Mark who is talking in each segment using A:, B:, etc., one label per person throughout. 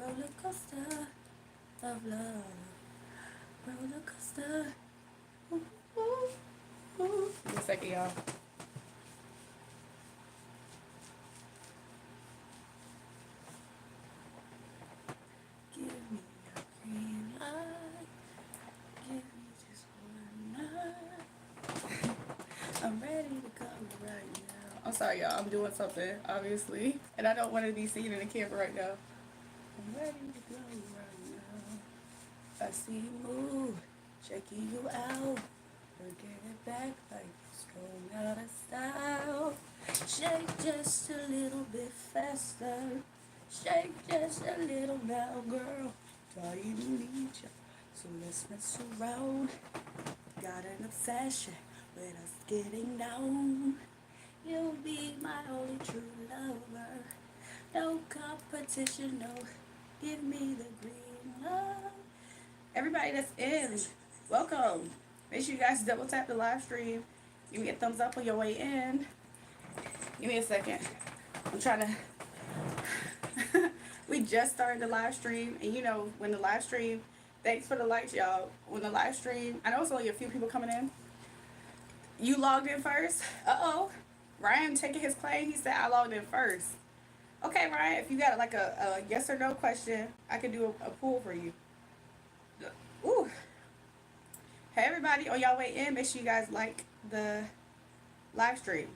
A: roller coaster of love, roller coaster. Ooh, ooh, ooh. Give me a second, y'all. Give me a green light. Give me just one night. I'm ready to go right now. I'm sorry, y'all. I'm doing something, obviously, and I don't want to be seen in the camera right now. I'm ready to go right now. I see you move, checking you out. Working it back like it's going out of style. Shake just a little bit faster. Shake just a little now, girl. Dying to meet you, so let's mess around. Got an obsession with us getting down. You'll be my only true lover. No competition, no. Give me the green light. Everybody that's in, welcome. Make sure you guys double tap the live stream. Give me a thumbs up on your way in. Give me a second. I'm trying to. We just started the live stream, and you know, when the live stream, thanks for the likes, y'all. When the live stream, I know it's only a few people coming in. You logged in first? Uh-oh. Ryan taking his claim. He said I logged in first. Okay, Ryan, if you got like a yes or no question, I can do a poll for you. Ooh. Hey, everybody, on y'all way in, make sure you guys like the live stream.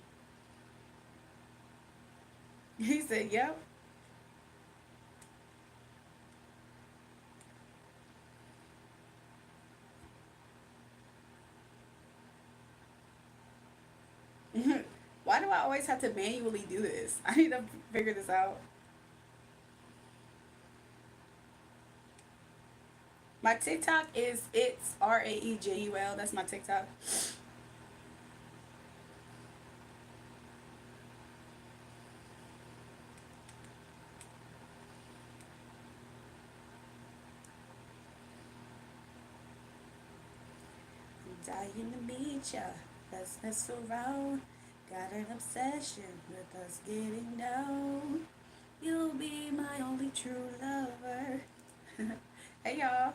A: He said, yep. Why do I always have to manually do this? I need to figure this out. My TikTok is it's RAEJUL. That's my TikTok. I'm dying to meet ya. Let's mess around. Got an obsession with us getting down. You'll be my only true lover. Hey y'all.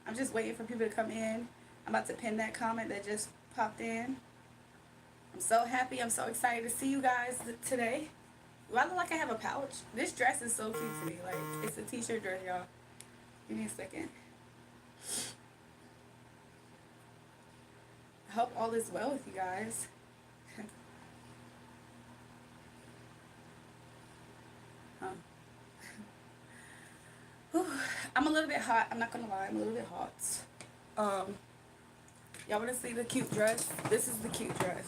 A: I'm just waiting for people to come in. I'm about to pin that comment that just popped in. I'm so happy. I'm so excited to see you guys today. Do I look like I have a pouch? This dress is so cute to me. Like, it's a t-shirt dress, y'all. Give me a second. I hope all is well with you guys. I'm a little bit hot. I'm not gonna lie. I'm a little bit hot. Y'all wanna see the cute dress? This is the cute dress.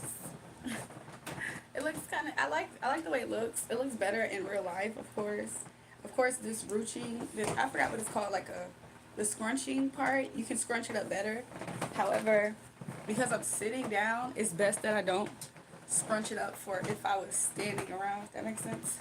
A: It looks kind of. I like the way it looks. It looks better in real life, of course. Of course, this ruching. I forgot what it's called. Like the scrunching part. You can scrunch it up better. However, because I'm sitting down, it's best that I don't scrunch it up for if I was standing around. If that makes sense.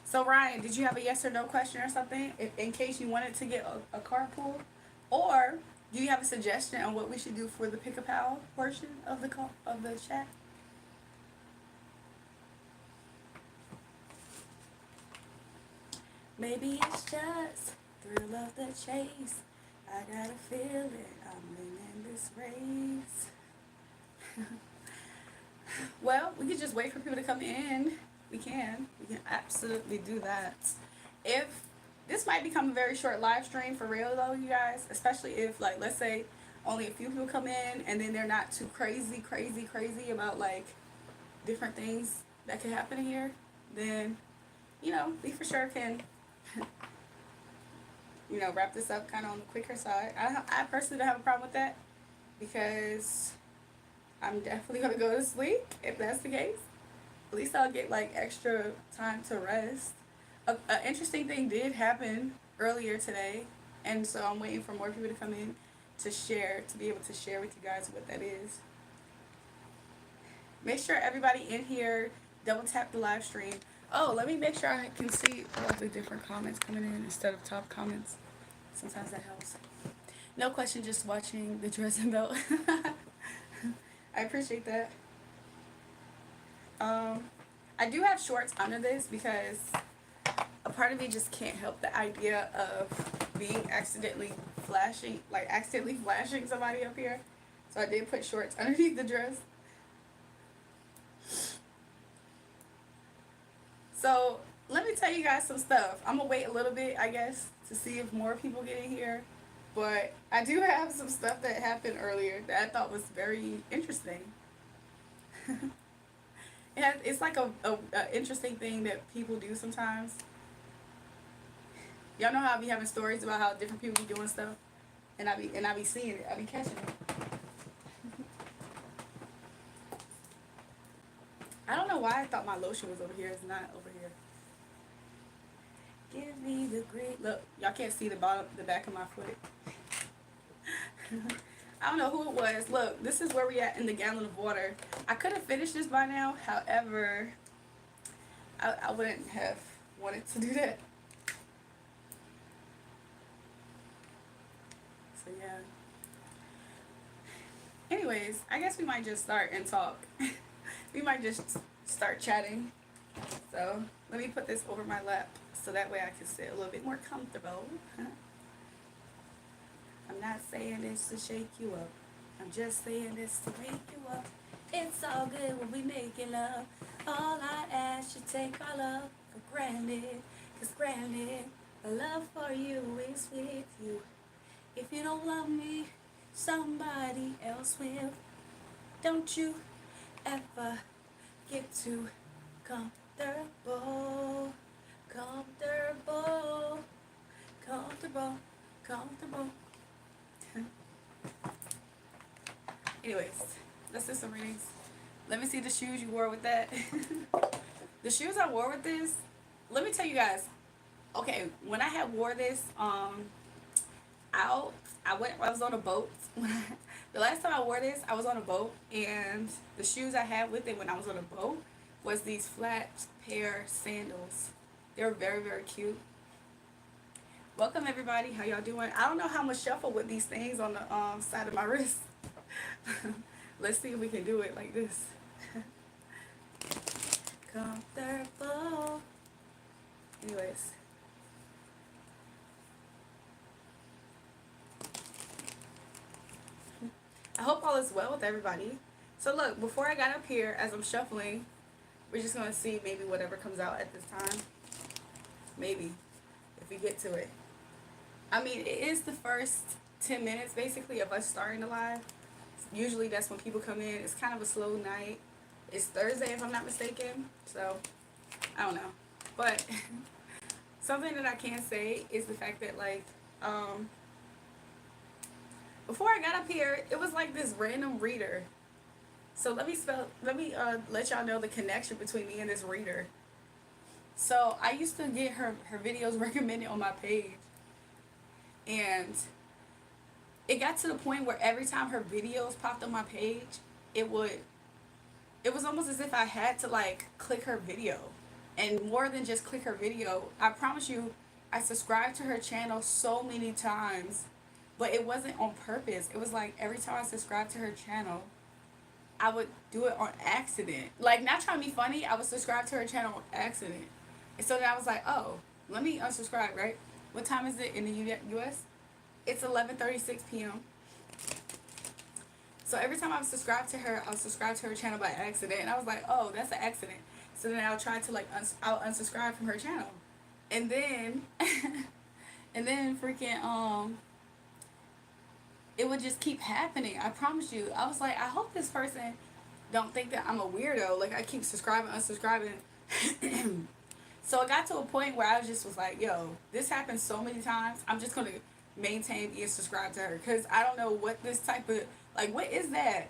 A: So Ryan, did you have a yes or no question or something? In case you wanted to get a carpool, or do you have a suggestion on what we should do for the pick a pal portion of the chat? Maybe it's just thrill of the chase. I got a feeling I'm winning this race. Well, we could just wait for people to come in. We can absolutely do that. If this might become a very short live stream for real though, you guys, especially if like let's say only a few people come in and then they're not too crazy about like different things that could happen here, then you know we for sure can wrap this up kind of on the quicker side. I personally don't have a problem with that because I'm definitely gonna go to sleep if that's the case. At least I'll get like extra time to rest. An interesting thing did happen earlier today, and so I'm waiting for more people to come in to be able to share with you guys what that is. Make sure everybody in here double tap the live stream. Oh, let me make sure I can see all the different comments coming in instead of top comments. Sometimes that helps. No question, just watching the dress and belt. I appreciate that. I do have shorts under this because a part of me just can't help the idea of being accidentally flashing somebody up here. So I did put shorts underneath the dress. So let me tell you guys some stuff. I'm gonna wait a little bit, I guess, to see if more people get in here. But I do have some stuff that happened earlier that I thought was very interesting. It's like a interesting thing that people do sometimes. Y'all know how I be having stories about how different people be doing stuff, and I be seeing it. I be catching it. I don't know why I thought my lotion was over here. It's not over here. Give me the green. Look, y'all can't see the back of my foot. I don't know who it was. Look, this is where we at in the gallon of water. I could have finished this by now. However, I wouldn't have wanted to do that. So yeah. Anyways, I guess we might just start and talk. We might just start chatting. So let me put this over my lap so that way I can sit a little bit more comfortable. I'm not saying this to shake you up. I'm just saying this to wake you up. It's all good when we making love. All I ask, you take our love for granted. 'Cause granted, the love for you is with you. If you don't love me, somebody else will. Don't you ever get too comfortable. Comfortable. Comfortable. Comfortable. Anyways, let's do some readings. Let me see the shoes you wore with that. The shoes I wore with this, let me tell you guys. Okay, when I had wore this out, I was on a boat. The last time I wore this, I was on a boat, and the shoes I had with it when I was on a boat was these flat pair sandals. They were very, very cute. Welcome everybody. How y'all doing? I don't know how I'm gonna shuffle with these things on the side of my wrist. Let's see if we can do it like this. Comfortable. Anyways. I hope all is well with everybody. So look, before I got up here, as I'm shuffling, we're just gonna see maybe whatever comes out at this time. Maybe, if we get to it. I mean, it is the first 10 minutes basically of us starting the live. Usually that's when people come in. It's kind of a slow night. It's Thursday if I'm not mistaken. So, I don't know. But something that I can say is the fact that like, before I got up here, it was like this random reader. So let me let y'all know the connection between me and this reader. So I used to get her videos recommended on my page. And it got to the point where every time her videos popped on my page, it was almost as if I had to like click her video. And more than just click her video, I promise you, I subscribed to her channel so many times, but it wasn't on purpose. It was like every time I subscribed to her channel, I would do it on accident. Like, not trying to be funny, I would subscribe to her channel on accident. And so then I was like, oh, let me unsubscribe, right? What time is it in the U.S.? It's 11:36 p.m. So every time I would subscribe to her, I'll subscribe to her channel by accident. And I was like, oh, that's an accident. So then I'll try to like, I'll unsubscribe from her channel. And then, freaking, it would just keep happening. I promise you. I was like, I hope this person don't think that I'm a weirdo. Like, I keep subscribing, unsubscribing. So it got to a point where I was like, yo, this happens so many times. I'm just going to maintain being subscribed to her. Because I don't know what this type of, like, what is that?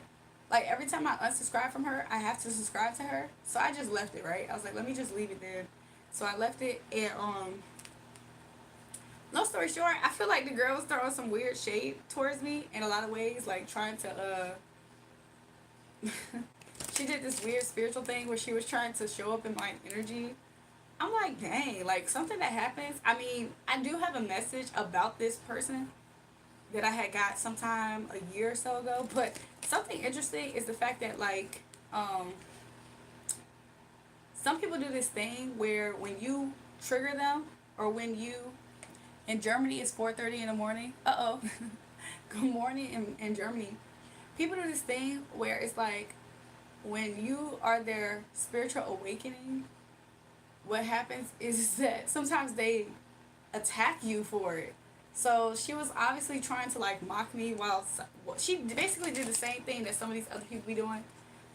A: Like, every time I unsubscribe from her, I have to subscribe to her. So I just left it, right? I was like, let me just leave it there. So I left it, and, long story short, I feel like the girl was throwing some weird shade towards me in a lot of ways, like trying to she did this weird spiritual thing where she was trying to show up in my energy. I'm like, dang, like something that happens. I mean, I do have a message about this person that I had got sometime a year or so ago, but something interesting is the fact that like some people do this thing where when you trigger them, or when you, in Germany it's 4:30 in the morning. Good morning in Germany. People do this thing where it's like when you are their spiritual awakening, what happens is that sometimes they attack you for it. So she was obviously trying to like mock me while she basically did the same thing that some of these other people be doing,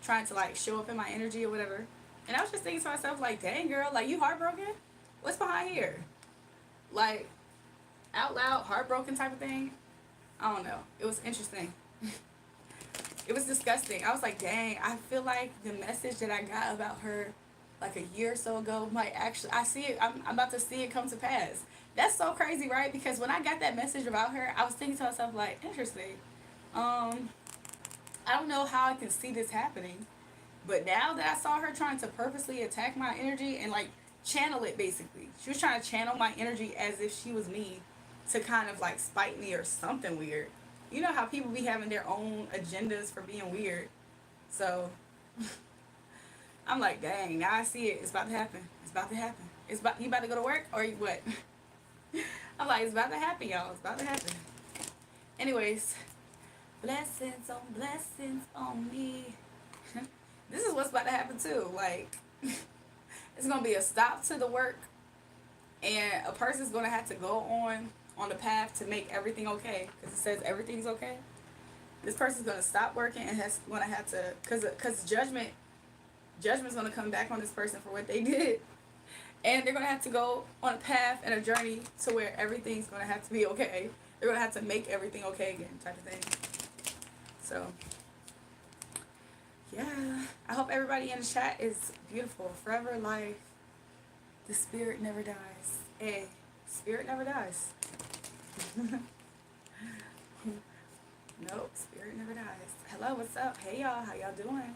A: trying to like show up in my energy or whatever. And I was just thinking to myself like, dang girl, like you heartbroken? What's behind here? Like out loud heartbroken type of thing. I don't know. It was interesting. It was disgusting. I was like, dang, I feel like the message that I got about her like a year or so ago might actually, I see it, I'm about to see it come to pass. That's so crazy, right? Because when I got that message about her, I was thinking to myself like, interesting. Um, I don't know how I can see this happening, but now that I saw her trying to purposely attack my energy and like channel it basically, she was trying to channel my energy as if she was me to kind of like spite me or something weird. You know how people be having their own agendas for being weird. So I'm like, dang, now I see it. It's about to happen. It's about to happen. It's about, you about to go to work or you what? I'm like, it's about to happen, y'all. It's about to happen. Anyways, blessings on me. This is what's about to happen too. Like, it's gonna be a stop to the work, and a person's gonna have to go on the path to make everything okay, because it says everything's okay. This person's gonna stop working and has gonna have to, cause judgment's gonna come back on this person for what they did, and they're gonna have to go on a path and a journey to where everything's gonna have to be okay. They're gonna have to make everything okay again, type of thing. So yeah, I hope everybody in the chat is beautiful. Forever life. The spirit never dies. Hey, spirit never dies. Nope, spirit never dies. Hello, what's up? Hey y'all, how y'all doing?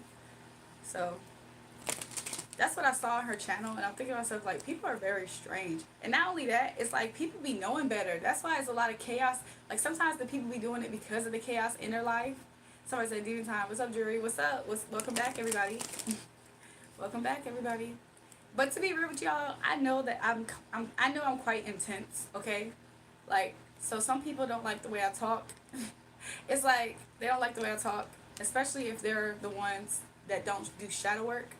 A: So that's what I saw on her channel, and I'm thinking to myself like, people are very strange. And not only that, it's like people be knowing better. That's why it's a lot of chaos. Like sometimes the people be doing it because of the chaos in their life. Somebody said, Demon Time, what's up, Jury? What's up? Welcome back, everybody. Welcome back, everybody. But to be real with y'all, I know that I know I'm quite intense, okay? Like, so some people don't like the way I talk. It's like they don't like the way I talk, especially if they're the ones that don't do shadow work.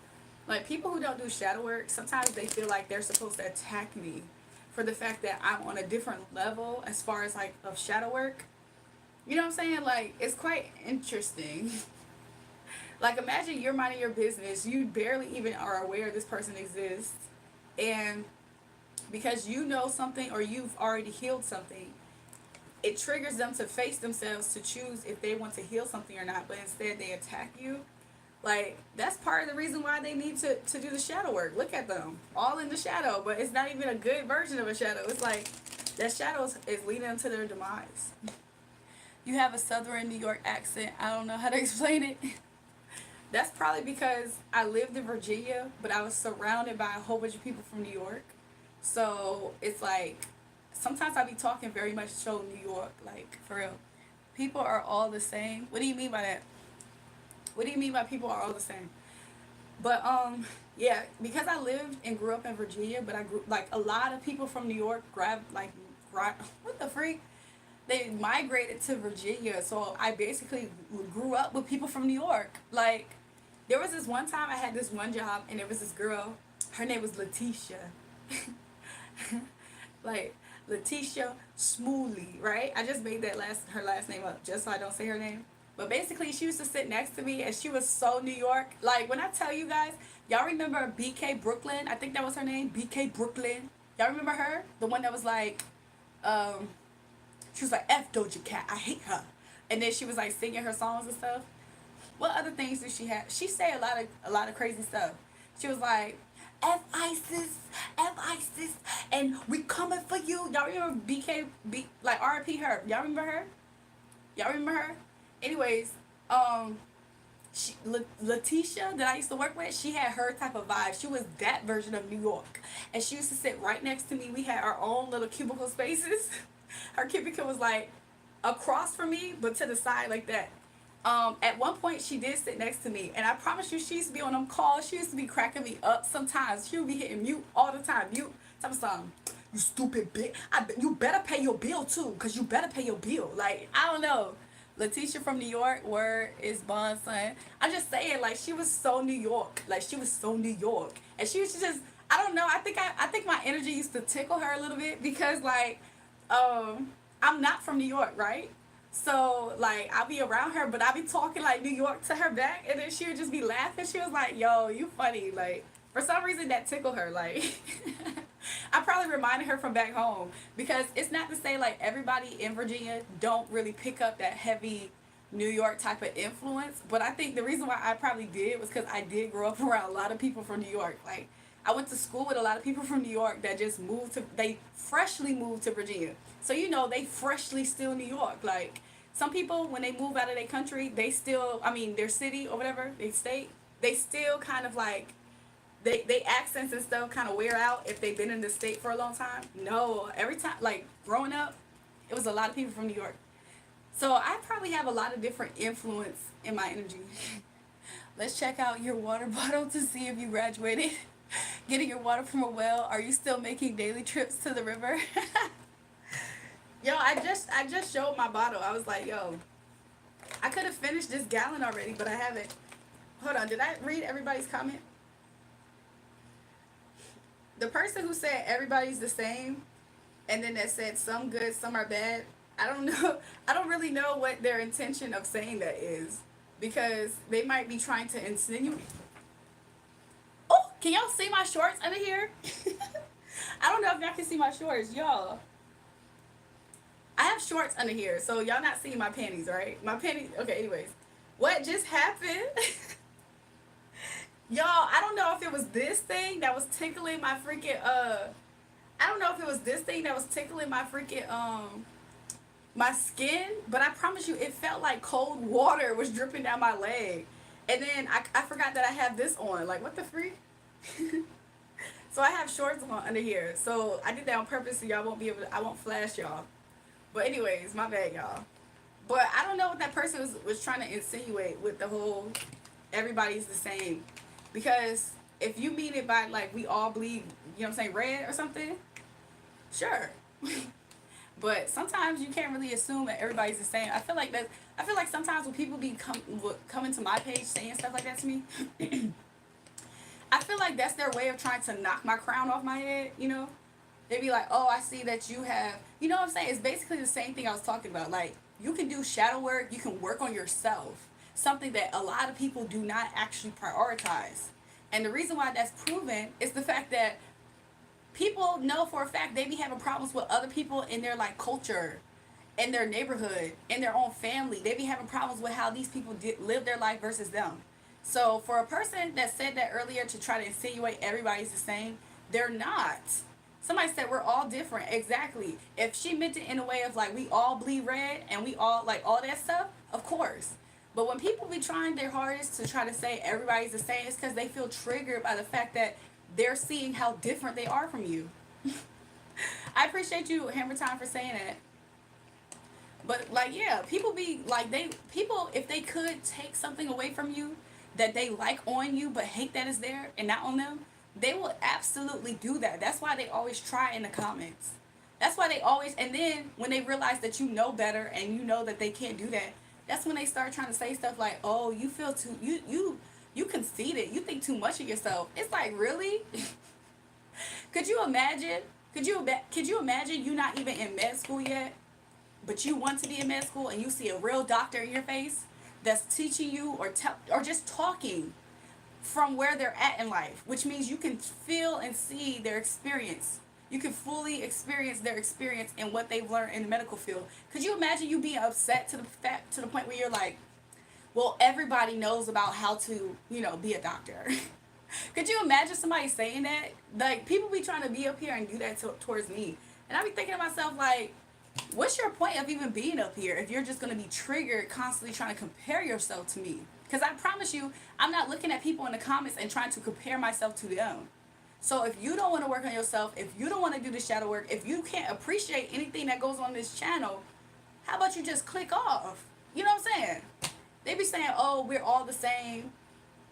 A: Like people who don't do shadow work, sometimes they feel like they're supposed to attack me for the fact that I'm on a different level as far as like of shadow work. You know what I'm saying? Like it's quite interesting. Like imagine you're minding your business, you barely even are aware this person exists, and because you know something or you've already healed something, it triggers them to face themselves to choose if they want to heal something or not, but instead they attack you. Like, that's part of the reason why they need to do the shadow work. Look at them. All in the shadow, but it's not even a good version of a shadow. It's like, that shadow is leading them to their demise. You have a southern New York accent. I don't know how to explain it. That's probably because I lived in Virginia, but I was surrounded by a whole bunch of people from New York. So, it's like, sometimes I be talking very much so New York. Like, for real. People are all the same. What do you mean by that? What do you mean by people are all the same? But yeah, because I lived and grew up in Virginia, but I grew like a lot of people from New York what the freak? They migrated to Virginia, so I basically grew up with people from New York. Like there was this one time I had this one job, and there was this girl. Her name was Letitia. Like Letitia Smoothly, right? I just made her last name up just so I don't say her name. But basically, she used to sit next to me, and she was so New York. Like, when I tell you guys, y'all remember BK Brooklyn? I think that was her name, BK Brooklyn. Y'all remember her? The one that was like, she was like, F Doja Cat, I hate her. And then she was like singing her songs and stuff. What other things did she have? She said a lot of crazy stuff. She was like, F ISIS, and we coming for you. Y'all remember like R.I.P. her? Y'all remember her? Anyways, Letitia that I used to work with, she had her type of vibe. She was that version of New York. And she used to sit right next to me. We had our own little cubicle spaces. Her cubicle was like across from me, but to the side like that. At one point, she did sit next to me, and I promise you, she used to be on them calls. She used to be cracking me up sometimes. She would be hitting mute all the time. Mute. Tell me something. You stupid bitch. You better pay your bill, too, because you better pay your bill. Like, I don't know. Letitia from New York, where is Bond, son? I'm just saying, like, she was so New York. Like, she was so New York. And she was just, I don't know. I think my energy used to tickle her a little bit because, like, I'm not from New York, right? So like I'll be around her, but I'll be talking like New York to her back, and then she would just be laughing. She was like, "Yo, you funny." Like for some reason that tickled her. Like I probably reminded her from back home because it's not to say like everybody in Virginia don't really pick up that heavy New York type of influence, but I think the reason why I probably did was because I did grow up around a lot of people from New York. Like I went to school with a lot of people from New York that just they freshly moved to Virginia. So, you know, they freshly still New York. Like, some people, when they move out of their country, they still, I mean, their city or whatever, their state, they still kind of like, they accents and stuff kind of wear out if they've been in the state for a long time. No, every time, like, growing up, it was a lot of people from New York. So, I probably have a lot of different influence in my energy. Let's check out your water bottle to see if you graduated. Getting your water from a well. Are you still making daily trips to the river? Yo, I just showed my bottle. I was like, yo, I could have finished this gallon already, but I haven't. Hold on, did I read everybody's comment? The person who said everybody's the same, and then that said some good, some are bad. I don't know. I don't really know what their intention of saying that is, because they might be trying to insinuate. Oh, can y'all see my shorts under here? I don't know if y'all can see my shorts, y'all. I have shorts under here, so y'all not seeing my panties, right? My panties. Okay, anyways. What just happened? Y'all, I don't know if it was this thing that was tickling my freaking, I don't know if it was this thing that was tickling my freaking, my skin, but I promise you, it felt like cold water was dripping down my leg. And then I forgot that I have this on. Like, what the freak? So I have shorts on under here. So I did that on purpose so y'all won't be able to, I won't flash y'all. But anyways, my bad, y'all. But I don't know what that person was trying to insinuate with the whole everybody's the same. Because if you mean it by like we all bleed, you know what I'm saying, red or something, sure. But sometimes you can't really assume that everybody's the same. I feel like sometimes when people coming to my page saying stuff like that to me, I feel like that's their way of trying to knock my crown off my head, you know? They'd be like, oh, I see that you have, you know what I'm saying? It's basically the same thing I was talking about. Like, you can do shadow work, you can work on yourself. Something that a lot of people do not actually prioritize. And the reason why that's proven is the fact that people know for a fact they be having problems with other people in their, like, culture, in their neighborhood, in their own family. They be having problems with how these people live their life versus them. So for a person that said that earlier to try to insinuate everybody's the same, they're not. Somebody said we're all different. Exactly. If she meant it in a way of like we all bleed red and we all like all that stuff, of course. But when people be trying their hardest to try to say everybody's the same, it's because they feel triggered by the fact that they're seeing how different they are from you. I appreciate you, Hammer Time, for saying that. But like, yeah, people be like people if they could take something away from you that they like on you but hate that it's there and not on them, they will absolutely do that. That's why they always try in the comments. That's why they always, and then when they realize that you know better and you know that they can't do that, that's when they start trying to say stuff like, oh, you feel too, you conceited, you think too much of yourself. It's like, really? Could you imagine, could you imagine you not even in med school yet, but you want to be in med school and you see a real doctor in your face that's teaching you or just talking from where they're at in life, which means you can feel and see their experience. You can fully experience their experience and what they've learned in the medical field. Could you imagine you being upset to the point where you're like, well, everybody knows about how to, you know, be a doctor. Could you imagine somebody saying that? Like, people be trying to be up here and do that towards me. And I be thinking to myself, like, what's your point of even being up here if you're just going to be triggered constantly trying to compare yourself to me? Because I promise you, I'm not looking at people in the comments and trying to compare myself to them. So if you don't want to work on yourself, if you don't want to do the shadow work, if you can't appreciate anything that goes on this channel, how about you just click off? You know what I'm saying? They be saying, oh, we're all the same.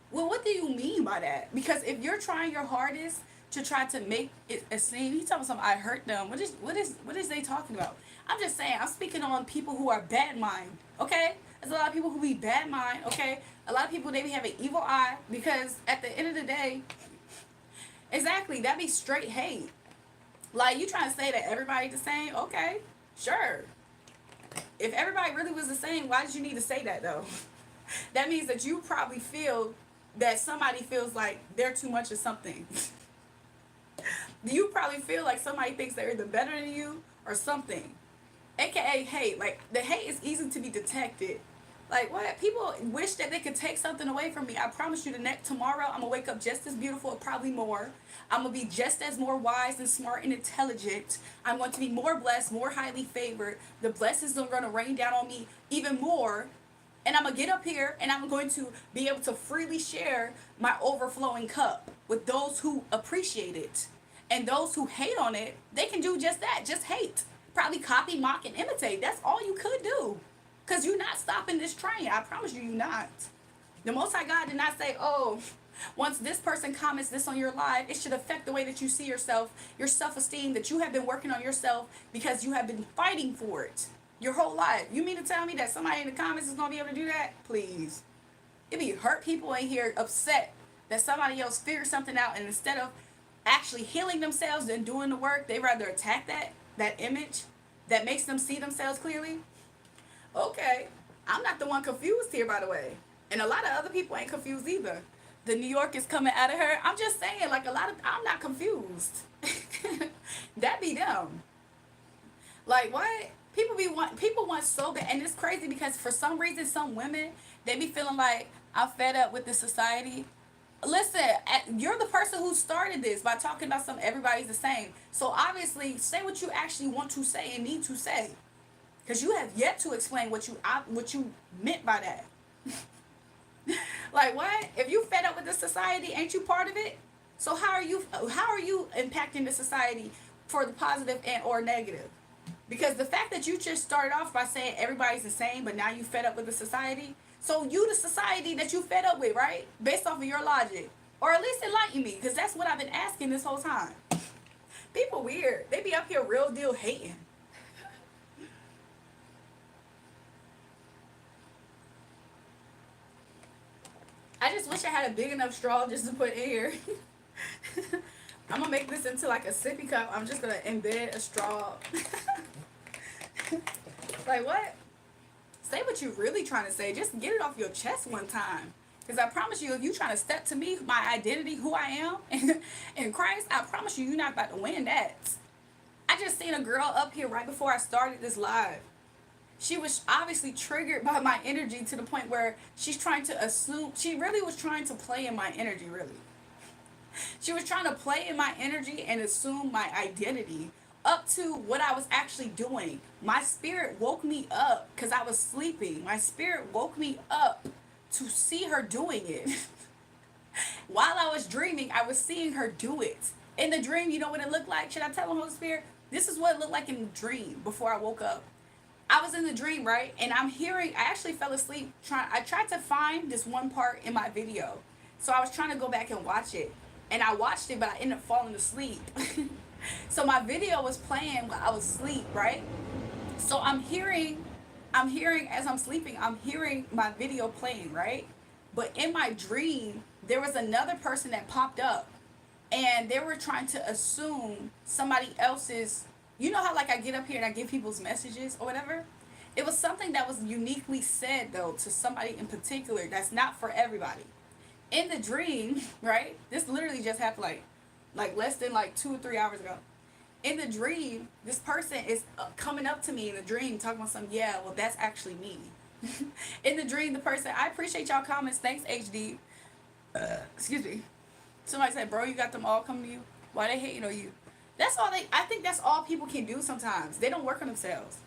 A: Well, what do you mean by that? Because if you're trying your hardest to try to make it a scene, he's talking something, I hurt them. What is they talking about? I'm just saying, I'm speaking on people who are bad mind, okay? There's a lot of people who be bad mind, okay? A lot of people, they be having evil eye because at the end of the day, exactly, that be straight hate. Like, you trying to say that everybody's the same? Okay, sure. If everybody really was the same, why did you need to say that, though? That means that you probably feel that somebody feels like they're too much of something. You probably feel like somebody thinks they're either better than you or something. AKA hate. Like, the hate is easy to be detected. Like, what? People wish that they could take something away from me. I promise you, tomorrow, I'm going to wake up just as beautiful, probably more. I'm going to be just as more wise and smart and intelligent. I'm going to be more blessed, more highly favored. The blessings are going to rain down on me even more. And I'm going to get up here and I'm going to be able to freely share my overflowing cup with those who appreciate it. And those who hate on it, they can do just that. Just hate. Probably copy, mock, and imitate. That's all you could do. Because you're not stopping this train. I promise you, you're not. The Most High God did not say, oh, once this person comments this on your live, it should affect the way that you see yourself, your self-esteem, that you have been working on yourself because you have been fighting for it your whole life. You mean to tell me that somebody in the comments is going to be able to do that? Please. It be hurt people in here upset that somebody else figured something out, and instead of actually healing themselves and doing the work, they rather attack that image that makes them see themselves clearly. Okay, I'm not the one confused here, by the way. And a lot of other people ain't confused either. The New York is coming out of her. I'm just saying, like, I'm not confused. That be them. Like, what? People want so bad. And it's crazy because for some reason, some women, they be feeling like, I'm fed up with this society. Listen, you're the person who started this by talking about everybody's the same. So obviously, say what you actually want to say and need to say. Because you have yet to explain what you meant by that. Like, what? If you fed up with the society, ain't you part of it? So how are you impacting the society for the positive and or negative? Because the fact that you just started off by saying everybody's the same, but now you fed up with the society. So you the society that you fed up with, right? Based off of your logic. Or at least enlighten me, because that's what I've been asking this whole time. People weird. They be up here real deal hating. I just wish I had a big enough straw just to put in here. I'm going to make this into like a sippy cup. I'm just going to embed a straw. Like, what? Say what you're really trying to say. Just get it off your chest one time. Because I promise you, if you're trying to step to me, my identity, who I am in Christ, I promise you, you're not about to win that. I just seen a girl up here right before I started this live. She was obviously triggered by my energy to the point where she's trying to assume, she really was trying to play in my energy, really. She was trying to play in my energy and assume my identity up to what I was actually doing. My spirit woke me up because I was sleeping. My spirit woke me up to see her doing it. While I was dreaming, I was seeing her do it. In the dream, you know what it looked like? Should I tell the Holy Spirit? This is what it looked like in the dream before I woke up. I was in the dream, right? And I actually fell asleep. I tried to find this one part in my video. So I was trying to go back and watch it. And I watched it, but I ended up falling asleep. So my video was playing while I was asleep, right? So I'm hearing as I'm sleeping, I'm hearing my video playing, right? But in my dream, there was another person that popped up. And they were trying to assume somebody else's, you know how like I get up here and I give people's messages or whatever? It was something that was uniquely said though to somebody in particular that's not for everybody. In the dream, right? This literally just happened like less than like 2 or 3 hours ago. In the dream, this person is coming up to me in the dream talking about something, yeah, well that's actually me. In the dream, the person, I appreciate y'all comments, thanks HD. Excuse me. Somebody said, bro, you got them all coming to you? Why they hating on you? That's all I think that's all people can do sometimes. They don't work on themselves.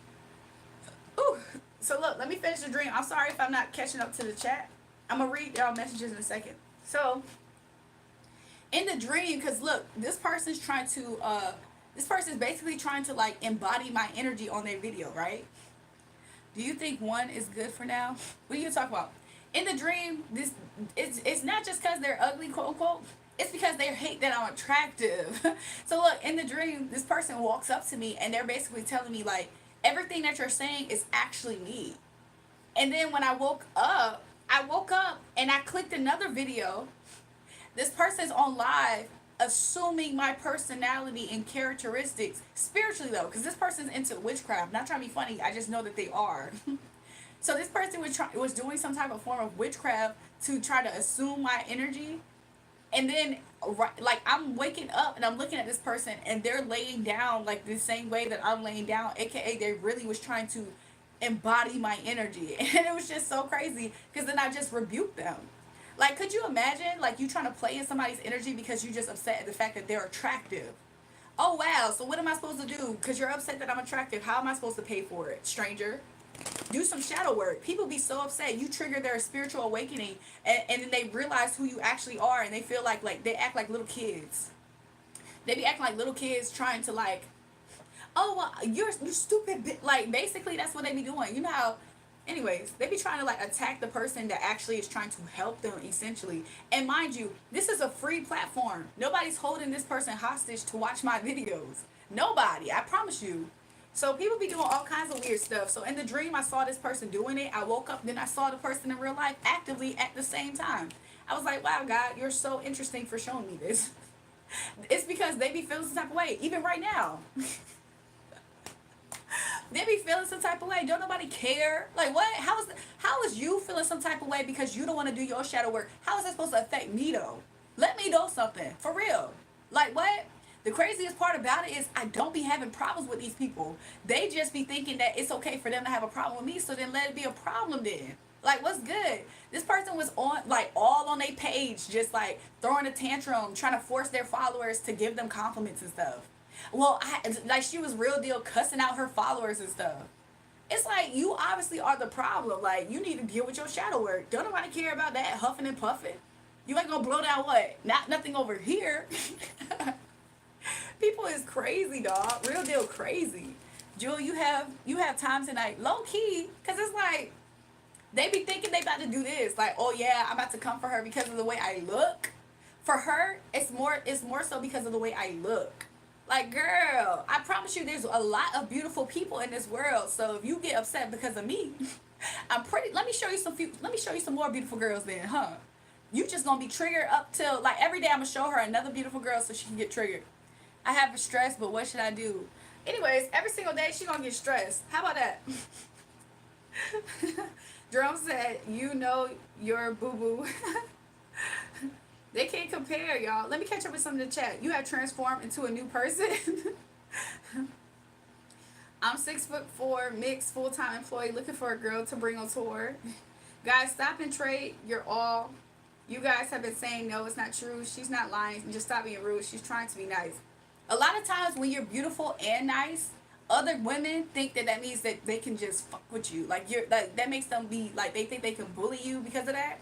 A: Ooh. So look, let me finish the dream. I'm sorry if I'm not catching up to the chat. I'm gonna read y'all messages in a second. So in the dream, because look, this person's basically trying to like embody my energy on their video, right? Do you think one is good for now? What are you talking about? In the dream, this it's not just because they're ugly, quote unquote. It's because they hate that I'm attractive. So look, in the dream, this person walks up to me and they're basically telling me like everything that you're saying is actually me. And then when I woke up and I clicked another video. This person's on live assuming my personality and characteristics spiritually though, because this person's into witchcraft. Not trying to be funny, I just know that they are. So this person was doing some type of form of witchcraft to try to assume my energy. And then like I'm waking up and I'm looking at this person and they're laying down like the same way that I'm laying down, aka they really was trying to embody my energy. And it was just so crazy because then I just rebuked them. Like, could you imagine, like, you trying to play in somebody's energy because you just upset at the fact that they're attractive? Oh, wow. So what am I supposed to do? Because you're upset that I'm attractive. How am I supposed to pay for it, stranger? Do some shadow work. People be so upset. You trigger their spiritual awakening, and then they realize who you actually are, and they feel like they act like little kids. They be acting like little kids trying to, like, oh, well, you stupid bitch. Like, basically, that's what they be doing. You know how, anyways, they be trying to, like, attack the person that actually is trying to help them, essentially. And mind you, this is a free platform. Nobody's holding this person hostage to watch my videos. Nobody, I promise you. So people be doing all kinds of weird stuff. So in the dream, I saw this person doing it. I woke up, then I saw the person in real life actively at the same time. I was like, wow, God, you're so interesting for showing me this. It's because they be feeling some type of way, even right now. They be feeling some type of way. Don't nobody care. Like, what? How is you feeling some type of way because you don't want to do your shadow work? How is that supposed to affect me though? Let me know something for real. Like, what? The craziest part about it is I don't be having problems with these people. They just be thinking that it's okay for them to have a problem with me, so then let it be a problem then. Like, what's good? This person was on, like, all on their page, just, like, throwing a tantrum, trying to force their followers to give them compliments and stuff. Well, like, she was real deal cussing out her followers and stuff. It's like, you obviously are the problem. Like, you need to deal with your shadow work. Don't nobody care about that huffing and puffing. You ain't gonna blow down what? Nothing over here. People is crazy, dog. Real deal crazy. Jewel, you have time tonight. Low key. Because it's like, they be thinking they about to do this. Like, oh yeah, I'm about to come for her because of the way I look. For her, it's more so because of the way I look. Like, girl, I promise you there's a lot of beautiful people in this world. So if you get upset because of me, let me show you some more beautiful girls then, huh? You just gonna be triggered up till, like, every day I'm gonna show her another beautiful girl so she can get triggered. I have a stress, but what should I do? Anyways, every single day she gonna get stressed. How about that? Jerome said, you know your boo-boo. They can't compare, y'all. Let me catch up with some in the chat. You have transformed into a new person. I'm 6'4", mixed, full-time employee, looking for a girl to bring on tour. Guys, stop and trade. You're all. You guys have been saying no, it's not true. She's not lying. Just stop being rude. She's trying to be nice. A lot of times when you're beautiful and nice, other women think that means that they can just fuck with you. Like, that makes them be like, they think they can bully you because of that.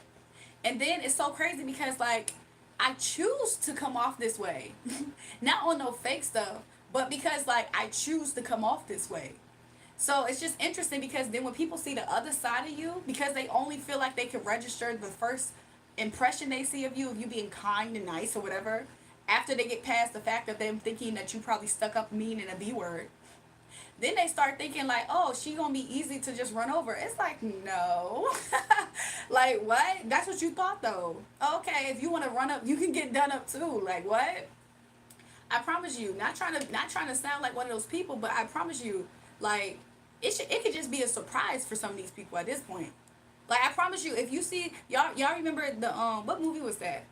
A: And then it's so crazy because, like, I choose to come off this way. Not on no fake stuff, but because, like, I choose to come off this way. So it's just interesting because then when people see the other side of you, because they only feel like they can register the first impression they see of you being kind and nice or whatever, after they get past the fact of them thinking that you probably stuck up mean in a B word, then they start thinking like, oh, she gonna be easy to just run over. It's like, no. Like, what? That's what you thought though. Okay, if you want to run up, you can get done up too. Like, what? I promise you, not trying to sound like one of those people, but I promise you, like, it could just be a surprise for some of these people at this point. Like, I promise you, if you see, y'all remember the what movie was that?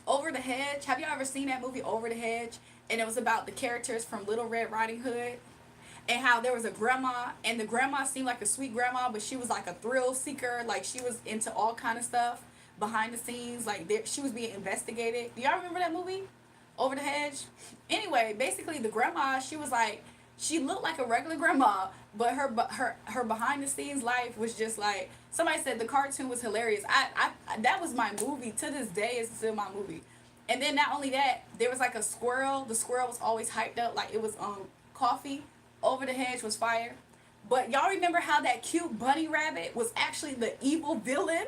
A: Over the Hedge. Have y'all ever seen that movie, Over the Hedge? And it was about the characters from Little Red Riding Hood, and how there was a grandma, and the grandma seemed like a sweet grandma, but she was like a thrill seeker. Like, she was into all kind of stuff behind the scenes. Like, she was being investigated. Do y'all remember that movie, Over the Hedge? Anyway, basically the grandma, she was like, She looked like a regular grandma, but her behind the scenes life was just like, somebody said the cartoon was hilarious. That was my movie. To this day, it's still my movie. And then not only that, there was like a squirrel. The squirrel was always hyped up like it was coffee. Over the hedge was fire. But y'all remember how that cute bunny rabbit was actually the evil villain?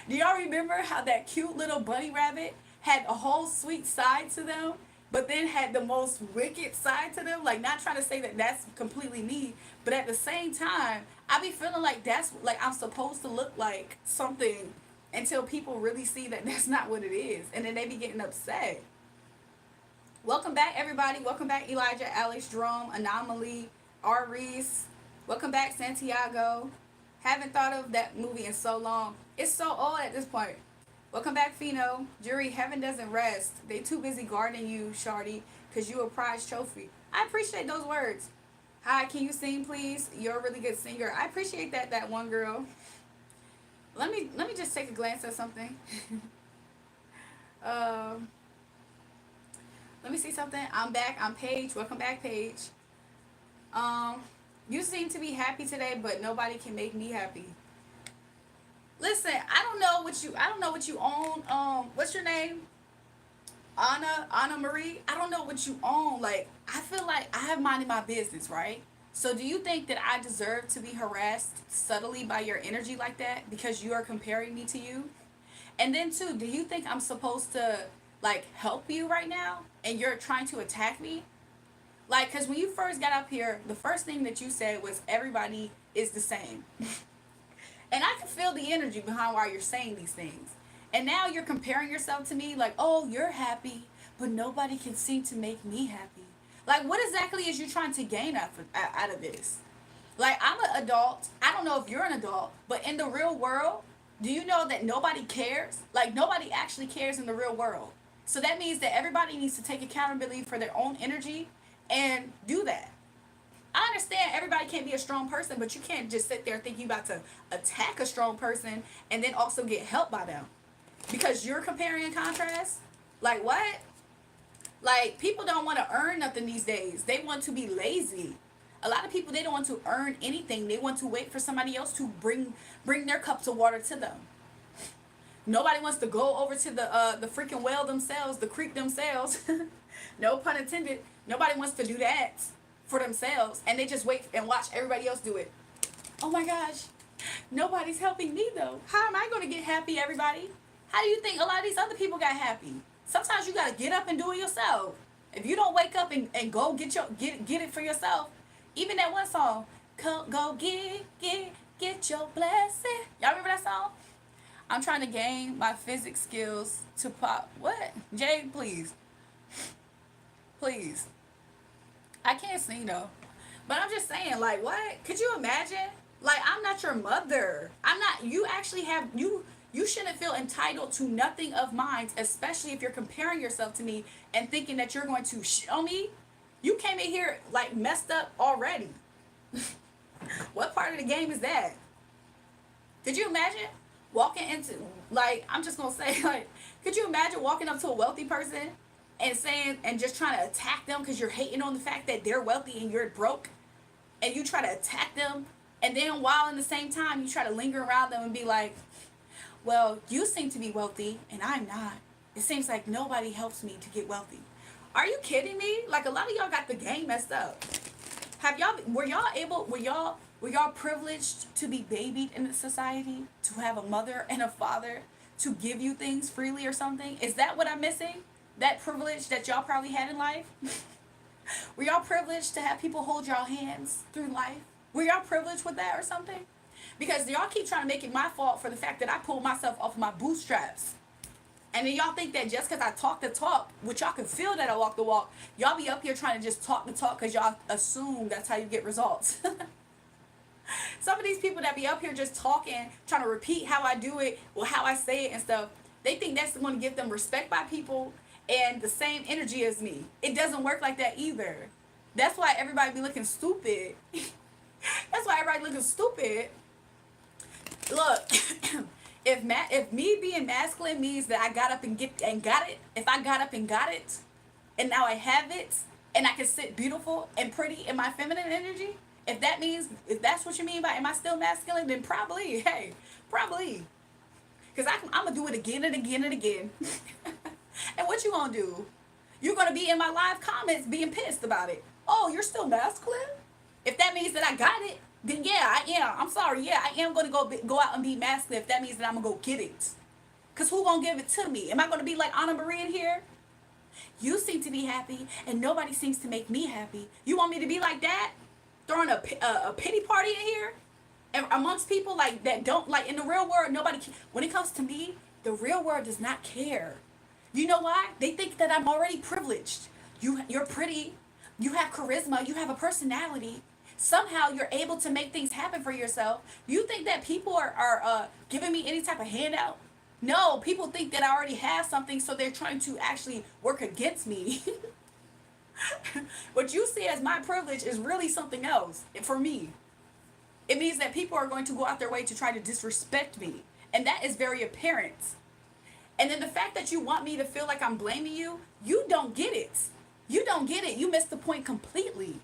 A: Do y'all remember how that cute little bunny rabbit had a whole sweet side to them, but then had the most wicked side to them? Like, not trying to say that that's completely me, but at the same time, I be feeling like that's like I'm supposed to look like something until people really see that that's not what it is, and then they be getting upset. Welcome back, everybody. Welcome back, Elijah, Alex, Jerome, Anomaly, R. Reese. Welcome back, Santiago. Haven't thought of that movie in so long. It's so old at this point. Welcome back, Fino. Jury, heaven doesn't rest. They too busy guarding you, Shardy, because you a prize trophy. I appreciate those words. Hi, can you sing, please? You're a really good singer. I appreciate that one girl. Let me just take a glance at something. Let me see something. I'm back. I'm Paige. Welcome back, Paige. You seem to be happy today, but nobody can make me happy. Listen, I don't know what you own. What's your name? Anna Marie. I don't know what you own. Like, I feel like I have minded my business, right? So do you think that I deserve to be harassed subtly by your energy like that because you are comparing me to you? And then too, do you think I'm supposed to like help you right now and you're trying to attack me? Like, because when you first got up here, the first thing that you said was everybody is the same. And I can feel the energy behind why you're saying these things. And now you're comparing yourself to me like, oh, you're happy, but nobody can seem to make me happy. Like, what exactly is you trying to gain out of this? Like, I'm an adult. I don't know if you're an adult, but in the real world, do you know that nobody cares? Like, nobody actually cares in the real world. So that means that everybody needs to take accountability for their own energy and do that. I understand everybody can't be a strong person, but you can't just sit there thinking you're about to attack a strong person and then also get help by them. Because you're comparing and contrast? Like, what? Like, people don't want to earn nothing these days. They want to be lazy. A lot of people, they don't want to earn anything. They want to wait for somebody else to bring their cups of water to them. Nobody wants to go over to the freaking well themselves, the creek themselves. No pun intended. Nobody wants to do that for themselves. And they just wait and watch everybody else do it. Oh my gosh. Nobody's helping me though. How am I going to get happy, everybody? How do you think a lot of these other people got happy? Sometimes you got to get up and do it yourself. If you don't wake up and go get it for yourself. Even that one song, go get your blessing. Y'all remember that song? I'm trying to gain my physics skills to pop. What? Jay, please. Please. I can't sing though. But I'm just saying, like, what? Could you imagine? Like, I'm not your mother. I'm not, you actually have, you shouldn't feel entitled to nothing of mine, especially if you're comparing yourself to me and thinking that you're going to shit on me. You came in here, like, messed up already. What part of the game is that? Could you imagine walking into, like, I'm just going to say, like, could you imagine walking up to a wealthy person and saying, and just trying to attack them because you're hating on the fact that they're wealthy and you're broke? And you try to attack them, and then while in the same time, you try to linger around them and be like, well, you seem to be wealthy, and I'm not. It seems like nobody helps me to get wealthy. Are you kidding me? Like, a lot of y'all got the game messed up. Were y'all privileged to be babied in the society? To have a mother and a father to give you things freely or something? Is that what I'm missing? That privilege that y'all probably had in life? Were y'all privileged to have people hold y'all hands through life? Were y'all privileged with that or something? Because y'all keep trying to make it my fault for the fact that I pulled myself off of my bootstraps. And then y'all think that just because I talk the talk, which y'all can feel that I walk the walk, y'all be up here trying to just talk the talk because y'all assume that's how you get results. Some of these people that be up here just talking, trying to repeat how I do it or how I say it and stuff, they think that's going to give them respect by people and the same energy as me. It doesn't work like that either. That's why everybody be looking stupid. That's why everybody looking stupid. Look, if me being masculine means that I got up and got it, if I got up and got it, and now I have it, and I can sit beautiful and pretty in my feminine energy, if that's what you mean by am I still masculine, then probably, hey, probably. Because I'm going to do it again and again and again. And what you going to do? You're going to be in my live comments being pissed about it. Oh, you're still masculine? If that means that I got it, then yeah, I am. I'm sorry. Yeah, I am going to go out and be masculine if that means that I'm going to go get it. Because who going to give it to me? Am I going to be like Anna Marie in here? You seem to be happy, and nobody seems to make me happy. You want me to be like that? Throwing a pity party in here? And amongst people like that don't, like in the real world, nobody, when it comes to me, the real world does not care. You know why? They think that I'm already privileged. You're pretty. You have charisma. You have a personality. Somehow you're able to make things happen for yourself. You think that people are giving me any type of handout? No, people think that I already have something, so they're trying to actually work against me. What you see as my privilege is really something else for me. It means that people are going to go out their way to try to disrespect me. And that is very apparent. And then the fact that you want me to feel like I'm blaming you, you don't get it. You don't get it. You missed the point completely.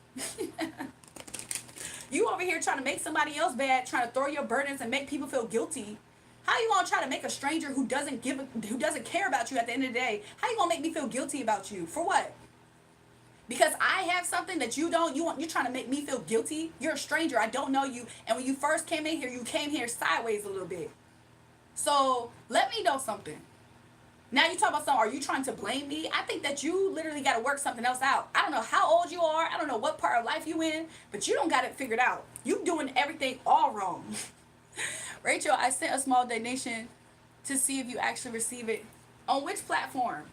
A: You over here trying to make somebody else bad, trying to throw your burdens and make people feel guilty. How you gonna try to make a stranger who doesn't care about you at the end of the day? How you gonna make me feel guilty about you? For what? Because I have something that you don't. You're trying to make me feel guilty. You're a stranger. I don't know you. And when you first came in here, you came here sideways a little bit. So let me know something. Now you talk about something. Are you trying to blame me? I think that you literally got to work something else out. I don't know how old you are. I don't know what part of life you in, but you don't got it figured out. You doing everything all wrong. Rachel, I sent a small donation to see if you actually receive it. On which platform?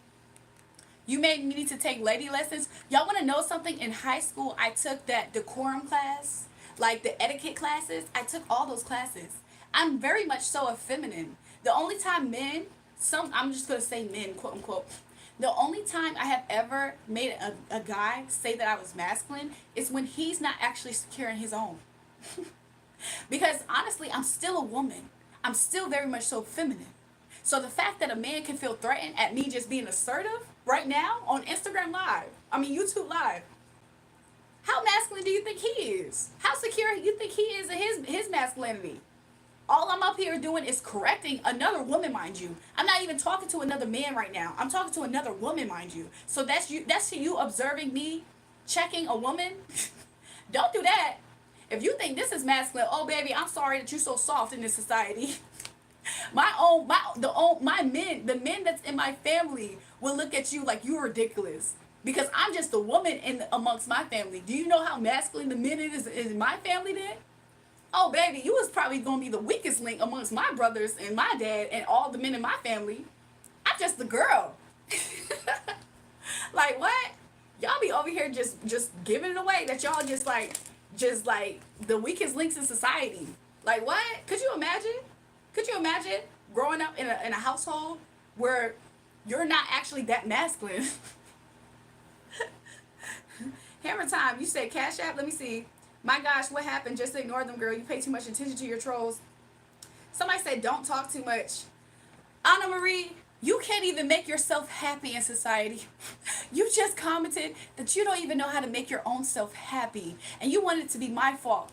A: You made me need to take lady lessons. Y'all want to know something? In high school, I took that decorum class, like the etiquette classes. I took all those classes. I'm very much so a feminine. The only time I'm just going to say men, quote unquote. The only time I have ever made a guy say that I was masculine is when he's not actually secure in his own. Because honestly, I'm still a woman. I'm still very much so feminine. So the fact that a man can feel threatened at me just being assertive right now on Instagram Live, YouTube Live, how masculine do you think he is? How secure you think he is in his masculinity? All I'm up here doing is correcting another woman, mind you. I'm not even talking to another man right now. I'm talking to another woman, mind you. So that's you observing me, checking a woman. Don't do that. If you think this is masculine, oh baby, I'm sorry that you're so soft in this society. The men that's in my family will look at you like you're ridiculous. Because I'm just a woman amongst my family. Do you know how masculine the men is in my family then? Oh, baby, you was probably going to be the weakest link amongst my brothers and my dad and all the men in my family. I'm just the girl. Like, what? Y'all be over here just giving it away that y'all just like the weakest links in society. Like, what? Could you imagine? Could you imagine growing up in a household where you're not actually that masculine? Hammer time. You said Cash App. Let me see. My gosh, what happened? Just ignore them, girl. You pay too much attention to your trolls. Somebody said, don't talk too much. Anna Marie, you can't even make yourself happy in society. You just commented that you don't even know how to make your own self happy. And you want it to be my fault.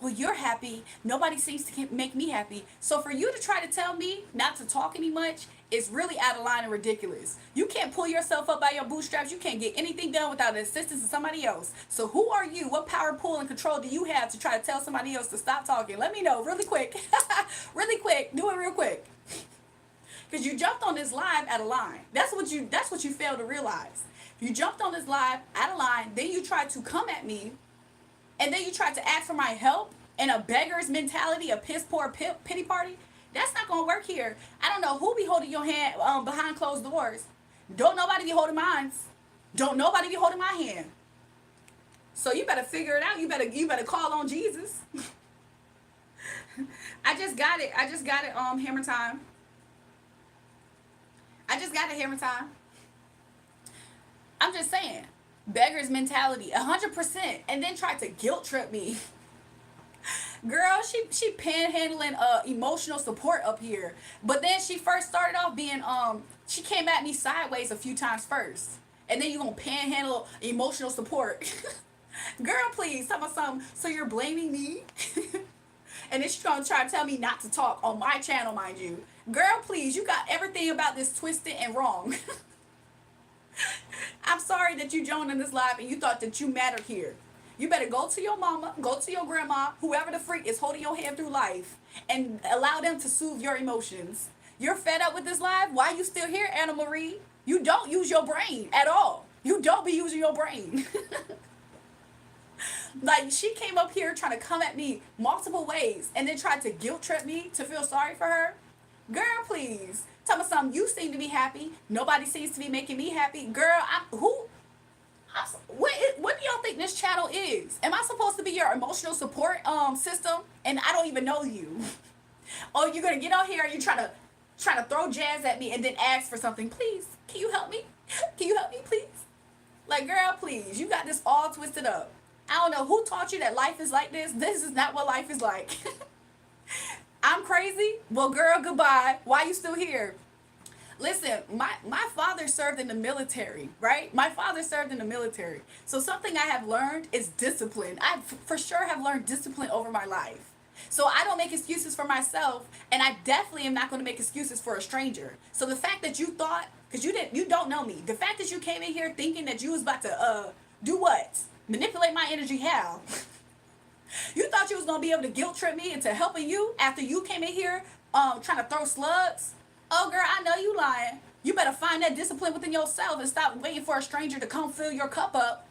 A: Well, you're happy. Nobody seems to make me happy. So for you to try to tell me not to talk any much is really out of line and ridiculous. You can't pull yourself up by your bootstraps. You can't get anything done without the assistance of somebody else. So who are you? What power, pull, and control do you have to try to tell somebody else to stop talking? Let me know really quick. Really quick. Do it real quick. Because you jumped on this live out of line. That's what you failed to realize. You jumped on this live out of line. Then you tried to come at me. And then you tried to ask for my help in a beggar's mentality, a piss poor pity party. That's not going to work here. I don't know who be holding your hand behind closed doors. Don't nobody be holding mine. Don't nobody be holding my hand. So you better figure it out. You better call on Jesus. I just got it. Hammer time. I just got it, hammer time. I'm just saying. Beggar's mentality, 100%, and then tried to guilt trip me. Girl, she panhandling emotional support up here, but then she first started off being she came at me sideways a few times first, And then you gonna panhandle emotional support. Girl, please, tell me something. So you're blaming me? And then she's gonna try to tell me not to talk on my channel, mind you. Girl, please, you got everything about this twisted and wrong. I'm sorry that you joined in this live and you thought that you mattered here. You better go to your mama, go to your grandma, whoever the freak is holding your hand through life, and allow them to soothe your emotions. You're fed up with this live? Why are you still here, Anna Marie? You don't use your brain at all. You don't be using your brain. Like, she came up here trying to come at me multiple ways and then tried to guilt trip me to feel sorry for her. Girl, please. Tell me something. You seem to be happy. Nobody seems to be making me happy. Girl, what do y'all think this channel is? Am I supposed to be your emotional support system and I don't even know you? Oh, you're gonna get on here and you trying to throw jazz at me and then ask for something. Please, can you help me? Can you help me, please? Like, girl, please. You got this all twisted up. I don't know who taught you that life is like this. This is not what life is like. I'm crazy? Well, girl, goodbye. Why are you still here? Listen, my father served in the military, right? My father served in the military. So something I have learned is discipline. I for sure have learned discipline over my life. So I don't make excuses for myself, and I definitely am not going to make excuses for a stranger. So the fact that you thought, because you don't know me, the fact that you came in here thinking that you was about to do what? Manipulate my energy, how? You thought you was going to be able to guilt trip me into helping you after you came in here trying to throw slugs? Oh, girl, I know you lying. You better find that discipline within yourself and stop waiting for a stranger to come fill your cup up.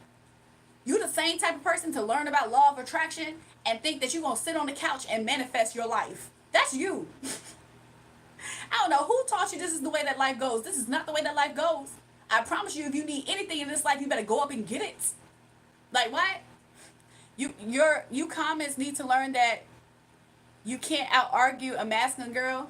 A: You the same type of person to learn about law of attraction and think that you're going to sit on the couch and manifest your life. That's you. I don't know who taught you this is the way that life goes. This is not the way that life goes. I promise you, if you need anything in this life, you better go up and get it. Like, what? You comments need to learn that you can't out-argue a masculine girl.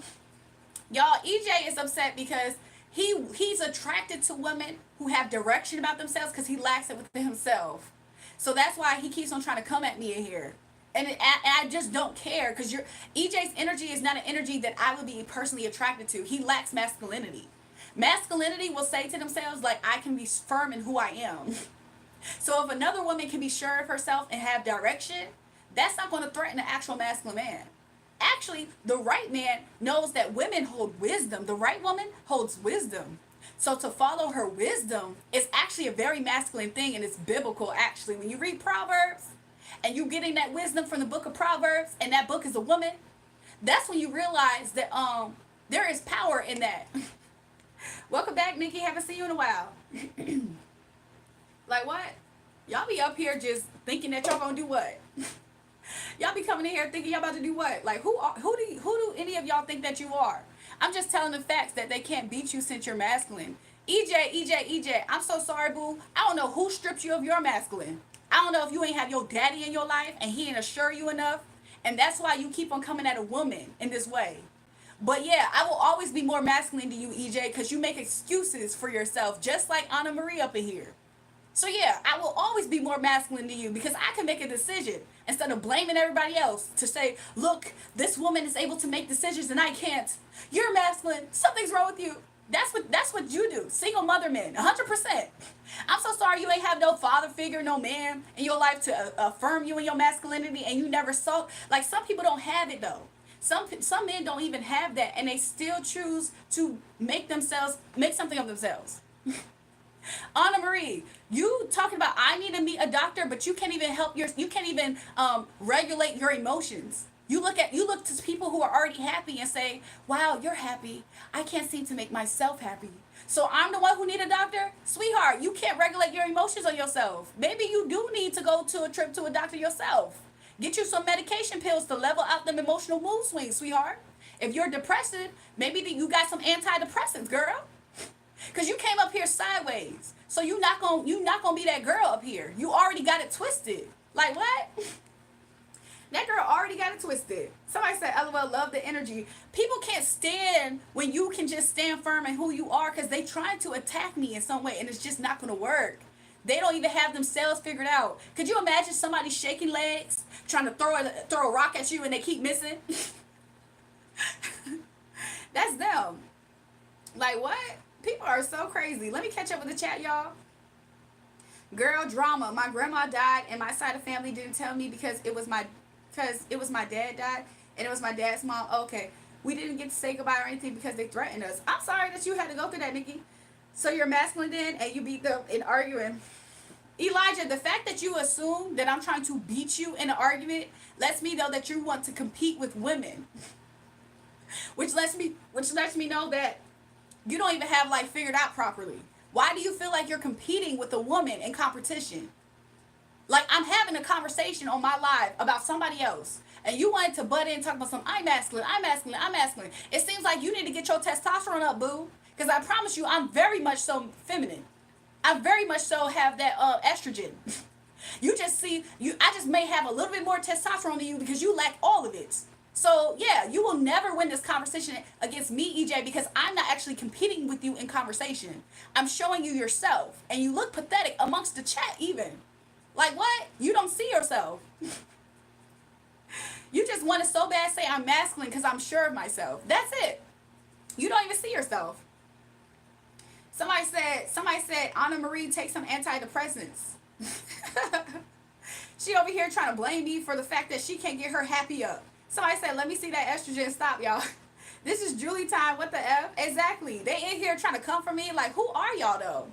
A: Y'all, EJ is upset because he's attracted to women who have direction about themselves because he lacks it within himself. So that's why he keeps on trying to come at me in here. And I just don't care because EJ's energy is not an energy that I would be personally attracted to. He lacks masculinity. Masculinity will say to themselves, like, I can be firm in who I am. So if another woman can be sure of herself and have direction, that's not going to threaten the actual masculine man. Actually, the right man knows that women hold wisdom. The right woman holds wisdom. So to follow her wisdom is actually a very masculine thing, and it's biblical, actually. When you read Proverbs and you're getting that wisdom from the book of Proverbs, and that book is a woman, that's when you realize that there is power in that. Welcome back, Nikki. Haven't seen you in a while. Like, what? Y'all be up here just thinking that y'all gonna do what? Y'all be coming in here thinking y'all about to do what? Like, who do any of y'all think that you are? I'm just telling the facts that they can't beat you since you're masculine. EJ, I'm so sorry, boo. I don't know who stripped you of your masculine. I don't know if you ain't have your daddy in your life and he ain't assure you enough. And that's why you keep on coming at a woman in this way. But yeah, I will always be more masculine to you, EJ, because you make excuses for yourself, just like Anna Marie up in here. So yeah, I will always be more masculine to you because I can make a decision instead of blaming everybody else to say, look, this woman is able to make decisions and I can't. You're masculine. Something's wrong with you. That's what you do. Single mother men, 100%. I'm so sorry you ain't have no father figure, no man in your life to affirm you in your masculinity, and you never saw. Like, some people don't have it though. Some men don't even have that, and they still choose to make something of themselves. Anna Marie, you talking about I need to meet a doctor, but you can't even regulate your emotions. You look to people who are already happy and say, wow, you're happy. I can't seem to make myself happy. So I'm the one who need a doctor? Sweetheart, you can't regulate your emotions on yourself. Maybe you do need to go to a trip to a doctor yourself. Get you some medication pills to level out them emotional mood swings, sweetheart. If you're depressed, maybe you got some antidepressants, girl. Because you came up here sideways. So you're not gonna be that girl up here. You already got it twisted. Like, what? That girl already got it twisted. Somebody said, LOL, love the energy. People can't stand when you can just stand firm in who you are because they trying to attack me in some way, and it's just not going to work. They don't even have themselves figured out. Could you imagine somebody shaking legs, trying to throw a rock at you and they keep missing? That's them. Like, what? People are so crazy. Let me catch up with the chat, y'all. Girl, drama. My grandma died, and my side of family didn't tell me because it was my dad died, and it was my dad's mom. Okay, we didn't get to say goodbye or anything because they threatened us. I'm sorry that you had to go through that, Nikki. So you're masculine then, and you beat them in arguing. Elijah, the fact that you assume that I'm trying to beat you in an argument lets me know that you want to compete with women, which lets me know that you don't even have life figured out properly. Why do you feel like you're competing with a woman in competition? Like I'm having a conversation on my live about somebody else, and you wanted to butt in and talk about some I'm masculine, I'm masculine, I'm masculine. It seems like you need to get your testosterone up, boo. Because I promise you, I'm very much so feminine. I very much so have that estrogen. You just see you. I just may have a little bit more testosterone than you because you lack all of it. So yeah, you will never win this conversation against me, EJ, because I'm not actually competing with you in conversation. I'm showing you yourself, and you look pathetic amongst the chat even. Like what? You don't see yourself. You just want to so bad say I'm masculine because I'm sure of myself. That's it. You don't even see yourself. Somebody said, Anna Marie, take some antidepressants. She over here trying to blame me for the fact that she can't get her happy up. Somebody said, let me see that estrogen stop, y'all. This is Julie time. What the F? Exactly. They in here trying to come for me. Like, who are y'all, though?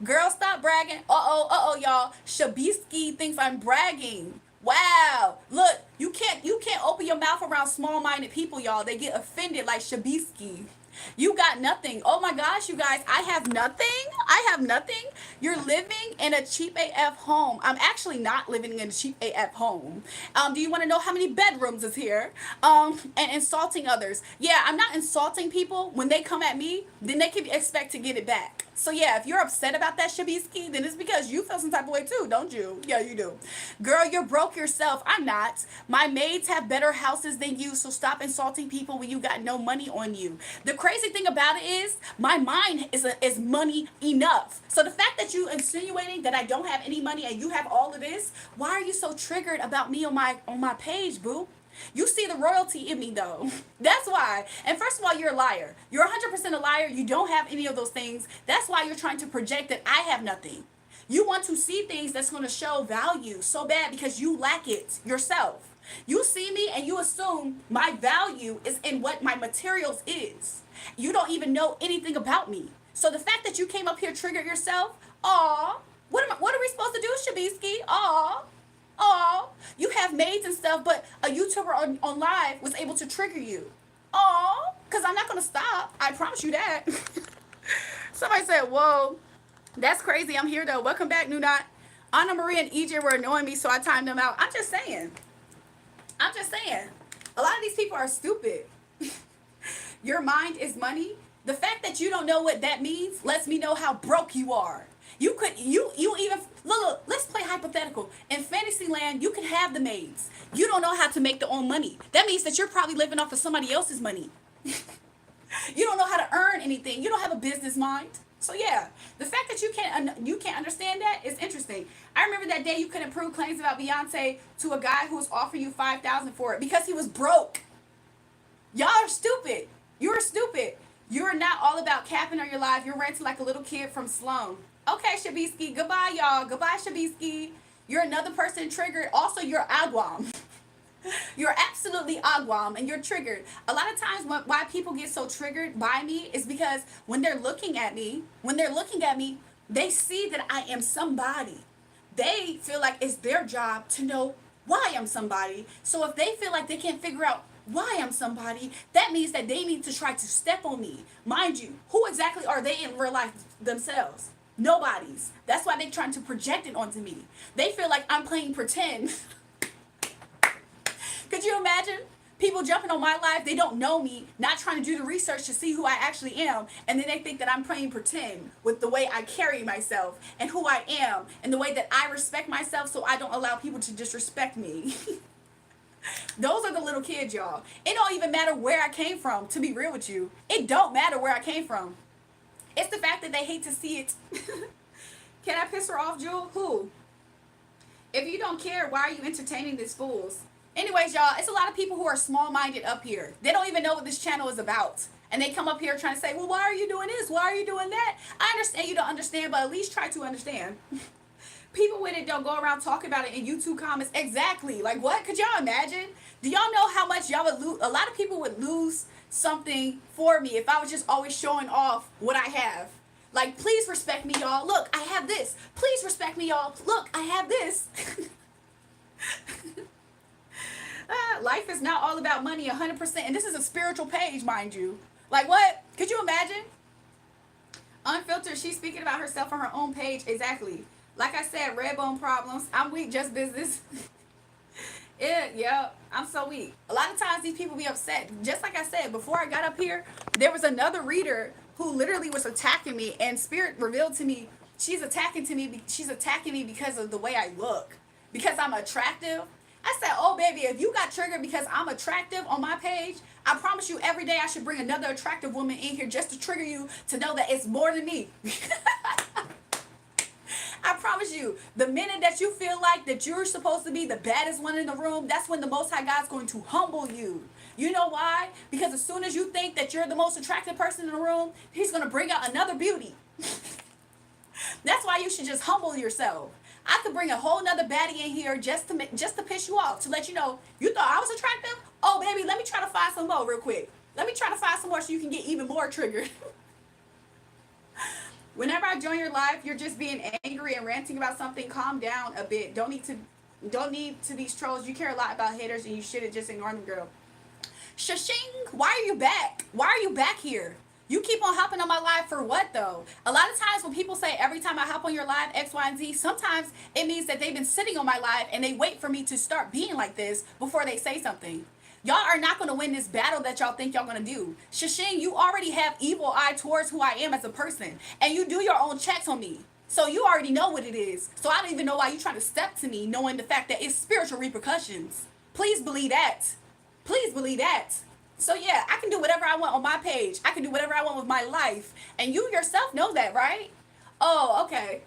A: Girl, stop bragging. Uh-oh, y'all. Shabisky thinks I'm bragging. Wow. Look, you can't open your mouth around small-minded people, y'all. They get offended like Shabisky. You got nothing. Oh my gosh, you guys, I have nothing. I have nothing. You're living in a cheap AF home. I'm actually not living in a cheap AF home. Do you want to know how many bedrooms is here? And insulting others. Yeah, I'm not insulting people. When they come at me, then they can expect to get it back. So yeah, if you're upset about that, Shabisky, then it's because you feel some type of way too, don't you? Yeah, you do. Girl, you're broke yourself. I'm not. My maids have better houses than you, so stop insulting people when you got no money on you. The crazy thing about it is, my mind is money enough. So the fact that you insinuating that I don't have any money and you have all of this, why are you so triggered about me on my page, boo? You see the royalty in me, though. That's why. And first of all, you're a liar. You're 100% a liar. You don't have any of those things. That's why you're trying to project that I have nothing. You want to see things that's going to show value so bad because you lack it yourself. You see me and you assume my value is in what my materials is. You don't even know anything about me. So the fact that you came up here triggered yourself, aw, what are we supposed to do, Shabisky? Aw. Oh, you have maids and stuff, but a YouTuber on live was able to trigger you. Oh, because I'm not going to stop. I promise you that. Somebody said, whoa, that's crazy. I'm here, though. Welcome back, New Dot. Anna Marie and EJ were annoying me, so I timed them out. I'm just saying. A lot of these people are stupid. Your mind is money. The fact that you don't know what that means lets me know how broke you are. You even look, let's play hypothetical. In Fantasyland, you can have the maids. You don't know how to make their own money. That means that you're probably living off of somebody else's money. You don't know how to earn anything. You don't have a business mind. So yeah, the fact that you can't understand that is interesting. I remember that day you couldn't prove claims about Beyonce to a guy who was offering you $5,000 for it because he was broke. Y'all are stupid. You're stupid. You're not all about capping on your life. You're ranting like a little kid from Sloan. Okay, Shabisky. Goodbye, y'all. Goodbye, Shabisky. You're another person triggered. Also, you're Agwam. You're absolutely Agwam, and you're triggered. A lot of times why people get so triggered by me is because when they're looking at me, they see that I am somebody. They feel like it's their job to know why I'm somebody. So if they feel like they can't figure out why I'm somebody, that means that they need to try to step on me. Mind you, who exactly are they in real life themselves? Nobody's. That's why they're trying to project it onto me. They feel like I'm playing pretend. Could you imagine people jumping on my life? They don't know me, not trying to do the research to see who I actually am, and then they think that I'm playing pretend with the way I carry myself and who I am and the way that I respect myself, so I don't allow people to disrespect me. Those are the little kids, y'all. It don't even matter where I came from, to be real with you. It don't matter where I came from. It's the fact that they hate to see it. Can I piss her off, Jewel? Who? If you don't care, why are you entertaining these fools? Anyways, y'all, it's a lot of people who are small-minded up here. They don't even know what this channel is about. And they come up here trying to say, well, why are you doing this? Why are you doing that? I understand you don't understand, but at least try to understand. People with it don't go around talking about it in YouTube comments. Exactly. Like, what? Could y'all imagine? Do y'all know how much y'all would lose? A lot of people would lose something for me if I was just always showing off what I have. Like, please respect me, y'all. Look, I have this. Please respect me, y'all. Look, I have this. Life is not all about money 100%. And this is a spiritual page, mind you. Like, what? Could you imagine? Unfiltered, she's speaking about herself on her own page. Exactly. Like I said, red bone problems. I'm weak, just business. Yeah, I'm so weak. A lot of times these people be upset. Just like I said, before I got up here, there was another reader who literally was attacking me, and Spirit revealed to me she's attacking me because of the way I look. Because I'm attractive. I said, oh baby, if you got triggered because I'm attractive on my page, I promise you every day I should bring another attractive woman in here just to trigger you to know that it's more than me. I promise you, the minute that you feel like that you're supposed to be the baddest one in the room, that's when the Most High God's going to humble you. You know why? Because as soon as you think that you're the most attractive person in the room, he's going to bring out another beauty. That's why you should just humble yourself. I could bring a whole nother baddie in here just to piss you off, to let you know, you thought I was attractive? Oh, baby, let me try to find some more real quick. Let me try to find some more so you can get even more triggered. Whenever I join your live, you're just being angry and ranting about something. Calm down a bit. Don't need to these trolls. You care a lot about haters and you shouldn't just ignore them, girl. Shashing, why are you back? Why are you back here? You keep on hopping on my live for what though? A lot of times when people say every time I hop on your live X, Y, and Z, sometimes it means that they've been sitting on my live and they wait for me to start being like this before they say something. Y'all are not going to win this battle that y'all think y'all going to do. Shashing, you already have evil eye towards who I am as a person. And you do your own checks on me. So you already know what it is. So I don't even know why you trying to step to me knowing the fact that it's spiritual repercussions. Please believe that. Please believe that. So yeah, I can do whatever I want on my page. I can do whatever I want with my life. And you yourself know that, right? Oh, okay.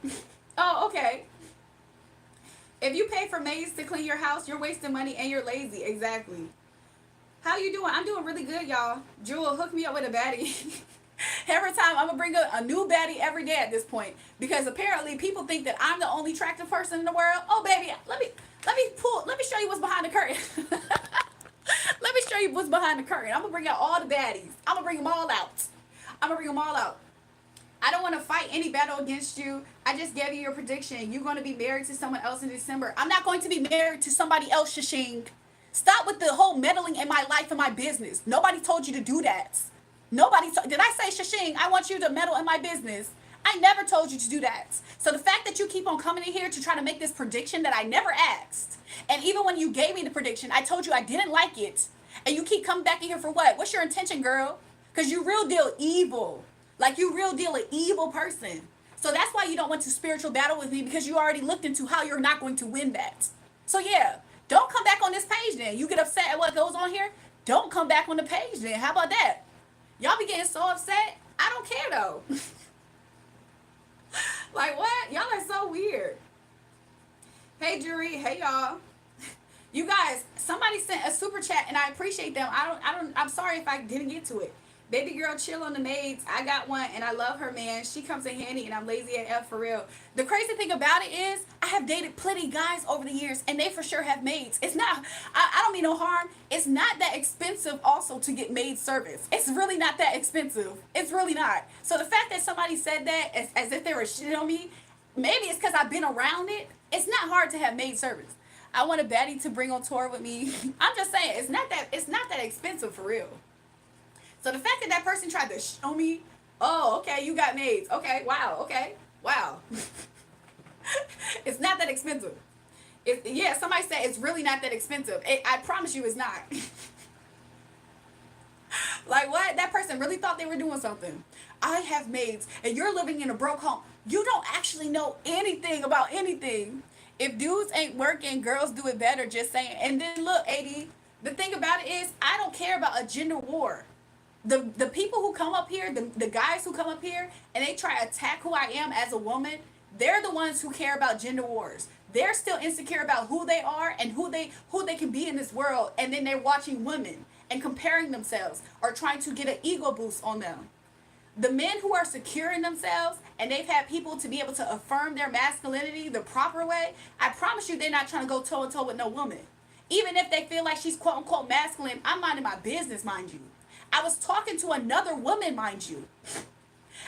A: Oh, okay. If you pay for maids to clean your house, you're wasting money and you're lazy. Exactly. How you doing? I'm doing really good, y'all. Jewel, hook me up with a baddie. Every time I'm gonna bring a new baddie every day at this point, because apparently people think that I'm the only attractive person in the world. Oh baby, let me show you what's behind the curtain. Let me show you what's behind the curtain. I'm gonna bring out all the baddies. I'm gonna bring them all out. I don't want to fight any battle against you. I just gave you your prediction. You're going to be married to someone else in December. I'm not going to be married to somebody else, Shashing. Stop with the whole meddling in my life and my business. Nobody told you to do that. Did I say, Shashing, I want you to meddle in my business? I never told you to do that. So the fact that you keep on coming in here to try to make this prediction that I never asked, and even when you gave me the prediction, I told you I didn't like it, and you keep coming back in here for what? What's your intention, girl? Because you real deal evil. Like, you real deal an evil person. So that's why you don't want to spiritual battle with me, because you already looked into how you're not going to win that. So yeah, don't come back on this page then. You get upset at what goes on here? Don't come back on the page then. How about that? Y'all be getting so upset. I don't care though. Like what? Y'all are so weird. Hey Jury, hey y'all. You guys, somebody sent a super chat and I appreciate them. I'm sorry if I didn't get to it. Baby girl, chill on the maids. I got one and I love her, man. She comes in handy and I'm lazy at F for real. The crazy thing about it is I have dated plenty guys over the years and they for sure have maids. It's not, I don't mean no harm. It's not that expensive also to get maid service. It's really not that expensive. It's really not. So the fact that somebody said that as if they were shitting on me, maybe it's because I've been around it. It's not hard to have maid service. I want a baddie to bring on tour with me. I'm just saying, it's not that expensive for real. So the fact that that person tried to show me, oh, okay, you got maids. Okay, wow, okay, wow. It's not that expensive. Yeah, somebody said it's really not that expensive. I promise you it's not. Like what? That person really thought they were doing something. I have maids and you're living in a broke home. You don't actually know anything about anything. If dudes ain't working, girls do it better, just saying. And then look, AD, the thing about it is I don't care about a gender war. The people who come up here, the guys who come up here and they try to attack who I am as a woman, they're the ones who care about gender wars. They're still insecure about who they are and who they can be in this world, and then they're watching women and comparing themselves or trying to get an ego boost on them. The men who are secure in themselves and they've had people to be able to affirm their masculinity the proper way, I promise you they're not trying to go toe to toe with no woman. Even if they feel like she's quote unquote masculine, I'm minding my business, mind you. I was talking to another woman, mind you.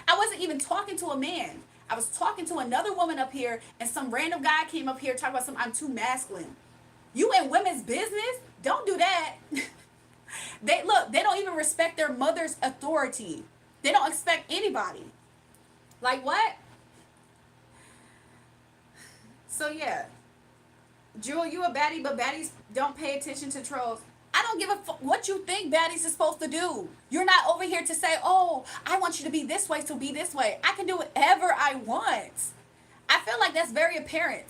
A: I wasn't even talking to a man. I was talking to another woman up here, and some random guy came up here talking about I'm too masculine. You in women's business? Don't do that. They don't even respect their mother's authority. They don't expect anybody. Like what? So yeah. Jewel, you a baddie, but baddies don't pay attention to trolls. I don't give a fuck what you think baddies is supposed to do. You're not over here to say, oh, I want you to be this way, so be this way. I can do whatever I want. I feel like that's very apparent.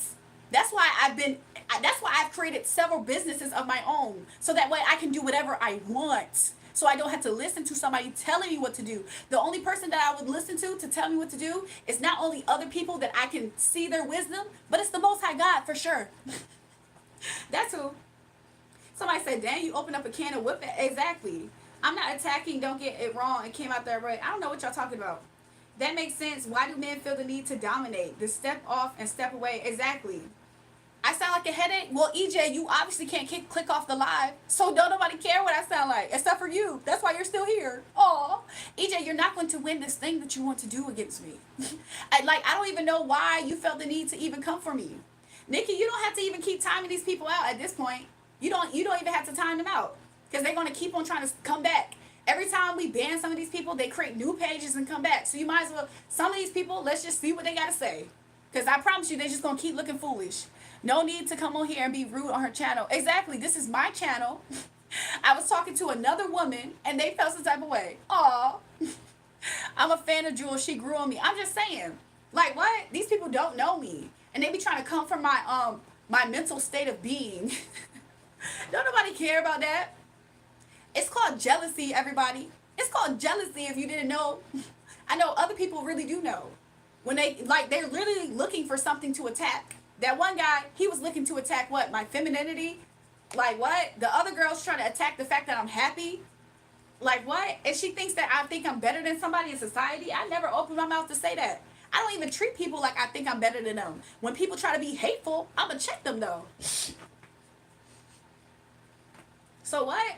A: That's why I've created several businesses of my own. So that way I can do whatever I want. So I don't have to listen to somebody telling me what to do. The only person that I would listen to tell me what to do is not only other people that I can see their wisdom, but it's the Most High God for sure. That's who. Somebody said, dang, you opened up a can of whipping. Exactly. I'm not attacking, don't get it wrong. It came out there right. I don't know what y'all talking about. That makes sense. Why do men feel the need to dominate? To step off and step away. Exactly. I sound like a headache? Well, EJ, you obviously can't click off the live. So don't nobody care what I sound like. Except for you. That's why you're still here. Aw. EJ, you're not going to win this thing that you want to do against me. I don't even know why you felt the need to even come for me. Nikki, you don't have to even keep timing these people out at this point. You don't even have to time them out. Because they're going to keep on trying to come back. Every time we ban some of these people, they create new pages and come back. So you might as well, some of these people, let's just see what they got to say. Because I promise you, they're just going to keep looking foolish. No need to come on here and be rude on her channel. Exactly. This is my channel. I was talking to another woman, and they felt some type of way. Aw. I'm a fan of Jewel. She grew on me. I'm just saying. Like, what? These people don't know me. And they be trying to come from my mental state of being. Don't nobody care about that. It's called jealousy, everybody. It's called jealousy if you didn't know. I know other people really do know. When they're literally looking for something to attack. That one guy, he was looking to attack what? My femininity? Like what? The other girl's trying to attack the fact that I'm happy? Like what? And she thinks that I think I'm better than somebody in society? I never opened my mouth to say that. I don't even treat people like I think I'm better than them. When people try to be hateful, I'm going to check them though. So what?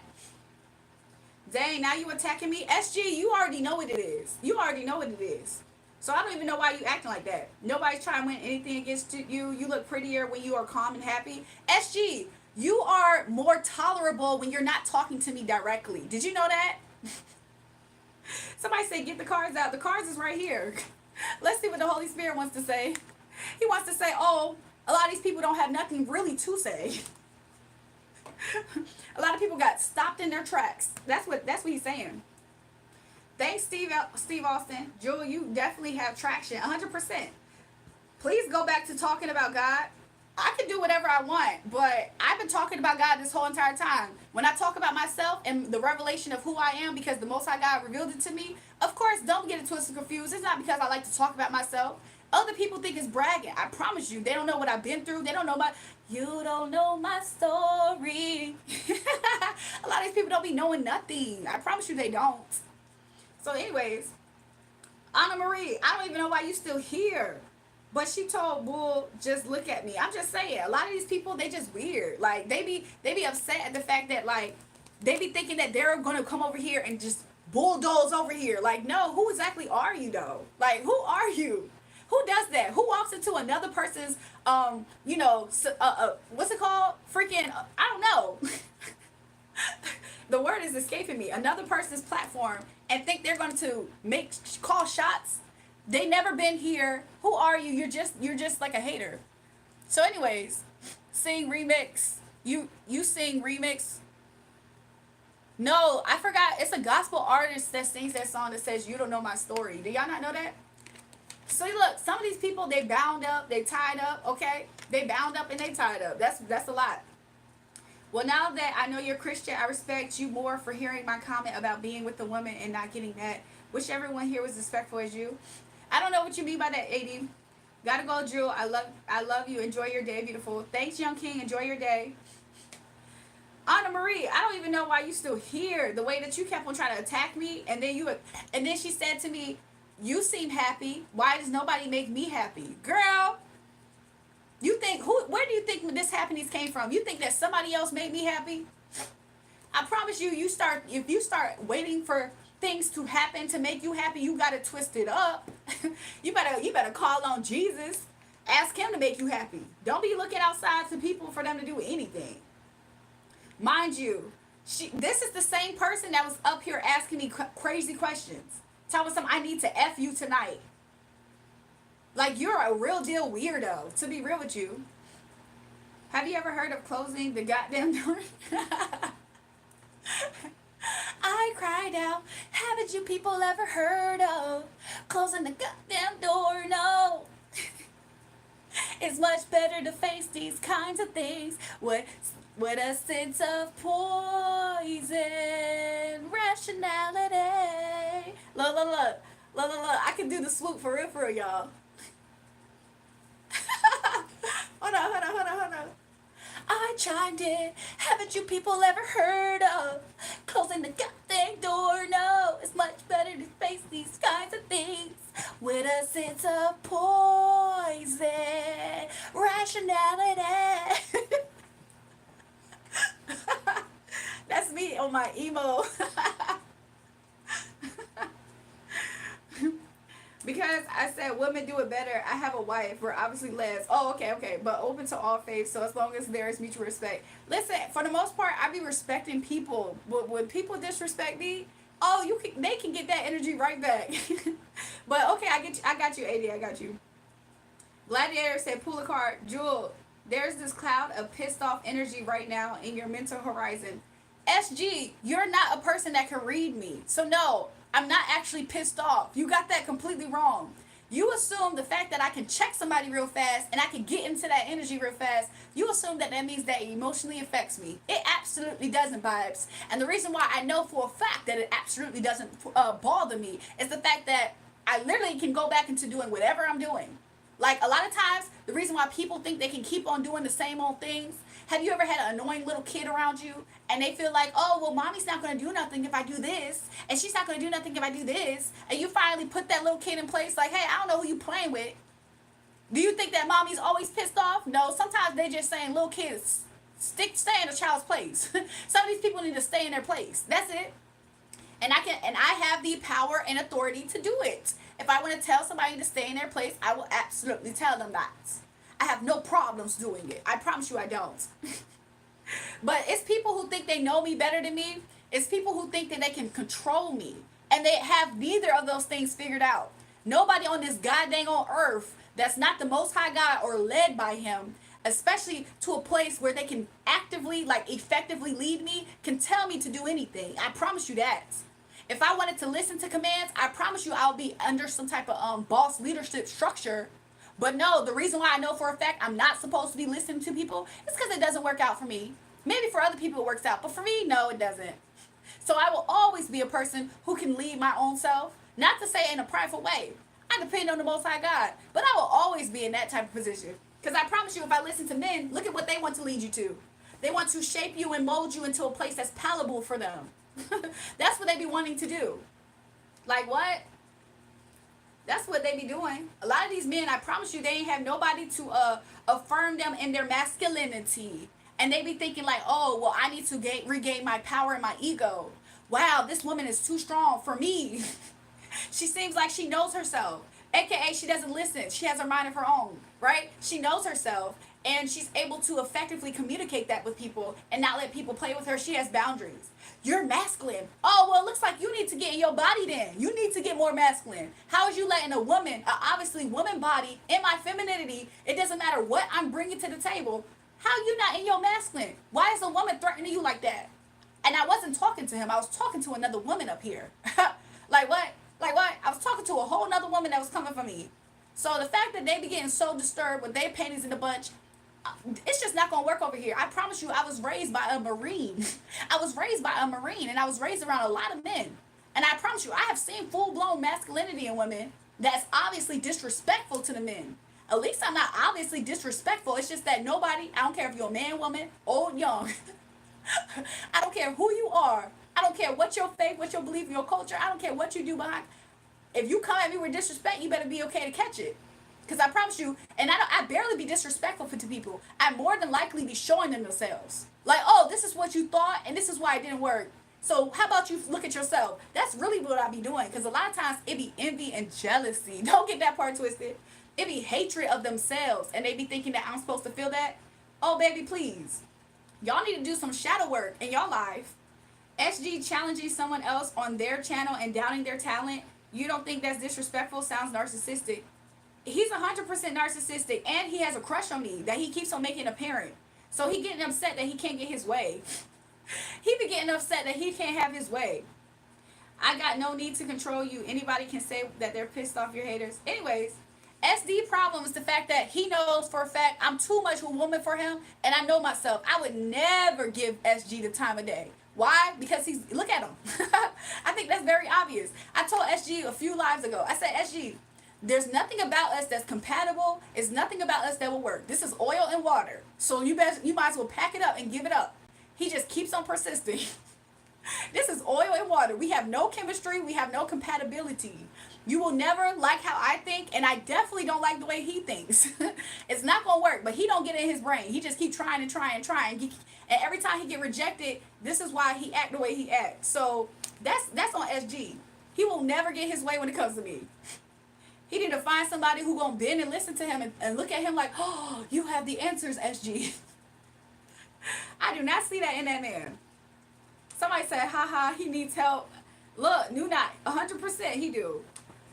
A: Dang, now you attacking me? SG, you already know what it is. You already know what it is. So I don't even know why you acting like that. Nobody's trying to win anything against you. You look prettier when you are calm and happy. SG, you are more tolerable when you're not talking to me directly. Did you know that? Somebody say get the cards out. The cards is right here. Let's see what the Holy Spirit wants to say. He wants to say, oh, a lot of these people don't have nothing really to say. A lot of people got stopped in their tracks. That's what he's saying. Thanks, Steve Austin. Jewel, you definitely have traction, 100%. Please go back to talking about God. I can do whatever I want, but I've been talking about God this whole entire time. When I talk about myself and the revelation of who I am because the Most High God revealed it to me, of course, don't get it twisted and confused. It's not because I like to talk about myself. Other people think it's bragging. I promise you, they don't know what I've been through. They don't know you don't know my story. A lot of these people don't be knowing nothing. I promise you they don't. So anyways, Anna Marie, I don't even know why you still here. But she told Bull, just look at me. I'm just saying, a lot of these people, they just weird. Like, they be upset at the fact that, like, they be thinking that they're going to come over here and just bulldoze over here. Like, no, who exactly are you, though? Like, who are you? Who does that? Who walks into another person's, what's it called? Freaking, I don't know. The word is escaping me. Another person's platform and think they're going to call shots. They never been here. Who are you? You're just like a hater. So anyways, sing remix. You sing remix. No, I forgot. It's a gospel artist that sings that song that says, you don't know my story. Do y'all not know that? So look, some of these people, they bound up, they tied up, okay? They bound up and they tied up. That's a lot. Well, now that I know you're Christian, I respect you more for hearing my comment about being with the woman and not getting that. Wish everyone here was respectful as you. I don't know what you mean by that, AD. Gotta go, Drew. I love you. Enjoy your day, beautiful. Thanks, Young King. Enjoy your day. Anna Marie, I don't even know why you still here. The way that you kept on trying to attack me, and then she said to me, "You seem happy. Why does nobody make me happy, girl?" You think who? Where do you think this happiness came from? You think that somebody else made me happy? I promise you, if you start waiting for things to happen to make you happy, you gotta twist it up. You better call on Jesus. Ask him to make you happy. Don't be looking outside to people for them to do anything. Mind you, this is the same person that was up here asking me crazy questions. Tell me something, I need to F you tonight. Like, you're a real deal weirdo, to be real with you. Have you ever heard of closing the goddamn door? I cried out, haven't you people ever heard of closing the goddamn door? No. It's much better to face these kinds of things with a sense of poison, rationality. Look, look, look. Look, look, look. I can do the swoop for real, y'all. Hold on. I chimed in. Haven't you people ever heard of closing the goddamn door? No, it's much better to face these kinds of things with a sense of poison, rationality. That's me on my emo. Because I said women do it better. I have a wife. We're obviously less. Oh, okay. But open to all faiths. So as long as there is mutual respect. Listen, for the most part, I be respecting people. But when people disrespect me, they can get that energy right back. But okay, I got you, AD. I got you. Gladiator said, pull a card. Jewel, there's this cloud of pissed off energy right now in your mental horizon. SG, you're not a person that can read me. So no, I'm not actually pissed off. You got that completely wrong. You assume the fact that I can check somebody real fast and I can get into that energy real fast, you assume that means that it emotionally affects me. It absolutely doesn't, vibes. And the reason why I know for a fact that it absolutely doesn't bother me is the fact that I literally can go back into doing whatever I'm doing. Like, a lot of times, the reason why people think they can keep on doing the same old things, have you ever had an annoying little kid around you and they feel like, oh, well, mommy's not going to do nothing if I do this, and she's not going to do nothing if I do this, and you finally put that little kid in place like, hey, I don't know who you playing with. Do you think that mommy's always pissed off? No, sometimes they're just saying, little kids, stay in a child's place. Some of these people need to stay in their place. That's it. And I have the power and authority to do it. If I want to tell somebody to stay in their place, I will absolutely tell them that. I have no problems doing it. I promise you I don't. But it's people who think they know me better than me. It's people who think that they can control me. And they have neither of those things figured out. Nobody on this goddamn on earth that's not the Most High God or led by him, especially to a place where they can actively, like, effectively lead me, can tell me to do anything. I promise you that. If I wanted to listen to commands, I promise you I'll be under some type of boss leadership structure. But no, the reason why I know for a fact I'm not supposed to be listening to people is because it doesn't work out for me. Maybe for other people it works out, but for me, no, it doesn't. So I will always be a person who can lead my own self, not to say in a prideful way. I depend on the Most High God, but I will always be in that type of position. Because I promise you, if I listen to men, look at what they want to lead you to. They want to shape you and mold you into a place that's palatable for them. That's what they be wanting to do. Like, what? That's what they be doing. A lot of these men, I promise you, they ain't have nobody to affirm them in their masculinity. And they be thinking like, oh, well, I need to regain my power and my ego. Wow, this woman is too strong for me. She seems like she knows herself. AKA, she doesn't listen. She has her mind of her own, right? She knows herself. And she's able to effectively communicate that with people and not let people play with her. She has boundaries. You're masculine. Oh, well, it looks like you need to get in your body then. You need to get more masculine. How is you letting a woman, obviously woman body, in my femininity, it doesn't matter what I'm bringing to the table, how you not in your masculine? Why is a woman threatening you like that? And I wasn't talking to him. I was talking to another woman up here. Like what? Like what? I was talking to a whole nother woman that was coming for me. So the fact that they be getting so disturbed with their panties in a bunch, it's just not going to work over here. I promise you, I was raised by a Marine. I was raised by a Marine, and I was raised around a lot of men. And I promise you, I have seen full-blown masculinity in women that's obviously disrespectful to the men. At least I'm not obviously disrespectful. It's just that nobody, I don't care if you're a man, woman, old, young, I don't care who you are. I don't care what your faith, what your belief, your culture. I don't care what you do behind. If you come at me with disrespect, you better be okay to catch it. Because I promise you, and I barely be disrespectful to people. I more than likely be showing them themselves. Like, oh, this is what you thought, and this is why it didn't work. So how about you look at yourself? That's really what I be doing. Because a lot of times it be envy and jealousy. Don't get that part twisted. It be hatred of themselves, and they be thinking that I'm supposed to feel that. Oh, baby, please. Y'all need to do some shadow work in your life. SG challenging someone else on their channel and doubting their talent. You don't think that's disrespectful? Sounds narcissistic. He's 100% narcissistic, and he has a crush on me that he keeps on making apparent. So he getting upset that he can't get his way. He be getting upset that he can't have his way. I got no need to control you. Anybody can say that they're pissed off your haters. Anyways, SD problem is the fact that he knows for a fact I'm too much of a woman for him, and I know myself. I would never give SG the time of day. Why? Because look at him. I think that's very obvious. I told SG a few lives ago. I said, SG, there's nothing about us that's compatible. It's nothing about us that will work. This is oil and water. So you might as well pack it up and give it up. He just keeps on persisting. This is oil and water. We have no chemistry. We have no compatibility. You will never like how I think, and I definitely don't like the way he thinks. It's not going to work, but he don't get in his brain. He just keep trying and trying and trying. And every time he get rejected, this is why he act the way he acts. So that's on SG. He will never get his way when it comes to me. He need to find somebody who going to bend and listen to him and look at him like, oh, you have the answers, SG. I do not see that in that man. Somebody said, haha, he needs help. Look, do not. 100% he do.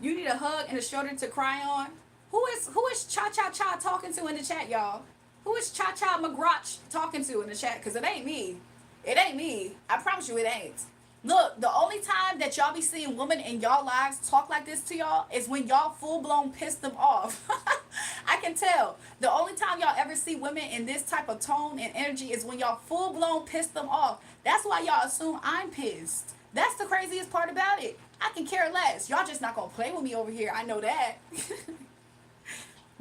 A: You need a hug and a shoulder to cry on. Who is Cha Cha Cha talking to in the chat, y'all? Who is Cha Cha McGrotch talking to in the chat? Because it ain't me. It ain't me. I promise you it ain't. Look, the only time that y'all be seeing women in y'all lives talk like this to y'all is when y'all full-blown piss them off. I can tell. The only time y'all ever see women in this type of tone and energy is when y'all full-blown piss them off. That's why y'all assume I'm pissed. That's the craziest part about it. I can care less. Y'all just not going to play with me over here. I know that.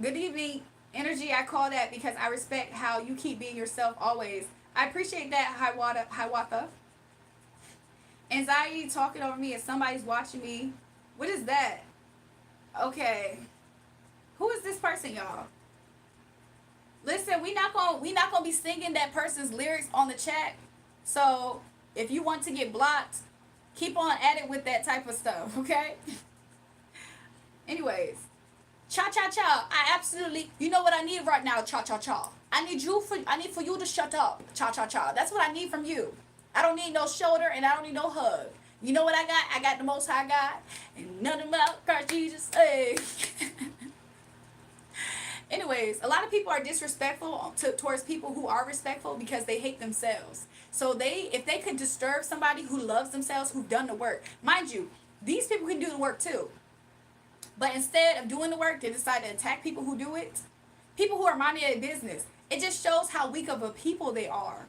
A: Good evening, energy. I call that because I respect how you keep being yourself always. I appreciate that, Hiawatha. Anxiety talking over me if somebody's watching me. What is that? Okay. Who is this person, y'all? Listen, we not gonna be singing that person's lyrics on the chat. So if you want to get blocked, keep on at it with that type of stuff, okay? Anyways, Cha Cha Cha. I absolutely. You know what I need right now, Cha Cha Cha. I need for you to shut up, Cha Cha Cha. That's what I need from you. I don't need no shoulder and I don't need no hug. You know what I got? I got the Most High God and nothing about Christ Jesus. Hey. Anyways, a lot of people are disrespectful towards people who are respectful because they hate themselves. So if they could disturb somebody who loves themselves, who've done the work, mind you, these people can do the work too. But instead of doing the work, they decide to attack people who do it. People who are minding their business. It just shows how weak of a people they are.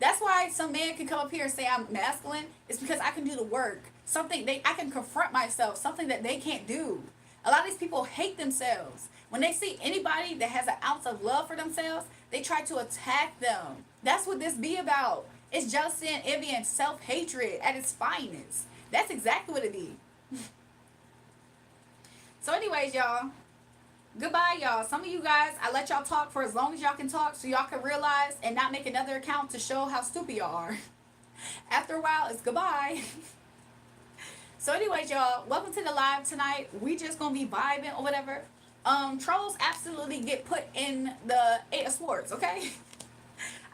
A: That's why some man can come up here and say I'm masculine. It's because I can do the work. I can confront myself, something that they can't do. A lot of these people hate themselves. When they see anybody that has an ounce of love for themselves, they try to attack them. That's what this be about. It's jealousy and envy and self-hatred at its finest. That's exactly what it be. So anyways, y'all. Goodbye, y'all. Some of you guys, I let y'all talk for as long as y'all can talk so y'all can realize and not make another account to show how stupid y'all are. After a while, it's goodbye. So anyways, y'all, welcome to the live tonight. We just gonna be vibing or whatever. Trolls absolutely get put in the 8 of Swords, okay?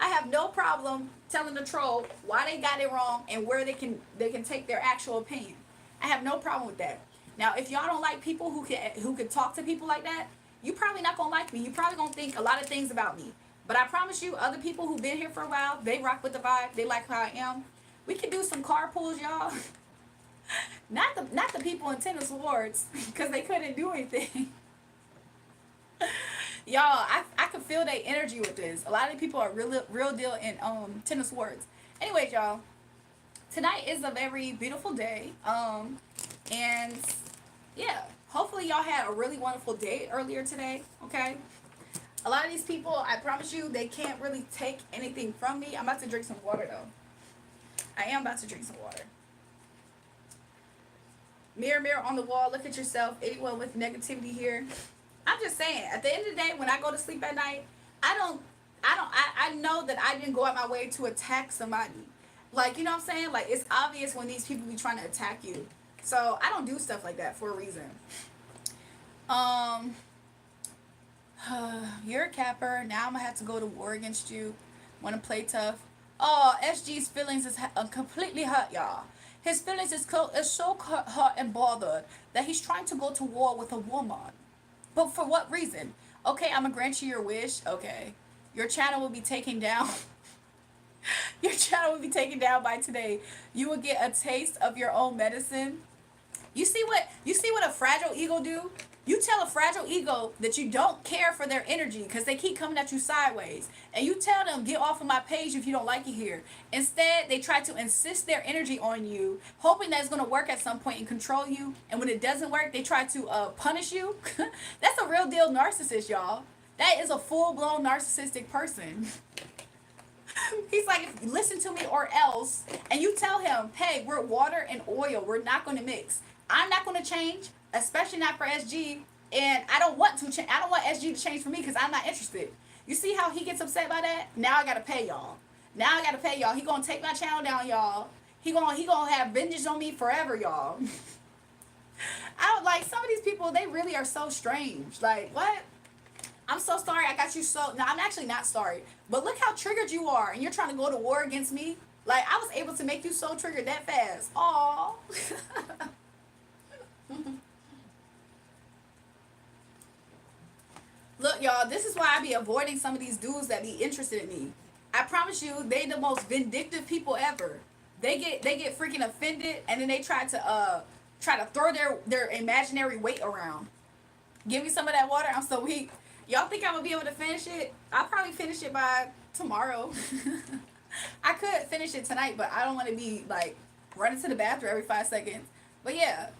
A: I have no problem telling the troll why they got it wrong and where they can take their actual opinion. I have no problem with that. Now, if y'all don't like people who can talk to people like that, you probably not gonna like me. You probably gonna think a lot of things about me. But I promise you, other people who've been here for a while, they rock with the vibe. They like how I am. We can do some carpools, y'all. Not the people in Tennis Awards, because they couldn't do anything. Y'all, I can feel their energy with this. A lot of people are real deal in Tennis Awards. Anyways, y'all, tonight is a very beautiful day. And yeah, hopefully y'all had a really wonderful day earlier today, okay? A lot of these people, I promise you, they can't really take anything from me. I'm about to drink some water though. I am about to drink some water. Mirror, mirror on the wall, look at yourself. Anyone with negativity here? I'm just saying, at the end of the day, when I go to sleep at night, I know that I didn't go out my way to attack somebody. Like, you know what I'm saying? Like, it's obvious when these people be trying to attack you. So, I don't do stuff like that for a reason. Um, you're a capper. Now I'm gonna have to go to war against you. Wanna play tough? Oh, SG's feelings is completely hurt, y'all. His feelings is so hurt and bothered that he's trying to go to war with a woman. But for what reason? Okay, I'm gonna grant you your wish. Okay, your channel will be taken down. Your channel will be taken down by today. You will get a taste of your own medicine. You see what a fragile ego do? You tell a fragile ego that you don't care for their energy because they keep coming at you sideways. And you tell them, get off of my page if you don't like it here. Instead, they try to insist their energy on you, hoping that it's going to work at some point and control you. And when it doesn't work, they try to punish you. That's a real deal narcissist, y'all. That is a full-blown narcissistic person. He's like, listen to me or else. And you tell him, hey, we're water and oil. We're not going to mix. I'm not going to change, especially not for SG. And I don't want to change. I don't want SG to change for me because I'm not interested. You see how he gets upset by that? Now I got to pay y'all. Now I got to pay y'all. He going to take my channel down, y'all. He gonna have vengeance on me forever, y'all. I don't like some of these people. They really are so strange. Like, what? I'm so sorry I got you so... No, I'm actually not sorry. But look how triggered you are. And you're trying to go to war against me. Like, I was able to make you so triggered that fast. Aww. Look, y'all, this is why I be avoiding some of these dudes that be interested in me. I promise you, they the most vindictive people ever. They get freaking offended, and then they try to throw their imaginary weight around. Give me some of that water. I'm so weak. Y'all think I'm gonna be able to finish it? I'll probably finish it by tomorrow. I could finish it tonight, but I don't want to be like running to the bathroom every 5 seconds. But yeah.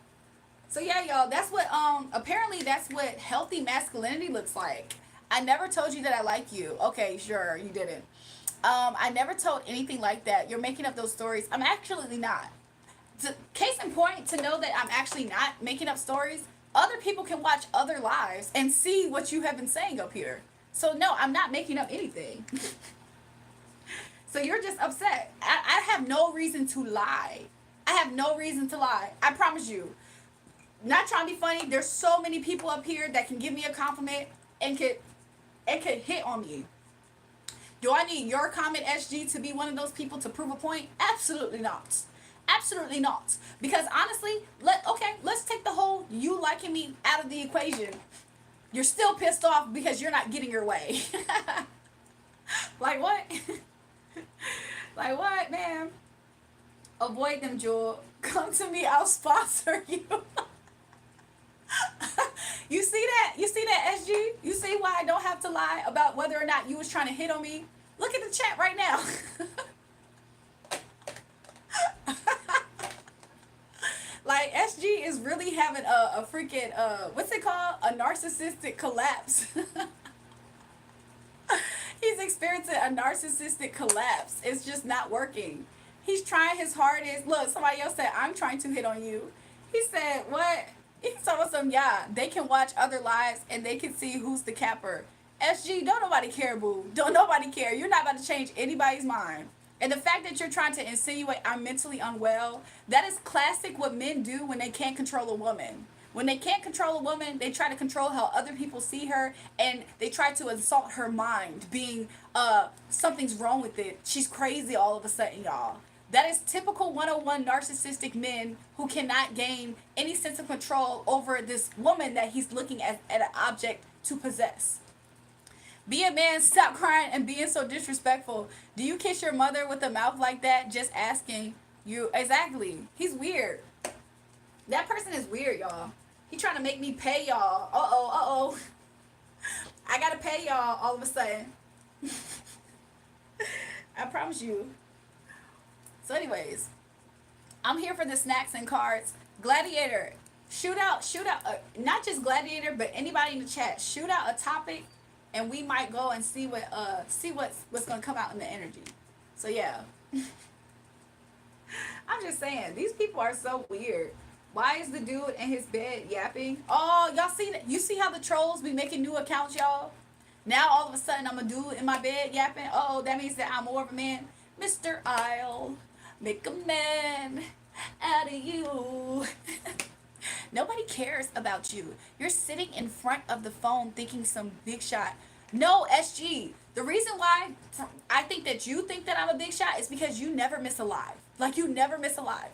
A: So yeah, y'all, that's what apparently that's what healthy masculinity looks like. I never told you that I like you. Okay, sure, you didn't. I never told anything like that. You're making up those stories. I'm actually not. Case in point, to know that I'm actually not making up stories, other people can watch other lives and see what you have been saying up here. So no, I'm not making up anything. So you're just upset. I have no reason to lie. I have no reason to lie. I promise you. Not trying to be funny. There's so many people up here that can give me a compliment and could hit on me. Do I need your comment, SG, to be one of those people to prove a point? Absolutely not. Absolutely not. Because honestly, let's take the whole you liking me out of the equation. You're still pissed off because you're not getting your way. Like what? Like what, man? Avoid them, Jewel. Come to me, I'll sponsor you. You see that? You see that, SG? You see why I don't have to lie about whether or not you was trying to hit on me? Look at the chat right now. Like, SG is really having a freaking, what's it called? A narcissistic collapse. He's experiencing a narcissistic collapse. It's just not working. He's trying his hardest. Look, somebody else said, I'm trying to hit on you. He said, what? He's talking some, yeah, they can watch other lives and they can see who's the capper. SG, don't nobody care, boo. Don't nobody care. You're not about to change anybody's mind. And the fact that you're trying to insinuate I'm mentally unwell, that is classic what men do when they can't control a woman. When they can't control a woman, they try to control how other people see her, and they try to assault her mind, being, something's wrong with it. She's crazy all of a sudden, y'all. That is typical 101 narcissistic men who cannot gain any sense of control over this woman that he's looking at an object to possess. Be a man, stop crying and being so disrespectful. Do you kiss your mother with a mouth like that? Just asking you. Exactly. He's weird. That person is weird, y'all. He trying to make me pay y'all. Uh-oh. I gotta pay y'all all of a sudden. I promise you. So anyways, I'm here for the snacks and cards. Gladiator, shoot out, not just Gladiator, but anybody in the chat. Shoot out a topic and we might go and see what's gonna come out in the energy. So yeah. I'm just saying, these people are so weird. Why is the dude in his bed yapping? Oh, y'all see that? You see how the trolls be making new accounts, y'all? Now all of a sudden I'm a dude in my bed yapping. Oh, that means that I'm more of a man. Mr. I'll make a man out of you. Nobody cares about you. You're sitting in front of the phone thinking some big shot. No, SG. The reason why I think that you think that I'm a big shot is because you never miss a live. Like, you never miss a live.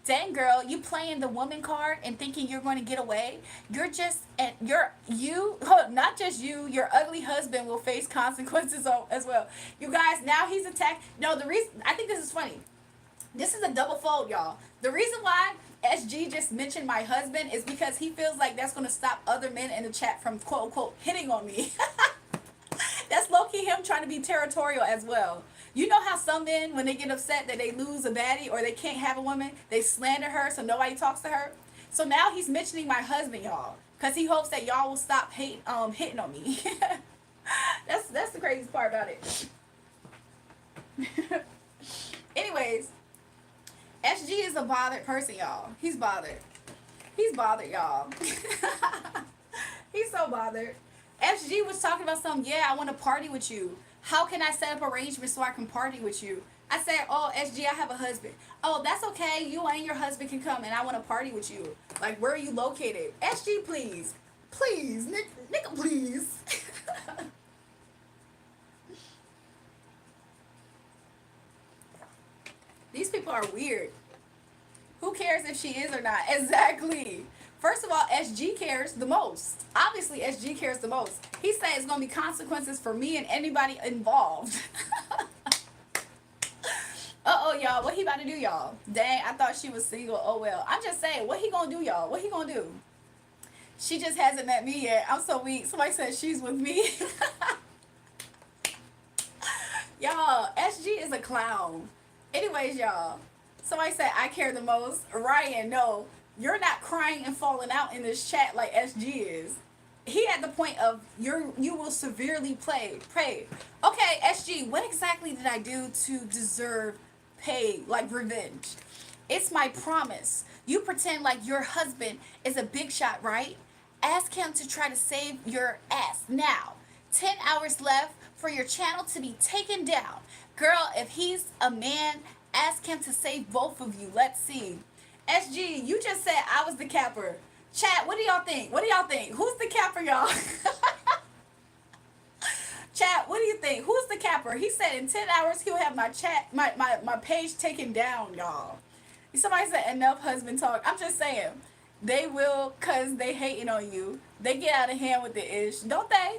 A: Dang, girl, you playing the woman card and thinking you're going to get away. You're just, and not just you, your ugly husband will face consequences as well. You guys, now he's attacked. No, the reason, I think this is funny. This is a double fold, y'all. The reason why SG just mentioned my husband is because he feels like that's going to stop other men in the chat from quote unquote hitting on me. That's low-key him trying to be territorial as well. You know how some men, when they get upset that they lose a baddie or they can't have a woman, they slander her so nobody talks to her? So now he's mentioning my husband, y'all, because he hopes that y'all will stop hitting on me. That's the craziest part about it. Anyways, SG is a bothered person, y'all. He's bothered. He's bothered, y'all. He's so bothered. SG was talking about something. Yeah, I want to party with you. How can I set up arrangements so I can party with you? I said, oh, SG, I have a husband. Oh, that's okay. You and your husband can come and I want to party with you. Like, where are you located? SG, please. Please. Nigga, please. These people are weird. Who cares if she is or not? Exactly. First of all, SG cares the most. Obviously, SG cares the most. He said it's going to be consequences for me and anybody involved. Uh-oh, y'all. What he about to do, y'all? Dang, I thought she was single. Oh, well. I'm just saying, what he going to do, y'all? What he going to do? She just hasn't met me yet. I'm so weak. Somebody said she's with me. Y'all, SG is a clown. Anyways, y'all. Somebody said I care the most. Ryan, no. You're not crying and falling out in this chat like SG is. He at the point of you will severely pray. Okay, SG, what exactly did I do to deserve pay, like revenge? It's my promise. You pretend like your husband is a big shot, right? Ask him to try to save your ass now. 10 hours left for your channel to be taken down. Girl, if he's a man, ask him to save both of you. Let's see. SG, you just said I was the capper. Chat, what do y'all think? What do y'all think? Who's the capper, y'all? Chat, what do you think? Who's the capper? He said in 10 hours he'll have my page taken down, y'all. Somebody said enough husband talk. I'm just saying. They will, cause they hating on you. They get out of hand with the ish, don't they?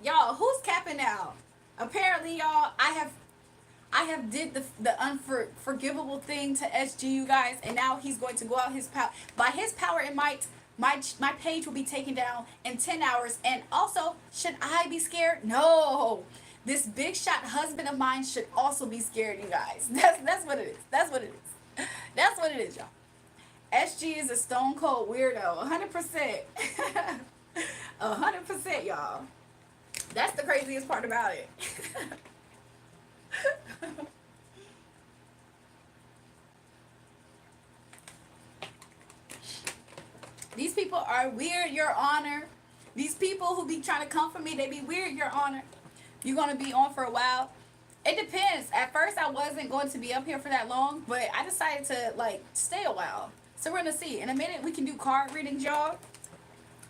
A: Y'all, who's capping now? Apparently, y'all, I have did the unforgivable thing to SG, you guys, and now he's going to go out his power. By his power and might, my page will be taken down in 10 hours. And also, should I be scared? No. This big shot husband of mine should also be scared, you guys. That's what it is. That's what it is. That's what it is, y'all. SG is a stone cold weirdo. 100%. 100%, y'all. That's the craziest part about it. These people are weird, Your Honor. These people who be trying to come for me, they be weird, Your Honor. You're going to be on for a while. It depends. At first, I wasn't going to be up here for that long, but I decided to, like, stay a while. So we're going to see. In a minute, we can do card readings, y'all.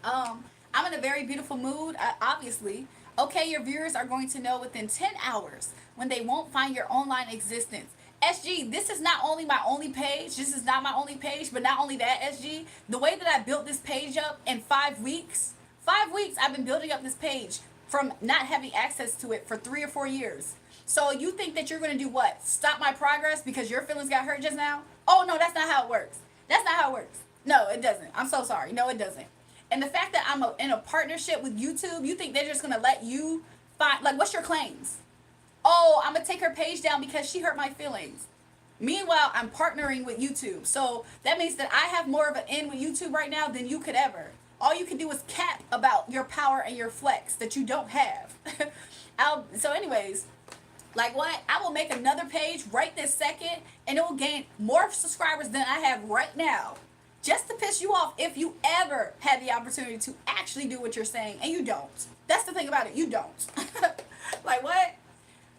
A: I'm in a very beautiful mood, obviously. Okay, your viewers are going to know within 10 hours when they won't find your online existence. SG, this is not only my only page. This is not my only page, but not only that, SG, the way that I built this page up in 5 weeks, I've been building up this page from not having access to it for 3 or 4 years. So you think that you're going to do what? Stop my progress because your feelings got hurt just now? Oh, no, that's not how it works. That's not how it works. No, it doesn't. I'm so sorry. No, it doesn't. And the fact that I'm in a partnership with YouTube, you think they're just going to let you find, like, what's your claims? Oh, I'm going to take her page down because she hurt my feelings. Meanwhile, I'm partnering with YouTube. So that means that I have more of an in with YouTube right now than you could ever. All you can do is cap about your power and your flex that you don't have. So anyways, like what? I will make another page right this second and it will gain more subscribers than I have right now. Just to piss you off if you ever had the opportunity to actually do what you're saying and you don't. That's the thing about it. You don't. Like what?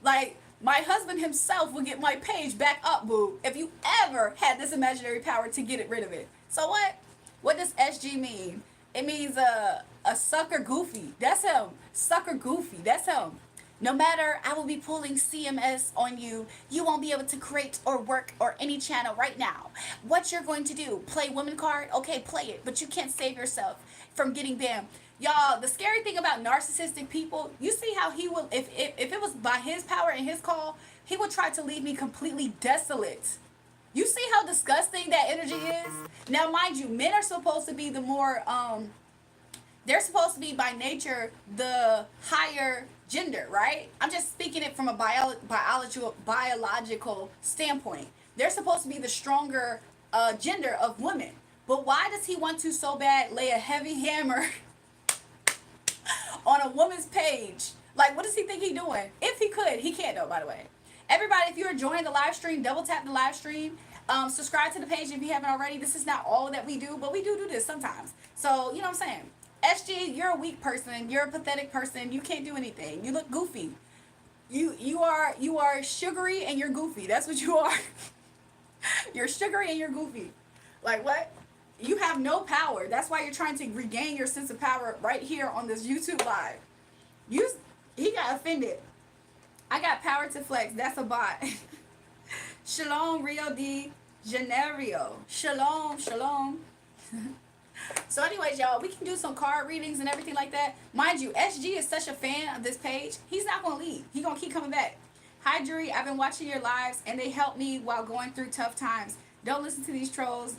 A: Like my husband himself will get my page back up, boo, if you ever had this imaginary power to get it rid of it. So what? What does SG mean? It means a sucker goofy. That's him. Sucker goofy. That's him. No matter, I will be pulling CMS on you. You won't be able to create or work or any channel right now. What you're going to do? Play woman card? Okay, play it. But you can't save yourself from getting banned. Y'all, the scary thing about narcissistic people, you see how he will, if it was by his power and his call, he would try to leave me completely desolate. You see how disgusting that energy is? Now, mind you, men are supposed to be the more, they're supposed to be by nature the higher gender, right? I'm just speaking it from a biological standpoint. They're supposed to be the stronger gender of women. But why does he want to so bad lay a heavy hammer on a woman's page? Like, what does he think he's doing? If he could, he can't though, by the way. Everybody, if you're enjoying the live stream, double tap the live stream. Subscribe to the page if you haven't already. This is not all that we do, but we do this sometimes. So, you know what I'm saying? SG, you're a weak person. You're a pathetic person. You can't do anything. You look goofy. You are sugary and you're goofy. That's what you are. You're sugary and you're goofy. Like what? You have no power. That's why you're trying to regain your sense of power right here on this YouTube live. He got offended. I got power to flex. That's a bot. Shalom, Rio de Janeiro. Shalom, shalom. So anyways, y'all, we can do some card readings and everything like that. Mind you, SG is such a fan of this page. He's not going to leave. He's going to keep coming back. Hi, Drury. I've been watching your lives, and they help me while going through tough times. Don't listen to these trolls.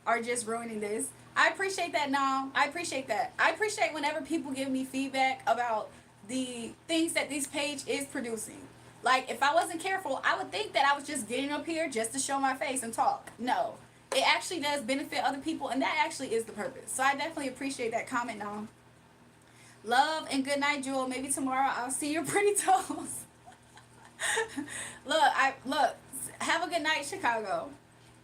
A: Are just ruining this. I appreciate that, Nam. I appreciate that. I appreciate whenever people give me feedback about the things that this page is producing. Like, if I wasn't careful, I would think that I was just getting up here just to show my face and talk. No. It actually does benefit other people, and that actually is the purpose. So I definitely appreciate that comment, Nam. Love and good night, Jewel. Maybe tomorrow I'll see your pretty toes. Look, have a good night, Chicago.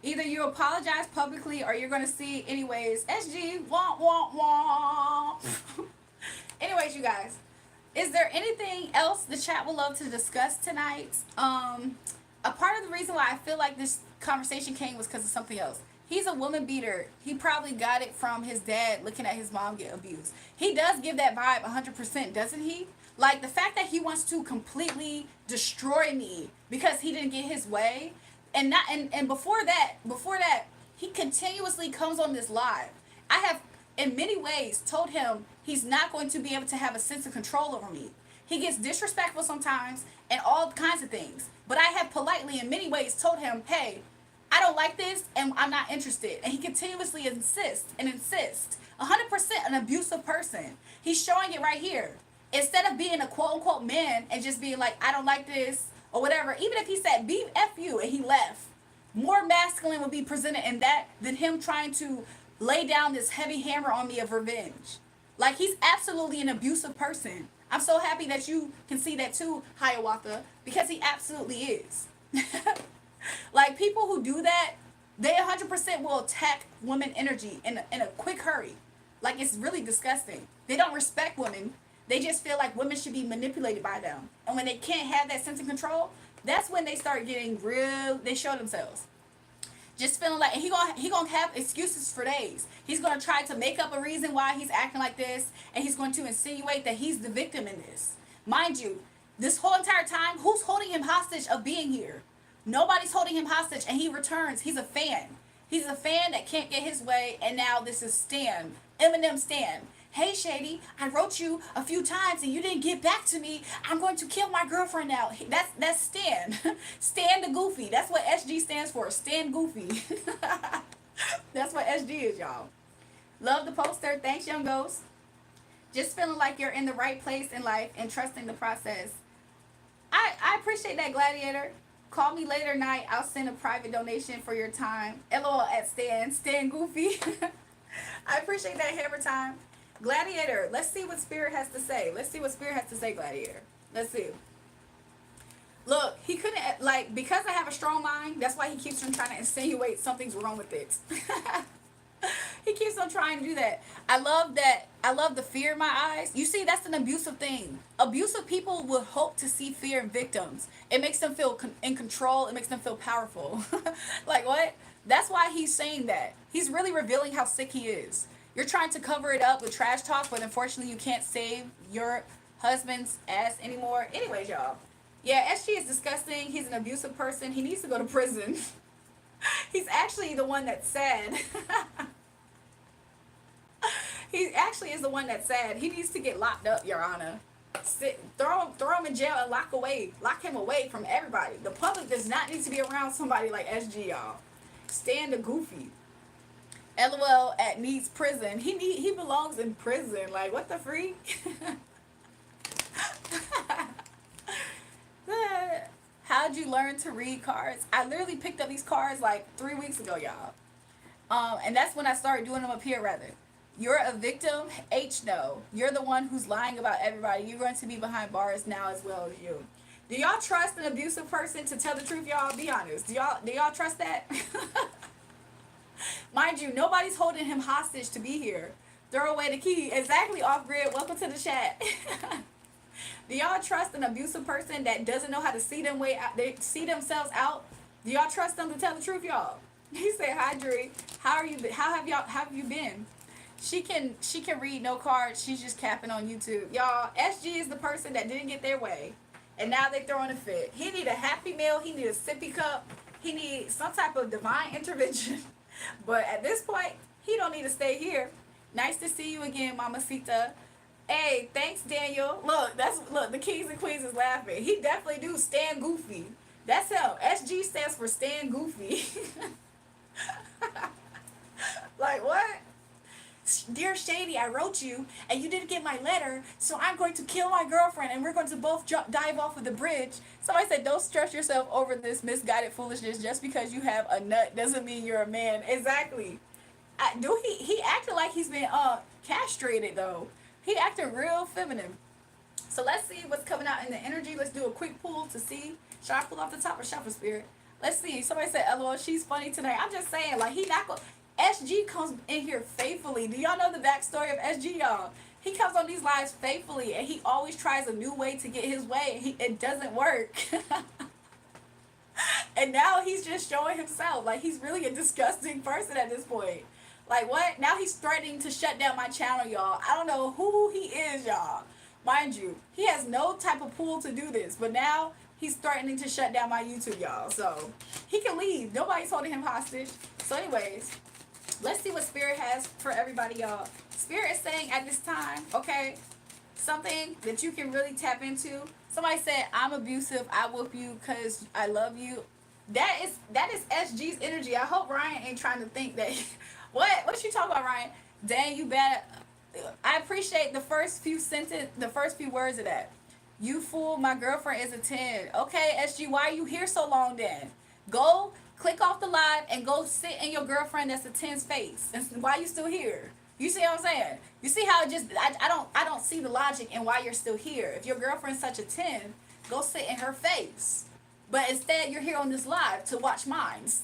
A: Either you apologize publicly or you're going to see anyways. SG, wah, wah, wah. Anyways, you guys, is there anything else the chat would love to discuss tonight? A part of the reason why I feel like this conversation came was because of something else. He's a woman beater. He probably got it from his dad looking at his mom get abused. He does give that vibe 100%, doesn't he? Like the fact that he wants to completely destroy me because he didn't get his way. And before that, he continuously comes on this live. I have, in many ways, told him he's not going to be able to have a sense of control over me. He gets disrespectful sometimes and all kinds of things. But I have politely, in many ways, told him, hey, I don't like this and I'm not interested. And he continuously insists. 100% an abusive person. He's showing it right here. Instead of being a quote-unquote man and just being like, I don't like this, or whatever, even if he said, beep, F you, and he left, more masculine would be presented in that than him trying to lay down this heavy hammer on me of revenge. Like, he's absolutely an abusive person. I'm so happy that you can see that too, Hiawatha, because he absolutely is. Like, people who do that, they 100% will attack women energy in a quick hurry. Like, it's really disgusting. They don't respect women. They just feel like women should be manipulated by them. And when they can't have that sense of control, that's when they start getting real, they show themselves. Just feeling like, and he gonna have excuses for days. He's gonna try to make up a reason why he's acting like this, and he's going to insinuate that he's the victim in this. Mind you, this whole entire time, who's holding him hostage of being here? Nobody's holding him hostage, and he returns. He's a fan. He's a fan that can't get his way, and now this is Stan. Eminem Stan. Hey, Shady, I wrote you a few times and you didn't get back to me. I'm going to kill my girlfriend now. That's Stan. Stan the Goofy. That's what SG stands for. Stan Goofy. That's what SG is, y'all. Love the poster. Thanks, Young Ghost. Just feeling like you're in the right place in life and trusting the process. I appreciate that, Gladiator. Call me later night. I'll send a private donation for your time. LOL at Stan. Stan Goofy. I appreciate that, Hammer Time. Gladiator, let's see what Spirit has to say. Let's see what Spirit has to say, Gladiator. Let's see. Look, he couldn't, like, because I have a strong mind, that's why he keeps on trying to insinuate something's wrong with it. He keeps on trying to do that. I love that. I love the fear in my eyes. You see, that's an abusive thing. Abusive people would hope to see fear in victims. It makes them feel in control. It makes them feel powerful. Like, what? That's why he's saying that. He's really revealing how sick he is. You're trying to cover it up with trash talk, but unfortunately you can't save your husband's ass anymore. Anyways, y'all. Yeah, SG is disgusting. He's an abusive person. He needs to go to prison. He's actually the one that's sad. He actually is the one that's sad. He needs to get locked up, Your Honor. Throw him in jail and lock him away from everybody. The public does not need to be around somebody like SG, y'all. Stand the goofy. LOL at needs prison. He belongs in prison. Like, what the freak? How'd you learn to read cards? I literally picked up these cards like 3 weeks ago, y'all. And that's when I started doing them up here, rather. You're a victim? H no. You're the one who's lying about everybody. You're going to be behind bars now as well as you. Do y'all trust an abusive person to tell the truth, y'all? Be honest. Do y'all trust that? Mind you, nobody's holding him hostage to be here. Throw away the key. Exactly, off grid. Welcome to the chat. Do y'all trust an abusive person that doesn't know how to see they see themselves out? Do y'all trust them to tell the truth, y'all? He said, "Hi, Dre. How are you? How have you been?" She can read no cards. She's just capping on YouTube, y'all. SG is the person that didn't get their way, and now they throwing a fit. He need a happy meal. He need a sippy cup. He need some type of divine intervention. But at this point, he don't need to stay here. Nice to see you again, Mamacita. Hey, thanks, Daniel. Look, the kings and queens is laughing. He definitely do stand goofy. That's him. SG stands for stand goofy. Like, what? Dear Shady, I wrote you, and you didn't get my letter, so I'm going to kill my girlfriend, and we're going to both dive off of the bridge. Somebody said, don't stress yourself over this misguided foolishness. Just because you have a nut doesn't mean you're a man. Exactly. He acted like he's been castrated, though. He acted real feminine. So let's see what's coming out in the energy. Let's do a quick pull to see. Should I pull off the top or shuffle, Spirit? Let's see. Somebody said, LOL, she's funny tonight. I'm just saying, like, he not going SG comes in here faithfully. Do y'all know the backstory of SG, y'all? He comes on these lives faithfully, and he always tries a new way to get his way. It doesn't work. And now he's just showing himself. Like, he's really a disgusting person at this point. Like, what? Now he's threatening to shut down my channel, y'all. I don't know who he is, y'all. Mind you, he has no type of pull to do this. But now he's threatening to shut down my YouTube, y'all. So he can leave. Nobody's holding him hostage. So anyways, let's see what Spirit has for everybody, y'all. Spirit is saying at this time, okay, something that you can really tap into. Somebody said, I'm abusive. I whoop you because I love you. That is SG's energy. I hope Ryan ain't trying to think that... What you talking about, Ryan? Dang, you bad. I appreciate the first few words of that. You fool, my girlfriend is a 10. Okay, SG, why are you here so long then? Go click off the live and go sit in your girlfriend that's a 10's face. And why you still here? You see what I'm saying? You see how it just I don't see the logic in why you're still here. If your girlfriend's such a 10, go sit in her face. But instead you're here on this live to watch mines.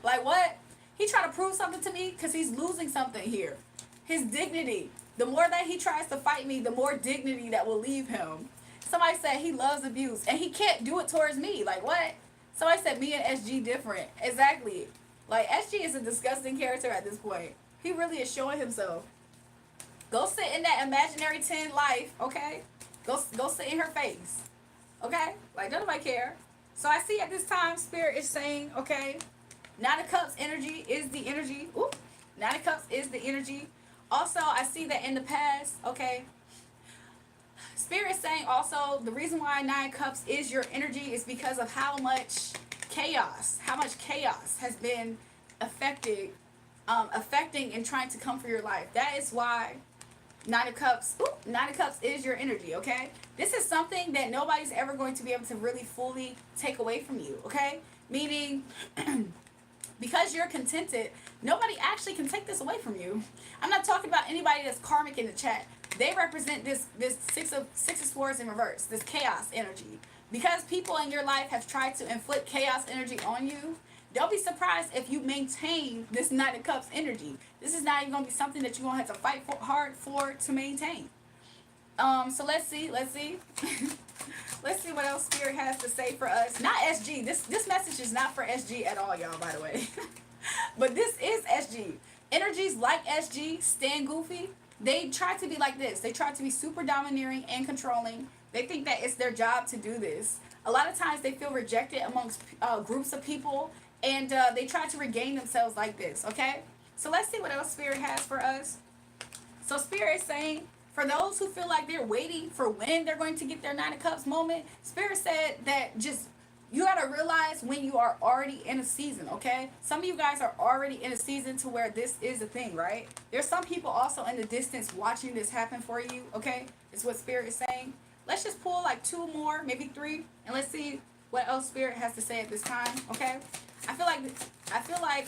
A: Like, what? He trying to prove something to me because he's losing something here. His dignity. The more that he tries to fight me, the more dignity that will leave him. Somebody said he loves abuse, and he can't do it towards me. Like, what? Somebody said me and SG different. Exactly. Like, SG is a disgusting character at this point. He really is showing himself. Go sit in that imaginary 10 life, okay? Go sit in her face. Okay? Like, nobody care. So I see at this time, Spirit is saying, okay, Nine of Cups energy is the energy. Ooh, Nine of Cups is the energy. Also, I see that in the past, okay, Spirit is saying also the reason why Nine of Cups is your energy is because of how much chaos has been affecting and trying to come for your life. That is why Nine of Cups is your energy, okay? This is something that nobody's ever going to be able to really fully take away from you, okay? Meaning... because you're contented, nobody actually can take this away from you. I'm not talking about anybody that's karmic in the chat. They represent this six of swords in reverse, this chaos energy. Because people in your life have tried to inflict chaos energy on you, don't be surprised if you maintain this Knight of Cups energy. This is not even going to be something that you're going to have to fight hard for to maintain. So let's see. Let's see what else Spirit has to say for us. Not SG. This message is not for SG at all, y'all, by the way. But this is SG. Energies like SG, stand goofy. They try to be like this. They try to be super domineering and controlling. They think that it's their job to do this. A lot of times they feel rejected amongst groups of people, and they try to regain themselves like this, okay? So let's see what else Spirit has for us. So Spirit is saying, for those who feel like they're waiting for when they're going to get their Nine of Cups moment, Spirit said that just, you got to realize when you are already in a season, okay? Some of you guys are already in a season to where this is a thing, right? There's some people also in the distance watching this happen for you, okay? It's what Spirit is saying. Let's just pull like 2 more, maybe 3, and let's see what else Spirit has to say at this time, okay? I feel like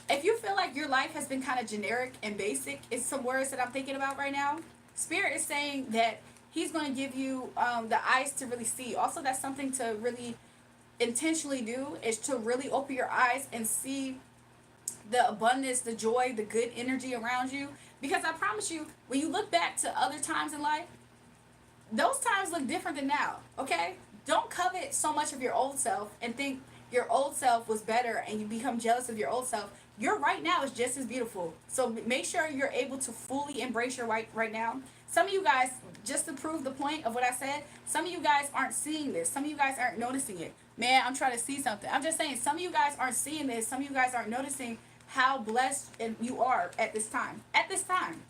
A: if you feel like your life has been kind of generic and basic, it's some words that I'm thinking about right now. Spirit is saying that He's going to give you the eyes to really see. Also, that's something to really intentionally do, is to really open your eyes and see the abundance, the joy, the good energy around you. Because I promise you, when you look back to other times in life, those times look different than now, okay? Don't covet so much of your old self and think your old self was better and you become jealous of your old self. Your right now is just as beautiful. So make sure you're able to fully embrace your right now. Some of you guys, just to prove the point of what I said, some of you guys aren't seeing this. Some of you guys aren't noticing it. Man, I'm trying to see something. I'm just saying, some of you guys aren't seeing this. Some of you guys aren't noticing how blessed you are at this time. At this time.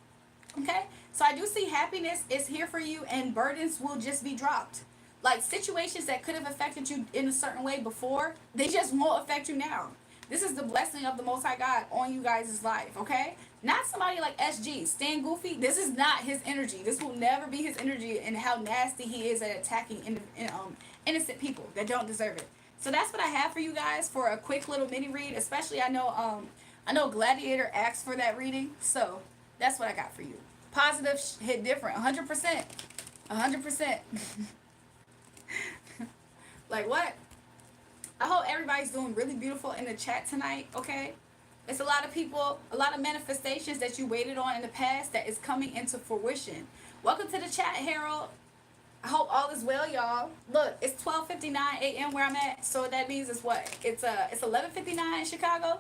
A: Okay? So I do see happiness is here for you, and burdens will just be dropped. Like situations that could have affected you in a certain way before, they just won't affect you now. This is the blessing of the Most High God on you guys' life, okay? Not somebody like SG, Stan Goofy. This is not his energy. This will never be his energy, and how nasty he is at attacking innocent people that don't deserve it. So that's what I have for you guys for a quick little mini read. Especially I know Gladiator asked for that reading, so that's what I got for you. Positive hit different, 100%, 100%. Like what? I hope everybody's doing really beautiful in the chat tonight, okay? It's a lot of people, a lot of manifestations that you waited on in the past that is coming into fruition. Welcome to the chat, Harold. I hope all is well, y'all. Look, it's 12:59 a.m. where I'm at, so that means it's what? It's 11:59 in Chicago.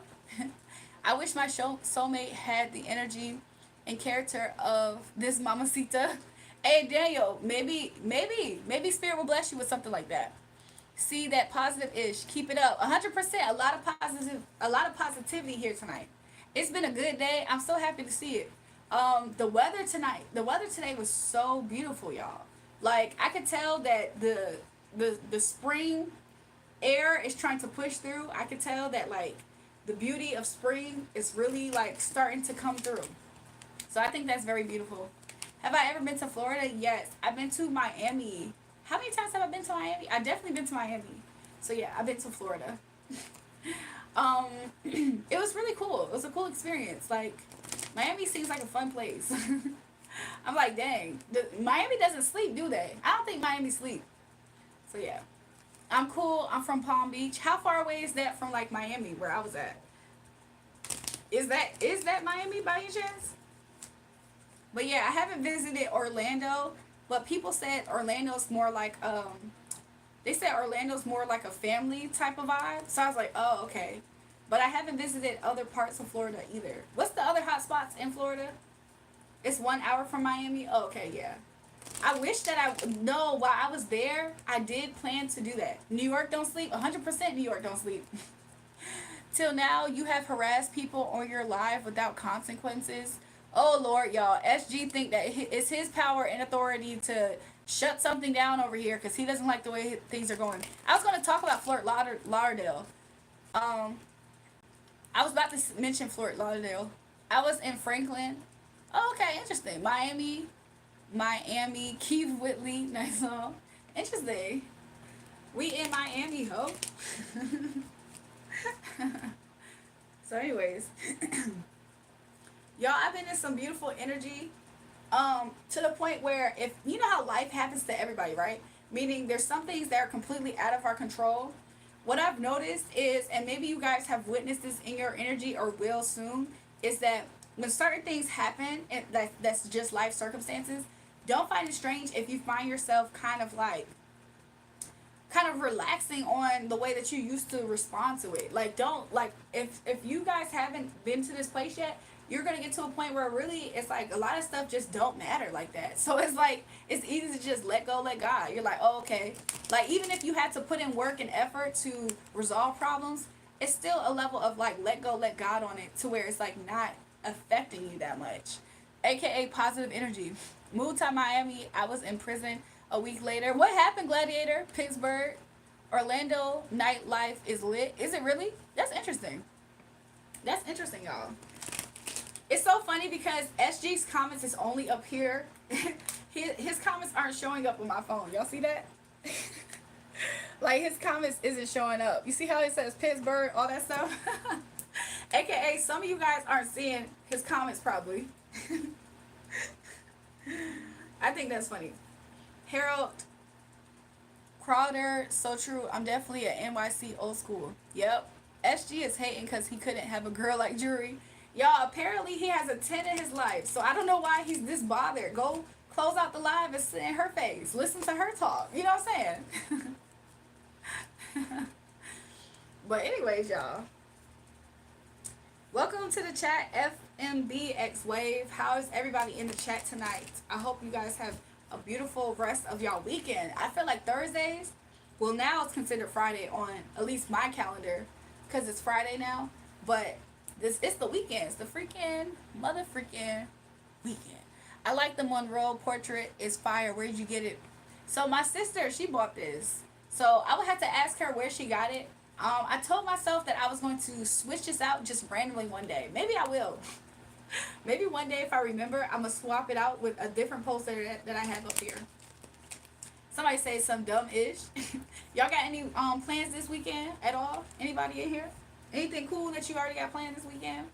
A: I wish my soulmate had the energy and character of this mamacita. Hey, Daniel, maybe Spirit will bless you with something like that. See that positive-ish. Keep it up. 100%. A lot of positivity here tonight. It's been a good day. I'm so happy to see it. The weather today was so beautiful, y'all. Like I could tell that the spring air is trying to push through. I could tell that like the beauty of spring is really like starting to come through. So I think that's very beautiful. Have I ever been to Florida? Yes. I've been to Miami. How many times have I been to Miami? I've definitely been to Miami. So yeah, I've been to Florida. It was really cool. It was a cool experience. Like, Miami seems like a fun place. I'm like, dang. Miami doesn't sleep, do they? I don't think Miami sleep. So yeah. I'm cool. I'm from Palm Beach. How far away is that from like Miami, where I was at? Is that Miami by any chance? But yeah, I haven't visited Orlando. But people said Orlando's more like, they said Orlando's more like a family type of vibe. So I was like, oh, okay. But I haven't visited other parts of Florida either. What's the other hot spots in Florida? It's 1 hour from Miami? Oh, okay, yeah. I wish that while I was there, I did plan to do that. New York don't sleep. 100% New York don't sleep. Till now, you have harassed people on your live without consequences. Oh, Lord, y'all. SG think that it's his power and authority to shut something down over here because he doesn't like the way things are going. I was going to talk about Fort Lauderdale. I was about to mention Fort Lauderdale. I was in Franklin. Oh, okay, interesting. Miami, Keith Whitley, nice song. Interesting. We in Miami, ho. So anyways, y'all, I've been in some beautiful energy. To the point where, if you know how life happens to everybody, right? Meaning there's some things that are completely out of our control. What I've noticed is, and maybe you guys have witnessed this in your energy or will soon, is that when certain things happen, and that's just life circumstances, don't find it strange if you find yourself kind of relaxing on the way that you used to respond to it. Like, don't, like, if you guys haven't been to this place yet, you're gonna get to a point where really it's like a lot of stuff just don't matter like that. So it's like it's easy to just let go, let God. You're like, oh, okay. Like, even if you had to put in work and effort to resolve problems, it's still a level of like let go, let God on it, to where it's like not affecting you that much. AKA positive energy. Moved to Miami. I was in prison a week later. What happened, Gladiator? Pittsburgh, Orlando nightlife is lit. Is it really? That's interesting. That's interesting, y'all. It's so funny because SG's comments is only up here. His comments aren't showing up on my phone. Y'all see that? Like, his comments isn't showing up. You see how it says Pittsburgh, all that stuff? AKA, some of you guys aren't seeing his comments probably. I think that's funny. Harold Crowder, so true. I'm definitely an NYC old school. Yep. SG is hating because he couldn't have a girl like Jury. Y'all, apparently he has a 10 in his life. So I don't know why he's this bothered. Go close out the live and sit in her face. Listen to her talk. You know what I'm saying? But anyways, y'all. Welcome to the chat, FMBX Wave. How is everybody in the chat tonight? I hope you guys have a beautiful rest of y'all weekend. I feel like Thursdays, well, now it's considered Friday on at least my calendar because it's Friday now. But it's the weekend. It's the freaking mother freaking weekend. I like the Monroe portrait. It's fire. Where did you get it? So my sister, she bought this. So I would have to ask her where she got it. I told myself that I was going to switch this out just randomly one day. Maybe I will. Maybe one day if I remember, I'm going to swap it out with a different poster that I have up here. Somebody say some dumb-ish. Y'all got any plans this weekend at all? Anybody in here? Anything cool that you already got planned this weekend?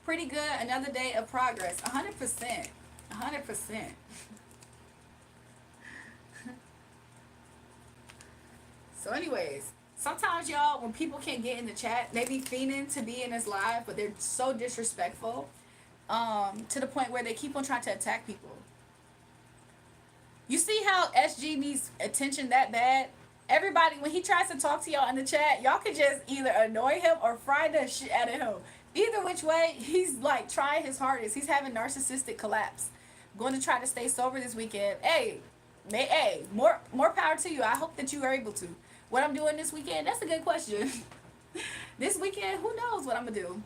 A: Pretty good. Another day of progress. 100%. 100%. So anyways, sometimes y'all, when people can't get in the chat, they be fiending to be in this live, but they're so disrespectful to the point where they keep on trying to attack people. You see how SG needs attention that bad? Everybody, when he tries to talk to y'all in the chat, y'all can just either annoy him or fry the shit out of him. Either which way, he's like trying his hardest. He's having narcissistic collapse. Going to try to stay sober this weekend. Hey, more power to you. I hope that you are able to. What I'm doing this weekend, that's a good question. This weekend, who knows what I'm going to do.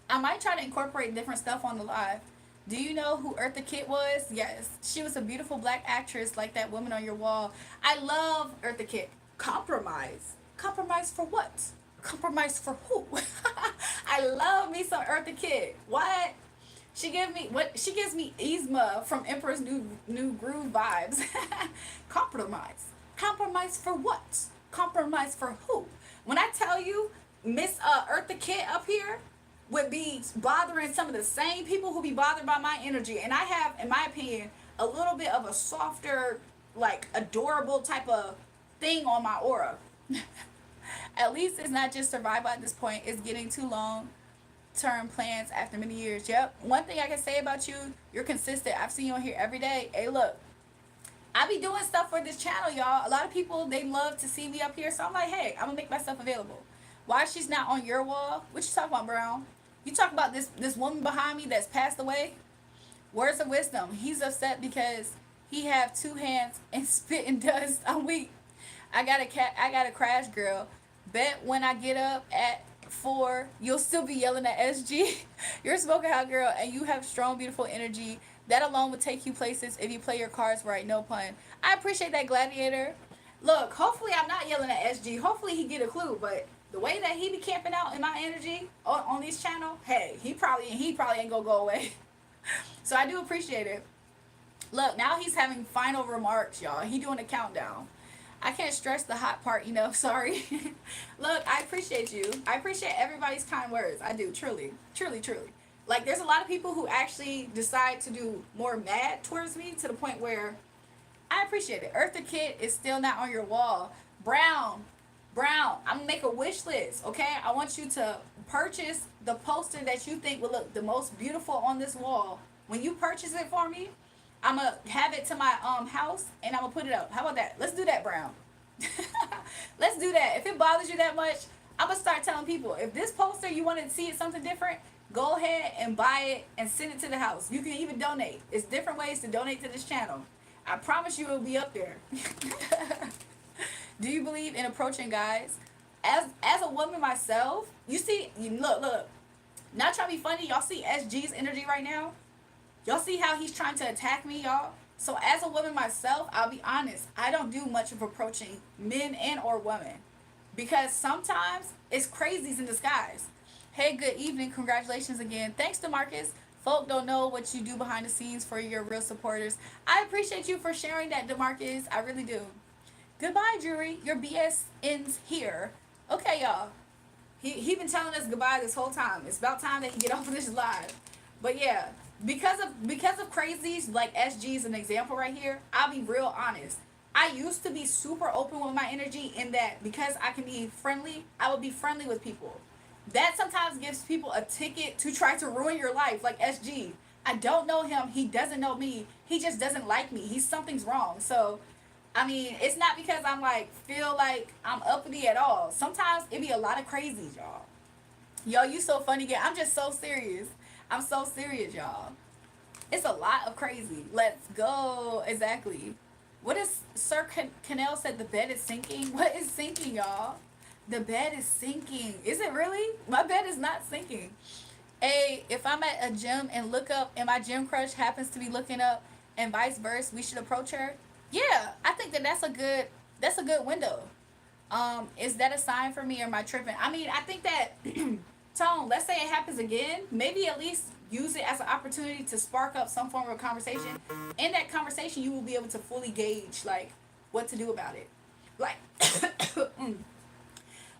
A: I might try to incorporate different stuff on the live. Do you know who Eartha Kitt was? Yes. She was a beautiful black actress like that woman on your wall. I love Eartha Kitt. Compromise. Compromise for what? Compromise for who? I love me some Eartha Kitt. What? She gives me Yzma from Emperor's New Groove vibes. Compromise. Compromise for what? Compromise for who? When I tell you Miss Eartha Kitt up here would be bothering some of the same people who be bothered by my energy. And I have, in my opinion, a little bit of a softer, like, adorable type of thing on my aura. At least it's not just survival at this point. It's getting too long term plans after many years. Yep. One thing I can say about you, you're consistent. I've seen you on here every day. Hey, look. I be doing stuff for this channel, y'all. A lot of people, they love to see me up here. So I'm like, hey, I'm going to make myself available. Why she's not on your wall? What you talking about, Brown? You talk about this woman behind me that's passed away? Words of wisdom. He's upset because he have 2 hands and spit and dust. I'm weak. I got a crash, girl. Bet when I get up at 4, you'll still be yelling at SG. You're a smoking hot girl and you have strong, beautiful energy. That alone would take you places if you play your cards right. No pun. I appreciate that, Gladiator. Look, hopefully I'm not yelling at SG. Hopefully he get a clue, but the way that he be camping out in my energy on this channel, hey, he probably ain't gonna go away. So I do appreciate it. Look, now he's having final remarks, y'all. He doing a countdown. I can't stress the hot part, sorry. Look, I appreciate you. I appreciate everybody's kind words. I do, truly, truly, truly. Like, there's a lot of people who actually decide to do more mad towards me to the point where I appreciate it. Eartha Kitt is still not on your wall. Brown, I'm gonna make a wish list, okay? I want you to purchase the poster that you think will look the most beautiful on this wall. When you purchase it for me, I'm gonna have it to my house and I'm gonna put it up. How about that? Let's do that, Brown. Let's do that. If it bothers you that much, I'm gonna start telling people, if this poster you want to see it something different, go ahead and buy it and send it to the house. You can even donate. It's different ways to donate to this channel. I promise you it will be up there. Do you believe in approaching guys? As a woman myself, you see, look. Not trying to be funny, y'all see SG's energy right now? Y'all see how he's trying to attack me, y'all? So as a woman myself, I'll be honest, I don't do much of approaching men and or women. Because sometimes it's crazies in disguise. Hey, good evening. Congratulations again. Thanks, DeMarcus. Folk don't know what you do behind the scenes for your real supporters. I appreciate you for sharing that, DeMarcus. I really do. Goodbye, Jury. Your BS ends here. Okay, y'all. He been telling us goodbye this whole time. It's about time that he get off of this live. But yeah, because of crazies like SG is an example right here, I'll be real honest. I used to be super open with my energy in that because I can be friendly, I would be friendly with people. That sometimes gives people a ticket to try to ruin your life, like SG. I don't know him. He doesn't know me. He just doesn't like me. Something's wrong. So, I mean, it's not because I'm like, feel like I'm uppity at all. Sometimes it be a lot of crazies, y'all. Yo, you so funny, again. I'm just so serious. I'm so serious, y'all. It's a lot of crazy. Let's go. Exactly. What is Sir Canel said? The bed is sinking. What is sinking, y'all? The bed is sinking. Is it really? My bed is not sinking. Hey, if I'm at a gym and look up and my gym crush happens to be looking up and vice versa, we should approach her. Yeah, I think that's a good window. Is that a sign for me or am I tripping? I mean, I think that Tone, let's say it happens again, maybe at least use it as an opportunity to spark up some form of conversation. In that conversation, you will be able to fully gauge like what to do about it. Like,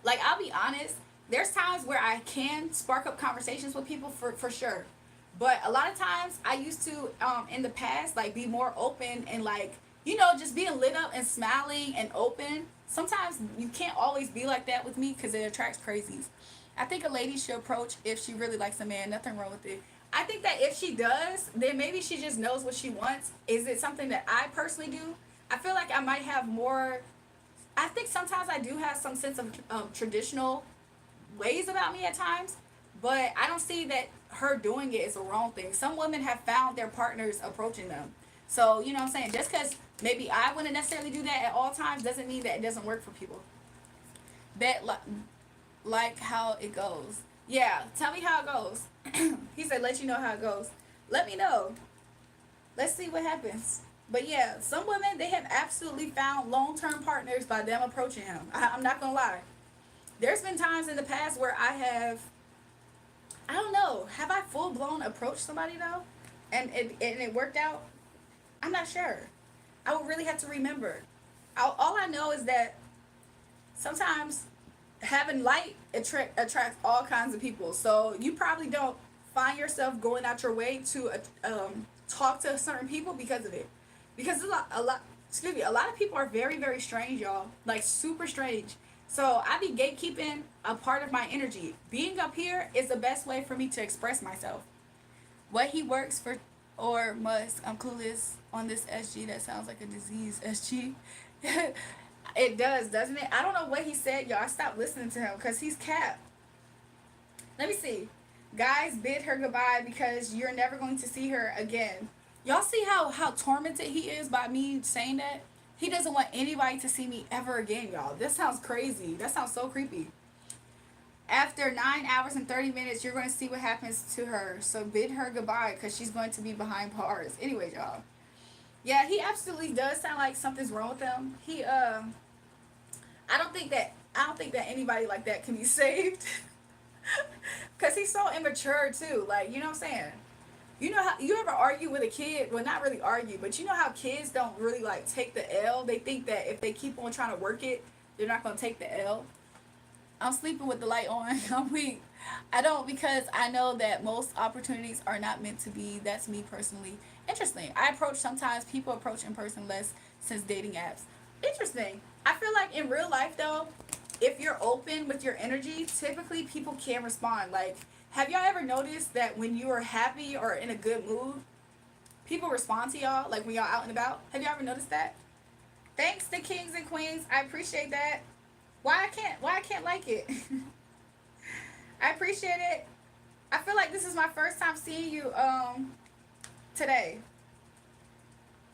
A: like I'll be honest, there's times where I can spark up conversations with people for sure. But a lot of times I used to in the past like be more open and like, just being lit up and smiling and open. Sometimes you can't always be like that with me because it attracts crazies. I think a lady should approach if she really likes a man. Nothing wrong with it. I think that if she does, then maybe she just knows what she wants. Is it something that I personally do? I feel like I might have more. I think sometimes I do have some sense of traditional ways about me at times, but I don't see that her doing it is a wrong thing. Some women have found their partners approaching them. So, you know what I'm saying? Just because maybe I wouldn't necessarily do that at all times doesn't mean that it doesn't work for people. Bet like how it goes. Yeah, tell me how it goes. He said, let you know how it goes. Let me know. Let's see what happens. But yeah, some women, they have absolutely found long-term partners by them approaching him. I'm not going to lie. There's been times in the past where I don't know, have I full-blown approached somebody though? And it worked out? I'm not sure. I would really have to remember. All I know is that sometimes having light attracts all kinds of people. So you probably don't find yourself going out your way to talk to certain people because of it. Because a lot of people are very, very strange, y'all. Like super strange. So I be gatekeeping a part of my energy. Being up here is the best way for me to express myself. What he works for or must, I'm clueless on this SG. That sounds like a disease, SG. It does, doesn't it? I don't know what he said, y'all. I stopped listening to him because he's capped. Let me see. Guys, bid her goodbye because you're never going to see her again. Y'all see how tormented he is by me saying that? He doesn't want anybody to see me ever again, y'all. This sounds crazy. That sounds so creepy. After 9 hours and 30 minutes, you're going to see what happens to her. So bid her goodbye because she's going to be behind bars. Anyway, y'all. Yeah, he absolutely does sound like something's wrong with him. I don't think that anybody like that can be saved. Cause he's so immature too. Like, you know what I'm saying? You know how you ever argue with a kid? Well, not really argue, but you know how kids don't really like take the L. They think that if they keep on trying to work it, they're not gonna take the L. I'm sleeping with the light on. I'm weak. I don't, because I know that most opportunities are not meant to be. That's me personally. Interesting. I approach, sometimes people approach in person less since dating apps. Interesting. I feel like in real life though, if you're open with your energy, typically people can respond. Like, have y'all ever noticed that when you are happy or in a good mood, people respond to y'all? Like when y'all out and about. Have y'all ever noticed that? Thanks to kings and queens. I appreciate that. Why I can't like it? I appreciate it. I feel like this is my first time seeing you today.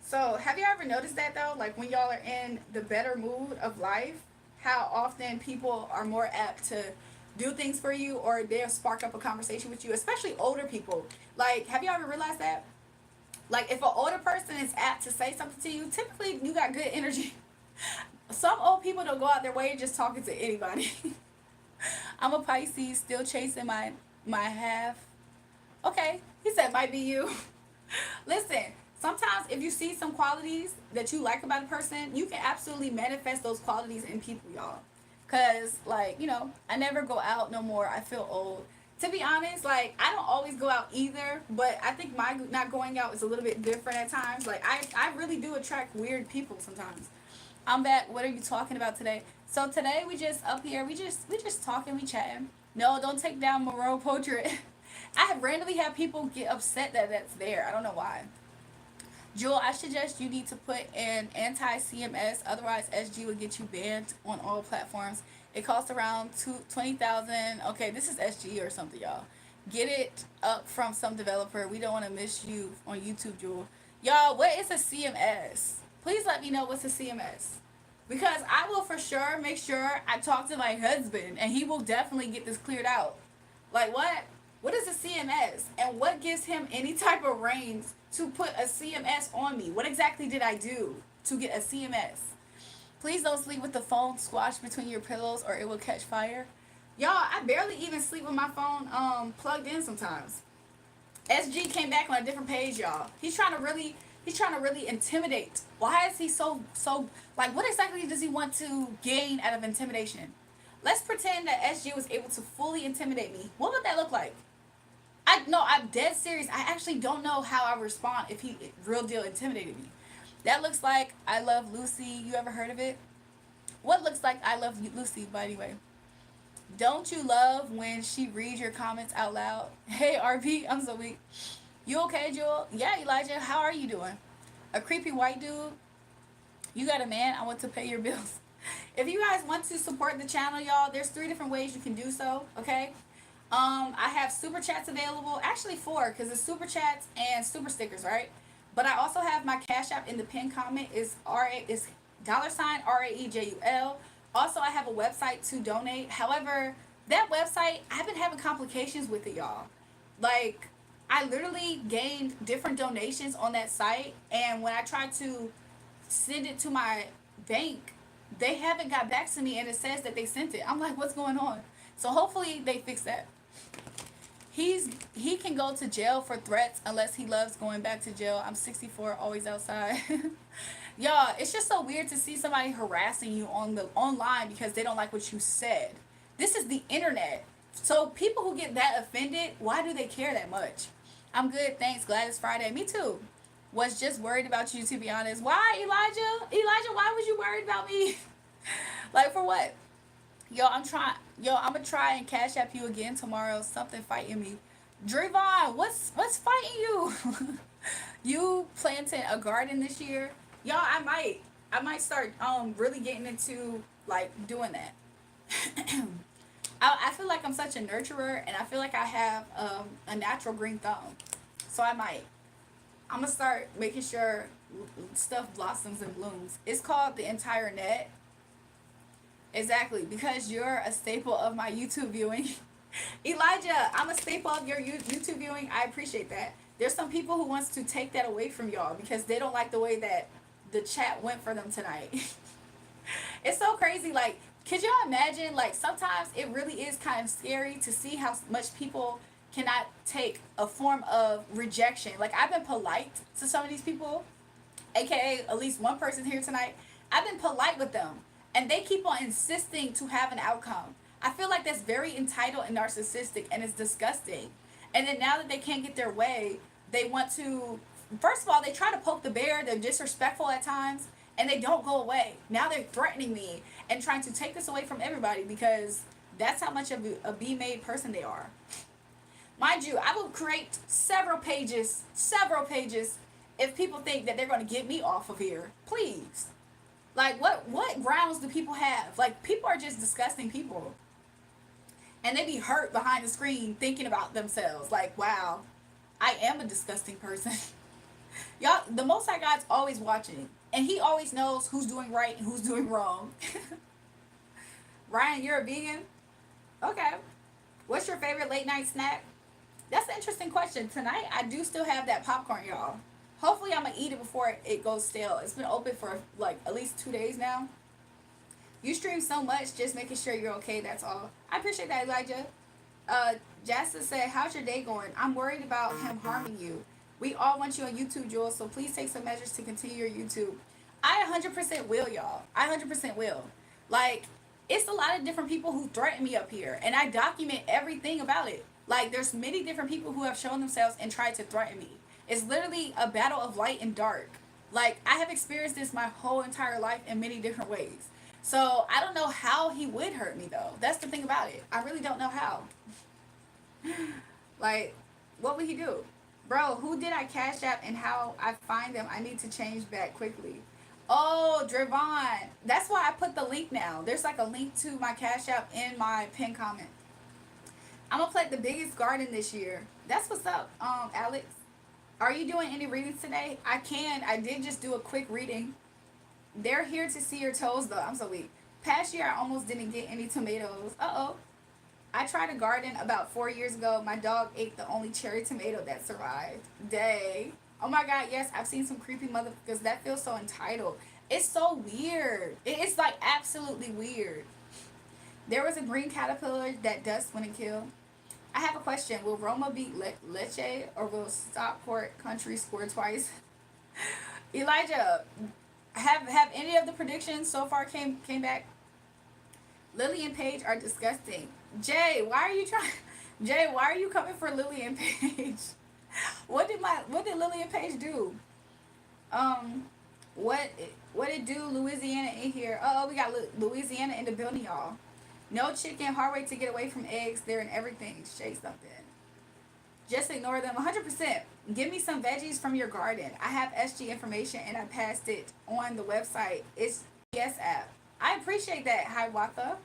A: So have you ever noticed that though? Like when y'all are in the better mood of life, how often people are more apt to do things for you, or they'll spark up a conversation with you, especially older people. Like, have you ever realized that? Like if an older person is apt to say something to you, typically you got good energy. Some old people don't go out their way just talking to anybody. I'm a Pisces, still chasing my half. Okay, he said might be you. Listen, sometimes if you see some qualities that you like about a person, you can absolutely manifest those qualities in people, y'all. Cause like, I never go out no more. I feel old. To be honest, like I don't always go out either, but I think my not going out is a little bit different at times. Like I really do attract weird people sometimes. I'm back. What are you talking about today? So today we just up here. We just talking. We chatting. No, don't take down Moreau portrait. I have randomly had people get upset that that's there. I don't know why. Jewel, I suggest you need to put in anti CMS. Otherwise, SG will get you banned on all platforms. It costs around 20,000. Okay, this is SG or something, y'all. Get it up from some developer. We don't want to miss you on YouTube, Jewel. Y'all, what is a CMS? Please let me know what's a CMS. Because I will for sure make sure I talk to my husband and he will definitely get this cleared out. Like what? What is a CMS? And what gives him any type of range to put a CMS on me? What exactly did I do to get a CMS? Please don't sleep with the phone squashed between your pillows or it will catch fire. Y'all, I barely even sleep with my phone plugged in sometimes. SG came back on a different page, y'all. He's trying to really intimidate. Why is he so like what exactly does he want to gain out of intimidation? Let's pretend that SG was able to fully intimidate me. What would that look like? I'm dead serious. I actually don't know how I respond if he real deal intimidated me. That looks like I Love Lucy. You ever heard of it? What looks like I Love Lucy, by the way? Don't you love when she reads your comments out loud? Hey, RP, I'm so weak. You okay, Jewel? Yeah, Elijah, how are you doing? A creepy white dude? You got a man? I want to pay your bills. If you guys want to support the channel, y'all, there's 3 different ways you can do so, okay? I have super chats available. Actually 4, because it's super chats and super stickers, right? But I also have my Cash App in the pinned comment is $RAEJUL. Also, I have a website to donate. However, that website, I've been having complications with it, y'all. Like, I literally gained different donations on that site, and when I tried to send it to my bank, they haven't got back to me, and it says that they sent it. I'm like, what's going on? So hopefully they fix that. He can go to jail for threats unless he loves going back to jail. I'm 64, always outside. Y'all, it's just so weird to see somebody harassing you online because they don't like what you said. This is the internet. So people who get that offended, why do they care that much? I'm good, thanks. Glad it's Friday. Me too. Was just worried about you, to be honest. Why, Elijah? Elijah, why was you worried about me? Like, for what? I'm gonna try and Cash App you again tomorrow. Something fighting me. Drayvon, what's fighting you? You planting a garden this year? Y'all, I might start really getting into like doing that. I feel like I'm such a nurturer, and I feel like I have a natural green thumb. So I'm gonna start making sure stuff blossoms and blooms. It's called the entire net. Exactly, because you're a staple of my YouTube viewing. Elijah, I'm a staple of your YouTube viewing. I appreciate that. There's some people who wants to take that away from y'all because they don't like the way that the chat went for them tonight. It's so crazy. Like, could y'all imagine? Like, sometimes it really is kind of scary to see how much people cannot take a form of rejection. Like, I've been polite to some of these people, aka at least one person here tonight. I've been polite with them, and they keep on insisting to have an outcome. I feel like that's very entitled and narcissistic, and it's disgusting. And then now that they can't get their way, they want to. First of all, they try to poke the bear. They're disrespectful at times, and they don't go away. Now they're threatening me and trying to take this away from everybody because that's how much of a be-made person they are. Mind you, I will create several pages, if people think that they're going to get me off of here. Please. Like, what grounds do people have? Like, people are just disgusting people. And they be hurt behind the screen thinking about themselves. Like, wow, I am a disgusting person. Y'all, the Most High God's always watching. And he always knows who's doing right and who's doing wrong. Ryan, you're a vegan? Okay. What's your favorite late night snack? That's an interesting question. Tonight, I do still have that popcorn, y'all. Hopefully, I'm going to eat it before it goes stale. It's been open for, like, at least 2 days now. You stream so much, just making sure you're okay, that's all. I appreciate that, Elijah. Jasta said, how's your day going? I'm worried about him harming you. We all want you on YouTube, Jules, so please take some measures to continue your YouTube. I 100% will, y'all. I 100% will. Like, it's a lot of different people who threaten me up here, and I document everything about it. Like, there's many different people who have shown themselves and tried to threaten me. It's literally a battle of light and dark. Like, I have experienced this my whole entire life in many different ways. So, I don't know how he would hurt me, though. That's the thing about it. I really don't know how. Like, what would he do? Bro, who did I cash app and how I find them? I need to change back quickly. Oh, Drevon. That's why I put the link now. There's like a link to my cash app in my pinned comment. I'm going to plant the biggest garden this year. That's what's up, Alex. Are you doing any readings today? I can. I did just do a quick reading. They're here to see your toes, though. I'm so weak. Past year, I almost didn't get any tomatoes. Uh-oh. I tried a garden about 4 years ago. My dog ate the only cherry tomato that survived. Dang. Oh my God, yes, I've seen some creepy motherfuckers. That feels so entitled. It's so weird. It's like absolutely weird. There was a green caterpillar that dust wouldn't kill. I have a question. Will Roma beat Lecce or will Stockport Country score twice? Elijah, have any of the predictions so far came back? Lily and Paige are disgusting. Jay, why are you trying? Jay, why are you coming for Lily and Paige? What did Lily and Paige do? What it do? Louisiana in here. Oh, we got Louisiana in the building, y'all. No chicken, hard way to get away from eggs. They're in everything. Shake something. Just ignore them. 100%. Give me some veggies from your garden. I have SG information and I passed it on the website. It's yes app. I appreciate that, Hiawatha.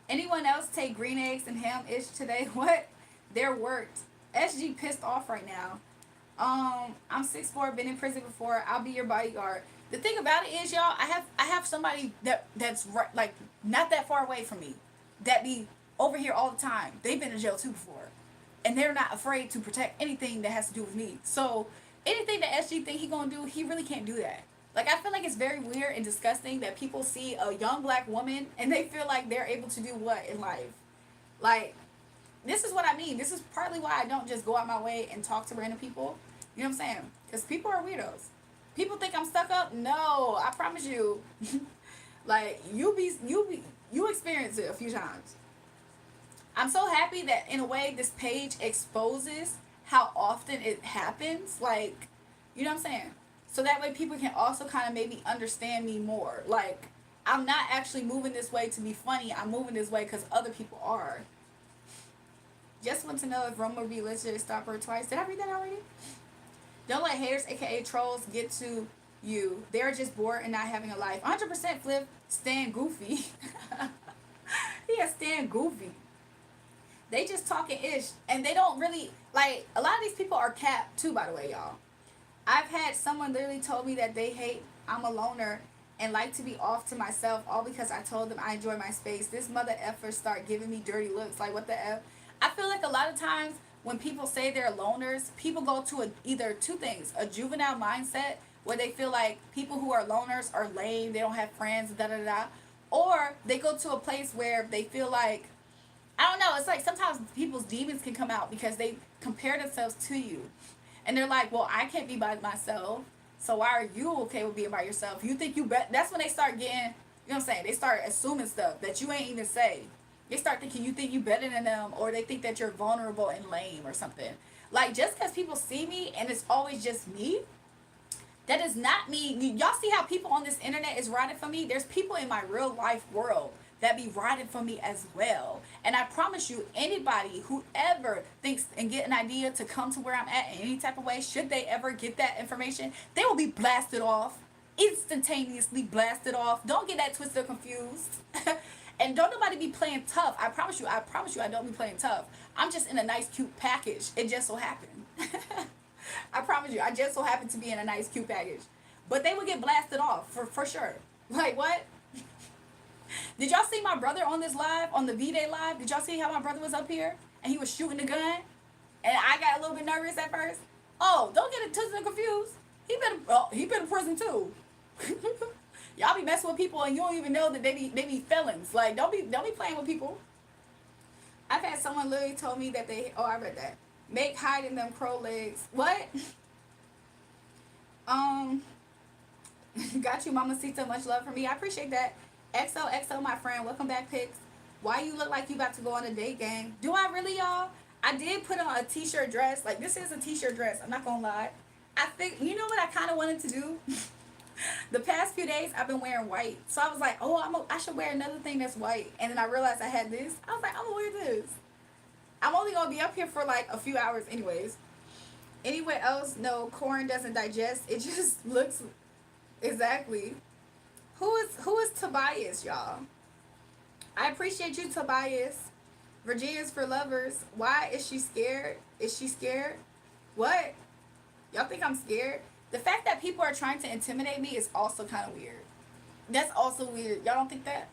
A: Anyone else take green eggs and ham-ish today? What? They're worked. SG pissed off right now. I'm 6'4", been in prison before. I'll be your bodyguard. The thing about it is, y'all, I have somebody that's right, like not that far away from me, that be over here all the time. They've been in jail too before, and they're not afraid to protect anything that has to do with me. So anything that SG think he gonna do, he really can't do that. Like, I feel like it's very weird and disgusting that people see a young black woman and they feel like they're able to do what in life. Like, this is what I mean. This is partly why I don't just go out my way and talk to random people. You know what I'm saying? Because people are weirdos. People think I'm stuck up. No, I promise you. Like, you experience it a few times. I'm so happy that in a way this page exposes how often it happens. Like, you know what I'm saying? So that way people can also kind of maybe understand me more. Like, I'm not actually moving this way to be funny. I'm moving this way because other people are. Just want to know if Roma be listed to stop her twice. Did I read that already? Don't let haters, aka trolls, get to you. They're just bored and not having a life. 100% Flip, Stan Goofy. He is Stan Goofy. They just talking ish. And they don't really, like, a lot of these people are capped too, by the way, y'all. I've had someone literally told me that they hate I'm a loner and like to be off to myself, all because I told them I enjoy my space. This mother effer start giving me dirty looks. Like, what the F? I feel like a lot of times when people say they're loners, people go to either two things. A juvenile mindset where they feel like people who are loners are lame, they don't have friends, da-da-da. Or they go to a place where they feel like I don't know. It's like sometimes people's demons can come out because they compare themselves to you. And they're like, well, I can't be by myself. So why are you okay with being by yourself? You think you bet. That's when they start getting, you know what I'm saying? They start assuming stuff that you ain't even say. They start thinking you think you better than them, or they think that you're vulnerable and lame or something. Like, just because people see me and it's always just me, that does not mean, y'all see how people on this internet is riding for me? There's people in my real life world that be riding for me as well. And I promise you, anybody who ever thinks and get an idea to come to where I'm at in any type of way, should they ever get that information, they will be blasted off. Instantaneously blasted off. Don't get that twisted or confused. And don't nobody be playing tough. I promise you, I don't be playing tough. I'm just in a nice, cute package. It just so happened. I promise you, I just so happen to be in a nice, cute package. But they would get blasted off for sure. Like, what? Did y'all see my brother on this live, on the V-Day live? Did y'all see how my brother was up here and he was shooting the gun? And I got a little bit nervous at first. Oh, don't get it twisted and confused. He been in prison too. Y'all be messing with people and you don't even know that they be felons. Like, don't be playing with people. I've had someone literally told me that I read that. Make hiding them crow legs. What? Got you, Mamacita. Much love for me. I appreciate that. XOXO, my friend. Welcome back, Pix. Why you look like you about to go on a date, gang? Do I really, y'all? I did put on a t-shirt dress. Like, this is a t-shirt dress. I'm not gonna lie. I think, you know what I kind of wanted to do? The past few days, I've been wearing white. So I was like, oh, I should wear another thing that's white. And then I realized I had this. I was like, I'm gonna wear this. I'm only gonna be up here for like a few hours anyways. Anywhere else, no, corn doesn't digest. It just looks exactly. Who is Tobias, y'all? I appreciate you, Tobias. Virginia's for lovers. Why is she scared? Is she scared? What? Y'all think I'm scared? The fact that people are trying to intimidate me is also kind of weird. That's also weird. Y'all don't think that?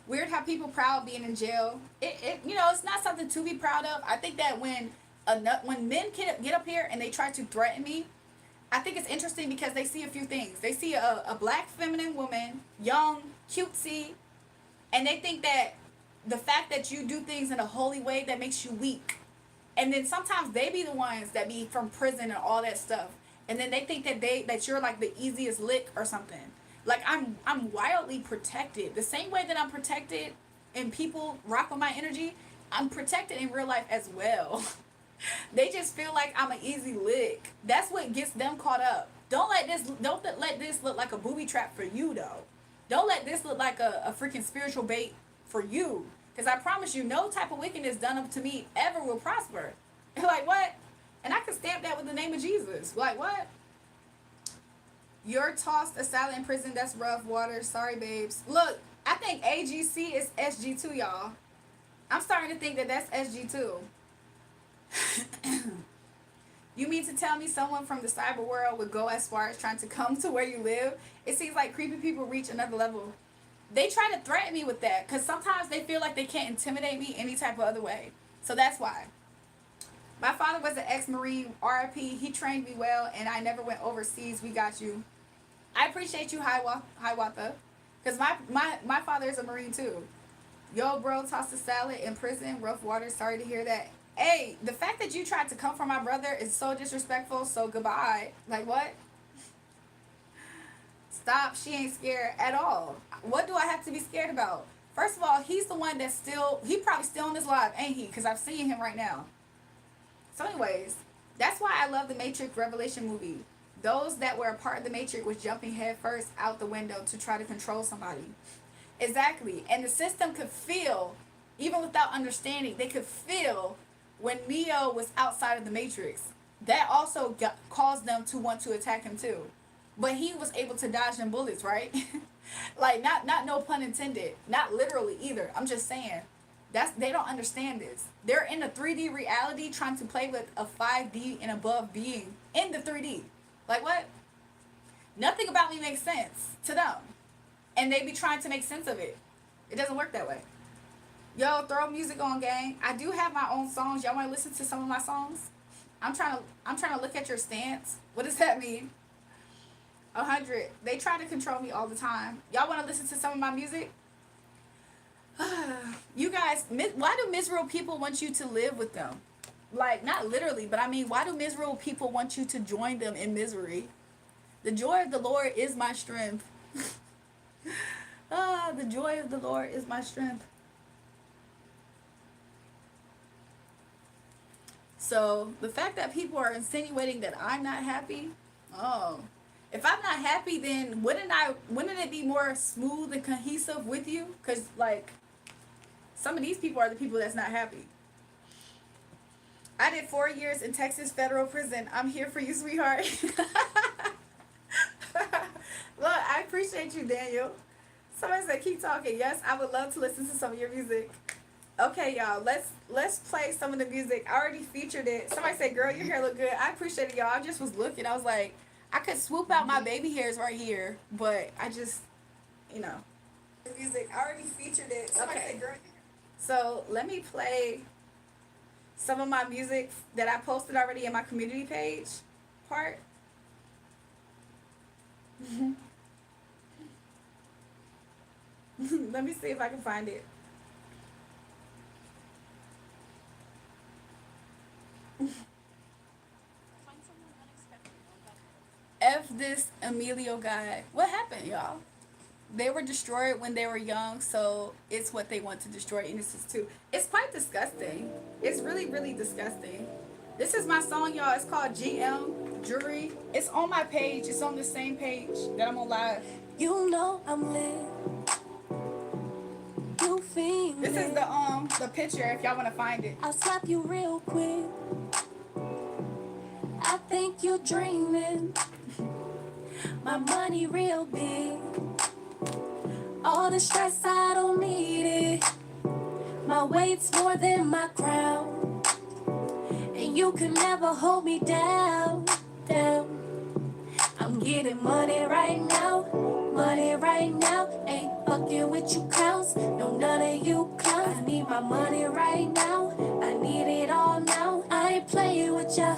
A: Weird how people proud being in jail. It's not something to be proud of. I think that when men get up here and they try to threaten me, I think it's interesting because they see a few things. They see a black feminine woman, young, cutesy, and they think that the fact that you do things in a holy way that makes you weak. And then sometimes they be the ones that be from prison and all that stuff. And then they think that you're like the easiest lick or something. Like, I'm wildly protected. The same way that I'm protected and people rock with my energy, I'm protected in real life as well. They just feel like I'm an easy lick. That's what gets them caught up. Don't let this look like a booby trap for you, though. Don't let this look like a freaking spiritual bait for you. Because I promise you, no type of wickedness done up to me ever will prosper. Like, what? And I can stamp that with the name of Jesus. Like, what? You're tossed a salad in prison. That's rough water. Sorry, babes. Look, I think AGC is SG2, y'all. I'm starting to think that that's SG2. You mean to tell me someone from the cyber world would go as far as trying to come to where you live? It seems like creepy people reach another level. They try to threaten me with that because sometimes they feel like they can't intimidate me any type of other way. So that's why. My father was an ex-Marine, RIP. He trained me well, and I never went overseas. We got you. I appreciate you, Hiawatha, because my father is a Marine too. Yo, bro, tossed a salad in prison. Rough water. Sorry to hear that. Hey, the fact that you tried to come for my brother is so disrespectful. So goodbye. Like, what? Stop. She ain't scared at all. What do I have to be scared about? First of all, he's the one that's he probably still on this live, ain't he? Because I've seen him right now. So anyways, that's why I love the Matrix Revelation movie. Those that were a part of the Matrix was jumping head first out the window to try to control somebody. Exactly. And the system could feel, even without understanding, they could feel when Neo was outside of the Matrix. That also caused them to want to attack him too. But he was able to dodge them bullets, right? Like, not no pun intended. Not literally either. I'm just saying. They don't understand this. They're in a 3D reality trying to play with a 5D and above being in the 3D. Like, what? Nothing about me makes sense to them. And they be trying to make sense of it. It doesn't work that way. Yo, throw music on, gang. I do have my own songs. Y'all want to listen to some of my songs? I'm trying to look at your stance. What does that mean? 100. They try to control me all the time. Y'all want to listen to some of my music? You guys, why do miserable people want you to live with them? Like, not literally, but I mean, why do miserable people want you to join them in misery? The joy of the Lord is my strength. The joy of the Lord is my strength. So the fact that people are insinuating that I'm not happy, oh, if I'm not happy, then wouldn't it be more smooth and cohesive with you? Cause like some of these people are the people that's not happy. I did 4 years in Texas federal prison. I'm here for you, sweetheart. Look, I appreciate you, Daniel. Somebody said keep talking. Yes, I would love to listen to some of your music. Okay, y'all, let's play some of the music. I already featured it. Somebody said, "Girl, your hair look good." I appreciate it, y'all. I just was looking. I was like, I could swoop out my baby hairs right here, but I just, you know, music. I already featured it. Somebody said, "Girl." So let me play some of my music that I posted already in my community page part. Let me see if I can find it. F this Emilio guy. What happened, y'all? They were destroyed when they were young, so it's what they want to destroy innocence too. It's quite disgusting. It's really, really disgusting. This is my song, y'all. It's called GM Jury. It's on my page. It's on the same page that I'm on live.
B: You know I'm lit. You feel
A: This is the picture if y'all want to find it.
B: I'll slap you real quick. I think you're dreaming. My money real big. All the stress, I don't need it. My weight's more than my crown. And you can never hold me down, down. I'm getting money right now. Money right now. Ain't fucking with you clowns. No, none of you clowns. I need my money right now. I need it all now. I ain't playing with ya.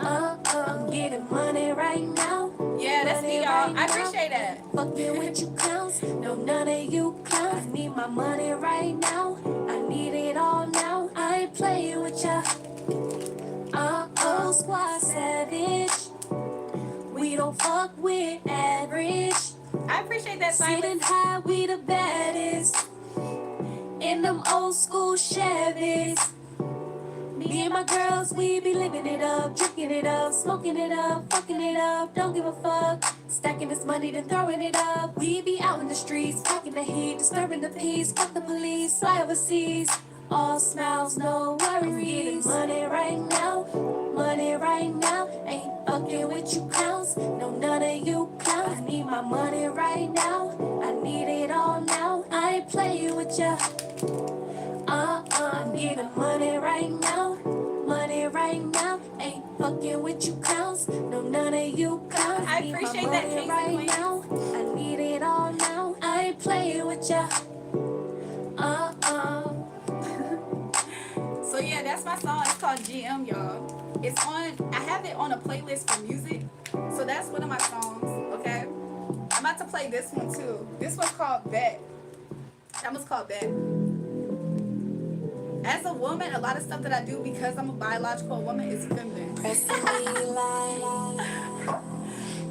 B: I'm getting money right now.
A: Yeah, that's me, y'all. I appreciate that.
B: Fucking with you clowns. No, none of you clowns. I need my money right now. I need it all now. I ain't playing with ya. Squad savage. We don't fuck with average.
A: I appreciate that,
B: Sit and high, we the baddest. In them old school Chevys. Me and my girls, we be living it up, drinking it up, smoking it up, fucking it up, don't give a fuck. Stacking this money, then throwing it up. We be out in the streets, packing the heat, disturbing the peace, fuck the police, fly overseas. All smiles, no worries. I'm getting money right now, money right now. Ain't fucking with you clowns, no, none of you clowns. I need my money right now, I need it all now. I ain't playing with ya. I'm getting money right now, money right now. Ain't fucking with you clowns, no, none of you clowns.
A: I appreciate that, Casey
B: right now. I need it all now. I ain't playing with ya.
A: So yeah, that's my song. It's called GM, y'all. It's on. I have it on a playlist for music. So that's one of my songs. Okay. I'm about to play this one too. This one's called Bet. That one's called Bet. As a woman, a lot of stuff that I do because I'm a biological woman is feminine.
B: Pressing me like,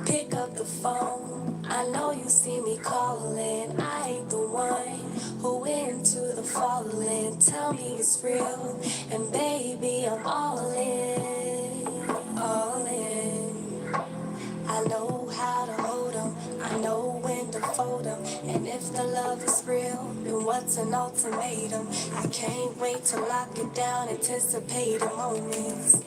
B: pick up the phone. I know you see me calling. I ain't the one who into the falling. Tell me it's real, and baby I'm all in, all in. I know how to hold 'em, I know when to fold 'em. And if the love is real, then what's an ultimatum? I can't wait to lock it down, anticipate the moments.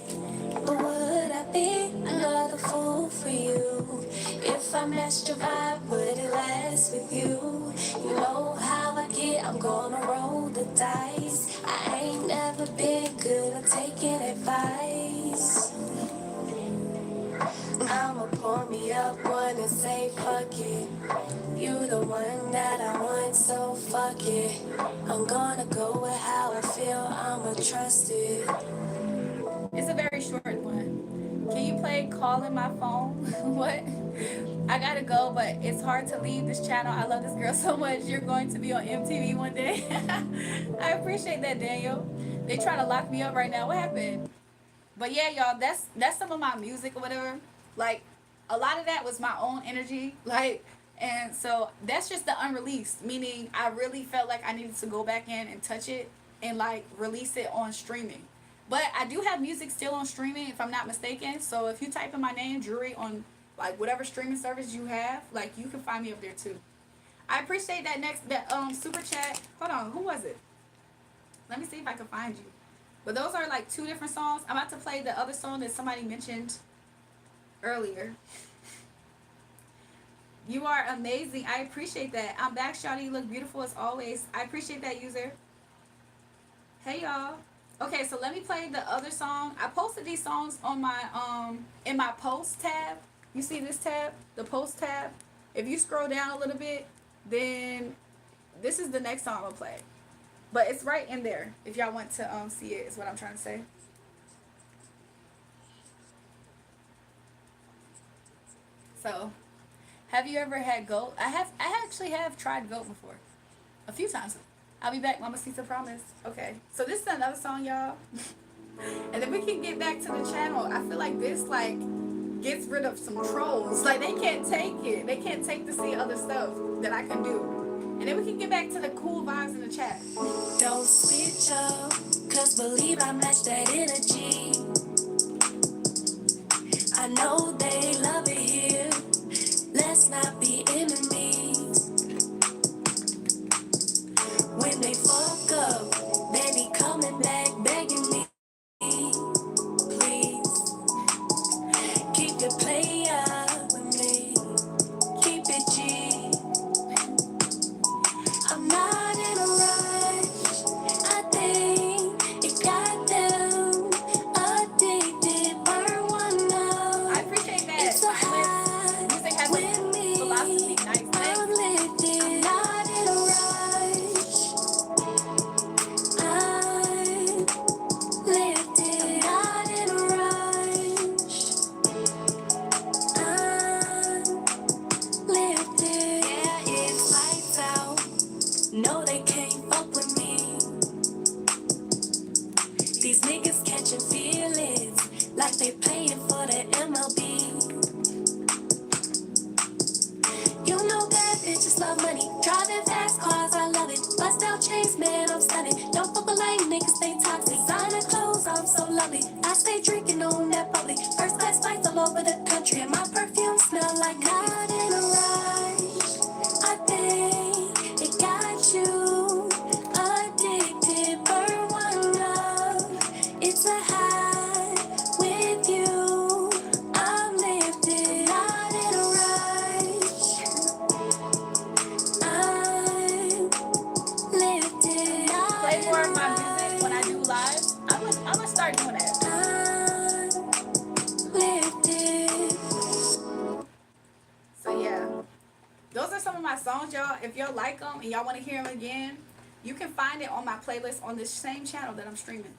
B: But would I be another fool for you? If I messed your vibe, would it last with you? You know how I get, I'm gonna roll the dice. I ain't never been good at taking advice. I'ma pour me up one and say fuck it. You the one that I want, so fuck it. I'm gonna go with how I feel, I'ma trust it.
A: It's a very short one. Can you play Calling My Phone? What? I gotta go, but it's hard to leave this channel. I love this girl so much. You're going to be on MTV one day. I appreciate that, Daniel. They trying to lock me up right now. What happened? But yeah, y'all, that's some of my music or whatever. Like, a lot of that was my own energy. Like, and so that's just the unreleased. Meaning, I really felt like I needed to go back in and touch it and like release it on streaming. But I do have music still on streaming, if I'm not mistaken. So if you type in my name, Drury, on like whatever streaming service you have, like you can find me up there too. I appreciate that super chat. Hold on, who was it? Let me see if I can find you. But those are like two different songs. I'm about to play the other song that somebody mentioned earlier. You are amazing. I appreciate that. I'm back, Shawty. You look beautiful as always. I appreciate that, user. Hey, y'all. Okay, so let me play the other song. I posted these songs on my in my post tab. You see this tab? The post tab. If you scroll down a little bit, then this is the next song I'll play. But it's right in there. If y'all want to see it, is what I'm trying to say. So, have you ever had goat? I actually have tried goat before, a few times. I'll be back, Mama Cisa, promise. Okay, so this is another song, y'all. And then we can get back to the channel. I feel like this like gets rid of some trolls. Like they can't take it. They can't take to see other stuff that I can do. And then we can get back to the cool vibes in the chat.
B: Don't switch up, cause believe I match that energy. I know they love it here. Let's not be enemies. When they fuck up, they be coming back begging me. Please, keep it player with me. Keep it G. I'm not in a rush. I think it got them addicted. Burn one up.
A: I appreciate that.
B: It's a high
A: Music has
B: with me.
A: philosophy. Nice,
B: I'm
A: nice.
B: lifted. Not in a rush. I'm lifted. Not in a rush. I'm lifted. Yeah, it's lights out. No, they can't fuck with me. These niggas catching feelings like they playing for the MLB. You know bad bitches love money. Driving fast cars, I love it. Bust down chains, man, I'm stunning. Don't fuck with lame niggas, they toxic. Designer clothes, I'm so lovely. I stay drinking on that public. First class flights all over the country, and my perfume smell like not in a rush. I think it got you addicted. Burn one up. It's a high with you. I'm lifted, not in a rush. I'm lifted.
A: Play more of my music when I do live. I'm gonna start doing that.
B: I'm lifted.
A: So yeah, those are some of my songs, y'all. If y'all like them and y'all want to hear them again, you can find it on my playlist on this same channel that I'm streaming.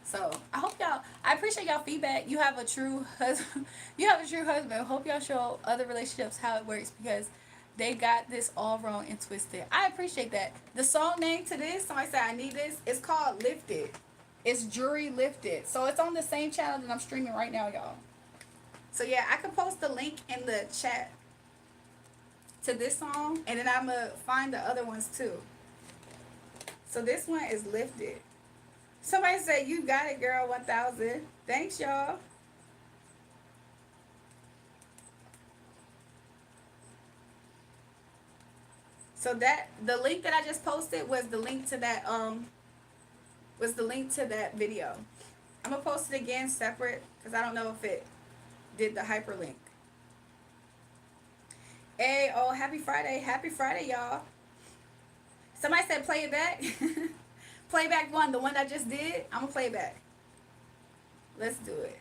A: So I hope y'all. I appreciate y'all feedback. You have a true husband. You have a true husband. Hope y'all show other relationships how it works because they got this all wrong and twisted. I appreciate that. The song name to this, somebody said I need this. It's called Lifted. It's Jury Lifted. So it's on the same channel that I'm streaming right now, y'all. So yeah, I can post the link in the chat to this song, and then I'm gonna find the other ones too. So this one is Lifted. Somebody said you got it, girl. 1,000. Thanks, y'all. So that the link that I just posted was the link to that video. I'm gonna post it again separate because I don't know if it did the hyperlink. Hey, oh, happy Friday, y'all. Somebody said play it back. Playback one, the one I just did. I'm gonna play it back. Let's do it.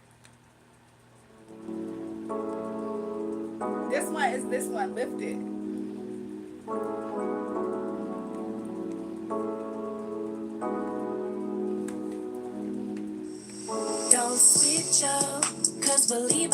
A: This one is this one, Lifted.
B: Don't switch up, cause believe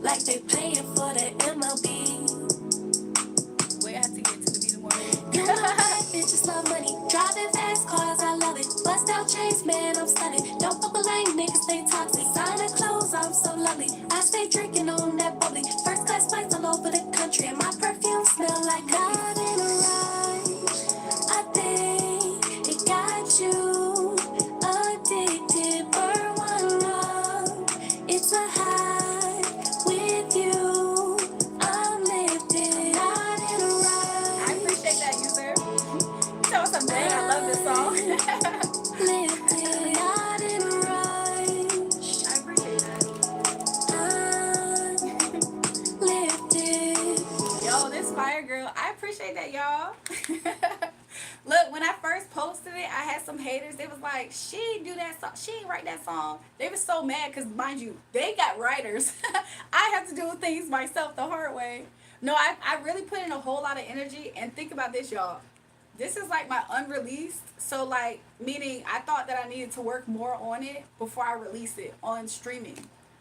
B: like they playing for the MLB.
A: Wait, I have to get to the beat more.
B: You know that bitches love money, driving fast cars, I love it. Bust out chains, man, I'm stunning. Don't fuck with lame niggas, they toxic. Designer clothes, I'm so lovely. I stay drinking on that bubbly. First class flights all over the country, and my perfume smell like God in a ride. I think it got you addicted for one love. It's a high with you. I'm lifted out in a
A: I
B: ride.
A: appreciate that, user. Tell us something. I love this song.
B: Lifted out in a ride.
A: I appreciate that.
B: I'm lifted.
A: Yo, this fire girl. I appreciate that, y'all. Look, when I first posted it, I had some haters. They was like, she ain't do that song. She ain't write that song. They was so mad because, mind you, they got writers. I have to do things myself the hard way. No, I really put in a whole lot of energy. And think about this, y'all. This is like my unreleased. So, like, meaning I thought that I needed to work more on it before I release it on streaming.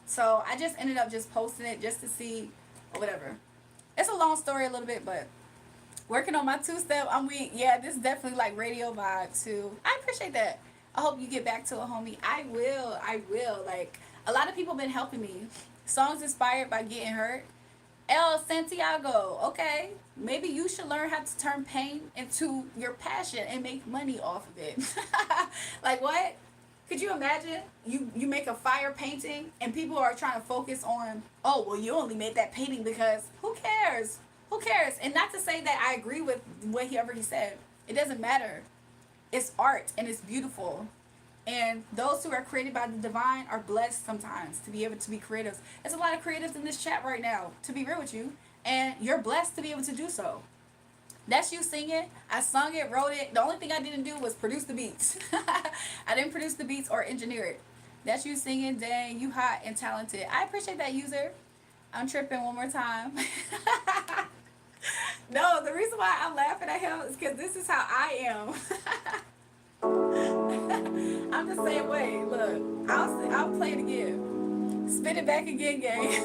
A: So, I just ended up just posting it just to see or whatever. It's a long story a little bit, but working on my two-step, I'm weak. Yeah, this is definitely like radio vibe too. I appreciate that. I hope you get back to a homie. I will. Like, a lot of people been helping me. Songs inspired by getting hurt. El Santiago, okay. Maybe you should learn how to turn pain into your passion and make money off of it. Like, what? Could you imagine you make a fire painting and people are trying to focus on, oh, well, you only made that painting because who cares? Who cares? And not to say that I agree with whatever he said. It doesn't matter. It's art and it's beautiful. And those who are created by the divine are blessed sometimes to be able to be creatives. There's a lot of creatives in this chat right now, to be real with you. And you're blessed to be able to do so. That's you singing. I sung it, wrote it. The only thing I didn't do was produce the beats. I didn't produce the beats or engineer it. That's you singing. Dang, you hot and talented. I appreciate that, user. I'm tripping one more time. No, the reason why I'm laughing at him is because this is how I am. I'm the same way. Look, I'll play it again. Spin it back again, gang.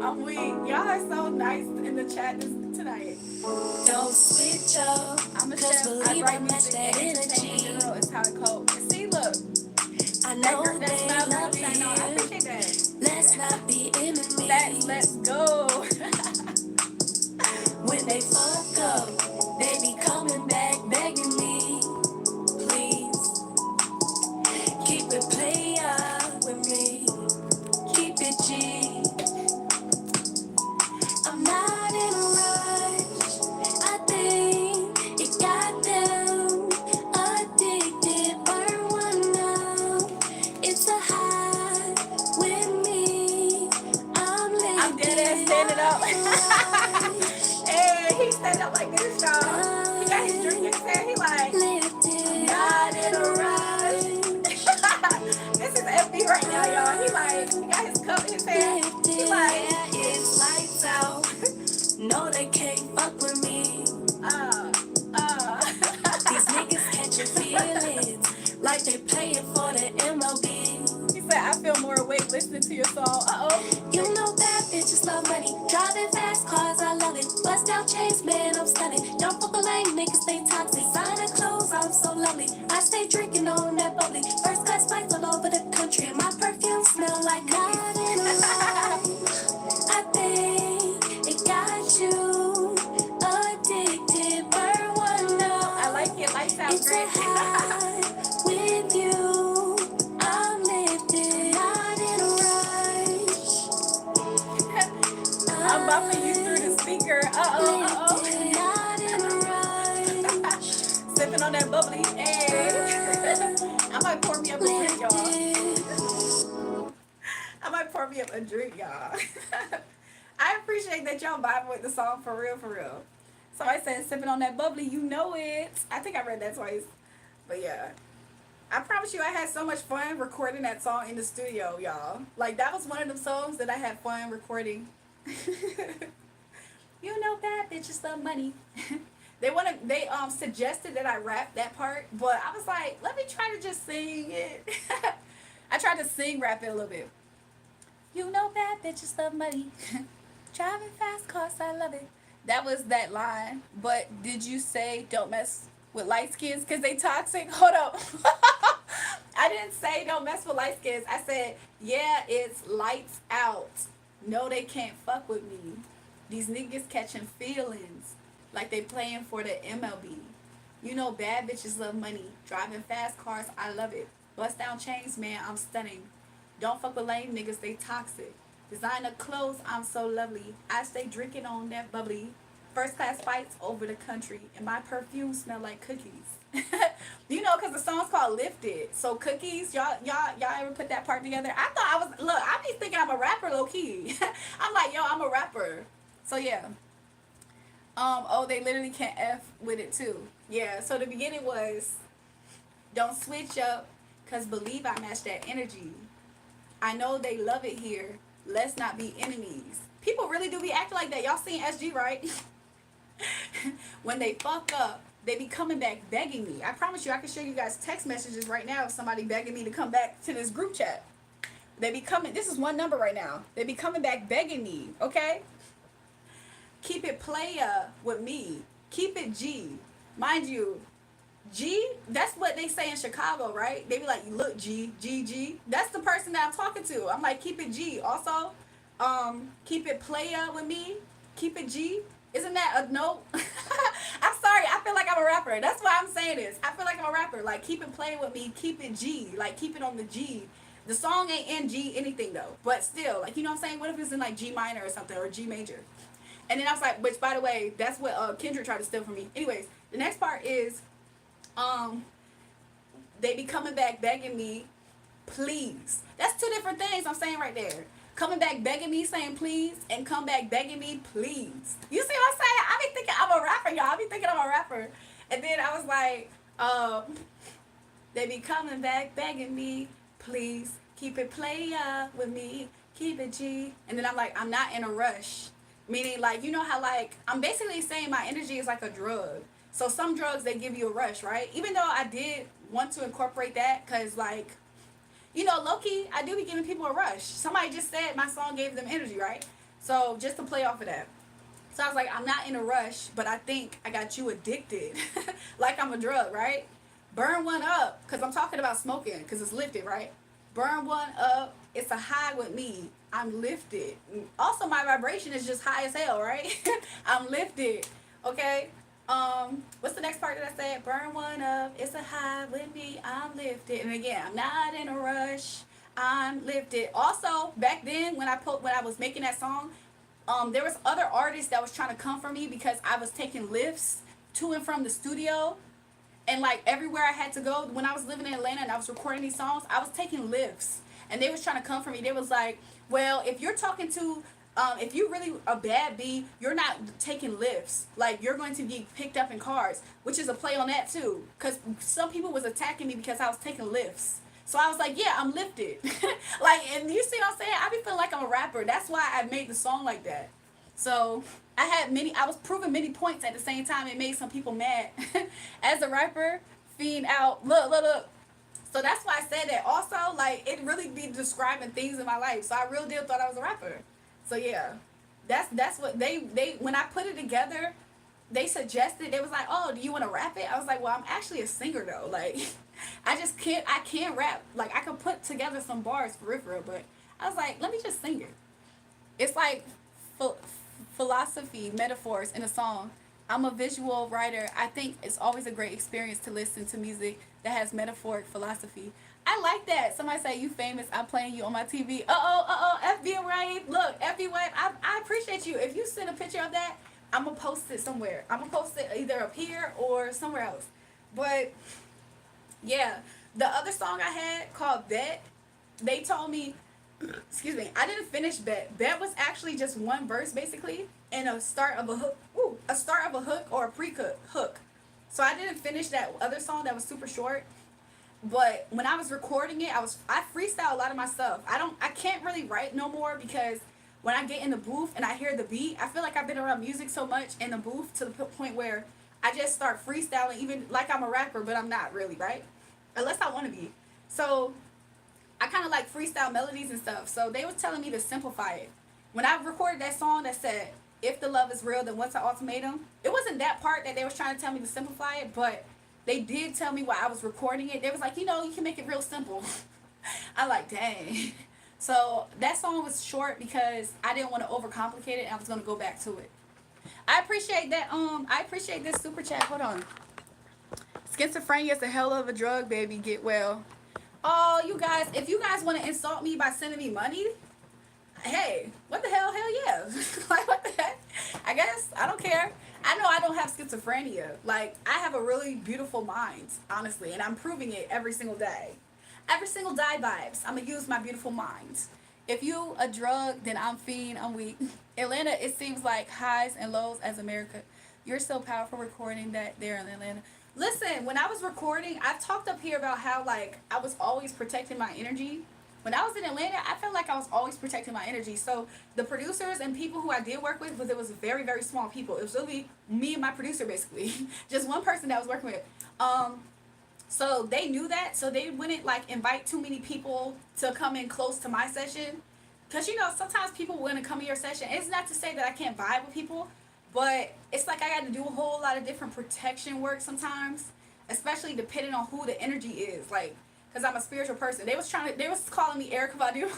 A: I'm weak. Y'all are so nice in the chat tonight.
B: Don't switch up,
A: I'm a
B: cause
A: chef. I
B: believe I
A: write
B: match
A: music
B: that
A: and entertainment in
B: energy.
A: general is how I cope. See, look.
B: I know
A: That
B: they
A: smile
B: love
A: girl shine on. I
B: it.
A: appreciate that.
B: Let's not be enemies.
A: Let's go.
B: When they fuck up, they be coming back begging me. Please, keep it player with me. Keep it G. I'm not in a rush. I think it got them addicted. Burn one up. It's a high with me. I'm
A: dead ass
B: lifted
A: standing up.
B: out in light.
A: Hey, he stand up like this, y'all. He got his drink in his hand. He like,
B: Lifted
A: not
B: out
A: in
B: in
A: a
B: a
A: rush.
B: rush.
A: This is FB right now, y'all. He like, he got his cup in his hand. He like,
B: It's lights out. No, they can't fuck with me. These niggas catching feelings like they playing for the MLB.
A: He said, I feel more awake listening to your song.
B: You know bad bitches love money, driving fast cars, I love it. Bust out chains, man, I'm stunning. Don't fuck with lame niggas, they toxic. Designer clothes, I'm so lovely. I stay drinking on that bubbly. First class flights all over the country, and my perfume smell like God in a ride. I think it got you addicted. Burn one up.
A: I like it. Lights out
B: It's
A: great.
B: a high with you. I'm lifted out in a rush.
A: I'm bumping you through the speaker.
B: Lifted out in a rush.
A: Sipping on that bubbly. Hey. I might pour me up a drink, y'all.
B: Lifted.
A: I might pour me up a drink, y'all. I appreciate that y'all vibing with the song for real, for real. Somebody said sipping on that bubbly, you know it. I think I read that twice. But yeah. I promise you I had so much fun recording that song in the studio, y'all. Like, that was one of them songs that I had fun recording. You know bad bitches love money. They suggested that I rap that part, but I was like, let me try to just sing it. I tried to sing rap it a little bit. You know bad bitches love money. Driving fast cars, I love it. That was that line. But did you say don't mess with light skins because they toxic? Hold up. I didn't say don't mess with light skins. I said, yeah, it's lights out. No, they can't fuck with me. These niggas catching feelings like they playing for the MLB. You know bad bitches love money. Driving fast cars, I love it. Bust down chains, man, I'm stunning. Don't fuck with lame niggas, they toxic. Designer clothes, I'm so lovely. I stay drinking on that bubbly. First class fights over the country, and my perfume smell like cookies. You know, cause the song's called "Lifted." So cookies, y'all ever put that part together? I thought I was. Look, I be thinking I'm a rapper, low key. I'm like, yo, I'm a rapper. So yeah. Oh, they literally can't f with it too. Yeah. So the beginning was, don't switch up, cause believe I match that energy. I know they love it here. Let's not be enemies. People really do be acting like that. Y'all seen SG, right? When they fuck up, they be coming back begging me. I promise you, I can show you guys text messages right now of somebody begging me to come back to this group chat. They be coming, this is one number right now. They be coming back begging me, okay? Keep it playa with me. Keep it G. Mind you, G, that's what they say in Chicago, right? They be like, look, G, G, G. That's the person that I'm talking to. I'm like, keep it G. Also, keep it playa with me. Keep it G. Isn't that a note? I'm sorry. I feel like I'm a rapper. That's why I'm saying this. I feel like I'm a rapper. Like, keep it playing with me. Keep it G. Like, keep it on the G. The song ain't in G anything, though. But still, like, you know what I'm saying? What if it's in, like, G minor or something, or G major? And then I was like, which, by the way, that's what Kendrick tried to steal from me. Anyways, the next part is, they be coming back begging me, please. That's two different things I'm saying right there. Coming back begging me, saying please, and come back begging me, please. You see what I'm saying? I be thinking I'm a rapper, y'all. I be thinking I'm a rapper. And then I was like, they be coming back begging me, please, keep it playa with me, keep it G. And then I'm like, I'm not in a rush. Meaning, like, you know how, like, I'm basically saying my energy is like a drug. So some drugs, they give you a rush, right? Even though I did want to incorporate that, because, like, you know, low-key, I do be giving people a rush. Somebody just said my song gave them energy, right? So just to play off of that. So I was like, I'm not in a rush, but I think I got you addicted. Like I'm a drug, right? Burn one up, because I'm talking about smoking, because it's lifted, right? Burn one up. It's a high with me. I'm lifted. Also, my vibration is just high as hell, right? I'm lifted. Okay? What's the next part that I said? Burn one up. It's a high with me. I'm lifted. And again, I'm not in a rush. I'm lifted. Also, back then when I was making that song, there was other artists that was trying to come for me because I was taking lifts to and from the studio. And like everywhere I had to go when I was living in Atlanta and I was recording these songs, I was taking lifts. And they was trying to come for me. They was like, well, if you're talking to if you really a bad B, you're not taking lifts. Like you're going to be picked up in cars, which is a play on that too. Because some people was attacking me because I was taking lifts. So I was like, yeah, I'm lifted. Like, and you see what I'm saying? I be feeling like I'm a rapper. That's why I made the song like that. So I was proving many points at the same time. It made some people mad. As a rapper, fiend out. Look, look, look. So that's why I said that. Also, like, it really be describing things in my life. So I real deal thought I was a rapper. So yeah, that's what they when I put it together, they suggested. They was like, oh, do you want to rap it? I was like, well, I'm actually a singer though. Like, I can't rap. Like, I could put together some bars for real, but I was like, let me just sing it. It's like philosophy, metaphors in a song. I'm a visual writer. I think it's always a great experience to listen to music that has metaphoric philosophy. I like that. Somebody say, you famous, I'm playing you on my TV. FB right? Look, FB Wave, I appreciate you. If you send a picture of that, I'm going to post it somewhere. I'm going to post it either up here or somewhere else. But, yeah, the other song I had called Bet, they told me, excuse me, I didn't finish Bet. Bet was actually just one verse, basically, and a start of a hook. A start of a hook or a pre-hook. So I didn't finish that other song that was super short. But when I was recording it, I freestyle a lot of my stuff. I can't really write no more because when I get in the booth and I hear the beat, I feel like I've been around music so much in the booth to the point where I just start freestyling, even like I'm a rapper, but I'm not really, right? Unless I want to be. So I kind of like freestyle melodies and stuff. So they was telling me to simplify it. When I recorded that song that said, "If the love is real, then what's an ultimatum?" It wasn't that part that they was trying to tell me to simplify it, but they did tell me while I was recording it. They was like, you can make it real simple. I like, dang. So that song was short because I didn't want to overcomplicate it, and I was gonna go back to it. I appreciate that. I appreciate this super chat. Hold on. Schizophrenia is a hell of a drug, baby. Get well. Oh, you guys, if you guys want to insult me by sending me money, hey, what the hell? Hell yeah. Like, what the heck? I guess. I don't care. I know I don't have schizophrenia. Like, I have a really beautiful mind, honestly, and I'm proving it every single day. Every single day, vibes. I'm going to use my beautiful mind. If you a drug, then I'm fiend, I'm weak. Atlanta, it seems like highs and lows as America. You're so powerful recording that there in Atlanta. Listen, when I was recording, I've talked up here about how, like, I was always protecting my energy. When I was in Atlanta, I felt like I was always protecting my energy. So the producers and people who I did work with, but it was very, very small people. It was really me and my producer, basically. Just one person that I was working with. So they knew that, so they wouldn't like invite too many people to come in close to my session. Because, sometimes people want to come in your session. It's not to say that I can't vibe with people, but it's like I got to do a whole lot of different protection work sometimes, especially depending on who the energy is. Like, because I'm a spiritual person. They was calling me Erica Badu.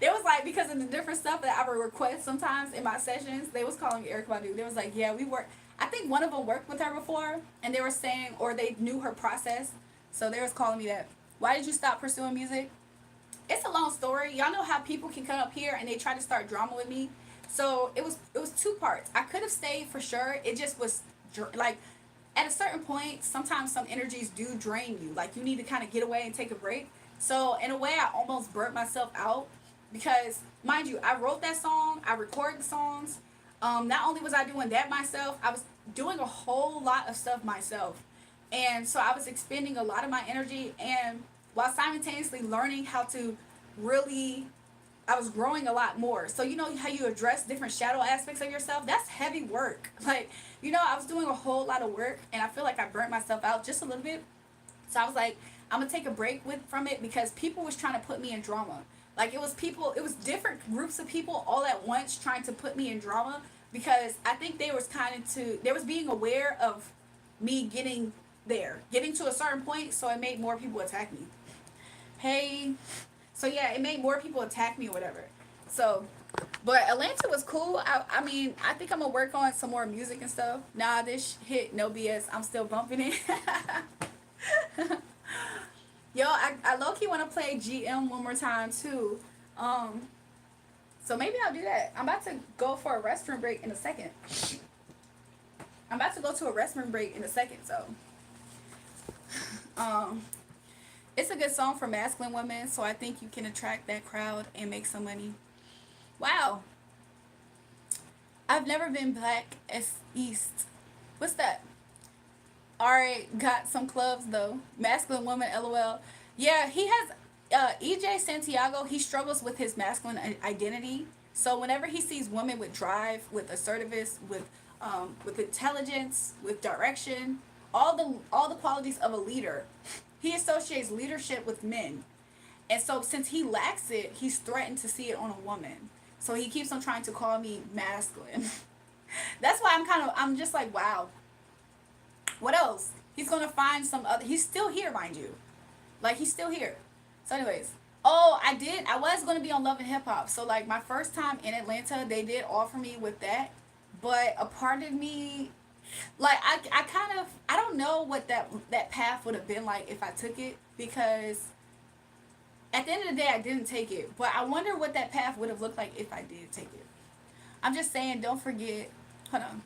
A: They was like, because of the different stuff that I would request sometimes in my sessions, they was calling me Erica Badu. They was like, yeah, we work. I think one of them worked with her before, and they were saying, or they knew her process, so they was calling me that. Why did you stop pursuing music? It's a long story. Y'all know how people can come up here and they try to start drama with me. So it was two parts. I could have stayed for sure. It just was like, at a certain point, sometimes some energies do drain you. Like, you need to kind of get away and take a break. So in a way, I almost burnt myself out because, mind you, I wrote that song. I recorded the songs. Not only was I doing that myself, I was doing a whole lot of stuff myself. And so I was expending a lot of my energy, and while simultaneously learning how to really, I was growing a lot more. So you know how you address different shadow aspects of yourself? That's heavy work. Like, I was doing a whole lot of work, and I feel like I burnt myself out just a little bit. So I was like, I'm going to take a break from it because people was trying to put me in drama. Like, it was different groups of people all at once trying to put me in drama because I think they was being aware of me getting to a certain point, so it made more people attack me. Hey, so yeah, it made more people attack me or whatever. So, but Atlanta was cool. I mean, I think I'm gonna work on some more music and stuff. Nah, this hit, no BS. I'm still bumping it. Yo, I low-key want to play GM one more time, too. So maybe I'll do that. I'm about to go for a restroom break in a second. So. It's a good song for masculine women, so I think you can attract that crowd and make some money. Wow. I've never been black as East. What's that? Alright, got some clubs though. Masculine woman, LOL. Yeah, he has EJ Santiago, he struggles with his masculine identity. So whenever he sees women with drive, with assertiveness, with intelligence, with direction, all the qualities of a leader, he associates leadership with men. And so since he lacks it, he's threatened to see it on a woman. So he keeps on trying to call me masculine. That's why I'm just like, wow. What else? He's going to find some other... He's still here, mind you. Like, he's still here. So, anyways. Oh, I was going to be on Love and Hip Hop. So, like, my first time in Atlanta, they did offer me with that. But a part of me... Like, I don't know what that path would have been like if I took it. Because at the end of the day, I didn't take it. But I wonder what that path would have looked like if I did take it. I'm just saying, don't forget... Hold on.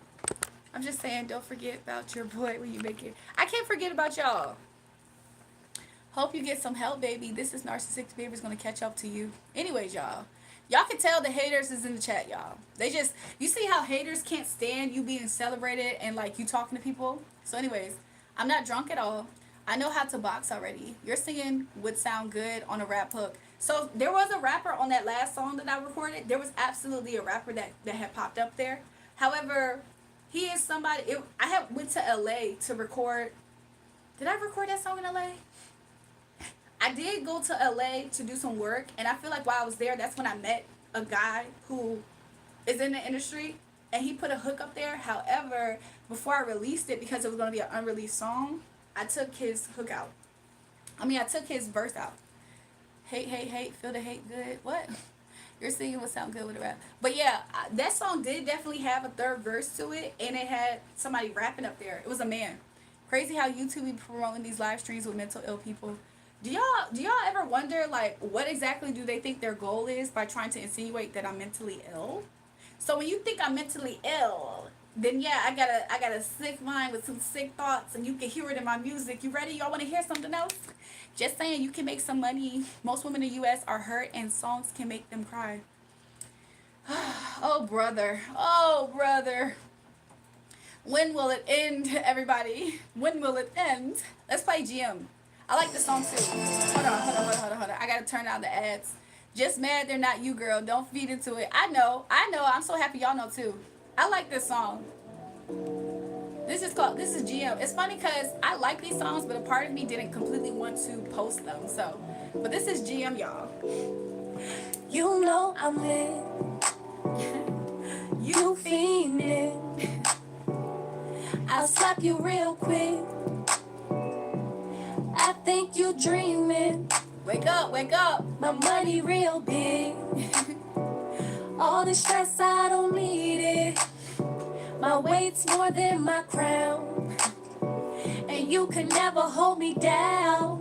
A: I'm just saying, don't forget about your boy when you make it. I can't forget about y'all. Hope you get some help, baby. This is Narcissistic Baby's going to catch up to you. Anyways, y'all. Y'all can tell the haters is in the chat, y'all. You see how haters can't stand you being celebrated and, like, you talking to people? So, anyways, I'm not drunk at all. I know how to box already. Your singing would sound good on a rap hook. So, there was a rapper on that last song that I recorded. There was absolutely a rapper that had popped up there. However... He is somebody... went to LA to record... Did I record that song in LA? I did go to LA to do some work, and I feel like while I was there, that's when I met a guy who is in the industry, and he put a hook up there. However, before I released it, because it was going to be an unreleased song, I took his hook out. I took his verse out. Hate, hate, hate, feel the hate good. What? Your singing would sound good with a rap. But yeah, that song did definitely have a third verse to it, and it had somebody rapping up there. It was a man. Crazy how YouTube be promoting these live streams with mental ill people. Do y'all ever wonder like what exactly do they think their goal is by trying to insinuate that I'm mentally ill? So when you think I'm mentally ill, then yeah, I got a sick mind with some sick thoughts, and you can hear it in my music. You ready? Y'all want to hear something else? Just saying, you can make some money. Most women in the U.S. are hurt, and songs can make them cry. Oh brother, oh brother. When will it end, everybody? When will it end? Let's play GM. I like this song too. Hold on. I gotta turn down the ads. Just mad they're not you, girl. Don't feed into it. I know. I'm so happy y'all know too. I like this song. This is GM. It's funny because I like these songs, but a part of me didn't completely want to post them. So, but this is GM, y'all.
B: You know I'm lit. You fiendin'. I'll slap you real quick. I think you dreaming.
A: Wake up, wake up.
B: My money real big. All the stress, I don't need it. My weight's more than my crown. And you can never hold me down.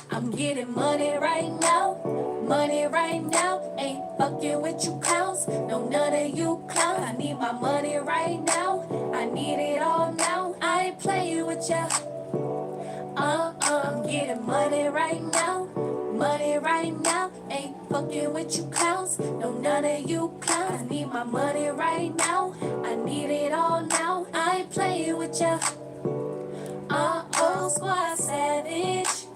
B: I'm getting money right now. Money right now. Ain't fucking with you clowns. No, none of you clowns. I need my money right now. I need it all now. I ain't playing with ya. I'm getting money right now. Money right now. Ain't fucking with you clowns. No, none of you clowns. I need my money right now. I need it all now. I ain't playing with ya. Squad savage.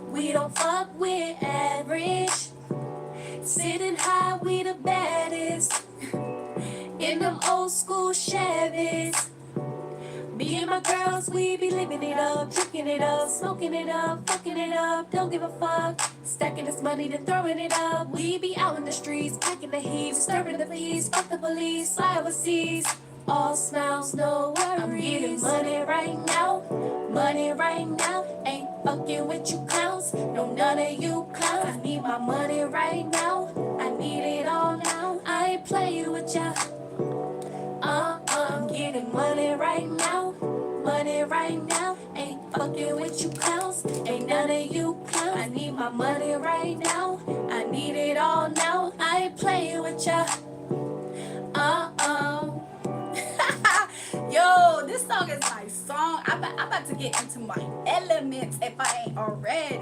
B: We don't fuck with average. Sitting high, we the baddest. In them old school Chevys. Me and my girls, we be living it up, drinking it up, smoking it up, fucking it up, don't give a fuck. Stacking this money, then throwing it up. We be out in the streets, packing the heat, disturbing the peace, fuck the police, fly overseas. All smiles, no worries. I'm getting money right now, money right now. Ain't fucking with you clowns, no, none of you clowns. I need my money right now, I need it all now. I ain't playing with ya. I'm getting money right now, money right now. Ain't fucking with you clowns, ain't none of you clowns. I need my money right now, I need it all now. I ain't playing with ya.
A: Yo, this song is my song. I'm about to get into my elements if I ain't already.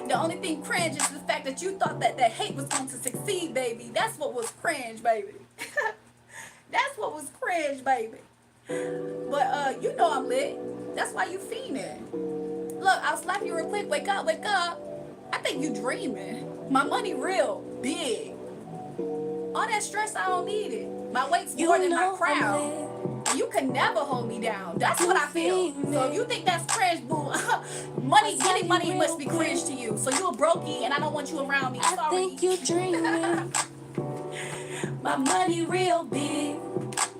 A: The only thing cringe is the fact that you thought that hate was going to succeed, baby. That's what was cringe, baby. That's what was cringe, baby. But you know I'm lit. That's why you fiending. Look, I'll slap you real quick. Wake up, wake up. I think you dreaming. My money real big. All that stress, I don't need it. My weight's more than my crown. You can never hold me down. That's what I feel. So if you think that's cringe, boo, money, getting money must be cringe to you. So you a brokey, and I don't want you around me. Sorry.
B: I think you dreaming. My money real big.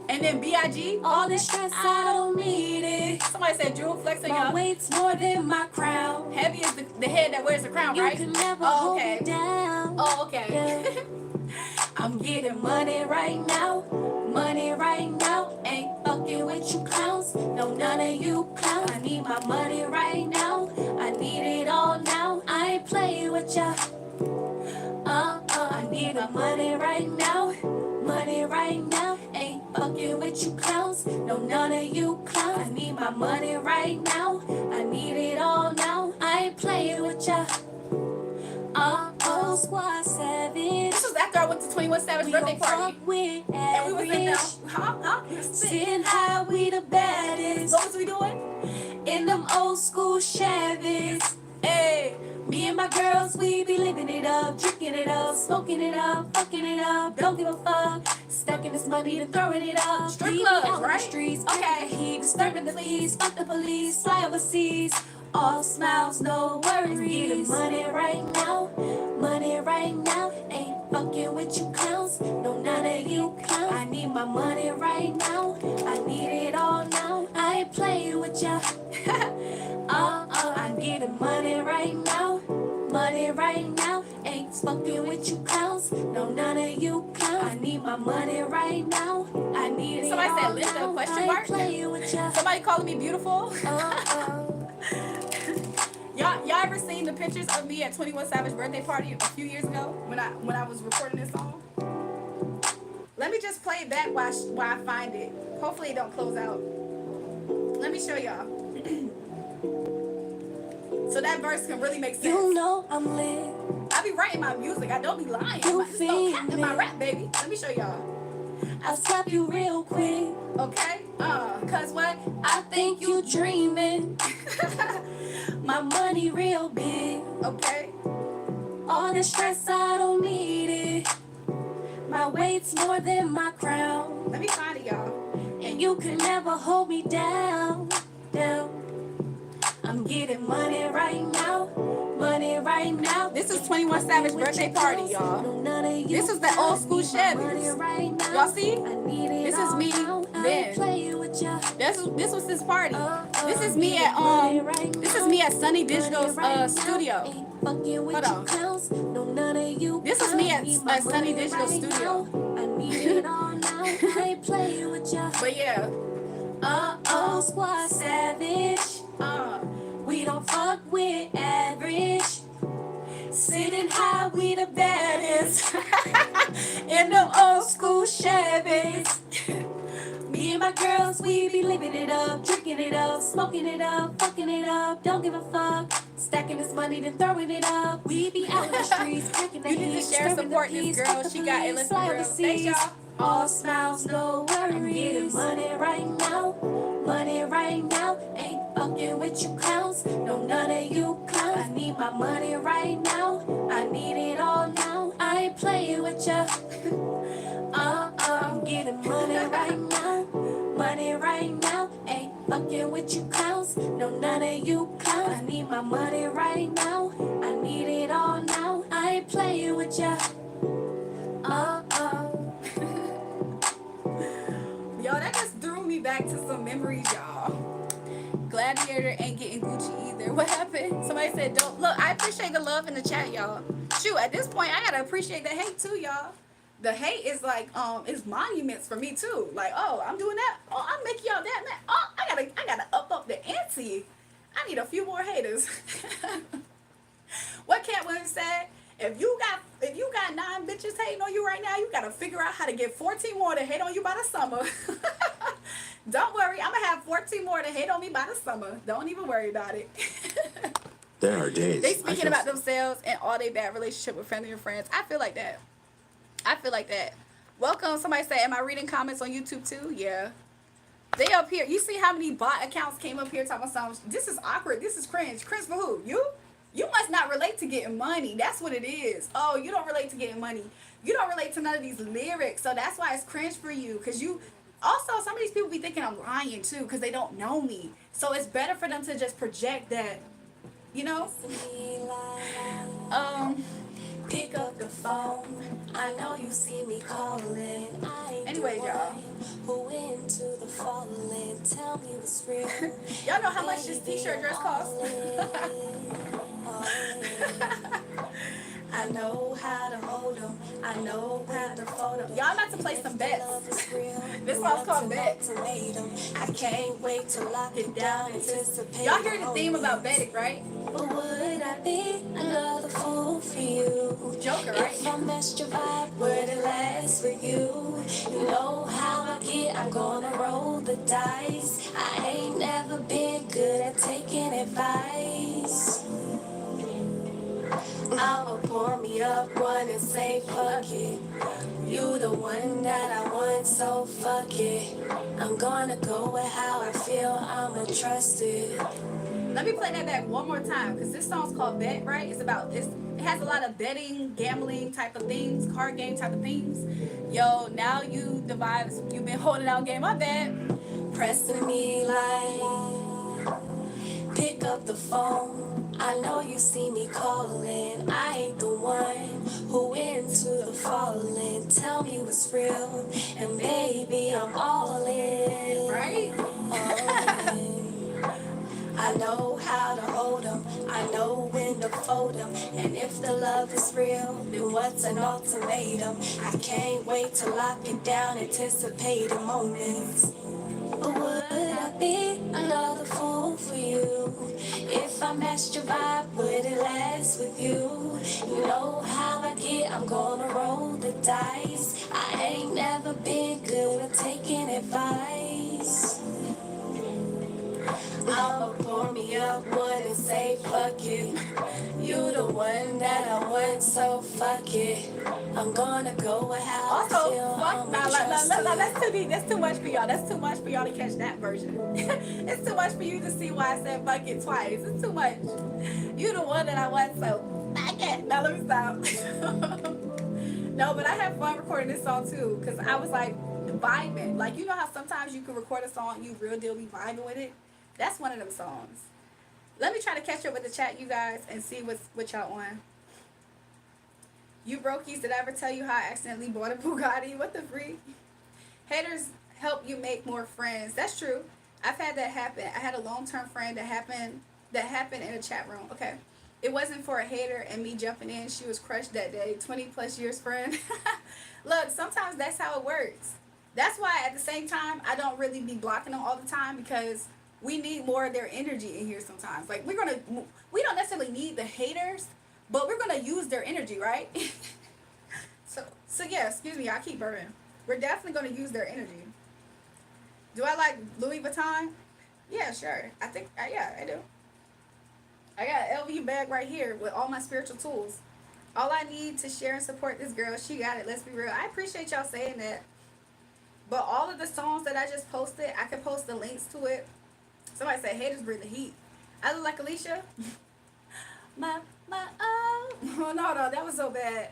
A: And then B.I.G.
B: All this stress, I don't need it.
A: Somebody said Drew flexing
B: my
A: y'all.
B: weight's more than my crown.
A: Heavy is the head that wears the crown, right?
B: You can never hold me down.
A: Oh, okay.
B: Yeah. I'm getting money right now, money right now. Ain't fucking with you clowns, no, none of you clowns. I need my money right now, I need it all now. I ain't playing with ya. I need my money right now, money right now. Ain't fucking with you clowns, no, none of you clowns. I need my money right now, I need it all now. I ain't playing with ya. Squad savage.
A: This was after I went to 21 Savage birthday party. And we was in there.
B: Sitting high, we the baddest.
A: What was we doing?
B: In them old school Chevys. Hey, me and my girls, we be living it up, drinking it up, smoking it up, fucking it up, don't give a fuck. Stacking this money and throwing it up.
A: Strip clubs,
B: out
A: right?
B: In the streets,
A: okay.
B: He disturbing the peace, fuck the police, fly overseas. all smiles, no worries. I'm getting money right now, money right now. Ain't fucking with you clowns, no none of you clowns. I need my money right now, I need it all now. I ain't playing with ya. I'm getting money right now, money right now. Ain't fucking with you clowns, no none of you clowns. I need my money right now, I need it all now.
A: Somebody said Linda, question mark? Somebody calling me beautiful? Y'all ever seen the pictures of me at 21 Savage birthday party a few years ago when I was recording this song? Let me just play it back while I find it. Hopefully it don't close out. Let me show y'all. So that verse can really make sense.
B: You know I'm lit.
A: I be writing my music. I don't be lying. There's no cap in my rap, baby. Let me show y'all.
B: I'll slap you real quick.
A: Okay? Cause what?
B: I think you dreaming. My money real big.
A: Okay?
B: All the stress, I don't need it. My weight's more than my crown.
A: Let me find it, y'all.
B: And you can never hold me down, down. I'm getting money right now, money right now.
A: This is 21 Savage birthday party, y'all. This is the old school Chevys. Y'all see? This is me then. This was his party. This is me at Sunny Digital's studio. Hold on. This is me at Sunny Digital Studio. But yeah.
B: Squad savage. We don't fuck with average. Sitting high, we the baddest. In them old school Chevys. Me and my girls, we be living it up, drinking it up, smoking it up, fucking it up. Don't give a fuck. Stacking this money, then throwing it up. We be out in the streets, cracking the
A: You need to share support this girl. She got endless girls. Thanks, y'all.
B: All smiles, no worries. I'm getting money right now, money right now. Ain't fucking with you clowns, no none of you clowns. I need my money right now, I need it all now. I ain't playing with ya. I'm getting money right now, money right now. Ain't fucking with you clowns, no none of you clowns. I need my money right now, I need it all now. I ain't playing with ya.
A: Yo, that just threw me back to some memories, y'all. Gladiator ain't getting Gucci either. What happened? Somebody said, don't. Look, I appreciate the love in the chat, y'all. Shoot, at this point, I gotta appreciate the hate too, y'all. The hate is like, is monuments for me too. Like, oh, I'm doing that. Oh, I'm making y'all that, man. Oh, I gotta up the ante. I need a few more haters. What Cat Williams said? If you got 9 bitches hating on you right now, you gotta figure out how to get 14 more to hate on you by the summer. Don't worry, I'm gonna have 14 more to hate on me by the summer. Don't even worry about it.
C: There are days.
A: They speaking about themselves and all their bad relationship with family and friends. I feel like that. Welcome. Somebody say, am I reading comments on YouTube too? Yeah. They up here. You see how many bot accounts came up here talking about something? This is awkward. This is cringe. Cringe for who? You? You must not relate to getting money. That's what it is. Oh, you don't relate to getting money. You don't relate to none of these lyrics. So that's why it's cringe for you. Because you... Also, some of these people be thinking I'm lying too because they don't know me. So it's better for them to just project that, you know?
B: Pick up the phone. I know you see me calling.
A: Anyways, y'all.
B: Who into the falling? Tell me what's real.
A: Y'all know how much this t-shirt dress costs?
B: I know how to hold them. I know how to fold them.
A: Y'all about to play some bets. This song's called Bet.
B: I can't wait to lock it down.
A: Y'all hear the theme about betting, right?
B: But would I be another fool for you?
A: Joker, right?
B: If I messed your vibe, would it last for you? You know how I get, I'm gonna roll the dice. I ain't never been good at taking advice. I'ma pour me up one and say fuck it. You the one that I want, so fuck it. I'm gonna go with how I feel, I'ma trust it.
A: Let me play that back one more time because this song's called Bet, right? It has a lot of betting, gambling type of things, card game type of things. Yo, now you the vibes, you've been holding out game, my bad.
B: Pressing me like Pick up the phone. I know you see me calling. I ain't the one who into the falling. Tell me what's real, and baby, I'm all in.
A: Right?
B: All in. I know how to hold 'em, I know when to fold 'em. And if the love is real, then what's an ultimatum? I can't wait to lock it down, anticipating moments. But would I be another fool for you? If I matched your vibe, would it last with you? You know how I get, I'm gonna roll the dice. I ain't never been good at taking advice. I'ma pour me up one and say fuck it. You the one that I want, so fuck it. I'm gonna go with how
A: Also,
B: I feel.
A: fuck, that's too deep. That's too much for y'all. That's too much for y'all to catch that version. It's too much for you to see why I said fuck it twice. It's too much. You the one that I want, so fuck it. Now let me stop. No, but I had fun recording this song too, because I was like vibing. Like, you know how sometimes you can record a song, you real deal be vibing with it? That's one of them songs. Let me try to catch up with the chat, you guys, and see what y'all on. You brokies, did I ever tell you how I accidentally bought a Bugatti? What the freak? Haters help you make more friends. That's true. I've had that happen. I had a long-term friend that happened in a chat room. Okay. It wasn't for a hater and me jumping in. She was crushed that day. 20 plus years friend. Look, sometimes that's how it works. That's why at the same time, I don't really be blocking them all the time, because we need more of their energy in here sometimes. Like, we don't necessarily need the haters, but we're going to use their energy, right? So yeah, excuse me, I keep burping. We're definitely going to use their energy. Do I like Louis Vuitton? Yeah, sure. I think, yeah, I do. I got an LV bag right here with all my spiritual tools. All I need to share and support this girl, she got it. Let's be real. I appreciate y'all saying that. But all of the songs that I just posted, I can post the links to it. Somebody said haters bring the heat. I look like Alicia. Oh no, that was so bad.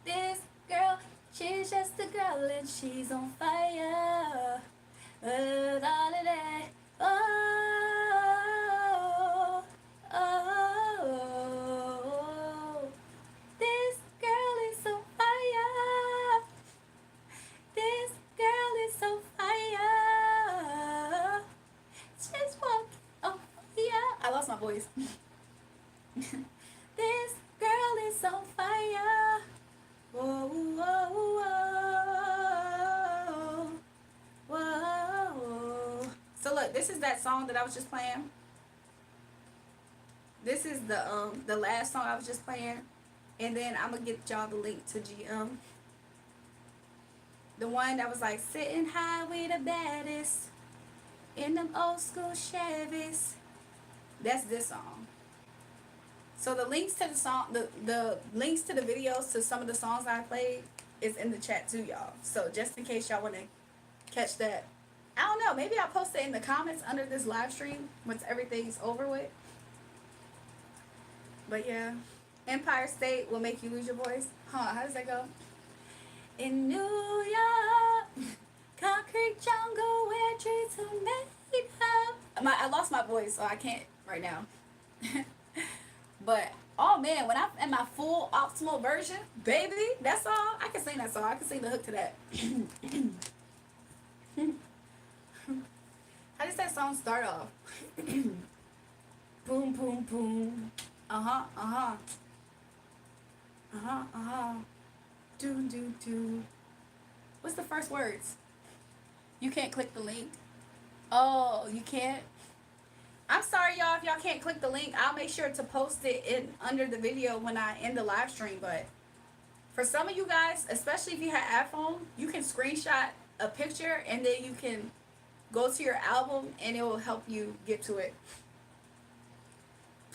A: This girl, she's just a girl and she's on fire. Oh, this girl is on fire. This girl is on fire. Just walk on fire. I lost my voice. This girl is on fire. Whoa, whoa, whoa, whoa. So look, this is that song that I was just playing. This is the last song I was just playing, and then I'm gonna get y'all the link to GM. The one that was like sitting high with the baddest in them old school Chevys. That's this song. So the links to the song, the links to the videos to some of the songs I played is in the chat too, y'all. So just in case y'all want to catch that, I don't know, maybe I'll post it in the comments under this live stream once everything's over with. But yeah, Empire State will make you lose your voice. How does that go? In New York, concrete jungle where dreams are made up. I lost my voice, so I can't right now. But oh man, when I'm in my full optimal version, baby, that song, I can sing that song. I can sing the hook to that. How does that song start off? Boom, boom, boom. Do, do, do. What's the first words? You can't click the link. Oh, you can't? I'm sorry, y'all, if y'all can't click the link. I'll make sure to post it in under the video when I end the live stream. But for some of you guys, especially if you have iPhone, you can screenshot a picture and then you can go to your album and it will help you get to it.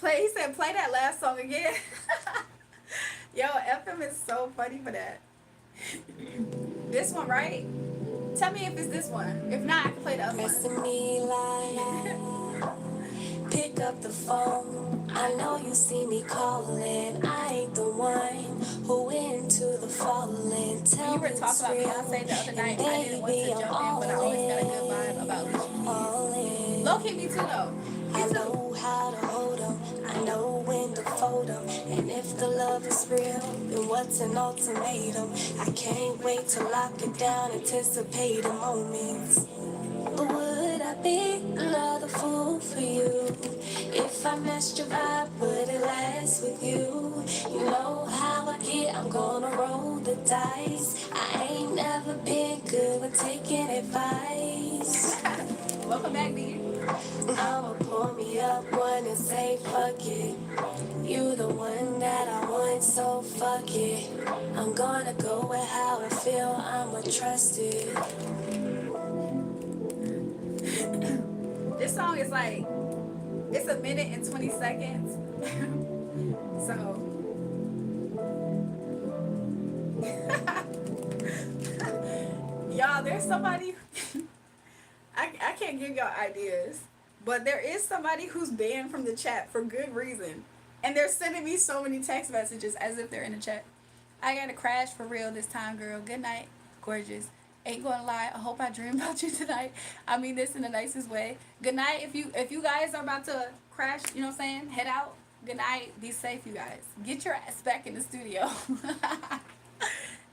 A: He said, play that last song again. Yo, FM is so funny for that. This one, right? Tell me if it's this one. If not, I can play the other one.
B: Me like, pick up the phone. I know you see me calling. I ain't the one who into the falling. Tell
A: You were talking about Beyonce the other night. I didn't want to jump in, but I always got a good vibe about Alicia Keys. Low key, me too, though. Me too.
B: how to hold 'em. I know when to fold 'em. And if the love is real, then what's an ultimatum? I can't wait to lock it down, anticipate the moments. But would I be another fool for you? If I messed your vibe, would it last with you? You know how I get, I'm gonna roll the dice. I ain't never been good with taking advice.
A: Welcome back, B.
B: I'ma pull me up one and say fuck it. You the one that I want, so fuck it. I'm gonna go with how I feel, I'ma trust it.
A: This song is like, it's a minute and 20 seconds. So, y'all, there's somebody, I can't give y'all ideas, but there is somebody who's banned from the chat for good reason. And they're sending me so many text messages as if they're in the chat. I gotta crash for real this time, girl. Good night, gorgeous. Ain't gonna lie, I hope I dream about you tonight. I mean this in the nicest way. Good night. If you guys are about to crash, you know what I'm saying, head out. Good night. Be safe, you guys. Get your ass back in the studio.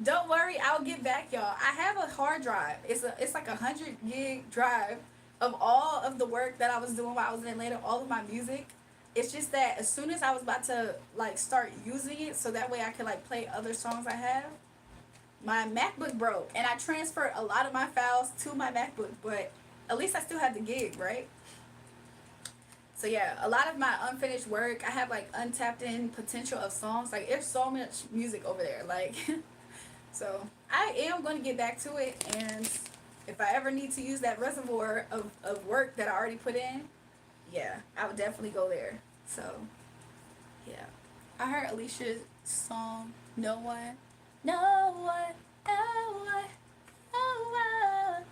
A: Don't worry, I'll get back, y'all. I have a hard drive. It's like 100 gig drive of all of the work that I was doing while I was in Atlanta, all of my music. It's just that as soon as I was about to like start using it, so that way I could like play other songs I have, my MacBook broke, and I transferred a lot of my files to my MacBook. But at least I still have the gig, right? So yeah, a lot of my unfinished work, I have like untapped in potential of songs. Like there's so much music over there, like. So I am going to get back to it, and if I ever need to use that reservoir of work that I already put in, yeah, I would definitely go there. So yeah, I heard Alicia's song "No One," no one, no one, no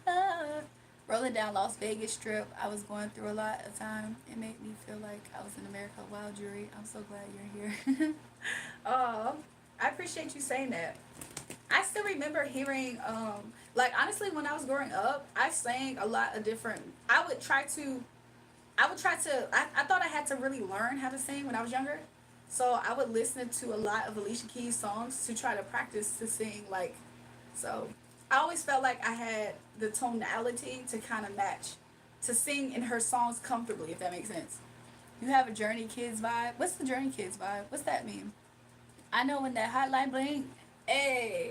A: one. Rolling down Las Vegas Strip, I was going through a lot of time. It made me feel like I was in America. Wow, Jury, I'm so glad you're here. Oh, I appreciate you saying that. I still remember hearing, like honestly, when I was growing up, I sang a lot of different. I thought I had to really learn how to sing when I was younger, so I would listen to a lot of Alicia Keys songs to try to practice to sing. Like, so I always felt like I had the tonality to kind of match, to sing in her songs comfortably, if that makes sense. You have a Journey Kids vibe. What's the Journey Kids vibe? What's that mean? I know when that hotline bling, hey,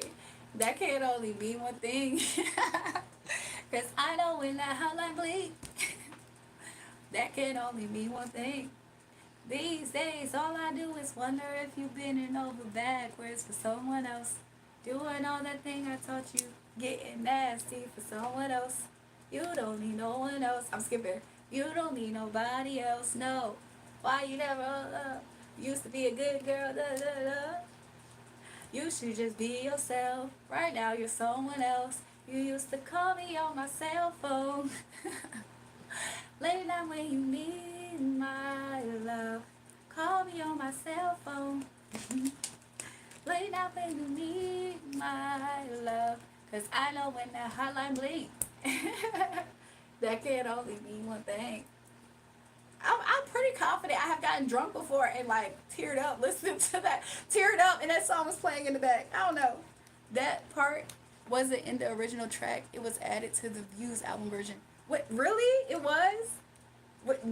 A: that can only mean one thing. Cause I know when that hotline bling, that can only mean one thing. These days, all I do is wonder if you've been over backwards for someone else. Doing all that thing I taught you, getting nasty for someone else. You don't need no one else. I'm skipping. You don't need nobody else. No. Why you never used to be a good girl? Da, da, da. You should just be yourself. Right now you're someone else. You used to call me on my cell phone. Late night when you need my love. Call me on my cell phone. Late night when you need my love. Cause I know when that hotline bling, that can only mean one thing. I'm pretty confident I have gotten drunk before and like teared up listening to that. Teared up and that song was playing in the back. I don't know. That part wasn't in the original track. It was added to the Views album version. What, really? It was? What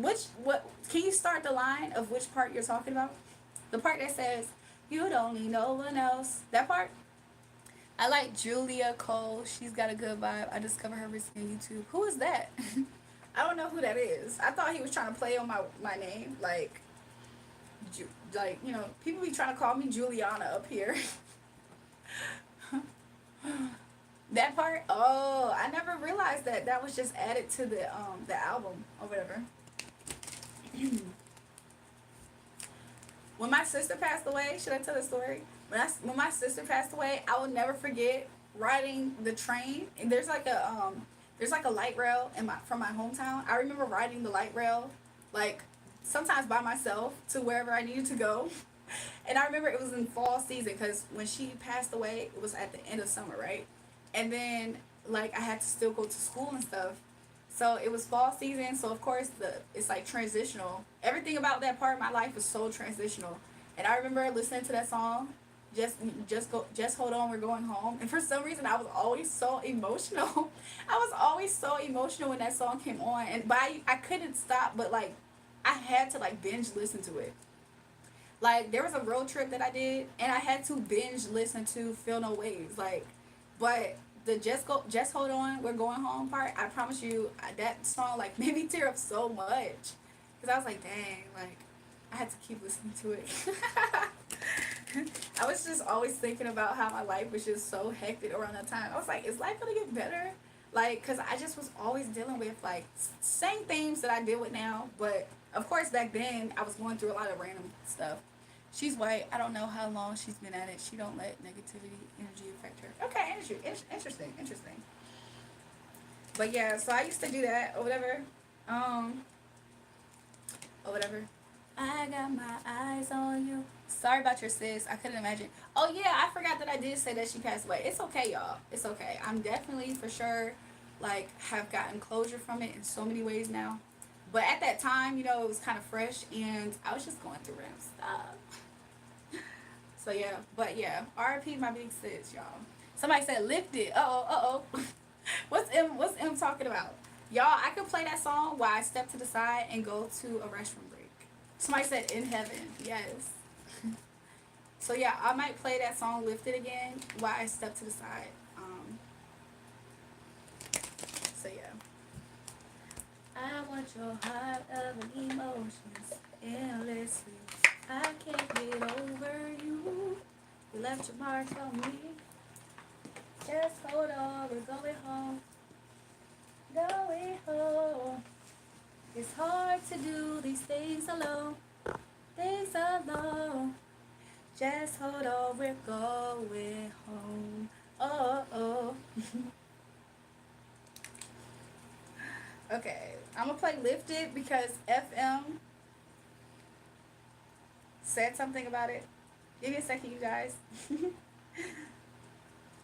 A: can you start the line of which part you're talking about? The part that says, you don't need no one else. That part? I like Julia Cole. She's got a good vibe. I discovered her recently on YouTube. Who is that? I don't know who that is. I thought he was trying to play on my name. Like, you know, people be trying to call me Juliana up here. That part? Oh, I never realized that. That was just added to the album or whatever. When my sister passed away, should I tell the story? When my sister passed away, I will never forget riding the train. And there's like a light rail from my hometown. I remember riding the light rail, like sometimes by myself to wherever I needed to go. And I remember it was in fall season because when she passed away, it was at the end of summer, right? And then like I had to still go to school and stuff. So it was fall season, so of course it's like transitional. Everything about that part of my life was so transitional. And I remember listening to that song, just hold on, we're going home. And for some reason I was always so emotional. I was always so emotional when that song came on. And but I couldn't stop, but like I had to like binge listen to it. Like there was a road trip that I did, and I had to binge listen to Feel No Waves. Like, but the just hold on, we're going home part. I promise you, that song like made me tear up so much, because I was like, dang, like I had to keep listening to it. I was just always thinking about how my life was just so hectic around that time. I was like, is life gonna get better? Like, cause I just was always dealing with like same things that I deal with now, but of course back then I was going through a lot of random stuff. She's white. I don't know how long she's been at it. She don't let negativity energy affect her. Okay, interesting, interesting. But yeah, so I used to do that or whatever. Or whatever. I got my eyes on you. Sorry about your sis. I couldn't imagine. Oh yeah, I forgot that I did say that she passed away. It's okay, y'all. It's okay. I'm definitely for sure like have gotten closure from it in so many ways now. But at that time, you know, it was kind of fresh and I was just going through random stuff. So yeah, but yeah, R.I.P. my big sis, y'all. Somebody said lift it. Uh oh. What's M talking about? Y'all, I could play that song while I step to the side and go to a restroom break. Somebody said in heaven. Yes. So yeah, I might play that song lift it again while I step to the side. So yeah. I want your heart of emotions endlessly. I can't get over you. You left your mark on me. Just hold on, we're going home. Going home. It's hard to do these things alone. Things alone. Just hold on, we're going home. Oh. Okay, I'm gonna play Lifted because FM said something about it. Give me a second, you guys.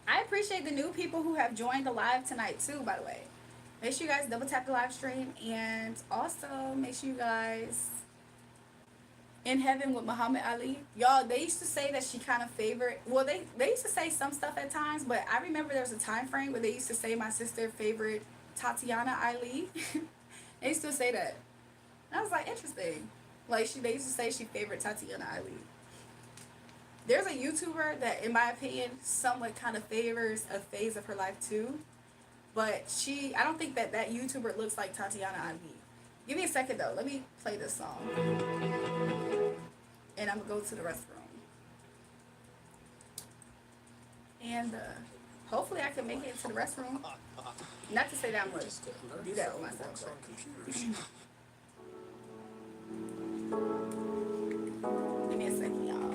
A: I appreciate the new people who have joined the live tonight too, by the way. Make sure you guys double tap the live stream, and also make sure you guys in heaven with Muhammad Ali. Y'all, they used to say that she kind of favored, well, they used to say some stuff at times, but I remember there was a time frame where they used to say my sister favored Tatiana Ali. They used to say that. And I was like, interesting. Like they used to say she favored Tatiana Ali. There's a YouTuber that, in my opinion, somewhat kind of favors a phase of her life too. But I don't think that YouTuber looks like Tatiana Ali. Give me a second though. Let me play this song. And I'm going to go to the restroom. And hopefully I can make it to the restroom. Not to say that I'm going to do that with myself. Give me a second, y'all.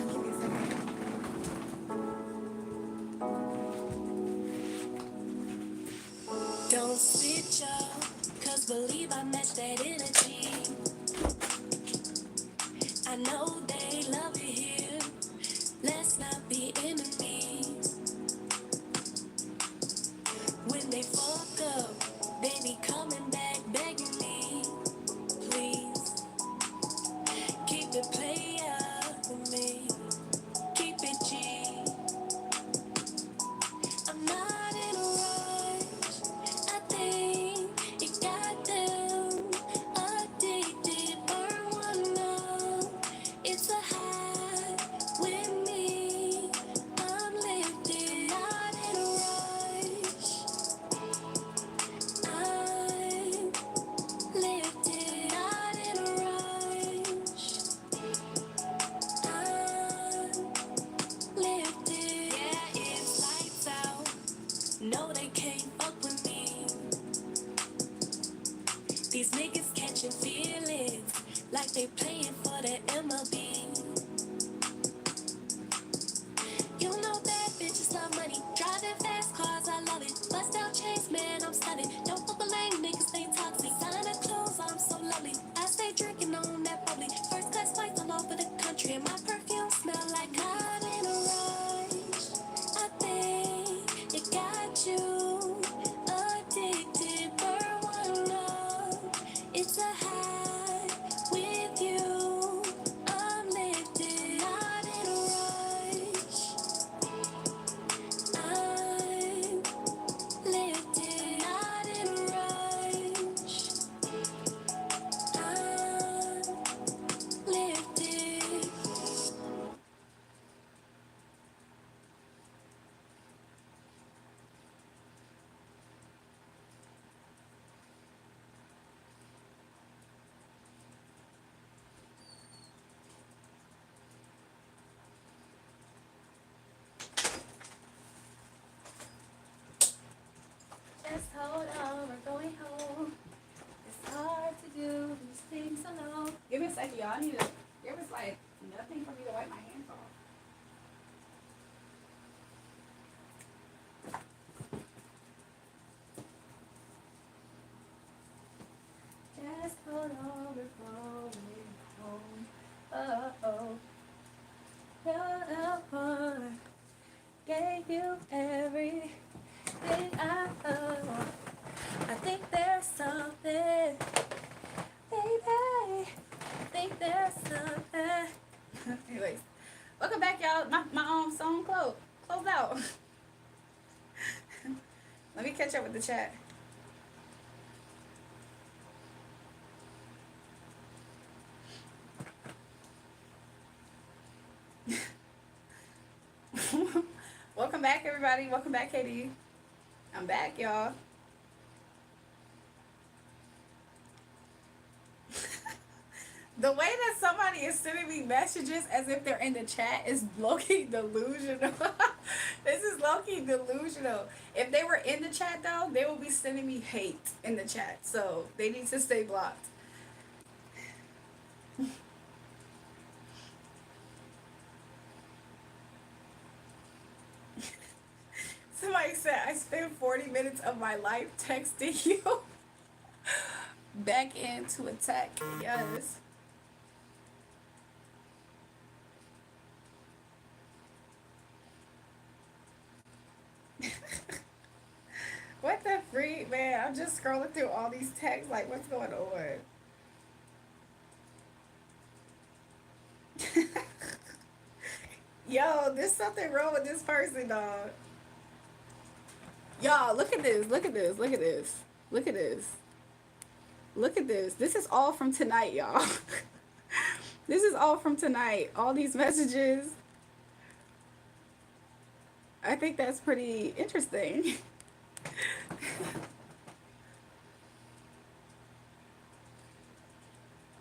A: Give me a second.
B: Don't switch up, cause believe I match that energy. I know they love it here. Let's not be enemies. When they fuck up, they be coming back begging me. Please, keep it player with me. Keep it G. I'm not in a rush. I think it got them addicted. Burn one up. It's a high with me. I'm lifted. Not in a rush. I'm lifted. Not in a rush. I'm lifted. Yeah, it's lights out. No, they can't fuck with me. These niggas catching feelings like they playing for the MLB. You know bad bitches love money. Driving fast cars, I love it. Bust down chains, man, I'm stunning. Don't fuck with lame niggas, they toxic. Designer clothes, I'm so lovely. I stay drinking on that bubbly. First class flights all over the country, and my perfume smell like God in a rush. I think it got you
A: Your heart gave you everything I own. I think there's something, baby. I think there's something. Anyways, welcome back, y'all. My song closed out. Let me catch up with the chat. Welcome back, everybody. Welcome back, KD. I'm back, y'all. The way that somebody is sending me messages as if they're in the chat is low-key delusional. This is low-key delusional. If they were in the chat, though, they will be sending me hate in the chat. So they need to stay blocked. Somebody said, I spent 40 minutes of my life texting you. Back into attack. Yes. What the freak, man? I'm just scrolling through all these texts like, what's going on? Yo, there's something wrong with this person, dog. Y'all, look at this. Look at this. Look at this. Look at this. Look at this. This is all from tonight, y'all. This is all from tonight. All these messages. I think that's pretty interesting.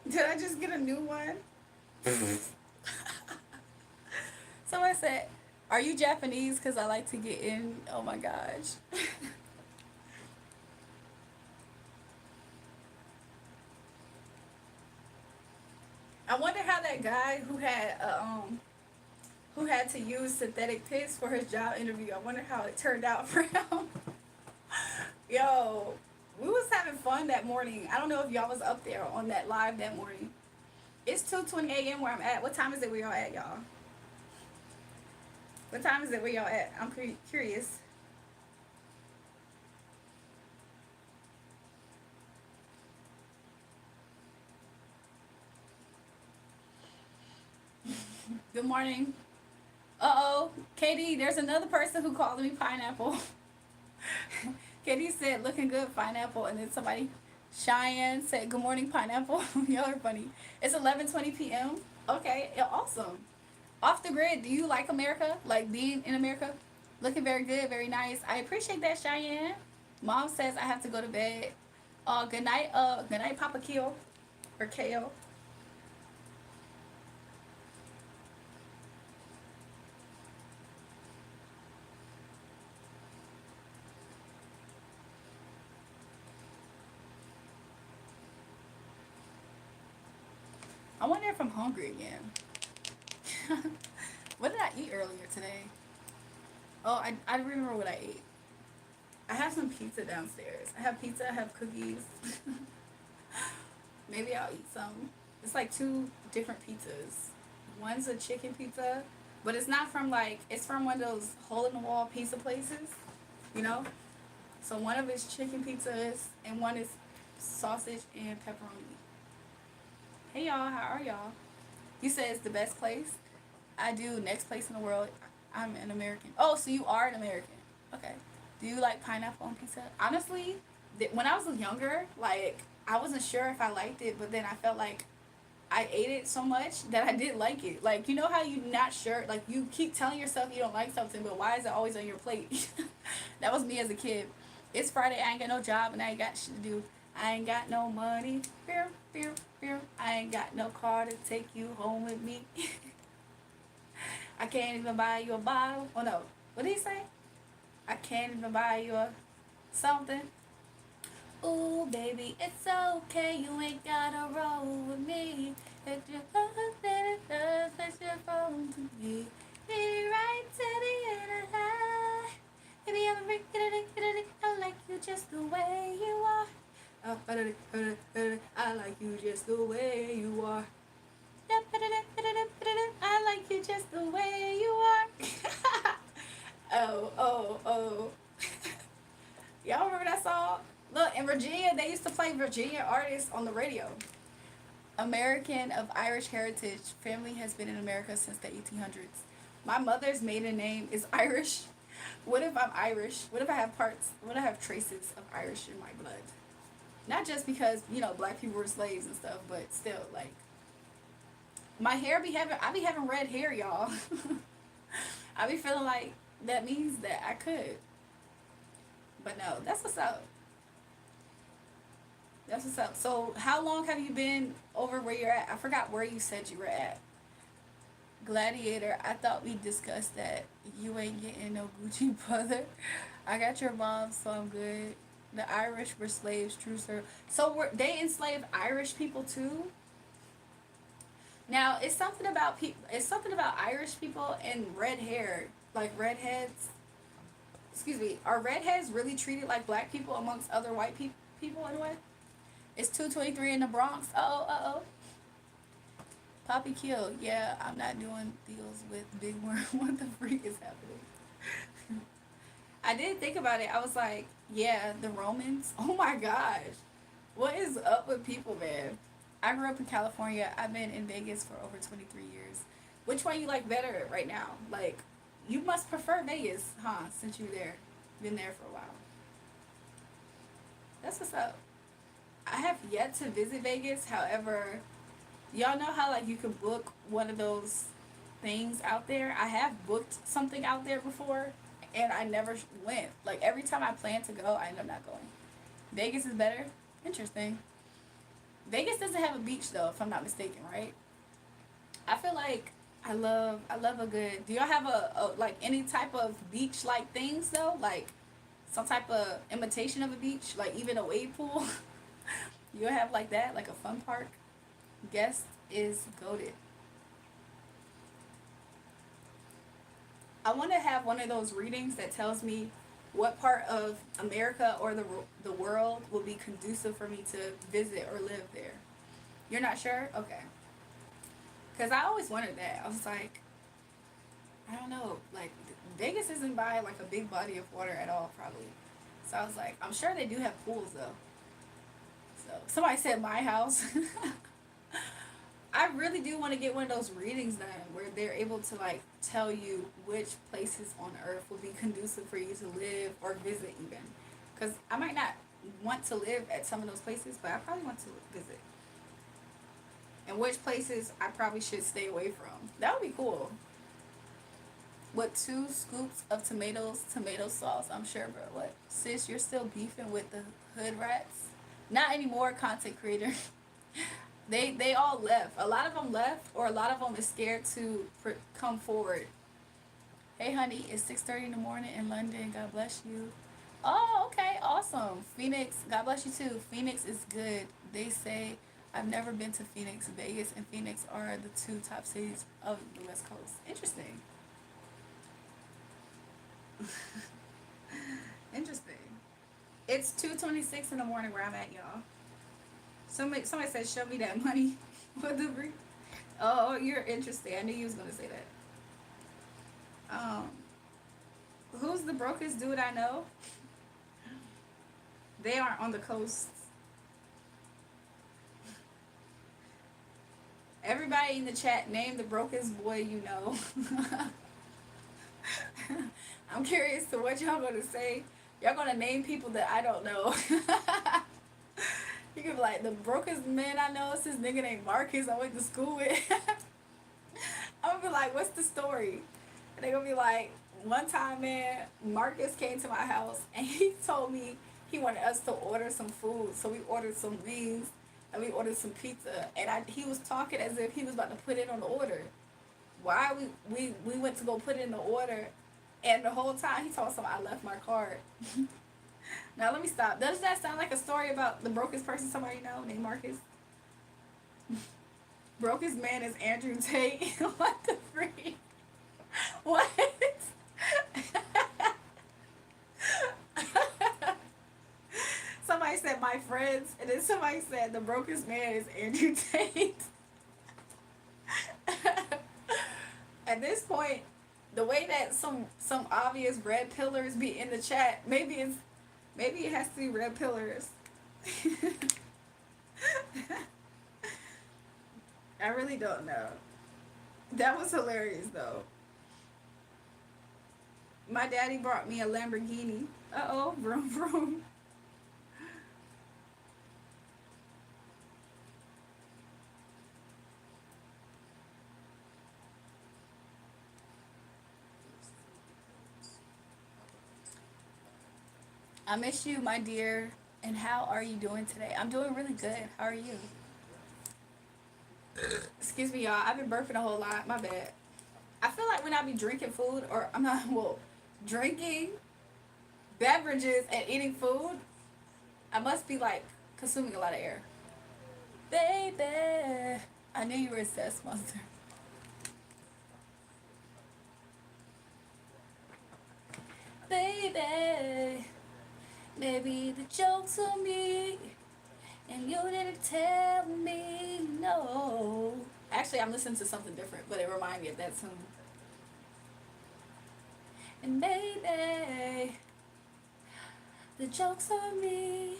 A: Did I just get a new one? Someone said, are you Japanese? Because I like to get in. Oh my gosh. I wonder how that guy who had to use synthetic piss for his job interview, I wonder how it turned out for him. Yo, we was having fun that morning. I don't know if y'all was up there on that live that morning. It's 2:20 a.m. where I'm at. What time is it where y'all at, y'all? What time is it where y'all at? I'm curious. Good morning. Uh-oh. Katie, there's another person who called me pineapple. Katie said, looking good, pineapple. And then somebody, Cheyenne, said, good morning, pineapple. Y'all are funny. It's 11:20 p.m. Okay, yeah, awesome. Off the grid, do you like America? Like being in America? Looking very good, very nice. I appreciate that, Cheyenne. Mom says I have to go to bed. Good night, Papa Keo. Or Ko. I wonder if I'm hungry again. What did I eat earlier today? Oh, I remember what I ate. I have some pizza downstairs. I have pizza, I have cookies. Maybe I'll eat some. It's like two different pizzas. One's a chicken pizza, but it's not from like, it's from one of those hole-in-the-wall pizza places, you know? So one of it's chicken pizzas, and one is sausage and pepperoni. Hey y'all, how are y'all? You said it's the best place? I do. Next place in the world. I'm an American. Oh, so you are an American. Okay. Do you like pineapple on pizza? Honestly, when I was younger, like, I wasn't sure if I liked it, but then I felt like I ate it so much that I did like it. Like, you know how you're not sure, like, you keep telling yourself you don't like something, but why is it always on your plate? That was me as a kid. It's Friday, I ain't got no job, and I ain't got shit to do. I ain't got no money. I ain't got no car to take you home with me. I can't even buy you a bottle. Oh no, what did he say? I can't even buy you a something. Ooh, baby, it's okay. You ain't gotta roll with me. If you love it does, let your phone to me. Be right to the end of the night. Baby, I'm I like you just the way you are. I like you just the way you are. I like you just the way in Virginia, they used to play Virginia artists on the radio. American of Irish heritage. Family has been in America since the 1800s. My mother's maiden name is Irish. What if I'm Irish? What if I have parts? What if I have traces of Irish in my blood? Not just because, black people were slaves and stuff, but still, like, my hair I be having red hair, y'all. I be feeling like that means that I could. But no, that's what's up. That's what's up. So, how long have you been over where you're at? I forgot where you said you were at. Gladiator, I thought we discussed that. You ain't getting no Gucci, brother. I got your mom, so I'm good. The Irish were slaves, true sir. So were they enslaved Irish people too? Now it's something about It's something about Irish people and red hair, like redheads. Excuse me. Are redheads really treated like black people amongst other white people in a way? It's 223 in the Bronx. Oh. Poppy Kill. Yeah, I'm not doing deals with Big Worm. What the freak is happening? I did think about it. I was like, yeah, the Romans. Oh my gosh. What is up with people, man? I grew up in California. I've been in Vegas for over 23 years. Which one you like better right now? Like, you must prefer Vegas, huh? Since you're there. Been there for a while. That's what's up. I have yet to visit Vegas. However, y'all know how, like, you can book one of those things out there? I have booked something out there before, and I never went. Like, every time I plan to go, I end up not going. Vegas is better? Interesting. Vegas doesn't have a beach, though, if I'm not mistaken, right? I feel like I love a good... Do y'all have like, any type of beach-like things, though? Like, some type of imitation of a beach? Like, even a wave pool? You have, like, that? Like, a fun park? Guest is goated. I want to have one of those readings that tells me what part of America or the world will be conducive for me to visit or live there. You're not sure? Okay. Because I always wondered that. I was like, I don't know. Like, Vegas isn't by, like, a big body of water at all, probably. So I was like, I'm sure they do have pools, though. So, somebody said my house. I really do want to get one of those readings done where they're able to, like, tell you which places on earth will be conducive for you to live or visit even. Because I might not want to live at some of those places, but I probably want to visit. And which places I probably should stay away from. That would be cool. With 2 scoops of tomato sauce, I'm sure, bro. What? Sis, you're still beefing with the hood rats? Not anymore, content creator. They all left. A lot of them left, or a lot of them is scared to come forward. Hey, honey, it's 6:30 in the morning in London. God bless you. Oh, okay, awesome. Phoenix, God bless you too. Phoenix is good. They say I've never been to Phoenix. Vegas and Phoenix are the 2 top cities of the West Coast. Interesting. Interesting. It's 2:26 in the morning where I'm at, y'all. Somebody said, show me that money. What the freak? Oh, you're interesting. I knew you was going to say that. Who's the brokest dude I know? They aren't on the coast. Everybody in the chat, name the brokest boy you know. I'm curious to what y'all going to say. Y'all going to name people that I don't know. You could be like, the brokest man I know is this nigga named Marcus I went to school with. I'm gonna be like, what's the story? And they gonna be like, one time, man, Marcus came to my house and he told me he wanted us to order some food. So we ordered some wings and we ordered some pizza. And he was talking as if he was about to put it on the order. Why we went to go put it in the order, and the whole time he told us I left my card. Now let me stop. Does that sound like a story about the brokest person somebody know named Marcus? Brokest man is Andrew Tate. What the freak? What? Somebody said my friends, and then somebody said the brokest man is Andrew Tate. At this point, the way that some obvious red pillars be in the chat, maybe it has to be red pillars. I really don't know. That was hilarious though. My daddy brought me a Lamborghini. Uh oh, vroom vroom. I miss you, my dear. And how are you doing today? I'm doing really good. How are you? Excuse me, y'all. I've been burping a whole lot. My bad. I feel like when I be drinking food, or I'm not, well, drinking beverages and eating food, I must be like consuming a lot of air. Baby, I knew you were a cess monster. Baby, maybe the joke's on me, and you didn't tell me no. Actually, I'm listening to something different, but it reminded me of that tune. And maybe the joke's on me,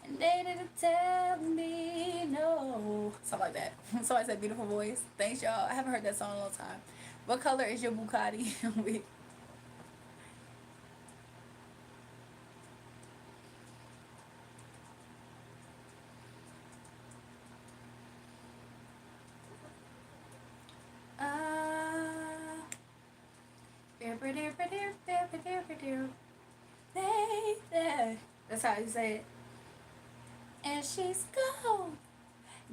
A: and they didn't tell me no. Something like that. Somebody said beautiful voice. Thanks, y'all. I haven't heard that song in a long time. What color is your Bugatti? Ah, baby. That's how you say it. And she's gone,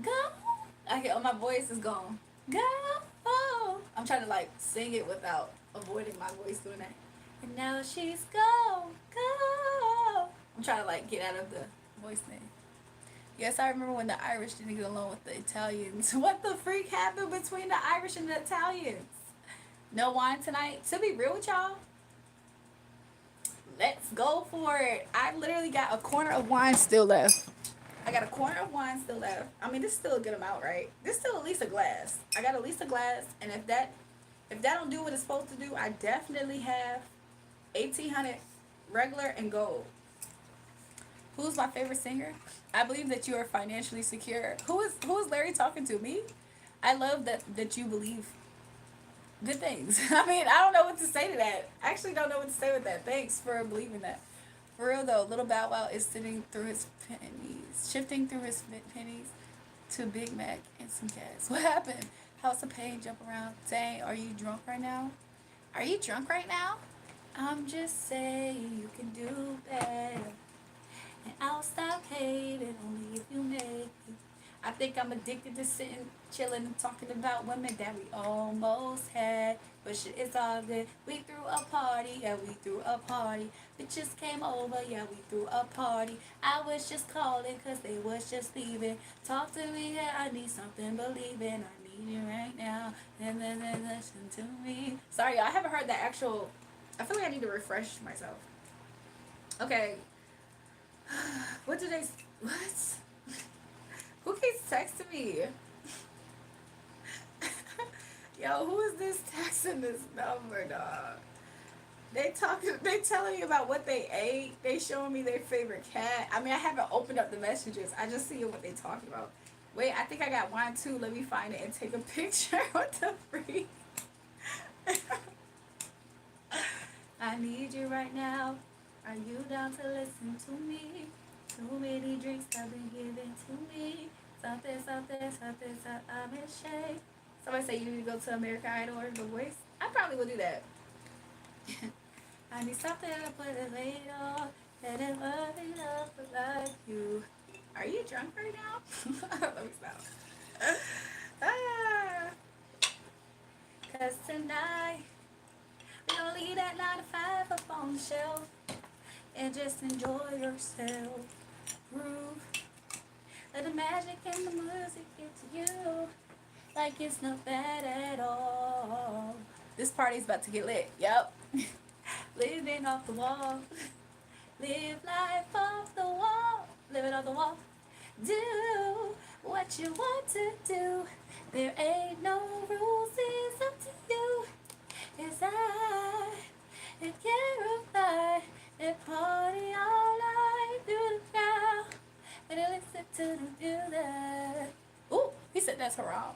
A: gone. Okay, oh, my voice is gone. Gone. I'm trying to like sing it without avoiding my voice doing that. And now she's gone, gone. I'm trying to like get out of the voice thing. Yes, I remember when the Irish didn't get along with the Italians. What the freak happened between the Irish and the Italians? No wine tonight? To be real with y'all, let's go for it. I literally got a corner of wine still left. I got a corner of wine still left. I mean, this is still a good amount, right? This is still at least a glass. I got at least a glass, and if that don't do what it's supposed to do, I definitely have 1800 regular and gold. Who's my favorite singer? I believe that you are financially secure. Who is Larry talking to? Me? I love that you believe good things. I mean, I don't know what to say to that. I actually don't know what to say with that. Thanks for believing that. For real though, little Bow Wow is sitting through his pennies, shifting through his pennies to Big Mac and some gas. What happened? House of Pain, jump around. Dang, are you drunk right now? Are you drunk right now? I'm just saying you can do better. And I'll stop hating only if you make it. I think I'm addicted to sitting, chilling, and talking about women that we almost had. But shit, it's all good. We threw a party, yeah, we threw a party. Bitches came over, yeah, we threw a party. I was just calling, cause they was just leaving. Talk to me, yeah, I need something, believe in. I need you right now. And then listen to me. Sorry, y'all, I haven't heard that actual. I feel like I need to refresh myself. Okay. What did they. What? Who keeps texting me? Yo, who is this texting this number, dog? They telling me about what they ate. They showing me their favorite cat. I mean, I haven't opened up the messages. I just see what they talking about. Wait, I think I got one too. Let me find it and take a picture. What the freak? I need you right now. Are you down to listen to me? Too many drinks have been given to me. Something, something, something, something, I'm in shade. Somebody say you need to go to American Idol or The Voice. I probably will do that. I need something to put it later. Let it love it up like you. Are you drunk right now? Let me stop. Ah. Cause tonight, we gonna leave that 9 to 5 up on the shelf and just enjoy yourself. Groove. Let the magic and the music get to you like it's not bad at all. This party's about to get lit. Yep. Living off the wall. Live life off the wall. Live it off the wall. Do what you want to do. There ain't no rules. It's up to you. It's I and Caroline and party all night through the crowd. said that's haram.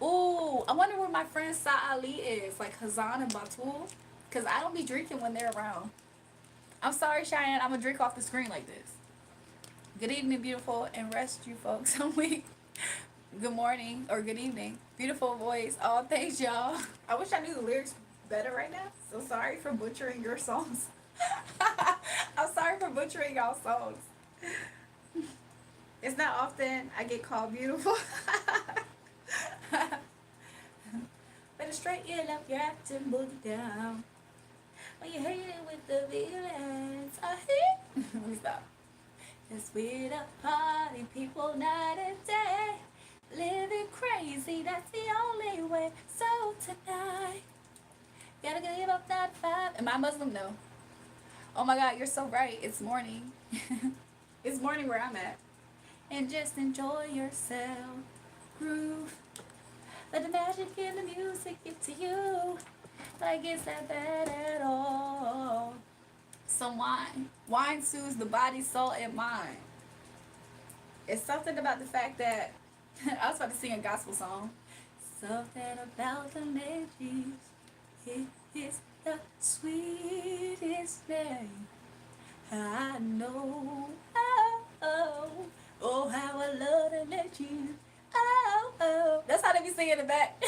A: Ooh, I wonder where my friend Sa Ali is, like Hazan and Batul, because I don't be drinking when they're around. I'm sorry, Cheyenne. I'm gonna drink off the screen like this. Good evening, beautiful, and rest you folks. I'm weak. Good morning or good evening. Beautiful voice. Oh, thanks, y'all. I wish I knew the lyrics better right now. So sorry for butchering your songs. I'm sorry for butchering y'all songs. It's not often I get called beautiful. Better straighten up your acting boogie down. When you hate it with the violence, I hate. Let me stop. Cause we're the party people night and day. Living crazy, that's the only way. So tonight, gotta give up that vibe. Am I Muslim? No. Oh my God, you're so right. It's morning. It's morning where I'm at. And just enjoy yourself. Groove. Let the magic in the music get to you. Like it's that bad at all. Some wine. Wine soothes the body, soul, and mind. It's something about the fact that I was about to sing a gospel song. Something about the ladies. It is the sweetest name I know. Oh, oh, oh, how I love to let you. Oh, oh. That's how they be singing in the back.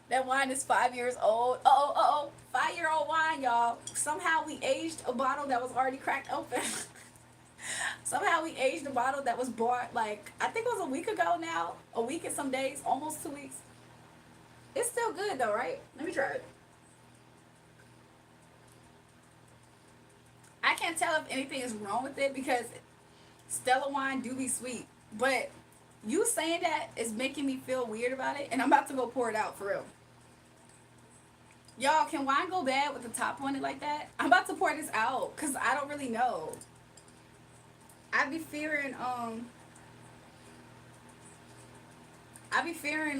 A: That wine is 5 years old. Uh oh. 5-year-old wine, y'all. Somehow we aged a bottle that was already cracked open. Somehow we aged a bottle that was bought, like, I think it was a week ago now. A week and some days. Almost 2 weeks. It's still good, though, right? Let me try it. I can't tell if anything is wrong with it because Stella wine do be sweet. But you saying that is making me feel weird about it. And I'm about to go pour it out, for real. Y'all, can wine go bad with the top on it like that? I'm about to pour this out because I don't really know. I be fearing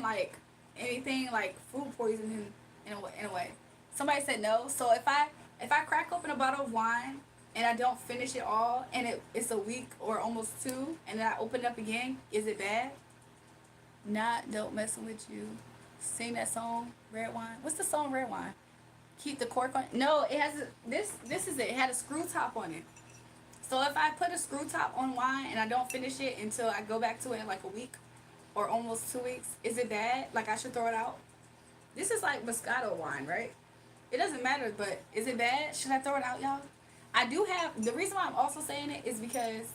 A: like anything like food poisoning in a way. Somebody said no. So if I crack open a bottle of wine and I don't finish it all and it's a week or almost 2 and then I open it up again, is it bad? Not don't messing with you. Sing that song, Red Wine. What's the song, Red Wine? Keep the cork on. No, it has this is it. It had a screw top on it. So if I put a screw top on wine and I don't finish it until I go back to it in like a week or almost 2 weeks, is it bad? Like I should throw it out? This is like Moscato wine, right? It doesn't matter, but is it bad? Should I throw it out, y'all? I do have, the reason why I'm also saying it is because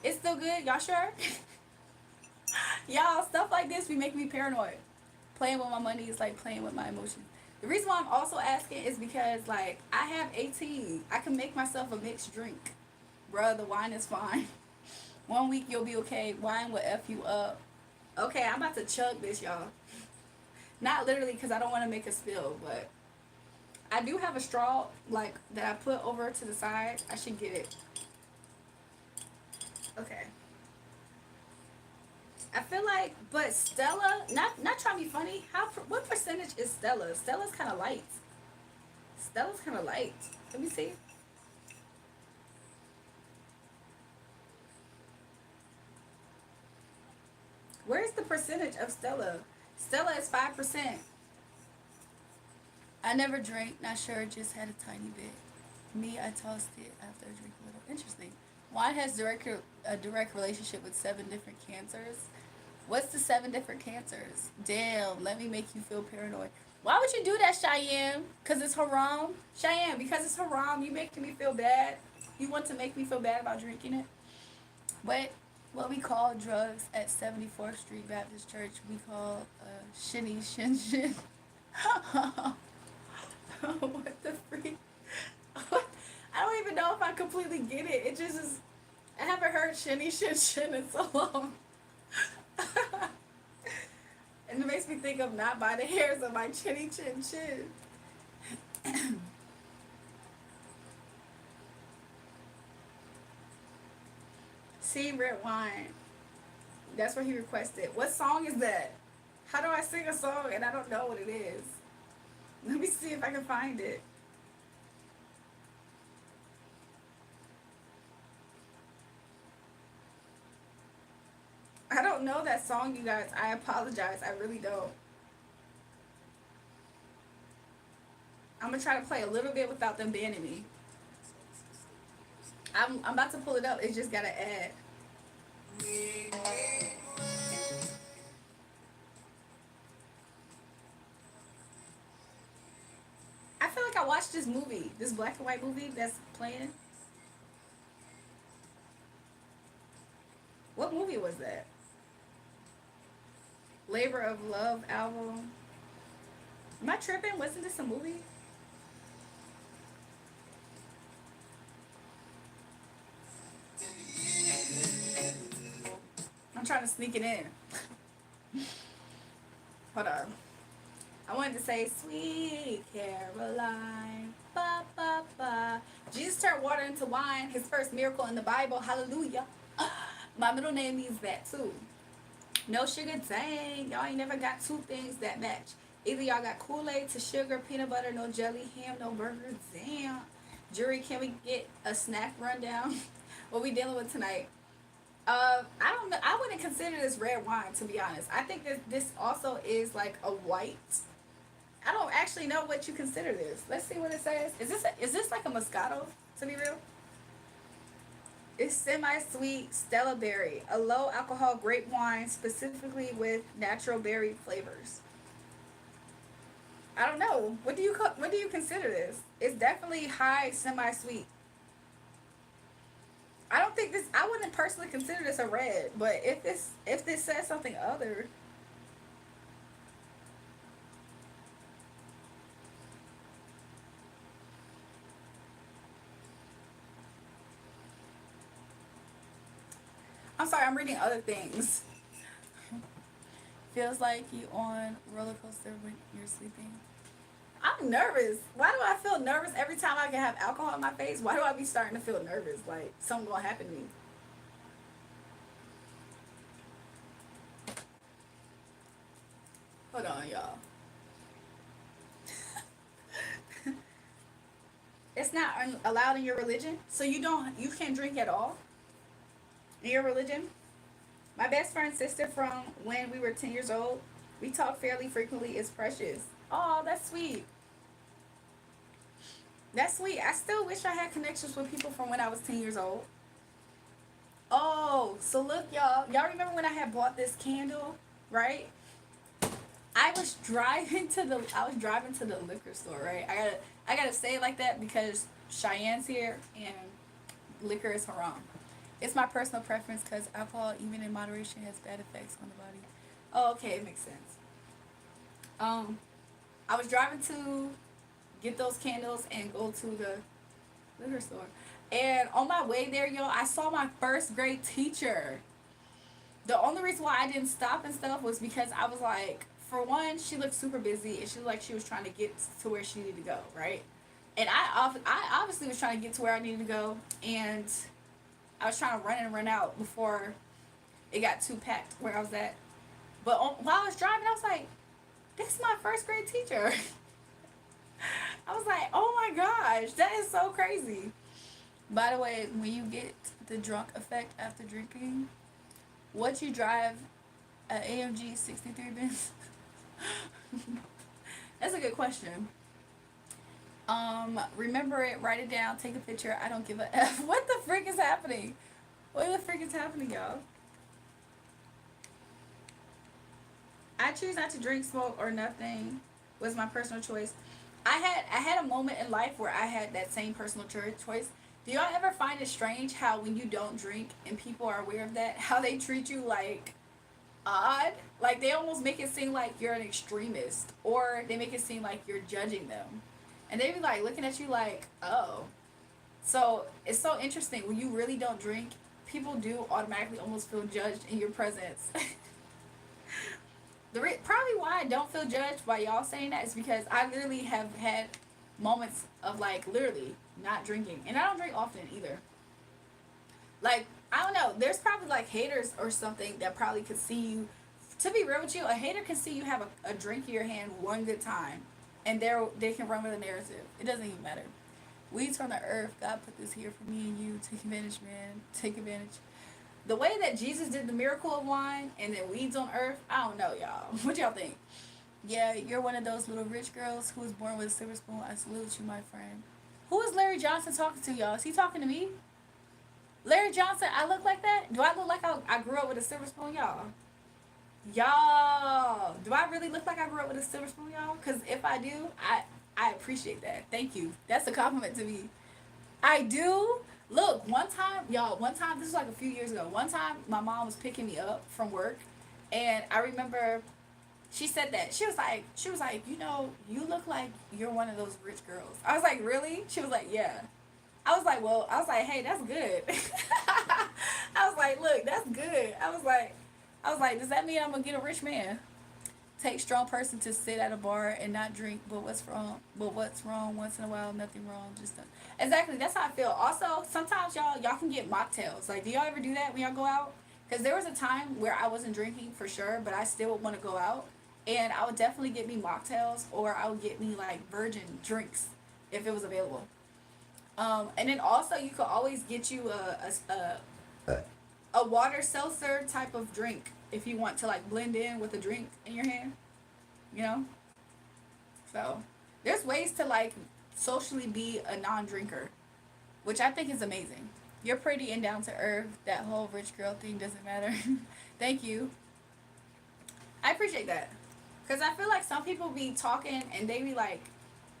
A: it's still good. Y'all sure? Y'all, stuff like this be making me paranoid. Playing with my money is like playing with my emotions. The reason why I'm also asking is because, like, I have 18. I can make myself a mixed drink. Bruh, the wine is fine. 1 week you'll be okay. Wine will F you up. Okay, I'm about to chug this, y'all. Not literally because I don't want to make a spill, but I do have a straw, like, that I put over to the side. I should get it. Okay. I feel like, but Stella, not trying to be funny. What percentage is Stella? Stella's kind of light. Stella's kind of light. Let me see. Where's the percentage of Stella? Stella is 5%. I never drank, not sure, just had a tiny bit. Me, I tossed it after I drank a little. Interesting. Wine has a direct relationship with 7 different cancers. What's the 7 different cancers? Damn, let me make you feel paranoid. Why would you do that, Cheyenne? Because it's haram? Cheyenne, because it's haram, you making me feel bad? You want to make me feel bad about drinking it? What we call drugs at 74th Street Baptist Church, we call shinny shin shin. What the freak? I don't even know if I completely get it. It just is. I haven't heard shinny shin shin in so long. And it makes me think of not by the hairs of my chinny chin chin. See, red wine. That's what he requested. What song is that? How do I sing a song and I don't know what it is? Let me see if I can find it. I don't don't know that song, you guys. I apologize. I really don't. I'm gonna try to play a little bit without them banning me. I'm about to pull it up. It's just got to add. I feel like I watched this movie, this black and white movie that's playing. What movie was that? Labor of Love album. Am I tripping? Wasn't this a movie? I'm trying to sneak it in. Hold on. I wanted to say, Sweet Caroline, ba ba ba. Jesus turned water into wine, his first miracle in the Bible. Hallelujah. My middle name means that too. No sugar, dang. Y'all ain't never got two things that match. Either y'all got Kool-Aid to sugar, peanut butter, no jelly, ham, no burger. Damn. Jury, can we get a snack rundown? What we dealing with tonight? I don't know. I wouldn't consider this red wine, to be honest. I think that this also is like a white. I don't actually know what you consider this. Let's see what it says. Is this like a Moscato, to be real? It's semi-sweet Stella Berry, a low alcohol grape wine specifically with natural berry flavors. I don't know. What do you consider this? It's definitely high semi-sweet. I don't think this. I wouldn't personally consider this a red, but if this says something other, I'm sorry. I'm reading other things. Feels like you on roller coaster when you're sleeping. I'm nervous. Why do I feel nervous every time I can have alcohol in my face? Why do I be starting to feel nervous? Like something gonna happen to me. Hold on, y'all. It's not allowed in your religion, so you can't drink at all in your religion. My best friend's sister from when we were 10 years old. We talk fairly frequently. It's precious. Oh, that's sweet. That's sweet. I still wish I had connections with people from when I was 10 years old. Oh, so look, y'all. Y'all remember when I had bought this candle, right? I was driving to the liquor store, right? I gotta say it like that because Cheyenne's here and liquor is haram. It's my personal preference because alcohol, even in moderation, has bad effects on the body. Oh, okay, it makes sense. I was driving to get those candles and go to the liquor store. And on my way there, yo, I saw my first grade teacher. The only reason why I didn't stop and stuff was because I was like, for one, she looked super busy and she looked like she was trying to get to where she needed to go, right? And I obviously was trying to get to where I needed to go, and I was trying to run in and run out before it got too packed where I was at. But while I was driving, I was like, this is my first grade teacher. I was like, oh my gosh, that is so crazy. By the way, when you get the drunk effect after drinking, what you drive an AMG 63 Benz? That's a good question. Remember it, write it down, take a picture. I don't give a F. What the frick is happening? What the frick is happening, y'all? I choose not to drink, smoke, or nothing. Was my personal choice. I had a moment in life where I had that same personal choice. Do y'all ever find it strange how when you don't drink and people are aware of that, how they treat you like odd? Like they almost make it seem like you're an extremist, or they make it seem like you're judging them. And they be like looking at you like, oh. So it's so interesting when you really don't drink, people do automatically almost feel judged in your presence. Probably why I don't feel judged by y'all saying that is because I literally have had moments of like literally not drinking, and I don't drink often either. Like I don't know, there's probably like haters or something that probably could see you. To be real with you, a hater can see you have a drink in your hand one good time, and they can run with a narrative. It doesn't even matter. Weeds from the earth. God put this here for me and you. Take advantage, man. Take advantage. the way that Jesus did the miracle of wine and then weeds on earth, I don't know, y'all. What y'all think? Yeah, you're one of those little rich girls who was born with a silver spoon. I salute you, my friend. Who is Larry Johnson talking to, y'all? Is he talking to me? Larry Johnson, I look like that? Do I look like I grew up with a silver spoon, y'all? Y'all, do I really look like I grew up with a silver spoon, y'all? Because if I do, I appreciate that. Thank you. That's a compliment to me. I do. Look, one time, y'all, this was like a few years ago. One time, my mom was picking me up from work, and I remember she said that. She was like, you know, you look like you're one of those rich girls. I was like, really? She was like, yeah. I was like, well, I was like, hey, that's good. I was like, look, that's good. I was like, does that mean I'm gonna get a rich man? Take strong person to sit at a bar and not drink, but what's wrong? But what's wrong? Once in a while, nothing wrong. Exactly. That's how I feel. Also, sometimes y'all can get mocktails. Like, do y'all ever do that when y'all go out? Because there was a time where I wasn't drinking for sure, but I still would want to go out, and I would definitely get me mocktails, or I would get me like virgin drinks if it was available. And then also you could always get you a water seltzer type of drink if you want to like blend in with a drink in your hand, you know. So there's ways to like socially be a non-drinker, which I think is amazing. You're pretty and down to earth. That whole rich girl thing doesn't matter. Thank you. I appreciate that. Because I feel like some people be talking and they be like,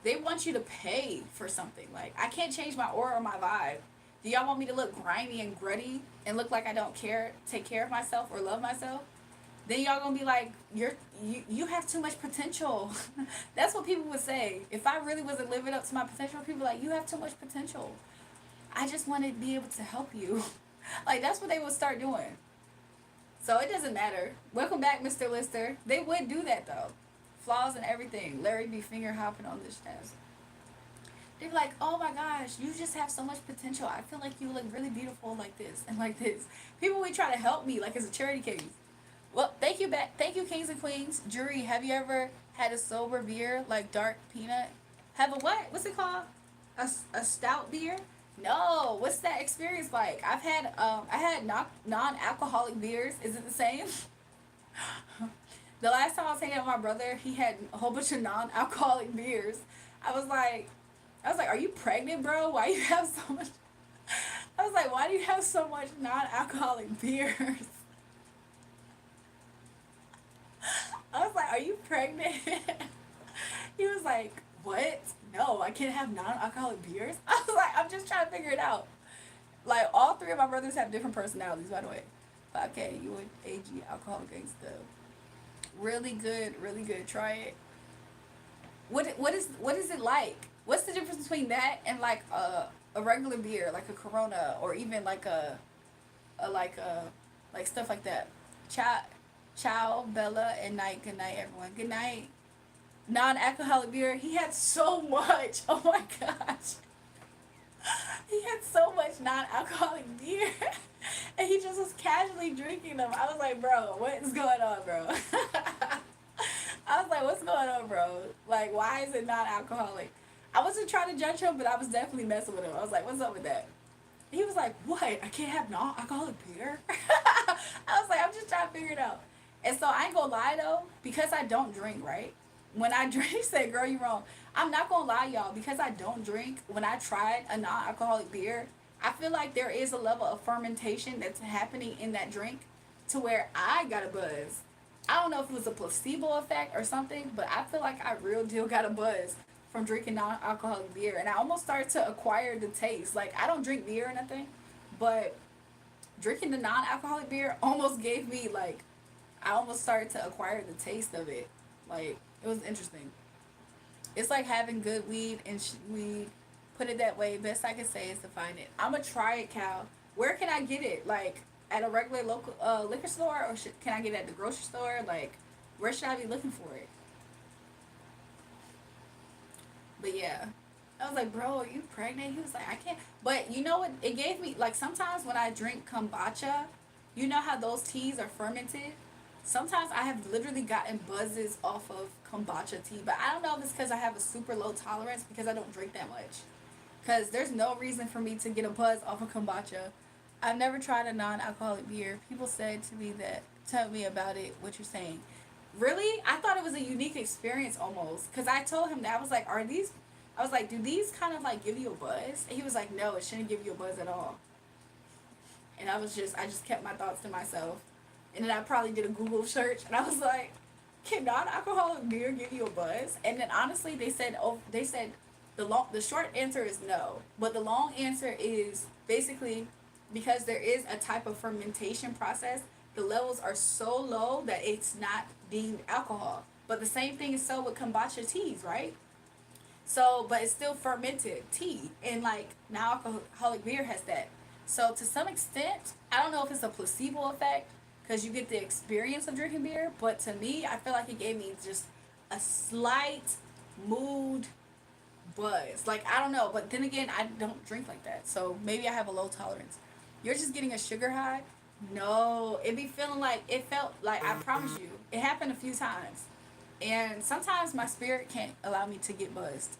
A: they want you to pay for something. Like, I can't change my aura or my vibe. Do y'all want me to look grimy and grutty and look like I don't take care of myself or love myself? Then y'all gonna be like, you have too much potential. That's what people would say. If I really wasn't living up to my potential, people like, you have too much potential. I just want to be able to help you. Like, that's what they would start doing. So it doesn't matter. Welcome back, Mr. Lister. They would do that though. Flaws and everything. Larry be finger hopping on this chest. They're like, oh my gosh, you just have so much potential. I feel like you look really beautiful like this and like this. People would try to help me like it's a charity case. Well, thank you, thank you, kings and queens. Jury, have you ever had a sober beer like dark peanut? Have a what? What's it called? A stout beer? No. What's that experience like? I had non-alcoholic beers. Is it the same? The last time I was hanging out with my brother, he had a whole bunch of non-alcoholic beers. I was like, are you pregnant, bro? Why you have so much? I was like, why do you have so much non-alcoholic beers? I was like, are you pregnant? He was like, what? No, I can't have non-alcoholic beers. I was like, I'm just trying to figure it out. Like, all three of my brothers have different personalities, by the way. But okay, you would AG alcohol gangsta. Really good, really good. Try it. What is it like? What's the difference between that and like a regular beer, like a Corona, or even like a like stuff like that? Ciao, Bella, and night. Good night, everyone. Good night. Non-alcoholic beer. He had so much. Oh my gosh. He had so much non-alcoholic beer. And he just was casually drinking them. I was like, bro, what is going on, bro? I was like, what's going on, bro? Like, why is it non-alcoholic? I wasn't trying to judge him, but I was definitely messing with him. I was like, what's up with that? He was like, what? I can't have non-alcoholic beer? I was like, I'm just trying to figure it out. And so I ain't gonna lie, though, because I don't drink, right? When I drink, he said, girl, you wrong. I'm not gonna lie, y'all, because I don't drink, when I tried a non-alcoholic beer, I feel like there is a level of fermentation that's happening in that drink to where I got a buzz. I don't know if it was a placebo effect or something, but I feel like I real deal got a buzz from drinking non-alcoholic beer. And I almost started to acquire the taste. Like, I don't drink beer or nothing, but drinking the non-alcoholic beer almost gave me, like, I almost started to acquire the taste of it. Like, it was interesting. It's like having good weed and weed. Put it that way. Best I can say is to find it. I'm gonna try it, Cal. Where can I get it? Like, at a regular local liquor store, or can I get it at the grocery store? Like, where should I be looking for it? But yeah, I was like, bro, are you pregnant? He was like, I can't. But you know what? It gave me, like, sometimes when I drink kombucha, you know how those teas are fermented? Sometimes I have literally gotten buzzes off of kombucha tea. But I don't know if it's because I have a super low tolerance because I don't drink that much. Because there's no reason for me to get a buzz off of kombucha. I've never tried a non-alcoholic beer. People said to me that, tell me about it, what you're saying. Really? I thought it was a unique experience almost. Because I told him that. I was like, are these, I was like, do these kind of like give you a buzz? And he was like, no, it shouldn't give you a buzz at all. And I just kept my thoughts to myself. And then I probably did a Google search and I was like, can non-alcoholic beer give you a buzz? And then honestly, they said the short answer is no, but the long answer is basically because there is a type of fermentation process, the levels are so low that it's not deemed alcohol. But the same thing is so with kombucha teas, right? So, but it's still fermented tea, and like non-alcoholic beer has that. So, to some extent, I don't know if it's a placebo effect because you get the experience of drinking beer, but to me, I feel like it gave me just a slight mood buzz. Like, I don't know, but then again, I don't drink like that, so maybe I have a low tolerance. You're just getting a sugar high? No, it be feeling like it felt like I promise you, it happened a few times, and sometimes my spirit can't allow me to get buzzed.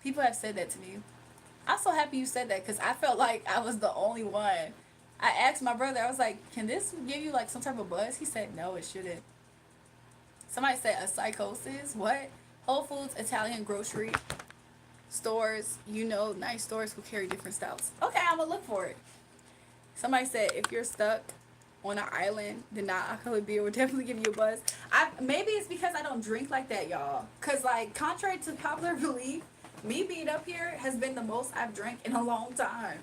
A: People have said that to me. I'm so happy you said that because I felt like I was the only one. I asked my brother, I was like, can this give you like some type of buzz? He said, no, it shouldn't. Somebody said a psychosis. What? Whole Foods, Italian grocery stores, nice stores who carry different styles. Okay, I'm gonna look for it. Somebody said if you're stuck on an island, then non-alcoholic beer would definitely give you a buzz. Maybe it's because I don't drink like that, y'all. Cause like contrary to popular belief, me being up here has been the most I've drank in a long time.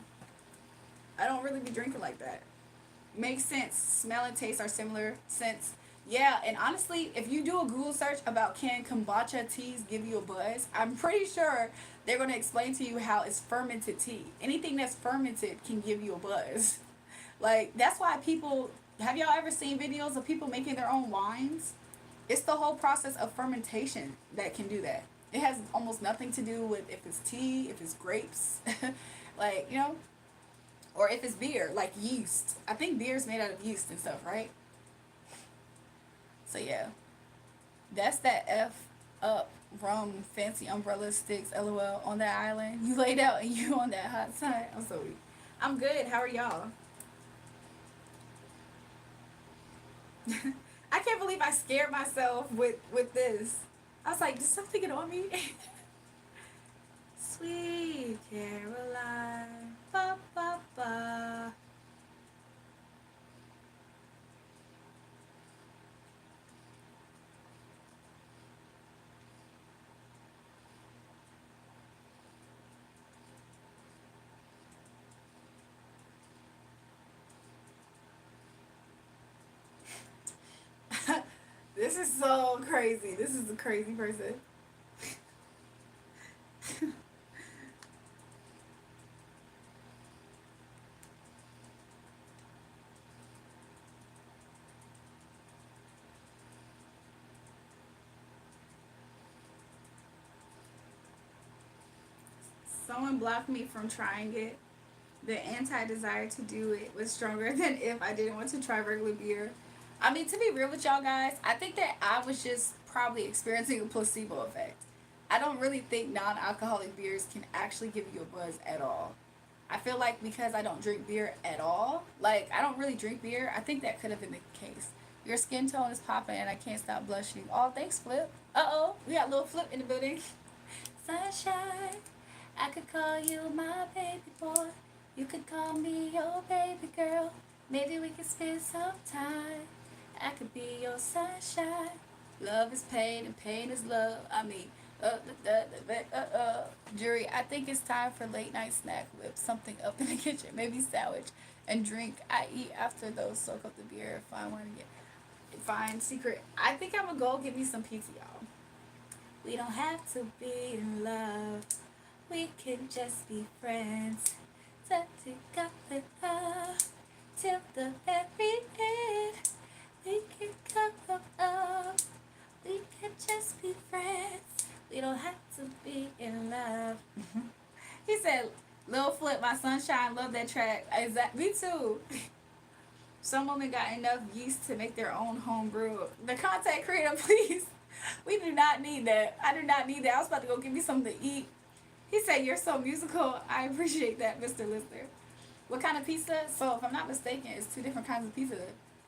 A: I don't really be drinking like that. Makes sense. Smell and taste are similar. Sense. Yeah, and honestly, if you do a Google search about can kombucha teas give you a buzz, I'm pretty sure they're going to explain to you how it's fermented tea. Anything that's fermented can give you a buzz. Like, that's why people, have y'all ever seen videos of people making their own wines? It's the whole process of fermentation that can do that. It has almost nothing to do with if it's tea, if it's grapes, like, or if it's beer, like yeast. I think beer is made out of yeast and stuff, right? So yeah, that's that F up rum fancy umbrella sticks LOL on that island. You laid out and you on that hot side. I'm so weak. I'm good. How are y'all? I can't believe I scared myself with this. I was like, did something get on me? Sweet Caroline, ba ba ba. This is so crazy. This is a crazy person. Someone blocked me from trying it. The anti-desire to do it was stronger than if I didn't want to try regular beer. I mean, to be real with y'all guys, I think that I was just probably experiencing a placebo effect. I don't really think non-alcoholic beers can actually give you a buzz at all. I feel like because I don't drink beer at all, like I don't really drink beer, I think that could have been the case. Your skin tone is popping and I can't stop blushing. Oh, thanks, Flip. Uh-oh, we got a little Flip in the building. Sunshine, I could call you my baby boy. You could call me your baby girl. Maybe we could spend some time. I could be your sunshine. Love is pain and pain is love. I mean, jury, I think it's time for late night snack. Whip something up in the kitchen, maybe sandwich and drink. I eat after those. Soak up the beer if I want to get find secret. I think I'm gonna go get me some pizza, y'all. We don't have to be in love. We can just be friends. Together till the very end. We can come up. We can just be friends. We don't have to be in love. He said, Lil Flip, my sunshine, love that track. Me too. Some women got enough yeast to make their own home brew. The content creator, please. We do not need that. I do not need that. I was about to go get me something to eat. He said, you're so musical. I appreciate that, Mr. Lister. What kind of pizza? So if I'm not mistaken, it's two different kinds of pizza.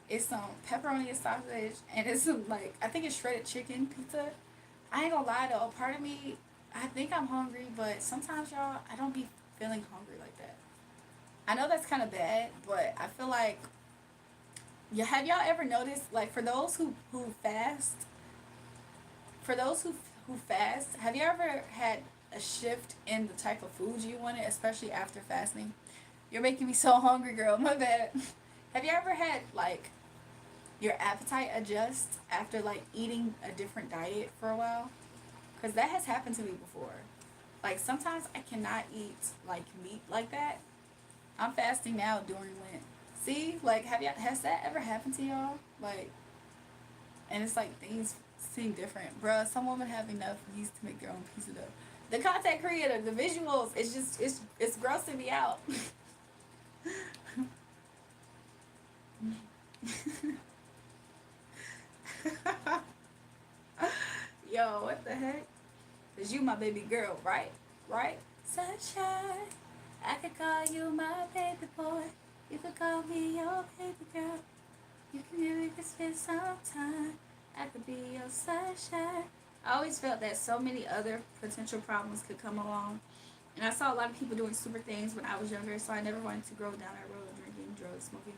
A: It's some pepperoni and sausage, and it's some like I think it's shredded chicken pizza. I ain't gonna lie though, part of me, I think I'm hungry, but sometimes y'all, I don't be feeling hungry like that. I know that's kind of bad, but I feel like, yeah. Have y'all ever noticed, like, for those who fast, for those who fast, have you ever had a shift in the type of foods you wanted, especially after fasting? You're making me so hungry, girl. My bad. Have you ever had like your appetite adjust after like eating a different diet for a while? Because that has happened to me before. Like sometimes I cannot eat like meat like that. I'm fasting now during Lent. See, like has that ever happened to y'all? Like, and it's like things seem different, bruh. Some women have enough yeast to make their own pizza dough. The content creator, the visuals, it's just it's grossing me out. Yo, what the heck? Cause you my baby girl, right? Right? Sunshine, I could call you my baby boy. You could call me your baby girl. You can really could spend some time. I could be your sunshine. I always felt that so many other potential problems could come along. And I saw a lot of people doing super things when I was younger, so I never wanted to go down that road of drinking, drugs, smoking.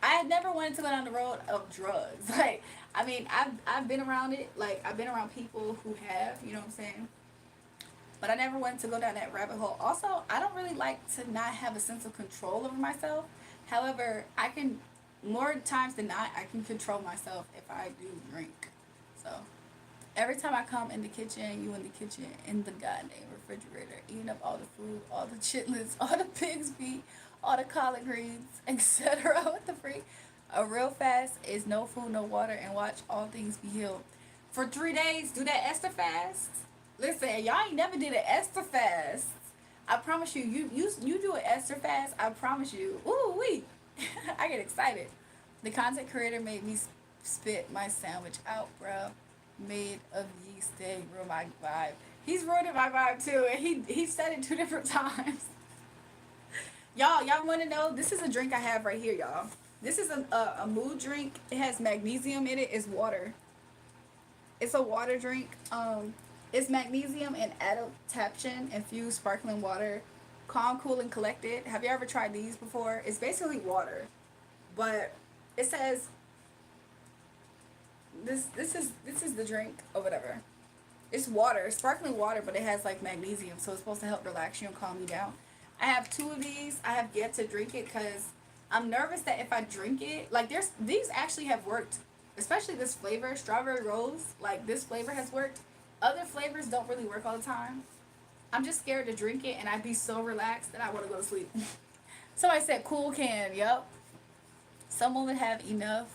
A: I had never wanted to go down the road of drugs. Like, I mean, I've been around it. Like, I've been around people who have, you know what I'm saying? But I never wanted to go down that rabbit hole. Also, I don't really like to not have a sense of control over myself. However, I can, more times than not, I can control myself if I do drink. So, every time I come in the kitchen, you in the kitchen, in the goddamn refrigerator, eating up all the food, all the chitlins, all the pig's feet, all the collard greens, etc. What the freak? A real fast is no food, no water, and watch all things be healed. For 3 days, do that Esther fast. Listen, y'all ain't never did an Esther fast. I promise you, you do an Esther fast. I promise you. Ooh wee, I get excited. The content creator made me spit my sandwich out, bro. Made of yeast egg ruined my vibe. He's ruining my vibe too, and he said it 2 different times. Y'all want to know? This is a drink I have right here, y'all. This is a mood drink. It has magnesium in it. It's water. It's a water drink. It's magnesium and adaptation infused sparkling water. Calm, cool, and collected. Have you ever tried these before? It's basically water, but it says this is the drink or whatever. It's water, sparkling water, but it has like magnesium, so it's supposed to help relax you and calm you down. I have 2 of these. I have yet to drink it because I'm nervous that if I drink it, like these actually have worked, especially this flavor, strawberry rose. Like this flavor has worked. Other flavors don't really work all the time. I'm just scared to drink it, and I'd be so relaxed that I want to go to sleep. Somebody said cool can. Yup. Some women have enough.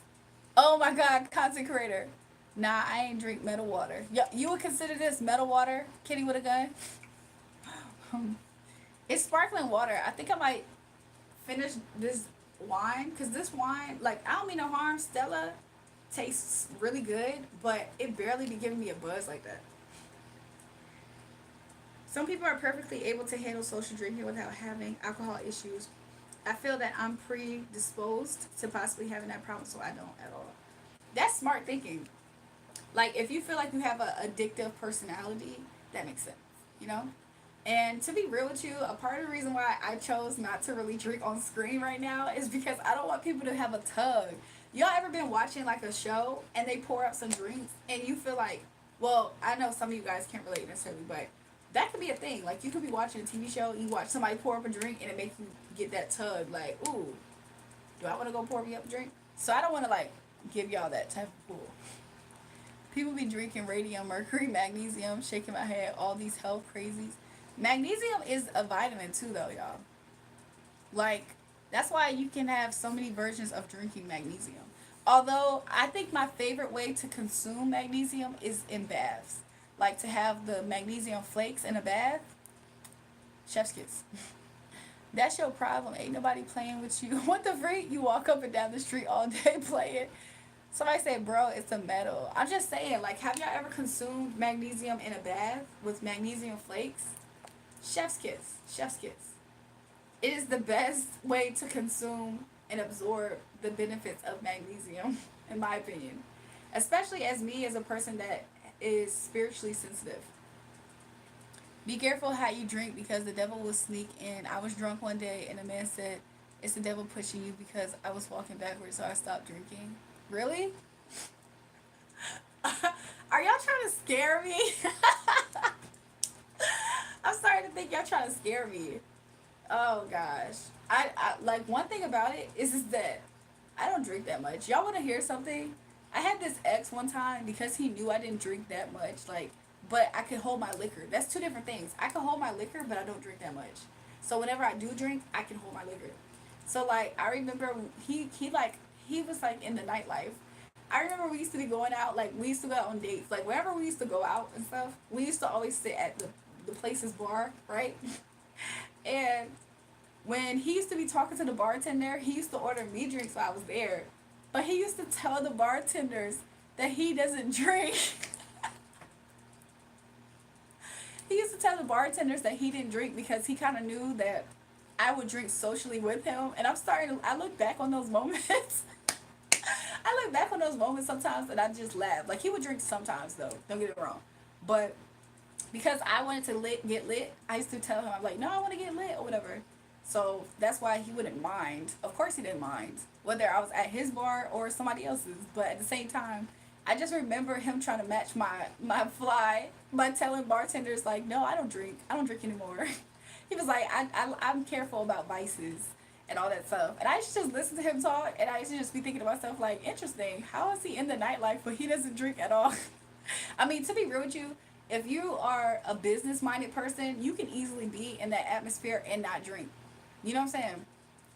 A: Oh my God, content creator. Nah, I ain't drink metal water. You would consider this metal water, Kitty with a gun? It's sparkling water. I think I might finish this wine because this wine, like, I don't mean no harm. Stella tastes really good, but it barely be giving me a buzz like that. Some people are perfectly able to handle social drinking without having alcohol issues. I feel that I'm predisposed to possibly having that problem, so I don't at all. That's smart thinking. Like, if you feel like you have a addictive personality, that makes sense, you know? And to be real with you, a part of the reason why I chose not to really drink on screen right now is because I don't want people to have a tug. Y'all ever been watching like a show and they pour up some drinks and you feel like, well, I know some of you guys can't relate necessarily, but that could be a thing. Like, you could be watching a TV show, you watch somebody pour up a drink and it makes you get that tug. Like, ooh, do I want to go pour me up a drink? So I don't want to like give y'all that type of pull. People be drinking radium, mercury, magnesium, shaking my head, all these health crazies. Magnesium is a vitamin too, though, y'all. Like, that's why you can have so many versions of drinking magnesium. Although, I think my favorite way to consume magnesium is in baths. Like, to have the magnesium flakes in a bath, chef's kiss. That's your problem. Ain't nobody playing with you. What the freak? You walk up and down the street all day playing. Somebody said, bro, it's a metal. I'm just saying, like, have y'all ever consumed magnesium in a bath with magnesium flakes? Chef's kiss. Chef's kiss. It is the best way to consume and absorb the benefits of magnesium, in my opinion. Especially as me, as a person that is spiritually sensitive. Be careful how you drink because the devil will sneak in. I was drunk one day and a man said, "It's the devil pushing you because I was walking backwards, so I stopped drinking." Really? Are y'all trying to scare me? I'm starting to think y'all trying to scare me. Oh gosh. I like one thing about it is that I don't drink that much. Y'all want to hear something? I had this ex one time because he knew I didn't drink that much. Like, but I could hold my liquor. That's two different things. I can hold my liquor, but I don't drink that much. So whenever I do drink, I can hold my liquor. So like I remember he was like in the nightlife. I remember we used to be going out, like we used to go out on dates. Like wherever we used to go out and stuff, we used to always sit at the place's bar, right? And when he used to be talking to the bartender, he used to order me drinks while I was there. But he used to tell the bartenders that he doesn't drink. He used to tell the bartenders that he didn't drink because he kind of knew that I would drink socially with him. And I look back on those moments. I look back on those moments sometimes and I just laugh. Like, he would drink sometimes, though. Don't get it wrong. But because I wanted to get lit, I used to tell him, I'm like, no, I want to get lit or whatever. So that's why he wouldn't mind. Of course he didn't mind, whether I was at his bar or somebody else's. But at the same time, I just remember him trying to match my fly by telling bartenders, like, no, I don't drink. I don't drink anymore. He was like, I'm careful about vices and all that stuff. And I used to just listen to him talk, and I used to just be thinking to myself, like, interesting. How is he in the nightlife, but he doesn't drink at all? I mean, to be real with you, if you are a business-minded person, you can easily be in that atmosphere and not drink. You know what I'm saying?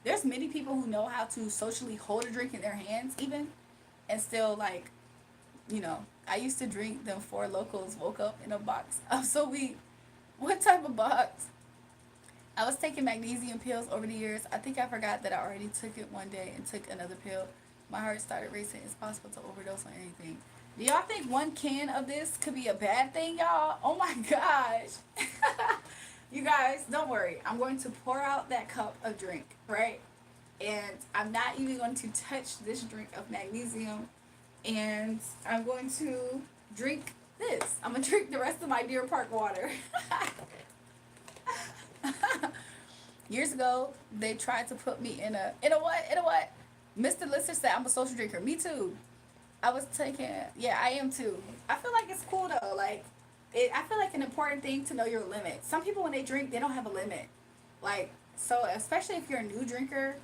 A: There's many people who know how to socially hold a drink in their hands, even, and still, like, I used to drink them Four Locals woke up in a box of so weak. What type of box? I was taking magnesium pills over the years. I think I forgot that I already took it one day and took another pill. My heart started racing. It's possible to overdose on anything. Do y'all think one can of this could be a bad thing, y'all? Oh my gosh. You guys, don't worry. I'm going to pour out that cup of drink, right? And I'm not even going to touch this drink of magnesium. And I'm going to drink this. I'm going to drink the rest of my Deer Park water. Years ago, they tried to put me in a what? In a what? Mr. Lister said I'm a social drinker. Me too. I was taking, yeah, I am too. I feel like it's cool though. Like, I feel like an important thing to know your limit. Some people, when they drink, they don't have a limit. Like, so especially if you're a new drinker,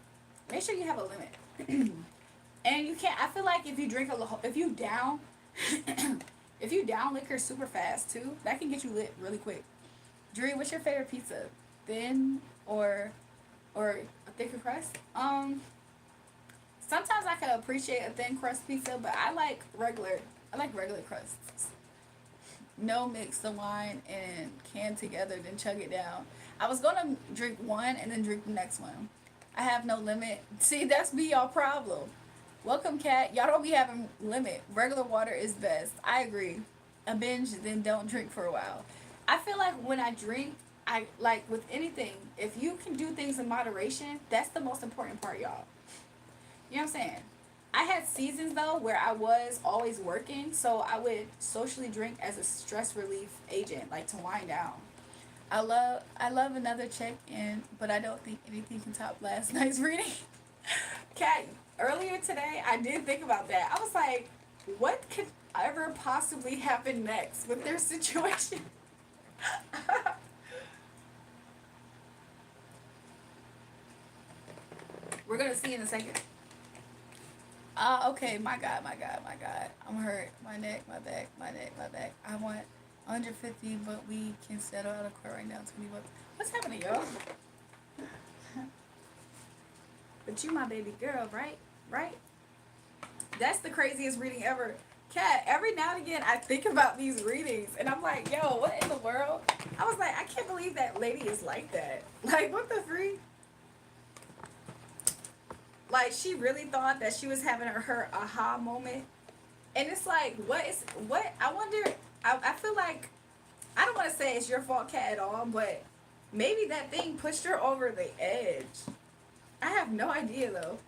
A: make sure you have a limit. And you can't. I feel like if you drink if you down, if you down liquor super fast too, that can get you lit really quick. Drew, what's your favorite pizza? Thin or a thicker crust? Sometimes I can appreciate a thin crust pizza, but I like regular. I like regular crusts. No, mix the wine and can together, then chug it down. I was gonna drink one and then drink the next one. I have no limit. See, that's be y'all problem. Welcome, Cat. Y'all don't be having limit. Regular water is best. I agree. A binge, then don't drink for a while. I feel like when I drink, I like with anything, if you can do things in moderation, that's the most important part, y'all. You know what I'm saying? I had seasons though where I was always working, so I would socially drink as a stress relief agent, like to wind down. I love another check in, but I don't think anything can top last night's reading. Kat, earlier today I did think about that. I was like, what could ever possibly happen next with their situation? We're gonna see in a second. Okay, my God, my God, my God. I'm hurt. My neck, my back, my neck, my back. I want 150, but we can settle out of court right now. 20 bucks. What's happening, y'all? But you my baby girl, right? Right? That's the craziest reading ever. Kat, every now and again I think about these readings and I'm like, yo, what in the world? I was like, I can't believe that lady is like that. Like, what the freak? Like, she really thought that she was having her aha moment. And it's like, I wonder, I feel like, I don't want to say it's your fault, Kat, at all, but Maybe that thing pushed her over the edge. I have no idea though.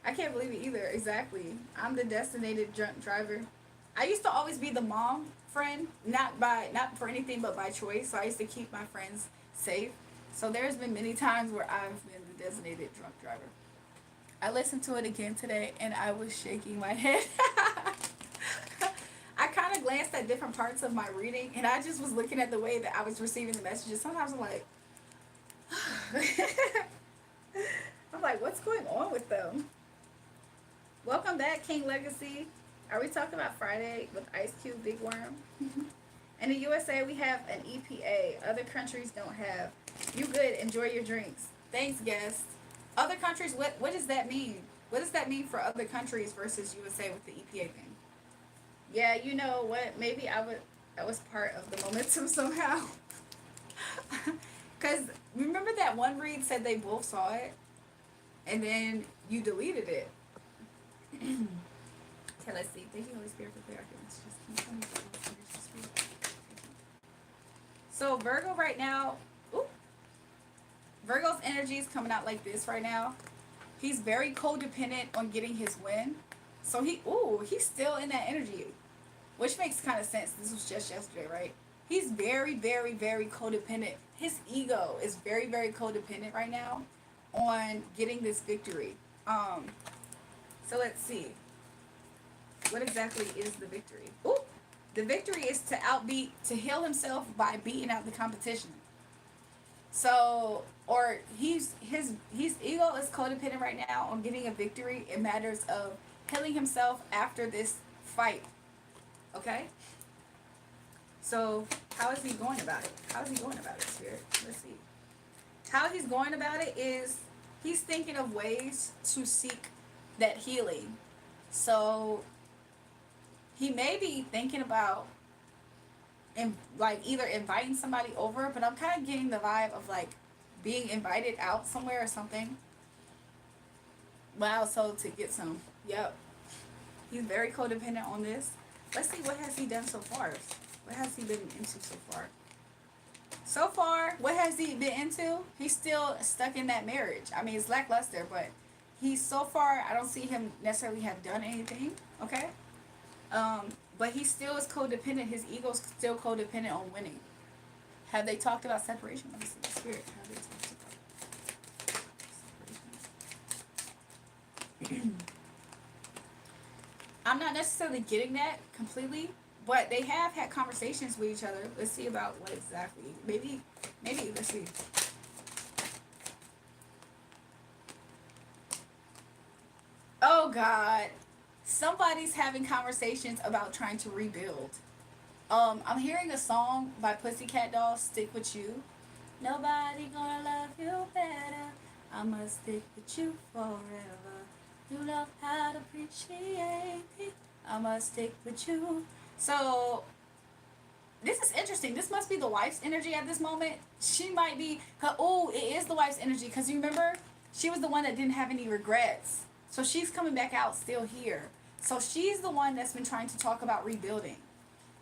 A: I can't believe it either. Exactly. I'm the designated drunk driver. I used to always be the mom friend, not for anything but by choice. So I used to keep my friends safe. So there's been many times where I've been the designated drunk driver. I listened to it again today and I was shaking my head. I kind of glanced at different parts of my reading and I just was looking at the way that I was receiving the messages. Sometimes I'm like, I'm like, what's going on with them? Welcome back, King Legacy. Are we talking about Friday with Ice Cube, Big Worm? In the USA, we have an EPA. Other countries don't have. You good. Enjoy your drinks. Thanks, guest. Other countries, what does that mean? What does that mean for other countries versus USA with the EPA thing? Yeah, you know what? Maybe I was part of the momentum somehow. Because remember that one read said they both saw it? And then you deleted it. Okay, let's see. Thank you, Holy Spirit, for clear arguments. So Virgo right now, Virgo's energy is coming out like this right now. He's very codependent on getting his win. So he's still in that energy, which makes kind of sense. This was just yesterday, right? He's very, very, very codependent. His ego is very, very codependent right now on getting this victory. So let's see. What exactly is the victory? The victory is to heal himself by beating out the competition. So, or his ego is codependent right now on getting a victory in matters of healing himself after this fight. Okay? So, how is he going about it? How is he going about it, Spirit? Let's see. How he's going about it is he's thinking of ways to seek that healing. So he may be thinking about either inviting somebody over, but I'm kind of getting the vibe of like being invited out somewhere or something. Wow, so to get some. Yep. He's very codependent on this. Let's see, what has he done so far? What has he been into so far? So far, what has he been into? He's still stuck in that marriage. I mean, it's lackluster, but he's so far, I don't see him necessarily have done anything, okay? But he still is codependent. His ego's still codependent on winning. Have they talked about separation? Let me see the Spirit. Have they talked about separation? I'm not necessarily getting that completely, but they have had conversations with each other. Let's see about what exactly. Maybe, let's see. Oh, God. Somebody's having conversations about trying to rebuild. I'm hearing a song by Pussycat Dolls, Stick With You. Nobody gonna love you better. I must stick with you forever. You know how to appreciate me. I must stick with you. So, this is interesting. This must be the wife's energy at this moment. She might be, it is the wife's energy. Because you remember, she was the one that didn't have any regrets. So she's coming back out still here. So she's the one that's been trying to talk about rebuilding.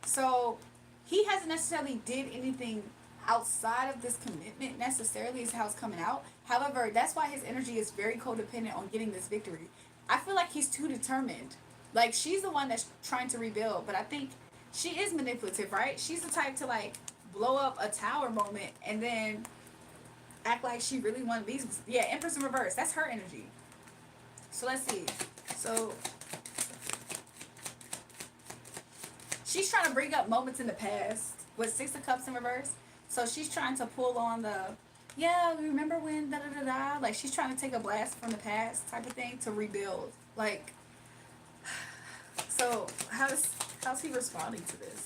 A: So he hasn't necessarily did anything outside of this commitment necessarily is how it's coming out. However, that's why his energy is very codependent on getting this victory. I feel like he's too determined. Like, she's the one that's trying to rebuild. But I think she is manipulative, right? She's the type to, like, blow up a tower moment and then act like she really wanted these. Yeah, Empress in reverse. That's her energy. So let's see. So she's trying to bring up moments in the past with Six of Cups in reverse. So she's trying to pull on remember when da-da-da-da? Like, she's trying to take a blast from the past type of thing to rebuild. Like, so how's he responding to this?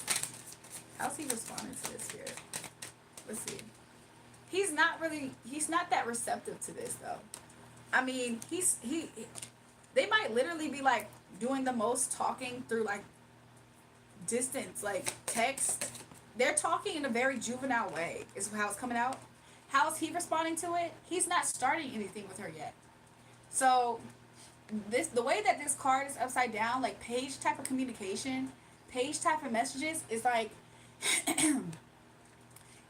A: How's he responding to this, Spirit? Let's see. He's not that receptive to this, though. I mean, they might literally be, like, doing the most talking through, like, distance, like, text. They're talking in a very juvenile way, is how it's coming out. How's he responding to it? He's not starting anything with her yet. So, the way that this card is upside down, like, page type of communication, page type of messages, is like,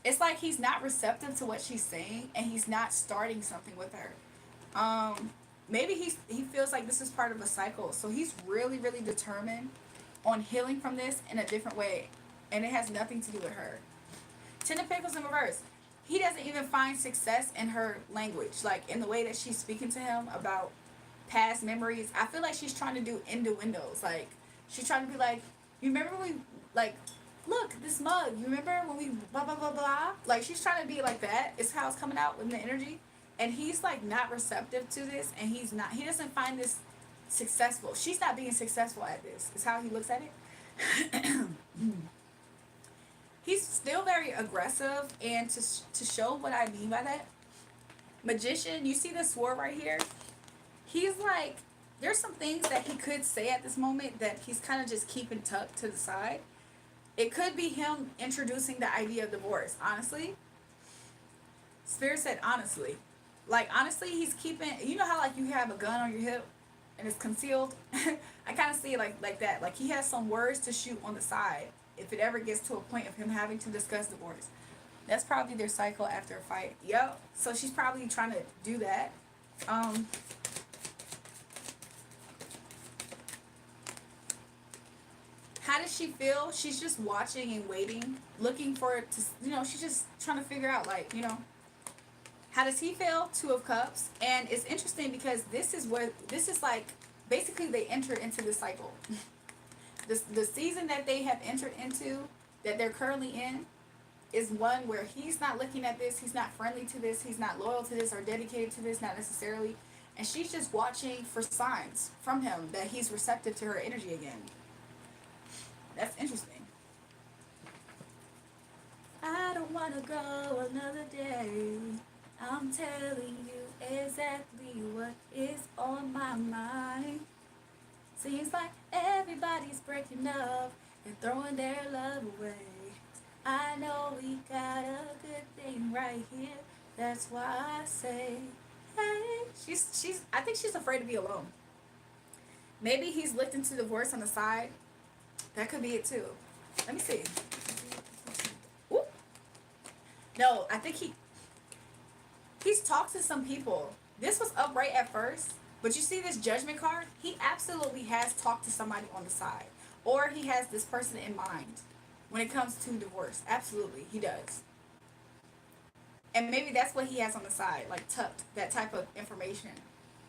A: It's like he's not receptive to what she's saying, and he's not starting something with her. Maybe he feels like this is part of a cycle, so he's really really determined on healing from this in a different way, and it has nothing to do with her. Ten of Pentacles in reverse. He doesn't even find success in her language, like in the way that she's speaking to him about past memories. I feel like she's trying to do innuendos. Like she's trying to be like, you remember when we like, look this mug. You remember when we blah blah blah blah. Like she's trying to be like that. It's how it's coming out in the energy, and he's like not receptive to this, and he's not. He doesn't find this successful. She's not being successful at this. Is how he looks at it. He's still very aggressive, and to show what I mean by that, Magician, you see the sword right here? He's like, there's some things that he could say at this moment that he's kind of just keeping tucked to the side. It could be him introducing the idea of divorce. Honestly, Spirit said honestly. Like, honestly, he's keeping, you know how like you have a gun on your hip and it's concealed? I kind of see it like that. Like he has some words to shoot on the side if it ever gets to a point of him having to discuss divorce. That's probably their cycle after a fight. Yep. So she's probably trying to do that. How does she feel? She's just watching and waiting, looking for it to, she's just trying to figure out, like, how does he feel? Two of Cups. And it's interesting because this is like, basically they enter into the cycle. The season that they have entered into, that they're currently in, is one where he's not looking at this, he's not friendly to this, he's not loyal to this or dedicated to this, not necessarily. And she's just watching for signs from him that he's receptive to her energy again. That's interesting. I don't want to go another day. I'm telling you exactly what is on my mind. Seems like everybody's breaking up and throwing their love away. I know we got a good thing right here. That's why I say, hey. I think she's afraid to be alone. Maybe he's looked into divorce on the side. That could be it too. Let me see. Ooh. No, I think he's talked to some people. This was up right at first, but you see this Judgment card? He absolutely has talked to somebody on the side, or he has this person in mind when it comes to divorce. Absolutely, he does. And maybe that's what he has on the side, like tucked, that type of information.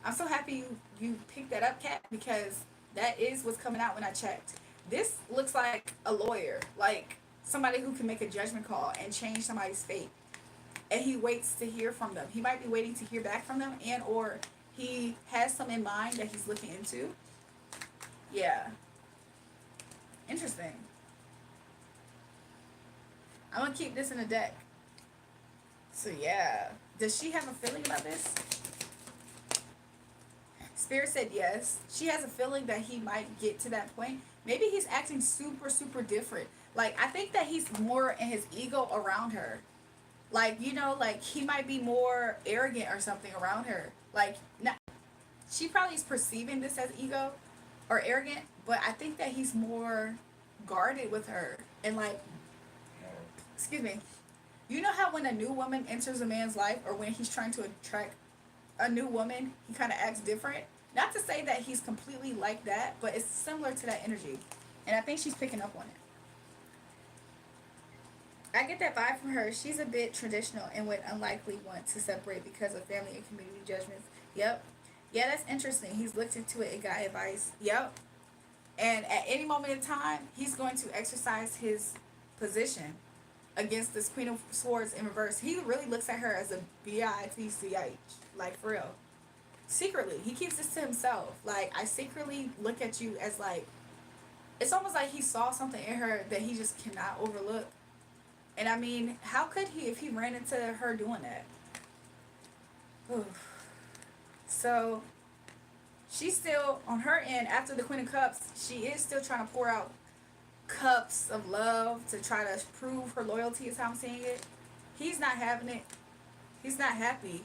A: I'm so happy you picked that up, Kat, because that is what's coming out when I checked. This looks like a lawyer, like somebody who can make a judgment call and change somebody's fate. And he waits to hear from them. He might be waiting to hear back from them, and or he has some in mind that he's looking into. Yeah. Interesting. I'm going to keep this in the deck. So yeah. Does she have a feeling about this? Spirit said yes. She has a feeling that he might get to that point. Maybe he's acting super, super different. Like, I think that he's more in his ego around her. Like, like he might be more arrogant or something around her. Like, not, she probably is perceiving this as ego or arrogant, but I think that he's more guarded with her. And like, excuse me. You know how when a new woman enters a man's life, or when he's trying to attract a new woman, he kind of acts different? Not to say that he's completely like that, but it's similar to that energy. And I think she's picking up on it. I get that vibe from her. She's a bit traditional and would unlikely want to separate because of family and community judgments. Yep. Yeah, that's interesting. He's looked into it and got advice. Yep. And at any moment in time, he's going to exercise his position against this Queen of Swords in reverse. He really looks at her as a bitch. Like, for real. Secretly. He keeps this to himself. Like, I secretly look at you as like, it's almost like he saw something in her that he just cannot overlook. And I mean, how could he if he ran into her doing that? Oof. So, she's still, on her end, after the Queen of Cups, she is still trying to pour out cups of love to try to prove her loyalty, is how I'm seeing it. He's not having it. He's not happy.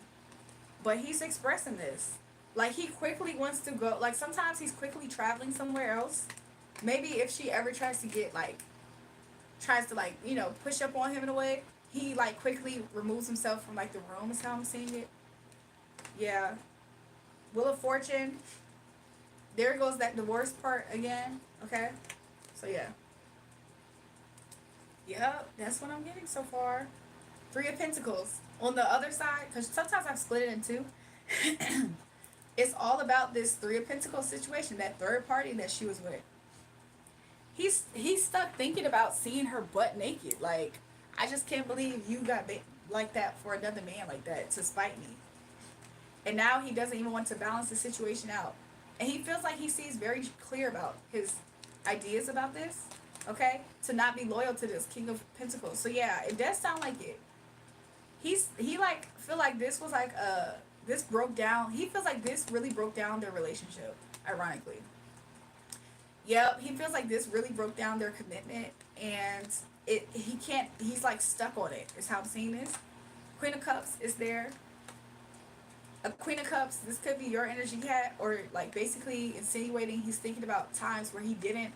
A: But he's expressing this. Like, he quickly wants to go. Like, sometimes he's quickly traveling somewhere else. Maybe if she ever tries to push up on him in a way, he like quickly removes himself from like the room is how I'm seeing it. Yeah. Wheel of Fortune. There goes that divorce part again. Okay. So yeah. Yep, that's what I'm getting so far. Three of Pentacles. On the other side, because sometimes I've split it in two. It's all about this Three of Pentacles situation, that third party that she was with. He's stuck thinking about seeing her butt naked. Like, I just can't believe you got like that for another man like that to spite me. And now he doesn't even want to balance the situation out. And he feels like he sees very clear about his ideas about this. Okay? To not be loyal to this King of Pentacles. So yeah, it does sound like it. He like feel like this was like this broke down. He feels like this really broke down their relationship, ironically. Yep, he feels like this really broke down their commitment, and he can't, he's like stuck on it, is how I'm seeing this. Queen of Cups is there. A Queen of Cups, this could be your energy, cat, or like basically insinuating he's thinking about times where he didn't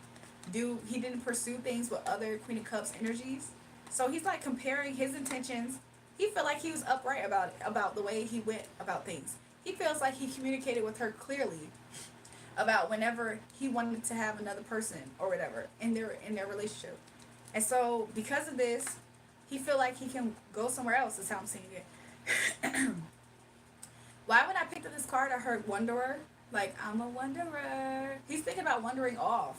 A: pursue things with other Queen of Cups energies. So he's like comparing his intentions. He felt like he was upright about the way he went about things. He feels like he communicated with her clearly about whenever he wanted to have another person or whatever in their relationship. And so because of this, he feel like he can go somewhere else, is how I'm seeing it. Why when I picked up this card I heard wanderer? Like, I'm a wanderer. He's thinking about wandering off.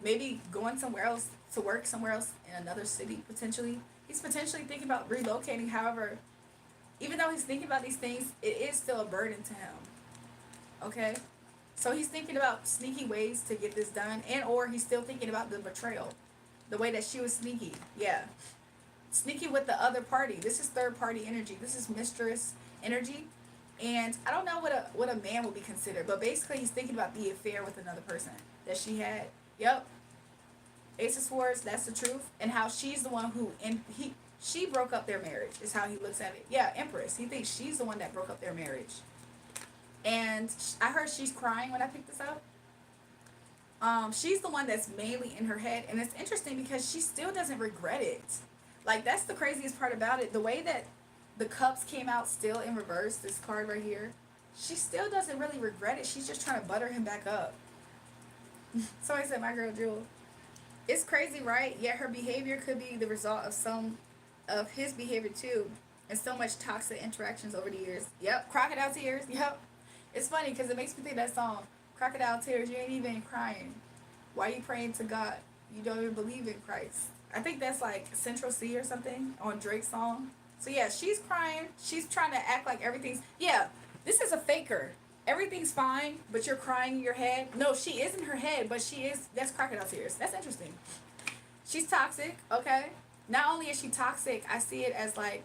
A: Maybe going somewhere else to work somewhere else in another city potentially. He's potentially thinking about relocating. However, even though he's thinking about these things, it is still a burden to him. Okay? So he's thinking about sneaky ways to get this done, and or he's still thinking about the betrayal. The way that she was sneaky. Yeah. Sneaky with the other party. This is third party energy. This is mistress energy. And I don't know what a man would be considered, but basically he's thinking about the affair with another person that she had. Yep. Ace of Swords, that's the truth. And how she's the one who, and she broke up their marriage, is how he looks at it. Yeah, Empress. He thinks she's the one that broke up their marriage. And I heard she's crying when I picked this up. She's the one that's mainly in her head. And it's interesting because she still doesn't regret it. Like, that's the craziest part about it. The way that the cups came out still in reverse, this card right here, she still doesn't really regret it. She's just trying to butter him back up. So I said, my girl Jewel. It's crazy, right? Yet her behavior could be the result of some of his behavior too. And so much toxic interactions over the years. Yep, crocodile tears. Yep. It's funny because it makes me think of that song, Crocodile Tears. You ain't even crying. Why you praying to God? You don't even believe in Christ. I think that's like Central C or something on Drake's song. So yeah, she's crying. She's trying to act like everything's... Yeah, this is a faker. Everything's fine, but you're crying in your head. No, she is in her head, but she is... That's crocodile tears. That's interesting. She's toxic, okay? Not only is she toxic, I see it as like...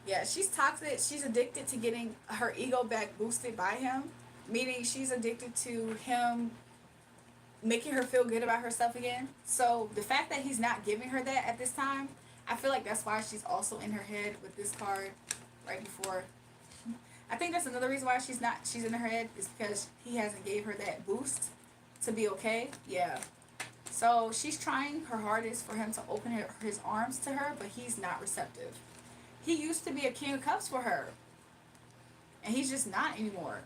A: Yeah, she's toxic. She's addicted to getting her ego back boosted by him. Meaning she's addicted to him making her feel good about herself again. So the fact that he's not giving her that at this time, I feel like that's why she's also in her head with this card right before. I think that's another reason why she's in her head, is because he hasn't gave her that boost to be okay. Yeah. So she's trying her hardest for him to open his arms to her, but he's not receptive. He used to be a King of Cups for her, and he's just not anymore.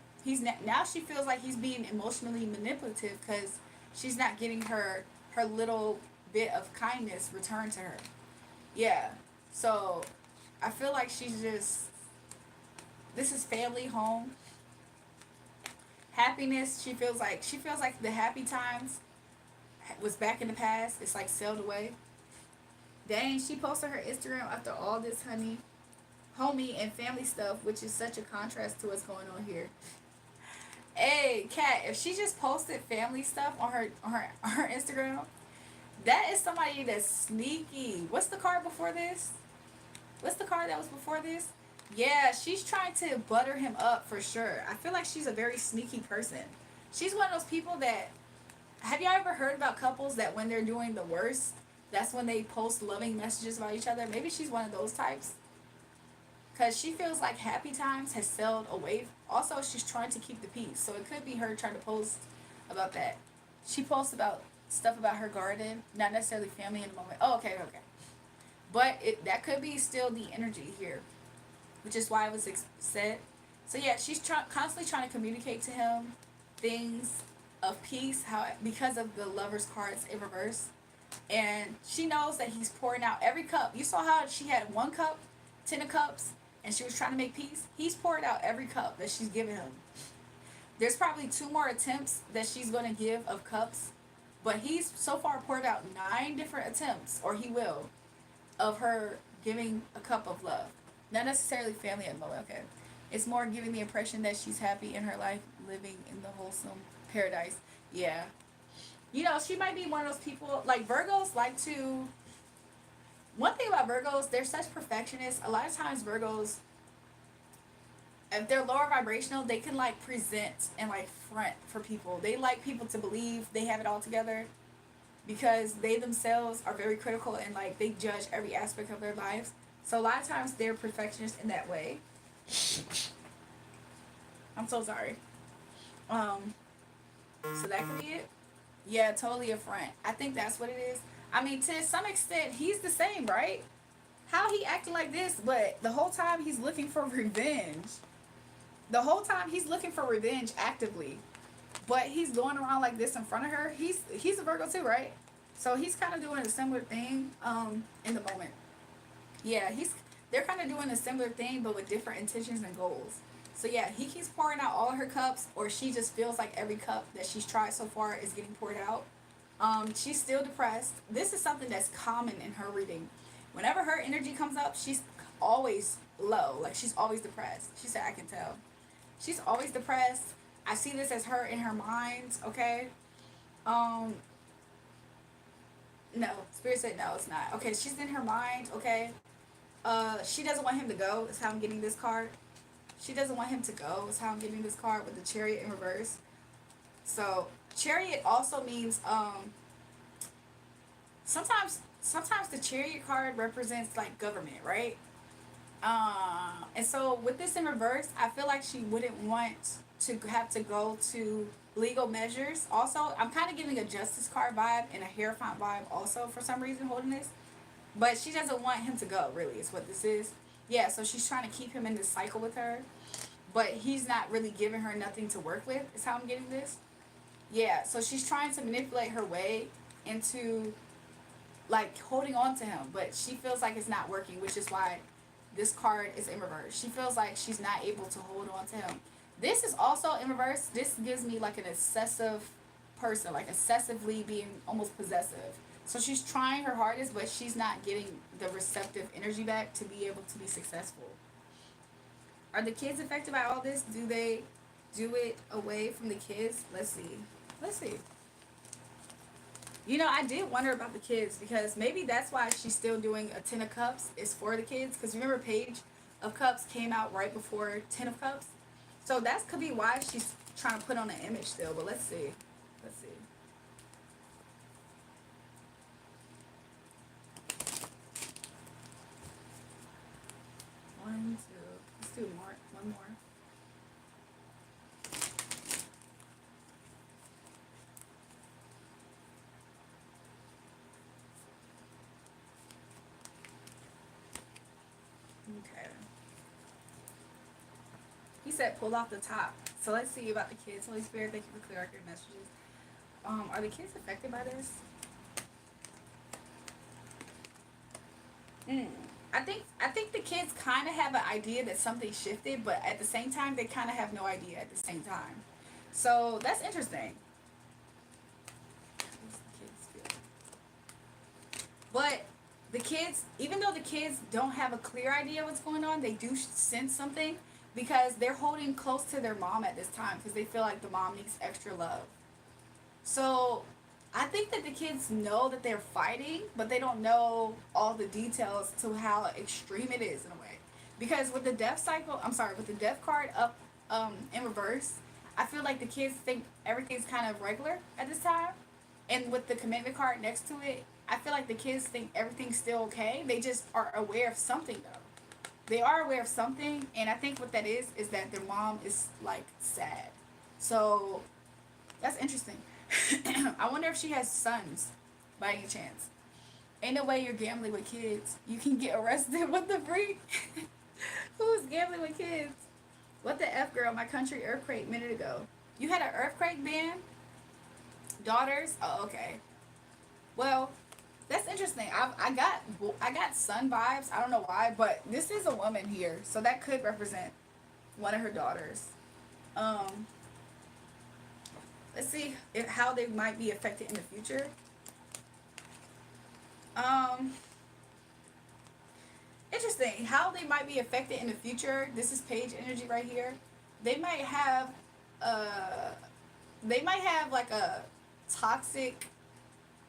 A: Now she feels like he's being emotionally manipulative because she's not getting her little bit of kindness returned to her. Yeah. So I feel like she's just... This is family, home, happiness. She feels like the happy times was back in the past. It's like sailed away. Dang, she posted her Instagram after all this homie and family stuff, which is such a contrast to what's going on here. Hey, Kat, if she just posted family stuff on her Instagram, that is somebody that's sneaky. What's the card before this? What's the card that was before this? Yeah, she's trying to butter him up for sure. I feel like she's a very sneaky person. She's one of those people that... Have y'all ever heard about couples that when they're doing the worst, that's when they post loving messages about each other? Maybe she's one of those types. Because she feels like happy times has sailed away. Also, she's trying to keep the peace. So it could be her trying to post about that. She posts about stuff about her garden. Not necessarily family in the moment. Oh, okay. But that could be still the energy here, which is why it was said. So yeah, she's constantly trying to communicate to him things of peace. How because of the Lovers cards in reverse, and she knows that he's pouring out every cup. You saw how she had one cup, 10 of cups, and she was trying to make peace. He's poured out every cup that she's given him. There's probably 2 more attempts that she's going to give of cups, but he's so far poured out 9 different attempts, or he will, of her giving a cup of love. Not necessarily family at the moment, okay? It's more giving the impression that she's happy in her life, living in the wholesome paradise. Yeah. You know, she might be one of those people, like Virgos like to. One thing about Virgos, they're such perfectionists. A lot of times, Virgos, if they're lower vibrational, they can like present and like front for people. They like people to believe they have it all together because they themselves are very critical and like they judge every aspect of their lives. So a lot of times they're perfectionists in that way. I'm so sorry. So that could be it. Yeah, totally a front. I think that's what it is. I mean, to some extent, he's the same, right? How he acting like this, but the whole time he's looking for revenge. The whole time he's looking for revenge actively, but he's going around like this in front of her. He's a Virgo too, right? So he's kind of doing a similar thing in the moment. Yeah, they're kind of doing a similar thing, but with different intentions and goals. So yeah, he keeps pouring out all of her cups, or she just feels like every cup that she's tried so far is getting poured out. She's still depressed. This is something that's common in her reading. Whenever her energy comes up, she's always low. Like she's always depressed. She said, I can tell. She's always depressed. I see this as her in her mind, okay? Um, no. Spirit said no, it's not. Okay, she's in her mind, okay? She doesn't want him to go, is how I'm getting this card. She doesn't want him to go, is how I'm getting this card with the Chariot in reverse. So, Chariot also means, sometimes the Chariot card represents, like, government, right? And so with this in reverse, I feel like she wouldn't want to have to go to legal measures. Also, I'm kind of giving a justice card vibe and a Hierophant vibe also for some reason holding this. But she doesn't want him to go, really, is what this is. Yeah, so she's trying to keep him in this cycle with her. But he's not really giving her nothing to work with, is how I'm getting this. Yeah, so she's trying to manipulate her way into, like, holding on to him. But she feels like it's not working, which is why this card is in reverse. She feels like she's not able to hold on to him. This is also in reverse. This gives me like an obsessive person, like excessively being almost possessive. So she's trying her hardest, but she's not getting the receptive energy back to be able to be successful. Are the kids affected by all this? Do they do it away from the kids? Let's see. Let's see. You know, I did wonder about the kids because maybe that's why she's still doing a 10 of Cups is for the kids. Because remember, Page of Cups came out right before 10 of Cups. So that could be why she's trying to put on an image still. But let's see. Let's see. One, two. Let's do more. One more. Okay. He said pull off the top. So let's see about the kids. Holy Spirit, thank you for clear accurate messages. Are the kids affected by this? I think the kids kind of have an idea that something shifted, but at the same time they kind of have no idea at the same time. So that's interesting. But the kids, even though the kids don't have a clear idea what's going on, they do sense something because they're holding close to their mom at this time because they feel like the mom needs extra love. So I think that the kids know that they're fighting, but they don't know all the details to how extreme it is in a way. Because with the death cycle, I'm sorry, with the death card up in reverse, I feel like the kids think everything's kind of regular at this time. And with the commitment card next to it, I feel like the kids think everything's still okay. They just are aware of something though. They are aware of something, and I think what that is that their mom is like sad. So that's interesting. I wonder if she has sons by any chance. Ain't no way you're gambling with kids. You can get arrested. What the freak? Who's gambling with kids? What the F, girl? My country earthquake a minute ago. You had an earthquake, man? Daughters? Oh, okay. Well, that's interesting. I got sun vibes. I don't know why, but this is a woman here, so that could represent one of her daughters. Um, let's see how they might be affected in the future. Um, interesting. How they might be affected in the future. This is page energy right here. They might have, uh, they might have like a toxic.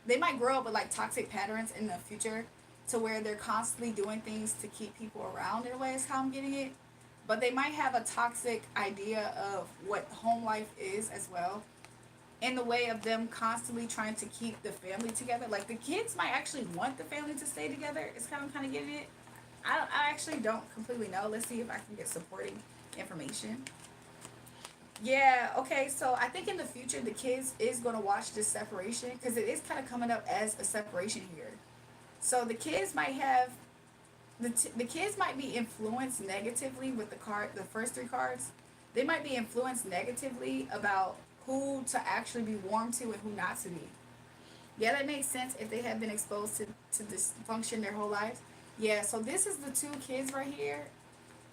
A: They might grow up with like toxic patterns in the future, to where they're constantly doing things to keep people around. In a way, is how I'm getting it. But they might have a toxic idea of what home life is as well, in the way of them constantly trying to keep the family together. Like the kids might actually want the family to stay together. Is how I'm kind of getting it. I actually don't completely know. Let's see if I can get supporting information. Yeah, okay, so I think in the future the kids is going to watch this separation, because it is kind of coming up as a separation here. So the kids might have, the kids might be influenced negatively with the first three cards. They might be influenced negatively about who to actually be warm to and who not to be. Yeah, that makes sense if they have been exposed to dysfunction their whole lives. Yeah, so this is the two kids right here,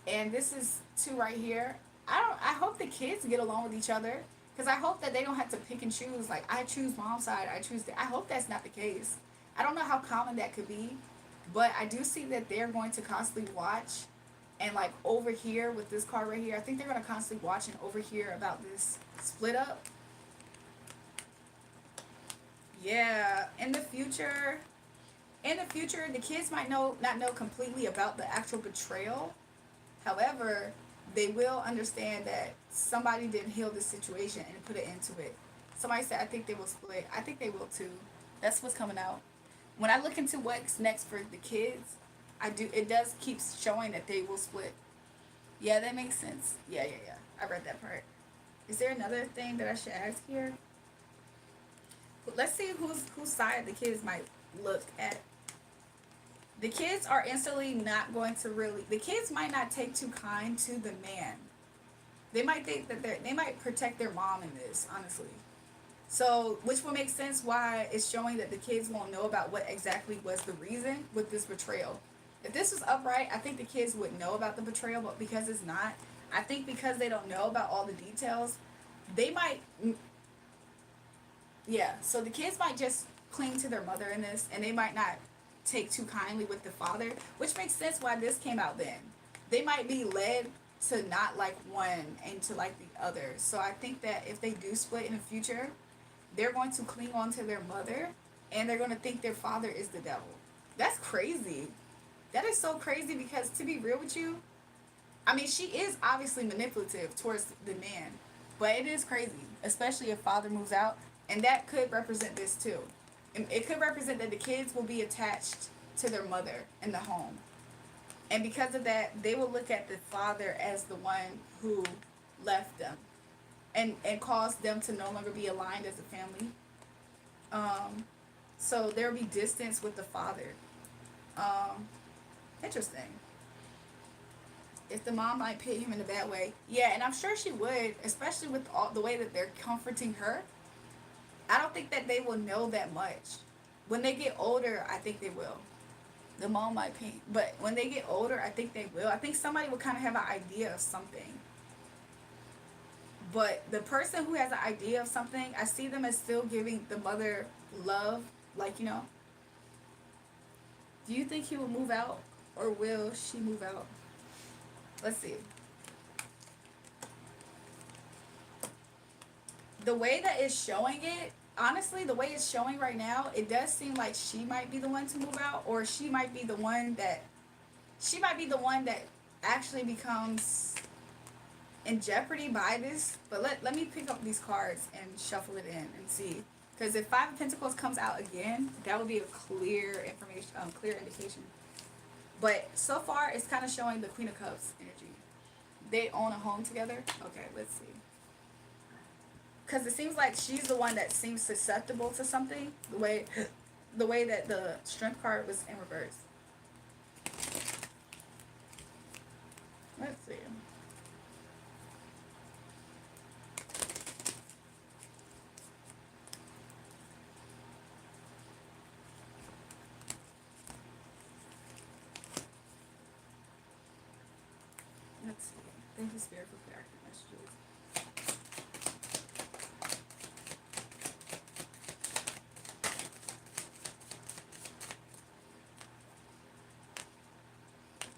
A: and this is two right here. I hope the kids get along with each other, because I hope that they don't have to pick and choose. Like, I choose mom's side, I choose I hope that's not the case. I don't know how common that could be, but I do see that they're going to constantly watch, and like over here with this card right here, I think they're going to constantly watch and overhear about this split up. Yeah, in the future, the kids might not know completely about the actual betrayal. However, they will understand that somebody didn't heal the situation and put an end to it. Somebody said, I think they will split. I think they will too. That's what's coming out. When I look into what's next for the kids, it does keep showing that they will split. Yeah, that makes sense. Yeah. I read that part. Is there another thing that I should ask here? Let's see whose side the kids might look at. The kids are instantly not going to really. The kids might not take too kind to the man. They might think that they might protect their mom in this, honestly. So, which will make sense why it's showing that the kids won't know about what exactly was the reason with this betrayal. If this was upright, I think the kids would know about the betrayal, but because it's not, I think because they don't know about all the details, they might. Yeah, so the kids might just cling to their mother in this, and they might not take too kindly with the father, which makes sense why this came out then. They might be led to not like one and to like the other. So I think that if they do split in the future, they're going to cling on to their mother, and they're going to think their father is the devil. That's crazy. That is so crazy, because to be real with you, I mean, she is obviously manipulative towards the man, but it is crazy, especially if father moves out, and that could represent this too. It could represent that the kids will be attached to their mother in the home, and because of that, they will look at the father as the one who left them, and caused them to no longer be aligned as a family. So there will be distance with the father. Interesting. If the mom might pit him in a bad way, yeah, and I'm sure she would, especially with all the way that they're comforting her. I don't think that they will know that much. When they get older, I think they will. The mom might paint, but when they get older, I think they will. I think somebody will kind of have an idea of something. But the person who has an idea of something, I see them as still giving the mother love. Like, do you think he will move out, or will she move out? Let's see. The way that it's showing it, honestly, the way it's showing right now, it does seem like she might be the one to move out, or she might be the one that actually becomes in jeopardy by this. But let me pick up these cards and shuffle it in and see. Because if Five of Pentacles comes out again, that would be a clear indication. But so far, it's kind of showing the Queen of Cups energy. They own a home together. Okay, let's see. Because it seems like she's the one that seems susceptible to something. the way that the strength card was in reverse. Let's see. Let's see. Thank you, Spirit, for clarity messages.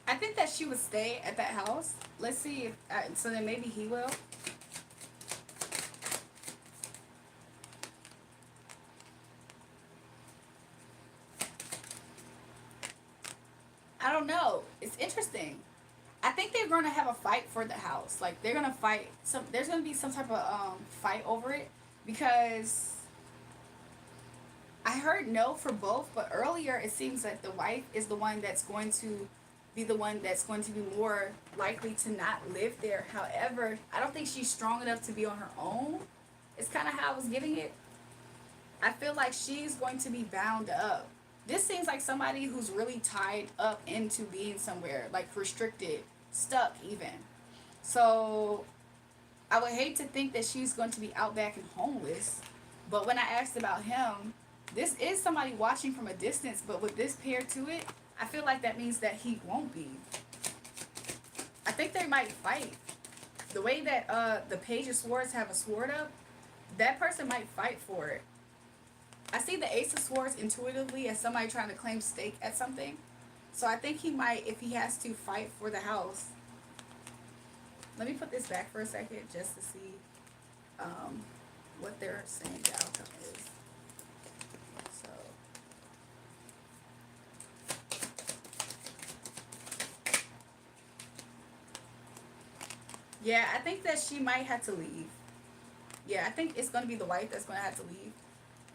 A: I think that she would stay at that house. Let's see if so then maybe he will. I don't know. It's interesting. I think they're going to have a fight for the house. Like they're going to fight some. There's going to be some type of fight over it because I heard no for both. But earlier it seems that the wife is the one that's going to be the one that's going to be more likely to not live there. However, I don't think she's strong enough to be on her own. It's kind of how I was getting it. I feel like she's going to be bound up. This seems like somebody who's really tied up into being somewhere, like restricted, stuck even. So I would hate to think that she's going to be out back and homeless. But when I asked about him, this is somebody watching from a distance, but with this pair to it, I feel like that means that he won't be. I think they might fight. The way that the Page of Swords have a sword up, that person might fight for it. I see the Ace of Swords intuitively as somebody trying to claim stake at something. So I think he might, if he has to fight for the house. Let me put this back for a second just to see what they're saying the outcome is. So. Yeah, I think that she might have to leave. Yeah, I think it's going to be the wife that's going to have to leave.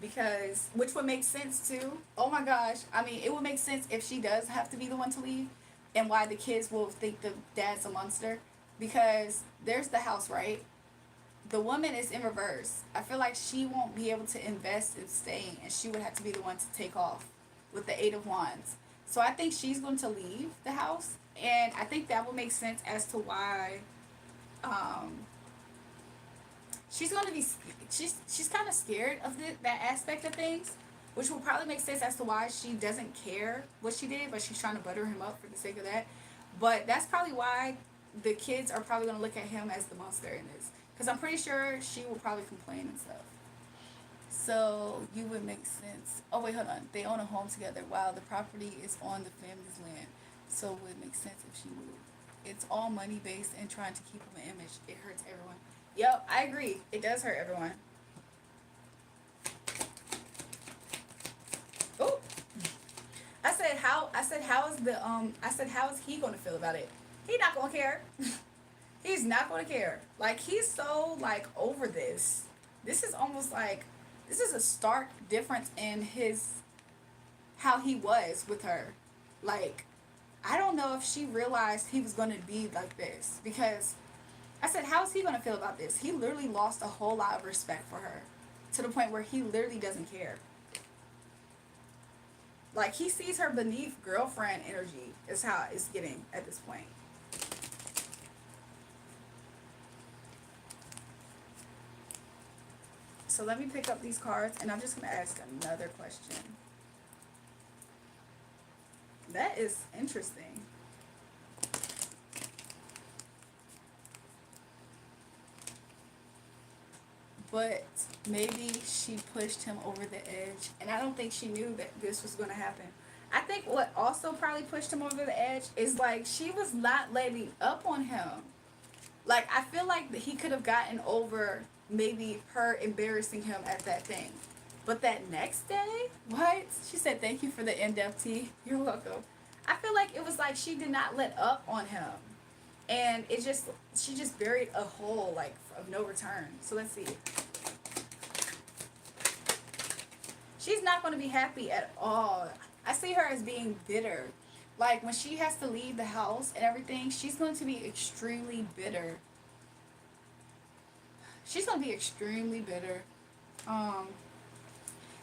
A: Because, which would make sense too. Oh my gosh. I mean, it would make sense if she does have to be the one to leave. And why the kids will think the dad's a monster. Because there's the house, right? The woman is in reverse. I feel like she won't be able to invest in staying. And she would have to be the one to take off with the 8 of Wands. So I think she's going to leave the house. And I think that would make sense as to why she's going to be, she's kind of scared of that aspect of things, which will probably make sense as to why she doesn't care what she did, but she's trying to butter him up for the sake of that. But that's probably why the kids are probably going to look at him as the monster in this, because I'm pretty sure she will probably complain and stuff. So you would make sense. Oh wait, hold on. They own a home together while the property is on the family's land, so it would make sense if she moved. It's all money based and trying to keep up an image. It hurts everyone. Yep, I agree. It does hurt everyone. Oh, I said how is he gonna feel about it? He not gonna care. He's not gonna care. Like he's so like over this. This is almost like this is a stark difference in his how he was with her. Like I don't know if she realized he was gonna be like this because I said, how is he going to feel about this? He literally lost a whole lot of respect for her to the point where he literally doesn't care. Like, he sees her beneath girlfriend energy is how it's getting at this point. So let me pick up these cards, and I'm just going to ask another question. That is interesting. But maybe she pushed him over the edge. And I don't think she knew that this was going to happen. I think what also probably pushed him over the edge is like she was not letting up on him. Like I feel like he could have gotten over maybe her embarrassing him at that thing. But that next day, what? She said, thank you for the in-depth tea. You're welcome. I feel like it was like she did not let up on him. And she just buried a hole like of no return. So let's see. She's not going to be happy at all. I see her as being bitter. Like when she has to leave the house and everything, she's going to be extremely bitter. She's going to be extremely bitter.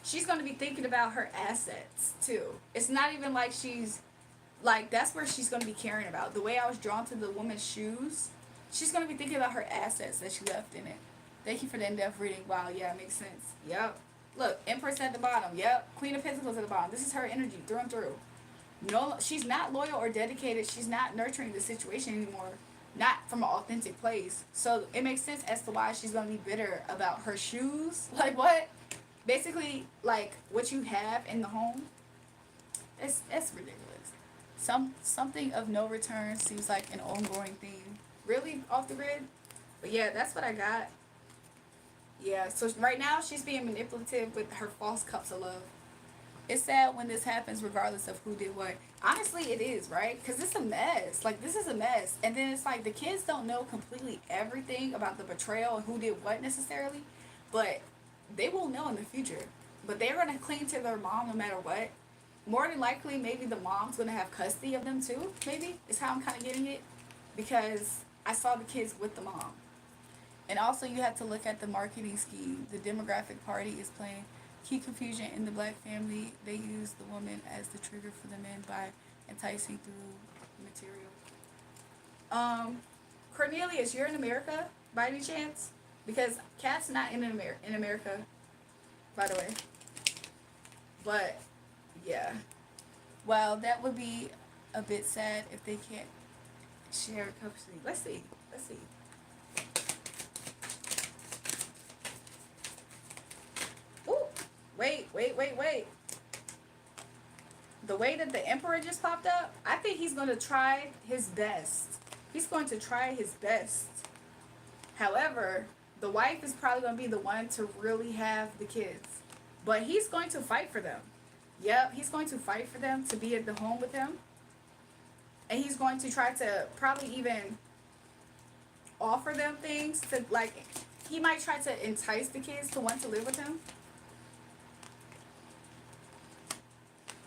A: she's going to be thinking about her assets too. It's not even like she's like, that's where she's going to be caring about. The way I was drawn to the woman's shoes, she's going to be thinking about her assets that she left in it. Thank you for the in-depth reading. Wow, yeah, it makes sense. Yep. Look, Empress at the bottom. Yep. Queen of Pentacles at the bottom. This is her energy through and through. No, she's not loyal or dedicated. She's not nurturing the situation anymore. Not from an authentic place. So it makes sense as to why she's going to be bitter about her shoes. Like, what? Basically, like, what you have in the home. It's ridiculous. Something of no return seems like an ongoing theme. Really, off the grid? But yeah, that's what I got. Yeah, so right now she's being manipulative with her false cups of love. It's sad when this happens regardless of who did what. Honestly, it is, right? Because it's a mess. Like, this is a mess. And then it's like the kids don't know completely everything about the betrayal and who did what necessarily. But they will know in the future. But they're going to cling to their mom no matter what. More than likely, maybe the mom's going to have custody of them too, maybe, is how I'm kind of getting it. Because I saw the kids with the mom. And also, you have to look at the marketing scheme. The demographic party is playing key confusion in the black family. They use the woman as the trigger for the men by enticing through material. Cornelius, you're in America by any chance? Because Kat's not in America, by the way. But yeah, well, that would be a bit sad if they can't share custody. Let's see. Ooh, wait. The way that the Emperor just popped up, I think he's going to try his best. However, the wife is probably going to be the one to really have the kids. But he's going to fight for them. Yep, he's going to fight for them to be at the home with him. And he's going to try to probably even offer them things to, like, he might try to entice the kids to want to live with him.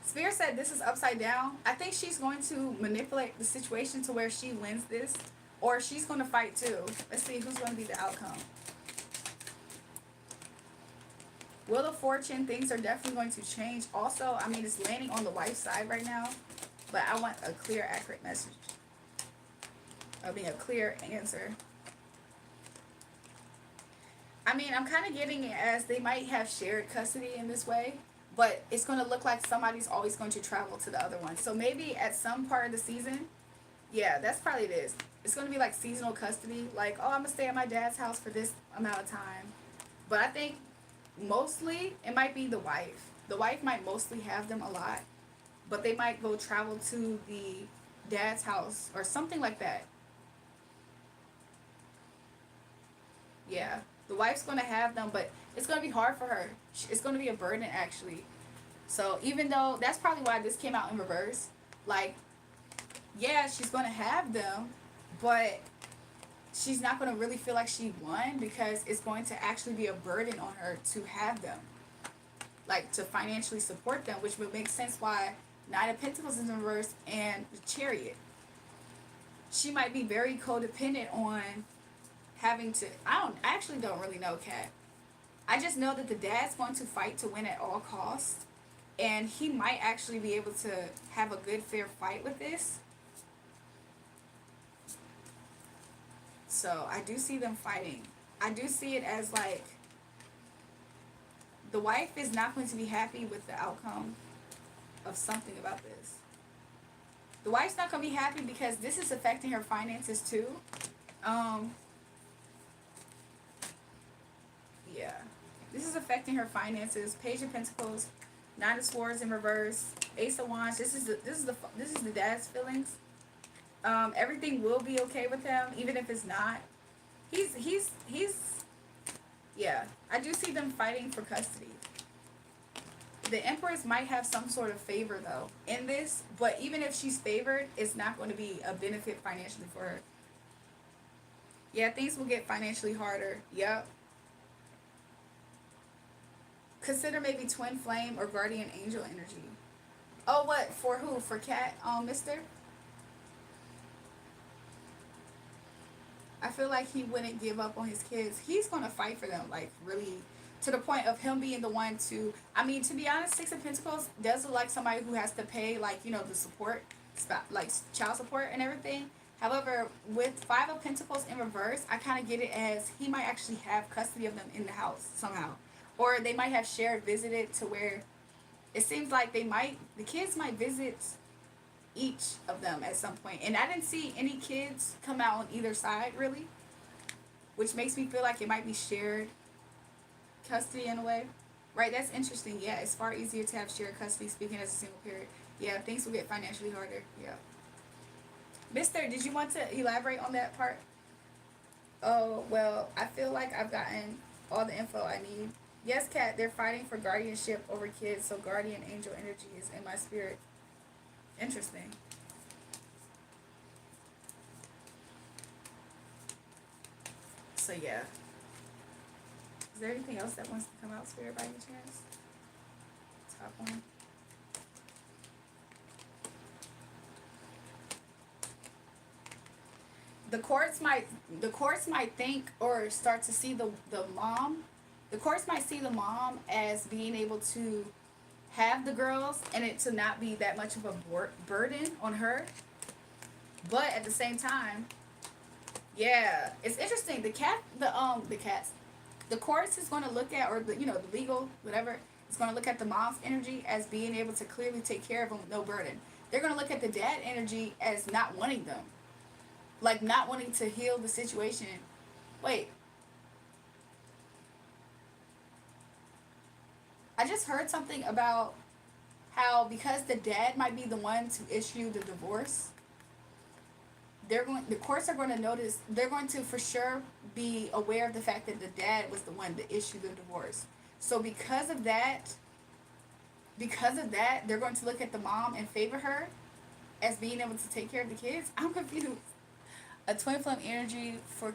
A: Spear said this is upside down. I think she's going to manipulate the situation to where she wins this. Or she's going to fight too. Let's see who's going to be the outcome. Wheel of Fortune, things are definitely going to change. Also, I mean, it's landing on the wife's side right now. But I want a clear, accurate message. I mean, a clear answer. I mean, I'm kind of getting it as they might have shared custody in this way. But it's going to look like somebody's always going to travel to the other one. So maybe at some part of the season, yeah, that's probably it is. It's going to be like seasonal custody. Like, oh, I'm going to stay at my dad's house for this amount of time. But I think mostly it might be the wife. The wife might mostly have them a lot. But they might go travel to the dad's house or something like that. Yeah, the wife's going to have them, but it's going to be hard for her. It's going to be a burden, actually. So even though that's probably why this came out in reverse. Like, yeah, she's going to have them, but she's not going to really feel like she won because it's going to actually be a burden on her to have them. Like, to financially support them, which would make sense why Knight of Pentacles is in reverse and the Chariot. She might be very codependent on having to... I actually don't really know, Kat. I just know that the dad's going to fight to win at all costs. And he might actually be able to have a good, fair fight with this. So, I do see them fighting. I do see it as, like, the wife is not going to be happy with the outcome of something about this. The wife's not going to be happy because this is affecting her finances, too. Yeah. This is affecting her finances. Page of Pentacles, Nine of Swords in reverse, Ace of Wands. This is the dad's feelings. Everything will be okay with him, even if it's not. He's yeah. I do see them fighting for custody. The Empress might have some sort of favor though in this, but even if she's favored, it's not going to be a benefit financially for her. Yeah, things will get financially harder. Yep. Consider maybe twin flame or guardian angel energy. Oh, what? For who? For Kat? Mister? I feel like he wouldn't give up on his kids. He's going to fight for them, like, really to the point of him being the one to, I mean, to be honest, Six of Pentacles does look like somebody who has to pay, like, you know, the support, like child support and everything. However, with Five of Pentacles in reverse, I kind of get it as he might actually have custody of them in the house somehow. Or they might have shared visited to where it seems like the kids might visit each of them at some point. And I didn't see any kids come out on either side, really, which makes me feel like it might be shared custody in a way. Right, that's interesting. Yeah, it's far easier to have shared custody, speaking as a single parent. Yeah, things will get financially harder. Yeah. Mister, did you want to elaborate on that part? Oh, well, I feel like I've gotten all the info I need. Yes, Kat, they're fighting for guardianship over kids, so guardian angel energy is in my spirit. Interesting. So, yeah. Is there anything else that wants to come out, Spirit, by any chance? Top one. The courts might think or start to see the mom. The courts might see the mom as being able to have the girls and it to not be that much of a burden on her. But at the same time, yeah, it's interesting. The cats, the courts is going to look at, or the the legal whatever is going to look at the mom's energy as being able to clearly take care of them with no burden. They're going to look at the dad energy as not wanting them, like not wanting to heal the situation. Wait, I just heard something about how because the dad might be the one to issue the divorce, the courts are going to notice, they're going to for sure be aware of the fact that the dad was the one to issue the divorce. So because of that, they're going to look at the mom and favor her as being able to take care of the kids. I'm confused. A twin flame energy for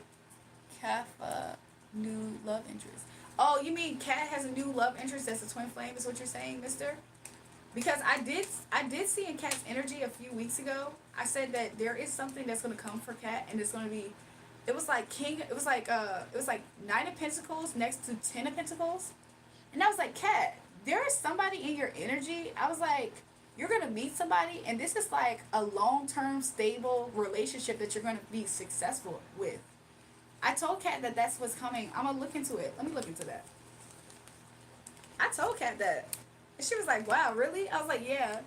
A: Kappa, new love interest. Oh, you mean Kat has a new love interest that's a twin flame? Is what you're saying, Mister? Because I did see in Kat's energy a few weeks ago. I said that there is something that's gonna come for Kat, and it's gonna be. It was like Nine of Pentacles next to Ten of Pentacles, and I was like, Kat, there is somebody in your energy. I was like, you're gonna meet somebody, and this is like a long-term, stable relationship that you're gonna be successful with. I told Kat that that's what's coming. I'm gonna look into it. Let me look into that. I told Kat that. And she was like, wow, really? I was like, yeah.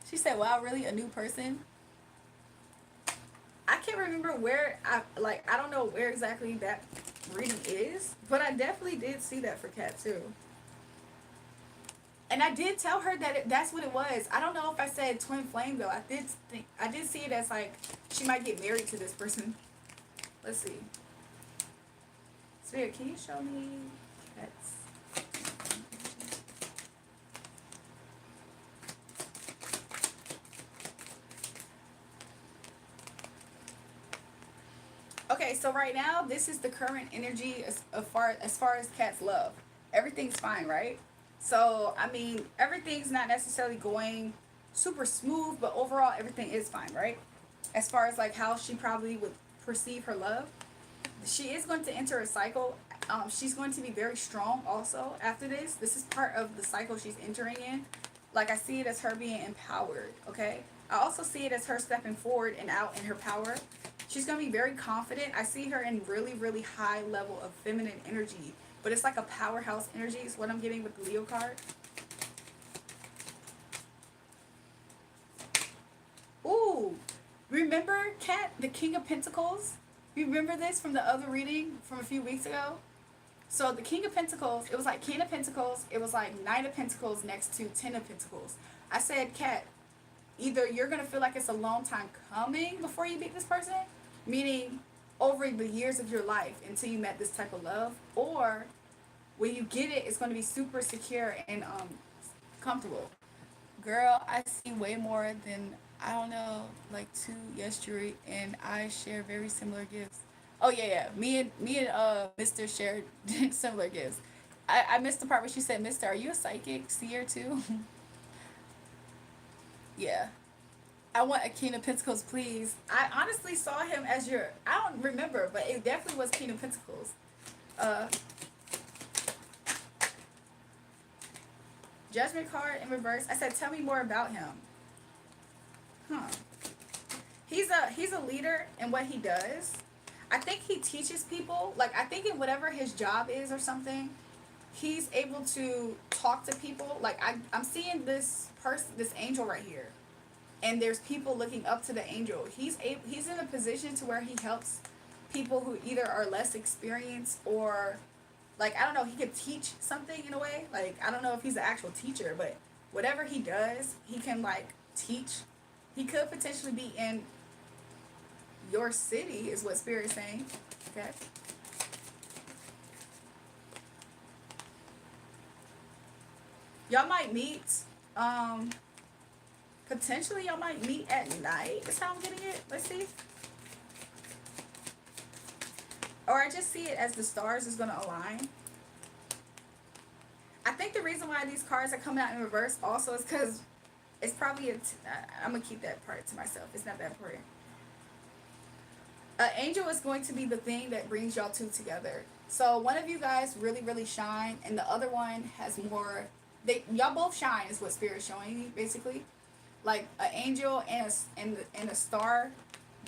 A: She said, wow, really? A new person? I can't remember I don't know where exactly that reading is, but I definitely did see that for Kat too. And I did tell her that that's what it was. I don't know if I said twin flame though. I did see it as like she might get married to this person. Let's see. Spirit, can you show me Kat's? Okay, so right now this is the current energy as far as Kat's love. Everything's fine, right? So I mean, everything's not necessarily going super smooth, but overall everything is fine, right? As far as like how she probably would perceive her love, she is going to enter a cycle. She's going to be very strong also after this. This is part of the cycle she's entering in. Like I see it as her being empowered, okay? I also see it as her stepping forward and out in her power. She's going to be very confident. I see her in really, really high level of feminine energy. But it's like a powerhouse energy is what I'm getting with the Leo card. Ooh, remember, Kat, the King of Pentacles? You remember this from the other reading from a few weeks ago? So the King of Pentacles, it was like King of Pentacles, it was like Knight of Pentacles next to Ten of Pentacles. I said, Kat, either you're going to feel like it's a long time coming before you meet this person, meaning over the years of your life until you met this type of love, or when you get it, it's going to be super secure and comfortable. Girl, I see way more than, I don't know, like two yesterday, and I share very similar gifts. Oh yeah, yeah. Me and Mr. shared similar gifts. I missed the part where she said, Mr., are you a psychic seer too? Yeah. I want a King of Pentacles, please. I honestly saw him as your, I don't remember, but it definitely was King of Pentacles. Uh, Judgment card in reverse. I said, tell me more about him. Huh. He's a leader in what he does. I think he teaches people. Like, I think in whatever his job is or something, he's able to talk to people. Like, I'm seeing this person, this angel right here, and there's people looking up to the angel. He's in a position to where he helps people who either are less experienced or, like, I don't know, he could teach something in a way. Like, I don't know if he's an actual teacher, but whatever he does, he can, like, teach. He could potentially be in your city, is what Spirit's saying. Okay. Y'all might meet, potentially y'all might meet at night, is how I'm getting it. Let's see. Or I just see it as the stars is going to align. I think the reason why these cards are coming out in reverse also is because it's probably I'm going to keep that part to myself. It's not that important. An angel is going to be the thing that brings y'all two together. So one of you guys really, really shine, and the other one has more. Y'all both shine is what Spirit's showing me, basically. Like an angel and a star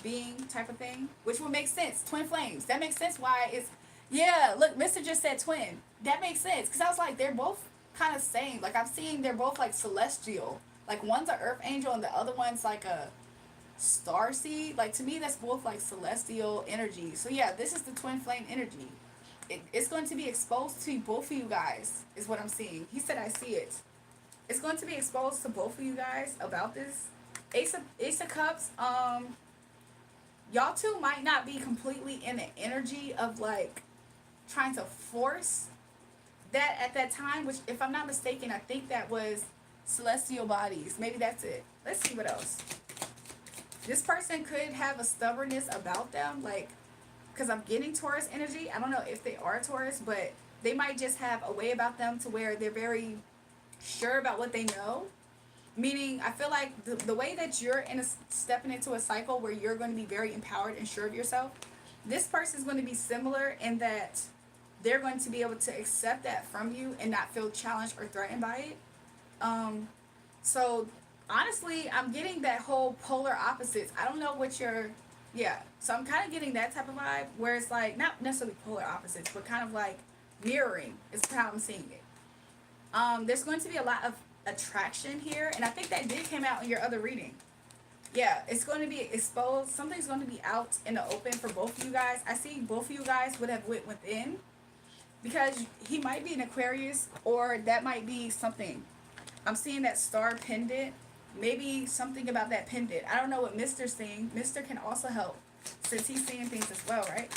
A: being type of thing, which would make sense. Twin flames. That makes sense why it's, yeah, look, Mr. just said twin. That makes sense. Because I was like, they're both kind of same. Like, I'm seeing they're both like celestial. Like, one's an earth angel and the other one's like a star seed. Like, to me, that's both like celestial energy. So yeah, this is the twin flame energy. It's going to be exposed to both of you guys, is what I'm seeing. He said I see it. It's going to be exposed to both of you guys about this. Ace of Cups, y'all two might not be completely in the energy of like trying to force that at that time, which, if I'm not mistaken, I think that was celestial bodies. Maybe that's it. Let's see what else. This person could have a stubbornness about them, like, because I'm getting Taurus energy. I don't know if they are Taurus, but they might just have a way about them to where they're very sure about what they know. Meaning, I feel like the way that you're stepping into a cycle where you're going to be very empowered and sure of yourself, this person is going to be similar in that they're going to be able to accept that from you and not feel challenged or threatened by it. So honestly, I'm getting that whole polar opposites. I don't know what yeah. So I'm kind of getting that type of vibe where it's like, not necessarily polar opposites, but kind of like mirroring is how I'm seeing it. There's going to be a lot of attraction here, and I think that did come out in your other reading. Yeah, it's going to be exposed. Something's going to be out in the open for both of you guys. I see both of you guys would have went within, because he might be an Aquarius, or that might be something. I'm seeing that star pendant. Maybe something about that pendant. I don't know what Mr's seeing. Mr. can also help, since he's seeing things as well, right?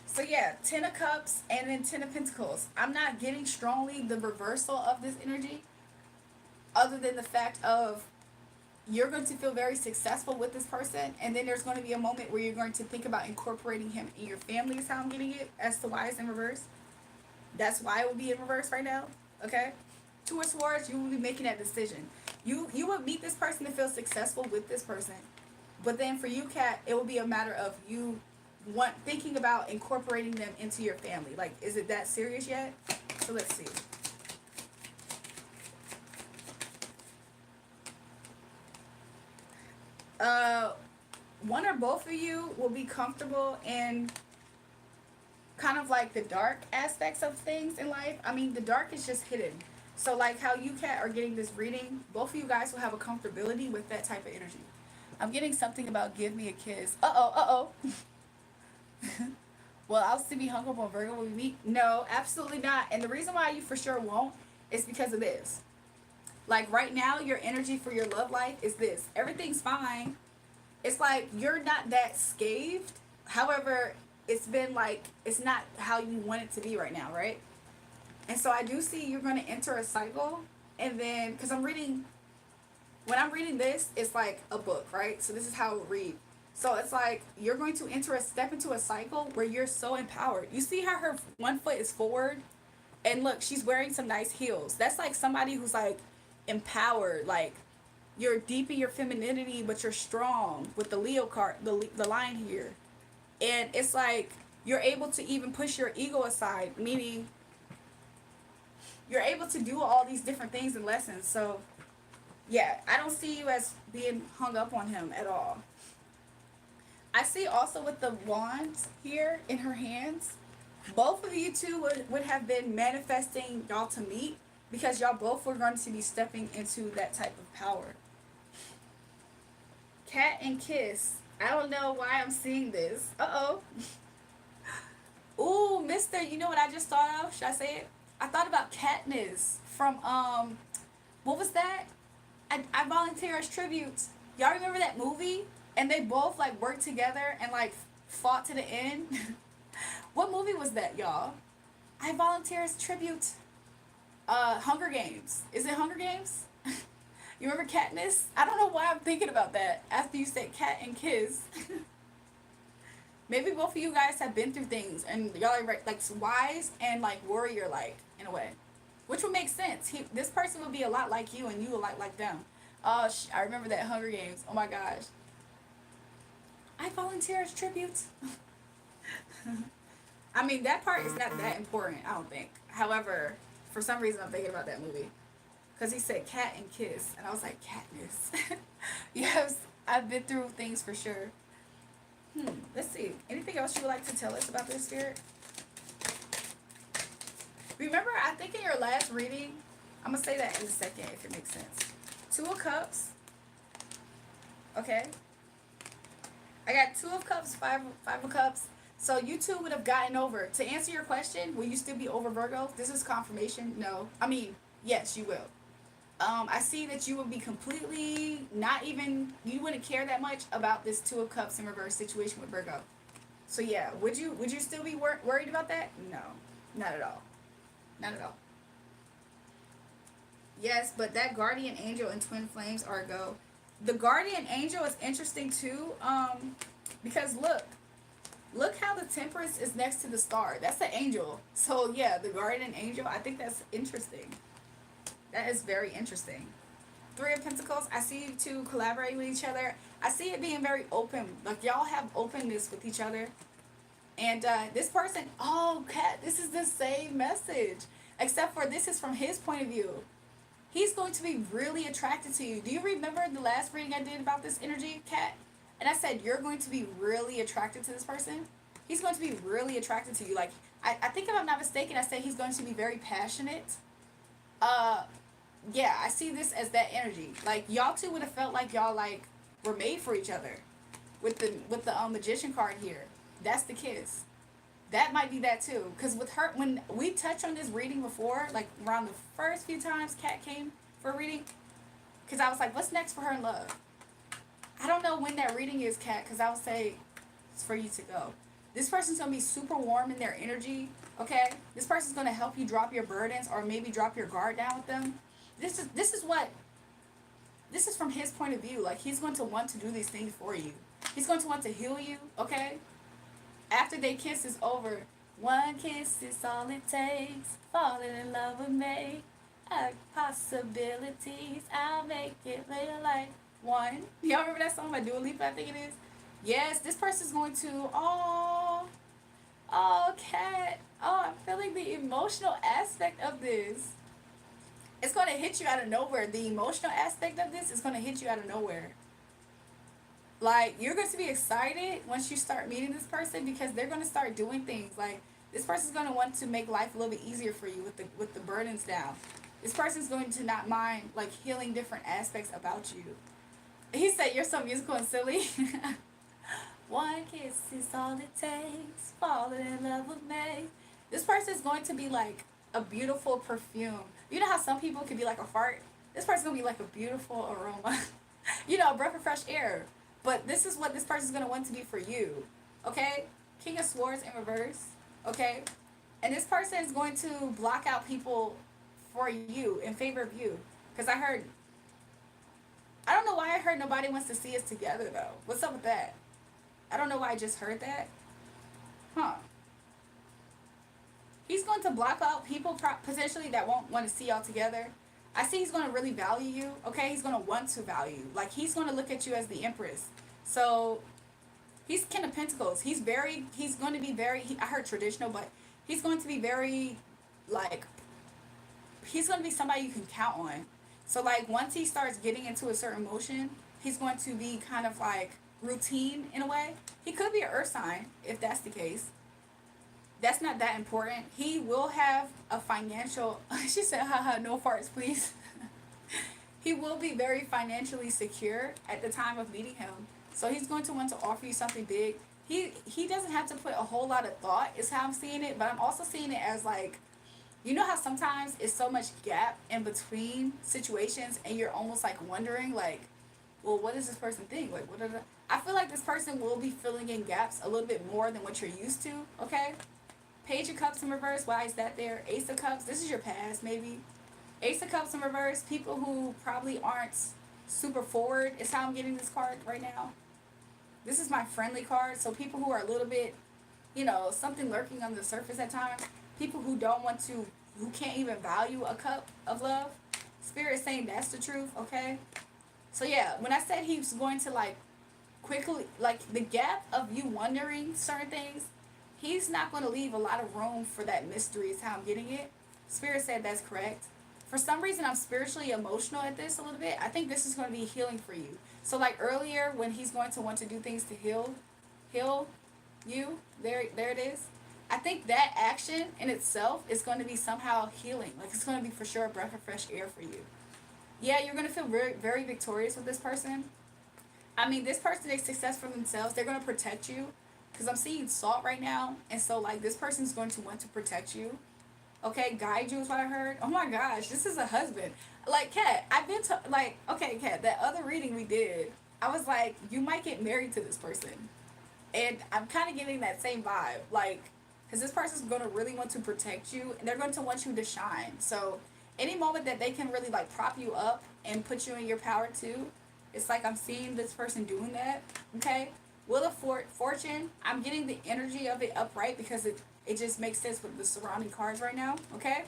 A: So yeah, 10 of Cups and then 10 of Pentacles. I'm not getting strongly the reversal of this energy, other than the fact of you're going to feel very successful with this person, and then there's going to be a moment where you're going to think about incorporating him in your family, is how I'm getting it, as to why it's in reverse. That's why it will be in reverse right now, okay? Two of Swords, you will be making that decision. You would meet this person and feel successful with this person, but then for you, Kat, it will be a matter of you thinking about incorporating them into your family. Like, is it that serious yet? So let's see. One or both of you will be comfortable in kind of like the dark aspects of things in life. I mean, the dark is just hidden. So like how you, Kat, are getting this reading, both of you guys will have a comfortability with that type of energy. I'm getting something about give me a kiss. Uh-oh. Well, I'll still be hung up on Virgo when we meet. No, absolutely not. And the reason why you for sure won't is because of this. Like right now, your energy for your love life is this. Everything's fine. It's like you're not that scathed. However, it's been like, it's not how you want it to be right now, right? And so I do see you're going to enter a cycle. And then, because when I'm reading this, it's like a book, right? So this is how it would read. So it's like you're going to step into a cycle where you're so empowered. You see how her one foot is forward? And look, she's wearing some nice heels. That's like somebody who's like empowered. Like, you're deep in your femininity, but you're strong with the Leo card, the line here. And it's like you're able to even push your ego aside, meaning you're able to do all these different things and lessons. So yeah, I don't see you as being hung up on him at all. I see also with the wands here in her hands, both of you two would have been manifesting y'all to meet, because y'all both were going to be stepping into that type of power. Cat and kiss. I don't know why I'm seeing this. Uh-oh. Ooh, mister, you know what I just thought of? Should I say it? I thought about Katniss from, what was that? I volunteer as tribute. Y'all remember that movie? And they both, like, worked together and, like, fought to the end? What movie was that, y'all? I volunteer as tribute. Hunger Games. Is it Hunger Games? You remember Katniss? I don't know why I'm thinking about that after you said cat and kiss. Maybe both of you guys have been through things and y'all are like wise and like warrior like in a way, which would make sense. This person would be a lot like you and you a lot like them. I remember that Hunger Games. Oh my gosh. I volunteer as tribute. I mean, that part is not that important, I don't think. However, for some reason I'm thinking about that movie. Because he said cat and kiss. And I was like, Katniss. Yes, I've been through things for sure. Let's see. Anything else you would like to tell us about this spirit? Remember, I think in your last reading, I'm going to say that in a second if it makes sense. 2 of Cups. Okay. I got 2 of Cups, 5 of Cups. So you two would have gotten over. To answer your question, will you still be over Virgo? This is confirmation. No. I mean, yes, you will. I see that you would be completely not even, you wouldn't care that much about this 2 of Cups in reverse situation with Virgo. So yeah, would you still be worried about that? No, not at all. Not at all. Yes, but that guardian angel and twin flames are a go. The guardian angel is interesting too, because look how the Temperance is next to the star. That's the angel. So yeah, the guardian angel, I think that's interesting. That is very interesting. 3 of Pentacles, I see you two collaborating with each other. I see it being very open. Like, y'all have openness with each other. And this person, oh, Kat, this is the same message. Except for this is from his point of view. He's going to be really attracted to you. Do you remember the last reading I did about this energy, Kat? And I said, you're going to be really attracted to this person. He's going to be really attracted to you. Like, I think if I'm not mistaken, I said he's going to be very passionate. Yeah, I see this as that energy. Like, y'all two would have felt like y'all, like, were made for each other. With the Magician card here. That's the kiss. That might be that, too. Because with her, when we touched on this reading before, like, around the first few times Kat came for a reading, because I was like, what's next for her in love? I don't know when that reading is, Kat, because I would say it's for you to go. This person's going to be super warm in their energy, okay? This person's going to help you drop your burdens or maybe drop your guard down with them. This is from his point of view. Like, he's going to want to do these things for you. He's going to want to heal you, okay? After they kiss is over, 1 kiss is all it takes. Falling in love with me. Possibilities, I'll make it real like 1. Y'all remember that song by Dua Lipa, I think it is? Yes, this person's going to, oh, Kat. Oh, I'm feeling the emotional aspect of this. It's going to hit you out of nowhere. The emotional aspect of this is going to hit you out of nowhere. Like, you're going to be excited once you start meeting this person because they're going to start doing things. Like, this person's going to want to make life a little bit easier for you with the burdens down. This person's going to not mind, like, healing different aspects about you. He said, you're so musical and silly. 1 kiss is all it takes. Falling in love with me. This person's going to be like a beautiful perfume. You know how some people could be like a fart? This person's going to be like a beautiful aroma. You know, a breath of fresh air. But this is what this person's going to want to be for you. Okay? King of Swords in reverse. Okay? And this person is going to block out people for you, in favor of you. Because I don't know why I heard nobody wants to see us together, though. What's up with that? I don't know why I just heard that. Huh. He's going to block out people potentially that won't want to see y'all together. I see he's going to really value you, okay? He's going to want to value you. Like, he's going to look at you as the Empress. So, He's King of Pentacles. He's going to be very, I heard traditional, but he's going to be very, like, he's going to be somebody you can count on. So, like, once he starts getting into a certain motion, he's going to be kind of like routine in a way. He could be an earth sign if that's the case. That's not that important. He will have a financial, she said, haha, no farts, please. He will be very financially secure at the time of meeting him. So he's going to want to offer you something big. He doesn't have to put a whole lot of thought, is how I'm seeing it, but I'm also seeing it as like, you know how sometimes it's so much gap in between situations and you're almost like wondering like, well, what does this person think? Like, what are the... I feel like this person will be filling in gaps a little bit more than what you're used to, okay? Page of Cups in reverse, why is that there? Ace of Cups, this is your past maybe. Ace of Cups in reverse, people who probably aren't super forward is how I'm getting this card right now. This is my friendly card, so people who are a little bit, you know, something lurking on the surface at times. People who don't want to, who can't even value a cup of love. Spirit is saying that's the truth, okay? So yeah, when I said he was going to like quickly, like the gap of you wondering certain things, he's not going to leave a lot of room for that mystery is how I'm getting it. Spirit said that's correct. For some reason, I'm spiritually emotional at this a little bit. I think this is going to be healing for you. So like earlier when he's going to want to do things to heal you, there it is. I think that action in itself is going to be somehow healing. Like it's going to be for sure a breath of fresh air for you. Yeah, you're going to feel very, very victorious with this person. I mean, this person is success for themselves. They're going to protect you. Because I'm seeing salt right now. And so, like, this person's going to want to protect you. Okay, guide you is what I heard. Oh my gosh, this is a husband. Like, Kat, I've been to, like, okay, Kat, that other reading we did, I was like, you might get married to this person. And I'm kind of getting that same vibe. Like, because this person's going to really want to protect you. And they're going to want you to shine. So, any moment that they can really, like, prop you up and put you in your power, too, it's like I'm seeing this person doing that. Okay? Wheel of Fortune, I'm getting the energy of it upright because it just makes sense with the surrounding cards right now, okay?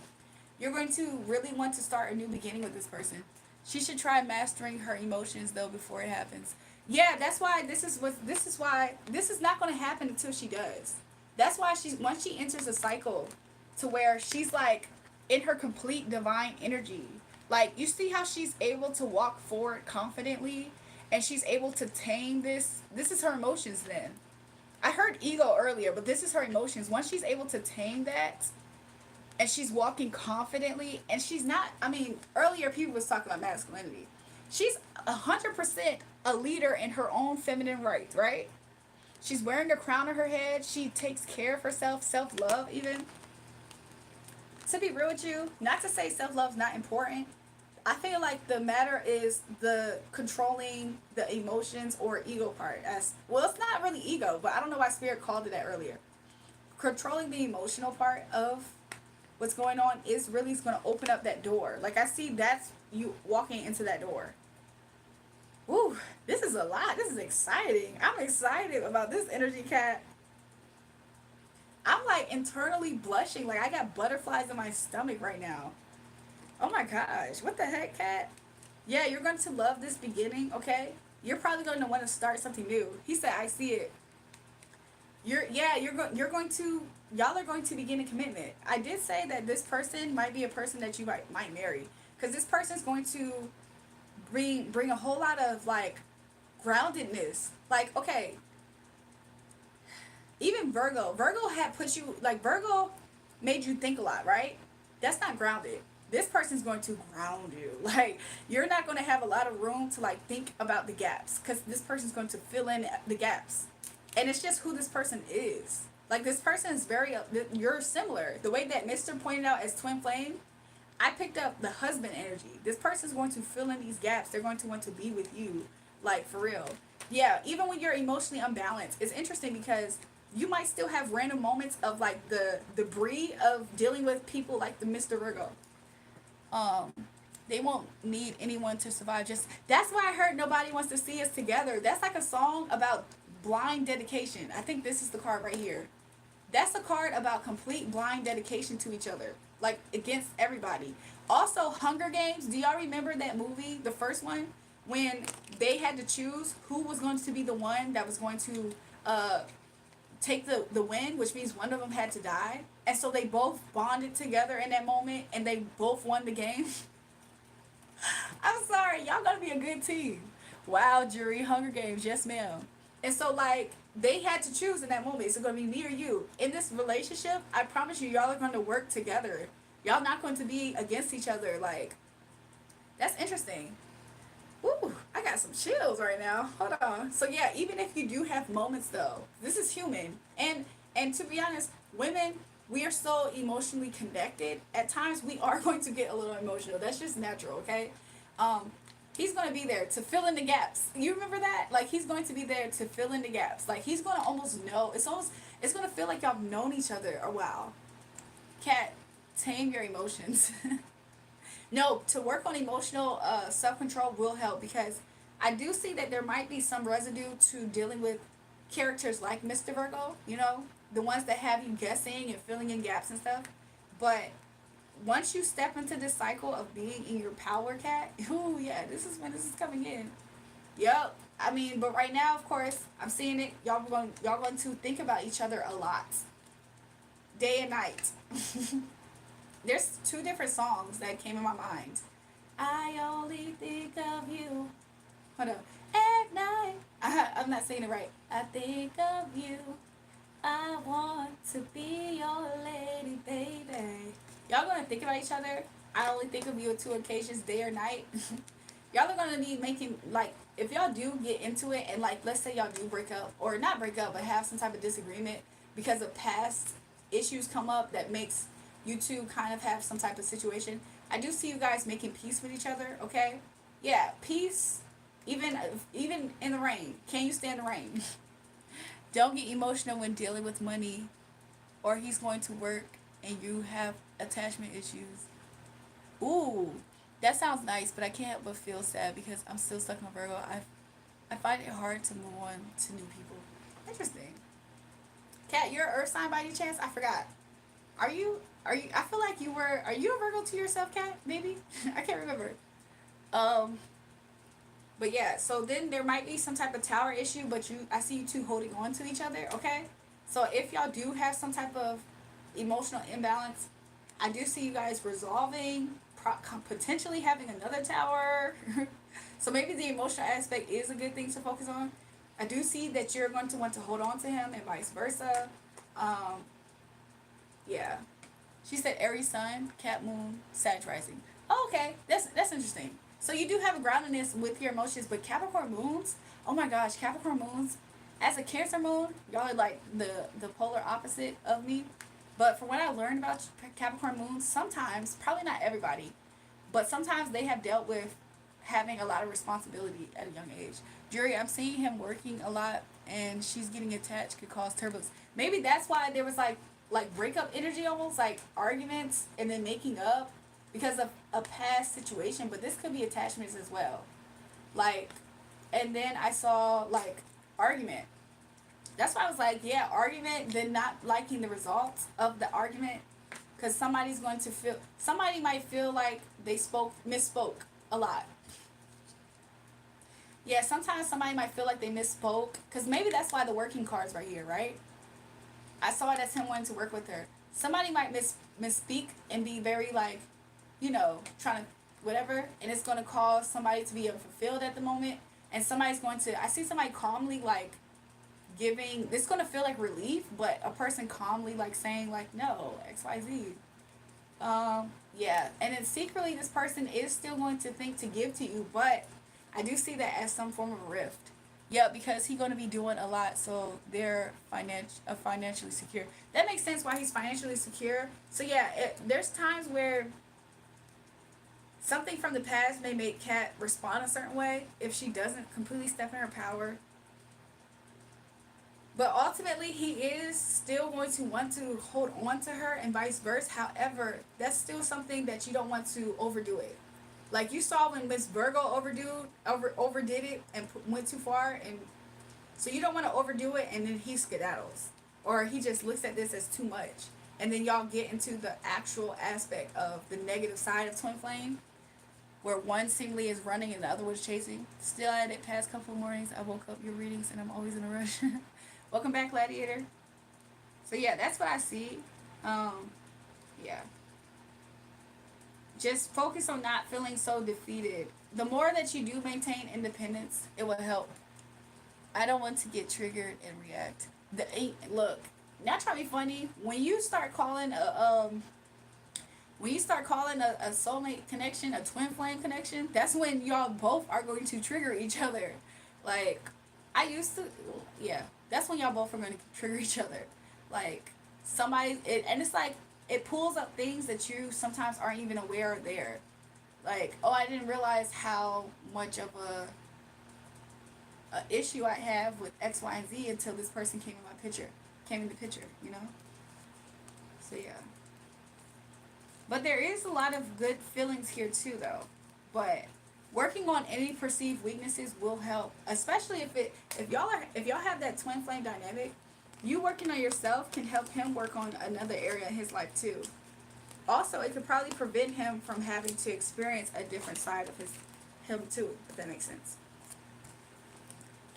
A: You're going to really want to start a new beginning with this person. She should try mastering her emotions, though, before it happens. Yeah, that's why this is not going to happen until she does. That's why once she enters a cycle to where she's, like, in her complete divine energy. Like, you see how she's able to walk forward confidently and she's able to tame this. This is her emotions then. I heard ego earlier, but this is her emotions. Once she's able to tame that and she's walking confidently and she's not, I mean, earlier people was talking about masculinity. She's 100% a leader in her own feminine right, right? She's wearing a crown on her head. She takes care of herself, self-love even. To be real with you, not to say self-love is not important. I feel like the matter is the controlling the emotions or ego part. As well, it's not really ego, but I don't know why Spirit called it that earlier. Controlling the emotional part of what's going on is really going to open up that door. Like I see that's you walking into that door. Woo, this is a lot. This is exciting. I'm excited about this energy, Cat. I'm like internally blushing. Like I got butterflies in my stomach right now. Oh my gosh. What the heck, Cat? Yeah, you're going to love this beginning, okay? You're probably going to want to start something new. He said, I see it. Y'all are going to begin a commitment. I did say that this person might be a person that you might marry. Because this person's going to bring a whole lot of, like, groundedness. Like, okay, even Virgo had put you, like, Virgo made you think a lot, right? That's not grounded. This person's going to ground you. Like, you're not going to have a lot of room to, like, think about the gaps. Because this person's going to fill in the gaps. And it's just who this person is. Like, this person is you're similar. The way that Mr. pointed out as twin flame, I picked up the husband energy. This person's going to fill in these gaps. They're going to want to be with you. Like, for real. Yeah, even when you're emotionally unbalanced, it's interesting because you might still have random moments of, like, the debris of dealing with people like the Mr. Virgo. They won't need anyone to survive. That's why I heard nobody wants to see us together. That's like a song about blind dedication. I think this is the card right here. That's a card about complete blind dedication to each other. Like, against everybody. Also, Hunger Games. Do y'all remember that movie, the first one? When they had to choose who was going to be the one that was going to uh take the win, which means one of them had to die, and so they both bonded together in that moment, and they both won the game. I'm sorry, y'all gotta be a good team. Wow, jury, Hunger Games, yes ma'am. And so like they had to choose in that moment. Is it gonna be me or you? In this relationship, I promise you, y'all are gonna work together. Y'all not going to be against each other. Like, that's interesting. Ooh, I got some chills right now. Hold on. So yeah, even if you do have moments though, this is human. And to be honest, women, we are so emotionally connected. At times we are going to get a little emotional. That's just natural, okay? Um he's going to be there to fill in the gaps. You remember that? Like he's going to be there to fill in the gaps. Like he's going to almost know. It's going to feel like y'all have known each other a while. Cat, tame your emotions. No, to work on emotional self control will help because I do see that there might be some residue to dealing with characters like Mr. Virgo, you know, the ones that have you guessing and filling in gaps and stuff. But once you step into this cycle of being in your power, cat, ooh, yeah, this is when this is coming in. Yep. I mean, but right now, of course, I'm seeing it. Y'all going to think about each other a lot, day and night. There's two different songs that came in my mind. I only think of you. Hold on. At night. I'm not saying it right. I think of you. I want to be your lady, baby. Y'all gonna think about each other. I only think of you on two occasions, day or night. Y'all are gonna be making, like, if y'all do get into it and, like, let's say y'all do break up, or not break up, but have some type of disagreement because of past issues come up that makes you two kind of have some type of situation. I do see you guys making peace with each other, okay? Yeah, peace, even in the rain. Can you stand the rain? Don't get emotional when dealing with money, or he's going to work and you have attachment issues. Ooh, that sounds nice, but I can't help but feel sad because I'm still stuck in Virgo. I find it hard to move on to new people. Interesting. Kat, you're an Earth sign by any chance? I forgot. Are you? I feel like you were. Are you a Virgo to yourself, Kat? Maybe. I can't remember. Um. But yeah, so then there might be some type of tower issue, but I see you two holding on to each other. Okay. So if y'all do have some type of emotional imbalance, I do see you guys resolving, potentially having another tower. So maybe the emotional aspect is a good thing to focus on. I do see that you're going to want to hold on to him and vice versa. Um, yeah. She said Aries Sun, Cat Moon, Sag Rising. Oh, okay. That's interesting. So you do have a groundedness with your emotions, but Capricorn Moons, oh my gosh, Capricorn Moons, as a Cancer Moon, y'all are like the polar opposite of me. But from what I learned about Capricorn Moons, sometimes, probably not everybody, but sometimes they have dealt with having a lot of responsibility at a young age. Jury, I'm seeing him working a lot, and she's getting attached could cause turbulence. Maybe that's why there was like breakup energy, almost like arguments and then making up because of a past situation. But this could be attachments as well. Like, and then I saw like argument. That's why I was like, yeah, argument, then not liking the results of the argument. Because somebody might feel like they misspoke a lot. Yeah, sometimes somebody might feel like they misspoke. Because maybe that's why the working card's right here, right? I saw it as him wanting to work with her. Somebody might misspeak and be very like, trying to whatever, and it's going to cause somebody to be unfulfilled at the moment. And somebody's going to, I see somebody calmly like giving, this going to feel like relief, but a person calmly like saying like, no, XYZ. Yeah, and then secretly this person is still going to think to give to you, but I do see that as some form of a rift. Yeah, because he's going to be doing a lot, so they're financially secure. That makes sense why he's financially secure. So yeah, there's times where something from the past may make Kat respond a certain way if she doesn't completely step in her power. But ultimately, he is still going to want to hold on to her and vice versa. However, that's still something that you don't want to overdo it. Like you saw when Miss Virgo overdid it and went too far, and so you don't want to overdo it, and then he skedaddles, or he just looks at this as too much, and then y'all get into the actual aspect of the negative side of twin flame, where one seemingly is running and the other was chasing. Still at it past couple of mornings, I woke up your readings and I'm always in a rush. Welcome back, Gladiator. So yeah, that's what I see. Um, yeah. Just focus on not feeling so defeated. The more that you do maintain independence, it will help. I don't want to get triggered and react. Look, not trying to be funny. When you start calling a soulmate connection a twin flame connection, that's when y'all both are going to trigger each other. Like, I used to, yeah, that's when y'all both are going to trigger each other. Like, and it's like, it pulls up things that you sometimes aren't even aware are there. Like, oh, I didn't realize how much of a issue I have with X, Y, and Z until this person came in the picture, you know? So, yeah. But there is a lot of good feelings here too, though. But working on any perceived weaknesses will help, especially if y'all have that twin flame dynamic. You working on yourself can help him work on another area in his life too. Also, it could probably prevent him from having to experience a different side of him too, if that makes sense.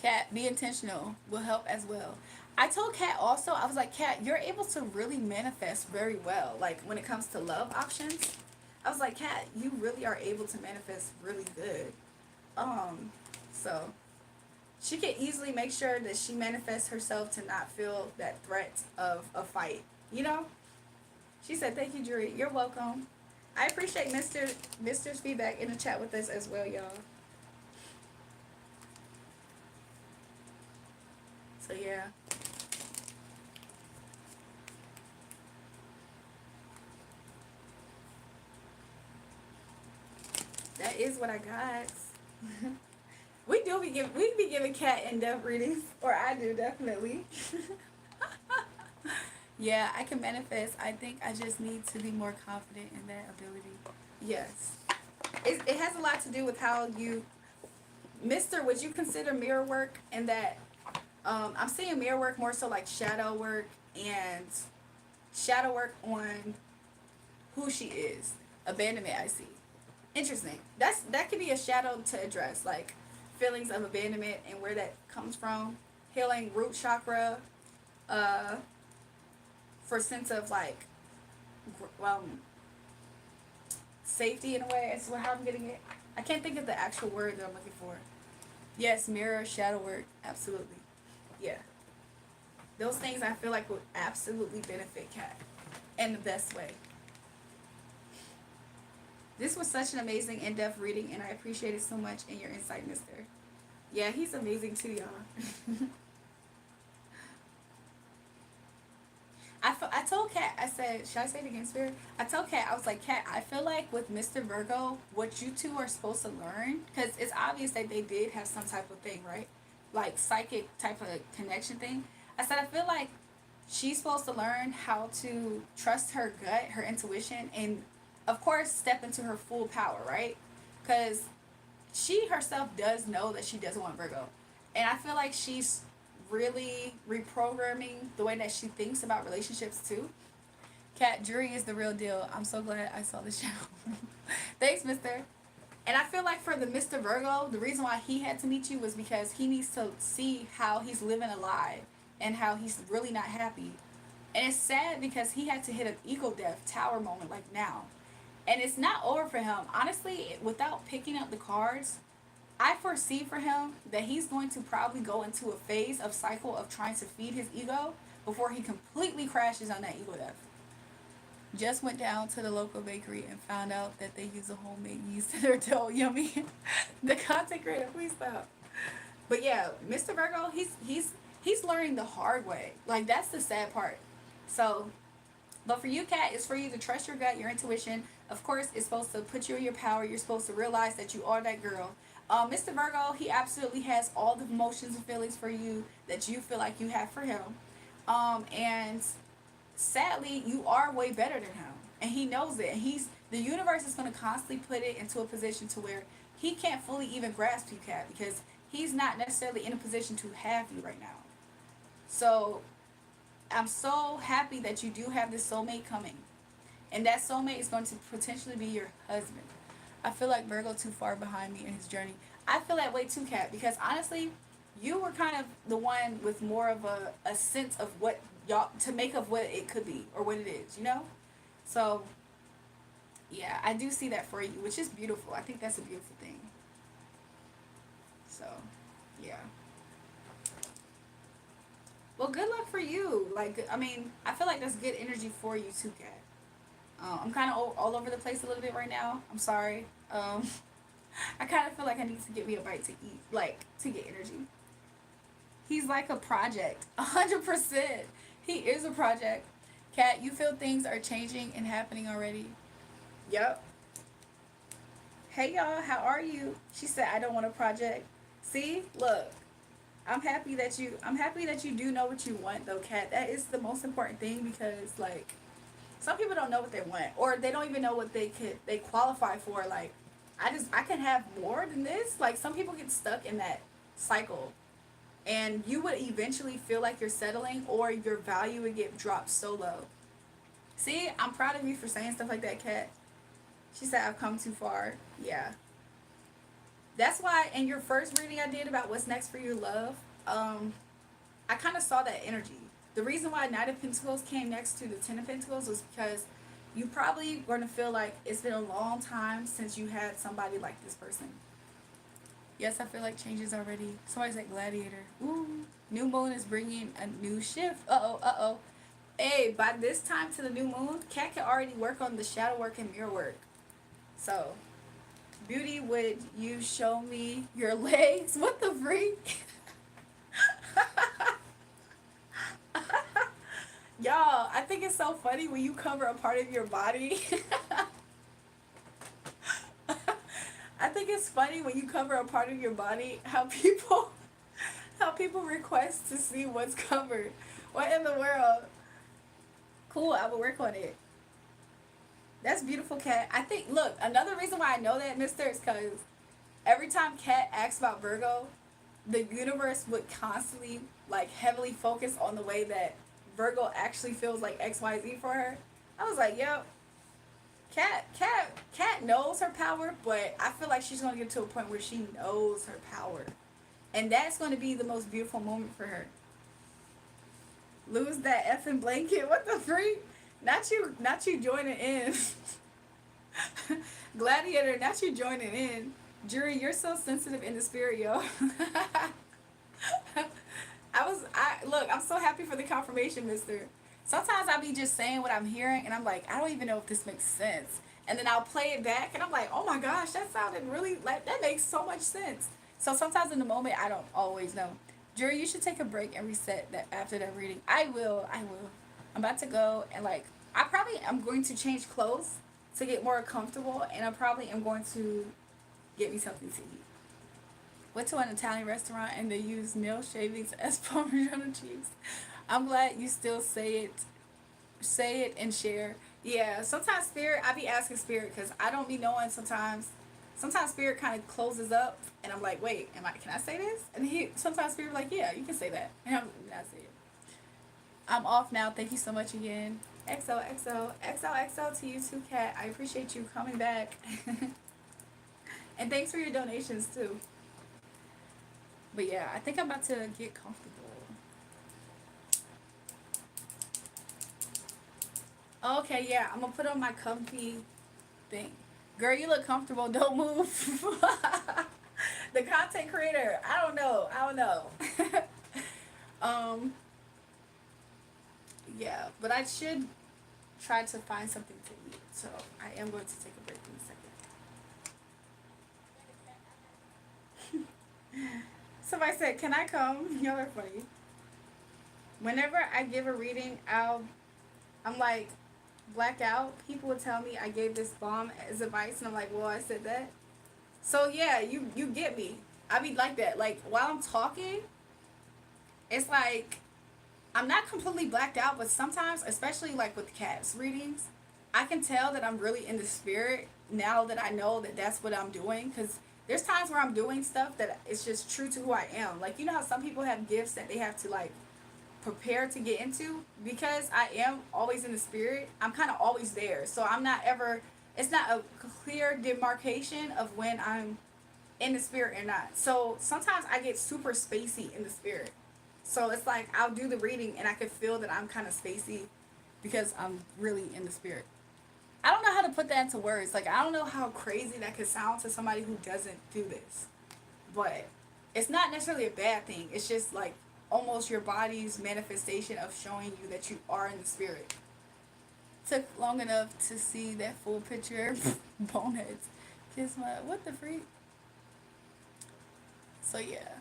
A: Kat, be intentional will help as well. I told Kat also, I was like, Kat, you're able to really manifest very well. Like when it comes to love options, I was like, Kat, you really are able to manifest really good. So she can easily make sure that she manifests herself to not feel that threat of a fight. You know? She said, thank you, Drury. You're welcome. I appreciate Mister's feedback in the chat with us as well, y'all. So yeah. That is what I got. We be giving Cat in-depth readings, or I do definitely. Yeah, I can manifest. I think I just need to be more confident in that ability. Yes, it has a lot to do with how you, Mister. Would you consider mirror work? And that I'm seeing mirror work more so like and shadow work on who she is. Abandonment. I see. Interesting. That could be a shadow to address, like feelings of abandonment and where that comes from. Healing root chakra, uh, for sense of like, well, safety in a way. Is how I'm getting it. I can't think of the actual word that I'm looking for. Yes, mirror, shadow work, absolutely. Yeah, those things I feel like would absolutely benefit Kat in the best way. This was such an amazing in-depth reading, and I appreciate it so much in your insight, Mister. Yeah, he's amazing too, y'all. I told Kat, I said, should I say it again, Spirit? I told Kat, I was like, Kat, I feel like with Mr. Virgo, what you two are supposed to learn, because it's obvious that they did have some type of thing, right? Like psychic type of connection thing. I said, I feel like she's supposed to learn how to trust her gut, her intuition, and of course, step into her full power, right? Because she herself does know that she doesn't want Virgo. And I feel like she's really reprogramming the way that she thinks about relationships too. Kat, Jury is the real deal. I'm so glad I saw the show. Thanks, Mister. And I feel like for the Mr. Virgo, the reason why he had to meet you was because he needs to see how he's living a lie and how he's really not happy. And it's sad because he had to hit an ego death tower moment like now. And it's not over for him. Honestly, without picking up the cards, I foresee for him that he's going to probably go into a phase of cycle of trying to feed his ego before he completely crashes on that ego death. Just went down to the local bakery and found out that they use a homemade yeast in their dough. Yummy. The content creator, please stop. But yeah, Mr. Virgo, he's learning the hard way. Like that's the sad part. So, but for you, Kat, it's for you to trust your gut, your intuition. Of course, it's supposed to put you in your power. You're supposed to realize that you are that girl. Mr. Virgo, he absolutely has all the emotions and feelings for you that you feel like you have for him. And sadly, you are way better than him, and he knows it. And the universe is going to constantly put it into a position to where he can't fully even grasp you, Kat, because he's not necessarily in a position to have you right now. So I'm so happy that you do have this soulmate coming, and that soulmate is going to potentially be your husband. I feel like Virgo too far behind me in his journey. I feel that way too, Kat, because honestly, you were kind of the one with more of a sense of what y'all to make of what it could be or what it is, you know? So yeah, I do see that for you, which is beautiful. I think that's a beautiful thing. So yeah. Well, good luck for you. Like, I mean, I feel like that's good energy for you too, Kat. I'm kind of all over the place a little bit right now. I'm sorry. I kind of feel like I need to get me a bite to eat, like to get energy. He's like a project, 100%. He is a project. Kat, you feel things are changing and happening already. Yep. Hey y'all, how are you? She said I don't want a project. See, look, I'm happy that you do know what you want though, Kat. That is the most important thing because like some people don't know what they want or they don't even know what they qualify for. Like I can have more than this. Like some people get stuck in that cycle and you would eventually feel like you're settling or your value would get dropped so low. See, I'm proud of you for saying stuff like that, Kat. She said I've come too far. Yeah. That's why in your first reading I did about what's next for your love, I kind of saw that energy. The reason why Knight of Pentacles came next to the Ten of Pentacles was because you probably going to feel like it's been a long time since you had somebody like this person. Yes, I feel like changes already. Somebody said gladiator. Ooh, new moon is bringing a new shift. Uh-oh, uh-oh. Hey, by this time to the new moon, Kat can already work on the shadow work and mirror work. So, beauty, would you show me your legs? What the freak? Y'all, I think it's so funny when you cover a part of your body. I think it's funny when you cover a part of your body how people request to see what's covered. What in the world? Cool, I will work on it. That's beautiful, Kat. I think look, another reason why I know that, mister, is because every time Kat asks about Virgo, the universe would constantly like heavily focus on the way that Virgo actually feels like XYZ for her. I was like, yep. Kat knows her power, but I feel like she's gonna get to a point where she knows her power. And that's gonna be the most beautiful moment for her. Lose that effing blanket. What the freak? Not you joining in. Gladiator, not you joining in. Jury, you're so sensitive in the spirit, yo. Look, I'm so happy for the confirmation, mister. Sometimes I'll be just saying what I'm hearing and I'm like, I don't even know if this makes sense. And then I'll play it back and I'm like, oh my gosh, that sounded really, like, that makes so much sense. So sometimes in the moment, I don't always know. Jury, you should take a break and reset that after that reading. I will. I'm about to go and like, I probably am going to change clothes to get more comfortable and I probably am going to get me something to eat. Went to an Italian restaurant and they use nail shavings as Parmesan cheese. I'm glad you still say it and share. Yeah, sometimes spirit, I be asking spirit because I don't be knowing sometimes. Sometimes spirit kind of closes up and I'm like, wait, can I say this? And sometimes spirit like, yeah, you can say that. And I'm not saying it. I'm off now. Thank you so much again. XOXO to you too, Kat. I appreciate you coming back. And thanks for your donations too. But yeah, I think I'm about to get comfortable. Okay, yeah, I'm gonna put on my comfy thing. Girl, you look comfortable. Don't move. The content creator. I don't know. um, yeah, but I should try to find something to eat. So I am going to take a break in a second. Somebody said, "Can I come?" Y'all are funny. Whenever I give a reading, I'm like black out. People would tell me I gave this bomb as advice, and I'm like, well, I said that. So yeah, you get me. I be like that. Like while I'm talking, it's like I'm not completely blacked out, but sometimes, especially like with cats readings, I can tell that I'm really in the spirit now that I know that that's what I'm doing. Because there's times where I'm doing stuff that it's just true to who I am. Like you know how some people have gifts that they have to like prepare to get into, because I am always in the spirit, I'm kind of always there, so I'm not ever, it's not a clear demarcation of when I'm in the spirit or not. So sometimes I get super spacey in the spirit. So it's like I'll do the reading and I can feel that I'm kind of spacey because I'm really in the spirit. I don't know how to put that into words. Like, I don't know how crazy that could sound to somebody who doesn't do this. But it's not necessarily a bad thing. It's just like almost your body's manifestation of showing you that you are in the spirit. Took long enough to see that full picture. Boneheads. Kiss my. What the freak? So, yeah.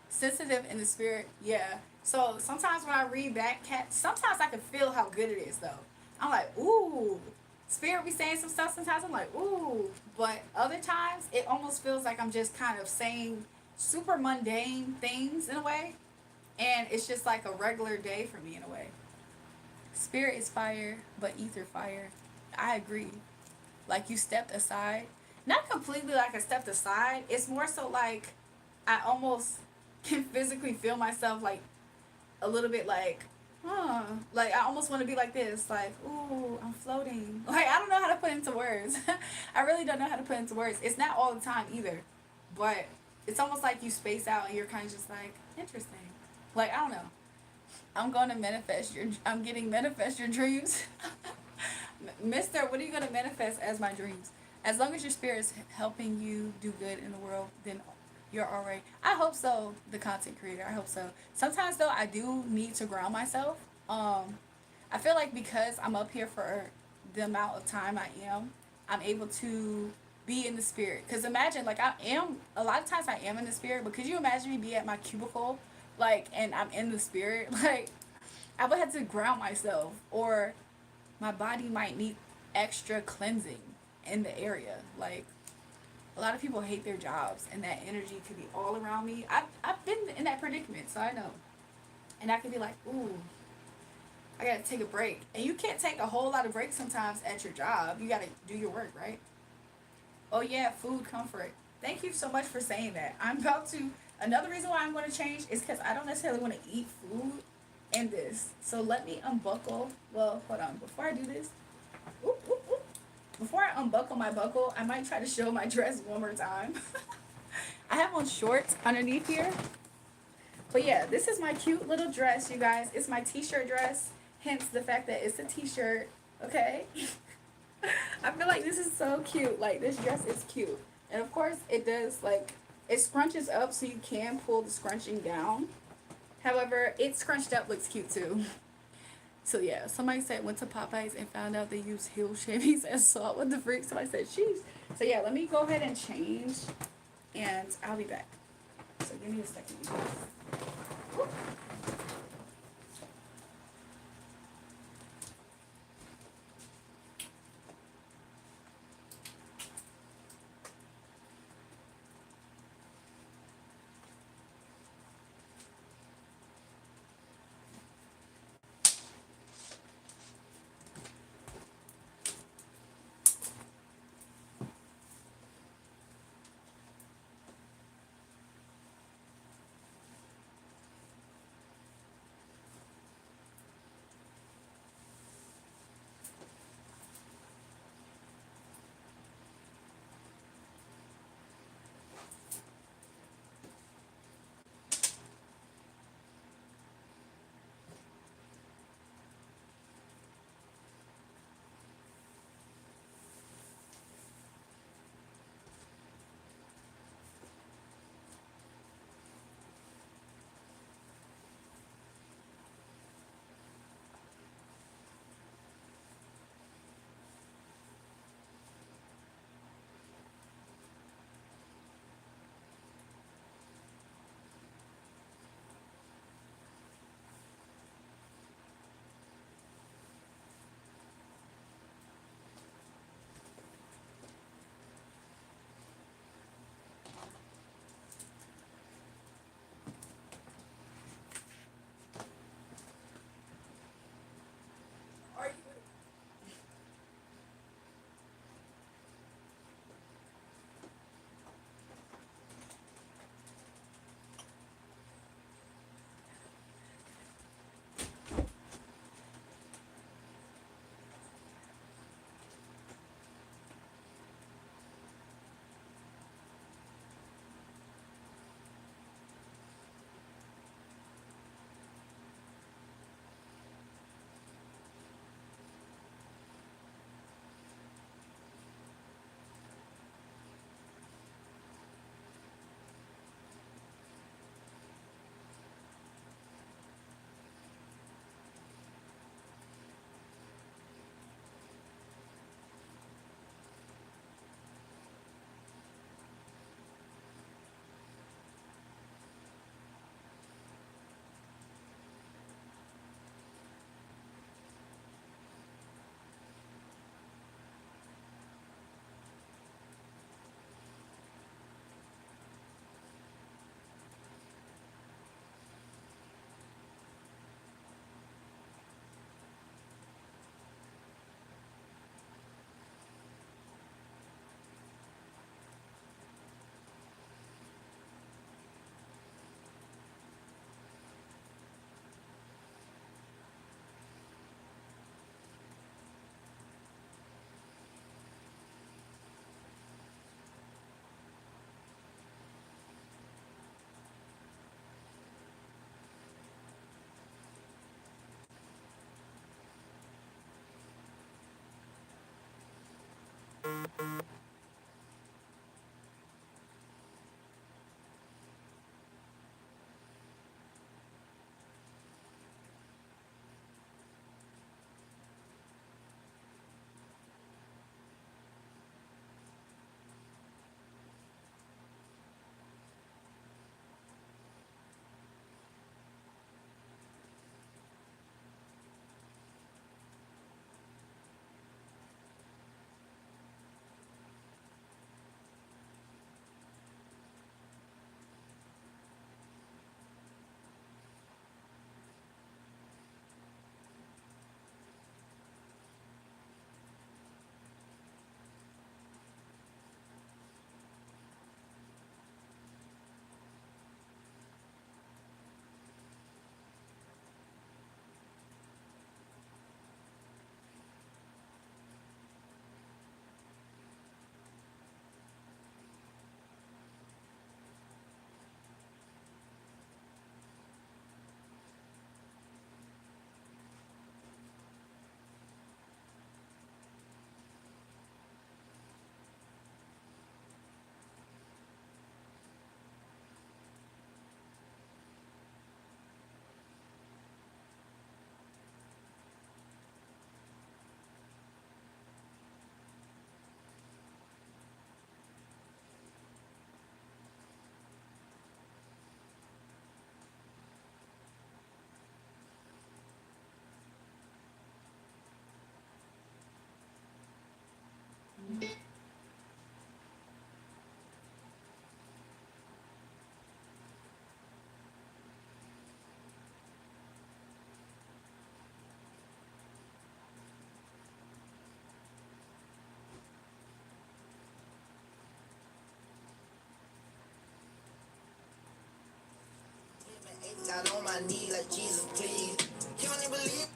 A: Sensitive in the spirit. Yeah. So, sometimes when I read that, cat, sometimes I can feel how good it is, though. I'm like, ooh. Spirit be saying some stuff sometimes. I'm like, ooh. But other times, it almost feels like I'm just kind of saying super mundane things in a way. And it's just like a regular day for me in a way. Spirit is fire, but ether fire. I agree. Like you stepped aside. Not completely like I stepped aside. It's more so like I almost can physically feel myself like a little bit like, huh. Like I almost want to be like this. Like, ooh, I'm floating. Like I don't know how to put into words. I really don't know how to put into words. It's not all the time either. But it's almost like you space out and you're kind of just like, interesting. Like, I don't know. I'm going to manifest your. I'm getting manifest your dreams. Mister, what are you going to manifest as my dreams? As long as your spirit is helping you do good in the world, then you're alright. I hope so, the content creator. I hope so. Sometimes, though, I do need to ground myself. I feel like because I'm up here for the amount of time I'm able to be in the spirit. Because imagine, like, I am, a lot of times I am in the spirit, but could you imagine me be at my cubicle, like, and I'm in the spirit? Like, I would have to ground myself, or my body might need extra cleansing in the area. Like, a lot of people hate their jobs, and that energy could be all around me. I've been in that predicament, so I know. And I could be like, ooh, I gotta take a break. And you can't take a whole lot of breaks sometimes at your job. You gotta do your work, right? Oh yeah, food comfort. Thank you so much for saying that. I'm about to. Another reason why I'm going to change is because I don't necessarily want to eat food in this. So let me unbuckle. Well, hold on. Before I do this, whoop, whoop, whoop. Before I unbuckle my buckle, I might try to show my dress one more time. I have on shorts underneath here. But yeah, this is my cute little dress, you guys. It's my t-shirt dress. Hence the fact that it's a t-shirt. Okay? I feel like this is so cute. Like, this dress is cute. And of course, it does, like, it scrunches up so you can pull the scrunching down. However, it scrunched up looks cute too. So yeah, somebody said went to Popeyes and found out they use hill shavings as salt. What the freak? Somebody said cheese. So yeah, let me go ahead and change, and I'll be back. So give me a second. Whoop.
B: got on my knee like Jesus, please. You only believe.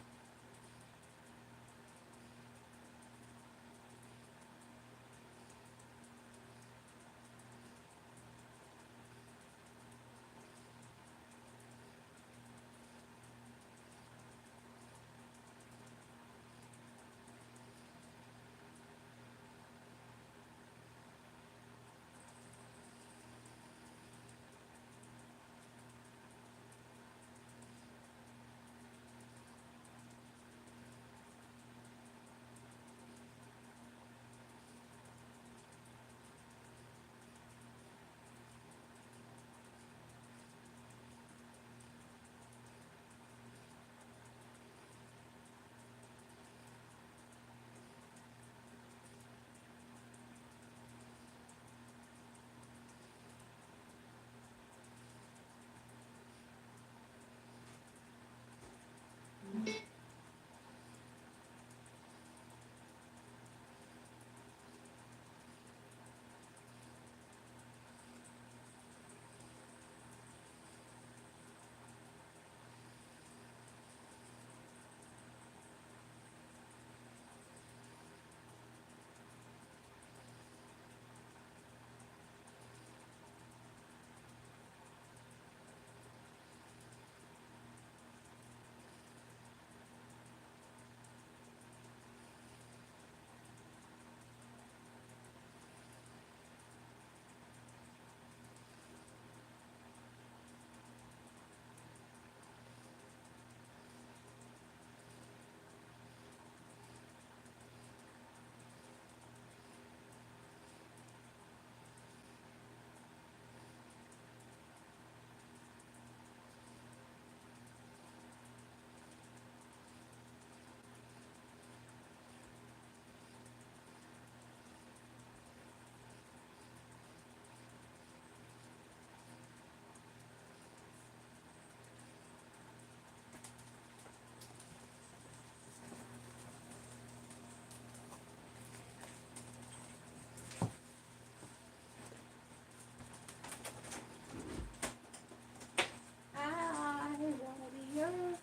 A: I wanna be yours.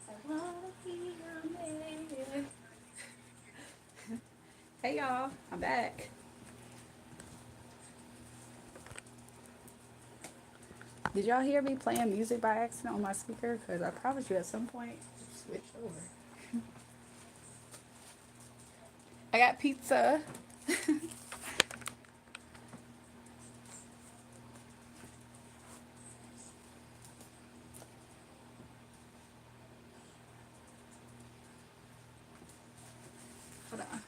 A: I wanna be your man. Hey y'all, I'm back. Did y'all hear me playing music by accident on my speaker? Because I promise you at some point, switch over. I got pizza. Hold on.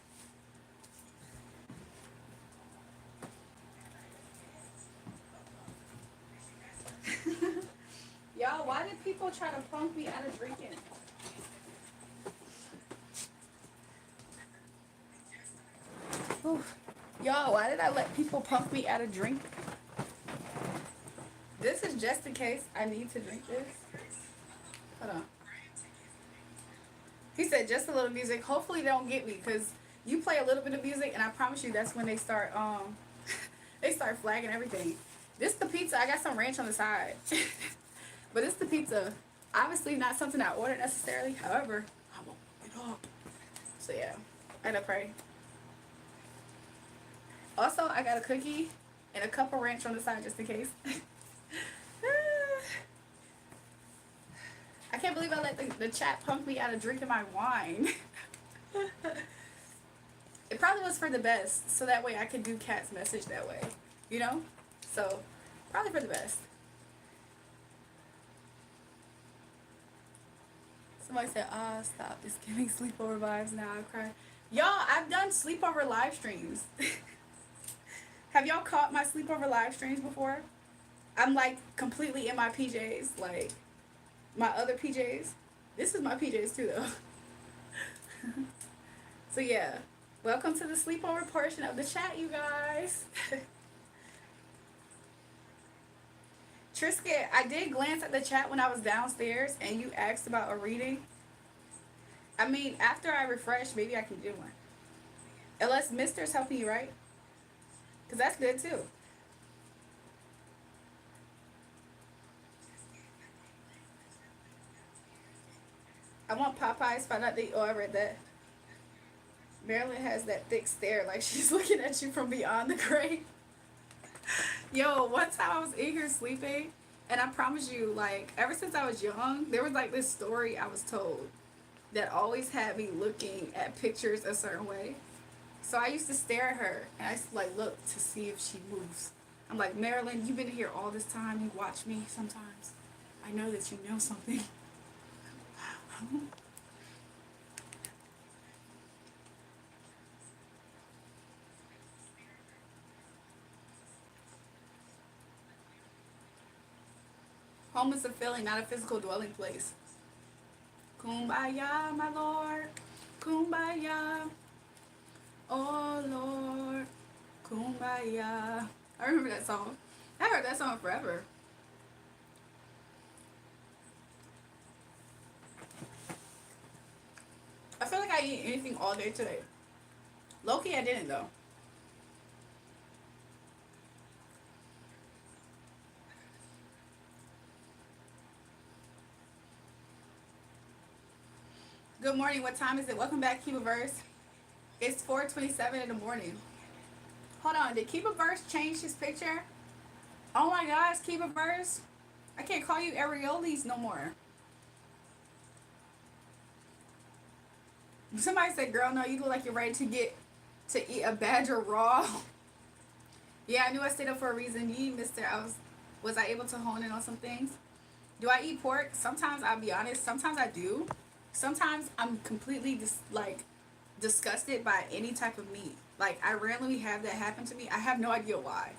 A: Y'all, why did people try to punk me out of drinking? Oof. Y'all, why did I let people punk me out of drinking? This is just in case I need to drink this. Hold on. He said just a little music. Hopefully they don't get me, because you play a little bit of music and I promise you that's when they start they start flagging everything. This the pizza. I got some ranch on the side. But it's the pizza. Obviously not something I ordered necessarily. However, I won't it up. So yeah, I gotta pray. Also, I got a cookie and a cup of ranch on the side just in case. I can't believe I let the chat punk me out of drinking my wine. It probably was for the best, so that way I could do Kat's message that way, you know? So, probably for the best. Somebody said, "Ah, oh, stop. It's giving sleepover vibes now. I cry." Y'all, I've done sleepover live streams. Have y'all caught my sleepover live streams before? I'm like completely in my PJs, like my other PJs. This is my PJs too, though. So yeah, welcome to the sleepover portion of the chat, you guys. Trisket, I did glance at the chat when I was downstairs and you asked about a reading. I mean, after I refresh, maybe I can do one. Unless Mister's helping you, right? Because that's good too. want Popeyes. Find out they. Oh, I read that. Marilyn has that thick stare, like she's looking at you from beyond the grave. Yo, one time I was in here sleeping, and I promise you, like, ever since I was young, there was like this story I was told that always had me looking at pictures a certain way. So I used to stare at her, and I used to like look to see if she moves. I'm like, Marilyn, you've been here all this time. You watch me sometimes. I know that you know something. Home is a feeling, not a physical dwelling place. Kumbaya, my lord. Kumbaya. Oh Lord. Kumbaya. I remember that song. I heard that song forever. I feel like I eat anything all day today. Low-key, I didn't though. Good morning. What time is it? Welcome back, Keep a Verse. It's 4:27 in the morning. Hold on. Did Keep a Verse change his picture? Oh my gosh, Keep a Verse. I can't call you areoles no more. Somebody said, girl, no, you look like you're ready to eat a badger raw. Yeah, I knew I stayed up for a reason. You, mister, was I able to hone in on some things? Do I eat pork? Sometimes, I'll be honest, sometimes I do. Sometimes I'm completely just like disgusted by any type of meat. Like, I randomly have that happen to me. I have no idea why.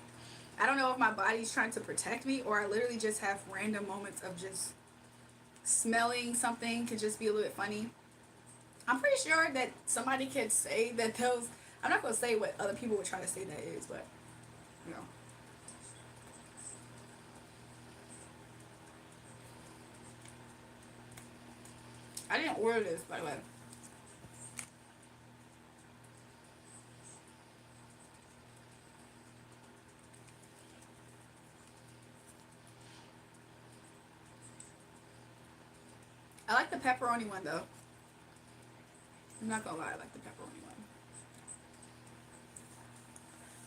A: I don't know if my body's trying to protect me, or I literally just have random moments of just smelling something could just be a little bit funny. I'm pretty sure that somebody could say that those. I'm not gonna say what other people would try to say that is, but you know. I didn't order this, by the way. I like the pepperoni one though. I'm not gonna lie, I like the pepperoni one.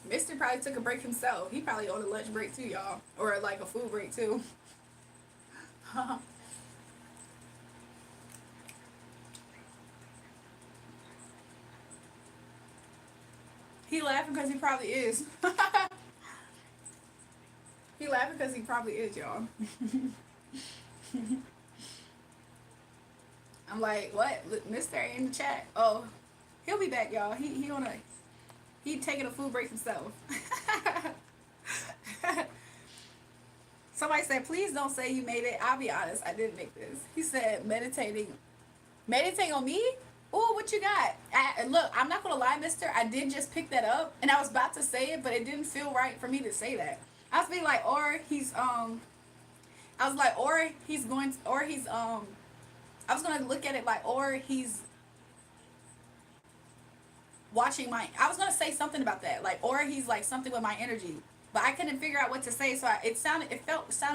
A: Mister probably took a break himself. He probably on a lunch break too, y'all, or like a food break too. He laughing because he probably is. He laughing because he probably is, y'all. I'm like, what? Look, Mister in the chat. Oh, he'll be back, y'all. He taking a food break himself. Somebody said, please don't say you made it. I'll be honest, I didn't make this. He said, meditating on me? Oh, what you got? Look, I'm not gonna lie, mister. I did just pick that up, and I was about to say it, but it didn't feel right for me to say that. I was being like, I was like, I was gonna look at it like, or he's watching my. I was gonna say something about that, like, or he's like something with my energy, but I couldn't figure out what to say, so it sounded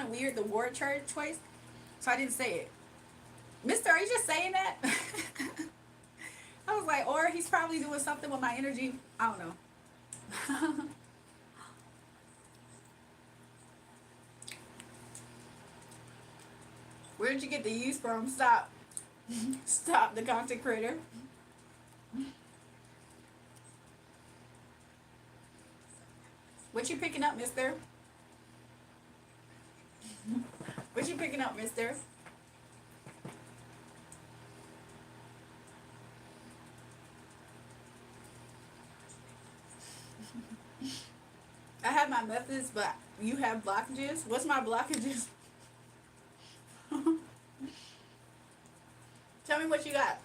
A: weird, the word choice, so I didn't say it. Mister, are you just saying that? I was like, or he's probably doing something with my energy. I don't know. Where did you get the use from? Stop. Stop the content creator. What you picking up, mister? What you picking up, mister? I have my methods, but you have blockages. What's my blockages? Tell me what you got.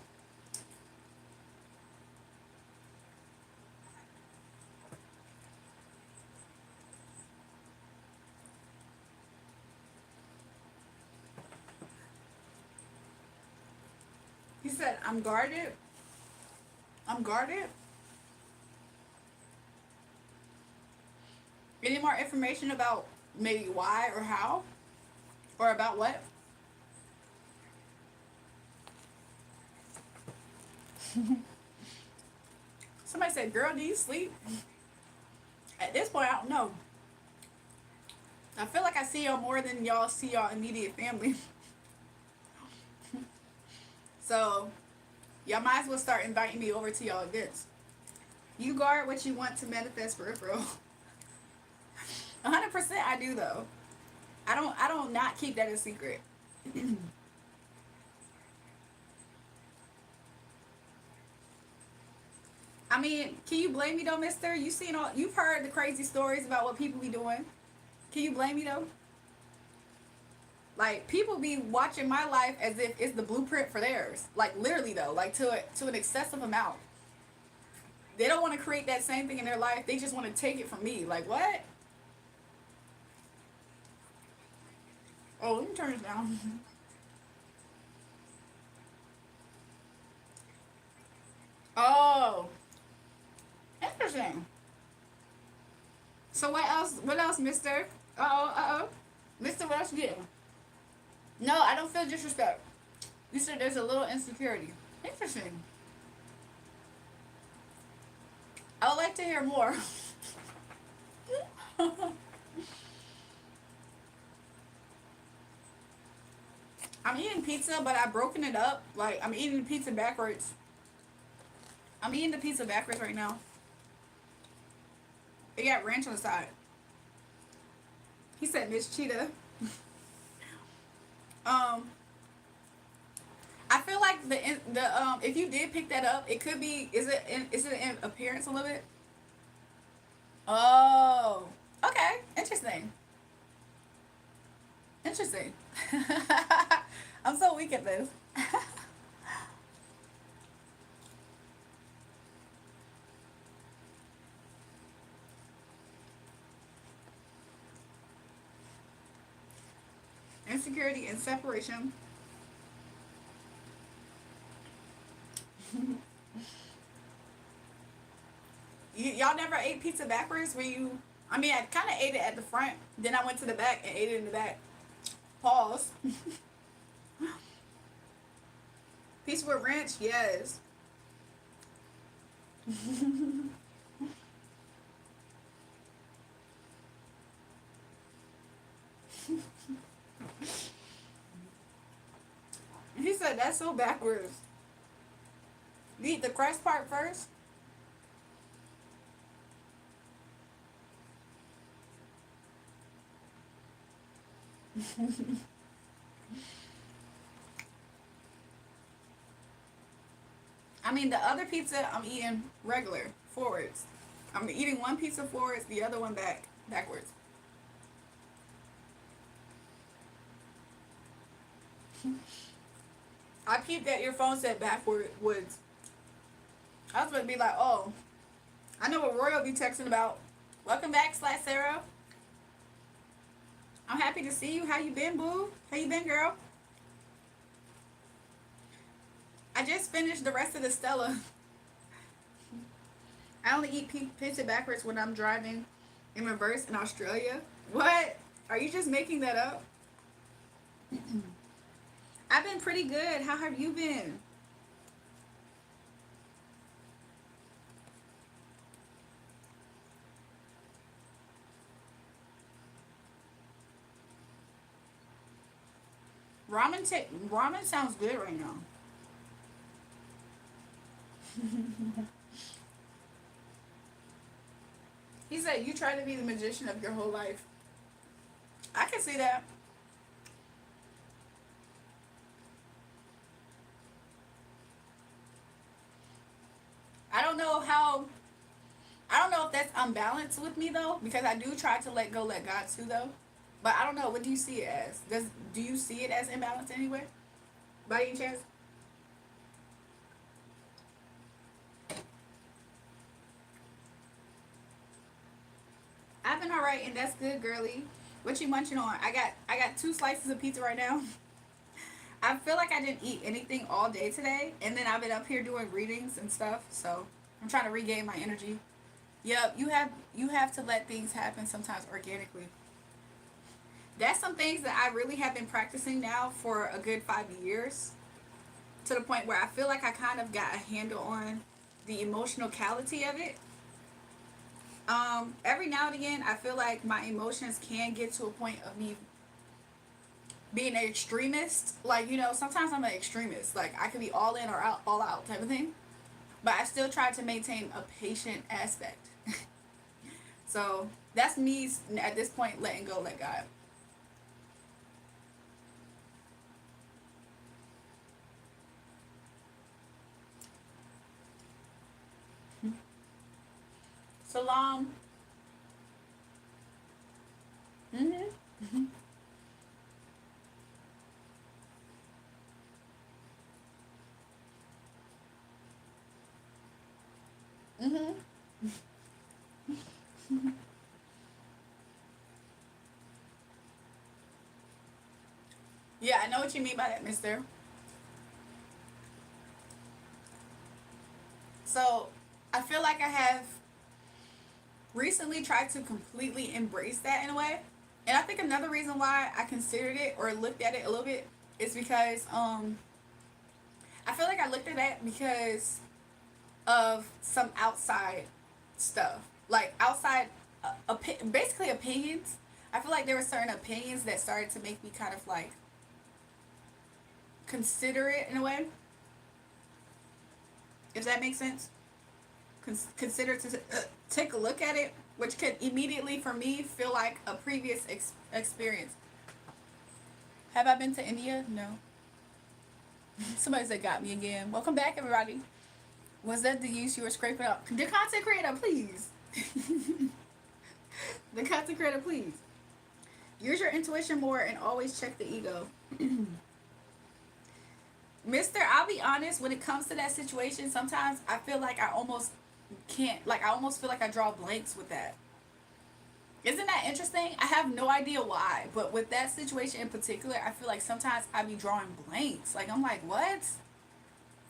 A: He said, I'm guarded. I'm guarded. Any more information about maybe why or how? Or about what? Somebody said, girl, do you sleep? At this point, I don't know. I feel like I see y'all more than y'all see y'all immediate family. So, y'all might as well start inviting me over to y'all events. You guard what you want to manifest for real. 100% I do though. I don't not keep that a secret. I mean, can you blame me though, mister? You've heard the crazy stories about what people be doing. Can you blame me though? Like people be watching my life as if it's the blueprint for theirs. Like literally though, like to an excessive amount. They don't want to create that same thing in their life. They just want to take it from me. Like what? Oh, let me turn this down. Oh, interesting. So what else? What else, Mister? Mister. What else you getting? No, I don't feel disrespect. You said there's a little insecurity. Interesting. I would like to hear more. I'm eating pizza, but I've broken it up. Like I'm eating the pizza backwards. I'm eating the pizza backwards right now. It got ranch on the side. He said Miss Cheetah. Um, I feel like the if you did pick that up, it could be is it in appearance a little bit? Oh, okay, interesting, interesting. I'm so weak at this. Insecurity and separation. Y'all never ate pizza backwards? Where you? I mean, I kind of ate it at the front, then I went to the back and ate it in the back. Pause. Pizza with ranch, yes. He said that's so backwards. You eat the crust part first. I mean, the other pizza I'm eating regular forwards. I'm eating one pizza forwards, the other one backwards. I peeped that your phone said backwards. I was gonna be like, oh, I know what Roy will be texting about. Welcome back, Slash Sarah. I'm happy to see you. How you been, boo? How you been, girl? I just finished the rest of the Stella. I only eat pizza backwards when I'm driving in reverse in Australia. What? Are you just making that up? I've been pretty good. How have you been? Ramen sounds good right now. He said you try to be the magician of your whole life. I can see that. I don't know how. I don't know if that's unbalanced with me though, because I do try to let go, let God too though. But I don't know. What do you see it as? Do you see it as imbalanced anyway? By any chance? I've been alright, and that's good, girly. What you munching on? I got two slices of pizza right now. I feel like I didn't eat anything all day today, and then I've been up here doing readings and stuff. So I'm trying to regain my energy. Yep, you have to let things happen sometimes organically. That's some things that I really have been practicing now for a good 5 years. to the point where I feel like I kind of got a handle on the emotionality of it. Every now and again, I feel like my emotions can get to a point of me being an extremist. Like, sometimes I'm an extremist. Like, I could be all in or out, all out type of thing. But I still try to maintain a patient aspect. So that's me at this point letting go, let God. Salam. Mm-hmm. Mm-hmm. Yeah, I know what you mean by that, mister. So I feel like I have recently tried to completely embrace that in a way. And I think another reason why I considered it or looked at it a little bit is because I feel like I looked at that because of some outside stuff. Like outside basically opinions. I feel like there were certain opinions that started to make me kind of like consider it in a way. If that makes sense. Consider to take a look at it, which could immediately for me feel like a previous experience. Have I been to India? No. Somebody said got me again. Welcome back, everybody. Was that the use you were scraping up? The content creator, please. The content creator, please. Use your intuition more and always check the ego. Mister, I'll be honest, when it comes to that situation, sometimes I feel like I almost can't, like, I almost feel like I draw blanks with that. Isn't that interesting? I have no idea why, but with that situation in particular, I feel like sometimes I be drawing blanks. Like, I'm like, what?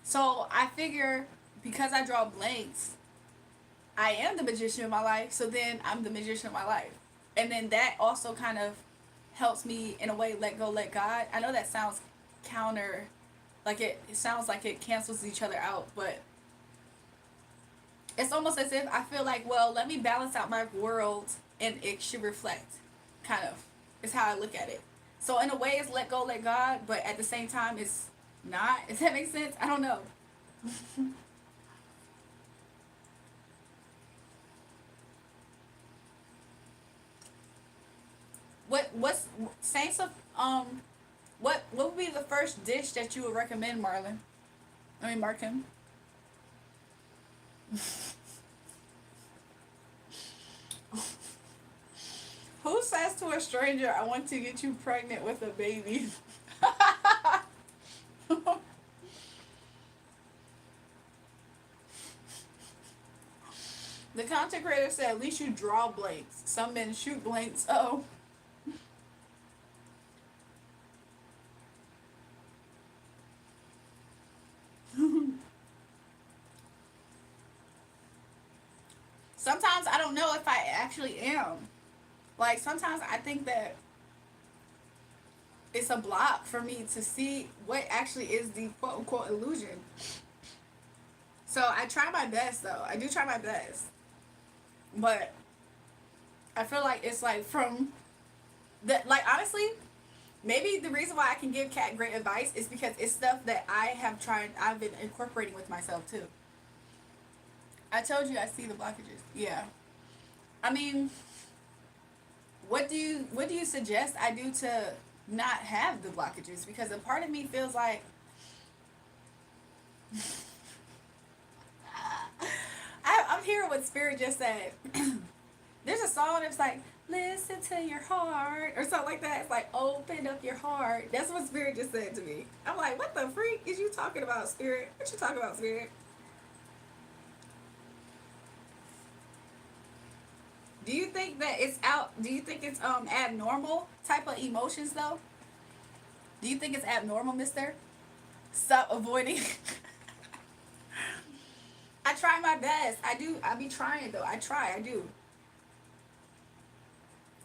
A: So I figure because I draw blanks, I am the magician of my life, so then I'm the magician of my life. And then that also kind of helps me, in a way, let go, let God. I know that sounds counter, like it sounds like it cancels each other out, but it's almost as if I feel like, well, let me balance out my world and it should reflect, kind of, is how I look at it. So in a way, it's let go, let God, but at the same time, it's not. Does that make sense? I don't know. What's Saints of what would be the first dish that you would recommend, Marlon? I mean, Markin. Who says to a stranger, "I want to get you pregnant with a baby"? The content creator said, "At least you draw blanks. Some men shoot blanks." Oh. Sometimes I don't know if I actually am. Like, sometimes I think that it's a block for me to see what actually is the quote unquote illusion. So I try my best, though. I do try my best. But I feel like it's like from the, like, honestly, maybe the reason why I can give Kat great advice is because it's stuff that I've been incorporating with myself too. I told you I see the blockages. Yeah. I mean, what do you suggest I do to not have the blockages? Because a part of me feels like I'm hearing what Spirit just said. There's a song that's like, "Listen to your heart," or something like that. It's like, "Open up your heart." That's what Spirit just said to me. I'm like, what the freak is you talking about, Spirit? What you talking about, Spirit? Do you think that it's out? Do you think it's abnormal type of emotions though? Do you think it's abnormal, Mister? Stop avoiding. I try my best. I do. I be trying though. I try. I do.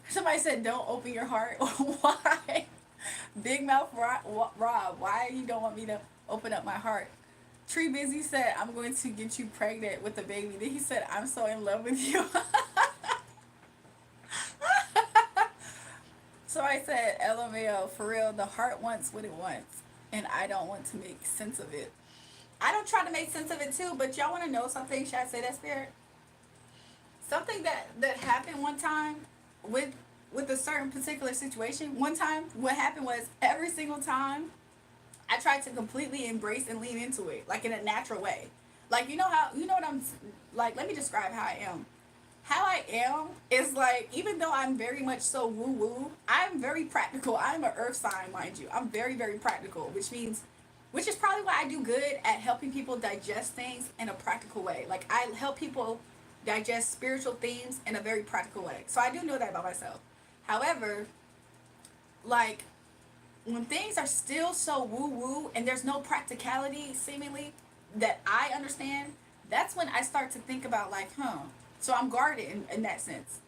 A: Somebody said, "Don't open your heart." Why? Big mouth Rob. Why you don't want me to? open up my heart. Tree Busy said, I'm going to get you pregnant with a baby. Then he said, I'm so in love with you. So I said, LMAO, for real, the heart wants what it wants. And I don't want to make sense of it. I don't try to make sense of it too, but y'all want to know something? Should I say that, Spirit? Something that happened one time with a certain particular situation. One time, what happened was every single time I tried to completely embrace and lean into it, like in a natural way. Like you know what I'm like. Let me describe how I am. How I am is like, even though I'm very much so woo woo, I'm very practical. I'm an earth sign, mind you. I'm very, very practical, which is probably why I do good at helping people digest things in a practical way. Like, I help people digest spiritual themes in a very practical way. So I do know that about myself. However, like, when things are still so woo woo and there's no practicality seemingly that I understand, that's when I start to think about, like, so I'm guarded in that sense.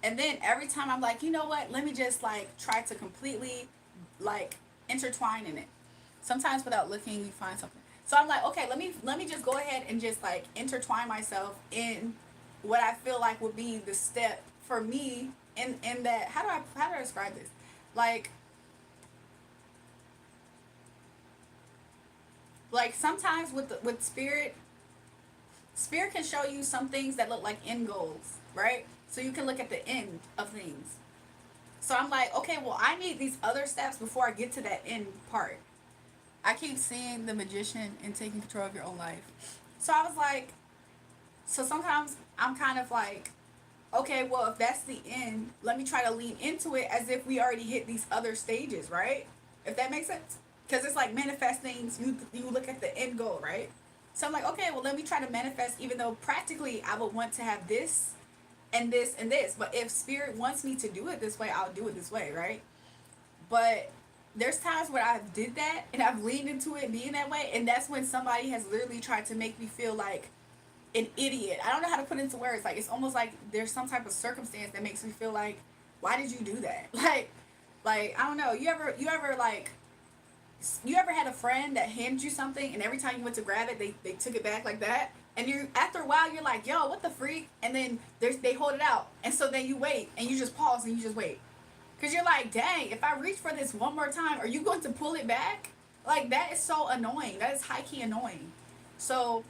A: And then every time I'm like, you know what, let me just like try to completely like intertwine in it. Sometimes without looking you find something. So I'm like, okay, let me just go ahead and just like intertwine myself in what I feel like would be the step for me in that. How do I describe this? Like sometimes with spirit can show you some things that look like end goals, right? So you can look at the end of things. So I'm like, okay, well, I need these other steps before I get to that end part. I keep seeing the magician and taking control of your own life. So I was like, so sometimes I'm kind of like, okay, well, if that's the end, let me try to lean into it as if we already hit these other stages, right? If that makes sense. Because it's like manifesting, you look at the end goal, right? So I'm like, okay, well, let me try to manifest, even though practically I would want to have this and this and this. But if spirit wants me to do it this way, I'll do it this way, right? But there's times where I've did that and I've leaned into it being that way, and that's when somebody has literally tried to make me feel like an idiot. I don't know how to put it into words. Like, it's almost like there's some type of circumstance that makes me feel like, why did you do that? Like I don't know. You ever had a friend that handed you something and every time you went to grab it, they took it back like that? And you, after a while, you're like, yo, what the freak? And then they hold it out. And so then you wait and you just pause and you just wait. Because you're like, dang, if I reach for this one more time, are you going to pull it back? Like, that is so annoying. That is high key annoying. So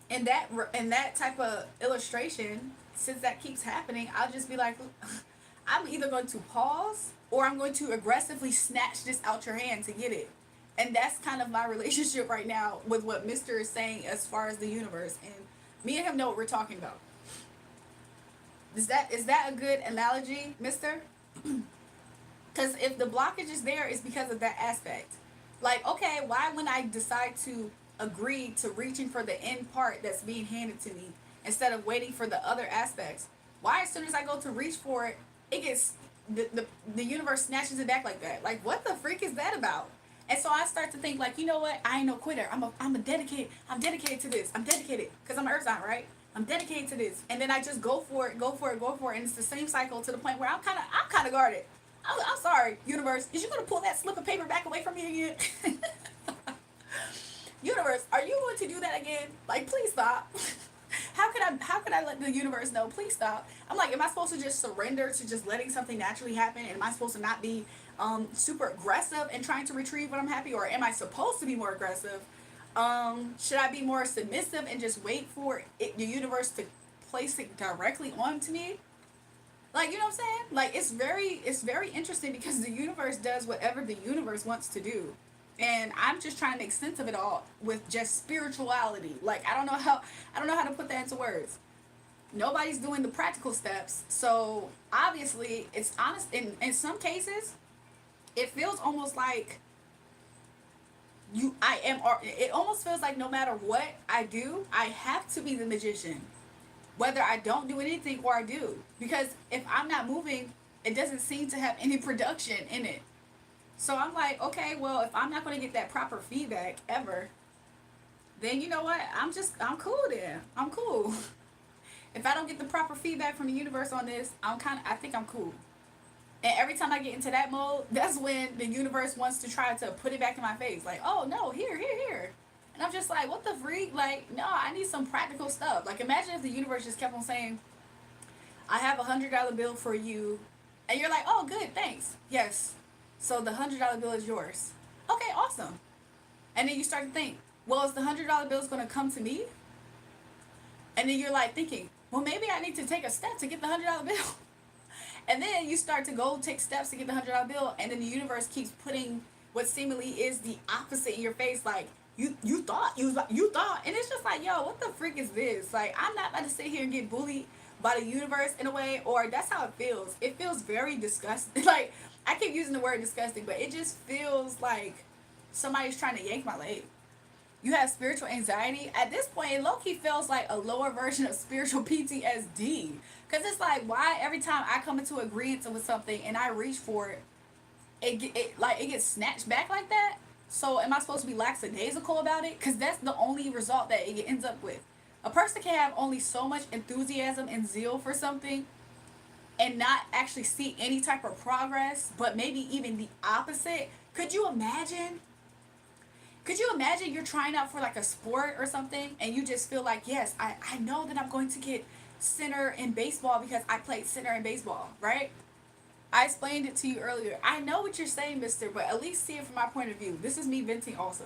A: in that type of illustration, since that keeps happening, I'll just be like, I'm either going to pause or I'm going to aggressively snatch this out your hand to get it. And that's kind of my relationship right now with what Mr. is saying as far as the universe. And me and him know what we're talking about. Is that a good analogy, Mr.? Because if the blockage is there, it's because of that aspect. Like, okay, why when I decide to agree to reaching for the end part that's being handed to me instead of waiting for the other aspects, why as soon as I go to reach for it, it gets the universe snatches it back like that? Like, what the freak is that about? And so I start to think, like, you know what? I ain't no quitter. I'm dedicated. I'm dedicated to this. I'm dedicated because I'm an earth sign, right? I'm dedicated to this, and then I just go for it, go for it, go for it, and it's the same cycle to the point where I'm kind of guarded. I'm sorry, universe. Is you gonna pull that slip of paper back away from me again? Universe, are you going to do that again? Like, please stop. How could I let the universe know? Please stop. I'm like, am I supposed to just surrender to just letting something naturally happen? And am I supposed to not be super aggressive and trying to retrieve what I'm happy, or am I supposed to be more aggressive? Should I be more submissive and just wait for the universe to place it directly onto me? Like, you know what I'm saying? Like, it's very interesting because the universe does whatever the universe wants to do. And I'm just trying to make sense of it all with just spirituality. Like, I don't know how to put that into words. Nobody's doing the practical steps. So obviously it's honest in some cases it feels almost like it almost feels like no matter what I do, I have to be the magician, whether I don't do anything or I do, because if I'm not moving, it doesn't seem to have any production in it. So I'm like, okay, well, if I'm not going to get that proper feedback ever, then you know what, I'm cool then. I'm cool. If I don't get the proper feedback from the universe on this, I think I'm cool. And every time I get into that mode, that's when the universe wants to try to put it back in my face. Like, oh no, here. And I'm just like, what the freak? Like, no, I need some practical stuff. Like, imagine if the universe just kept on saying, I have $100 bill for you. And you're like, oh, good, thanks. Yes. So the $100 bill is yours. Okay, awesome. And then you start to think, well, is the $100 bill going to come to me? And then you're like thinking, well, maybe I need to take a step to get the $100 bill. And then you start to go take steps to get the $100 bill, and then the universe keeps putting what seemingly is the opposite in your face, like you thought, and it's just like, yo, what the freak is this? Like, I'm not about to sit here and get bullied by the universe in a way, or that's how it feels. It feels very disgusting. Like, I keep using the word disgusting, but it just feels like somebody's trying to yank my leg. You have spiritual anxiety. At this point, it low-key feels like a lower version of spiritual PTSD. Because it's like, why every time I come into agreement with something and I reach for it, it gets snatched back like that? So am I supposed to be lackadaisical about it? Because that's the only result that it ends up with. A person can have only so much enthusiasm and zeal for something and not actually see any type of progress, but maybe even the opposite. Could you imagine? Could you imagine you're trying out for like a sport or something and you just feel like, yes, I know that I'm going to get center in baseball because I played center in baseball, right? I explained it to you earlier. I know what you're saying, mister, but at least see it from my point of view. This is me venting also.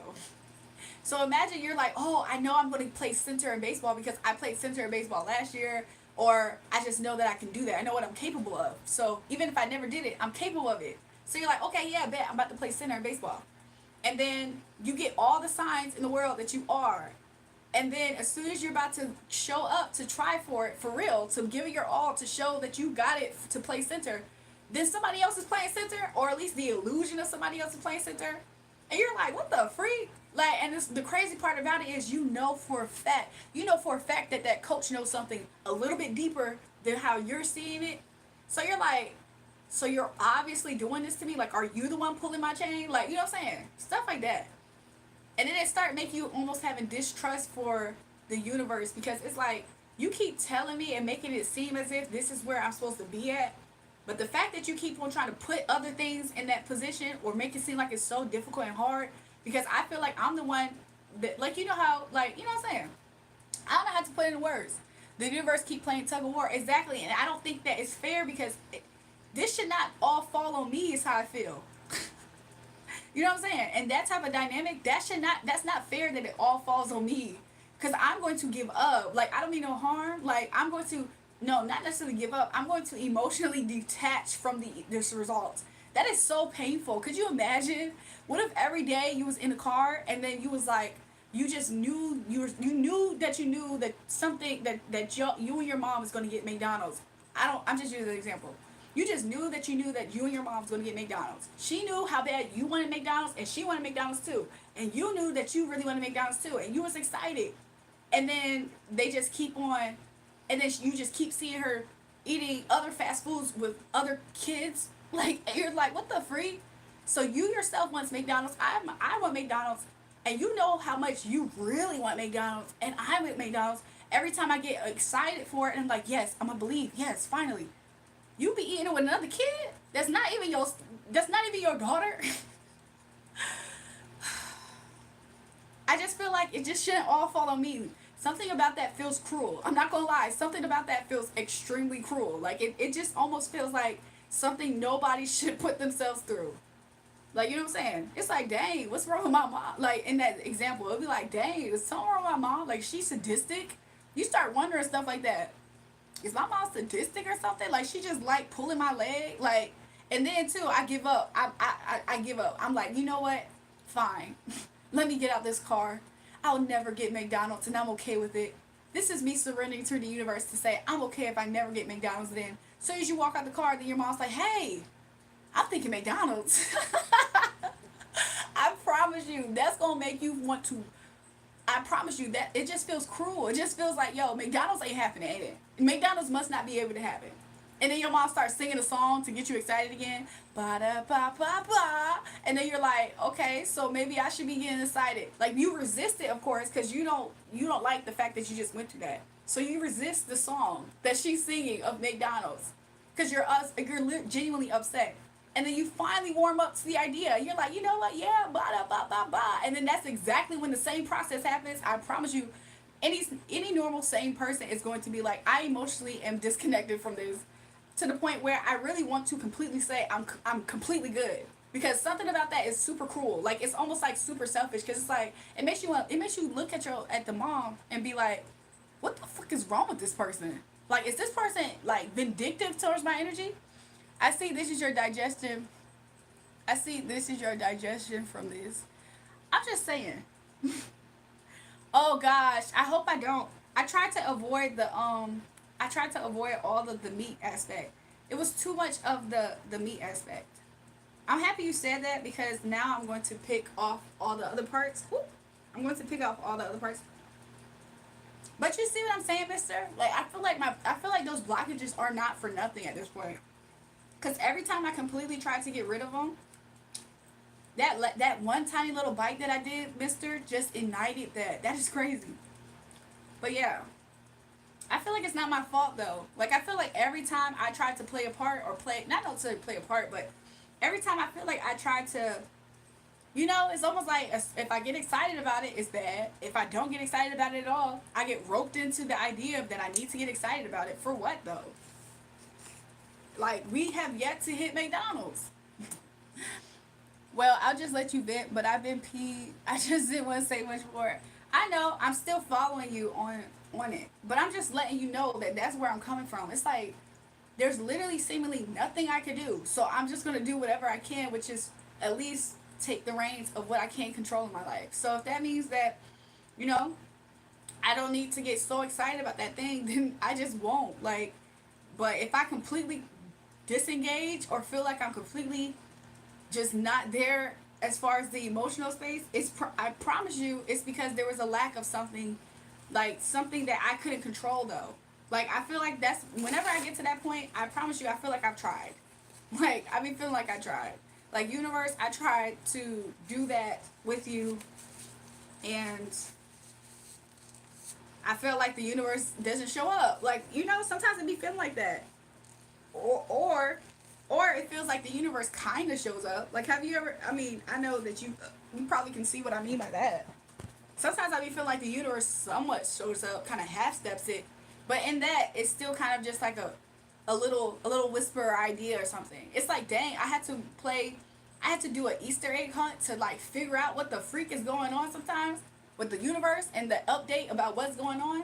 A: So imagine you're like, oh, I know I'm going to play center in baseball because I played center in baseball last year, or I just know that I can do that. I know what I'm capable of. So even if I never did it, I'm capable of it. So you're like, okay, yeah, bet I'm about to play center in baseball. And then you get all the signs in the world that you are. And then as soon as you're about to show up to try for it, for real, to give it your all, to show that you got it to play center, then somebody else is playing center, or at least the illusion of somebody else is playing center. And you're like, what the freak? Like, and the crazy part about it is you know for a fact that that coach knows something a little bit deeper than how you're seeing it. So you're like, so you're obviously doing this to me? Like, are you the one pulling my chain? Like, you know what I'm saying? Stuff like that. And then it start making you almost having distrust for the universe, because it's like, you keep telling me and making it seem as if this is where I'm supposed to be at. But the fact that you keep on trying to put other things in that position or make it seem like it's so difficult and hard, because I feel like I'm the one that, like, you know how, like, you know what I'm saying? I don't know how to put it in words. The universe keep playing tug of war. Exactly. And I don't think that it's fair, because this should not all fall on me is how I feel. You know what I'm saying? And that type of dynamic, that's not fair that it all falls on me. Because I'm going to give up. Like, I don't mean no harm. Like, I'm going to, no, not necessarily give up. I'm going to emotionally detach from this result. That is so painful. Could you imagine? What if every day you was in the car and then you was like, you just knew, you knew that something, that you and your mom was going to get McDonald's. I'm just using an example. You just knew that you and your mom was going to get McDonald's. She knew how bad you wanted McDonald's, and she wanted McDonald's too. And you knew that you really wanted McDonald's too, and you was excited. And then they just keep on, and then you just keep seeing her eating other fast foods with other kids. Like, you're like, what the freak? So you yourself wants McDonald's. I want McDonald's. And you know how much you really want McDonald's. And I want McDonald's. Every time I get excited for it, and I'm like, yes, I'm going to believe. Yes, finally. You be eating it with another kid that's not even your daughter. I just feel like it just shouldn't all fall on me. Something about that feels cruel. I'm not gonna lie. Something about that feels extremely cruel. Like, it just almost feels like something nobody should put themselves through. Like, you know what I'm saying? It's like, dang, what's wrong with my mom? Like, in that example, it'd be like, dang, is something wrong with my mom? Like, she's sadistic? You start wondering stuff like that. Is my mom sadistic or something? Like, she just like pulling my leg? Like, and then too, I give up. I give up. I'm like, you know what? Fine. Let me get out this car. I'll never get McDonald's, and I'm okay with it. This is me surrendering to the universe to say, I'm okay if I never get McDonald's then. So as you walk out the car, then your mom's like, hey, I'm thinking McDonald's. I promise you, that's going to make you want to. I promise you that it just feels cruel. It just feels like, yo, McDonald's ain't happening, ain't it? McDonald's must not be able to happen. And then your mom starts singing a song to get you excited again. Ba-da-ba-ba-ba. And then you're like, okay, so maybe I should be getting excited. Like, you resist it, of course, because you don't like the fact that you just went through that. So you resist the song that she's singing of McDonald's. because you're genuinely upset. And then you finally warm up to the idea. You're like, you know what? Yeah, blah, blah, blah, blah, blah. And then that's exactly when the same process happens. I promise you, any normal sane person is going to be like, I emotionally am disconnected from this, to the point where I really want to completely say I'm completely good, because something about that is super cruel. Like, it's almost like super selfish, because it's like it makes you look at the mom and be like, what the fuck is wrong with this person? Like, is this person like vindictive towards my energy? I see this is your digestion. I see this is your digestion from this. I'm just saying. Oh gosh, I hope I don't. I tried to avoid all of the meat aspect. It was too much of the meat aspect. I'm happy you said that, because now I'm going to pick off all the other parts. Whoop. I'm going to pick off all the other parts. But you see what I'm saying, mister? Like, I feel like those blockages are not for nothing at this point. Because every time I completely try to get rid of them, that one tiny little bite that I did, mister, just ignited that. That is crazy. But yeah. I feel like it's not my fault, though. Like, I feel like every time I try to play a part, or not necessarily play a part, but every time I feel like I try to, it's almost like if I get excited about it, it's bad. If I don't get excited about it at all, I get roped into the idea that I need to get excited about it. For what, though? Like, we have yet to hit McDonald's. Well, I'll just let you vent, but I've been peed. I just didn't want to say much more. I know, I'm still following you on it, but I'm just letting you know that that's where I'm coming from. It's like, there's literally seemingly nothing I could do, so I'm just going to do whatever I can, which is at least take the reins of what I can control in my life. So if that means that, I don't need to get so excited about that thing, then I just won't. Like, but if I completely disengage, or feel like I'm completely just not there as far as the emotional space, I promise you, it's because there was a lack of something, like something that I couldn't control, though. Like, I feel like that's, whenever I get to that point, I promise you, I feel like I've tried. Like, I be feeling like I tried. Like, universe, I tried to do that with you, and I feel like the universe doesn't show up. Like, sometimes it be feeling like that. Or it feels like the universe kind of shows up. Like, have you ever, I know that you probably can see what I mean by that. Sometimes I be feeling like the universe somewhat shows up, kind of half steps it, but in that, it's still kind of just like a little whisper idea or something. It's like, dang, I had to do an Easter egg hunt to like figure out what the freak is going on sometimes with the universe and the update about what's going on.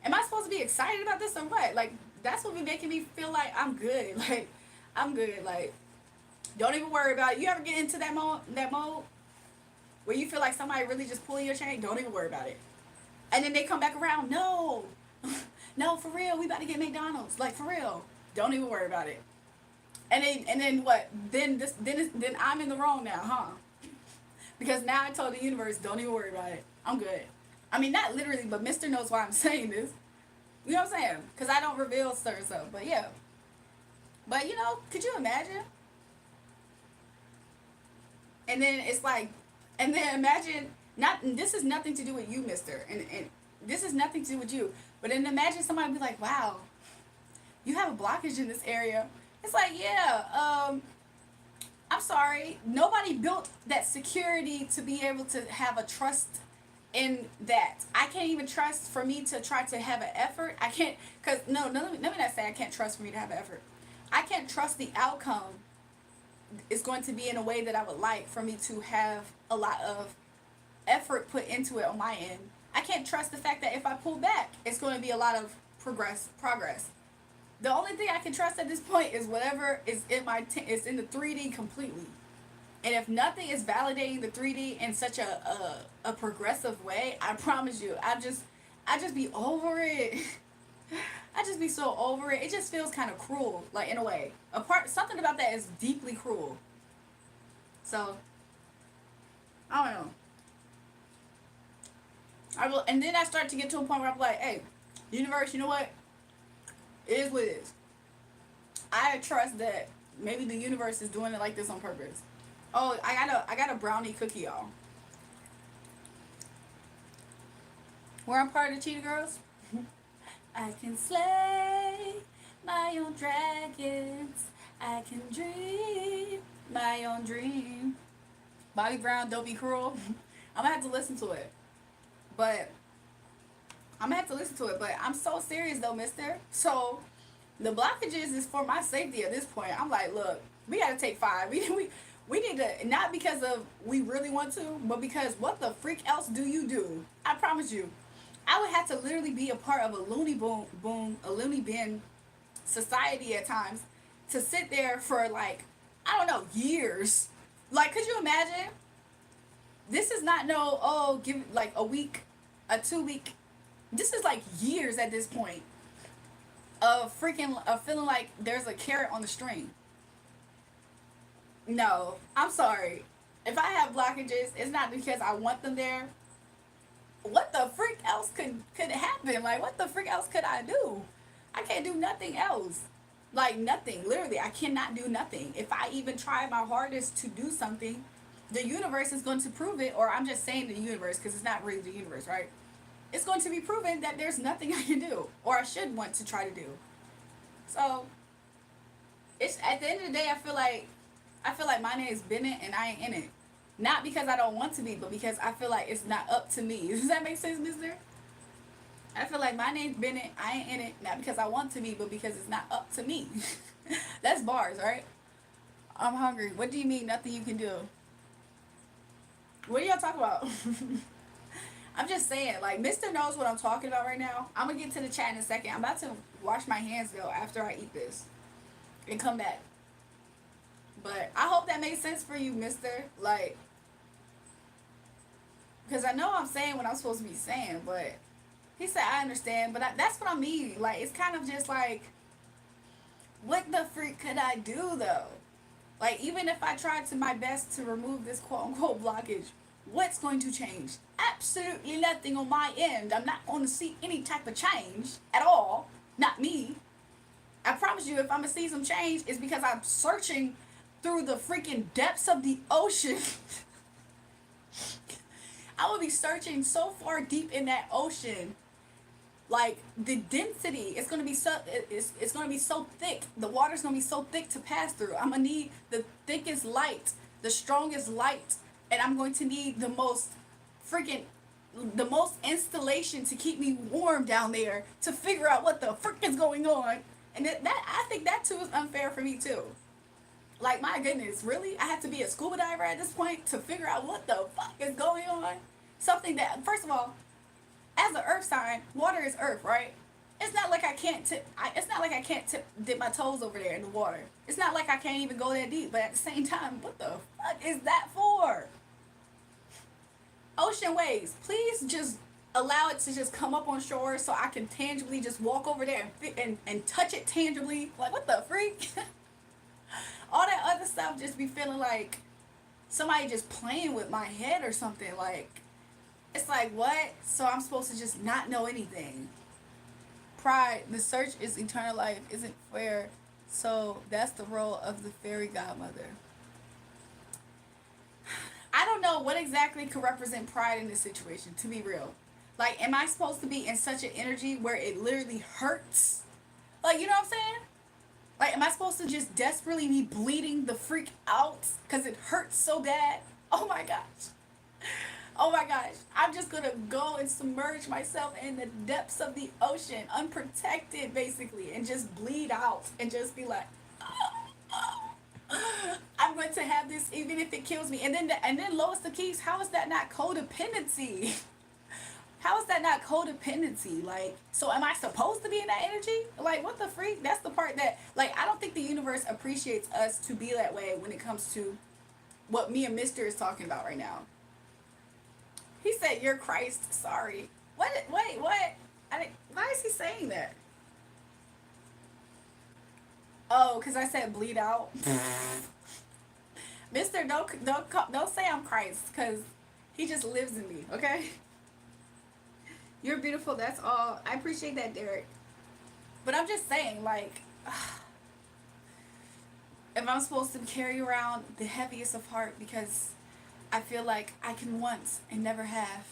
A: Am I supposed to be excited about this or what? Like, that's what be making me feel like I'm good. Like, I'm good. Like, don't even worry about it. You ever get into that mode where you feel like somebody really just pulling your chain? Don't even worry about it. And then they come back around. No, no, for real. We about to get McDonald's. Like, for real. Don't even worry about it. And then what? Then I'm in the wrong now, huh? Because now I told the universe, don't even worry about it. I'm good. Not literally, but Mister knows why I'm saying this. You know what I'm saying? Because I don't reveal certain stuff. But yeah. But, could you imagine? And then it's like, and then imagine, this is nothing to do with you, mister. And this is nothing to do with you. But then imagine somebody be like, wow, you have a blockage in this area. It's like, yeah, I'm sorry. Nobody built that security to be able to have a trust in that. I can't even trust for me to try to have an effort. I can't, because, no, let me not say I can't trust for me to have an effort. I can't trust the outcome is going to be in a way that I would like for me to have a lot of effort put into it on my end. I can't trust the fact that if I pull back, it's going to be a lot of progress. The only thing I can trust at this point is whatever is in is in the 3D completely. And if nothing is validating the 3D in such a progressive way, I promise you, I just be over it. I just be so over it. It just feels kind of cruel, like, in a way. Something about that is deeply cruel. So, I don't know. And then I start to get to a point where I'm like, hey, universe, you know what? It is what it is. I trust that maybe the universe is doing it like this on purpose. Oh, I got a brownie cookie, y'all. Where I'm part of the Cheetah Girls. I can slay my own dragons. I can dream my own dream. Bobby Brown, Don't Be Cruel. I'm gonna have to listen to it. But I'm so serious though, mister. So the blockages is for my safety at this point. I'm like, look, we gotta take 5. We need to, not because of we really want to, but because what the freak else do you do? I promise you, I would have to literally be a part of a a loony bin society at times to sit there for like, I don't know, years. Like, could you imagine? This is not no, oh, give like a week, a 2 week. This is like years at this point of freaking of feeling like there's a carrot on the string. No, I'm sorry. If I have blockages, it's not because I want them there. What the freak else could happen? Like, what the freak else could I do? I can't do nothing else. Like, nothing. Literally, I cannot do nothing. If I even try my hardest to do something, the universe is going to prove it, or I'm just saying the universe because it's not really the universe, right? It's going to be proven that there's nothing I can do, or I should want to try to do. So, it's at the end of the day, I feel like my name is Bennett and I ain't in it. Not because I don't want to be, but because I feel like it's not up to me. Does that make sense, mister? I feel like my name's Bennett, I ain't in it, not because I want to be, but because it's not up to me. That's bars, right? I'm hungry. What do you mean nothing you can do? What are y'all talking about? I'm just saying, like, Mister knows what I'm talking about right now. I'm gonna get to the chat in a second. I'm about to wash my hands though after I eat this and come back. But I hope that makes sense for you, Mister. Like, because I know I'm saying what I'm supposed to be saying, but he said I understand. But that's what I mean. Like, it's kind of just like, what the freak could I do though? Like, even if I tried to my best to remove this quote unquote blockage, what's going to change? Absolutely nothing on my end. I'm not going to see any type of change at all. Not me. I promise you, if I'm going to see some change, it's because I'm searching through the freaking depths of the ocean. I will be searching so far deep in that ocean. Like, the density, it's gonna be so thick. The water's gonna be so thick to pass through. I'm gonna need the thickest light, the strongest light, and I'm going to need the most installation to keep me warm down there to figure out what the frick is going on. And that I think that too is unfair for me too. Like, my goodness, really? I have to be a scuba diver at this point to figure out what the fuck is going on? Something that, first of all, as an earth sign, water is earth, right? It's not like I can't dip my toes over there in the water. It's not like I can't even go that deep, but at the same time, what the fuck is that for? Ocean waves, please just allow it to just come up on shore so I can tangibly just walk over there and touch it tangibly. Like, what the freak? All that other stuff just be feeling like somebody just playing with my head or something. Like, it's like, what? So I'm supposed to just not know anything. Pride, the search is eternal life, isn't fair. So that's the role of the fairy godmother. I don't know what exactly could represent pride in this situation, to be real. Like, am I supposed to be in such an energy where it literally hurts? Like, you know what I'm saying? Like, am I supposed to just desperately be bleeding the freak out because it hurts so bad? Oh my gosh. Oh my gosh. I'm just going to go and submerge myself in the depths of the ocean, unprotected basically, and just bleed out and just be like, I'm going to have this even if it kills me. And then Lois the Keys, how is that not codependency? How is that not codependency? Like, so am I supposed to be in that energy? Like, what the freak? That's the part that, like, I don't think the universe appreciates us to be that way when it comes to what me and Mister is talking about right now. He said, "You're Christ." Sorry. What? Wait, what? Why is he saying that? Oh, because I said bleed out. Mister, don't say I'm Christ, because he just lives in me, okay? You're beautiful, that's all. I appreciate that, Derek. But I'm just saying, like, if I'm supposed to carry around the heaviest of heart because I feel like I can once and never have.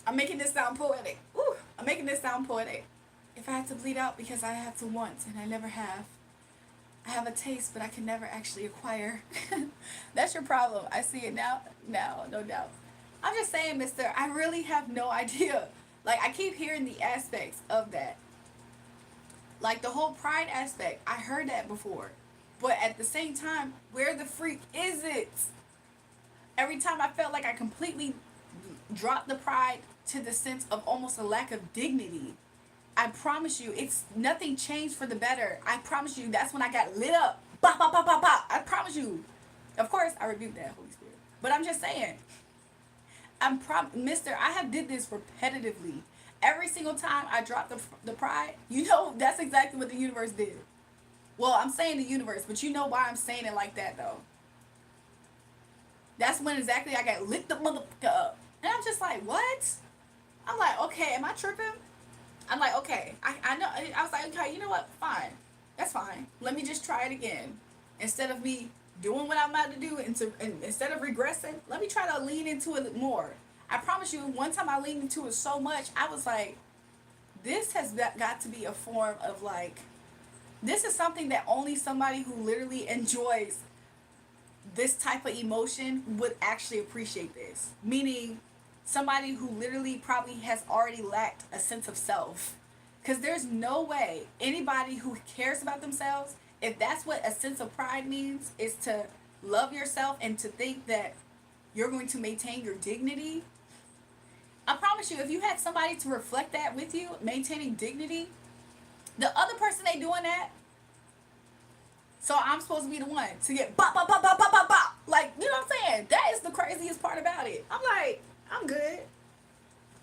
A: I'm making this sound poetic. Ooh. I'm making this sound poetic. If I had to bleed out because I have to once and I never have. I have a taste, but I can never actually acquire. That's your problem. I see it now. Now, no doubt. I'm just saying, mister, I really have no idea. Like, I keep hearing the aspects of that. Like, the whole pride aspect, I heard that before. But at the same time, where the freak is it? Every time I felt like I completely dropped the pride to the sense of almost a lack of dignity. I promise you, it's nothing changed for the better. I promise you, that's when I got lit up. Bop, bop, bop, bop, bop. I promise you. Of course, I rebuke that, Holy Spirit. But I'm just saying, mister, I have did this repetitively. Every single time I dropped the pride, you know, that's exactly what the universe did. Well, I'm saying the universe, but you know why I'm saying it like that, though. That's when exactly I got lit the motherfucker up. And I'm just like, what? I'm like, okay, am I tripping? I'm like, okay, I know. I was like, okay, you know what? Fine. That's fine. Let me just try it again. Instead of me doing what I'm about to do, and instead of regressing, let me try to lean into it more. I promise you, one time I leaned into it so much, I was like, this has got to be a form of like, this is something that only somebody who literally enjoys this type of emotion would actually appreciate this. Meaning, somebody who literally probably has already lacked a sense of self. Because there's no way anybody who cares about themselves, if that's what a sense of pride means, is to love yourself and to think that you're going to maintain your dignity. I promise you, if you had somebody to reflect that with you, maintaining dignity, the other person they doing that, so I'm supposed to be the one to get bop, bop, bop, bop, bop, bop, bop. Like, you know what I'm saying? That is the craziest part about it. I'm like, I'm good.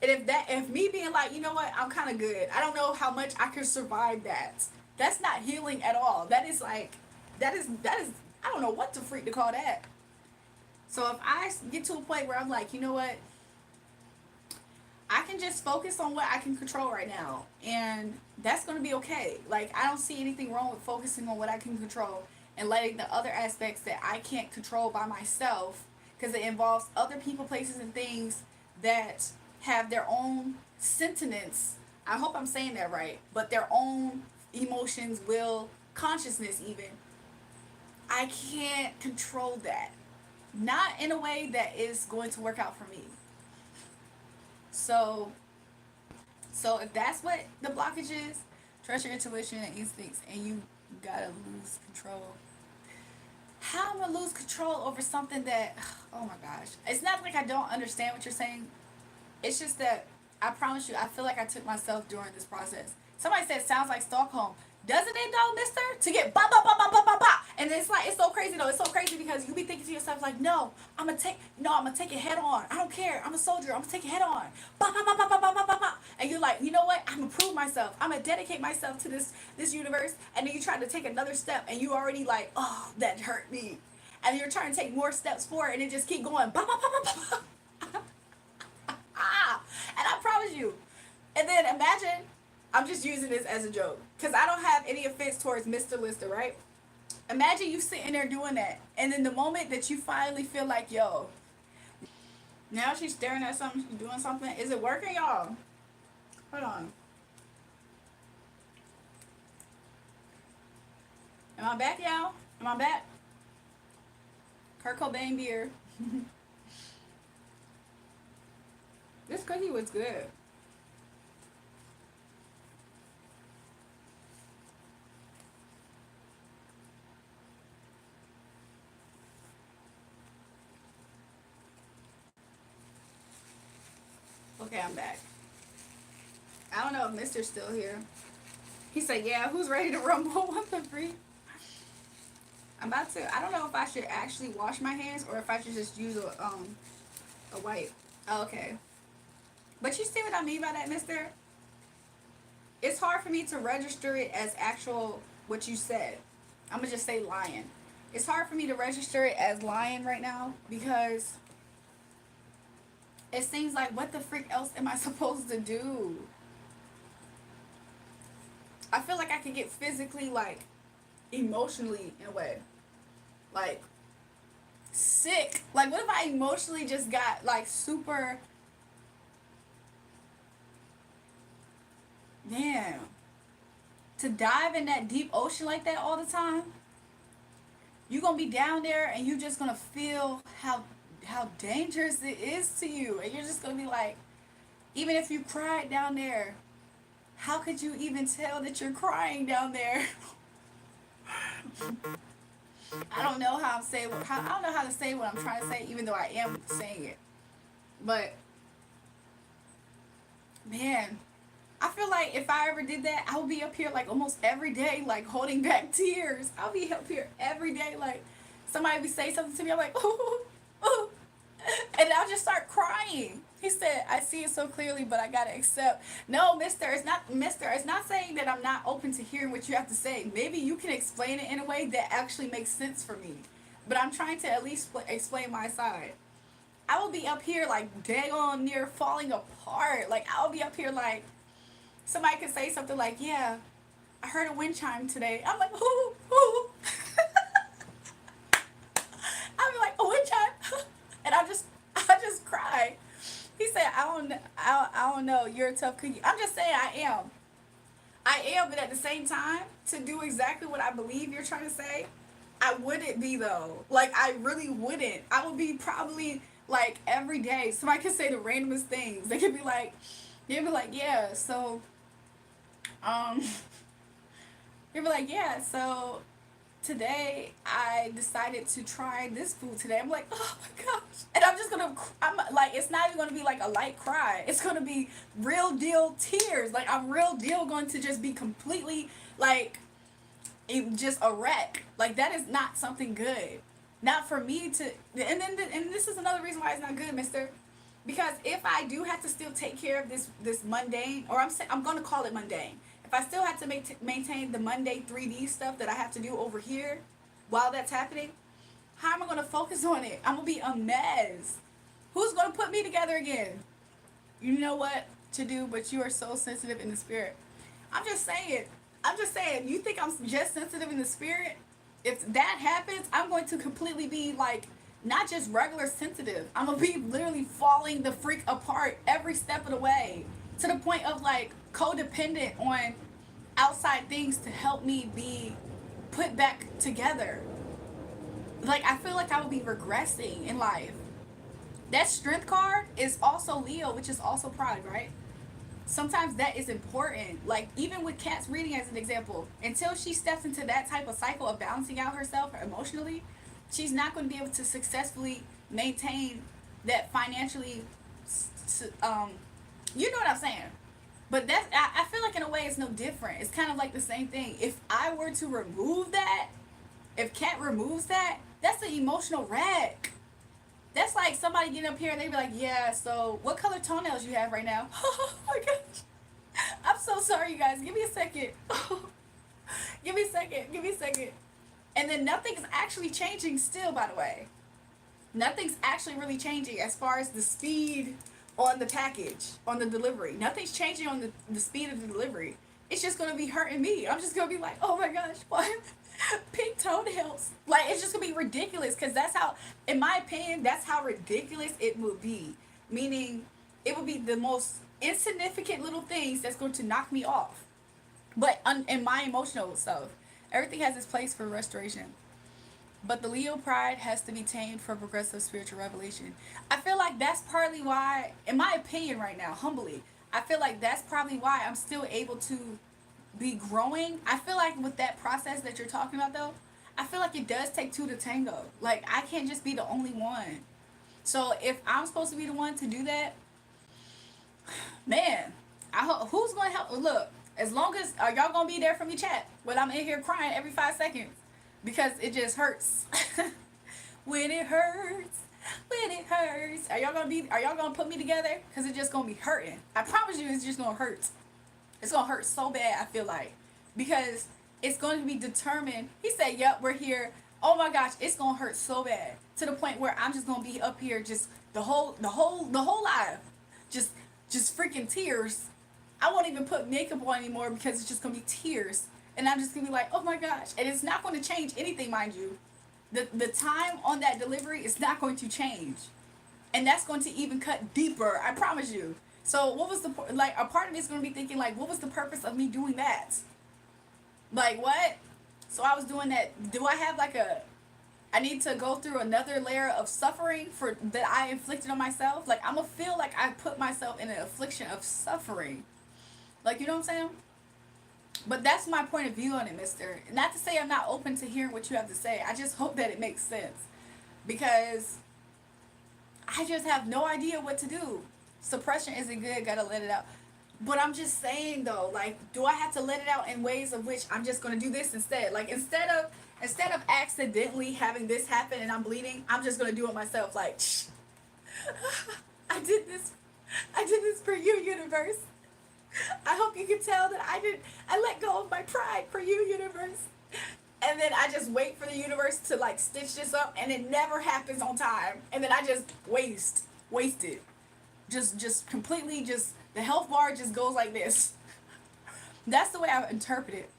A: And if me being like, you know what, I'm kind of good. I don't know how much I can survive that. That's not healing at all. That is like, that is, I don't know what the freak to call that. So if I get to a point where I'm like, you know what, I can just focus on what I can control right now. And that's going to be okay. Like, I don't see anything wrong with focusing on what I can control and letting the other aspects that I can't control by myself, because it involves other people, places, and things that have their own sentiments. I hope I'm saying that right. But their own emotions, will, consciousness even. I can't control that. Not in a way that is going to work out for me. So if that's what the blockage is, trust your intuition and instincts, and you gotta lose control. How am I lose control over something that, oh my gosh. It's not like I don't understand what you're saying. It's just that, I promise you, I feel like I took myself during this process. Somebody said, sounds like Stockholm. Doesn't it though, mister? To get bop, bop, bop, bop, bop, bop, bop. And it's like, it's so crazy though. It's so crazy because you be thinking to yourself like, no, I'm gonna take it head on. I don't care. I'm a soldier. I'm gonna take it head on. Bop, bop, bop, bop, bop, bop, bop, bop. And you're like, you know what? I'm gonna prove myself. I'm gonna dedicate myself to this universe. And then you try to take another step and you already like, oh, that hurt me. And you're trying to take more steps forward and it just keep going. Bop, bop, bop, bop, bop. And I promise you. And then imagine, I'm just using this as a joke, because I don't have any offense towards Mr. Lister, right? Imagine you sitting there doing that, and then the moment that you finally feel like, yo, now she's staring at something, she's doing something. Is it working, y'all? Hold on. Am I back, y'all? Am I back? Kurt Cobain beer. This cookie was good. Okay, I'm back. I don't know if Mister's still here. He said, yeah, who's ready to rumble? What the freak? I'm about to, I don't know if I should actually wash my hands or if I should just use a wipe. Oh, okay. But you see what I mean by that, mister? It's hard for me to register it as actual what you said. I'm going to just say lying. It's hard for me to register it as lying right now because it seems like, what the freak else am I supposed to do? I feel like I could get physically, like, emotionally, in a way, like, sick. Like, what if I emotionally just got, like, super, damn, to dive in that deep ocean like that all the time, you're gonna be down there and you're just gonna feel how dangerous it is to you, and you're just gonna be like, even if you cried down there, how could you even tell that you're crying down there? I don't know how I'm saying. I don't know how to say what I'm trying to say, even though I am saying it. But man, I feel like if I ever did that, I would be up here like almost every day, like holding back tears. I'll be up here every day, like somebody would say something to me, I'm like, ooh, ooh, and I'll just start crying. He said, I see it so clearly, but I gotta accept. No, mister, it's not saying that I'm not open to hearing what you have to say. Maybe you can explain it in a way that actually makes sense for me. But I'm trying to at least explain my side. I will be up here like daggone near falling apart. Like I'll be up here like somebody could say something like, yeah, I heard a wind chime today. I'm like, ooh, ooh. I'll be like, a wind chime. And I just cry. He said, I don't know. You're a tough cookie. I'm just saying I am. I am, but at the same time, to do exactly what I believe you're trying to say, I wouldn't be though. Like I really wouldn't. I would be probably like every day. Somebody could say the randomest things. They'd be like, yeah, so um they'd be like, yeah, so today I decided to try this food today. I'm like, oh my gosh. And I'm like, it's not even gonna be like a light cry. It's gonna be real deal tears. Like I'm real deal going to just be completely like just a wreck. Like that is not something good. Not for me to, and this is another reason why it's not good, mister. Because if I do have to still take care of this mundane, or I'm gonna call it mundane. If I still have to maintain the Monday 3D stuff that I have to do over here while that's happening, how am I going to focus on it? I'm going to be a mess. Who's going to put me together again? You know what to do, but you are so sensitive in the spirit. I'm just saying. You think I'm just sensitive in the spirit? If that happens, I'm going to completely be like, not just regular sensitive. I'm going to be literally falling the freak apart every step of the way. To the point of like codependent on outside things to help me be put back together. Like I feel like I would be regressing in life. That strength card is also Leo, which is also pride, right? Sometimes that is important. Like even with Kat's reading as an example, until she steps into that type of cycle of balancing out herself emotionally, she's not going to be able to successfully maintain that financially you know what I'm saying. But I feel like in a way it's no different. It's kind of like the same thing. If I were to remove that, if Kat removes that, that's an emotional wreck. That's like somebody getting up here and they be like, yeah, so what color toenails you have right now? Oh my gosh. I'm so sorry, you guys. Give me a second. Give me a second. And then nothing's actually changing still, by the way. Nothing's actually really changing as far as the speed on the package, on the delivery. Nothing's changing on the speed of the delivery. It's just going to be hurting me. I'm just going to be like, oh my gosh, what? Pink toenails. Like, it's just going to be ridiculous because that's how, in my opinion, that's how ridiculous it will be. Meaning, it will be the most insignificant little things that's going to knock me off. But in my emotional self, everything has its place for restoration. But the Leo pride has to be tamed for progressive spiritual revelation. I feel like that's partly why, in my opinion right now, humbly, I feel like that's probably why I'm still able to be growing. I feel like with that process that you're talking about though, I feel like it does take two to tango. Like I can't just be the only one. So if I'm supposed to be the one to do that, man, who's going to help? Look, as long as, are y'all going to be there for me, chat? When I'm in here crying every 5 seconds. Because it just hurts. When it hurts. Are y'all gonna put me together? Because it's just gonna be hurting. I promise you it's just gonna hurt. It's gonna hurt so bad, I feel like. Because it's going to be determined. He said, yep, we're here. Oh my gosh, it's gonna hurt so bad. To the point where I'm just gonna be up here just the whole live. Just freaking tears. I won't even put makeup on anymore because it's just gonna be tears. And I'm just going to be like, oh my gosh. And it's not going to change anything, mind you. The time on that delivery is not going to change. And that's going to even cut deeper, I promise you. So what was the, like, a part of me is going to be thinking, like, what was the purpose of me doing that? Like, what? So I was doing that. Do I have like I need to go through another layer of suffering for that I inflicted on myself? Like, I'm gonna feel like I put myself in an affliction of suffering. Like, you know what I'm saying? But that's my point of view on it, mister. Not to say I'm not open to hearing what you have to say. I just hope that it makes sense. Because I just have no idea what to do. Suppression isn't good, gotta let it out. But I'm just saying though, like, do I have to let it out in ways of which I'm just gonna do this instead? Like, instead of accidentally having this happen and I'm bleeding, I'm just gonna do it myself. Like, shh, I did this. I did this for you, universe. I hope you can tell that I let go of my pride for you, universe. And then I just wait for the universe to like stitch this up, and it never happens on time. And then I just waste it. Just completely, just the health bar just goes like this. That's the way I interpret it.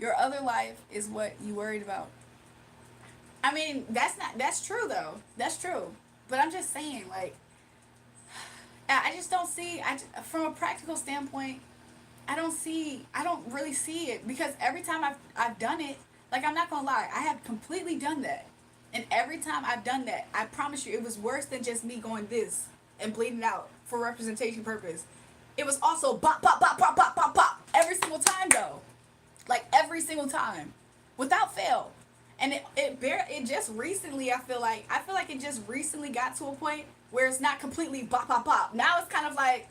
A: Your other life is what you worried about. I mean, that's true though. That's true. But I'm just saying, like, I just don't see, from a practical standpoint, I don't really see it, because every time I've done it, like, I'm not gonna lie, I have completely done that. And every time I've done that, I promise you, it was worse than just me going this and bleeding out for representation purpose. It was also pop, pop, pop, pop, pop, pop, pop, every single time though. Like, every single time. Without fail. And it just recently, I feel like it just recently got to a point where it's not completely pop, pop, pop. Now it's kind of like,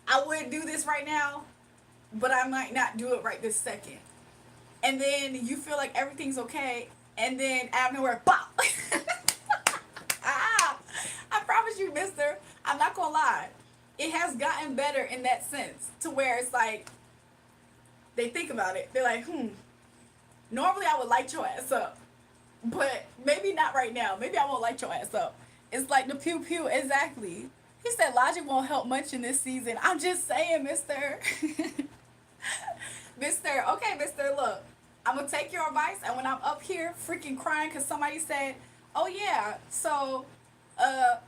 A: I would do this right now, but I might not do it right this second. And then you feel like everything's okay, and then out of nowhere, pop! I promise you, mister, I'm not gonna lie. It has gotten better in that sense, to where it's like, they think about it. They're like, normally I would light your ass up, but maybe not right now. Maybe I won't light your ass up. It's like the pew pew, exactly. He said logic won't help much in this season. I'm just saying, mister. Mister, okay, mister, look. I'm going to take your advice, and when I'm up here freaking crying because somebody said, oh yeah, so,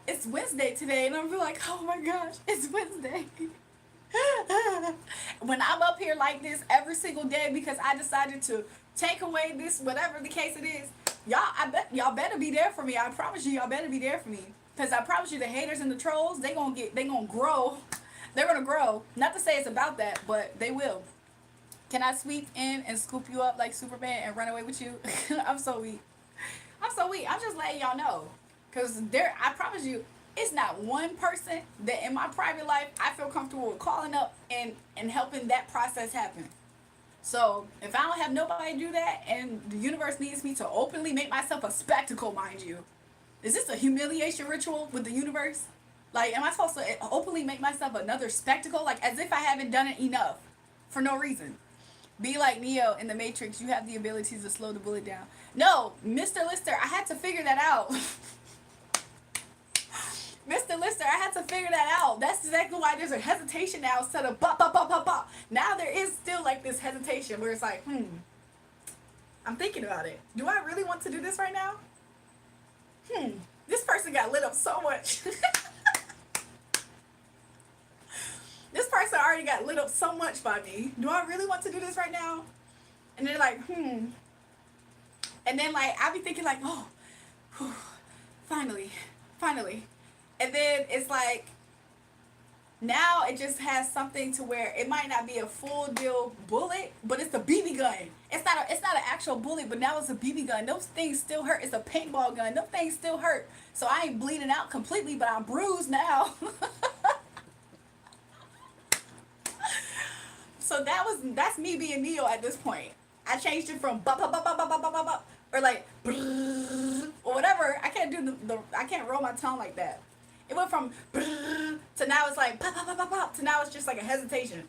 A: it's Wednesday today, and I'm like, oh my gosh, it's Wednesday. When I'm up here like this every single day because I decided to take away this, whatever the case it is, y'all better be there for me. I promise you, y'all better be there for me. Because I promise you, the haters and the trolls, they gonna grow. They're gonna grow. Not to say it's about that, but they will. Can I sweep in and scoop you up like Superman and run away with you? I'm so weak. I'm just letting y'all know. Because I promise you, it's not one person that in my private life I feel comfortable with calling up and helping that process happen. So if I don't have nobody to do that, and the universe needs me to openly make myself a spectacle, mind you, is this a humiliation ritual with the universe? Like, am I supposed to openly make myself another spectacle? Like, as if I haven't done it enough for no reason. Be like Neo in the Matrix. You have the ability to slow the bullet down. No, Mr. Lister, I had to figure that out. Mr. Lister, I had to figure that out. That's exactly why there's a hesitation now instead of bop, bop, bop, bop, bop. Now there is still like this hesitation where it's like, I'm thinking about it. Do I really want to do this right now? This person got lit up so much. This person already got lit up so much by me. Do I really want to do this right now? And they're like, And then, like, I be thinking, like, oh, whew, finally. And then it's like, now it just has something to where it might not be a full deal bullet, but it's a BB gun. It's not an actual bullet, but now it's a BB gun. Those things still hurt. It's a paintball gun. Those things still hurt. So I ain't bleeding out completely, but I'm bruised now. So that's me being Neo at this point. I changed it from bop bop bop bop bop bop bop bop, or like or whatever. I can't do I can't roll my tongue like that. It went from to now it's like pop pop pop pop pop to now it's just like a hesitation.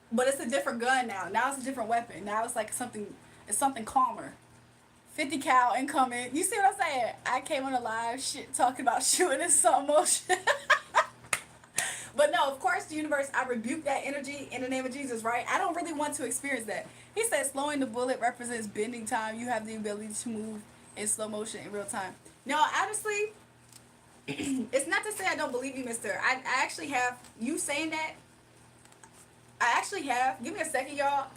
A: But it's a different gun now. Now it's a different weapon. Now it's like something calmer. 50 cal incoming. You see what I'm saying? I came on a live shit talking about shooting in slow motion. But no, of course, the universe, I rebuke that energy in the name of Jesus, right? I don't really want to experience that. He said slowing the bullet represents bending time. You have the ability to move in slow motion in real time. No, honestly, It's not to say I don't believe you, mister. I actually have, you saying that, I actually have. Give me a second, y'all.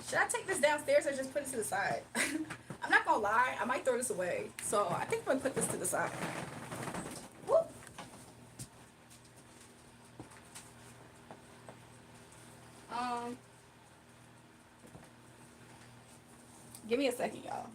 A: Should I take this downstairs or just put it to the side? I'm not gonna lie, I might throw this away. So I think I'm gonna put this to the side. Whoop. Give me a second, y'all.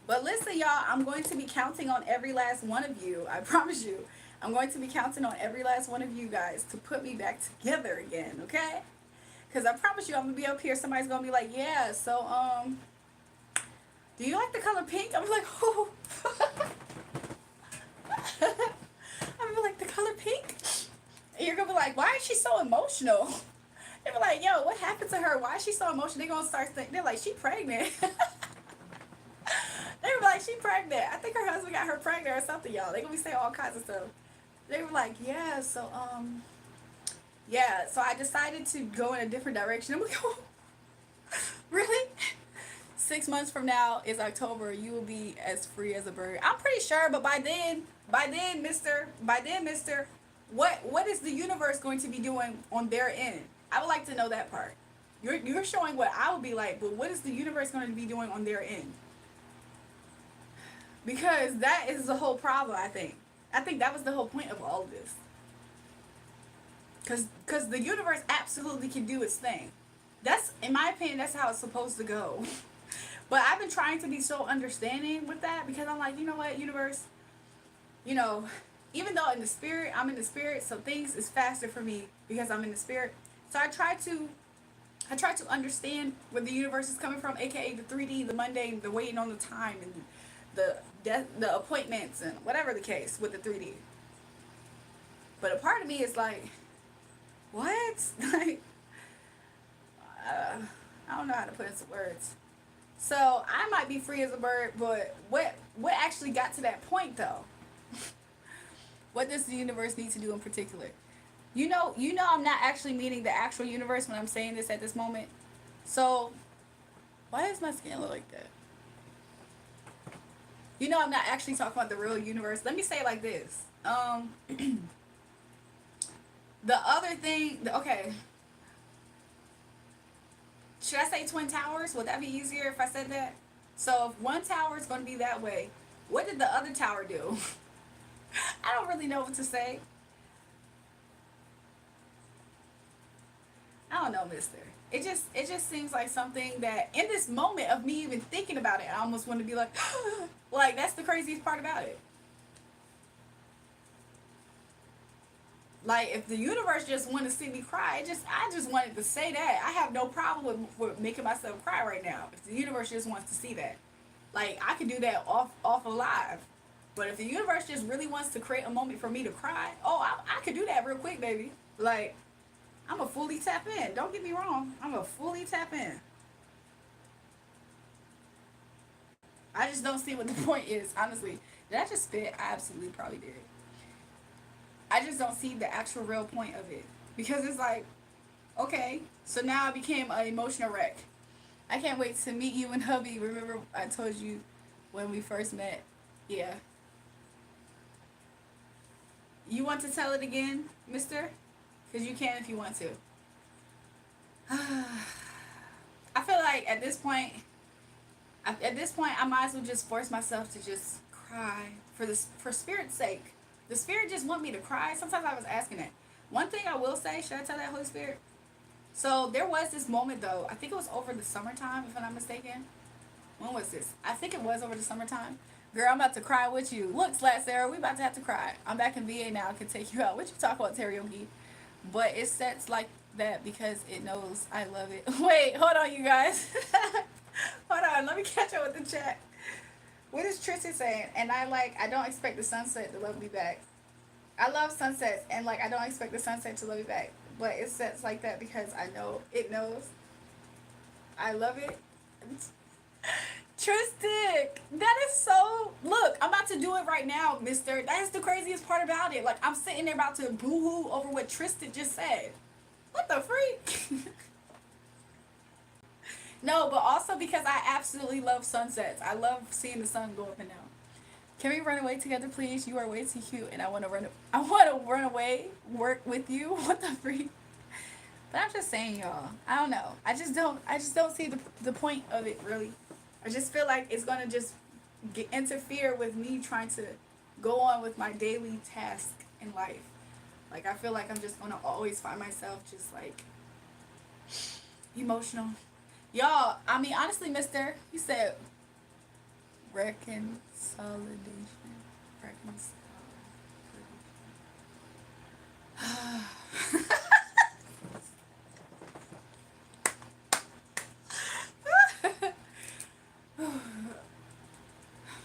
A: But listen, y'all, I'm going to be counting on every last one of you. I promise you. I'm going to be counting on every last one of you guys to put me back together again, okay? Because I promise you, I'm going to be up here. Somebody's going to be like, yeah, so, do you like the color pink? I'm like, oh. I'm like, the color pink? And you're going to be like, why is she so emotional? They be like, yo, what happened to her? Why is she so emotional? They're going to start thinking, they're like, she pregnant. They were like, she pregnant. I think her husband got her pregnant or something, y'all. They gonna be saying all kinds of stuff. They were like, yeah, so I decided to go in a different direction. I'm like, oh, really? 6 months from now is October. You will be as free as a bird. I'm pretty sure, but by then, mister, what is the universe going to be doing on their end? I would like to know that part. You're showing what I would be like, but what is the universe going to be doing on their end? Because that is the whole problem, I think. I think that was the whole point of all of this. Because the universe absolutely can do its thing. That's, in my opinion, that's how it's supposed to go. But I've been trying to be so understanding with that because I'm like, you know what, universe? You know, even though in the spirit, I'm in the spirit, so things is faster for me because I'm in the spirit. So I try to understand where the universe is coming from, aka the 3D, the mundane, the waiting on the time, and the appointments and whatever the case with the 3D. But a part of me is like, what? Like, I don't know how to put into words. So I might be free as a bird, but what actually got to that point though? What does the universe need to do in particular? You know, I'm not actually meaning the actual universe when I'm saying this at this moment. So why does my skin look like that? You know, I'm not actually talking about the real universe. Let me say it like this. The other thing, okay. Should I say Twin Towers? Would that be easier if I said that? So if one tower is going to be that way, what did the other tower do? I don't really know what to say. I don't know, mister. It just seems like something that in this moment of me even thinking about it, I almost want to be like, like that's the craziest part about it. Like if the universe just wanted to see me cry, I just wanted to say that. I have no problem with making myself cry right now. If the universe just wants to see that, like I could do that off of live. But if the universe just really wants to create a moment for me to cry, oh, I could do that real quick, baby. Like I'm a fully tap in. Don't get me wrong. I'm a fully tap in. I just don't see what the point is, honestly. Did I just spit? I absolutely probably did. I just don't see the actual real point of it. Because it's like, okay, so now I became an emotional wreck. I can't wait to meet you and hubby. Remember I told you when we first met? Yeah. You want to tell it again, mister? Because you can if you want to. I feel like at this point, I might as well just force myself to just cry for spirit's sake. The spirit just want me to cry. Sometimes I was asking that. One thing I will say, should I tell that Holy Spirit? So there was this moment though. I think it was over the summertime, if I'm not mistaken. When was this? I think it was over the summertime. Girl, I'm about to cry with you. Look, Slat Sarah, we about to have to cry. I'm back in VA now. I can take you out. What you talk about, karaoke? But it sets like that because it knows I love it. Wait, hold on, you guys. Hold on, let me catch up with the chat. What is Tristan saying? And I don't expect the sunset to love me back. I love sunsets, and like I don't expect the sunset to love me back. But it sets like that because I know it knows I love it. Tristan, that is so. Look, I'm about to do it right now, mister. That is the craziest part about it. Like, I'm sitting there about to boo hoo over what Tristan just said. What the freak? No, but also because I absolutely love sunsets. I love seeing the sun go up and down. Can we run away together, please? You are way too cute, and I want to run. I want to run away, work with you. What the freak? But I'm just saying, y'all. I don't know. I just don't. I just don't see the point of it really. I just feel like it's gonna just interfere with me trying to go on with my daily task in life. Like I feel like I'm just gonna always find myself just like emotional. Y'all, I mean honestly, mister, you said reconciliation.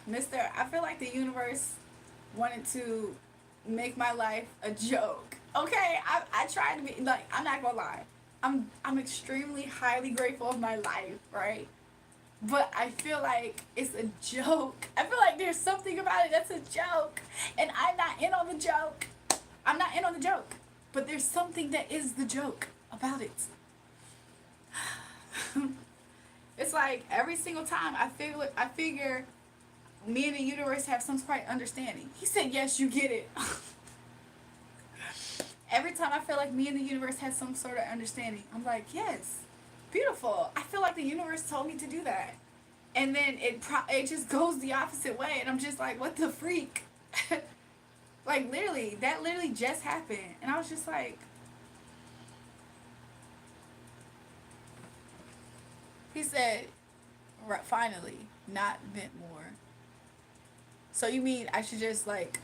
A: Mister, I feel like the universe wanted to make my life a joke. Okay, I tried to be like I'm not gonna lie. I'm extremely highly grateful of my life, right? But I feel like it's a joke. I feel like there's something about it that's a joke. And I'm not in on the joke. I'm not in on the joke. But there's something that is the joke about it. It's like every single time I figure me and the universe have some sort of understanding. He said, yes, you get it. Every time I feel like me and the universe has some sort of understanding, I'm like, yes, beautiful. I feel like the universe told me to do that. And then it just goes the opposite way. And I'm just like, what the freak? Like, literally, that literally just happened. And I was just like, he said, right, finally, not vent more. So you mean I should just like,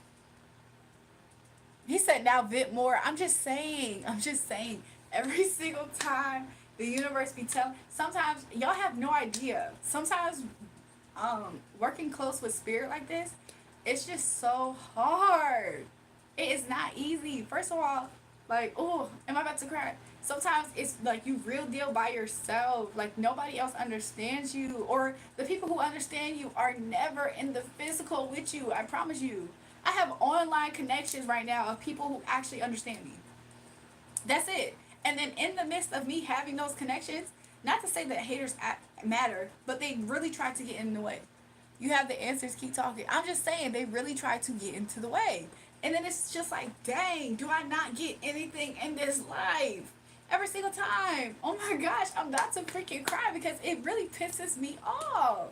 A: he said now vent more. I'm just saying, every single time the universe be telling, sometimes y'all have no idea. Sometimes working close with spirit like this, it's just so hard. It is not easy. First of all, like, oh, am I about to cry? Sometimes it's like you real deal by yourself. Like nobody else understands you, or the people who understand you are never in the physical with you. I promise you. I have online connections right now of people who actually understand me. That's it. And then in the midst of me having those connections, not to say that haters matter, but they really try to get in the way. You have the answers, keep talking. I'm just saying they really try to get into the way. And then it's just like, dang, do I not get anything in this life? Every single time. Oh my gosh, I'm about to freaking cry because it really pisses me off.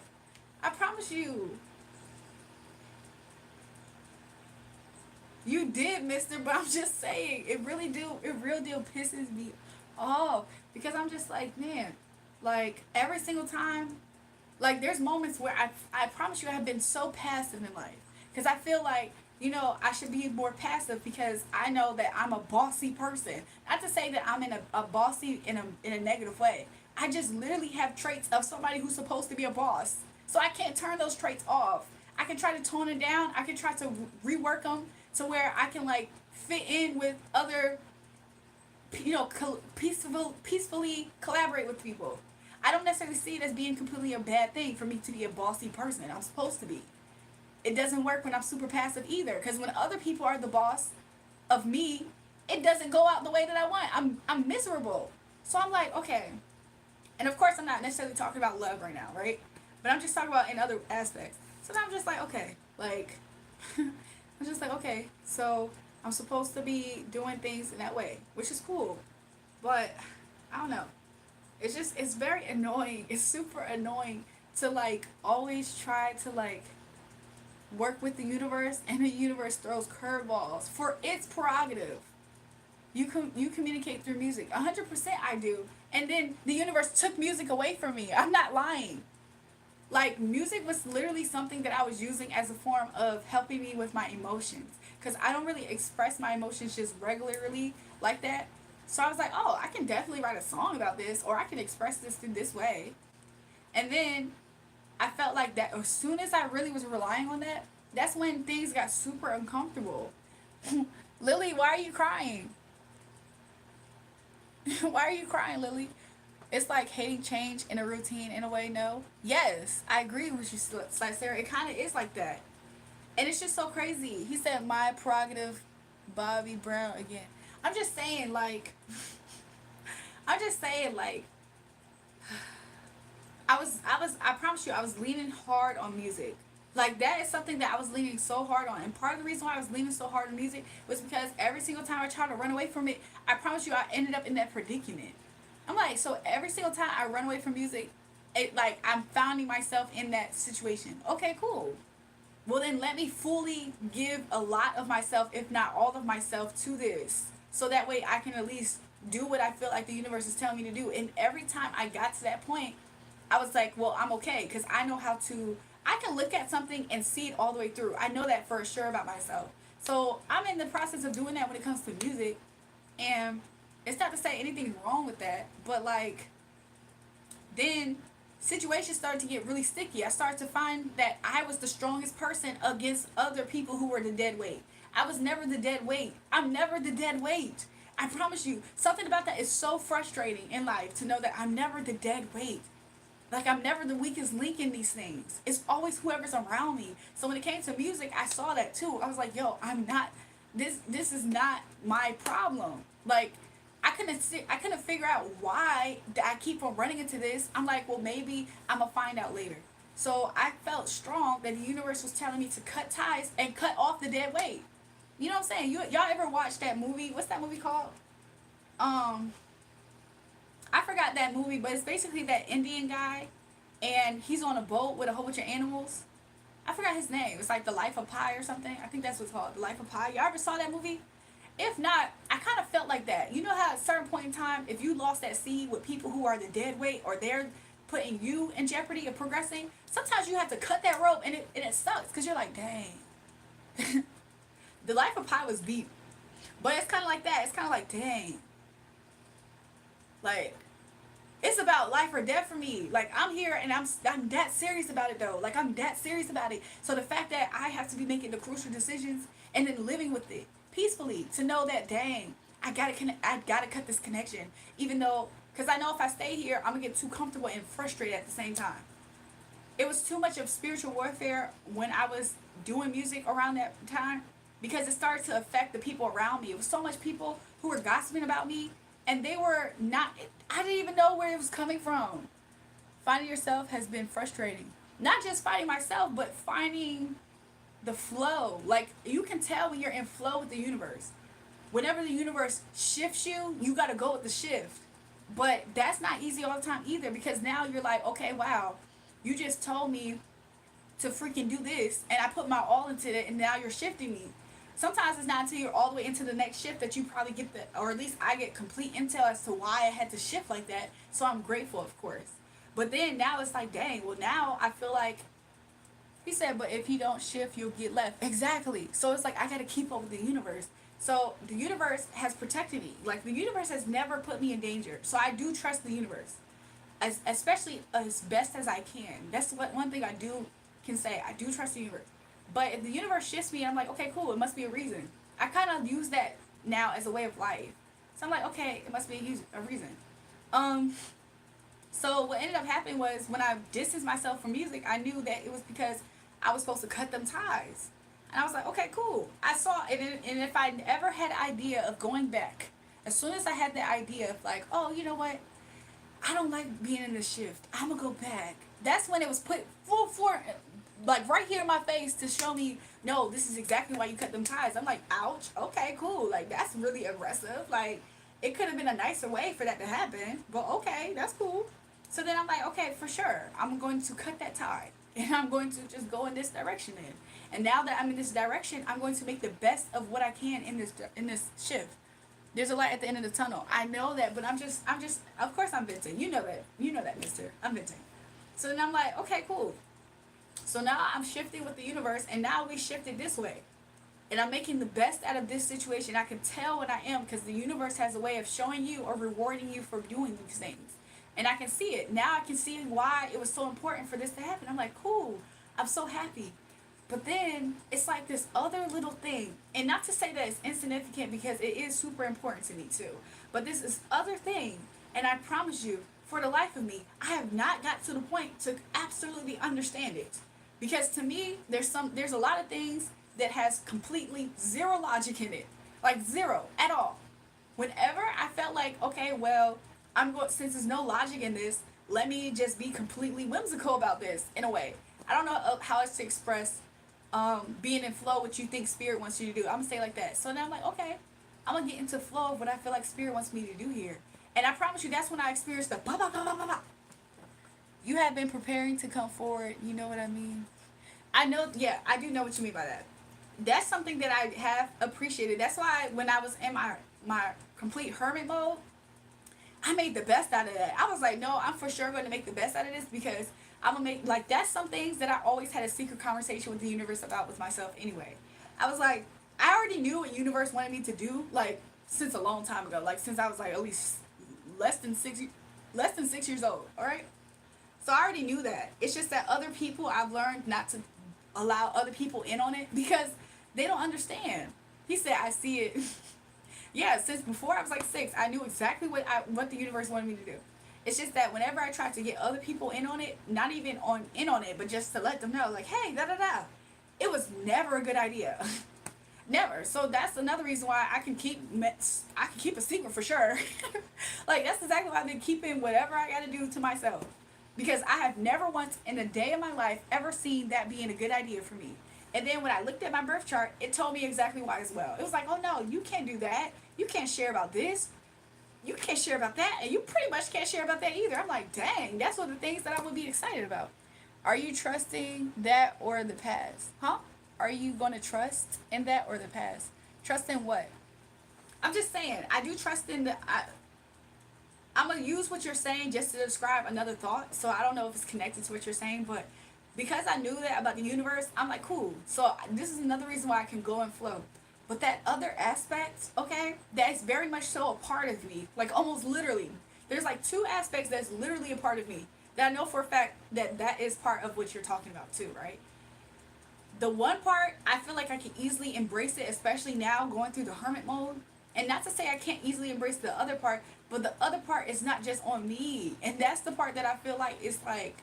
A: I promise you. You did, mister, but I'm just saying, it real deal pisses me off. Because I'm just like, man, like, every single time, like, there's moments where I promise you I have been so passive in life. Because I feel like, you know, I should be more passive because I know that I'm a bossy person. Not to say that I'm in a bossy in a negative way. I just literally have traits of somebody who's supposed to be a boss. So I can't turn those traits off. I can try to tone it down. I can try to rework them to where I can like fit in with other, you know, peacefully collaborate with people. I don't necessarily see it as being completely a bad thing for me to be a bossy person. I'm supposed to be. It doesn't work when I'm super passive either, because when other people are the boss of me, it doesn't go out the way that I want. I'm miserable. So I'm like, okay. And of course, I'm not necessarily talking about love right now, right? But I'm just talking about in other aspects. So I'm just like, okay, like, I'm just like, okay, so I'm supposed to be doing things in that way, which is cool. But I don't know. It's very annoying. It's super annoying to like always try to like work with the universe, and the universe throws curveballs for its prerogative. You communicate through music. 100% I do. And then the universe took music away from me. I'm not lying. Like, music was literally something that I was using as a form of helping me with my emotions. Because I don't really express my emotions just regularly like that. So I was like, oh, I can definitely write a song about this, or I can express this through this way. And then I felt like that as soon as I really was relying on that, that's when things got super uncomfortable. Lily, why are you crying? Why are you crying, Lily? It's like hating change in a routine in a way. No, yes, I agree with you, Sarah. It kind of is like that, and it's just so crazy. He said my prerogative, Bobby Brown again. I'm just saying, like, I'm just saying, like, I promise you, I was leaning hard on music. Like, that is something that I was leaning so hard on. And part of the reason why I was leaning so hard on music was because every single time I tried to run away from it, I promise you, I ended up in that predicament. I'm like, so every single time I run away from music, it, like, I'm finding myself in that situation. Okay, cool. Well, then let me fully give a lot of myself, if not all of myself, to this. So that way I can at least do what I feel like the universe is telling me to do. And every time I got to that point, I was like, well, I'm okay. Because I know how to, I can look at something and see it all the way through. I know that for sure about myself. So I'm in the process of doing that when it comes to music. And it's not to say anything's wrong with that. But like, then situations started to get really sticky. I started to find that I was the strongest person against other people who were the dead weight. I was never the dead weight. I'm never the dead weight. I promise you, something about that is so frustrating in life to know that I'm never the dead weight. Like, I'm never the weakest link in these things. It's always whoever's around me. So when it came to music, I saw that too. I was like, yo, I'm not, this is not my problem. Like, I couldn't figure out why I keep on running into this. I'm like, well, maybe I'm gonna find out later. So I felt strong that the universe was telling me to cut ties and cut off the dead weight. You know what I'm saying? Y'all ever watched that movie? What's that movie called? Um, I forgot that movie, but it's basically that Indian guy, and he's on a boat with a whole bunch of animals. I forgot his name. It's like The Life of Pi or something. I think that's what it's called, The Life of Pi. Y'all ever saw that movie? If not, I kind of felt like that. You know how at a certain point in time, if you lost that seed with people who are the dead weight or they're putting you in jeopardy of progressing, sometimes you have to cut that rope, and it sucks because you're like, dang. The Life of Pi was beat. But it's kind of like that. It's kind of like, dang. Like, it's about life or death for me. Like, I'm here and I'm that serious about it though. Like, I'm that serious about it. So the fact that I have to be making the crucial decisions and then living with it peacefully, to know that, dang, I gotta cut this connection, even though, because I know if I stay here, I'm gonna get too comfortable and frustrated at the same time. It was too much of spiritual warfare when I was doing music around that time, because it started to affect the people around me. It was so much people who were gossiping about me, and they were not, I didn't even know where it was coming from. Finding yourself has been frustrating. Not just finding myself, but finding the flow. Like, you can tell when you're in flow with the universe. Whenever the universe shifts you, you got to go with the shift. But that's not easy all the time either, because now you're like, okay, wow, you just told me to freaking do this, and I put my all into it, and now you're shifting me. Sometimes it's not until you're all the way into the next shift that you probably get the, or at least I get complete intel as to why I had to shift like that. So I'm grateful, of course. But then now it's like, dang, well, now I feel like, he said, but if you don't shift, you'll get left. Exactly. So it's like, I got to keep up with the universe. So the universe has protected me. Like, the universe has never put me in danger. So I do trust the universe, especially as best as I can. That's what one thing I do can say. I do trust the universe. But if the universe shifts me, I'm like, okay, cool. It must be a reason. I kind of use that now as a way of life. So I'm like, okay, it must be a reason. So what ended up happening was, when I distanced myself from music, I knew that it was because I was supposed to cut them ties. And I was like, okay, cool. I saw it, and if I ever had an idea of going back, as soon as I had the idea of like, oh, you know what? I don't like being in this shift. I'm going to go back. That's when it was put full floor, like right here in my face, to show me, no, this is exactly why you cut them ties. I'm like, ouch. Okay, cool. Like, that's really aggressive. Like, it could have been a nicer way for that to happen. But okay, that's cool. So then I'm like, okay, for sure, I'm going to cut that tie, and I'm going to just go in this direction then. And now that I'm in this direction, I'm going to make the best of what I can in this shift. There's a light at the end of the tunnel. I know that, but I'm just, of course I'm venting. You know that, mister. I'm venting. So then I'm like, okay, cool. So now I'm shifting with the universe, and now we shifted this way. And I'm making the best out of this situation. I can tell when I am, because the universe has a way of showing you or rewarding you for doing these things. And I can see it. Now I can see why it was so important for this to happen. I'm like, cool. I'm so happy. But then it's like this other little thing. And not to say that it's insignificant, because it is super important to me too. But this is other thing. And I promise you, for the life of me, I have not got to the point to absolutely understand it. Because to me, there's a lot of things that has completely zero logic in it. Like zero at all. Whenever I felt like, okay, well, I'm going, since there's no logic in this, let me just be completely whimsical about this in a way. I don't know how else to express being in flow what you think spirit wants you to do. I'm gonna say it like that. So then I'm like, okay, I'm gonna get into flow of what I feel like spirit wants me to do here. And I promise you, that's when I experienced the ba ba ba ba ba ba. You have been preparing to come forward. You know what I mean? I know, yeah, I do know what you mean by that. That's something that I have appreciated. That's why when I was in my complete hermit mode, I made the best out of that. I was like, no, I'm for sure going to make the best out of this because I'm going to make, like, that's some things that I always had a secret conversation with the universe about with myself anyway. I was like, I already knew what universe wanted me to do, like, since a long time ago. Like, since I was, like, at least less than 6 years old, all right? So I already knew that. It's just that other people, I've learned not to allow other people in on it because they don't understand. He said, I see it. Yeah, since before I was like 6, I knew exactly what the universe wanted me to do. It's just that whenever I tried to get other people in on it, not even in on it, but just to let them know, like, hey, da da da, it was never a good idea. Never. So that's another reason why I can keep a secret for sure. Like, that's exactly why I've been keeping whatever I got to do to myself. Because I have never once in a day of my life ever seen that being a good idea for me. And then when I looked at my birth chart, it told me exactly why as well. It was like, oh no, you can't do that. You can't share about this. You can't share about that. And you pretty much can't share about that either. I'm like, dang, that's one of the things that I would be excited about. Are you trusting that or the past? Huh? Are you going to trust in that or the past? Trust in what? I'm just saying, I do trust in I'm going to use what you're saying just to describe another thought. So I don't know if it's connected to what you're saying, but because I knew that about the universe, I'm like, cool. So this is another reason why I can go and flow. But that other aspect, okay, that's very much so a part of me. Like almost literally. There's like 2 aspects that's literally a part of me that I know for a fact that is part of what you're talking about too, right? The one part, I feel like I can easily embrace it, especially now going through the hermit mode. And not to say I can't easily embrace the other part, but the other part is not just on me. And that's the part that I feel like is like,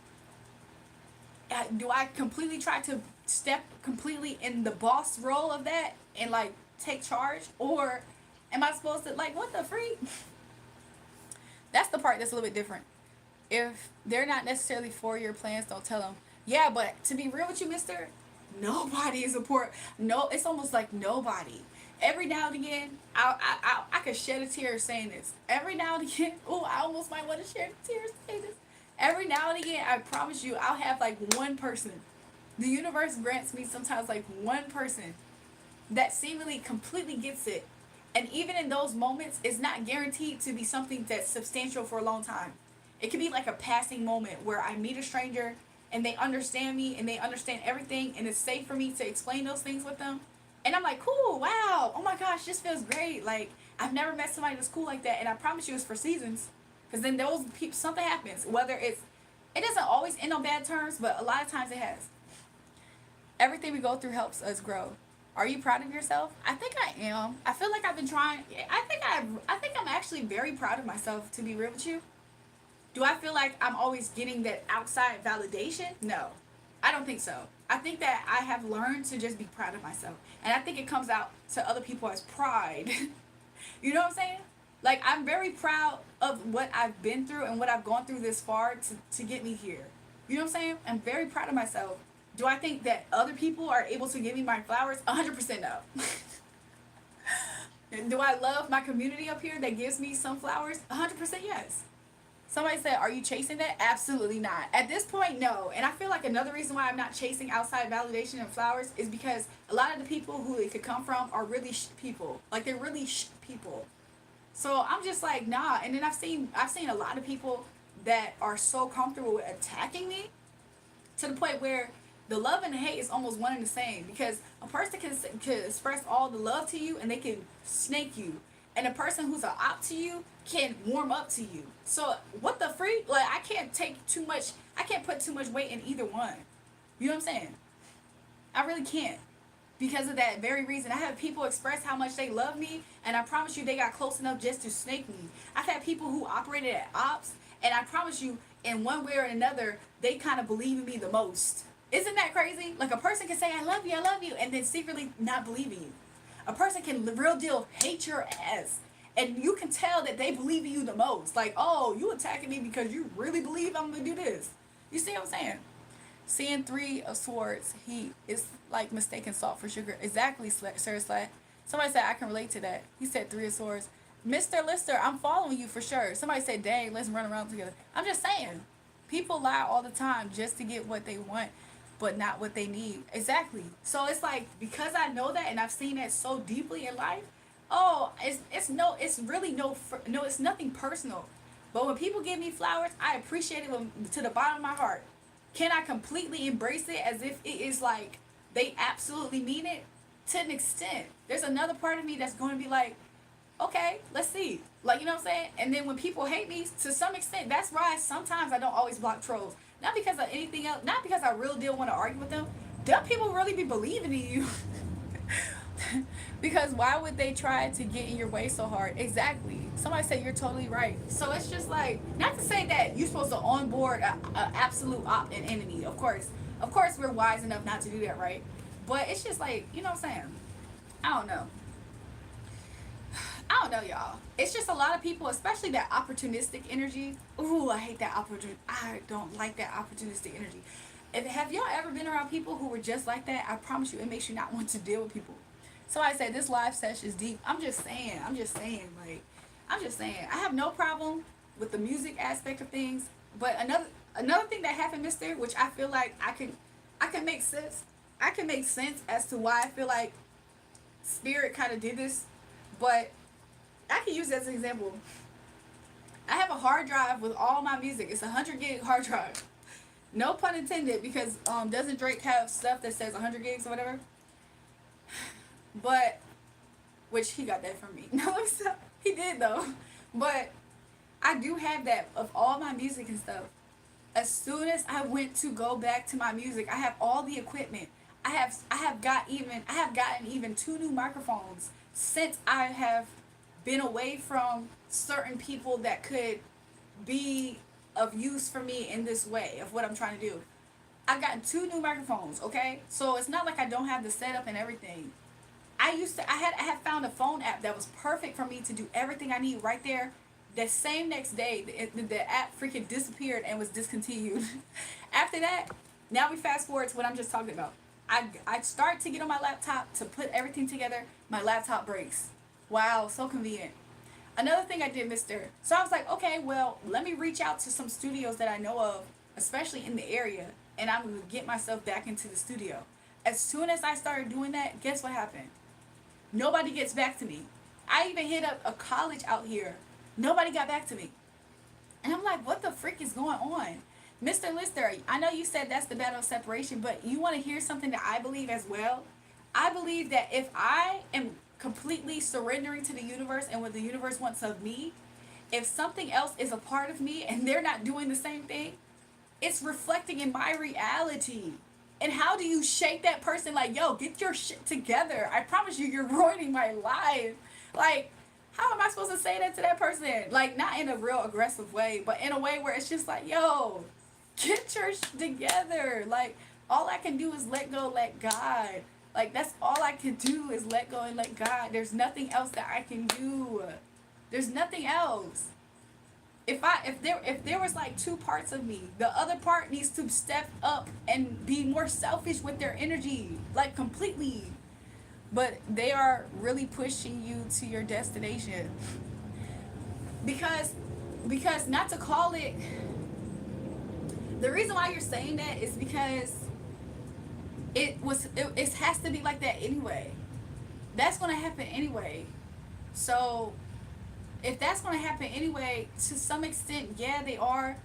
A: do I completely try to step completely in the boss role of that and like take charge? Or am I supposed to, like, what the freak? That's the part that's a little bit different. If they're not necessarily for your plans, don't tell them. Yeah, but to be real with you, mister, nobody is important. No, it's almost like nobody. Every now and again, I could shed a tear saying this. Every now and again, oh, I almost might want to shed a tear saying this. Every now and again, I promise you, I'll have like one person. The universe grants me sometimes like one person that seemingly completely gets it. And even in those moments, it's not guaranteed to be something that's substantial for a long time. It could be like a passing moment where I meet a stranger and they understand me and they understand everything and it's safe for me to explain those things with them. And I'm like, cool, wow, oh my gosh, this feels great. Like, I've never met somebody that's cool like that. And I promise you it's for seasons. Because then those people, something happens. Whether it doesn't always end on bad terms, but a lot of times it has. Everything we go through helps us grow. Are you proud of yourself? I think I am. I feel like I've been trying. I think I'm actually very proud of myself, to be real with you. Do I feel like I'm always getting that outside validation? No, I don't think so. I think that I have learned to just be proud of myself. And I think it comes out to other people as pride. You know what I'm saying? Like, I'm very proud of what I've been through and what I've gone through this far to get me here. You know what I'm saying? I'm very proud of myself. Do I think that other people are able to give me my flowers? 100% no. Do I love my community up here that gives me some flowers? 100% yes. Somebody said, are you chasing that? Absolutely not. At this point, no. And I feel like another reason why I'm not chasing outside validation and flowers is because a lot of the people who it could come from are really people. Like, they're really people. So I'm just like, nah. And then I've seen a lot of people that are so comfortable with attacking me to the point where the love and the hate is almost one and the same. Because a person can express all the love to you and they can snake you. And a person who's an op to you can warm up to you. So what the freak? Like, I can't put too much weight in either one. You know what I'm saying? I really can't. Because of that very reason. I have people express how much they love me, and I promise you they got close enough just to snake me. I've had people who operated at ops, And I promise you, in one way or another, they kind of believe in me the most. Isn't that crazy? Like, a person can say, I love you, and then secretly not believe in you. A person can real deal hate your ass, and you can tell that they believe in you the most. Like, oh, you attacking me because you really believe I'm going to do this. You see what I'm saying? Seeing 3 of swords, he is like mistaking salt for sugar. Exactly, Sir Slack. Somebody said I can relate to that. He said 3 of swords. Mr. Lister, I'm following you for sure. Somebody said, dang, let's run around together. I'm just saying. People lie all the time just to get what they want, but not what they need. Exactly. So it's like, because I know that and I've seen that so deeply in life, oh, it's nothing personal. But when people give me flowers, I appreciate it to the bottom of my heart. Can I completely embrace it as if it is like they absolutely mean it? To an extent. There's another part of me that's going to be like, okay, let's see. Like, you know what I'm saying? And then when people hate me, to some extent, that's why sometimes I don't always block trolls. Not because of anything else, not because I really deal want to argue with them. Them people really be believing in you. Because why would they try to get in your way so hard? Exactly. Somebody said you're totally right. So it's just like, not to say that you're supposed to onboard a absolute an enemy. Of course we're wise enough not to do that, right? But it's just like, you know what I'm saying? I don't know. Y'all. It's just a lot of people, especially that opportunistic energy. Ooh, I hate that I don't like that opportunistic energy. Have y'all ever been around people who were just like that? I promise you, it makes you not want to deal with people. Somebody said this live session is deep. I'm just saying. I have no problem with the music aspect of things. But another thing that happened, Mister, which I feel like I can make sense. I can make sense as to why I feel like Spirit kind of did this, but I can use it as an example. I have a hard drive with all my music. It's a 100 gig hard drive. No pun intended, because doesn't Drake have stuff that says 100 gigs or whatever? But, which he got that from me. No, he did though. But I do have that of all my music and stuff. As soon as I went to go back to my music, I have all the equipment. I have gotten even 2 new microphones since I have been away from certain people that could be of use for me in this way of what I'm trying to do. I've gotten 2 new microphones, okay? So it's not like I don't have the setup and everything. I had found a phone app that was perfect for me to do everything I need right there. The same next day, the app freaking disappeared and was discontinued. After that, now we fast forward to what I'm just talking about. I start to get on my laptop to put everything together. My laptop breaks. Wow, so convenient. Another thing I did, Mister. So I was like, okay, well, let me reach out to some studios that I know of, especially in the area, and I'm going to get myself back into the studio. As soon as I started doing that, guess what happened? Nobody gets back to me. I even hit up a college out here. Nobody got back to me. And I'm like, what the frick is going on? Mr. Lister, I know you said that's the battle of separation, but you want to hear something that I believe as well? I believe that if I am completely surrendering to the universe and what the universe wants of me, if something else is a part of me and they're not doing the same thing, it's reflecting in my reality. And how do you shake that person like, yo, get your shit together? I promise you, you're ruining my life. Like, how am I supposed to say that to that person? Like, not in a real aggressive way, but in a way where it's just like, yo, get your shit together. Like, all I can do is let go, let God. Like, that's all I can do is let go and let God. There's nothing else that I can do. There's nothing else. If there was like 2 parts of me, the other part needs to step up and be more selfish with their energy, like completely. But they are really pushing you to your destination. Because not to call it, the reason why you're saying that is because it has to be like that anyway. That's going to happen anyway. So if that's going to happen anyway, to some extent, yeah, they are.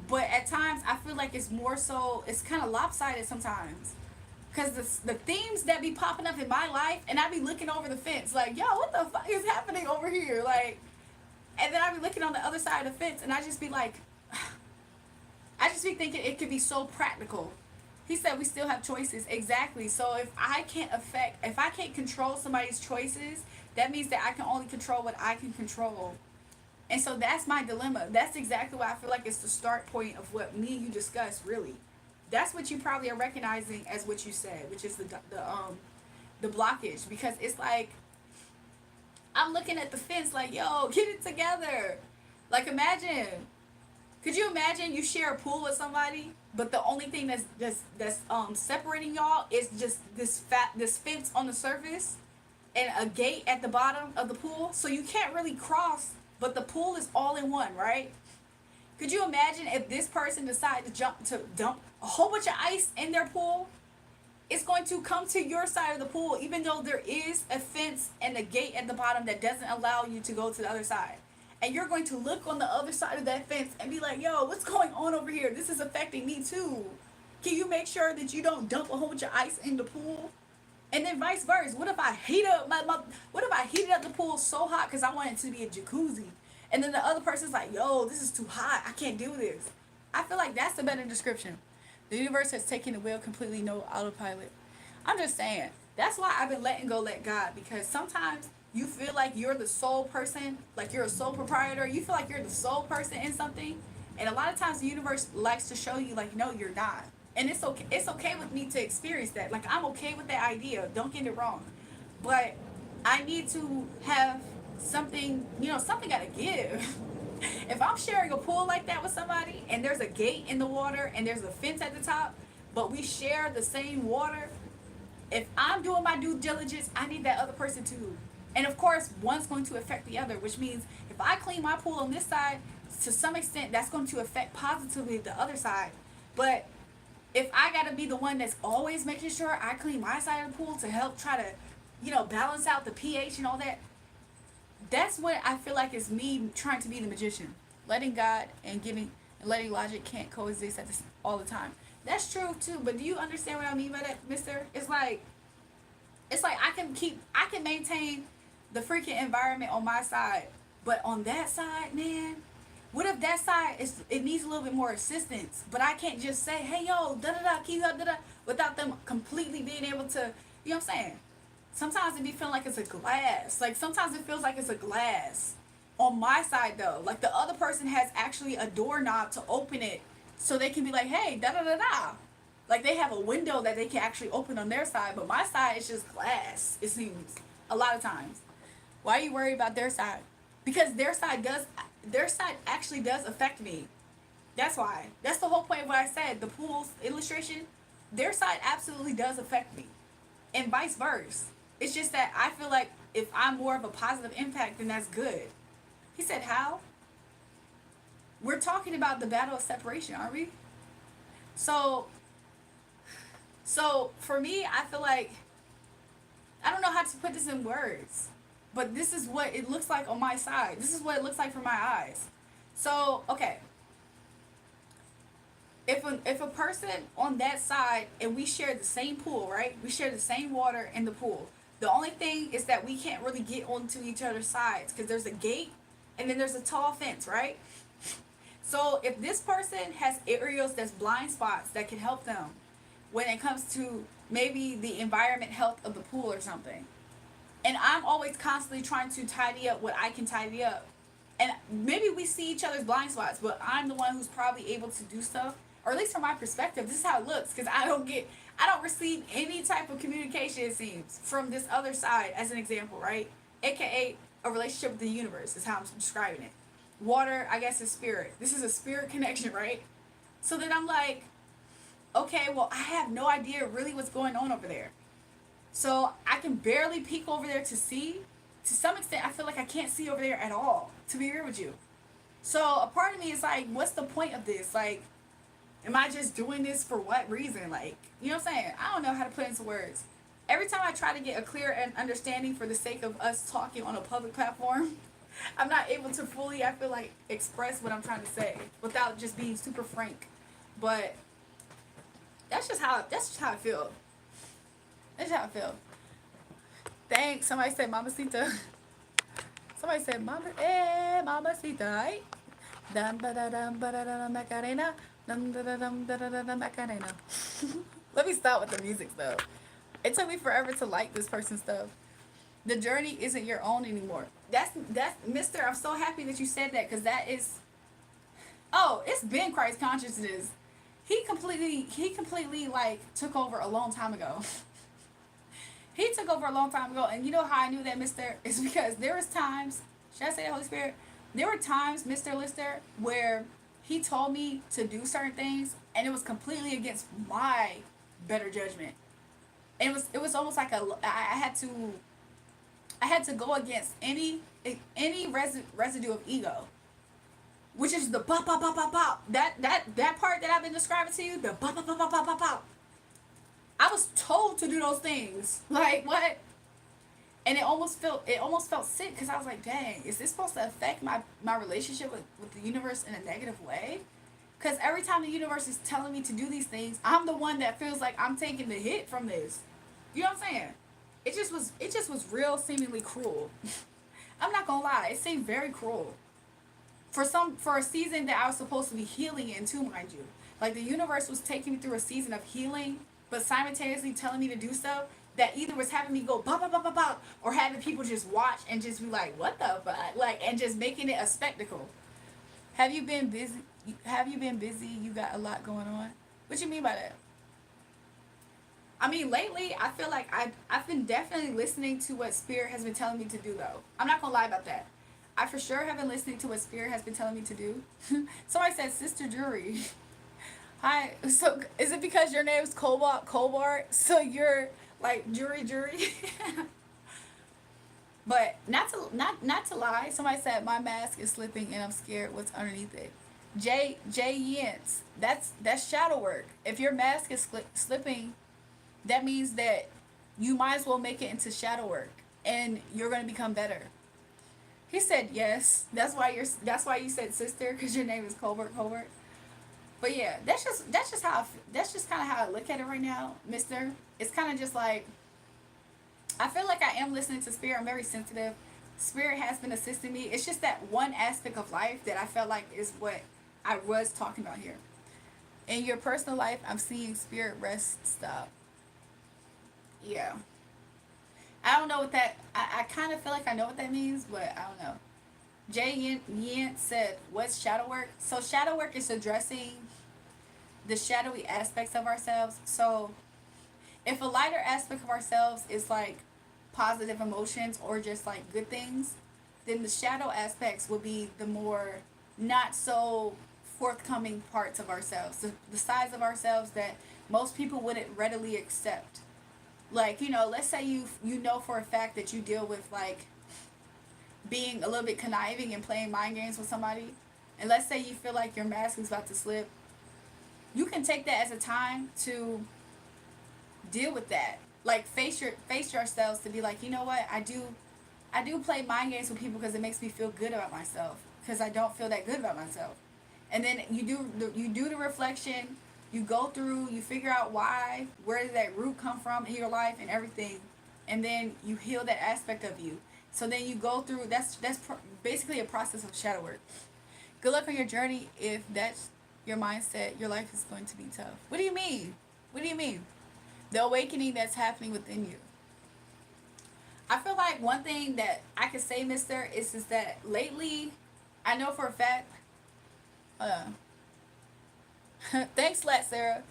A: But at times, I feel like it's more so, it's kind of lopsided sometimes. Because the themes that be popping up in my life, and I be looking over the fence, like, yo, what the fuck is happening over here? Like, and then I be looking on the other side of the fence, and I just be like, I just be thinking it could be so practical. He said we still have choices. Exactly. So if I can't control somebody's choices, that means that I can only control what I can control. And so that's my dilemma. That's exactly why I feel like it's the start point of what me and you discussed. Really, that's what you probably are recognizing as what you said, which is the blockage. Because it's like I'm looking at the fence, like, yo, get it together. Like, imagine. Could you imagine you share a pool with somebody, but the only thing that's separating y'all is just this fence on the surface and a gate at the bottom of the pool, so you can't really cross, but the pool is all in one, right? Could you imagine if this person decided to dump a whole bunch of ice in their pool? It's going to come to your side of the pool, even though there is a fence and a gate at the bottom that doesn't allow you to go to the other side. And you're going to look on the other side of that fence and be like, yo, what's going on over here? This is affecting me too. Can you make sure that you don't dump a whole bunch of ice in the pool? And then vice versa. What if I heat up what if I heated up the pool so hot because I want it to be a jacuzzi? And then the other person's like, yo, this is too hot. I can't do this. I feel like that's the better description. The universe has taken the wheel completely, no autopilot. I'm just saying. That's why I've been letting go, let God. Because sometimes you feel like you're the sole person, like you're a sole proprietor. You feel like you're the sole person in something. And a lot of times the universe likes to show you, like, no, you're not. And it's okay. It's okay with me to experience that. Like, I'm okay with that idea. Don't get it wrong. But I need to have something, something got to give. If I'm sharing a pool like that with somebody and there's a gate in the water and there's a fence at the top, but we share the same water, if I'm doing my due diligence, I need that other person too. And of course, one's going to affect the other, which means if I clean my pool on this side, to some extent, that's going to affect positively the other side. But if I got to be the one that's always making sure I clean my side of the pool to help try to, balance out the pH and all that, that's what I feel like is me trying to be the magician. Letting God and letting logic can't coexist all the time. That's true too, but do you understand what I mean by that, mister? It's like I can maintain the freaking environment on my side, but on that side, man, what if that side it needs a little bit more assistance, but I can't just say, hey, yo, da-da-da, keep up, da-da, without them completely being able to, you know what I'm saying? Sometimes it be feeling like it's a glass. Like, sometimes it feels like it's a glass. On my side, though, like, the other person has actually a doorknob to open it so they can be like, hey, da-da-da-da. Like, they have a window that they can actually open on their side, but my side is just glass, it seems, a lot of times. Why are you worried about their side? Because their side actually does affect me. That's why. That's the whole point of what I said. The pool's illustration, their side absolutely does affect me. And vice versa. It's just that I feel like if I'm more of a positive impact, then that's good. He said, how? We're talking about the battle of separation, aren't we? So for me, I feel like, I don't know how to put this in words, but this is what it looks like on my side. This is what it looks like from my eyes. So, okay. If a person on that side and we share the same pool, right? We share the same water in the pool. The only thing is that we can't really get onto each other's sides because there's a gate and then there's a tall fence, right? So if this person has areas that's blind spots that can help them when it comes to maybe the environment health of the pool or something, and I'm always constantly trying to tidy up what I can tidy up, and maybe we see each other's blind spots, but I'm the one who's probably able to do stuff, or at least from my perspective, this is how it looks, because I don't receive any type of communication, it seems, from this other side, as an example, right? AKA a relationship with the universe is how I'm describing it. Water, I guess, is spirit. This is a spirit connection, right? So then I'm like, okay, well, I have no idea really what's going on over there. So I can barely peek over there to see. To some extent, I feel like I can't see over there at all, to be real with you. So a part of me is like, what's the point of this? Like, am I just doing this for what reason? Like, you know what I'm saying? I don't know how to put into words. Every time I try to get a clear understanding for the sake of us talking on a public platform, I'm not able to fully, I feel like, express what I'm trying to say without just being super frank. But that's just how I feel. That's just how I feel. Thanks. Somebody said Mamacita. Somebody said Mamacita, right? Dum ba da dum ba da da Macarena. Dum da da dum da da da Macarena. Let me stop with the music though. It took me forever to like this person's stuff. The journey isn't your own anymore. That's Mister. I'm so happy that you said that, because that is, oh, it's been Christ consciousness. He completely like took over a long time ago. He took over a long time ago, and you know how I knew that, Mister? Is because there was times. Should I say the Holy Spirit? There were times, Mister Lister, where he told me to do certain things, and it was completely against my better judgment. And it was almost like I had to go against any residue of ego, which is the pop pop pop pop pop. That part that I've been describing to you, the pop pop pop pop pop pop pop. I was told to do those things. Like what? And it almost felt sick, because I was like, dang, is this supposed to affect my relationship with the universe in a negative way? Because every time the universe is telling me to do these things, I'm the one that feels like I'm taking the hit from this. You know what I'm saying? It just was real seemingly cruel. I'm not gonna lie, it seemed very cruel. For a season that I was supposed to be healing in too, mind you. Like the universe was taking me through a season of healing, but simultaneously telling me to do stuff that either was having me go bop bop bop bop bop, or having people just watch and just be like, what the fuck? Like, and just making it a spectacle. Have you been busy? Have you been busy? You got a lot going on. What you mean by that? I mean, lately, I feel like I've been definitely listening to what Spirit has been telling me to do, though. I'm not gonna lie about that. I for sure have been listening to what Spirit has been telling me to do. Somebody said, Sister Jury. Hi. So, is it because your name's Cobalt? So you're like Jury? But not to lie, somebody said my mask is slipping and I'm scared what's underneath it. J Yentz, that's shadow work. If your mask is slipping, that means that you might as well make it into shadow work, and you're gonna become better. He said yes. That's why you said sister, because your name is Colbert. But yeah, that's just kind of how I look at it right now, Mister. It's kind of just like, I feel like I am listening to Spirit. I'm very sensitive. Spirit has been assisting me. It's just that one aspect of life that I felt like is what I was talking about here. In your personal life, I'm seeing Spirit rest stop. Yeah. I don't know what that. I kind of feel like I know what that means, but I don't know. Jay Yin said, "What's shadow work?" So shadow work is addressing the shadowy aspects of ourselves. So if a lighter aspect of ourselves is like positive emotions or just like good things, then the shadow aspects will be the more not so forthcoming parts of ourselves, the sides of ourselves that most people wouldn't readily accept. Like, let's say you know for a fact that you deal with like being a little bit conniving and playing mind games with somebody, and let's say you feel like your mask is about to slip, you can take that as a time to deal with that. Like face yourselves to be like, you know what, I do play mind games with people because it makes me feel good about myself, because I don't feel that good about myself. And then you do the reflection, you go through, you figure out why, where did that root come from in your life and everything, and then you heal that aspect of you. So then you go through, basically a process of shadow work. Good luck on your journey. If that's your mindset, your life is going to be tough. What do you mean? What do you mean? The awakening that's happening within you. I feel like one thing that I could say, Mister, is that lately, I know for a fact. Uh, Thanks, Lat Sarah.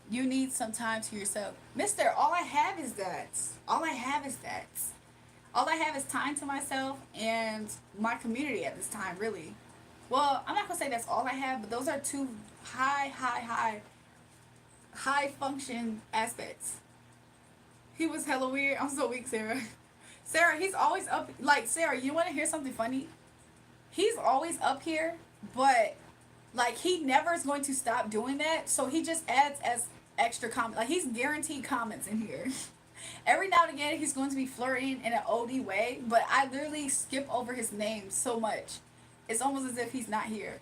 A: You need some time to yourself, Mister. All I have is that. All I have is that. All I have is time to myself and my community at this time. Really. Well, I'm not gonna say that's all I have, but those are two high function aspects. He was hella weird. I'm so weak, Sarah. Sarah, he's always up. Like, Sarah, you want to hear something funny? He's always up here, but like he never is going to stop doing that. So he just adds as extra comment. Like he's guaranteed comments in here. Every now and again, he's going to be flirting in an OD way, but I literally skip over his name so much. It's almost as if he's not here.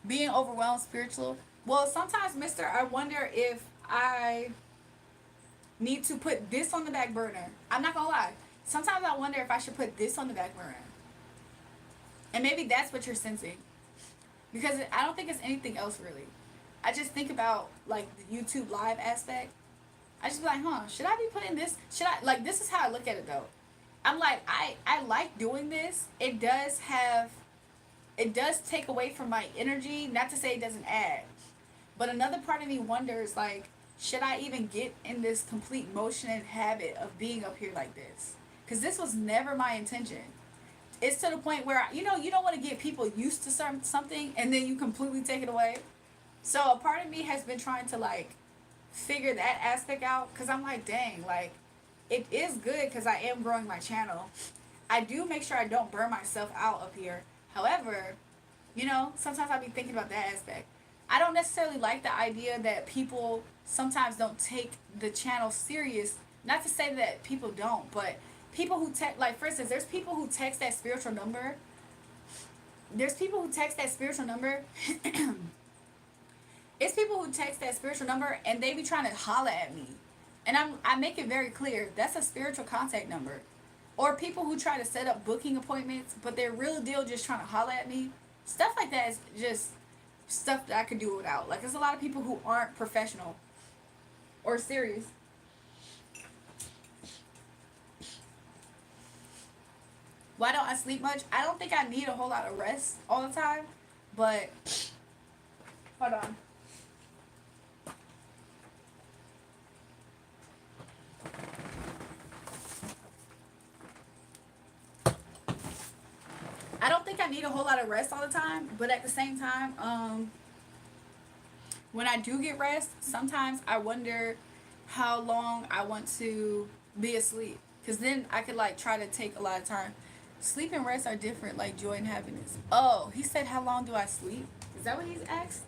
A: Being overwhelmed spiritual. Well, sometimes, Mister, I wonder if I need to put this on the back burner. I'm not gonna lie. Sometimes I wonder if I should put this on the back burner. And maybe that's what you're sensing. Because I don't think it's anything else really. I just think about like the YouTube live aspect. I just be like, huh, should I be putting this? Should I, like, this is how I look at it though. I'm like, I like doing this. It does take away from my energy. Not to say it doesn't add, but another part of me wonders, like, should I even get in this complete motion and habit of being up here like this? Because this was never my intention. It's to the point where, you know, you don't want to get people used to something and then you completely take it away. So a part of me has been trying to, like, figure that aspect out, because I'm like, dang, like, it is good because I am growing my channel. I do make sure I don't burn myself out up here. However, you know, sometimes I be thinking about that aspect. I don't necessarily like the idea that people sometimes don't take the channel serious. Not to say that people don't, but people who text, like, for instance, there's people who text that spiritual number. There's people who text that spiritual number. It's people who text that spiritual number and they be trying to holler at me. And I make it very clear, that's a spiritual contact number. Or people who try to set up booking appointments, but they're real deal just trying to holler at me. Stuff like that is just stuff that I could do without. Like, there's a lot of people who aren't professional or serious. Why don't I sleep much? I don't think I need a whole lot of rest all the time. But, hold on. I don't think I need a whole lot of rest all the time, but at the same time, when I do get rest, sometimes I wonder how long I want to be asleep, because then I could, like, try to take a lot of time. Sleep and rest are different, like joy and happiness. Oh, he said, how long do I sleep? Is that what he's asked?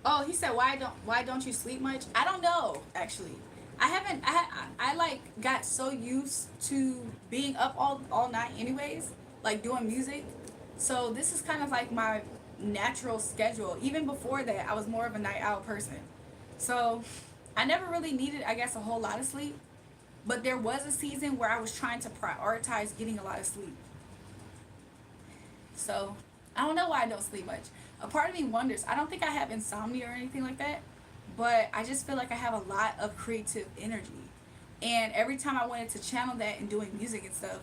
A: Oh, he said, why don't you sleep much? I don't know, actually. I haven't. I like got so used to being up all night, anyways, like doing music. So this is kind of like my natural schedule. Even before that, I was more of a night owl person. So I never really needed, I guess, a whole lot of sleep. But there was a season where I was trying to prioritize getting a lot of sleep. So I don't know why I don't sleep much. A part of me wonders. I don't think I have insomnia or anything like that, but I just feel like I have a lot of creative energy. And every time I wanted to channel that in doing music and stuff,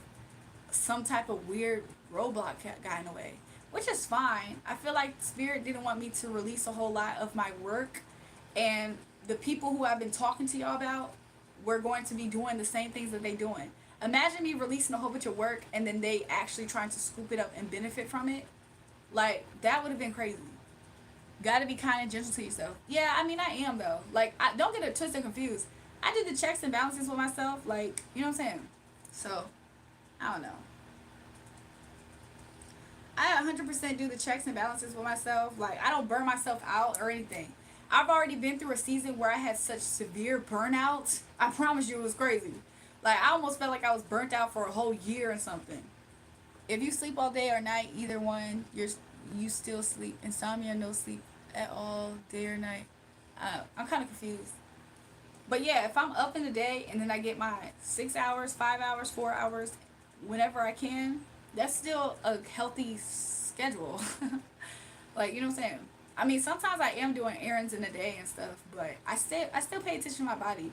A: some type of weird roadblock got in the way, which is fine. I feel like Spirit didn't want me to release a whole lot of my work, and the people who I've been talking to y'all about were going to be doing the same things that they doing. Imagine me releasing a whole bunch of work and then they actually trying to scoop it up and benefit from it. Like, that would have been crazy. Gotta be kind and gentle to yourself. Yeah, I mean, I am, though. Like, I don't get it twisted and confused. I did the checks and balances with myself. Like, you know what I'm saying? So, I don't know. I 100% do the checks and balances with myself. Like, I don't burn myself out or anything. I've already been through a season where I had such severe burnout. I promise you, it was crazy. Like, I almost felt like I was burnt out for a whole year or something. If you sleep all day or night, either one, you still sleep. Insomnia, no sleep at all, day or night. I'm kind of confused. But yeah, if I'm up in the day and then I get my 6 hours, 5 hours, 4 hours, whenever I can, that's still a healthy schedule. Like, you know what I'm saying? I mean, sometimes I am doing errands in the day and stuff, but I still pay attention to my body.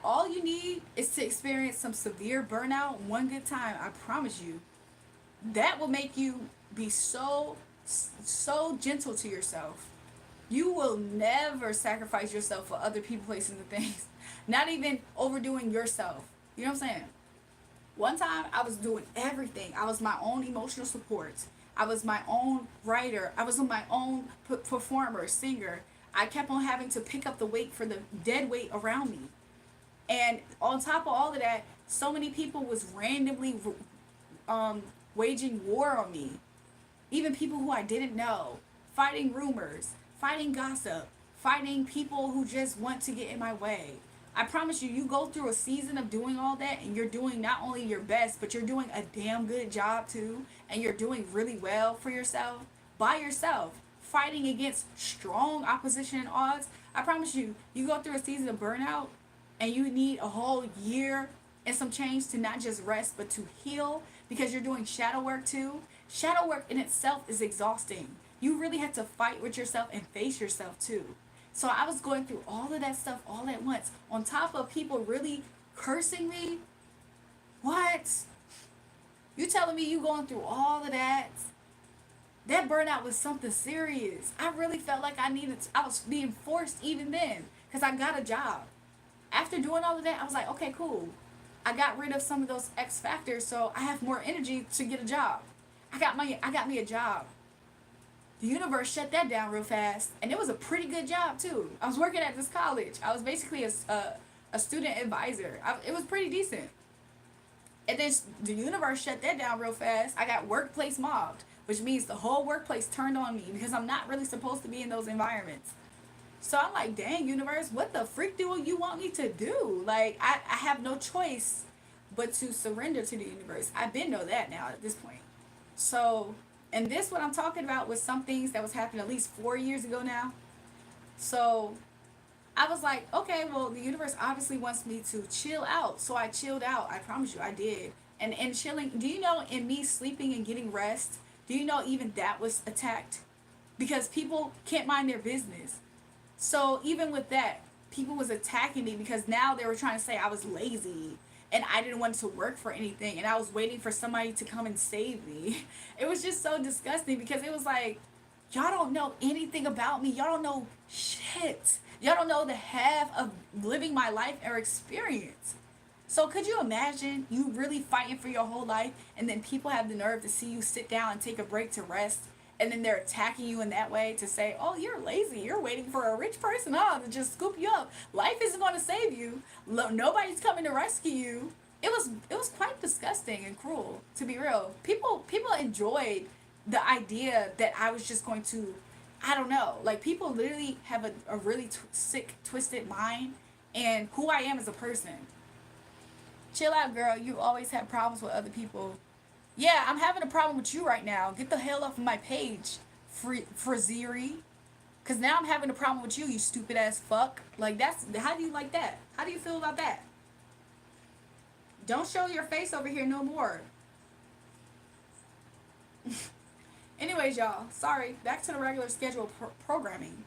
A: All you need is to experience some severe burnout one good time. I promise you, that will make you be so gentle to yourself. You will never sacrifice yourself for other people, places, and things. Not even overdoing yourself. You know what I'm saying? One time, I was doing everything. I was my own emotional support. I was my own writer. I was my own performer, singer. I kept on having to pick up the weight for the dead weight around me. And on top of all of that, so many people was randomly waging war on me. Even people who I didn't know. Fighting rumors, fighting gossip, fighting people who just want to get in my way. I promise you, you go through a season of doing all that and you're doing not only your best, but you're doing a damn good job too. And you're doing really well for yourself, by yourself, fighting against strong opposition and odds. I promise you, you go through a season of burnout and you need a whole year and some change to not just rest, but to heal, because you're doing shadow work too. Shadow work in itself is exhausting. You really have to fight with yourself and face yourself too. So I was going through all of that stuff all at once, on top of people really cursing me. What? You telling me you going through all of that? That burnout was something serious. I really felt like I was being forced even then, because I got a job. After doing all of that, I was like, okay, cool. I got rid of some of those X factors, so I have more energy to get a job. I got me a job. The universe shut that down real fast, and it was a pretty good job too. I was working at this college. I was basically a student advisor. It was pretty decent. And then the universe shut that down real fast. I got workplace mobbed, which means the whole workplace turned on me because I'm not really supposed to be in those environments. So I'm like, dang, universe, what the freak do you want me to do? Like, I have no choice but to surrender to the universe. I've been know that now at this point. So, and this, what I'm talking about, was some things that was happening at least 4 years ago now. So I was like, okay, well, the universe obviously wants me to chill out. So I chilled out. I promise you, I did. And chilling, do you know, in me sleeping and getting rest, do you know even that was attacked? Because people can't mind their business. So even with that, people was attacking me because now they were trying to say I was lazy and I didn't want to work for anything and I was waiting for somebody to come and save me. It was just so disgusting because it was like, y'all don't know anything about me. Y'all don't know shit. Y'all don't know the half of living my life or experience. So could you imagine you really fighting for your whole life and then people have the nerve to see you sit down and take a break to rest, and then they're attacking you in that way to say, oh, you're lazy. You're waiting for a rich person to just scoop you up. Life isn't going to save you. Nobody's coming to rescue you. It was quite disgusting and cruel, to be real. People enjoyed the idea that I was just going to, I don't know, like, people literally have a really sick, twisted mind and who I am as a person. Chill out, girl. You always have problems with other people. Yeah, I'm having a problem with you right now. Get the hell off of my page, Fraziri. Because now I'm having a problem with you, you stupid ass fuck. Like, how do you like that? How do you feel about that? Don't show your face over here no more. Anyways, y'all, sorry. Back to the regular schedule programming.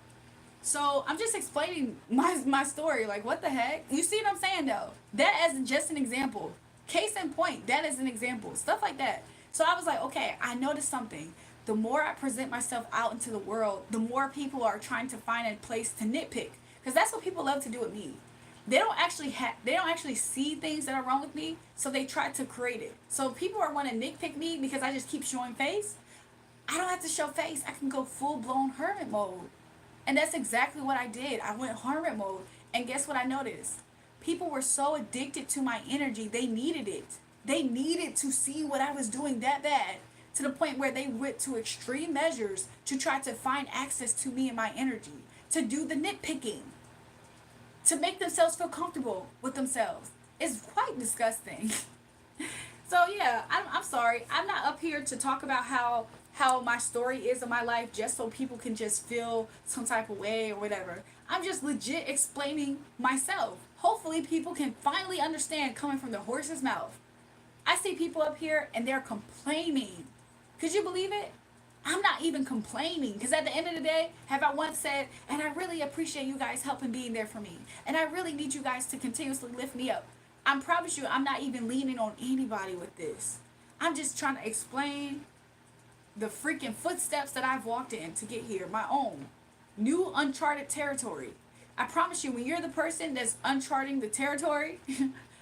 A: So I'm just explaining my story. Like, what the heck? You see what I'm saying, though? That as just an example. Case in point, that is an example. Stuff like that. So I was like, okay, I noticed something. The more I present myself out into the world, the more people are trying to find a place to nitpick. Because that's what people love to do with me. They don't actually see things that are wrong with me, so they try to create it. So people are want to nitpick me because I just keep showing face. I don't have to show face. I can go full-blown hermit mode. And that's exactly what I did. I went hermit mode. And guess what I noticed? People were so addicted to my energy, they needed it. They needed to see what I was doing that bad, to the point where they went to extreme measures to try to find access to me and my energy, to do the nitpicking, to make themselves feel comfortable with themselves. It's quite disgusting. So yeah, I'm sorry. I'm not up here to talk about how my story is in my life just so people can just feel some type of way or whatever. I'm just legit explaining myself. Hopefully people can finally understand coming from the horse's mouth. I see people up here and they're complaining. Could you believe it? I'm not even complaining, because at the end of the day, have I once said, and I really appreciate you guys helping being there for me, and I really need you guys to continuously lift me up. I promise you, I'm not even leaning on anybody with this. I'm just trying to explain the freaking footsteps that I've walked in to get here, my own new uncharted territory. I promise you, when you're the person that's uncharting the territory,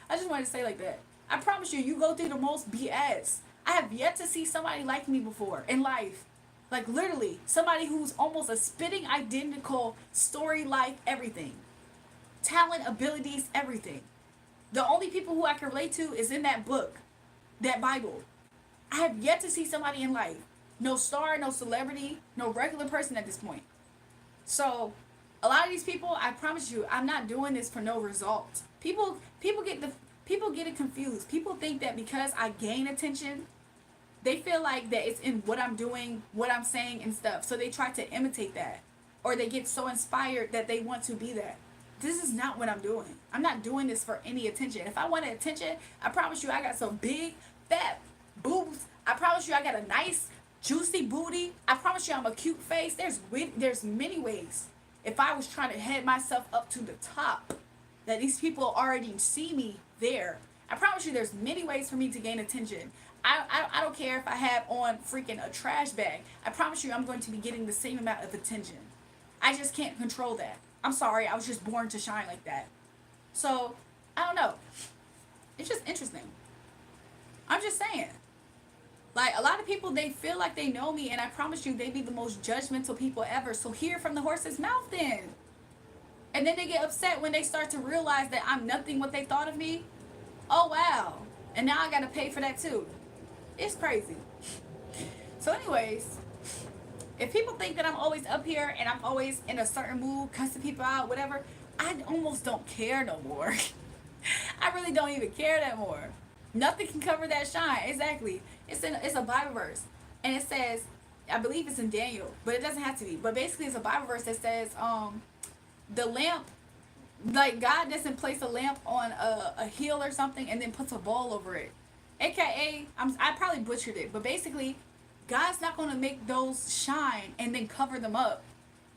A: I just wanted to say like that. I promise you, you go through the most BS. I have yet to see somebody like me before in life. Like, literally, somebody who's almost a spitting identical story, life, everything. Talent, abilities, everything. The only people who I can relate to is in that book, that Bible. I have yet to see somebody in life. No star, no celebrity, no regular person at this point. So, a lot of these people, I promise you, I'm not doing this for no result. People get it confused. People think that because I gain attention, they feel like that it's in what I'm doing, what I'm saying and stuff. So they try to imitate that. Or they get so inspired that they want to be that. This is not what I'm doing. I'm not doing this for any attention. If I wanted attention, I promise you I got some big, fat boobs. I promise you I got a nice, juicy booty. I promise you I'm a cute face. There's many ways if I was trying to head myself up to the top, that these people already see me there. I promise you there's many ways for me to gain attention. I don't care if I have on freaking a trash bag. I promise you I'm going to be getting the same amount of attention. I just can't control that. I'm sorry, I was just born to shine like that. So, I don't know. It's just interesting. I'm just saying. Like, a lot of people, they feel like they know me, and I promise you, they be the most judgmental people ever. So hear from the horse's mouth then. And then they get upset when they start to realize that I'm nothing what they thought of me. Oh, wow. And now I gotta pay for that too. It's crazy. So anyways, if people think that I'm always up here and I'm always in a certain mood, cussing people out, whatever, I almost don't care no more. I really don't even care that more. Nothing can cover that shine. Exactly. It's a Bible verse. And it says, I believe it's in Daniel, but it doesn't have to be. But basically it's a Bible verse that says, the lamp, like God doesn't place a lamp on a hill or something and then puts a bowl over it. AKA, I probably butchered it, but basically, God's not going to make those shine and then cover them up.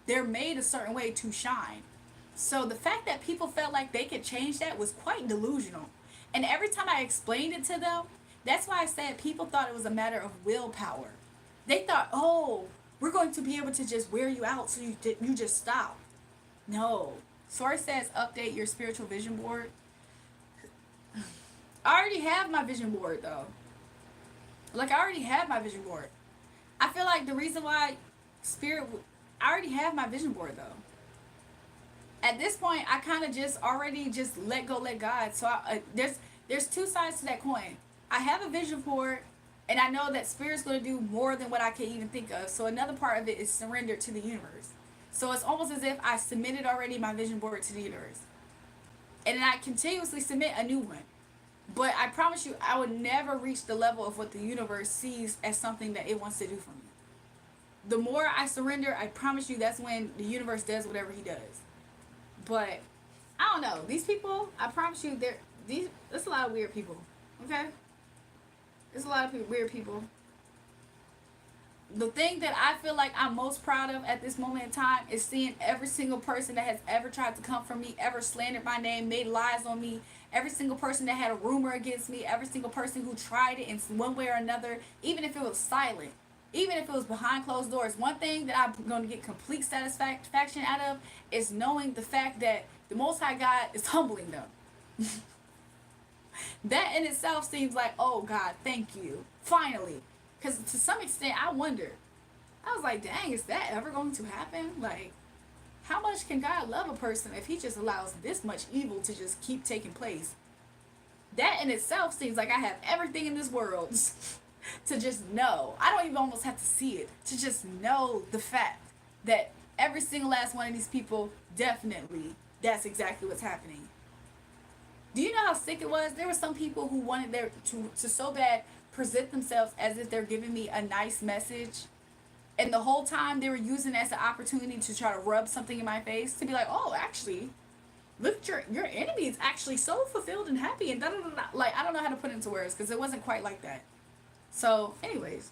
A: They're made a certain way to shine. So the fact that people felt like they could change that was quite delusional. And every time I explained it to them, that's why I said people thought it was a matter of willpower. They thought, oh, we're going to be able to just wear you out so you just stop. No. Source says update your spiritual vision board. I already have my vision board though. Like, I already have my vision board. I feel like the reason why I already have my vision board though. At this point, I kind of just already just let go, let God. So there's two sides to that coin. I have a vision board, and I know that Spirit's going to do more than what I can even think of. So another part of it is surrendered to the universe. So it's almost as if I submitted already my vision board to the universe. And then I continuously submit a new one. But I promise you, I would never reach the level of what the universe sees as something that it wants to do for me. The more I surrender, I promise you that's when the universe does whatever he does. But I don't know. These people, I promise you, there's a lot of weird people. Okay? There's a lot of weird people. The thing that I feel like I'm most proud of at this moment in time is seeing every single person that has ever tried to come for me, ever slandered my name, made lies on me, every single person that had a rumor against me, every single person who tried it in one way or another, even if it was silent, even if it was behind closed doors. One thing that I'm going to get complete satisfaction out of is knowing the fact that the Most High God is humbling them. That in itself seems like, oh God, thank you. Finally. Because to some extent, I wonder. I was like, dang, is that ever going to happen? Like, how much can God love a person if he just allows this much evil to just keep taking place? That in itself seems like I have everything in this world to just know. I don't even almost have to see it. To just know the fact that every single last one of these people, definitely, that's exactly what's happening. Do you know how sick it was? There were some people who wanted to so bad present themselves as if they're giving me a nice message, and the whole time they were using it as an opportunity to try to rub something in my face, to be like, oh, actually, look, your enemy is actually so fulfilled and happy, and da da da da. Like, I don't know how to put it into words because it wasn't quite like that. So anyways,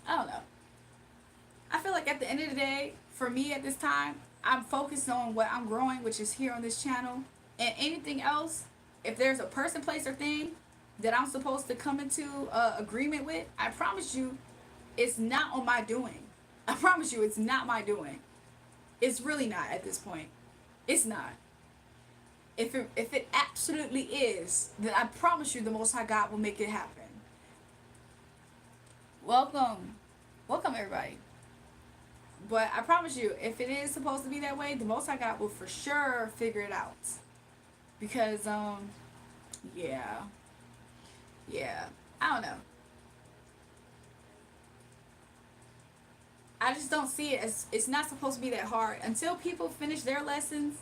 A: I don't know. I feel like at the end of the day, for me at this time, I'm focused on what I'm growing, which is here on this channel, and anything else, if there's a person, place, or thing that I'm supposed to come into agreement with, I promise you, it's not on my doing. I promise you, it's not my doing. It's really not at this point. It's not. If it absolutely is, then I promise you the Most High God will make it happen. Welcome. Welcome, everybody. But I promise you, if it is supposed to be that way, the Most High God will for sure figure it out. Because, yeah. Yeah, I don't know. I just don't see it as, it's not supposed to be that hard. Until people finish their lessons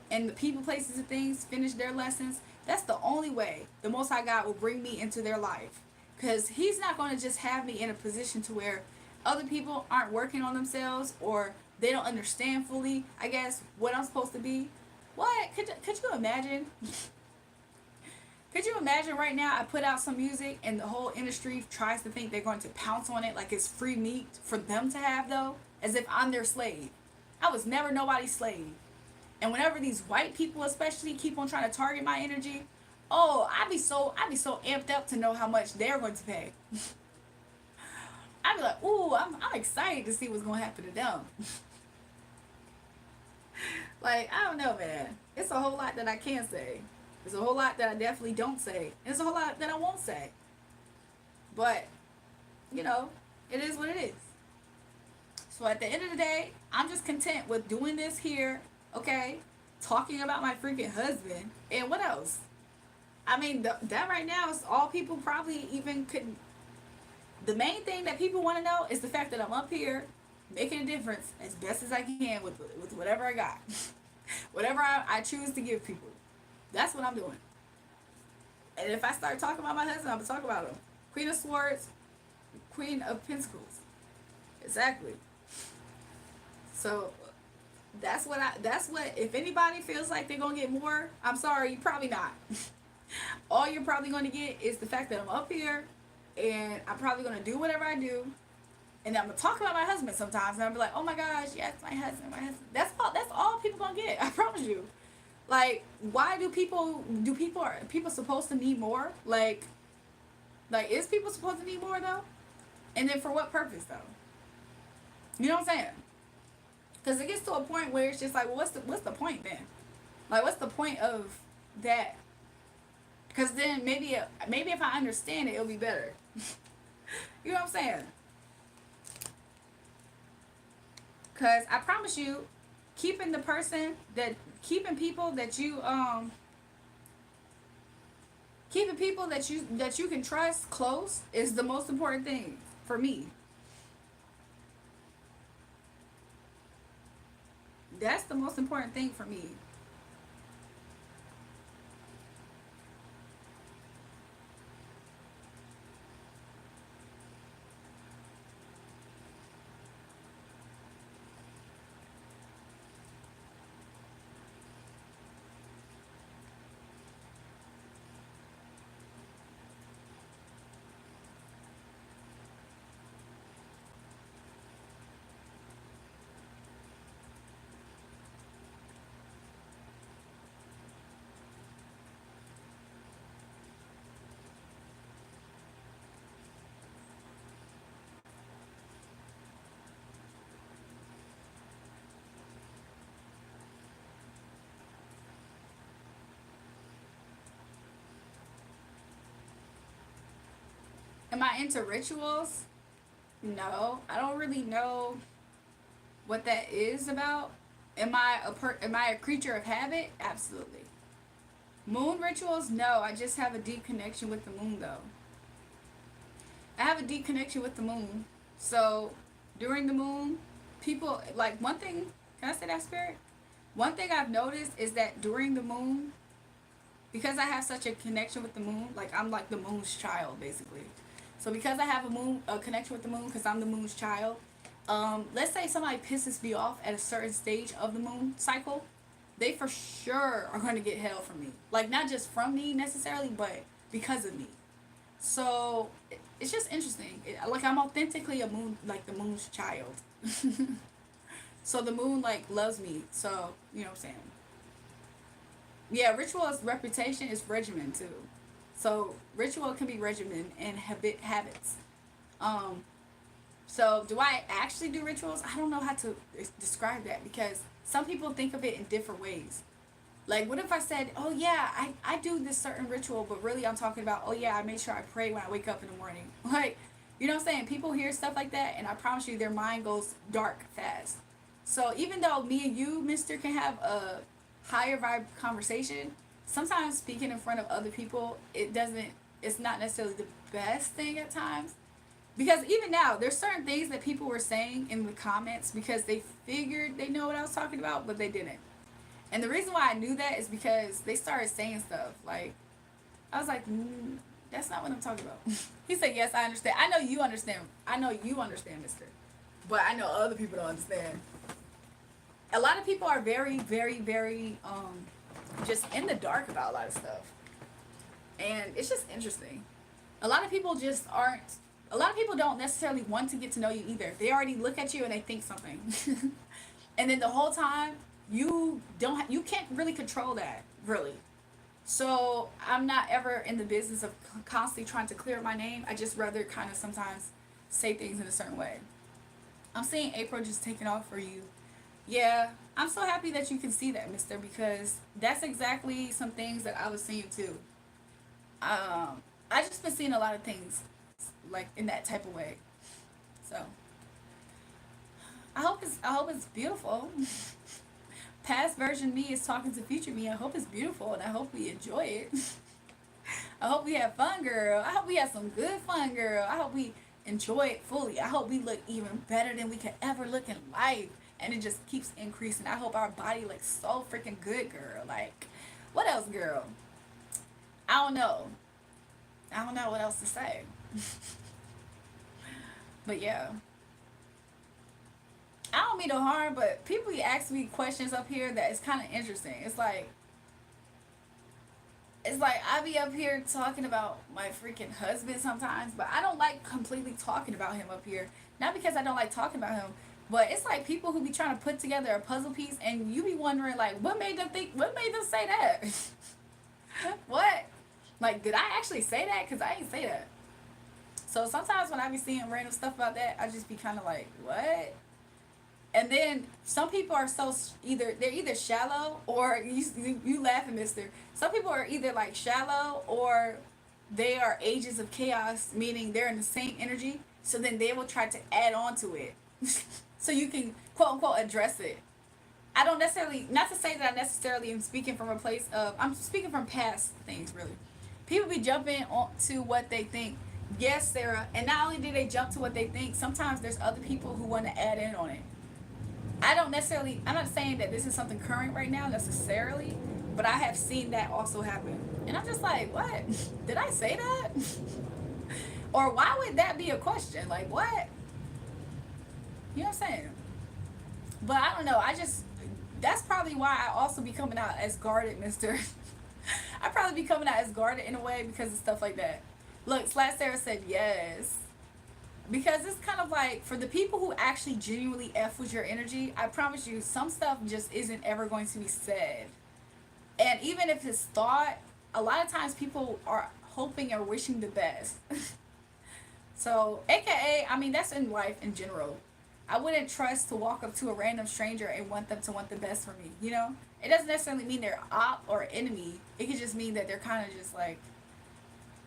A: and the people, places, and things finish their lessons, that's the only way the Most High God will bring me into their life. Because he's not going to just have me in a position to where other people aren't working on themselves or they don't understand fully, I guess, what I'm supposed to be. What? Could you imagine? Could you imagine right now I put out some music and the whole industry tries to think they're going to pounce on it like it's free meat for them to have, though? As if I'm their slave. I was never nobody's slave. And whenever these white people especially keep on trying to target my energy, oh, I'd be so amped up to know how much they're going to pay. I'd be like, ooh, I'm excited to see what's gonna happen to them. Like, I don't know, man. It's a whole lot that I can't say. There's a whole lot that I definitely don't say. And there's a whole lot that I won't say. But, you know, it is what it is. So at the end of the day, I'm just content with doing this here, okay? Talking about my freaking husband. And what else? I mean, that right now is all people probably even could. The main thing that people want to know is the fact that I'm up here making a difference as best as I can with whatever I got. Whatever I choose to give people. That's what I'm doing. And if I start talking about my husband, I'm going to talk about him. Queen of Swords, Queen of Pentacles. Exactly. So that's what if anybody feels like they're going to get more, I'm sorry, you probably not. All you're probably going to get is the fact that I'm up here and I'm probably going to do whatever I do. And I'm going to talk about my husband sometimes and I'll be like, oh my gosh, yes, my husband. That's all people going to get. I promise you. Like, why are people supposed to need more? Like, is people supposed to need more though? And then for what purpose though? You know what I'm saying? Because it gets to a point where it's just like, well, what's the point then? Like, what's the point of that? Because then maybe if I understand it, it'll be better. You know what I'm saying? Because I promise you, keeping people that you can trust close is the most important thing for me. That's the most important thing for me. Am I into rituals? No, I don't really know what that is about. Am I a creature of habit? Absolutely. Moon rituals? No, I just have a deep connection with the moon though. I have a deep connection with the moon. So during the moon, people like one thing. Can I say that, Spirit? One thing I've noticed is that during the moon, because I have such a connection with the moon, like I'm like the moon's child basically. So because I have a connection with the moon, because I'm the moon's child, let's say somebody pisses me off at a certain stage of the moon cycle, they for sure are going to get hell from me. Like not just from me necessarily, but because of me. So it's just interesting. Like I'm authentically the moon's child. So the moon like loves me. So you know what I'm saying. Yeah, ritual is reputation is regimen too. So ritual can be regimen and habits. So do I actually do rituals? I don't know how to describe that because some people think of it in different ways. Like what if I said, oh yeah, I do this certain ritual, but really I'm talking about, oh yeah, I make sure I pray when I wake up in the morning. Like, you know what I'm saying? People hear stuff like that and I promise you their mind goes dark fast. So even though me and you, mister, can have a higher vibe conversation, sometimes speaking in front of other people, it's not necessarily the best thing at times. Because even now, there's certain things that people were saying in the comments because they figured they know what I was talking about, but they didn't. And the reason why I knew that is because they started saying stuff like, I was like, that's not what I'm talking about. He said, yes, I understand. I know you understand. I know you understand, mister. But I know other people don't understand. A lot of people are very, very, very, just in the dark about a lot of stuff. And it's just interesting. A lot of people don't necessarily want to get to know you either. They already look at you and they think something. And then the whole time, you can't really control that, really. So I'm not ever in the business of constantly trying to clear my name. I just rather kind of sometimes say things in a certain way. I'm seeing April just taking off for you. Yeah, I'm so happy that you can see that, mister, because that's exactly some things that I was seeing too. I just been seeing a lot of things like in that type of way. So I hope it's beautiful. Past version me is talking to future me. I hope it's beautiful and I hope we enjoy it. I hope we have fun, girl. I hope we have some good fun, girl. I hope we enjoy it fully. I hope we look even better than we could ever look in life. And it just keeps increasing. I hope our body looks so freaking good, girl. Like, what else, girl? I don't know. I don't know what else to say. But yeah. I don't mean no harm, but people ask me questions up here that is kind of interesting. It's like I be up here talking about my freaking husband sometimes, but I don't like completely talking about him up here. Not because I don't like talking about him, but it's like people who be trying to put together a puzzle piece, and you be wondering like, what made them say that? What? Like, did I actually say that? Cause I ain't say that. So sometimes when I be seeing random stuff about that, I just be kind of like, what? And then some people are so they're either shallow or you laughing, mister. Some people are either like shallow or they are ages of chaos, meaning they're in the same energy. So then they will try to add on to it, so you can quote unquote address it. I don't necessarily, not to say that I necessarily am speaking from a place of, I'm speaking from past things really. People be jumping on to what they think. Yes, Sarah. And not only do they jump to what they think, sometimes there's other people who want to add in on it. I don't necessarily, I'm not saying that this is something current right now necessarily, but I have seen that also happen. And I'm just like, what? Did I say that? Or why would that be a question? Like, what? You know what I'm saying? But I don't know. That's probably why I also be coming out as guarded, mister. I probably be coming out as guarded in a way because of stuff like that. Look, Slat Sarah said yes. Because it's kind of like, for the people who actually genuinely F with your energy, I promise you, some stuff just isn't ever going to be said. And even if it's thought, a lot of times people are hoping or wishing the best. So, AKA, I mean, that's in life in general. I wouldn't trust to walk up to a random stranger and want them to want the best for me, you know? It doesn't necessarily mean they're op or enemy. It could just mean that they're kind of just like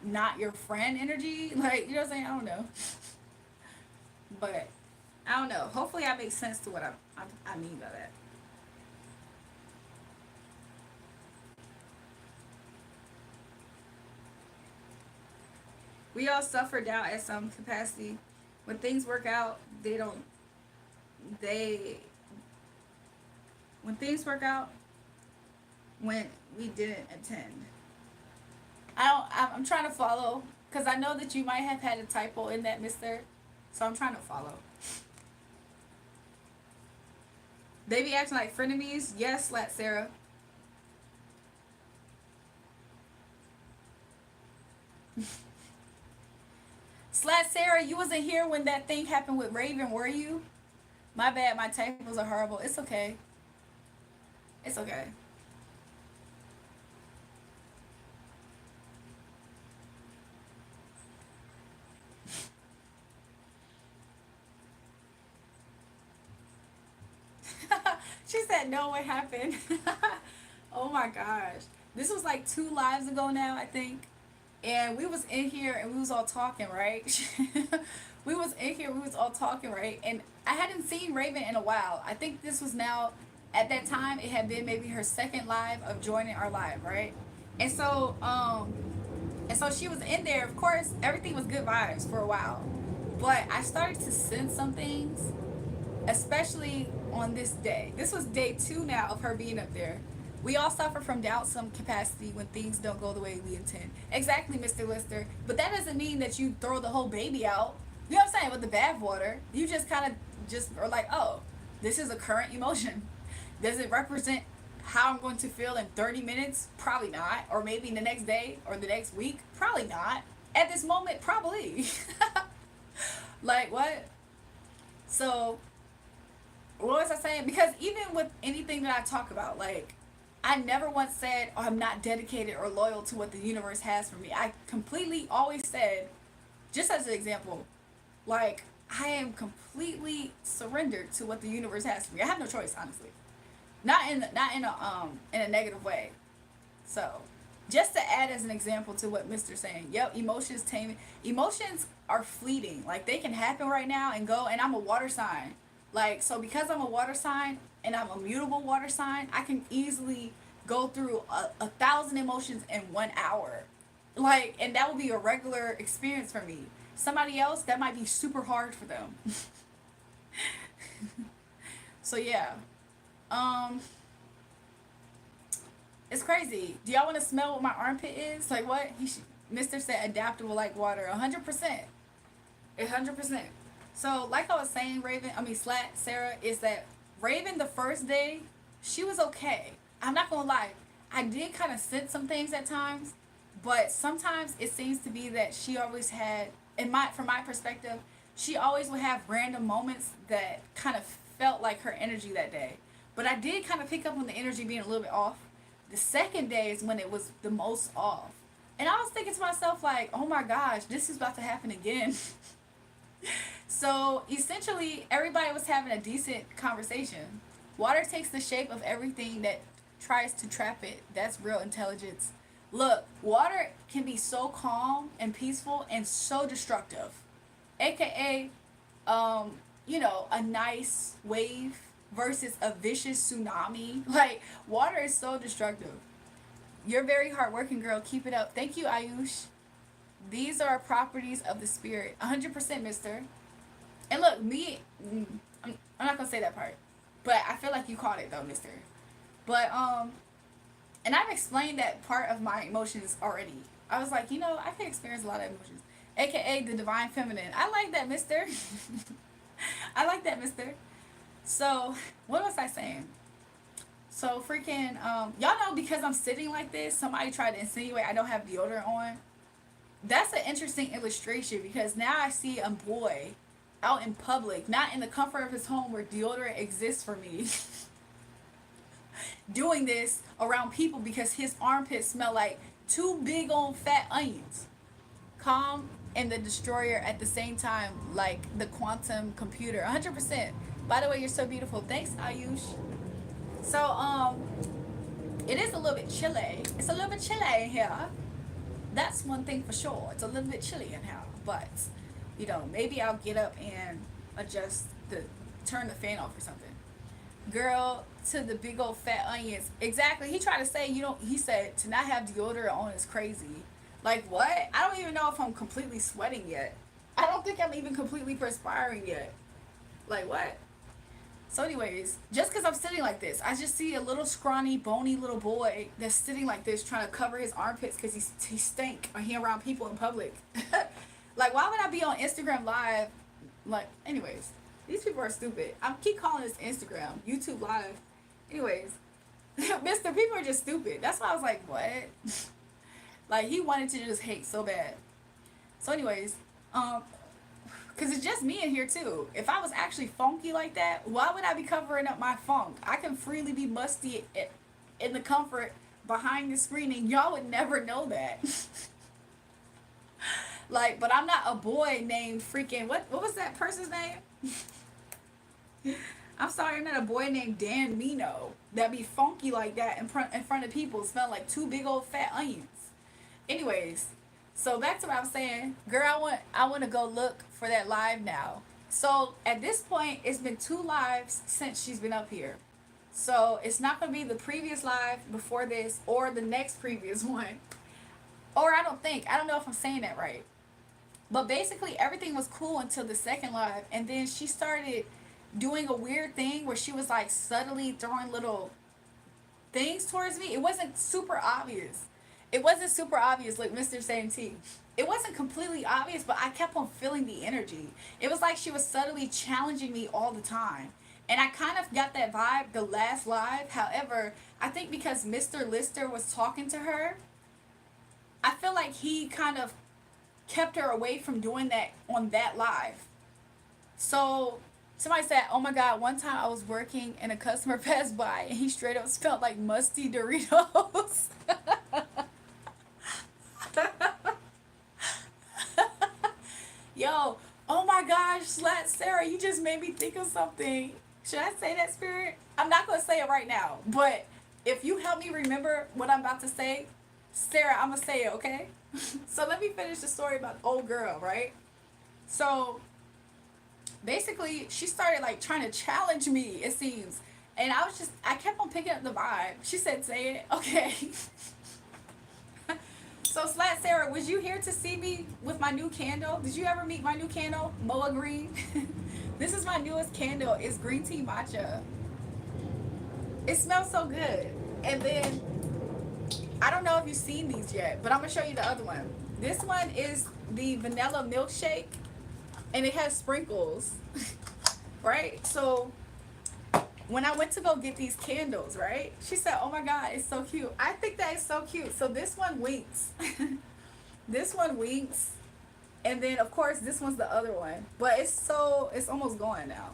A: not your friend energy. Like, you know what I'm saying? I don't know. But I don't know. Hopefully, I make sense to what I mean by that. We all suffer doubt at some capacity. When things work out, they don't. They. When things work out, when we didn't attend. I don't. I'm trying to follow because I know that you might have had a typo in that, mister. So I'm trying to follow. They be acting like frenemies. Yes, Slat Sarah. Slat Sarah, you wasn't here when that thing happened with Raven, were you? My bad, my typos are horrible. It's okay. It's okay. She said, no, what happened? Oh my gosh. This was like 2 lives ago now, I think. And we was in here and we was all talking, right? We was in here, we was all talking, right? And I hadn't seen Raven in a while. I think this was now, at that time, it had been maybe her second live of joining our live, right? And so, she was in there. Of course, everything was good vibes for a while. But I started to sense some things, especially on this day. This was day 2 now of her being up there. We all suffer from doubt some capacity when things don't go the way we intend. Exactly, Mr. Lister. But that doesn't mean that you throw the whole baby out. You know what I'm saying? With the bath water. You just kind of just are like, oh, this is a current emotion. Does it represent how I'm going to feel in 30 minutes? Probably not. Or maybe the next day or the next week? Probably not. At this moment, probably. Like, what? So what was I saying? Because even with anything that I talk about, like, I never once said, oh, I'm not dedicated or loyal to what the universe has for me. I completely always said, just as an example, like, I am completely surrendered to what the universe has for me. I have no choice, honestly. Not in a negative way. So, just to add as an example to what Mister's saying, yep, emotions taming. Emotions are fleeting. Like, they can happen right now and go. And I'm a water sign. Like, so because I'm a water sign and I'm a mutable water sign, I can easily go through a thousand emotions in 1 hour. Like, and that would be a regular experience for me. Somebody else, that might be super hard for them. So yeah. Um, it's crazy. Do y'all want to smell what my armpit is? Like what? Mister said adaptable like water. 100%. 100%. So like I was saying, Slat, Sarah, is that Raven the first day, she was okay. I'm not gonna lie. I did kind of sense some things at times, but sometimes it seems to be that she always had, from my perspective, she always would have random moments that kind of felt like her energy that day. But I did kind of pick up on the energy being a little bit off. The second day is when it was the most off. And I was thinking to myself, like, oh my gosh, this is about to happen again. So essentially, everybody was having a decent conversation. Water takes the shape of everything that tries to trap it. That's real intelligence. Look, water can be so calm and peaceful and so destructive. AKA, a nice wave versus a vicious tsuami. Like, water is so destructive. You're very hardworking, girl. Keep it up. Thank you, Ayush. These are properties of the spirit. 100%, mister. And look, I'm not going to say that part. But I feel like you caught it, though, mister. But, and I've explained that part of my emotions already. I was like, I can experience a lot of emotions. AKA the divine feminine. I like that, mister. I like that, mister. So, what was I saying? So, freaking, y'all know because I'm sitting like this, somebody tried to insinuate I don't have deodorant on. That's an interesting illustration because now I see a boy out in public, not in the comfort of his home where deodorant exists for me, doing this around people because his armpits smell like two big old fat onions. Calm and the destroyer at the same time, like the quantum computer. 100%. By the way, you're so beautiful. Thanks, Ayush. So, it is a little bit chilly. It's a little bit chilly in here. That's one thing for sure. It's a little bit chilly in here. But, maybe I'll get up and turn the fan off or something. Girl, to the big old fat onions. Exactly. He tried to say, he said to not have deodorant on is crazy. Like, what? I don't even know if I'm completely sweating yet. I don't think I'm even completely perspiring yet. Like, what? So anyways, just because I'm sitting like this, I just see a little scrawny, bony little boy that's sitting like this trying to cover his armpits because he stink or he around people in public. Like, why would I be on Instagram Live? Like, anyways, these people are stupid. I keep calling this Instagram, YouTube Live. Anyways, Mr. People are just stupid. That's why I was like, what? Like, he wanted to just hate so bad. So anyways, because it's just me in here too. If I was actually funky like that, why would I be covering up my funk? I can freely be musty in the comfort behind the screen and y'all would never know that. Like, but I'm not a boy named freaking, what was that person's name? I'm sorry, I'm not a boy named Dan Mino that be funky like that in front of people, smell like two big old fat onions. Anyways, so back to what I was saying, girl, I want to go look for that live now. So at this point, it's been 2 lives since she's been up here. So it's not going to be the previous live before this or the next previous one. Or I don't know if I'm saying that right. But basically everything was cool until the second live. And then she started doing a weird thing where she was like subtly throwing little things towards me. It wasn't super obvious. Like Mr. Saying T. It wasn't completely obvious, but I kept on feeling the energy. It was like she was subtly challenging me all the time. And I kind of got that vibe the last live. However, I think because Mr. Lister was talking to her, I feel like he kind of kept her away from doing that on that live. So Somebody said, oh my God, one time I was working and a customer passed by and he straight up smelled like musty Doritos. Yo, oh my gosh, Slat Sarah, you just made me think of something. Should I say that, Spirit? I'm not going to say it right now, but if you help me remember what I'm about to say, Sarah, I'm going to say it, okay? So let me finish the story about the old girl, right? So basically, she started like trying to challenge me, it seems. And I kept on picking up the vibe. She said, say it. Okay. So, Slat Sarah, was you here to see me with my new candle? Did you ever meet my new candle, Moa Green? This is my newest candle. It's green tea matcha. It smells so good. And then, I don't know if you've seen these yet, but I'm going to show you the other one. This one is the vanilla milkshake, and it has sprinkles, right? So, when I went to go get these candles, right? She said, oh my God, it's so cute. I think that is so cute. So this one winks. This one winks. And then, of course, this one's the other one. But it's almost gone now.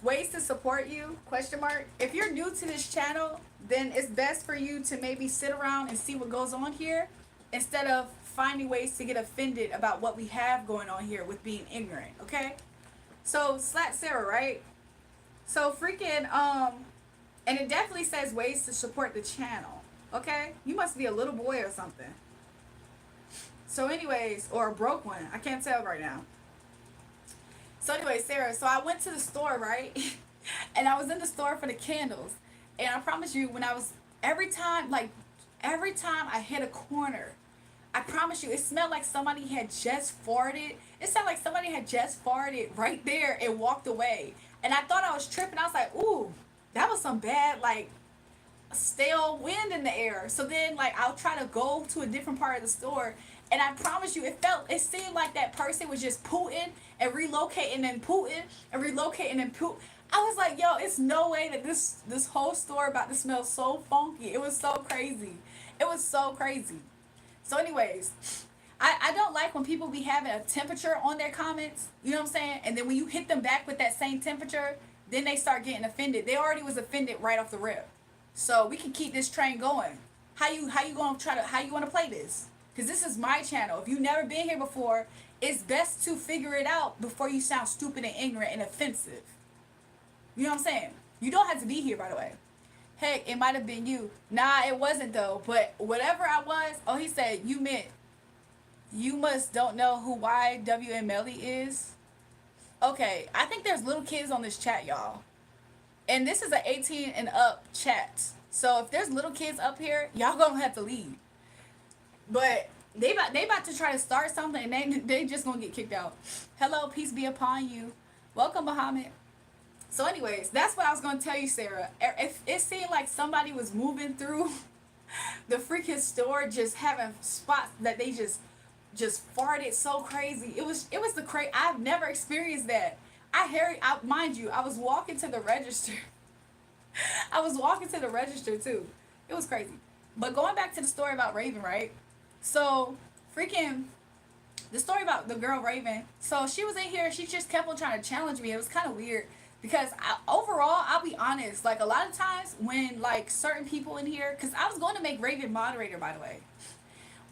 A: Ways to support you, question mark. If you're new to this channel, then it's best for you to maybe sit around and see what goes on here instead of finding ways to get offended about what we have going on here with being ignorant, okay? So, Slat Sarah, right? So freaking, and it definitely says ways to support the channel, okay? You must be a little boy or something. So anyways, or a broke one. I can't tell right now. So anyway, Sarah, so I went to the store, right? And I was in the store for the candles. And I promise you, every time I hit a corner, I promise you, it smelled like somebody had just farted. It sounded like somebody had just farted right there and walked away. And I thought I was tripping. I was like, ooh, that was some bad, like, stale wind in the air. So then, like, I'll try to go to a different part of the store. And I promise you, it seemed like that person was just pooting and relocating and pooting and relocating and poot. I was like, yo, it's no way that this whole store about to smell so funky. It was so crazy. It was so crazy. So anyways, I don't like when people be having a temperature on their comments, you know what I'm saying? And then when you hit them back with that same temperature, then they start getting offended. They already was offended right off the rip. So we can keep this train going. How you want to play this? Cuz this is my channel. If you've never been here before, it's best to figure it out before you sound stupid and ignorant and offensive. You know what I'm saying? You don't have to be here, by the way. Heck, it might have been you. Nah, it wasn't though. But whatever I was, oh, he said, you meant you must don't know who YW and Melly is. Okay, I think there's little kids on this chat, y'all. And this is an 18 and up chat. So if there's little kids up here, y'all gonna have to leave. But they about to try to start something and they just gonna get kicked out. Hello, peace be upon you. Welcome, Muhammad. So anyways, that's what I was gonna tell you, Sarah. It seemed like somebody was moving through the freaking store, just having spots that they just farted so crazy. It was the crazy. I've never experienced that. Mind you, I was walking to the register. I was walking to the register too. It was crazy. But going back to the story about Raven, right? So freaking the story about the girl Raven. So she was in here. She just kept on trying to challenge me. It was kind of weird because overall, I'll be honest. Like a lot of times when like certain people in here, because I was going to make Raven moderator, by the way.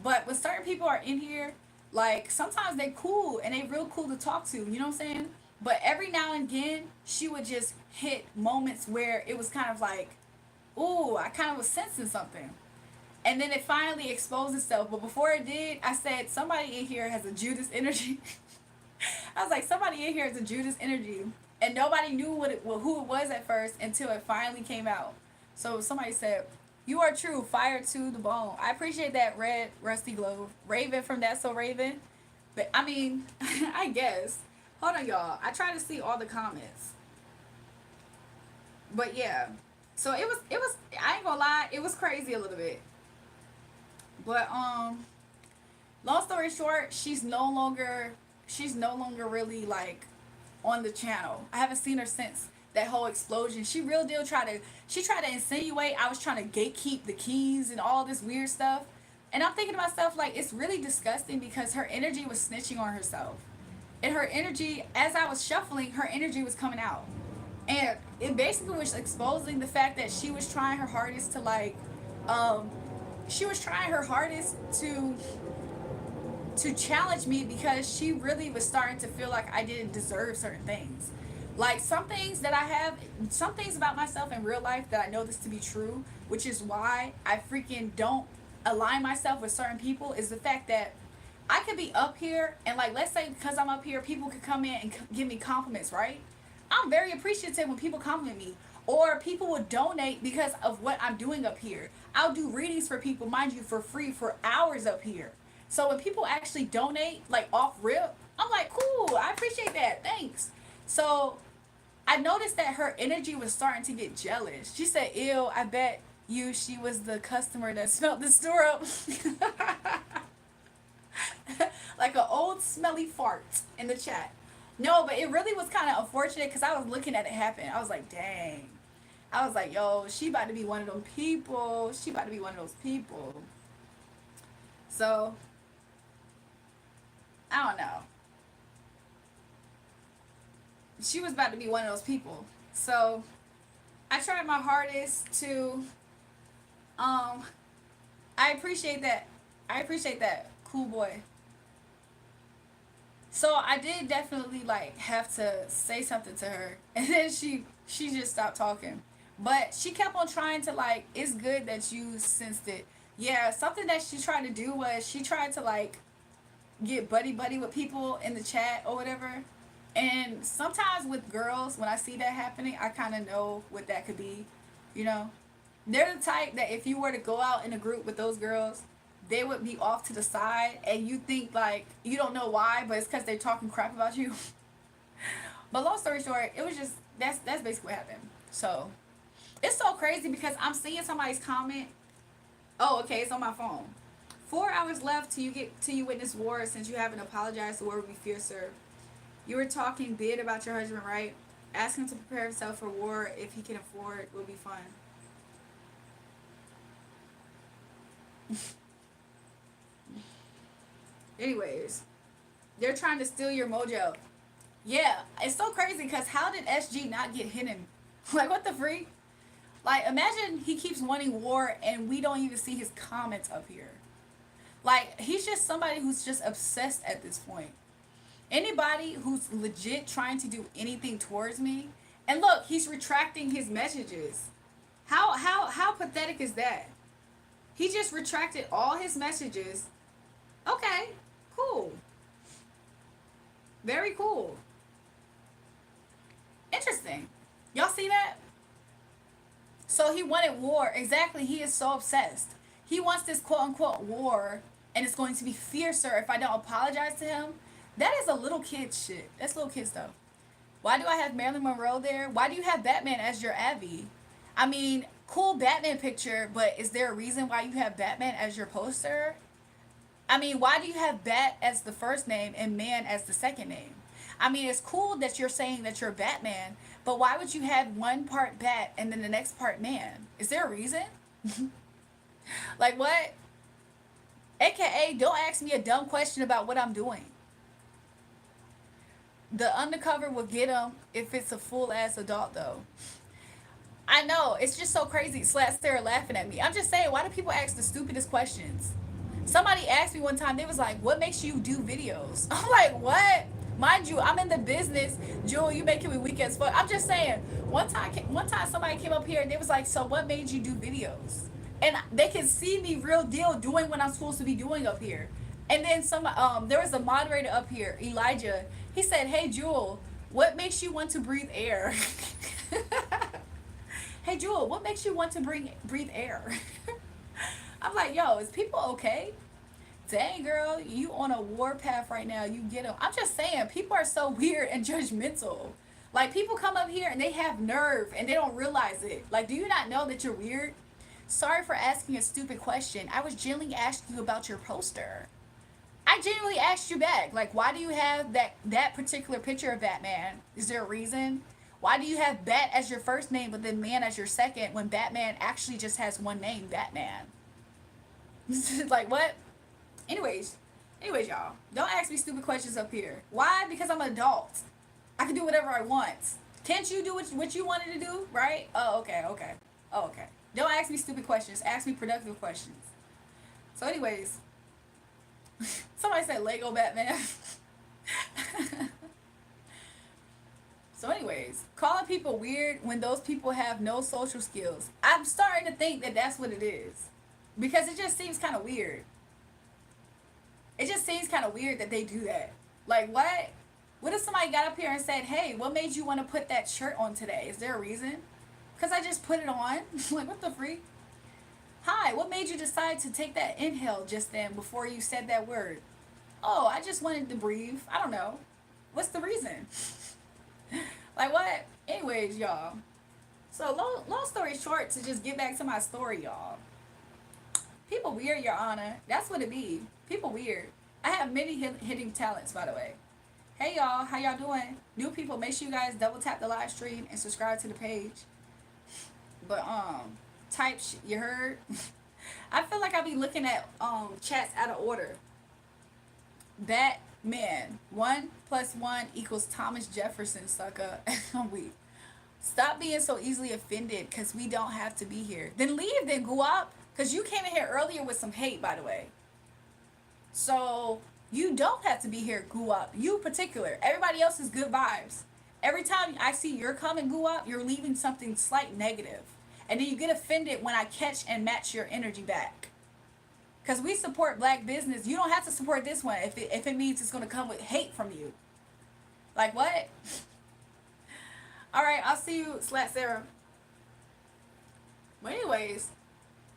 A: But when certain people are in here, like sometimes they cool and they real cool to talk to, you know what I'm saying? But every now and again, she would just hit moments where it was kind of like, ooh, I kind of was sensing something. And then it finally exposed itself. But before it did, I said, somebody in here has a Judas energy. I was like, somebody in here has a Judas energy. And nobody knew who it was at first until it finally came out. So somebody said, you are true, fire to the bone. I appreciate that, Red Rusty Glove. Raven from That's So Raven. But I mean, I guess. Hold on, y'all. I try to see all the comments. But yeah. So it was I ain't gonna lie, it was crazy a little bit. But long story short, she's no longer really like on the channel. I haven't seen her since that whole explosion. She real deal tried to insinuate I was trying to gatekeep the keys and all this weird stuff. And I'm thinking to myself, like, it's really disgusting because her energy was snitching on herself. and her energy, as I was shuffling, her energy was coming out. And it basically was exposing the fact that she was trying her hardest to like, um, she was trying her hardest to challenge me because she really was starting to feel like I didn't deserve certain things. Like some things that I have, some things about myself in real life that I know this to be true, which is why I freaking don't align myself with certain people, is the fact that I could be up here and like, let's say because I'm up here, people could come in and give me compliments, right? I'm very appreciative when people compliment me. Or people would donate because of what I'm doing up here. I'll do readings for people, mind you, for free for hours up here. So when people actually donate, like off rip, I'm like, cool, I appreciate that, thanks. So I noticed that her energy was starting to get jealous. She said, ew, I bet you she was the customer that smelled the store up. Like an old smelly fart in the chat. No, but it really was kind of unfortunate because I was looking at it happen. I was like, dang. I was like, yo, she about to be one of them people. She about to be one of those people. So, I don't know. She was about to be one of those people. So, I tried my hardest to, I appreciate that. I appreciate that. Cool boy. So I did definitely like have to say something to her, and then she just stopped talking. But she kept on trying to like. It's good that you sensed it. Yeah, something that she tried to do was she tried to like get buddy with people in the chat or whatever. And sometimes with girls, when I see that happening, I kind of know what that could be. You know, they're the type that if you were to go out in a group with those girls, they would be off to the side and you think like you don't know why, but it's because they're talking crap about you. But long story short, it was just that's basically what happened. So it's so crazy because I'm seeing somebody's comment. Oh, okay, it's on my phone. 4 hours left till you witness war. Since you haven't apologized, the war will be fiercer. You were talking bid about your husband, right? Ask him to prepare himself for war if he can afford. Will be fun. Anyways, they're trying to steal your mojo. Yeah, it's so crazy because how did SG not get hidden? Like, what the freak? Like, imagine he keeps wanting war and we don't even see his comments up here. Like, he's just somebody who's just obsessed at this point. Anybody who's legit trying to do anything towards me, and look, he's retracting his messages. How pathetic is that? He just retracted all his messages. Okay, cool. Very cool. Interesting. Y'all see that? So he wanted war. Exactly. He is so obsessed. He wants this quote unquote war, and it's going to be fiercer if I don't apologize to him. That is a little kid shit. That's little kid stuff. Why do I have Marilyn Monroe there? Why do you have Batman as your Abby? I mean, cool Batman picture, but is there a reason why you have Batman as your poster? I mean, why do you have Bat as the first name and Man as the second name? I mean, it's cool that you're saying that you're Batman, but why would you have one part Bat and then the next part Man? Is there a reason? Like what? AKA, don't ask me a dumb question about what I'm doing. The undercover will get him if it's a full ass adult, though. I know, it's just so crazy. Slat Sarah laughing at me. I'm just saying, why do people ask the stupidest questions? Somebody asked me one time, they was like, what makes you do videos? I'm like, what? Mind you, I'm in the business. Jewel, you making me weak as fuck. I'm just saying, one time somebody came up here and they was like, so what made you do videos? And they can see me real deal doing what I'm supposed to be doing up here. And then there was a moderator up here, Elijah. He said, hey, Jewel, what makes you want to breathe air? Hey, Jewel, what makes you want to breathe air? I'm like, yo, is people okay? Dang, girl, you on a war path right now. You get them. I'm just saying, people are so weird and judgmental. Like, people come up here and they have nerve and they don't realize it. Like, do you not know that you're weird? Sorry for asking a stupid question. I was genuinely asking you about your poster. I genuinely asked you back. Like, why do you have that particular picture of Batman? Is there a reason? Why do you have Bat as your first name but then Man as your second when Batman actually just has one name, Batman? Like, what? Anyways, Anyways, y'all, don't ask me stupid questions up here. Why? Because I'm an adult. I can do whatever I want. Can't you do what you wanted to do? Right? Oh, okay, okay. Oh, okay. Don't ask me stupid questions. Ask me productive questions. So, anyways, somebody said Lego Batman. So, anyways, calling people weird when those people have no social skills. I'm starting to think that that's what it is. Because it just seems kind of weird. It just seems kind of weird that they do that. Like, what? What if somebody got up here and said, hey, what made you want to put that shirt on today? Is there a reason? Because I just put it on. Like, what the freak? Hi, what made you decide to take that inhale just then before you said that word? Oh, I just wanted to breathe. I don't know. What's the reason? Like, what? Anyways, y'all. So, long story short, to just get back to my story, y'all. People weird, Your Honor. That's what it be. People weird. I have many hitting talents, by the way. Hey, y'all. How y'all doing? New people, make sure you guys double tap the live stream and subscribe to the page. But, you heard? I feel like I be looking at, chats out of order. Batman. 1 + 1 = Thomas Jefferson, sucker. I'm weak. Stop being so easily offended because we don't have to be here. Then leave, then go up. Because you came in here earlier with some hate, by the way. So, you don't have to be here, goo up. You particular. Everybody else is good vibes. Every time I see your comment goo up, you're leaving something slight negative. And then you get offended when I catch and match your energy back. Because we support black business. You don't have to support this one if it means it's going to come with hate from you. Like, what? Alright, I'll see you, Slat Sarah. But anyways,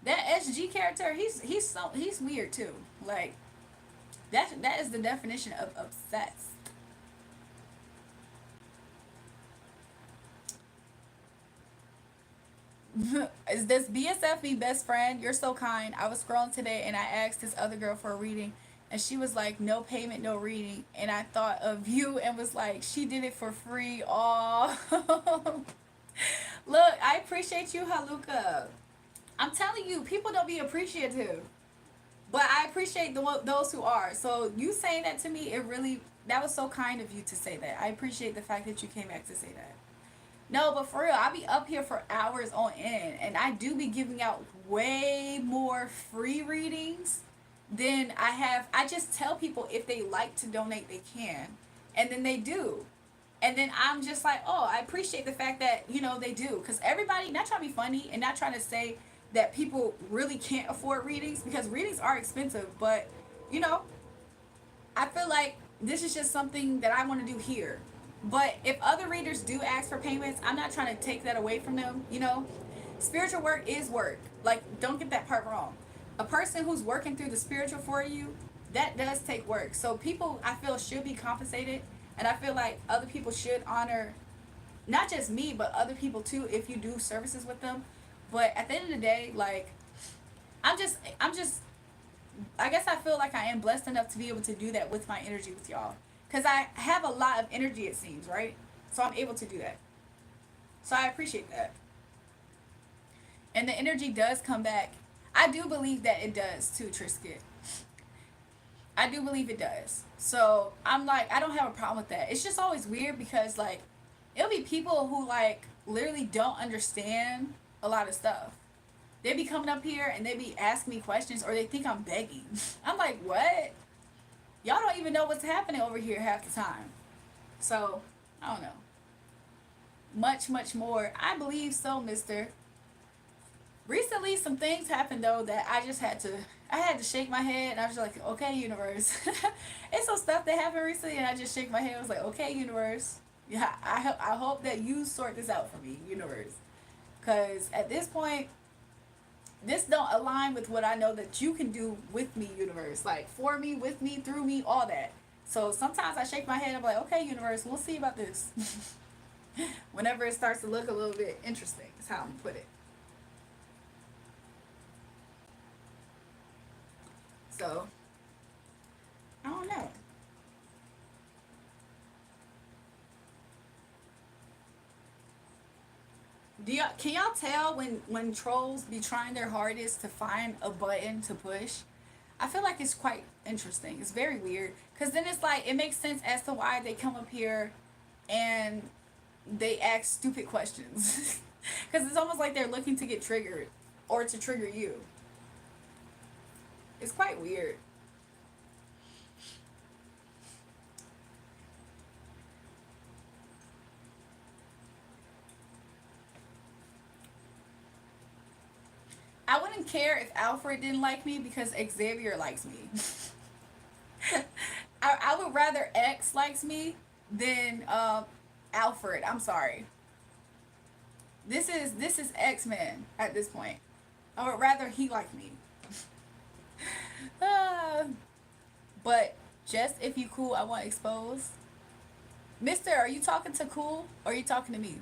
A: that SG character, he's weird too. Like, that is the definition of obsessed. Is this BSF me best friend? You're so kind. I was scrolling today and I asked this other girl for a reading and she was like, no payment, no reading. And I thought of you and was like, she did it for free. Oh, look, I appreciate you, Haluka. I'm telling you, people don't be appreciative. But I appreciate those who are. So you saying that to me, that was so kind of you to say that. I appreciate the fact that you came back to say that. No, but for real, I be up here for hours on end, and I do be giving out way more free readings than I have. I just tell people if they like to donate, they can, and then they do. And then I'm just like, oh, I appreciate the fact that, they do. Because everybody, not trying to be funny and not trying to say that people really can't afford readings, because readings are expensive, but, I feel like this is just something that I want to do here. But if other readers do ask for payments, I'm not trying to take that away from them, Spiritual work is work. Like, don't get that part wrong. A person who's working through the spiritual for you, that does take work. So people, I feel, should be compensated. And I feel like other people should honor, not just me, but other people too, if you do services with them. But at the end of the day, like, I guess I feel like I am blessed enough to be able to do that with my energy with y'all. Because I have a lot of energy, it seems, right? So I'm able to do that. So I appreciate that. And the energy does come back. I do believe that it does too, Trisket. I do believe it does. So I'm like, I don't have a problem with that. It's just always weird because, like, it'll be people who, like, literally don't understand a lot of stuff. They be coming up here and they be asking me questions, or they think I'm begging. I'm like, what? Y'all don't even know what's happening over here half the time. So, I don't know. Much, much more. I believe so, mister. Recently, some things happened, though, that I had to shake my head, and I was like, okay, universe. It's some stuff that happened recently, and I just shake my head. I was like, okay, universe. Yeah, I hope that you sort this out for me, universe. Because at this point, this don't align with what I know that you can do with me, universe. Like, for me, with me, through me, all that. So sometimes I shake my head, I'm like, okay, universe, we'll see about this. Whenever it starts to look a little bit interesting, is how I'm going to put it. So, I don't know. Can y'all tell when trolls be trying their hardest to find a button to push? I feel like it's quite interesting. It's very weird. Because then it's like, it makes sense as to why they come up here and they ask stupid questions. Because it's almost like they're looking to get triggered or to trigger you. It's quite weird. I wouldn't care if Alfred didn't like me because Xavier likes me. I would rather X likes me than Alfred. I'm sorry. This is X-Men at this point. I would rather he like me. uh, but just if you cool, I want exposed. Mister, are you talking to cool or are you talking to me?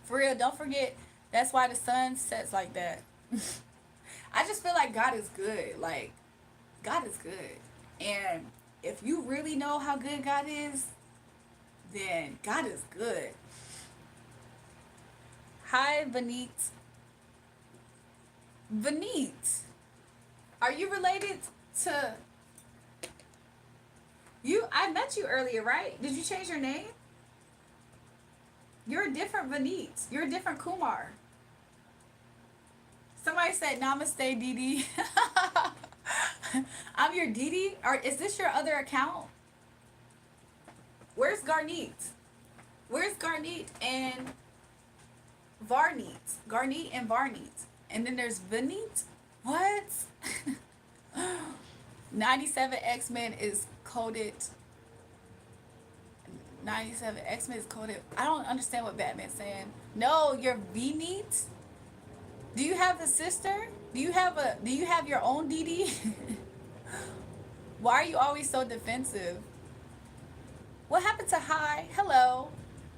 A: For real, don't forget that's why the sun sets like that. I just feel like God is good. Like, God is good. And if you really know how good God is, then God is good. Hi, Vanit. Vanit. Are you related to you? I met you earlier, right? Did you change your name? You're a different Vanit. You're a different Kumar. Somebody said Namaste, Didi. I'm your Didi. Or is this your other account? Where's Garneet? Where's Garneet and Varneet? Garneet and Varneet. And then there's Vanit. What? 97 X-Men is coded. 97 X-Men is coded. I don't understand what Batman's saying. No, you're Vneet. Do you have a sister? Do you have your own DD? Why are you always so defensive? What happened to hi? Hello.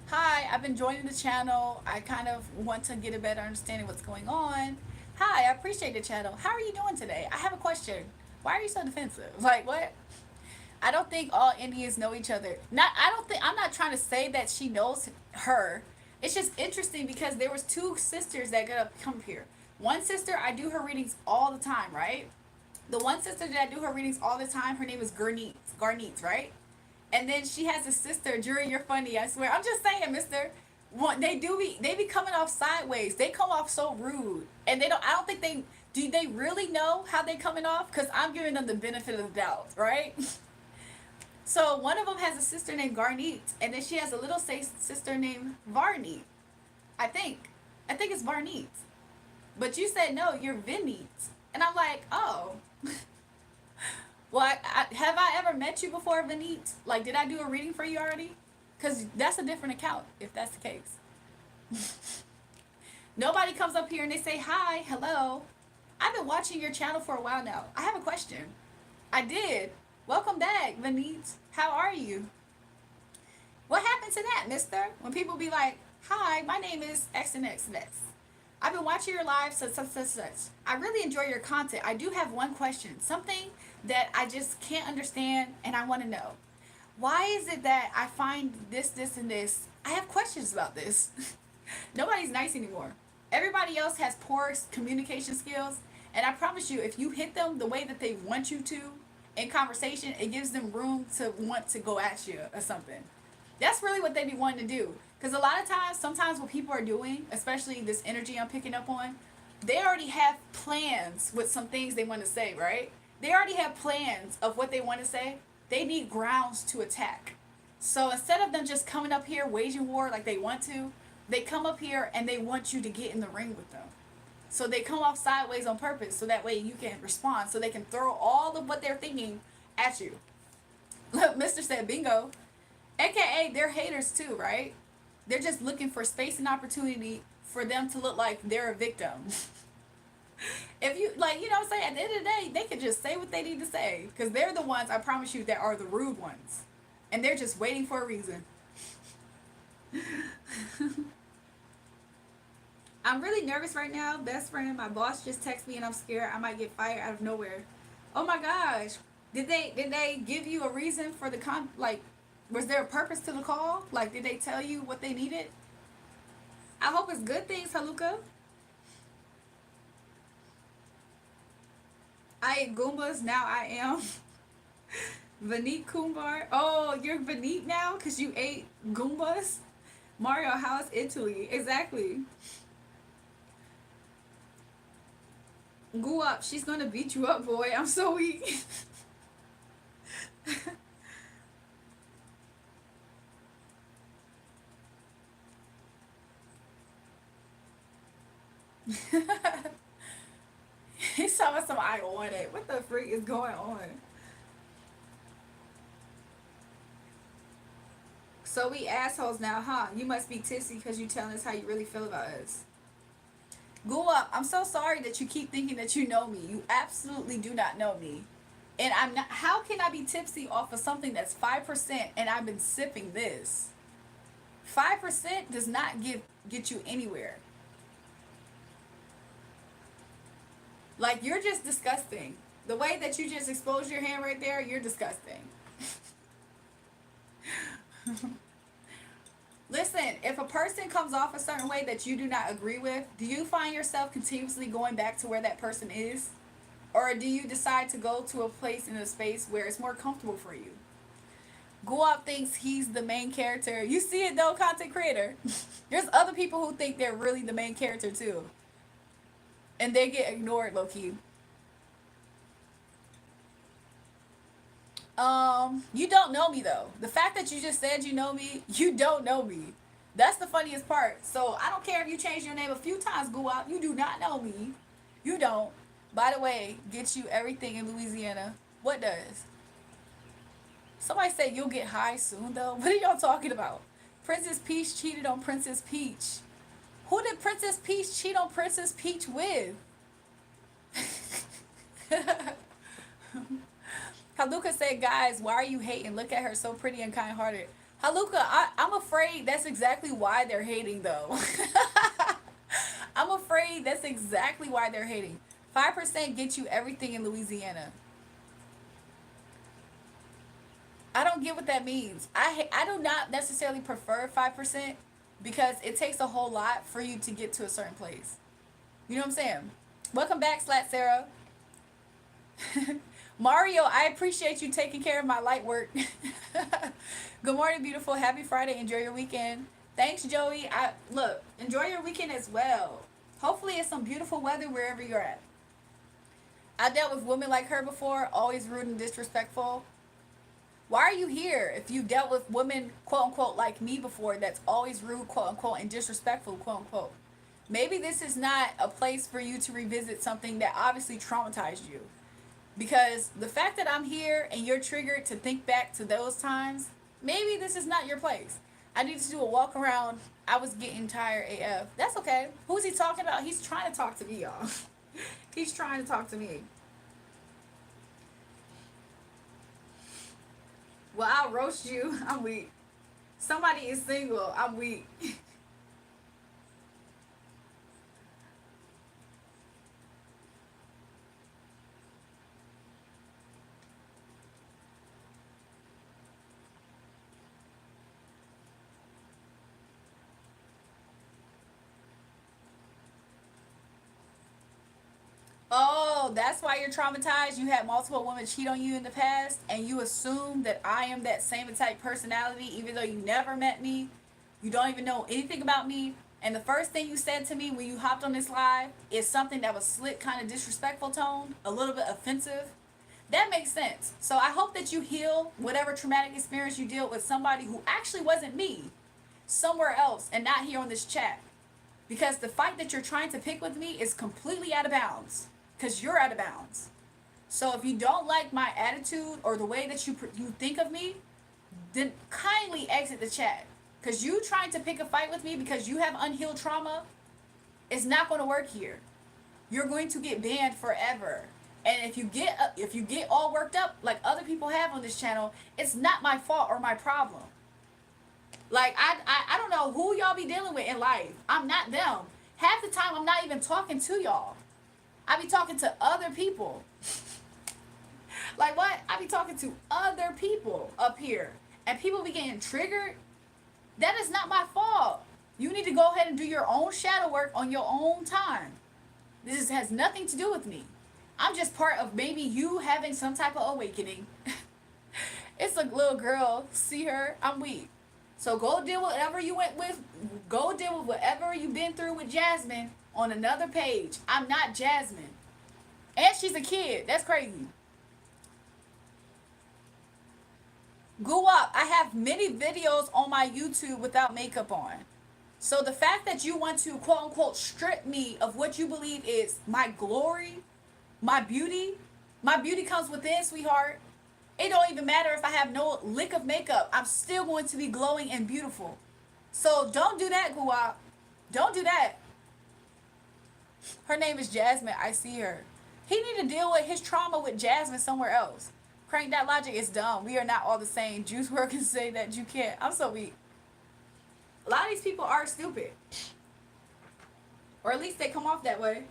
A: Hi, I've been joining the channel. I kind of want to get a better understanding of what's going on. Hi, I appreciate the channel. How are you doing today? I have a question. Why are you so defensive? Like, what? I don't think all Indians know each other. I'm not trying to say that she knows her. It's just interesting because there was two sisters that got up come here. One sister, I do her readings all the time, right? The one sister that I do her readings all the time, her name is Garneet, right? And then she has a sister, Jury, you're funny, I swear. I'm just saying, mister. They be coming off sideways. They come off so rude. And I don't think do they really know how they coming off? Because I'm giving them the benefit of the doubt, right? So one of them has a sister named Garneet, and then she has a little sister named Varneet. I think it's Varneet. But you said no, you're Vinneet. And I'm like, oh. Well, have I ever met you before, Vanit? Like, did I do a reading for you already? Because that's a different account, if that's the case. Nobody comes up here and they say, hi, hello. I've been watching your channel for a while now. I have a question. I did. Welcome back, Vanit. How are you? What happened to that, mister? When people be like, hi, my name is X and X and X. I've been watching your live, such. I really enjoy your content. I do have one question. Something that I just can't understand and I want to know. Why is it that I find this, and this? I have questions about this. Nobody's nice anymore. Everybody else has poor communication skills. And I promise you, if you hit them the way that they want you to in conversation, it gives them room to want to go at you or something. That's really what they be wanting to do. Because a lot of times, sometimes what people are doing, especially this energy I'm picking up on, they already have plans with some things they want to say, right? They already have plans of what they want to say. They need grounds to attack. So instead of them just coming up here waging war like they want to, they come up here and they want you to get in the ring with them. So they come off sideways on purpose so that way you can respond, so they can throw all of what they're thinking at you. Look, Mr. said bingo. AKA, they're haters too, right? They're just looking for space and opportunity for them to look like they're a victim. If you, like, you know what I'm saying? At the end of the day, they can just say what they need to say. Because they're the ones, I promise you, that are the rude ones. And they're just waiting for a reason. I'm really nervous right now. Best friend, my boss just texted me and I'm scared I might get fired out of nowhere. Oh my gosh. Did they give you a reason for the was there a purpose to the call? Like, did they tell you what they needed? I hope it's good things, Haluka. I ate Goombas, now I am Vanique Kumbar. Oh, you're Vanique now because you ate Goombas? Mario, how's Italy? Exactly. Go up. She's gonna beat you up, boy. I'm so weak. He's talking some I want it. What the freak is going on? So we assholes now, huh? You must be tipsy because you telling us how you really feel about us. Go up. I'm so sorry that you keep thinking that you know me. You absolutely do not know me. And I'm not. How can I be tipsy off of something that's 5% and I've been sipping this? 5% does not get you anywhere. Like, you're just disgusting. The way that you just exposed your hand right there, you're disgusting. Listen, if a person comes off a certain way that you do not agree with, do you find yourself continuously going back to where that person is? Or do you decide to go to a place in a space where it's more comfortable for you? Guap thinks he's the main character. You see it though, content creator. There's other people who think they're really the main character too. And they get ignored, low key. You don't know me though. The fact that you just said you know me, you don't know me. That's the funniest part. So I don't care if you change your name a few times, Guap. You do not know me. You don't. By the way, get you everything in Louisiana. What does? Somebody said you'll get high soon though. What are y'all talking about? Princess Peach cheated on Princess Peach. Who did Princess Peach cheat on Princess Peach with? Haluka said, guys, why are you hating? Look at her, so pretty and kind-hearted. Haluka, I'm afraid that's exactly why they're hating, though. I'm afraid that's exactly why they're hating. 5% get you everything in Louisiana. I don't get what that means. I do not necessarily prefer 5% because it takes a whole lot for you to get to a certain place. You know what I'm saying? Welcome back, Slat Sarah. Mario, I appreciate you taking care of my light work. Good morning, beautiful. Happy Friday. Enjoy your weekend. Thanks, Joey. Look, enjoy your weekend as well. Hopefully it's some beautiful weather wherever you're at. I dealt with women like her before, always rude and disrespectful. Why are you here if you dealt with women, quote unquote, like me before that's always rude, quote unquote, and disrespectful, quote unquote? Maybe this is not a place for you to revisit something that obviously traumatized you. Because the fact that I'm here and you're triggered to think back to those times, maybe this is not your place. I need to do a walk around. I was getting tired AF. That's okay. Who's he talking about? He's trying to talk to me, y'all. He's trying to talk to me. Well, I'll roast you. I'm weak. Somebody is single. I'm weak. Oh, that's why you're traumatized. You had multiple women cheat on you in the past, and you assume that I am that same type personality, even though you never met me. You don't even know anything about me. And the first thing you said to me when you hopped on this live is something that was slick, kind of disrespectful tone, a little bit offensive. That makes sense. So I hope that you heal whatever traumatic experience you dealt with somebody who actually wasn't me, somewhere else, and not here on this chat. Because the fight that you're trying to pick with me is completely out of bounds. Because you're out of bounds. So if you don't like my attitude or the way that you think of me, then kindly exit the chat. Because you trying to pick a fight with me because you have unhealed trauma, it's not going to work here. You're going to get banned forever. And if you get all worked up like other people have on this channel, it's not my fault or my problem. Like, I don't know who y'all be dealing with in life. I'm not them. Half the time, I'm not even talking to y'all. I be talking to other people. Like what? I be talking to other people up here. And people be getting triggered. That is not my fault. You need to go ahead and do your own shadow work on your own time. This has nothing to do with me. I'm just part of maybe you having some type of awakening. It's a little girl. See her? I'm weak. So go deal with whatever you went with. Go deal with whatever you've been through with Jasmine on another page. I'm not Jasmine. And she's a kid. That's crazy. Go up. I have many videos on my YouTube without makeup on. So the fact that you want to quote unquote strip me of what you believe is my glory, my beauty comes within, sweetheart. It don't even matter if I have no lick of makeup. I'm still going to be glowing and beautiful. So don't do that, Guap. Don't do that. Her name is Jasmine. I see her. He need to deal with his trauma with Jasmine somewhere else. Crank that logic is dumb. We are not all the same. Juice WRLD can say that you can't. I'm so weak. A lot of these people are stupid. Or at least they come off that way.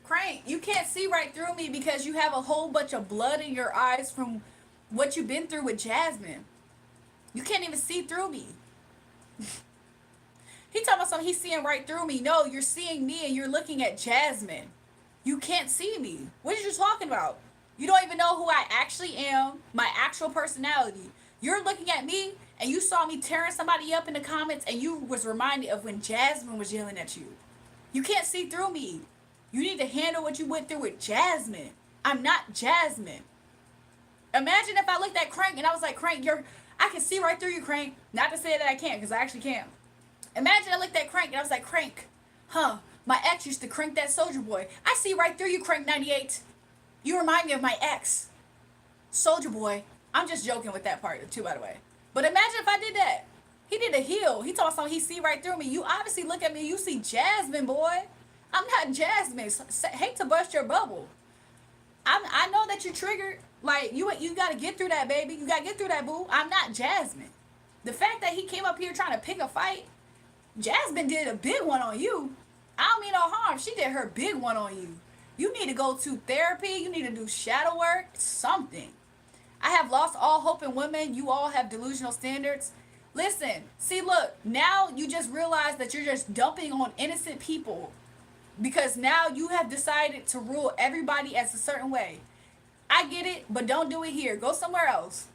A: Crank, you can't see right through me because you have a whole bunch of blood in your eyes from what you've been through with Jasmine. You can't even see through me. He talking about something, he's seeing right through me. No, you're seeing me and you're looking at Jasmine. You can't see me. What are you talking about? You don't even know who I actually am, my actual personality. You're looking at me and you saw me tearing somebody up in the comments and you was reminded of when Jasmine was yelling at you. You can't see through me. You need to handle what you went through with Jasmine. I'm not Jasmine. Imagine if I looked at Crank and I was like, Crank, I can see right through you, Crank. Not to say that I can't, because I actually can. Imagine I looked at Crank and I was like, Crank, my ex used to crank that Soldier Boy. I see right through you, Crank 98. You remind me of my ex, Soldier Boy. I'm just joking with that part too, by the way. But imagine if I did that. He did a heel. He told something he see right through me. You obviously look at me, you see Jasmine, boy. I'm not Jasmine. Hate to bust your bubble. I know that you're triggered. Like, you got to get through that, baby. You got to get through that, boo. I'm not Jasmine. The fact that he came up here trying to pick a fight, Jasmine did a big one on you. I don't mean no harm. She did her big one on you. You need to go to therapy. You need to do shadow work. Something. I have lost all hope in women. You all have delusional standards. Listen. See, look. Now you just realize that you're just dumping on innocent people. Because now you have decided to rule everybody as a certain way. I get it, but don't do it here. Go somewhere else.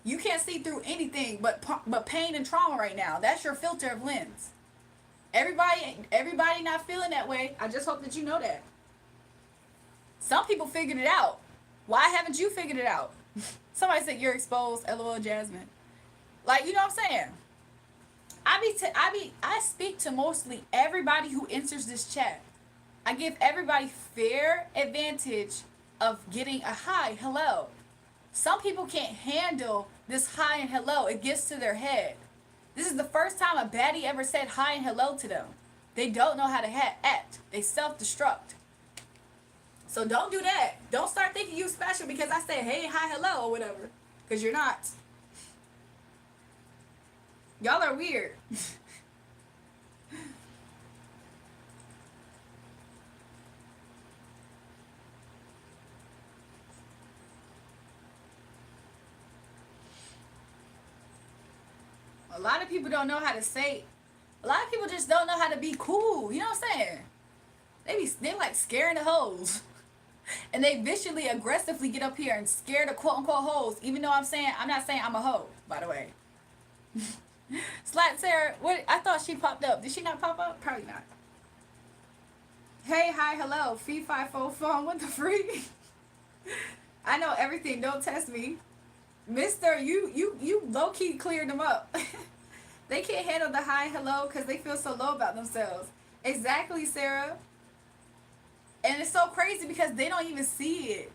A: You can't see through anything but pain and trauma right now. That's your filter of lens. Everybody not feeling that way. I just hope that you know that. Some people figured it out. Why haven't you figured it out? Somebody said you're exposed. LOL, Jasmine. Like, you know what I'm saying? I speak to mostly everybody who enters this chat. I give everybody fair advantage of getting a hi, hello. Some people can't handle this hi and hello. It gets to their head. This is the first time a baddie ever said hi and hello to them. They don't know how to act. They self-destruct. So don't do that. Don't start thinking you special because I said hey, hi, hello, or whatever. Because you're not. Y'all are weird. A lot of people don't know how to say. A lot of people just don't know how to be cool. You know what I'm saying? They like scaring the hoes. And they viciously, aggressively get up here and scare the quote unquote hoes. Even though I'm not saying I'm a hoe, by the way. Slat Sarah, what? I thought she popped up. Did she not pop up? Probably not. Hey, hi, hello. Fee 5 phone. What the freak? I know everything. Don't test me. Mister, you low-key cleared them up. They can't handle the hi, hello because they feel so low about themselves. Exactly, Sarah. And it's so crazy because they don't even see it.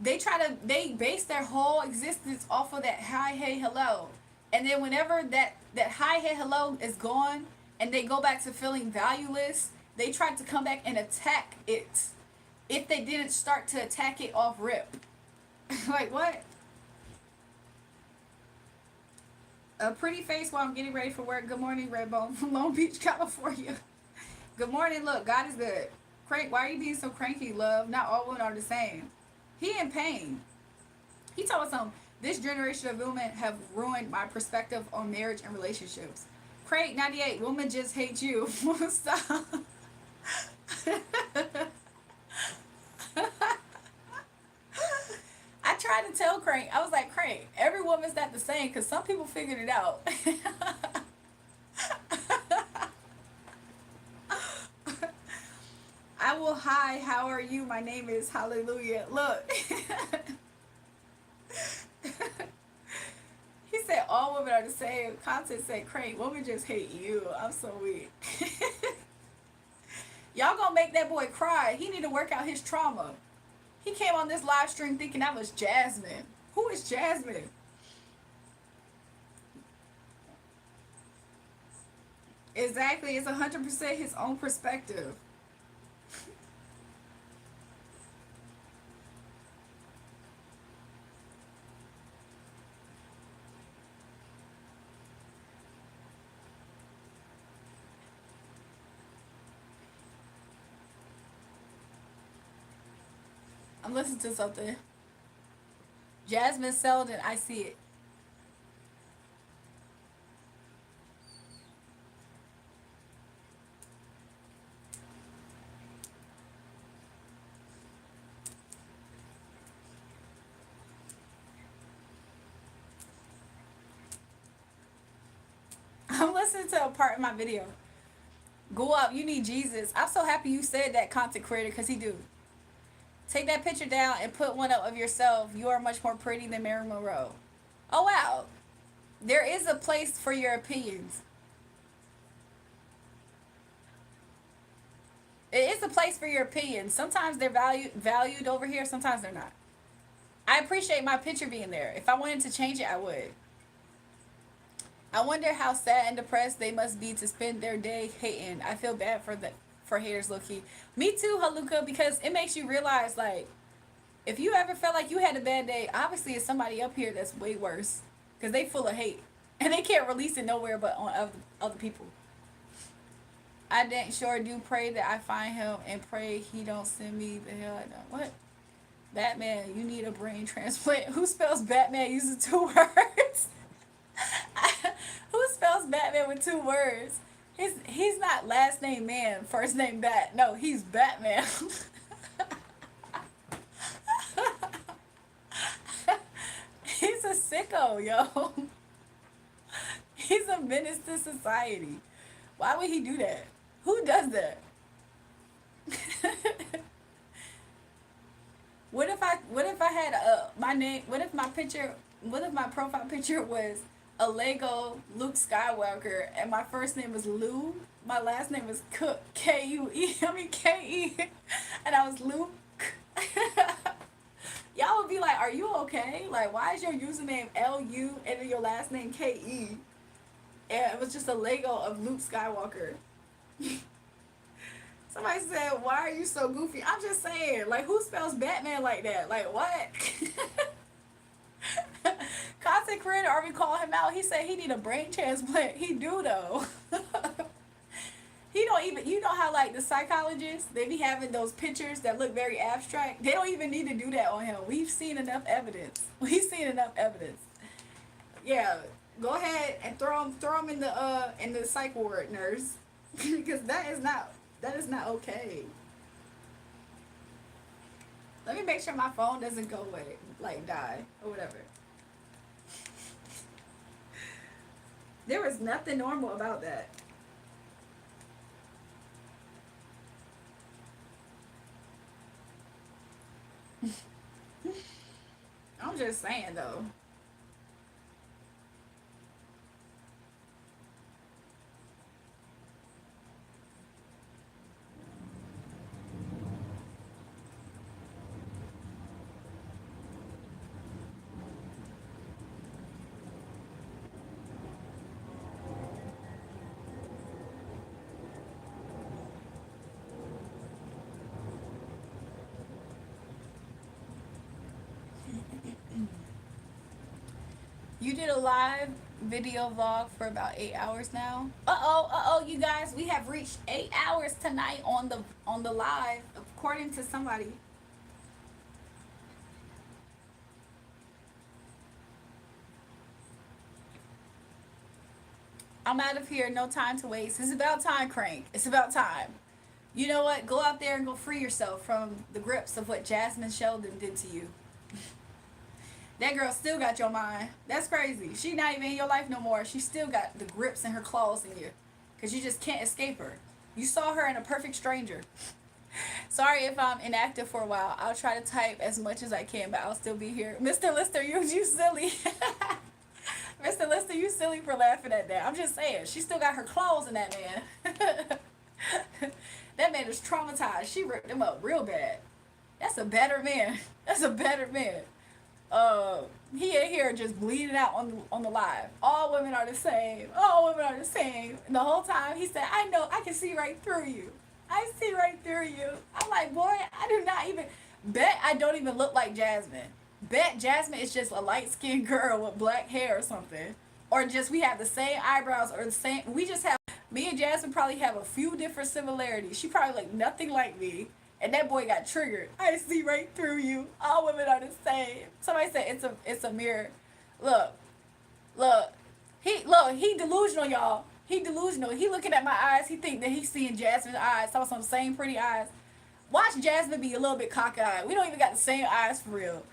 A: They base their whole existence off of that hi, hey, hello. And then whenever that hi, hey, hello is gone and they go back to feeling valueless, they try to come back and attack it. If they didn't start to attack it off rip. Like, what? A pretty face while I'm getting ready for work. Good morning, Redbone from Long Beach, California. Good morning. Look, God is good. Crank, why are you being so cranky, love? Not all women are the same. He in pain. He told us something. This generation of women have ruined my perspective on marriage and relationships. Craig 98, women just hate you. Stop. I tried to tell Craig, I was like, Craig, every woman's not the same because some people figured it out. I will, hi, how are you? My name is Hallelujah. Look. He said all women are the same. Content said, Craig, women just hate you. I'm so weak. Y'all gonna make that boy cry. He need to work out his trauma. He came on this live stream thinking that was Jasmine. Who is Jasmine? Exactly. It's 100% his own perspective. I'm listening to something. Jasmine Selden, I see it. I'm listening to a part of my video. Go up, you need Jesus. I'm so happy you said that, content creator, because he do. Take that picture down and put one up of yourself. You are much more pretty than Mary Monroe. Oh, wow. There is a place for your opinions. It is a place for your opinions. Sometimes they're valued over here. Sometimes they're not. I appreciate my picture being there. If I wanted to change it, I would. I wonder how sad and depressed they must be to spend their day hating. I feel bad for haters, low key. Me too, Haluka, because it makes you realize, like, if you ever felt like you had a bad day, obviously it's somebody up here that's way worse, because they full of hate and they can't release it nowhere but on other people. I damn sure do pray that I find him and pray he don't send me the hell I know. What? Batman, you need a brain transplant. Who spells Batman using 2 words? Who spells Batman with 2 words? He's not last name man, first name Bat. No, he's Batman. He's a sicko, yo. He's a menace to society. Why would he do that? Who does that? What if I had my name? What if my profile picture was a Lego Luke Skywalker and my first name was Lou, my last name was Cook, K-U-E, I mean K-E, and I was Luke. Y'all would be like, are you okay? Like, why is your username L-U and then your last name K-E? And it was just a Lego of Luke Skywalker. Somebody said, why are you so goofy? I'm just saying, like, who spells Batman like that? Like, what? Content creator already called him out. He said he need a brain transplant. He do, though. He don't even, you know how, like, the psychologists, they be having those pictures that look very abstract? They don't even need to do that on him. We've seen enough evidence. Yeah, go ahead and throw him in the psych ward, nurse. Because that is not okay. Let me make sure my phone doesn't go away, like die or whatever. There was nothing normal about that. I'm just saying though. You did a live video vlog for about 8 hours now. You guys, we have reached 8 hours tonight on the live, according to somebody. I'm out of here. No time to waste. It's about time, Crank. It's about time. You know what? Go out there and go free yourself from the grips of what Jasmine Sheldon did to you. That girl still got your mind. That's crazy. She not even in your life no more. She still got the grips and her claws in you. Because you just can't escape her. You saw her in A Perfect Stranger. Sorry if I'm inactive for a while. I'll try to type as much as I can, but I'll still be here. Mr. Lister, you silly. Mr. Lister, you silly for laughing at that. I'm just saying. She still got her claws in that man. That man is traumatized. She ripped him up real bad. That's a better man. That's a better man. He in here just bleeding out on the live. All women are the same. All women are the same. And the whole time he said, I know, I can see right through you. I see right through you. I'm like, boy, I do not even bet I don't even look like Jasmine. Bet Jasmine is just a light-skinned girl with black hair or something. Or just we have the same eyebrows or the same, we just have, me and Jasmine probably have a few different similarities. She probably look nothing like me. And that boy got triggered. I see right through you. All women are the same. Somebody said it's a mirror. Look. He delusional, y'all. He delusional. He looking at my eyes. He think that he's seeing Jasmine's eyes. Saw some same pretty eyes. Watch Jasmine be a little bit cockeyed. We don't even got the same eyes for real.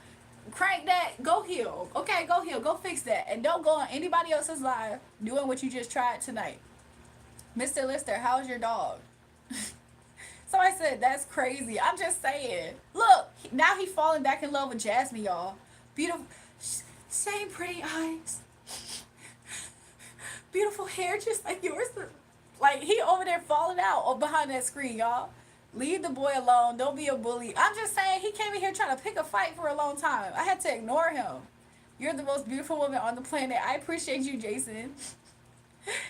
A: Crank that. Go heal. Okay, go heal. Go fix that. And don't go on anybody else's live doing what you just tried tonight. Mr. Lister, how's your dog? Somebody said, that's crazy. I'm just saying. Look, now he falling back in love with Jasmine, y'all. Beautiful. Same pretty eyes. Beautiful hair just like yours. Like, he over there falling out behind that screen, y'all. Leave the boy alone. Don't be a bully. I'm just saying, he came in here trying to pick a fight for a long time. I had to ignore him. You're the most beautiful woman on the planet. I appreciate you, Jason.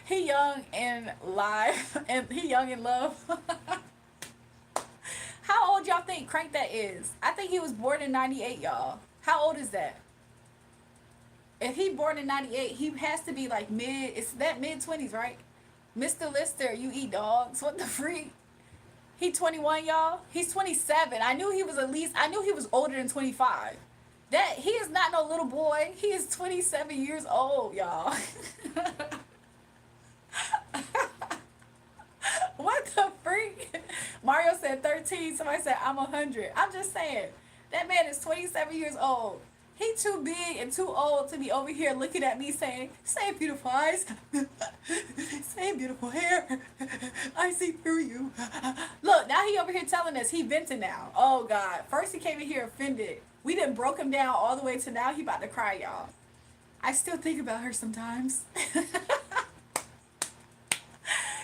A: He young and live. And he young in love. How old y'all think Crank that is? I think he was born in 98, y'all. How old is that? If he born in 98, he has to be like it's that mid-20s, right? Mr. Lister, you eat dogs. What the freak? He 21, y'all? He's 27. I knew he was older than 25. That, he is not no little boy. He is 27 years old, y'all. What the freak? Mario said 13. Somebody said I'm 100. I'm just saying. That man is 27 years old. He too big and too old to be over here looking at me saying, same beautiful eyes. Same beautiful hair. I see through you. Look, now he over here telling us he venting now. Oh, God. First he came in here offended. We done broke him down all the way to now he about to cry, y'all. I still think about her sometimes.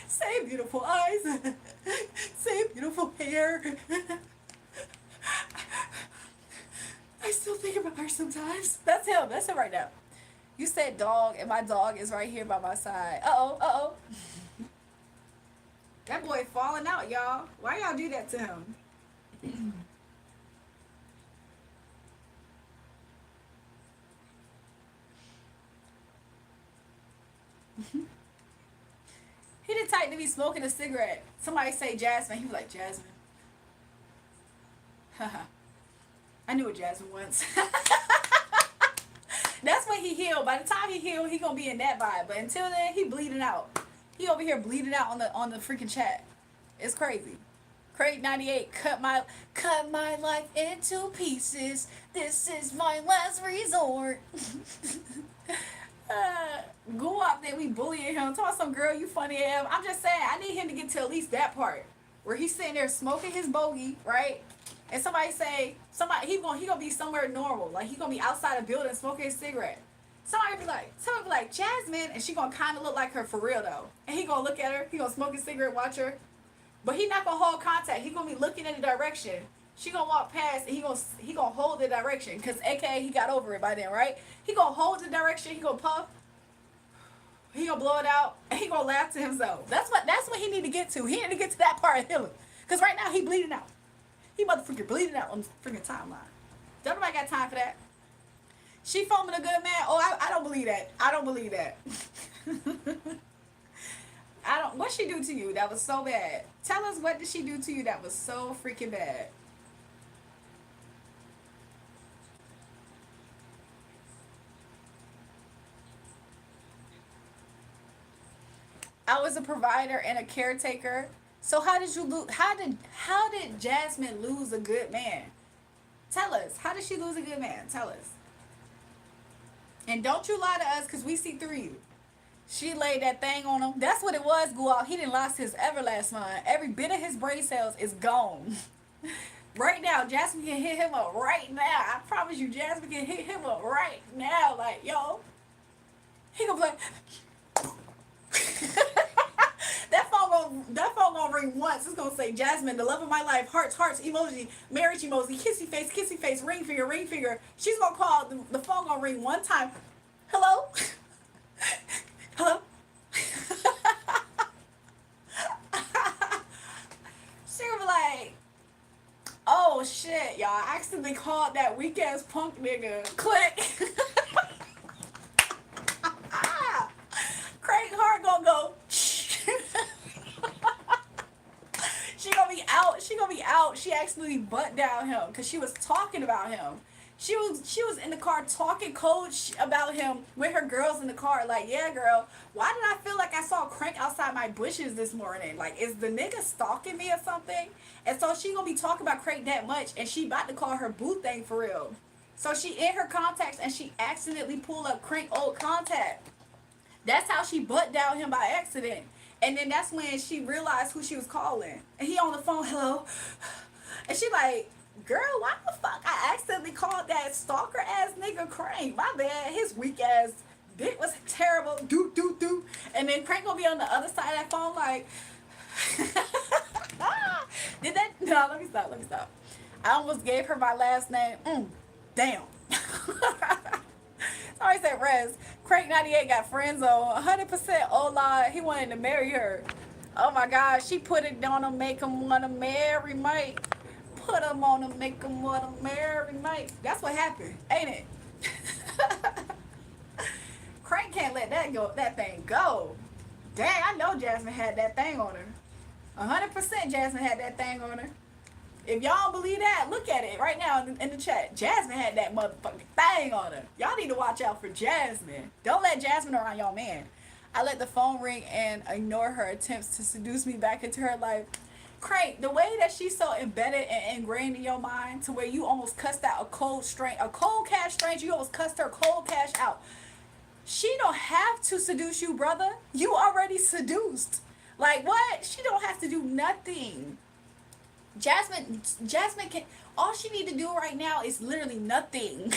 A: Same beautiful eyes. Same beautiful hair. I still think about her sometimes. That's him. That's him right now. You said dog, and my dog is right here by my side. Uh-oh. That boy falling out, y'all. Why y'all do that to him? He the type to be smoking a cigarette. Somebody say Jasmine. He was like, Jasmine. Haha. I knew a Jasmine once. That's when he healed. By the time he healed, he gonna be in that vibe. But until then, he bleeding out. He over here bleeding out on the freaking chat. It's crazy. Craig 98, cut my life into pieces. This is my last resort. Go up there, we bullying him. Talk some girl, you funny as. I'm just saying, I need him to get to at least that part where he's sitting there smoking his bogey, right? And somebody he gonna be somewhere normal, like he gonna be outside a building smoking a cigarette. Somebody be like Jasmine, and she gonna kind of look like her for real though. And he gonna look at her, he gonna smoke a cigarette, watch her, but he not gonna hold contact. He gonna be looking in the direction. She gonna walk past, and he gonna hold the direction, cause AKA he got over it by then, right? He gonna hold the direction. He gonna puff. He gonna blow it out, and he gonna laugh to himself. That's what he need to get to. He need to get to that part of healing, cause right now he bleeding out. He motherfucker bleeding out on the freaking timeline. Don't nobody got time for that. She foaming a good man. Oh, I don't believe that. I don't believe that. What she do to you that was so bad? Tell us, what did she do to you that was so freaking bad? I was a provider and a caretaker. So how did you lose? How did Jasmine lose a good man? Tell us. How did she lose a good man? Tell us. And don't you lie to us, because we see through you. She laid that thing on him. That's what it was, Guap. He didn't lost his everlast mind. Every bit of his brain cells is gone. Right now, Jasmine can hit him up right now. I promise you, Jasmine can hit him up right now. Like, yo, he gonna play. that phone gonna ring once. It's gonna say, Jasmine, the love of my life, hearts, hearts, emoji, marriage emoji, kissy face, ring finger, ring finger. She's gonna call. The phone gonna ring one time. Hello. Hello. She gonna be like, oh shit, y'all, I accidentally called that weak ass punk nigga. Click. Craig Hart gonna go. She gonna be out. She gonna be out. She accidentally butt down him because she was talking about him. She was in the car talking coach about him with her girls in the car. Like, yeah, girl, why did I feel like I saw Crank outside my bushes this morning? Like, is the nigga stalking me or something? And so she gonna be talking about Crank that much, and she about to call her boo thing for real. So she in her contacts, and she accidentally pulled up Crank old contact. That's how she butt down him by accident. And then that's when she realized who she was calling. And he on the phone, hello. And she like, girl, why the fuck I accidentally called that stalker ass nigga Crank? My bad. His weak ass dick was terrible. Do. And then Crank gonna be on the other side of that phone like, did that? No, let me stop. I almost gave her my last name. Damn. Somebody said, Rez, Crank 98 got friends on 100% Ola. He wanted to marry her. Oh my God, she put it on him, make him want to marry Mike. Put him on him, make him want to marry Mike. That's what happened, ain't it? Crank can't let that thing go. Dang, I know Jasmine had that thing on her. 100% Jasmine had that thing on her. If y'all don't believe that, look at it right now in the chat. Jasmine had that motherfucking thing on her. Y'all need to watch out for Jasmine. Don't let Jasmine around y'all man. I let the phone ring and ignore her attempts to seduce me back into her life. Crank, the way that she's so embedded and ingrained in your mind to where you almost cussed out a cold cash stranger, you almost cussed her cold cash out. She don't have to seduce you, brother. You already seduced. Like what? She don't have to do nothing. Jasmine can, all she need to do right now is literally nothing.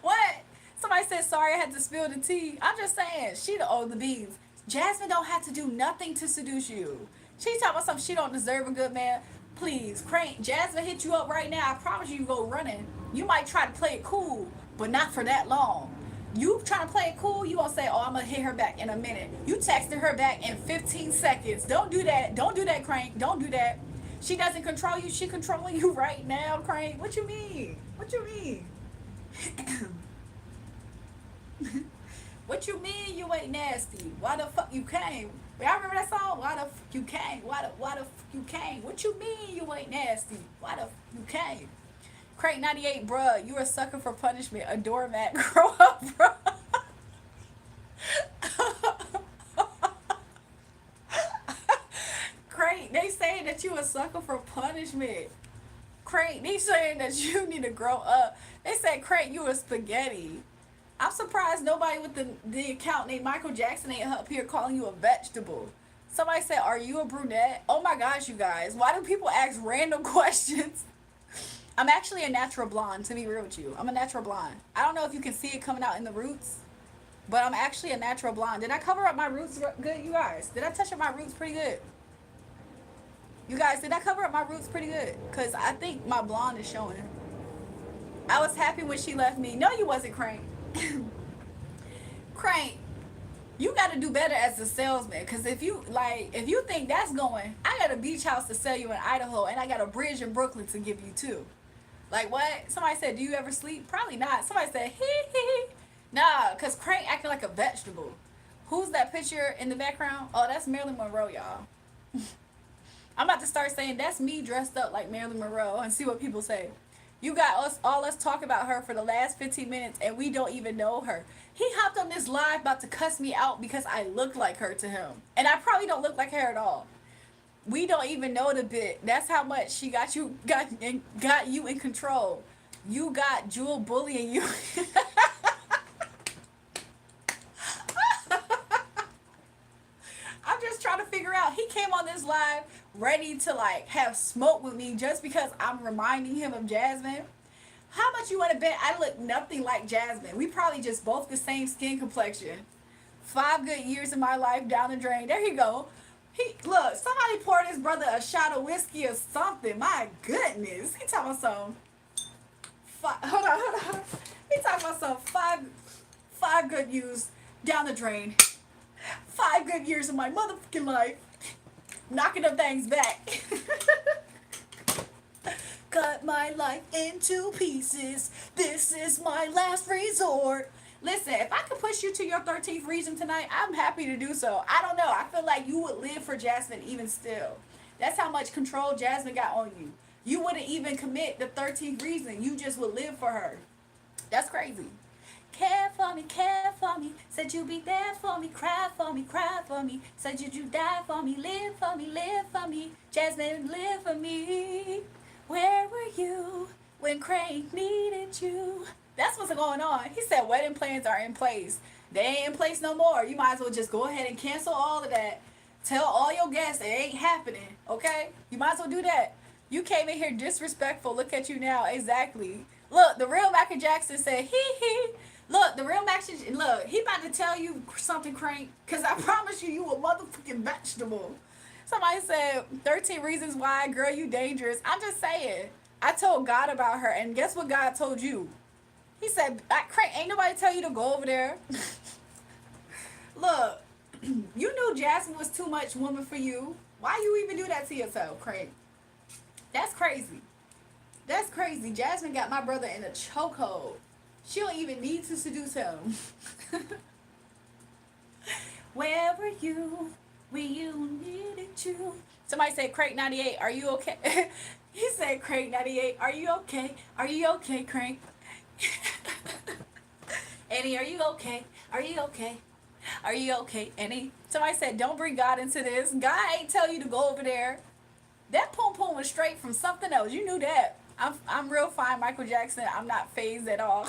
A: What? Somebody said, sorry I had to spill the tea. I'm just saying, she the beans. Jasmine don't have to do nothing to seduce you. She's talking about something she don't deserve a good man. Please, Crank, Jasmine hit you up right now. I promise you go running. You might try to play it cool, but not for that long. You trying to play it cool, you gonna say, oh, I'm gonna hit her back in a minute. You texted her back in 15 seconds. Don't do that. Don't do that, Crank. Don't do that. She doesn't control you. She controlling you right now, Crank. What you mean? What you mean? What you mean you ain't nasty? Why the fuck you came? Y'all remember that song? Why the fuck you came? Why the fuck you came? What you mean you ain't nasty? Why the fuck you came? Crank 98, bruh, you a sucker for punishment. A doormat. Grow up, bruh. Crank, they saying that you a sucker for punishment. Crank, they saying that you need to grow up. They said, Crank, you a spaghetti. I'm surprised nobody with the account named Michael Jackson ain't up here calling you a vegetable. Somebody said, are you a brunette? Oh my gosh, you guys. Why do people ask random questions? I'm actually a natural blonde, to be real with you. I'm a natural blonde. I don't know if you can see it coming out in the roots, but I'm actually a natural blonde. Did I cover up my roots good, you guys? Did I touch up my roots pretty good? You guys, did I cover up my roots pretty good? Because I think my blonde is showing. I was happy when she left me. No, you wasn't, Crank. Crank, you got to do better as a salesman, because if you think that's going, I got a beach house to sell you in Idaho, and I got a bridge in Brooklyn to give you too. Like what? Somebody said, do you ever sleep? Probably not. Somebody said, hee. Nah, because Crank acting like a vegetable. Who's that picture in the background? Oh, that's Marilyn Monroe, y'all. I'm about to start saying that's me dressed up like Marilyn Monroe and see what people say. You got us talk about her for the last 15 minutes and we don't even know her. He hopped on this live about to cuss me out because I look like her to him. And I probably don't look like her at all. We don't even know the bit. That's how much she got you in control. You got Jewel bullying you. I'm just trying to figure out. He came on this live ready to like have smoke with me just because I'm reminding him of Jasmine. How much you want to bet I look nothing like Jasmine? We probably just both the same skin complexion. 5 good years of my life down the drain. There you go. He look. Somebody poured his brother a shot of whiskey or something. My goodness. He talking about some. Hold on. He talking about some five good years down the drain. 5 good years of my motherfucking life. Knocking them things back. Cut my life into pieces. This is my last resort. Listen, if I could push you to your 13th reason tonight, I'm happy to do so. I don't know. I feel like you would live for Jasmine even still. That's how much control Jasmine got on you. You wouldn't even commit the 13th reason. You just would live for her. That's crazy. Care for me, said you'd be there for me, cry for me, said you'd die for me, live for me, Jasmine, live for me. Where were you when Craig needed you? That's what's going on. He said wedding plans are in place. They ain't in place no more. You might as well just go ahead and cancel all of that. Tell all your guests it ain't happening, okay? You might as well do that. You came in here disrespectful. Look at you now. Exactly. Look, the real Michael Jackson said, hee. Look, the real Max, look, he about to tell you something, Crank, because I promise you a motherfucking vegetable. Somebody said, 13 reasons why, girl, you dangerous. I'm just saying. I told God about her, and guess what God told you? He said, Crank, ain't nobody tell you to go over there. Look, you knew Jasmine was too much woman for you. Why you even do that to yourself, Crank? That's crazy. That's crazy. Jasmine got my brother in a chokehold. She don't even need to seduce him. Where were you when you needed you? Somebody said, Crank 98, are you okay? He said, Crank 98, are you okay? Are you okay, Crank? Annie, are you okay? Are you okay? Are you okay, Annie? Somebody said, don't bring God into this. God ain't tell you to go over there. That pom pom was straight from something else. You knew that. I'm real fine, Michael Jackson. I'm not phased at all.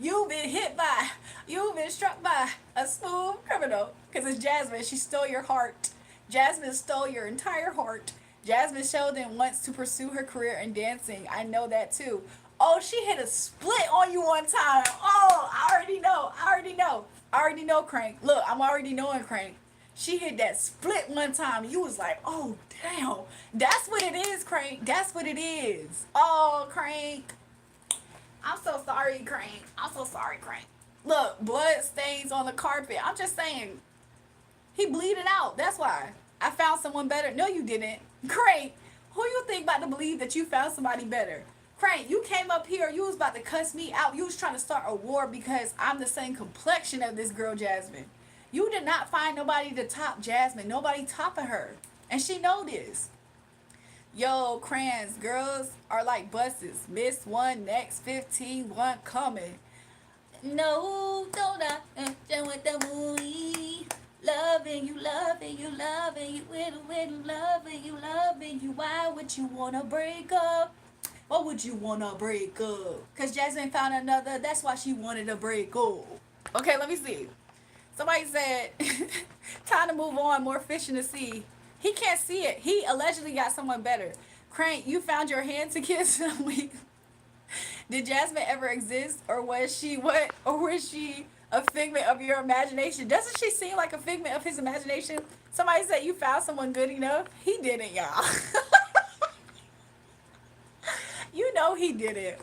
A: You've been struck by a smooth criminal. Because it's Jasmine. She stole your heart. Jasmine stole your entire heart. Jasmine Sheldon wants to pursue her career in dancing. I know that too. Oh, she hit a split on you one time. Oh, I already know, Crank. Look, I'm already knowing, Crank. She hit that split one time. You was like, oh, damn. That's what it is, Crank. That's what it is. Oh, Crank. I'm so sorry, Crank. Look, blood stains on the carpet. I'm just saying. He bleeding out. That's why. I found someone better. No, you didn't. Crank, who you think about to believe that you found somebody better? Crank, you came up here. You was about to cuss me out. You was trying to start a war because I'm the same complexion of this girl, Jasmine. You did not find nobody to top Jasmine. Nobody topping her. And she know this. Yo, Crayons, girls are like buses. Miss one, next 15, one coming. No, don't I with the movie. Loving you, loving you. Why would you wanna break up? Why would you wanna break up? Cause Jasmine found another, that's why she wanted to break up. Okay, let me see. Somebody said, time to move on, more fish in the sea. He can't see it. He allegedly got someone better. Crank, you found your hand to kiss. Did Jasmine ever exist? Or was she what? Or was she a figment of your imagination? Doesn't she seem like a figment of his imagination? Somebody said you found someone good enough. He didn't, y'all. You know he didn't.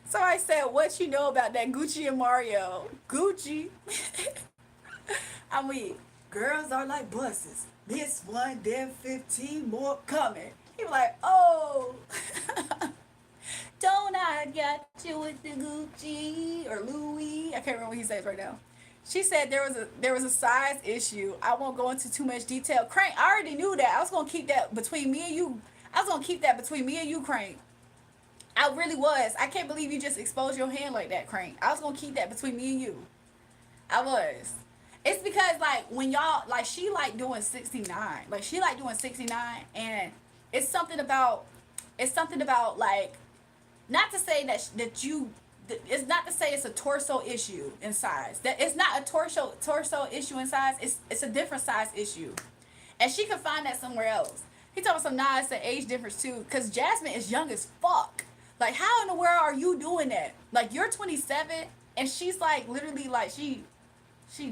A: Somebody said, what you know about that Gucci and Mario? Gucci. I mean, girls are like buses. This one, then 15 more coming. He was like, oh. Don't I got you with the Gucci or Louis? I can't remember what he says right now. She said there was a size issue. I won't go into too much detail. Crank, I already knew that. I was gonna keep that between me and you. Crank. I really was. I can't believe you just exposed your hand like that, Crank. I was gonna keep that between me and you. I was. It's because like when y'all like she like doing 69. Like she like doing 69 and it's something about like not to say that you it's not to say it's a torso issue in size. That it's not a torso issue in size. It's a different size issue. And she could find that somewhere else. He told me some nah, it's an age difference too. Cause Jasmine is young as fuck. Like how in the world are you doing that? Like you're 27 and she's like literally like she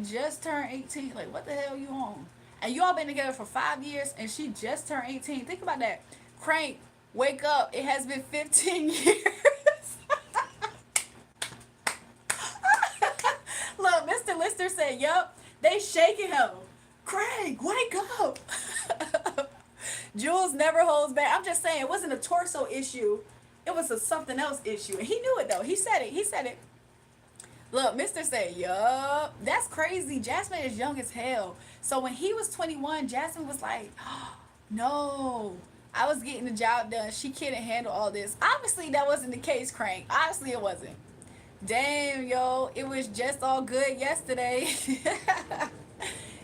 A: just turned 18. Like, what the hell you on? And you all been together for 5 years, and she just turned 18. Think about that. Crank, wake up. It has been 15 years. Look, Mr. Lister said, yup, they shaking him. Crank, wake up. Jules never holds back. I'm just saying, it wasn't a torso issue. It was a something else issue. And he knew it, though. He said it. He said it. Look, Mr. said, yup. That's crazy. Jasmine is young as hell. So when he was 21, Jasmine was like, oh, no, I was getting the job done. She couldn't handle all this. Obviously, that wasn't the case, Crank. Obviously, it wasn't. Damn, yo. It was just all good yesterday.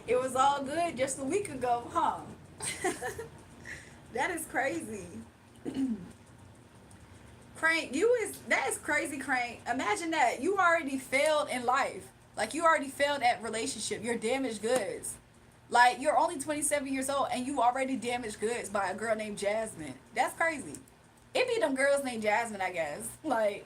A: It was all good just a week ago, huh? That is crazy. Crank, that is crazy, Crank. Imagine that. You already failed in life. Like, you already failed at relationship. You're damaged goods. Like, you're only 27 years old and you already damaged goods by a girl named Jasmine. That's crazy. It be them girls named Jasmine, I guess. Like,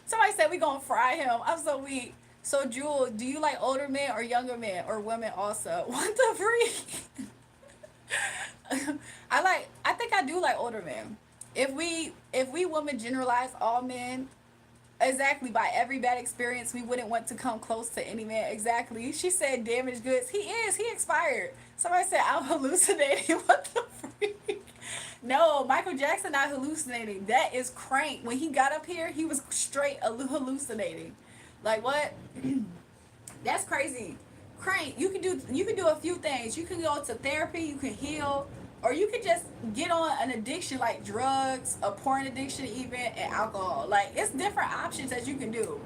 A: somebody said we gonna fry him. I'm so weak. So, Jewel, do you like older men or younger men or women also? What the freak? I think I do like older men. If we women generalize all men, exactly, by every bad experience, we wouldn't want to come close to any man. Exactly. She said damaged goods. He expired. Somebody said I'm hallucinating. What the freak? No, Michael Jackson not hallucinating. That is Crank. When he got up here, he was straight hallucinating. Like what? That's crazy. Crank, you can do a few things. You can go to therapy, you can heal, or you could just get on an addiction like drugs, a porn addiction even, and alcohol. Like, it's different options that you can do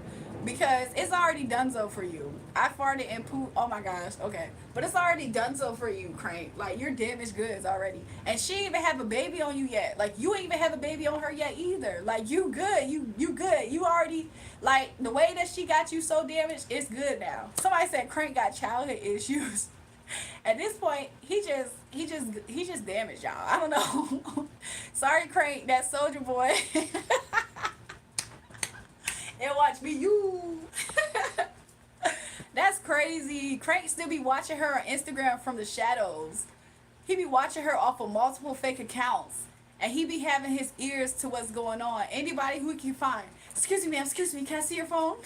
A: because it's already done so for you. I farted and pooped. Oh my gosh, okay. But it's already done so for you, Crank. Like, you're damaged goods already. And she ain't even have a baby on you yet. Like, you ain't even have a baby on her yet either. Like, you good. You good. You already, like, the way that she got you so damaged, it's good now. Somebody said Crank got childhood issues. At this point, he just damaged y'all. I don't know. Sorry, Crank, that soldier boy. And watch me, you. That's crazy. Crank still be watching her on Instagram from the shadows. He be watching her off of multiple fake accounts. And he be having his ears to what's going on. Anybody who he can find. Excuse me, ma'am, excuse me, can I see your phone?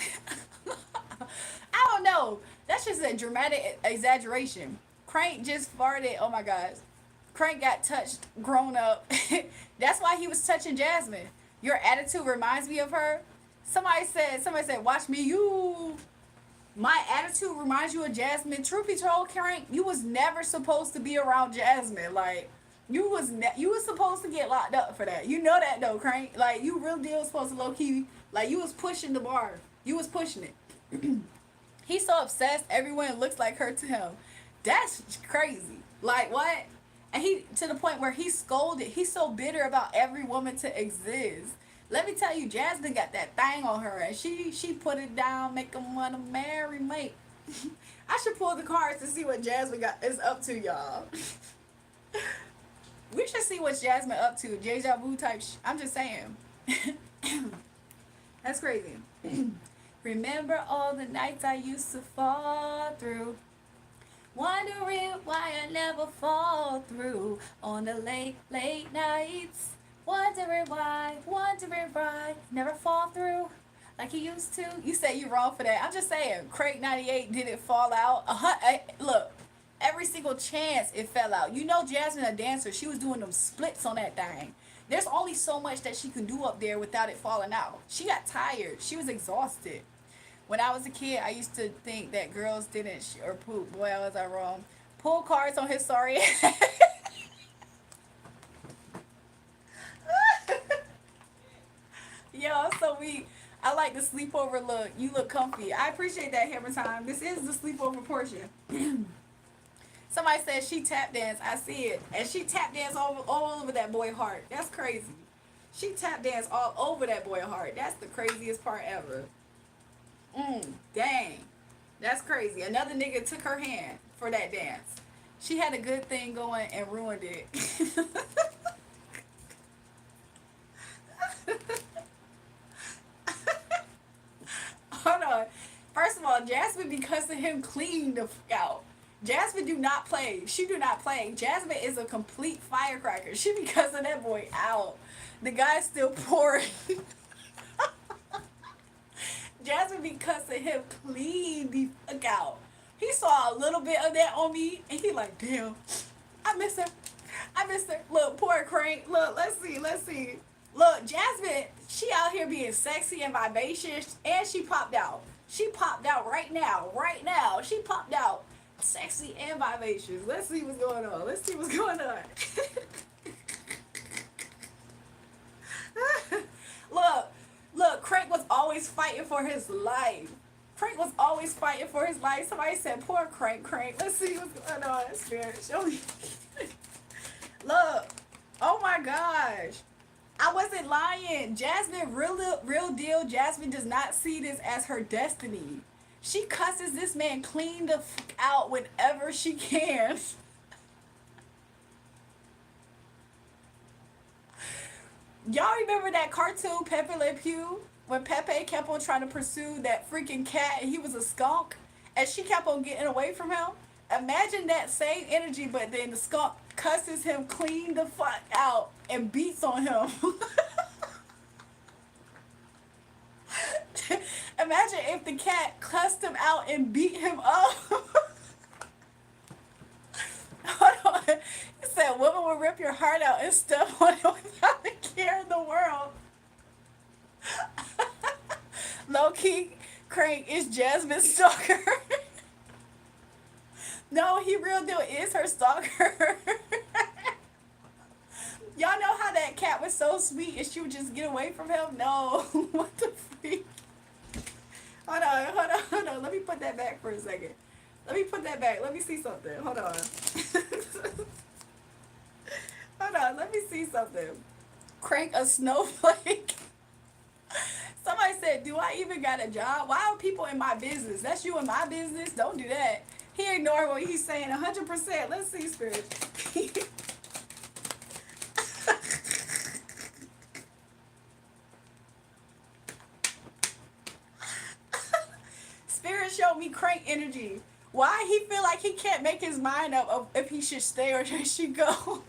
A: I don't know. That's just a dramatic exaggeration. Crank just farted. Oh my gosh. Crank got touched, grown up. That's why he was touching Jasmine. Your attitude reminds me of her. Somebody said, watch me, you. My attitude reminds you of Jasmine. Truth be told, Crank, you was never supposed to be around Jasmine. Like, you was supposed to get locked up for that. You know that though, Crank. Like, you real deal supposed to low key. Like, you was pushing the bar. You was pushing it. He's so obsessed. Everyone looks like her to him. That's crazy. Like, what? And he, to the point where he scolded. He's so bitter about every woman to exist. Let me tell you, Jasmine got that thing on her, and she put it down, make him want to marry, mate. I should pull the cards to see what Jasmine is up to, y'all. We should see what Jasmine up to. Deja vu type. I'm just saying. That's crazy. Remember all the nights I used to fall through, wondering why I never fall through on the late nights. Wondering why, never fall through like he used to. You say you're wrong for that. I'm just saying, Craig 98 didn't fall out. Look, every single chance it fell out. You know Jasmine a dancer. She was doing them splits on that thing. There's only so much that she can do up there without it falling out. She got tired. She was exhausted. When I was a kid, I used to think that girls didn't or poop. Boy, was I wrong. Pull cards on his sorry ass. Yo, so we. I like the sleepover look. You look comfy. I appreciate that, Hammer Time. This is the sleepover portion. Somebody said she tap dance. I see it. And she tap dance all over that boy heart. That's crazy. She tap dance all over that boy heart. That's the craziest part ever. Dang. That's crazy. Another nigga took her hand for that dance. She had a good thing going and ruined it. Hold on. First of all, Jasmine be cussing him clean the fuck out. Jasmine do not play. She do not play. Jasmine is a complete firecracker. She be cussing that boy out. The guy's still pouring. Jasmine be cussing him clean the fuck out. He saw a little bit of that on me, and he like, damn, I miss her. I miss her. Look, poor Crank. Look, let's see. Look, Jasmine, she out here being sexy and vivacious, and she popped out. She popped out right now. Right now. She popped out. Sexy and vivacious. Let's see what's going on. Look, Crank was always fighting for his life. Somebody said, poor Crank. Let's see what's going on. Spirit, show me. Look. Oh my gosh. I wasn't lying. Jasmine, real deal. Jasmine does not see this as her destiny. She cusses this man clean the fuck out whenever she can. Y'all remember that cartoon Pepe Le Pew? When Pepe kept on trying to pursue that freaking cat and he was a skunk and she kept on getting away from him? Imagine that same energy, but then the skunk cusses him clean the fuck out and beats on him. Imagine if the cat cussed him out and beat him up. Hold on. It said, woman will rip your heart out and stuff on it without a care in the world. Low key, Crank is Jasmine's stalker. No, he real deal is her stalker. Y'all know how that cat was so sweet and she would just get away from him? No. What the freak? Hold on. Let me put that back for a second. Let me see something. Hold on. Let me see something. Crank a snowflake. Somebody said, do I even got a job? Why are people in my business? That's you in my business? Don't do that. He ignored what he's saying 100%. Let's see, Spirit. Spirit showed me Crank energy. Why he feel like he can't make his mind up of if he should stay or should she go?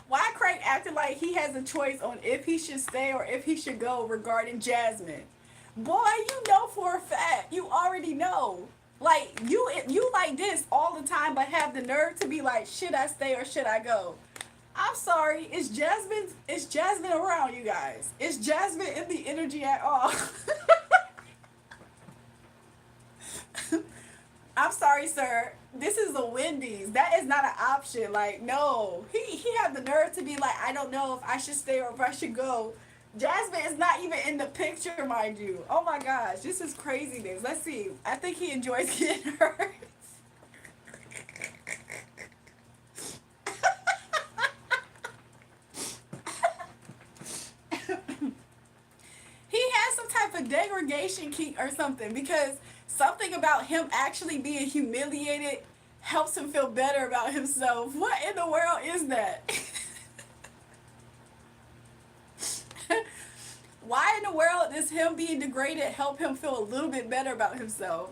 A: Why Crank acting like he has a choice on if he should stay or if he should go regarding Jasmine? Boy, you know for a fact. You already know. Like, you like this all the time, but have the nerve to be like, should I stay or should I go? I'm sorry. Is Jasmine around, you guys? Is Jasmine in the energy at all? I'm sorry, sir. This is a Wendy's. That is not an option. Like, no. He had the nerve to be like, I don't know if I should stay or if I should go. Jasmine is not even in the picture, mind you. Oh my gosh. This is craziness. Let's see. I think he enjoys getting hurt. He has some type of degradation kink or something, because something about him actually being humiliated helps him feel better about himself. What in the world is that? Why in the world does him being degraded help him feel a little bit better about himself?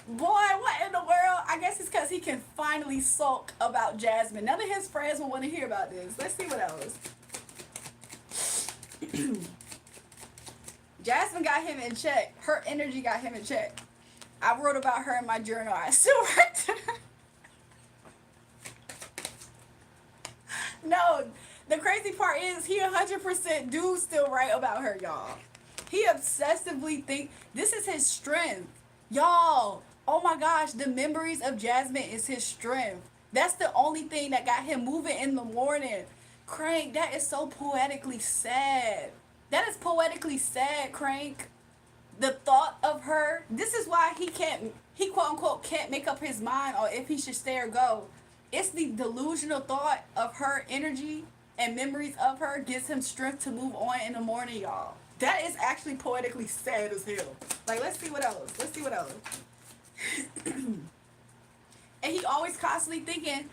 A: Boy, what in the world? I guess it's because he can finally sulk about Jasmine. None of his friends will want to hear about this. Let's see what else. Jasmine got him in check. Her energy got him in check. I wrote about her in my journal. I still write her. No, the crazy part is he 100% do still write about her, y'all. He obsessively think this is his strength. Y'all, oh my gosh, the memories of Jasmine is his strength. That's the only thing that got him moving in the morning. Crank, that is so poetically sad. That is poetically sad, Crank. The thought of her. This is why he quote unquote can't make up his mind on if he should stay or go. It's the delusional thought of her energy and memories of her gives him strength to move on in the morning, y'all. That is actually poetically sad as hell. Like, let's see what else. Let's see what else. And he always constantly thinking,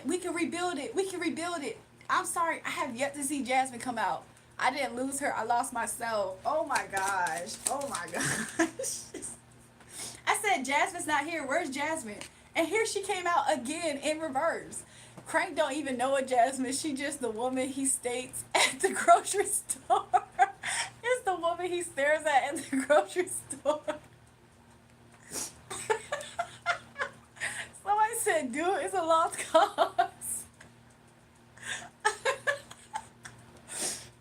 A: we can rebuild it. We can rebuild it. I'm sorry, I have yet to see Jasmine come out. I didn't lose her. I lost myself. Oh my gosh. Oh my gosh. I said, Jasmine's not here. Where's Jasmine? And here she came out again in reverse. Crank don't even know a Jasmine. She just the woman he states at the grocery store. It's the woman he stares at the grocery store. Somebody said, dude, it's a lost cause.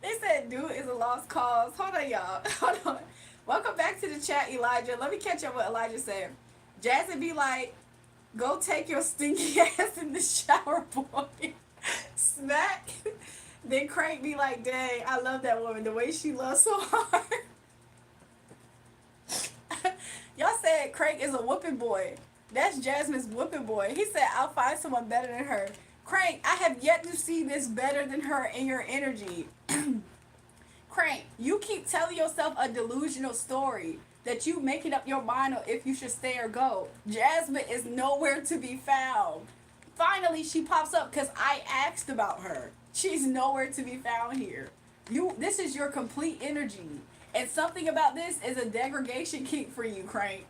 A: They said, dude, it's a lost cause. Hold on, y'all. Hold on. Welcome back to the chat, Elijah. Let me catch up what Elijah said. Jasmine be like, go take your stinky ass in the shower, boy. Smack. Then Crank be like, dang, I love that woman. The way she loves so hard. Y'all said Crank is a whooping boy. That's Jasmine's whooping boy. He said, I'll find someone better than her. Crank, I have yet to see this better than her in your energy. Crank, you keep telling yourself a delusional story that you making up your mind on if you should stay or go. Jasmine is nowhere to be found. Finally, she pops up because I asked about her. She's nowhere to be found here. This is your complete energy. And something about this is a degradation kink for you, Crank.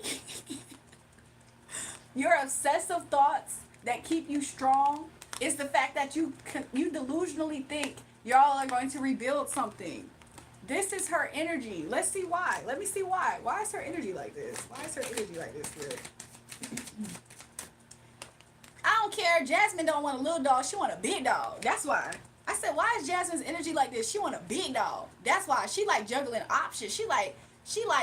A: Your obsessive thoughts that keep you strong is the fact that you delusionally think y'all are going to rebuild something. This is her energy. Let's see why. Let me see why. Why is her energy like this? Why is her energy like this, Spirit? I don't care. Jasmine don't want a little dog. She want a big dog. That's why. I said, why is Jasmine's energy like this? She want a big dog. That's why. She like juggling options. She like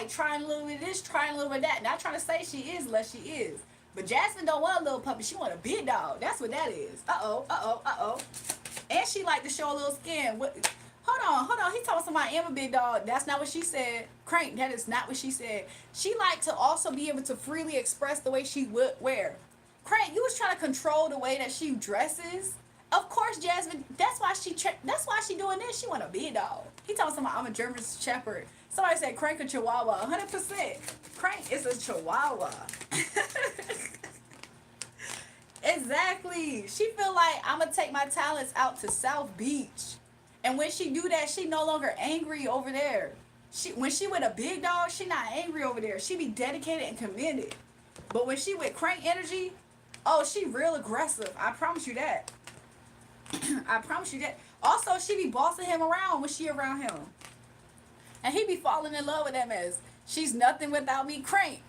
A: trying a little bit of this, trying a little bit of that. Not trying to say she is unless she is. But Jasmine don't want a little puppy. She want a big dog. That's what that is. Uh-oh, uh-oh, uh-oh. And she like to show a little skin. Hold on. He told somebody I am a big dog. That's not what she said. Crank, that is not what she said. She like to also be able to freely express the way she would wear. Crank, you was trying to control the way that she dresses. Of course, Jasmine, that's why she doing this. She want a big dog. He told somebody I'm a German Shepherd. Somebody said Crank a Chihuahua. 100%. Crank is a Chihuahua. Exactly. She feel like I'm going to take my talents out to South Beach. And when she do that, she no longer angry over there. When she with a big dog, she not angry over there. She be dedicated and committed. But when she with Crank energy, oh, she real aggressive. I promise you that. I promise you that. Also, she be bossing him around when she around him. And he be falling in love with that mess. She's nothing without me. Crank.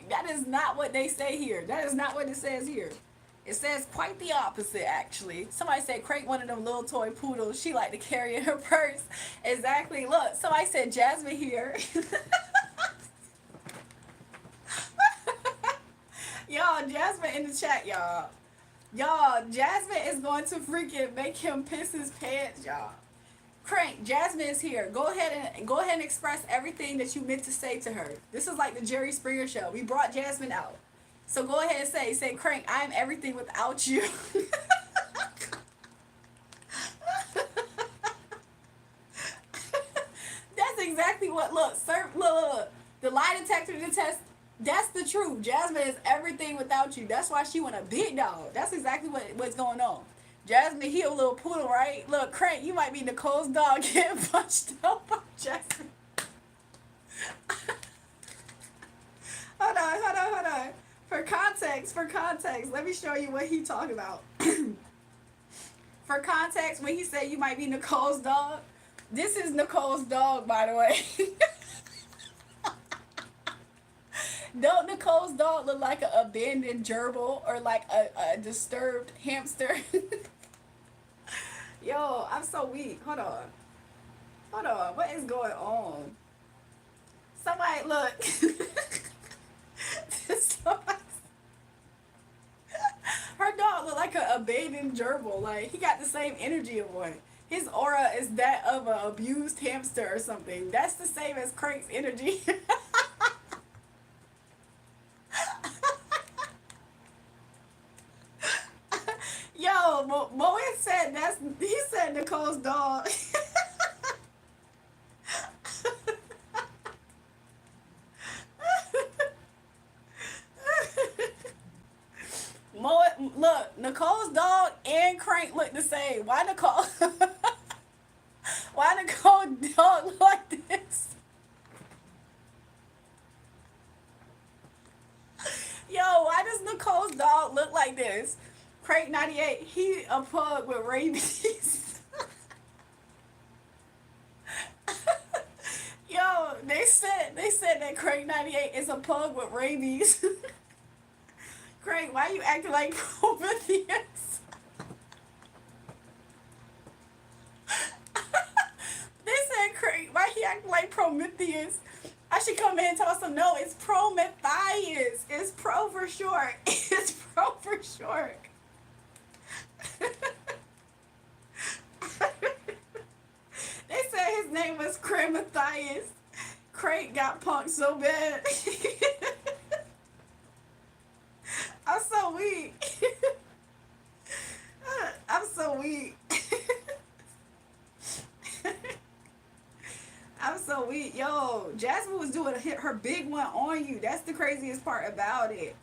A: That is not what they say here. That is not what it says here. It says quite the opposite, actually. Somebody said Crank one of them little toy poodles she like to carry in her purse. Exactly. Look, somebody said Jasmine here. Y'all, Jasmine in the chat, y'all. Y'all, Jasmine is going to freaking make him piss his pants, y'all. Crank, Jasmine is here. Go ahead and express everything that you meant to say to her. This is like the Jerry Springer show. We brought Jasmine out. So go ahead and say, Crank, I am everything without you. That's exactly what, look, the lie detector test, that's the truth. Jasmine is everything without you. That's why she want a big dog. That's exactly what's going on. Jasmine, he a little poodle, right? Look, Crank, you might be Nicole's dog getting punched out by Jasmine. Hold on. For context, let me show you what he talking about. For context, when he said you might be Nicole's dog, this is Nicole's dog, by the way. Don't Nicole's dog look like an abandoned gerbil or like a disturbed hamster? Yo, I'm so weak. Hold on. What is going on? Somebody, look. Her dog look like an abandoned gerbil. Like, he got the same energy of one. His aura is that of an abused hamster or something. That's the same as Crank's energy. Yo, Moet said he said Nicole's dog. Look, Nicole's dog and Crank look the same. Why Nicole? Why Nicole dog look like this? Yo, why does Nicole's dog look like this? Crank 98, he a pug with rabies. Yo, they said that Crank 98 is a pug with rabies. Craig, why are you acting like Prometheus? They said, Craig, why he acting like Prometheus? I should come in and tell some. No, it's Prometheus. It's pro for short. It's pro for short. They said his name was Craig Matthias. Craig got punked so bad. I'm so weak. I'm so weak. I'm so weak. Yo, Jasmine was doing her big one on you. That's the craziest part about it.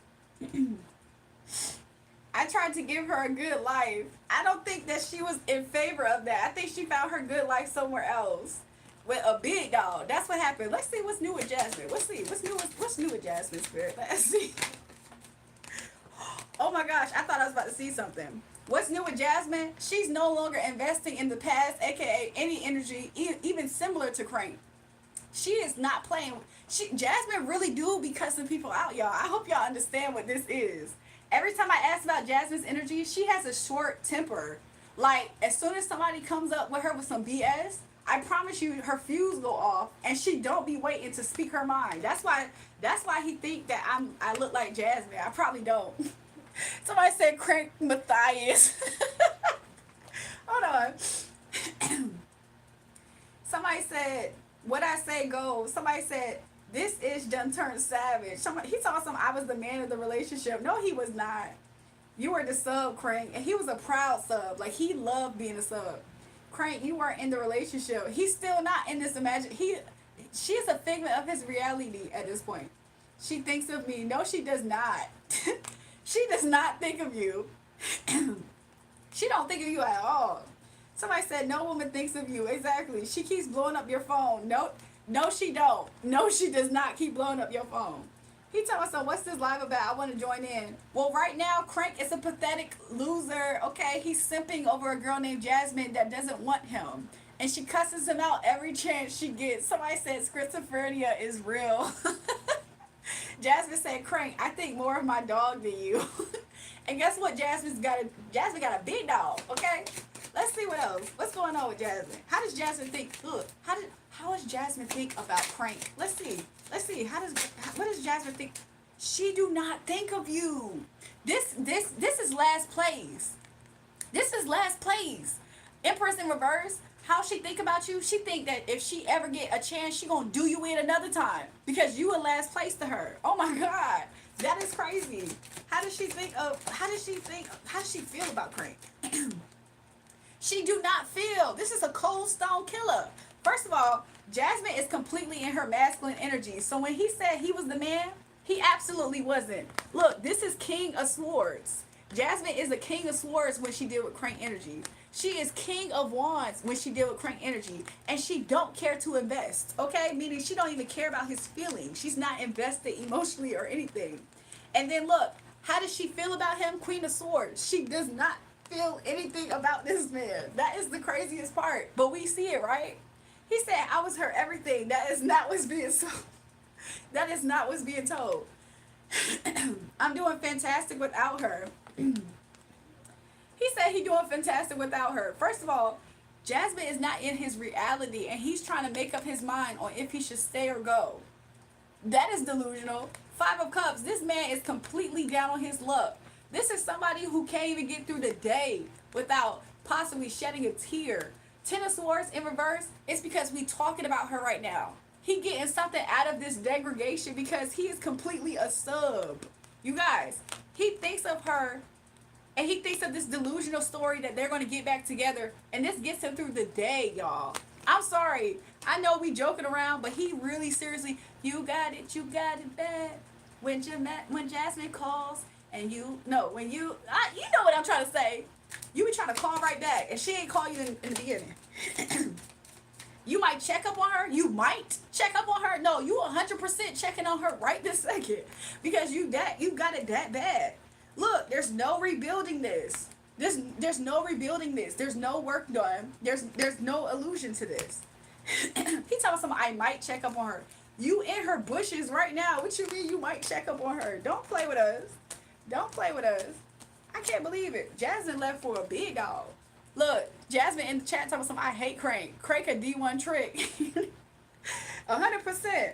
A: I tried to give her a good life. I don't think that she was in favor of that. I think she found her good life somewhere else with a big dog. That's what happened. Let's see what's new with Jasmine. Let's see what's new with Jasmine Spirit. Let's see. Oh my gosh, I thought I was about to see something. What's new with Jasmine? She's no longer investing in the past, aka any energy, even similar to Crank. She is not playing. Jasmine really do be cussing people out, y'all. I hope y'all understand what this is. Every time I ask about Jasmine's energy, she has a short temper. Like, as soon as somebody comes up with her with some BS, I promise you her fuse go off and she don't be waiting to speak her mind. That's why he think that I look like Jasmine. I probably don't. Somebody said Crank Matthias. Hold on. Somebody said, what I say goes. Somebody said, this ish done turned savage. He told some I was the man of the relationship. No, he was not. You were the sub, Crank. And he was a proud sub. Like, he loved being a sub. Crank, you weren't in the relationship. He's still not in this she's a figment of his reality at this point. She thinks of me. No, she does not. She does not think of you. She don't think of you at all. Somebody said no woman thinks of you. Exactly. She keeps blowing up your phone. No, she don't. No, she does not keep blowing up your phone. He told us, so what's this live about? I want to join in. Well, right now, Crank is a pathetic loser. Okay, he's simping over a girl named Jasmine that doesn't want him. And she cusses him out every chance she gets. Somebody said schizophrenia is real. Jasmine said, Crank, I think more of my dog than you. And guess what? Jasmine got a big dog, okay? Let's see what else. What's going on with Jasmine? How does Jasmine think? Look, how does Jasmine think about Crank? Let's see. What does Jasmine think? She do not think of you. This is last place. This is last place. Empress in reverse. How she think about you? She think that if she ever get a chance, she gonna do you in another time because you in last place to her. Oh my God, that is crazy. How does she feel about Crank? She do not feel. This is a cold stone killer. First of all, Jasmine is completely in her masculine energy. So when he said he was the man, he absolutely wasn't. Look, this is King of Swords. Jasmine is the King of Swords when she deal with Crank energy. She is King of Wands when she deal with Crank energy. And she don't care to invest, okay? Meaning she don't even care about his feelings. She's not invested emotionally or anything. And then look, how does she feel about him? Queen of Swords. She does not feel anything about this man. That is the craziest part. But we see it, right? He said, I was her everything. That is not what's being told. That is not what's being told. I'm doing fantastic without her. He said he doing fantastic without her. First of all, Jasmine is not in his reality and he's trying to make up his mind on if he should stay or go. That is delusional. 5 of Cups. This man is completely down on his luck. This is somebody who can't even get through the day without possibly shedding a tear. Ten of Swords in reverse, it's because we talking about her right now. He getting something out of this degradation because he is completely a sub. You guys, he thinks of her and he thinks of this delusional story that they're going to get back together, and this gets him through the day, y'all. I'm sorry. I know we joking around, but he really seriously, you got it bad. When Jasmine calls and you know what I'm trying to say. You be trying to call right back, and she ain't call you in the beginning. You might check up on her. You might check up on her. No, you 100% checking on her right this second because you got it that bad. Look, there's no rebuilding this. There's no rebuilding this. There's no work done. There's no illusion to this. He telling somebody I might check up on her. You in her bushes right now. What you mean you might check up on her? Don't play with us. Don't play with us. I can't believe it. Jasmine left for a big dog. Look, Jasmine in the chat talking some I hate Crank. Crank a D1 trick. 100%.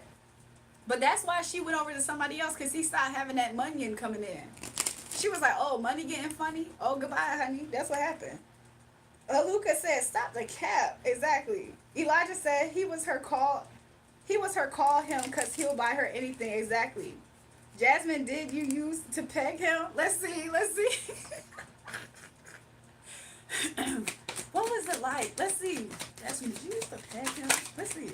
A: But that's why she went over to somebody else, because he started having that money coming in. She was like, oh, money getting funny? Oh, goodbye, honey. That's what happened. Aluka said, stop the cap. Exactly. Elijah said he was her call him because he'll buy her anything. Exactly. Jasmine, did you use to peg him? Let's see. What was it like? Let's see. Jasmine, did you use to peg him? Let's see.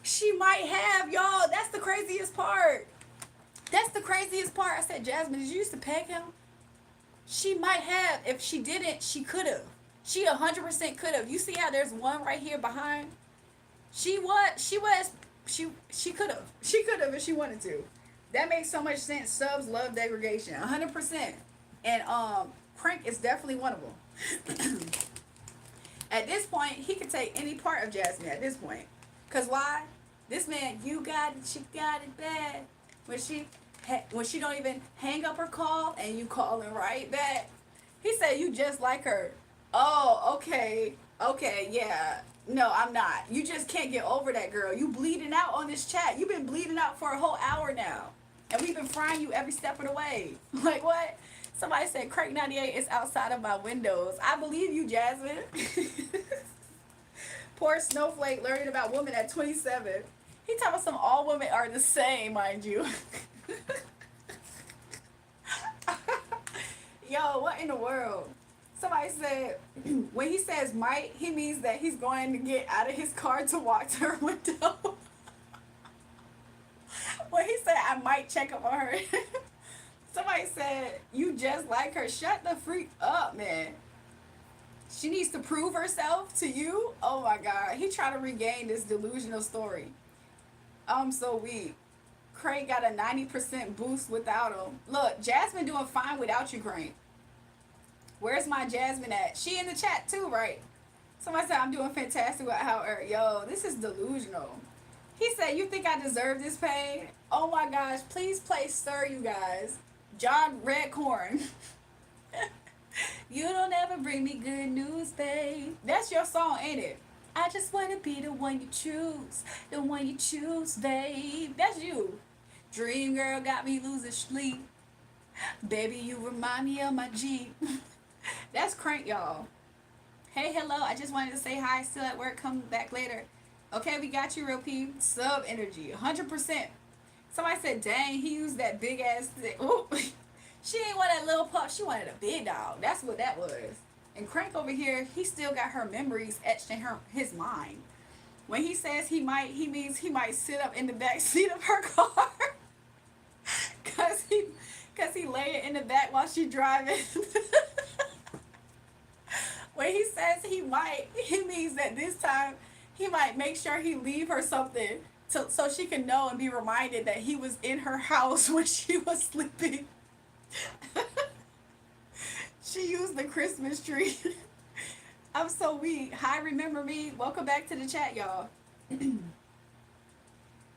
A: She might have, y'all. That's the craziest part. I said, Jasmine, did you used to peg him? She might have. If she didn't, she could have. She 100% could have. You see how there's one right here behind? She could have. She could have if she wanted to. That makes so much sense. Subs love degradation. 100%. And Crank is definitely one of them. At this point, he could take any part of Jasmine at this point. Because why? This man, you got it, she got it bad. When she don't even hang up her call and you calling right back. He said you just like her. Oh, okay, yeah. No, I'm not. You just can't get over that, girl. You bleeding out on this chat. You've been bleeding out for a whole hour now. And we've been frying you every step of the way. Like what? Somebody said Crank 98 is outside of my windows. I believe you, Jasmine. Poor Snowflake learning about women at 27. He talking about some all women are the same, mind you. Yo, what in the world? Somebody said, when he says might, he means that he's going to get out of his car to walk to her window. When he said, I might check up on her. Somebody said, you just like her. Shut the freak up, man. She needs to prove herself to you? Oh my God. He trying to regain this delusional story. I'm so weak. Crank got a 90% boost without him. Look, Jasmine doing fine without you, Crank. Where's my Jasmine at? She in the chat too, right? Somebody said I'm doing fantastic without her. Yo, this is delusional. He said, you think I deserve this pain? Oh my gosh, please play Sir, you guys. John Redcorn. You don't ever bring me good news, babe. That's your song, ain't it? I just want to be the one you choose. The one you choose, babe. That's you. Dream girl got me losing sleep. Baby, you remind me of my Jeep. That's Crank, y'all. Hey, hello. I just wanted to say hi. Still at work. Come back later. Okay, we got you, real P. Sub energy. 100%. Somebody said, dang, he used that big ass thing. Ooh. She ain't want that little pup. She wanted a big dog. That's what that was. And Crank over here, he still got her memories etched in his mind. When he says he might, he means he might sit up in the back seat of her car. Cause he lay it in the back while she driving. When he says he might, he means that this time he might make sure he leave her something so she can know and be reminded that he was in her house when she was sleeping. She used the Christmas tree. I'm so weak. Hi, remember me? Welcome back to the chat, y'all.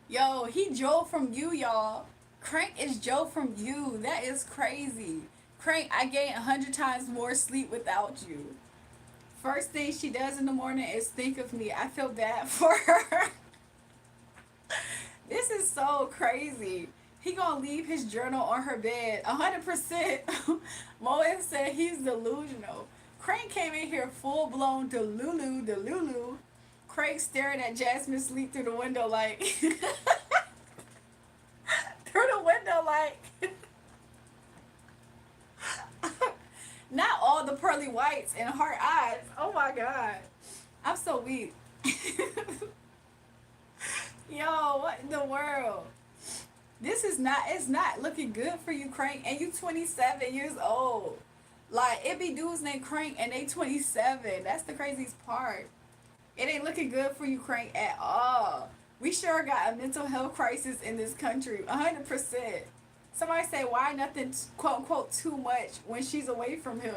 A: Yo, he Joe from you, y'all. Crank is Joe from you. That is crazy. Crank, I gain 100 times more sleep without you. First thing she does in the morning is think of me. I feel bad for her. This is so crazy. He gonna leave his journal on her bed. 100%. Moen said he's delusional. Crank came in here full blown Delulu. Craig staring at Jasmine sleep through the window like through the window like not all the pearly whites and heart eyes. Oh my god. I'm so weak. Yo, what in the world? This is not, it's not looking good for you, Crank. And you 27 years old. Like, it be dudes named Crank and they 27. That's the craziest part. It ain't looking good for you, Crank, at all. We sure got a mental health crisis in this country. 100%. Somebody say, why nothing, quote unquote, too much when she's away from him?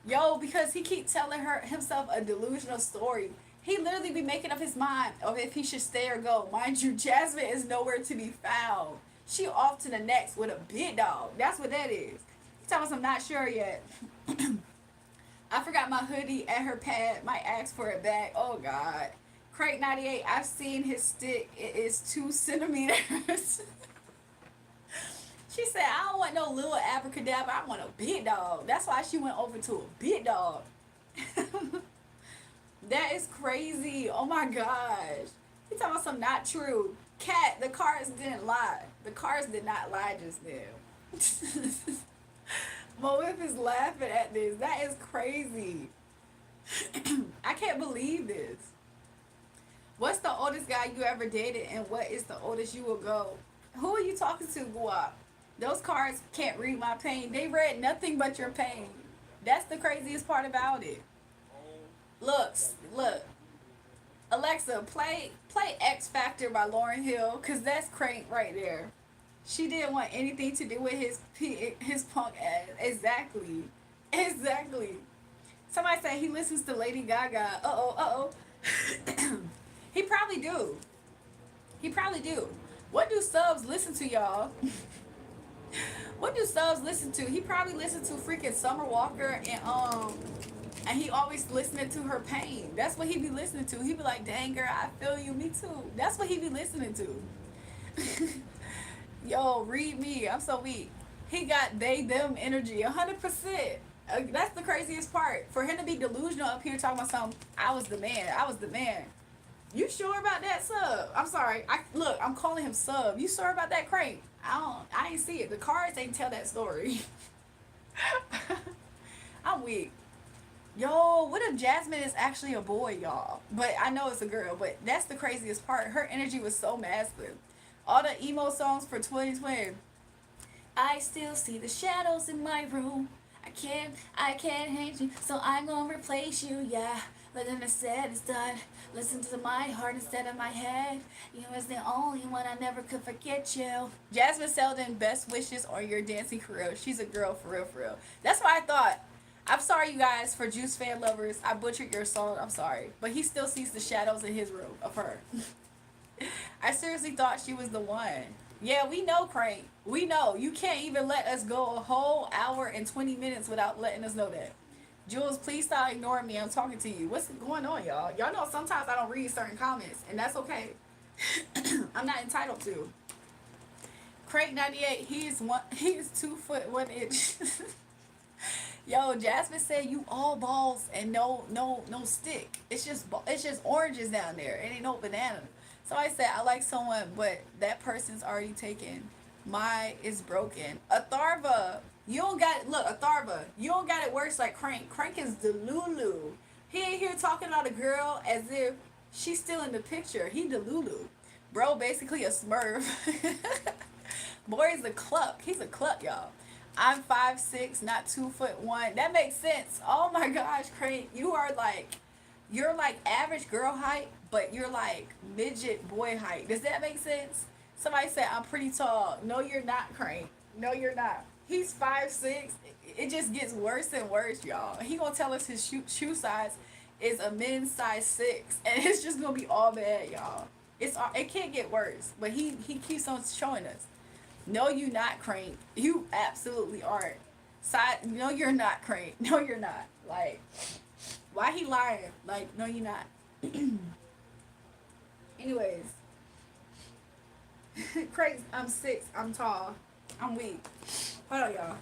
A: Yo, because he keep telling himself a delusional story. He literally be making up his mind of if he should stay or go. Mind you, Jasmine is nowhere to be found. She off to the next with a big dog. That's what that is. He telling us I'm not sure yet. I forgot my hoodie at her pad. Might ask for it back. Oh God. Crate 98. I've seen his stick. It is 2 centimeters. She said, I don't want no little abracadabra. I want a big dog. That's why she went over to a big dog. That is crazy. Oh my gosh. He talking about something not true. Cat, the cards didn't lie. The cards did not lie just now. Mo Whip is laughing at this. That is crazy. I can't believe this. What's the oldest guy you ever dated and what is the oldest you will go? Who are you talking to, Guap? Those cards can't read my pain. They read nothing but your pain. That's the craziest part about it. Look. Alexa, play X Factor by Lauryn Hill, cause that's Crank right there. She didn't want anything to do with his punk ass. Exactly. Somebody said he listens to Lady Gaga. He probably do. What do subs listen to, y'all? What do subs listen to? He probably listens to freaking Summer Walker and he always listening to her pain. That's what he be listening to. He be like, dang girl, I feel you, me too. That's what he be listening to. Yo, read me. I'm so weak. He got them energy, 100%. That's the craziest part. For him to be delusional up here talking about something, I was the man. You sure about that, sub? I'm sorry. I'm calling him sub. You sure about that, Crank? I ain't see it. The cards ain't tell that story. I'm weak. Yo, what if Jasmine is actually a boy, y'all? But I know it's a girl, but that's the craziest part. Her energy was so masculine. All the emo songs for 2020. I still see the shadows in my room. I can't hate you, so I'm gonna replace you, yeah. But then it's said, it's done. Listen to my heart instead of my head. You was the only one, I never could forget you. Jasmine Selden, best wishes on your dancing career. She's a girl, for real. That's what I thought. I'm sorry, you guys, for Juice fan lovers. I butchered your song. I'm sorry. But he still sees the shadows in his room of her. I seriously thought she was the one. Yeah, we know, Crank. We know. You can't even let us go a whole hour and 20 minutes without letting us know that. Jules, please stop ignoring me. I'm talking to you. What's going on, y'all? Y'all know sometimes I don't read certain comments, and that's okay. I'm not entitled to. Crank 98, he is 2 foot 1 inch. Yo, Jasmine said you all balls and no stick. It's just oranges down there. It ain't no banana. So I said I like someone, but that person's already taken. My is broken. Atharva, you don't got it. Look, Atharva, you don't got it worse like Crank. Crank is Delulu. He ain't here talking about a girl as if she's still in the picture. He Delulu. Bro, basically a Smurf. Boy is a cluck. He's a cluck, y'all. I'm 5'6", not 2 foot 1. That makes sense. Oh my gosh, Crank, you're like average girl height, but you're like midget boy height. Does that make sense? Somebody said I'm pretty tall. No, you're not, Crank. No, you're not. He's 5'6". It just gets worse and worse, y'all. He gonna tell us his shoe size is a men's size 6, and it's just gonna be all bad, y'all. It can't get worse, but he keeps on showing us. No, you not, Crank. You absolutely aren't. No, you're not, Crank. No, you're not. Like, why he lying? Like, no, you're not. Anyways. Crank, I'm 6. I'm tall. I'm weak. Hold on, y'all.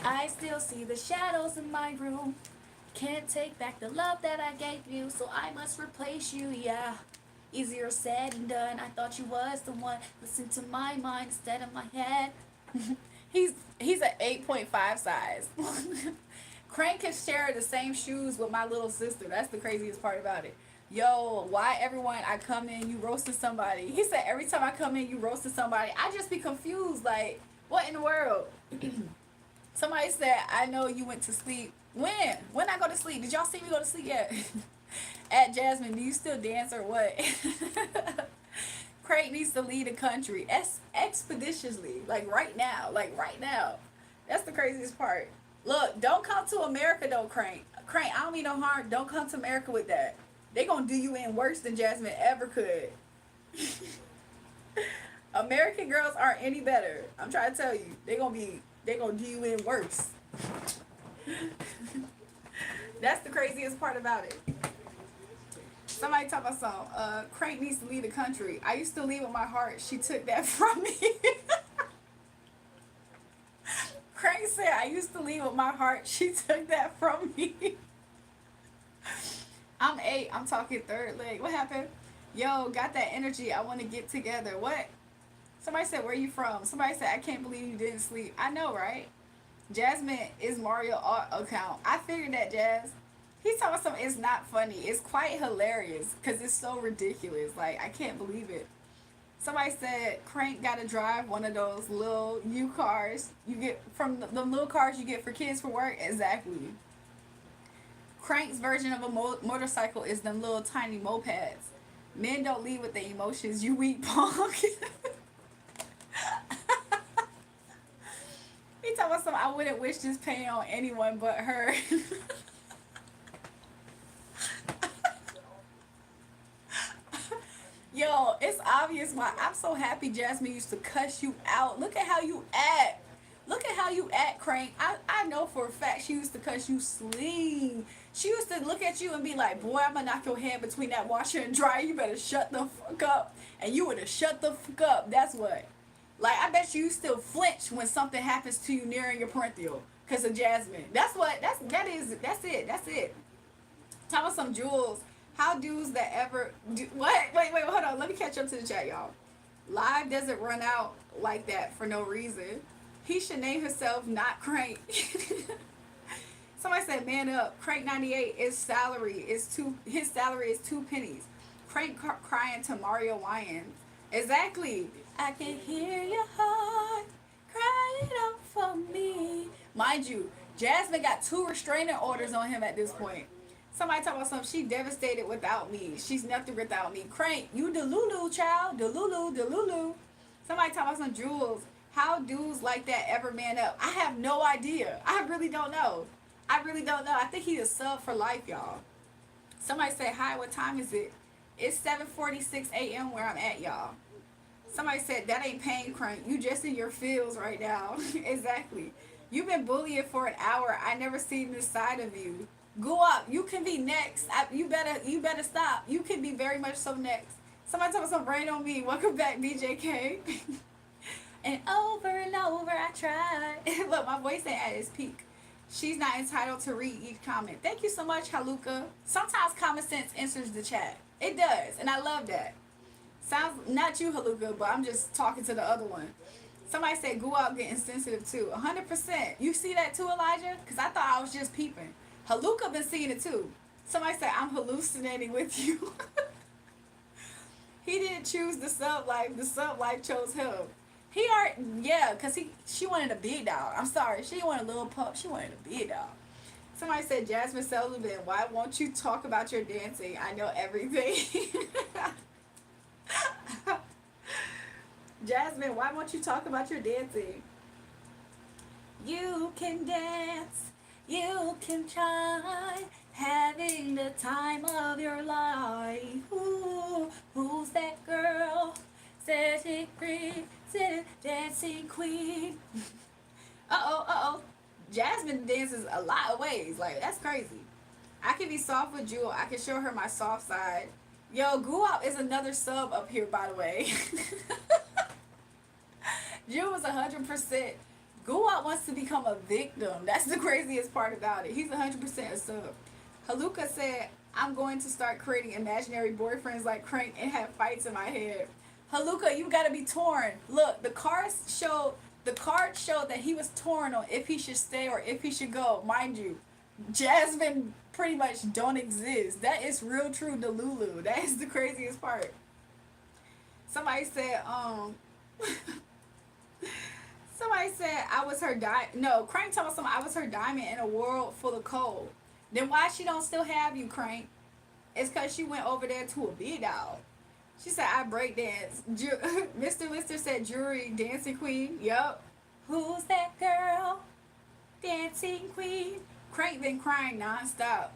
A: I still see the shadows in my room. Can't take back the love that I gave you, so I must replace you, yeah. Easier said than done. I thought you was the one. Listen to my mind instead of my head. He's an 8.5 size. Crank can share the same shoes with my little sister. That's the craziest part about it. Yo, why everyone I come in, you roasting somebody? He said every time I come in, you roasting somebody. I just be confused. Like, what in the world? Somebody said, I know you went to sleep. When? When I go to sleep? Did y'all see me go to sleep yet? At Jasmine, do you still dance or what? Craig needs to lead the country expeditiously. Like right now. Like right now. That's the craziest part. Look, don't come to America though, Crank. Crank, I don't mean no harm. Don't come to America with that. They gonna do you in worse than Jasmine ever could. American girls aren't any better. I'm trying to tell you. They gonna do you in worse. That's the craziest part about it. Somebody talk about something. Crank needs to leave the country. I used to leave with my heart. She took that from me. Crank said, I used to leave with my heart. She took that from me. I'm 8. I'm talking third leg. What happened? Yo, got that energy. I want to get together. What? Somebody said, where you from? Somebody said, I can't believe you didn't sleep. I know, right? Jasmine is Mario art account. I figured that, Jazz. He's talking about something. It's not funny. It's quite hilarious because it's so ridiculous. Like, I can't believe it. Somebody said Crank got to drive one of those little U cars you get from the little cars you get for kids for work. Exactly. Crank's version of a motorcycle is them little tiny mopeds. Men don't lead with their emotions. You weak punk. He talking about something. I wouldn't wish this pain on anyone but her. Yo, it's obvious why I'm so happy Jasmine used to cuss you out. Look at how you act. Look at how you act, Crank. I know for a fact she used to cuss you sling. She used to look at you and be like, boy, I'm gonna knock your head between that washer and dryer. You better shut the fuck up. And you would have shut the fuck up. That's what. Like, I bet you still flinch when something happens to you nearing your parental because of Jasmine. That's it. Talk about some jewels. How dudes that ever do what? Wait, hold on. Let me catch up to the chat, y'all. Live doesn't run out like that for no reason. He should name himself not Crank. Somebody said, man up. Crank 98, his salary is 2 pennies. Crank crying to Mario Wayans. Exactly. I can hear your heart crying out for me. Mind you, Jasmine got 2 restraining orders on him at this point. Somebody talk about something. She devastated without me. She's nothing without me. Crank, you Delulu, child. Delulu. Somebody talk about some jewels. How dudes like that ever man up? I have no idea. I really don't know. I think he's a sub for life, y'all. Somebody say, hi, what time is it? It's 7:46 a.m. where I'm at, y'all. Somebody said, that ain't pain, Crank. You just in your feels right now. Exactly. You've been bullying for an hour. I never seen this side of you. Go up. You can be next. You better stop. You can be very much so next. Somebody tell me some rain on me. Welcome back, BJK. And over I tried. Look, my voice ain't at its peak. She's not entitled to read each comment. Thank you so much, Haluka. Sometimes common sense answers the chat. It does, and I love that. Sounds not you, Haluka, but I'm just talking to the other one. Somebody said, go out getting sensitive too. 100%. You see that too, Elijah? Because I thought I was just peeping. Haluka been seeing it too. Somebody said, I'm hallucinating with you. He didn't choose the sub life. The sub life chose him. Because she wanted a big dog. I'm sorry. She didn't want a little pup. She wanted a big dog. Somebody said, Jasmine Sullivan, why won't you talk about your dancing? I know everything. Jasmine, why won't you talk about your dancing? You can dance. You can try. Having the time of your life. Ooh, who's that girl? Setting free. Dancing queen. Uh-oh. Jasmine dances a lot of ways. Like, that's crazy. I can be soft with Jewel. I can show her my soft side. Yo, Guap is another sub up here, by the way. Jewel was 100% Guwap wants to become a victim. That's the craziest part about it. He's 100% a sub. Haluka said, I'm going to start creating imaginary boyfriends like Crank and have fights in my head. Haluka, you gotta be torn. Look, the card showed that he was torn on if he should stay or if he should go. Mind you, Jasmine pretty much don't exist. That is real true Delulu. That is the craziest part. Somebody said, somebody said I was her no, Crank told me something, I was her diamond in a world full of coal. Then why she don't still have you, Crank? It's cause she went over there to a big dog. She said I break dance. Mr. Lister said jewelry dancing queen. Yup. Who's that girl? Dancing queen. Crank been crying nonstop.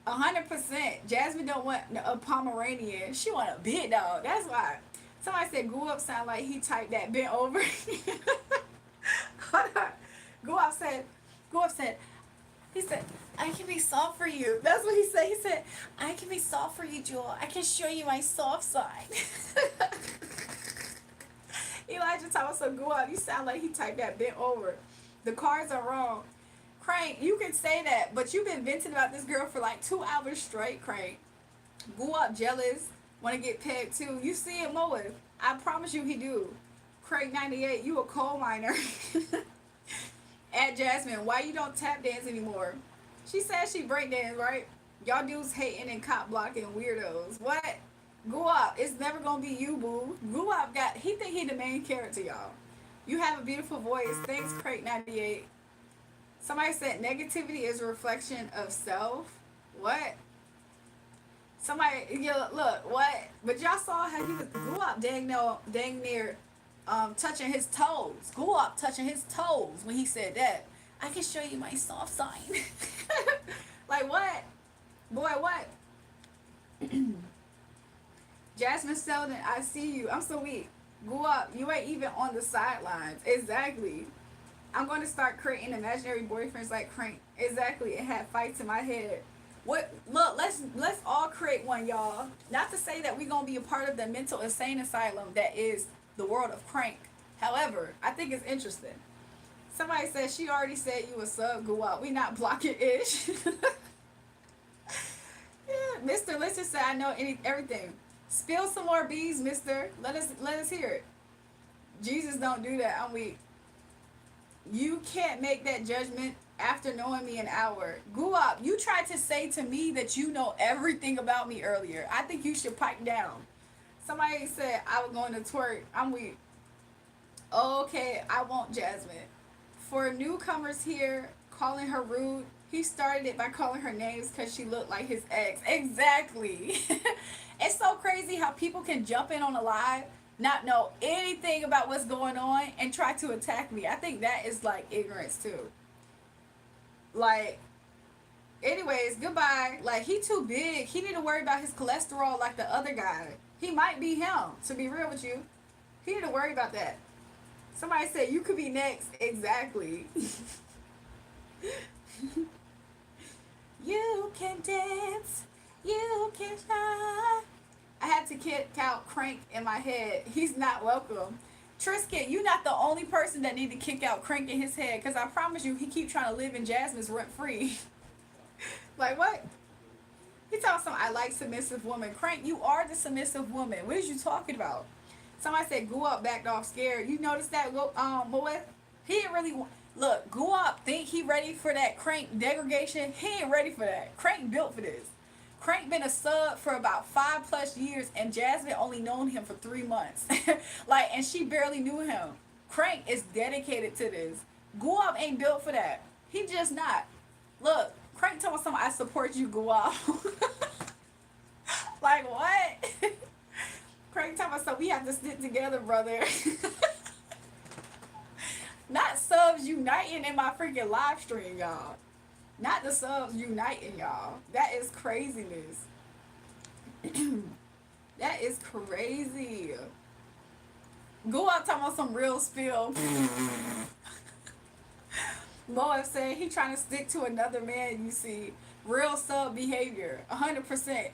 A: 100%. Jasmine don't want a Pomeranian. She want a big dog. That's why. Somebody said Go Up sound like he typed that bent over. Go Up said, he said, I can be soft for you. That's what he said. He said, I can be soft for you, Jewel. I can show you my soft side. Elijah Thomas said, Go Up, you sound like he typed that bent over. The cards are wrong. Crank, you can say that, but you've been venting about this girl for like 2 hours straight, Crank. Go Up jealous, want to get pegged too. You see it, Moe. I promise you he do. Craig 98, you a coal miner. At Jasmine, why you don't tap dance anymore? She said she break dance, right? Y'all dudes hating and cop blocking weirdos. What? Go Up, it's never gonna be you, boo. Go Up he think he the main character, y'all. You have a beautiful voice. Thanks, Craig 98. Somebody said negativity is a reflection of self. What? Somebody, yeah, look, what? But y'all saw how he was Go Up dang near touching his toes. Go Up touching his toes when he said that. I can show you my soft side. Like what? Boy, what? Jasmine Selden, I see you. I'm so weak. Go Up, you ain't even on the sidelines. Exactly. I'm going to start creating imaginary boyfriends like Crank. Exactly. And have fights in my head. What? Look, let's all create one, y'all. Not to say that we're going to be a part of the mental insane asylum that is the world of Crank. However, I think it's interesting. Somebody said she already said you a sub. Go Out. We not blocking ish. Yeah, Mr. Lister said I know everything. Spill some more bees, Mister. Let us hear it. Jesus don't do that. I'm weak. You can't make that judgment after knowing me an hour. Go Up. You tried to say to me that you know everything about me earlier. I think you should pipe down. Somebody said I was going to twerk. I'm weak. Okay, I want Jasmine. For newcomers here, calling her rude, he started it by calling her names because she looked like his ex. Exactly. It's so crazy how people can jump in on a live, not know anything about what's going on, and try to attack me. I think that is like ignorance too. Like, anyways, goodbye. Like, he too big. He need to worry about his cholesterol like the other guy. He might be him, to be real with you. He need to worry about that. Somebody said you could be next. Exactly. You can dance. You can shine. I had to kick out Crank in my head. He's not welcome. Trisket, you're not the only person that need to kick out Crank in his head, because I promise you, he keep trying to live in Jasmine's rent free. Like what? He talking something, I like submissive woman. Crank, you are the submissive woman. What is you talking about? Somebody said Go Up backed off scared. You notice that, boy? He didn't really want... Look, Go Up think he ready for that Crank degradation. He ain't ready for that. Crank built for this. Crank been a sub for about 5+ years, and Jasmine only known him for 3 months. Like, and she barely knew him. Crank is dedicated to this. Go Up ain't built for that. He just not. Look, Crank told something, I support you, Go Up. Like, what? Crank told us, so we have to stick together, brother. Not subs uniting in my freaking live stream, y'all. Not the subs uniting, y'all. That is craziness. That is crazy. Go Up talking about some real spill. Moab said he trying to stick to another man, you see. Real sub behavior. 100%.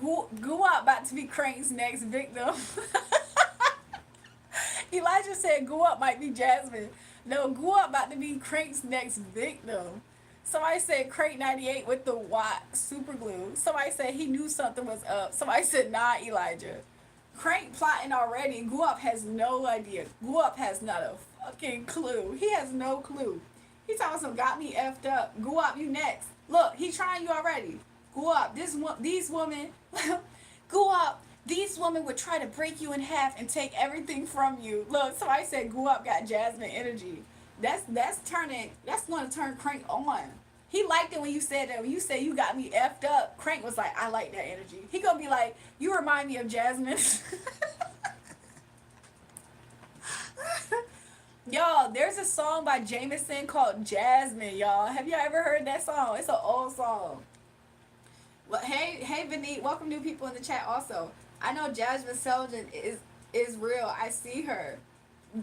A: Go Up about to be Crank's next victim. Elijah said Go Up might be Jasmine. No, Guap about to be Crank's next victim. Somebody said Crank 98 with the Watt super glue. Somebody said he knew something was up. Somebody said nah, Elijah. Crank plotting already. Guap has no idea. Guap has not a fucking clue. He has no clue. He talking some got me effed up. Guap, you next. Look, he trying you already. Guap, these women, Guap, these women would try to break you in half and take everything from you. Look, somebody said Guap got Jasmine energy. That's going to turn Crank on. He liked it when you said that. When you said you got me effed up, Crank was like, I like that energy. He gonna be like, you remind me of Jasmine. Y'all, there's a song by Jameson called Jasmine, y'all. Have y'all ever heard that song? It's an old song. Well, hey, Benit, welcome new people in the chat also. I know Jasmine Selden is real. I see her.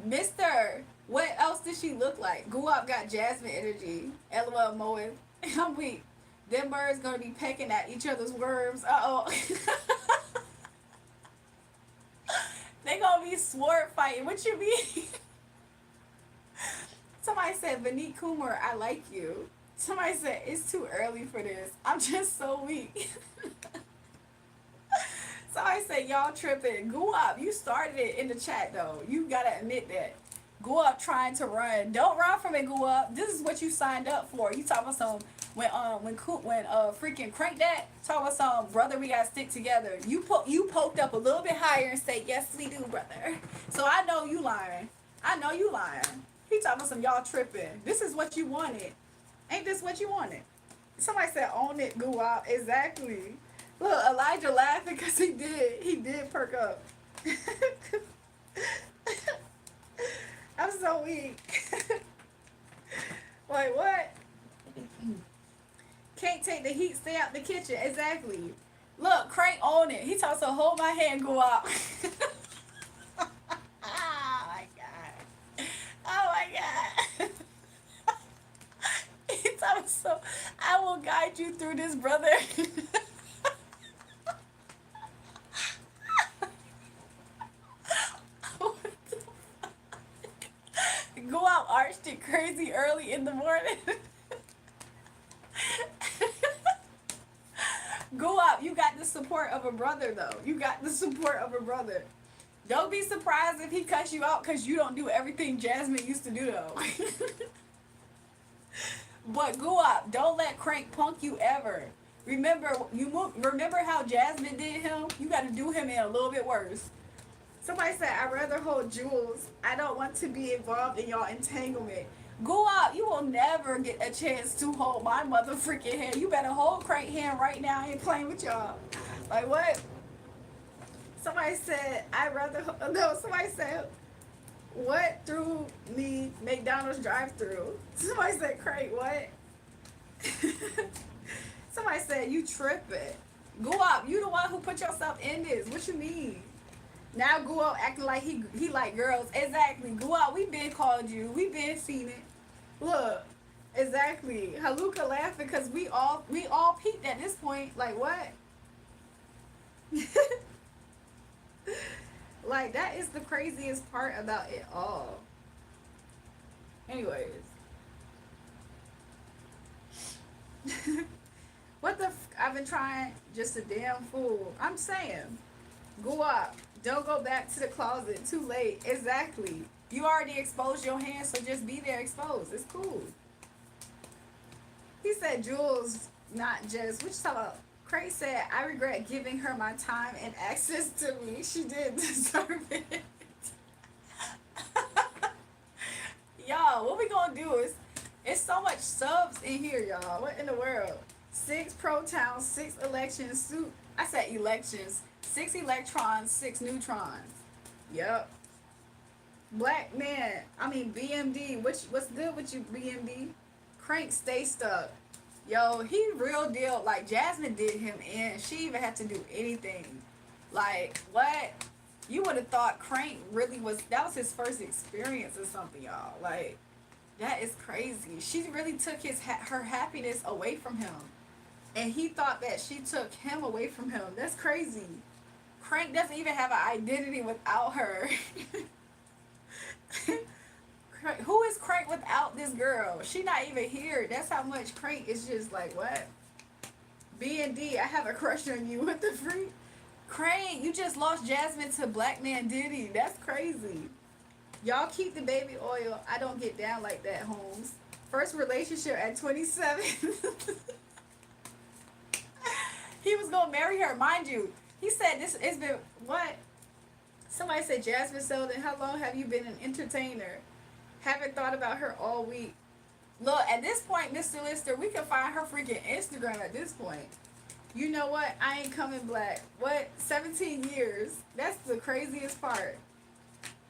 A: Mister, what else did she look like? Guap got Jasmine energy. LOL Moe. I'm weak. Them birds gonna be pecking at each other's worms. Uh-oh. They gonna be sword fighting. What you mean? Somebody said, Vanik Kumar, I like you. Somebody said, it's too early for this. I'm just so weak. Somebody said, y'all tripping. Guap, you started it in the chat though. You gotta admit that. Guap trying to run. Don't run from it, Guap. This is what you signed up for. You talking about some when freaking Crank that talking about some brother we gotta stick together. You poked up a little bit higher and say, yes we do, brother. So I know you lying. I know you lying. He talking about some y'all tripping. This is what you wanted. Ain't this what you wanted? Somebody said own it, Guap. Exactly. Look, Elijah laughing because he did perk up. I'm so weak. Wait, what? Can't take the heat, stay out the kitchen. Exactly. Look, Crank on it. He talks so hold my hand, go out. Oh my god. Oh my god. He talks so I will guide you through this, brother. Go out arched it crazy early in the morning. Go out. You got the support of a brother, though. You got the support of a brother. Don't be surprised if he cuts you out because you don't do everything Jasmine used to do, though. But go up. Don't let Crank punk you ever. Remember how Jasmine did him? You got to do him in a little bit worse. Somebody said, I'd rather hold Jules. I don't want to be involved in y'all entanglement. Go out. You will never get a chance to hold my mother freaking hand. You better hold Crank hand right now. I ain't playing with y'all. Like, what? Somebody said, somebody said, what through me McDonald's drive-thru? Somebody said, Crank, what? Somebody said, you tripping. Go up. You the one who put yourself in this. What you mean? Now go out acting like he like girls. Exactly. Go out. We been called you. We been seen it. Look. Exactly. Haluka laughing because we all peaked at this point. Like what? Like that is the craziest part about it all. Anyways. What the I've been trying just a damn fool. I'm saying. Go up. Don't go back to the closet. Too late. Exactly. You already exposed your hands, so just be there exposed. It's cool. He said Jules, not just. What you talking about? Craig said, I regret giving her my time and access to me. She did deserve it. Y'all, what we gonna do is, it's so much subs in here, y'all. What in the world? 6 pro towns, 6 elections. I said elections. 6 electrons, 6 neutrons. Yep. Black man, BMD. What's good with you, BMD? Crank, stay stuck. Yo, he real deal. Like, Jasmine did him in. She even had to do anything. Like, what? You would have thought Crank really that was his first experience or something, y'all. Like, that is crazy. She really took her happiness away from him. And he thought that she took him away from him. That's crazy. Crank doesn't even have an identity without her. Who is Crank without this girl? She not even here. That's how much Crank is just like, what? B and D, I have a crush on you. What the freak? Crank, you just lost Jasmine to Black Man Diddy. That's crazy. Y'all keep the baby oil. I don't get down like that, Holmes. First relationship at 27. He was gonna marry her, mind you. He said this. It's been what? Somebody said Jasmine Selden. How long have you been an entertainer? Haven't thought about her all week. Look, at this point, Mr. Lister, we can find her freaking Instagram at this point. You know what? I ain't coming black. What? 17 years. That's the craziest part.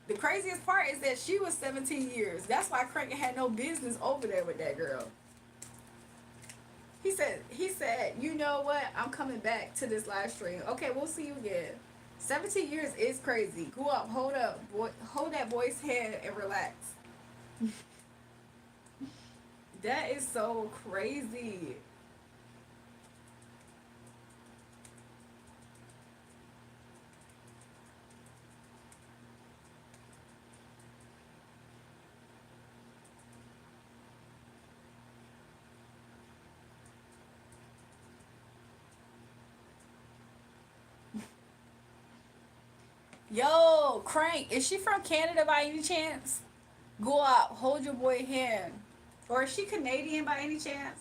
A: The craziest part is that she was 17 years. That's why Crank had no business over there with that girl. He said, you know what? I'm coming back to this live stream. Okay, we'll see you again. 17 years is crazy. Go up, hold that boy's hand and relax. That is so crazy. Yo, Crank, is she from Canada by any chance? Go out, hold your boy hand. Or is she Canadian by any chance?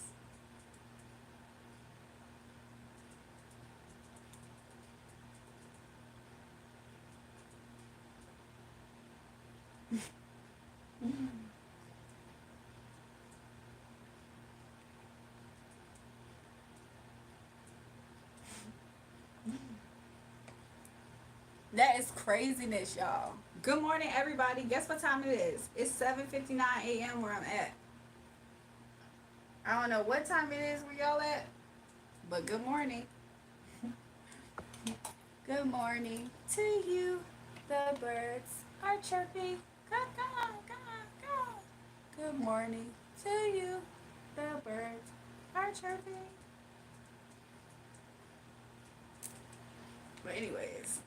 A: That is craziness, y'all. Good morning, everybody. Guess what time it is? It's 7:59 a.m. where I'm at. I don't know what time it is where y'all at, but good morning. Good morning to you. The birds are chirping. Good morning to you. The birds are chirping. But anyways.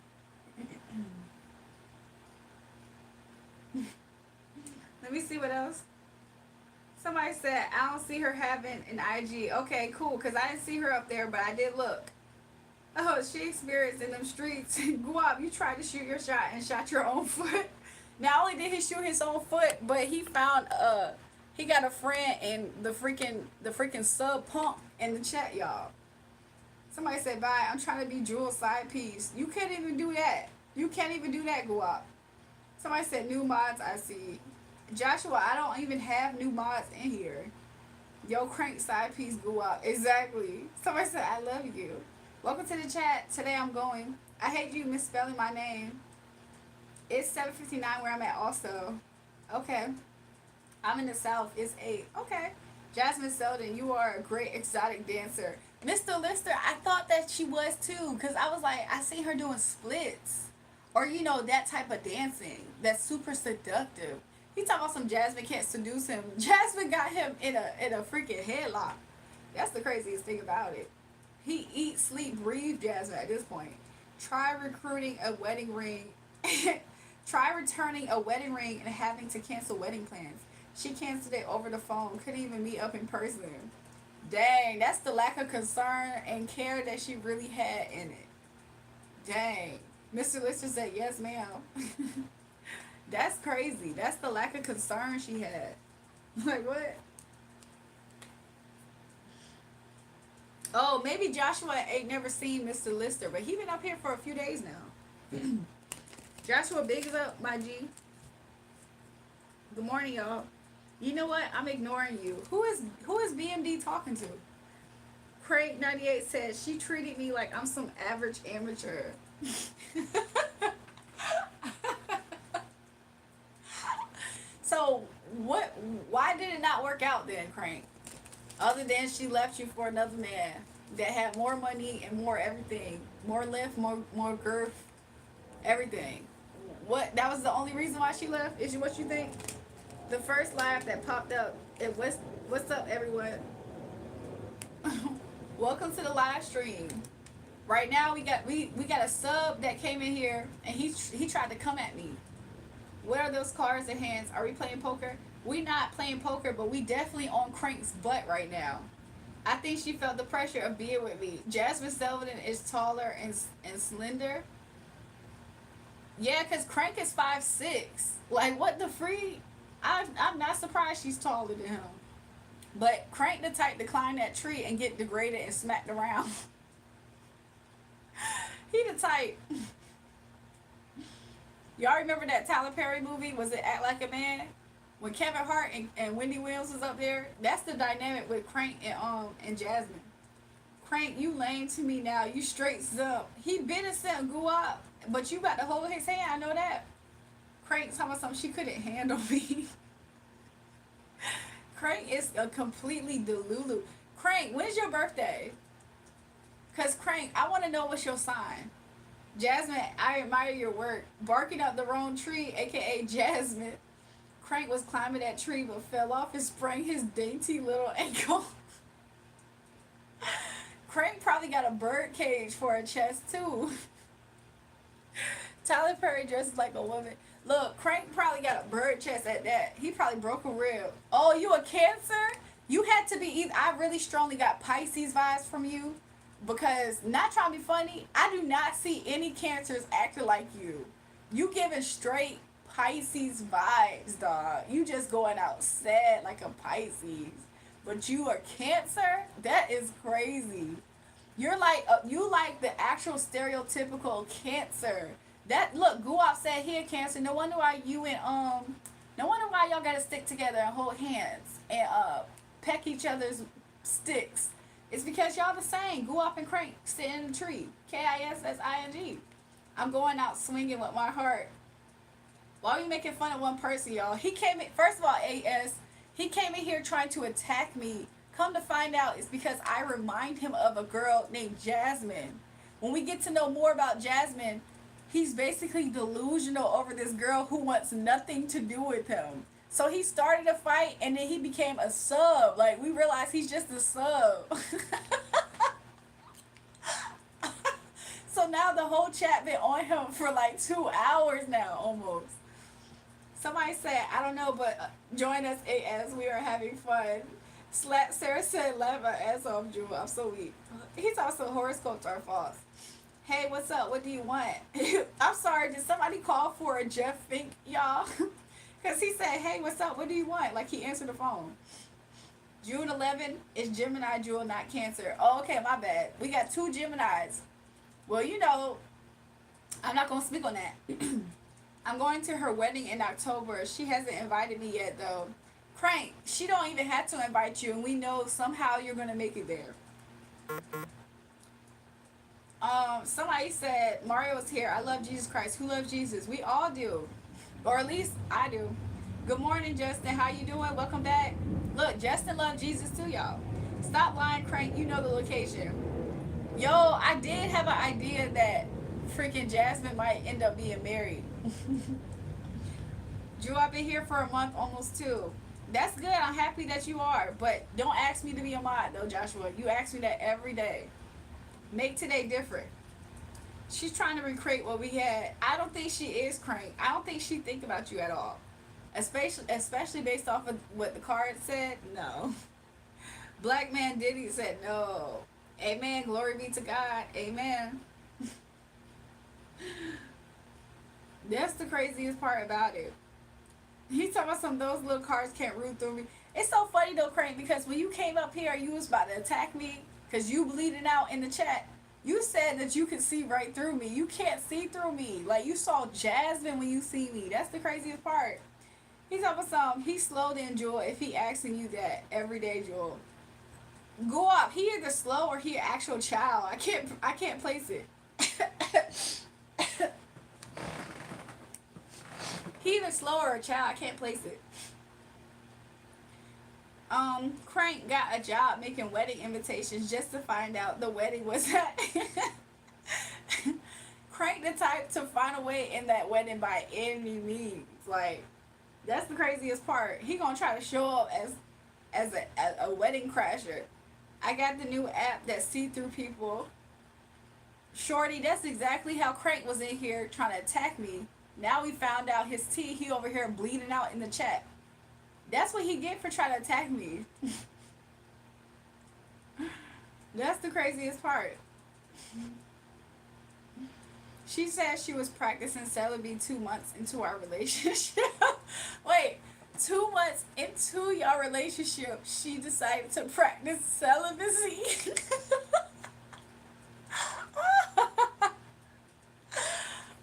A: Let me see what else. Somebody said, I don't see her having an IG. Okay, cool, because I didn't see her up there, but I did look. Oh, she experienced in them streets. Guap, you tried to shoot your shot and shot your own foot. Not only did he shoot his own foot, but he found he got a friend in the freaking sub pump in the chat, y'all. Somebody said, bye, I'm trying to be Jewel side piece. You can't even do that. You can't even do that, Guap. Somebody said new mods, I see. Joshua, I don't even have new mods in here. Yo, Crank side piece Guap. Exactly. Somebody said, I love you. Welcome to the chat. Today I'm going. I hate you misspelling my name. It's 7:59 where I'm at also. Okay. I'm in the South. It's 8. Okay. Jasmine Selden, you are a great exotic dancer. Mr. Lister, I thought that she was too, because I was like, I see her doing splits. Or, you know, that type of dancing. That's super seductive. He talking about some Jasmine can't seduce him. Jasmine got him in a freaking headlock. That's the craziest thing about it. He eat, sleep, breathe Jasmine at this point. Try recruiting a wedding ring. Try returning a wedding ring and having to cancel wedding plans. She canceled it over the phone. Couldn't even meet up in person. Dang, that's the lack of concern and care that she really had in it. Dang. Mr. Lister said, yes, ma'am. That's crazy. That's the lack of concern she had. Like, what? Oh, maybe Joshua ain't never seen Mr. Lister, but he been up here for a few days now. Joshua, bigs up, my G. Good morning, y'all. You know what? I'm ignoring you. Who is BMD talking to? Craig 98 said she treated me like I'm some average amateur. So what? Why did it not work out then, Crank? Other than she left you for another man that had more money and more everything, more length, more girth, everything. What? That was the only reason why she left? Is what you think? The first live that popped up. It was what's up, everyone? Welcome to the live stream. Right now we got a sub that came in here and he tried to come at me. What are those cards in hands? Are we playing poker? We not playing poker, but we definitely on Crank's butt right now. I think she felt the pressure of being with me. Jasmine Selvin is taller and slender. Yeah, because Crank is 5'6". Like, what the free? I'm not surprised she's taller than him. But Crank the type to climb that tree and get degraded and smacked around. He the type. Y'all remember that Tyler Perry movie? Was it Act Like a Man? When Kevin Hart and Wendy Williams was up there, that's the dynamic with Crank and Jasmine. Crank, you lame to me now. You straight up. He been a sent go up, but you got to hold his hand. I know that. Crank talking about something she couldn't handle me. Crank is a completely delulu. Crank, when's your birthday? Cause Crank, I want to know what's your sign. Jasmine, I admire your work. Barking up the wrong tree, aka Jasmine. Crank was climbing that tree but fell off and sprained his dainty little ankle. Crank probably got a bird cage for a chest too. Tyler Perry dresses like a woman. Look, Crank probably got a bird chest at that. He probably broke a rib. Oh, you a Cancer? You had to be either. I really strongly got Pisces vibes from you. Because, not trying to be funny, I do not see any Cancers acting like you. You giving straight Pisces vibes, dog. You just going out sad like a Pisces. But you are Cancer? That is crazy. You're like, you like the actual stereotypical Cancer. That, look, Guap said he a Cancer. No wonder why you and, no wonder why y'all gotta stick together and hold hands and, peck each other's sticks. It's because y'all the same. Guap and Crank sit in the tree. Kissing. I'm going out swinging with my heart. Why are we making fun of one person, y'all? He came in, first of all, AS, he came in here trying to attack me. Come to find out, it's because I remind him of a girl named Jasmine. When we get to know more about Jasmine, he's basically delusional over this girl who wants nothing to do with him. So he started a fight and then he became a sub. Like, we realized he's just a sub. So now the whole chat been on him for like 2 hours now, almost. Somebody said, I don't know, but join us as we are having fun. Sarah said, laugh my ass off, Jewel. I'm so weak. He's also horoscopes are false. Hey, what's up? What do you want? I'm sorry, did somebody call for a Jeff Fink, y'all? Because he said, hey, what's up? What do you want? Like, he answered the phone. June 11 is Gemini, Jewel, not Cancer. Oh, okay, my bad. We got 2 Geminis. Well, you know, I'm not going to speak on that. I'm going to her wedding in October. She hasn't invited me yet, though. Crank, she don't even have to invite you, and we know somehow you're going to make it there. Somebody said, Mario's here. I love Jesus Christ. Who loves Jesus? We all do. Or at least I do. Good morning, Justin. How you doing? Welcome back. Look, Justin loved Jesus too, y'all. Stop lying, Crank. You know the location. Yo, I did have an idea that freaking Jasmine might end up being married. Drew, I've been here for a month, almost 2. That's good. I'm happy that you are. But don't ask me to be a mod, though, Joshua. You ask me that every day. Make today different. She's trying to recreate what we had. I don't think she is, Crank. I don't think she think about you at all. Especially based off of what the card said. No. Black Man Diddy said no. Amen. Glory be to God. Amen. That's the craziest part about it. He's talking about some of those little cards can't root through me. It's so funny though, Crank, because when you came up here, you was about to attack me because you bleeding out in the chat. You said that you could see right through me. You can't see through me. Like, you saw Jasmine when you see me. That's the craziest part. He's talking about he's slow then, Jewel, if he asking you that every day, Jewel. Go up. He either slow or he an actual child. I can't place it. He either slow or a child. I can't place it. Crank got a job making wedding invitations just to find out the wedding was at. Crank the type to find a way in that wedding by any means. Like, that's the craziest part. He gonna try to show up as a wedding crasher. I got the new app that see through people. Shorty, that's exactly how Crank was in here trying to attack me. Now we found out his tea. He over here bleeding out in the chat. That's what he get for trying to attack me. That's the craziest part. She said she was practicing celibacy 2 months into our relationship. Wait, 2 months into your relationship, she decided to practice celibacy.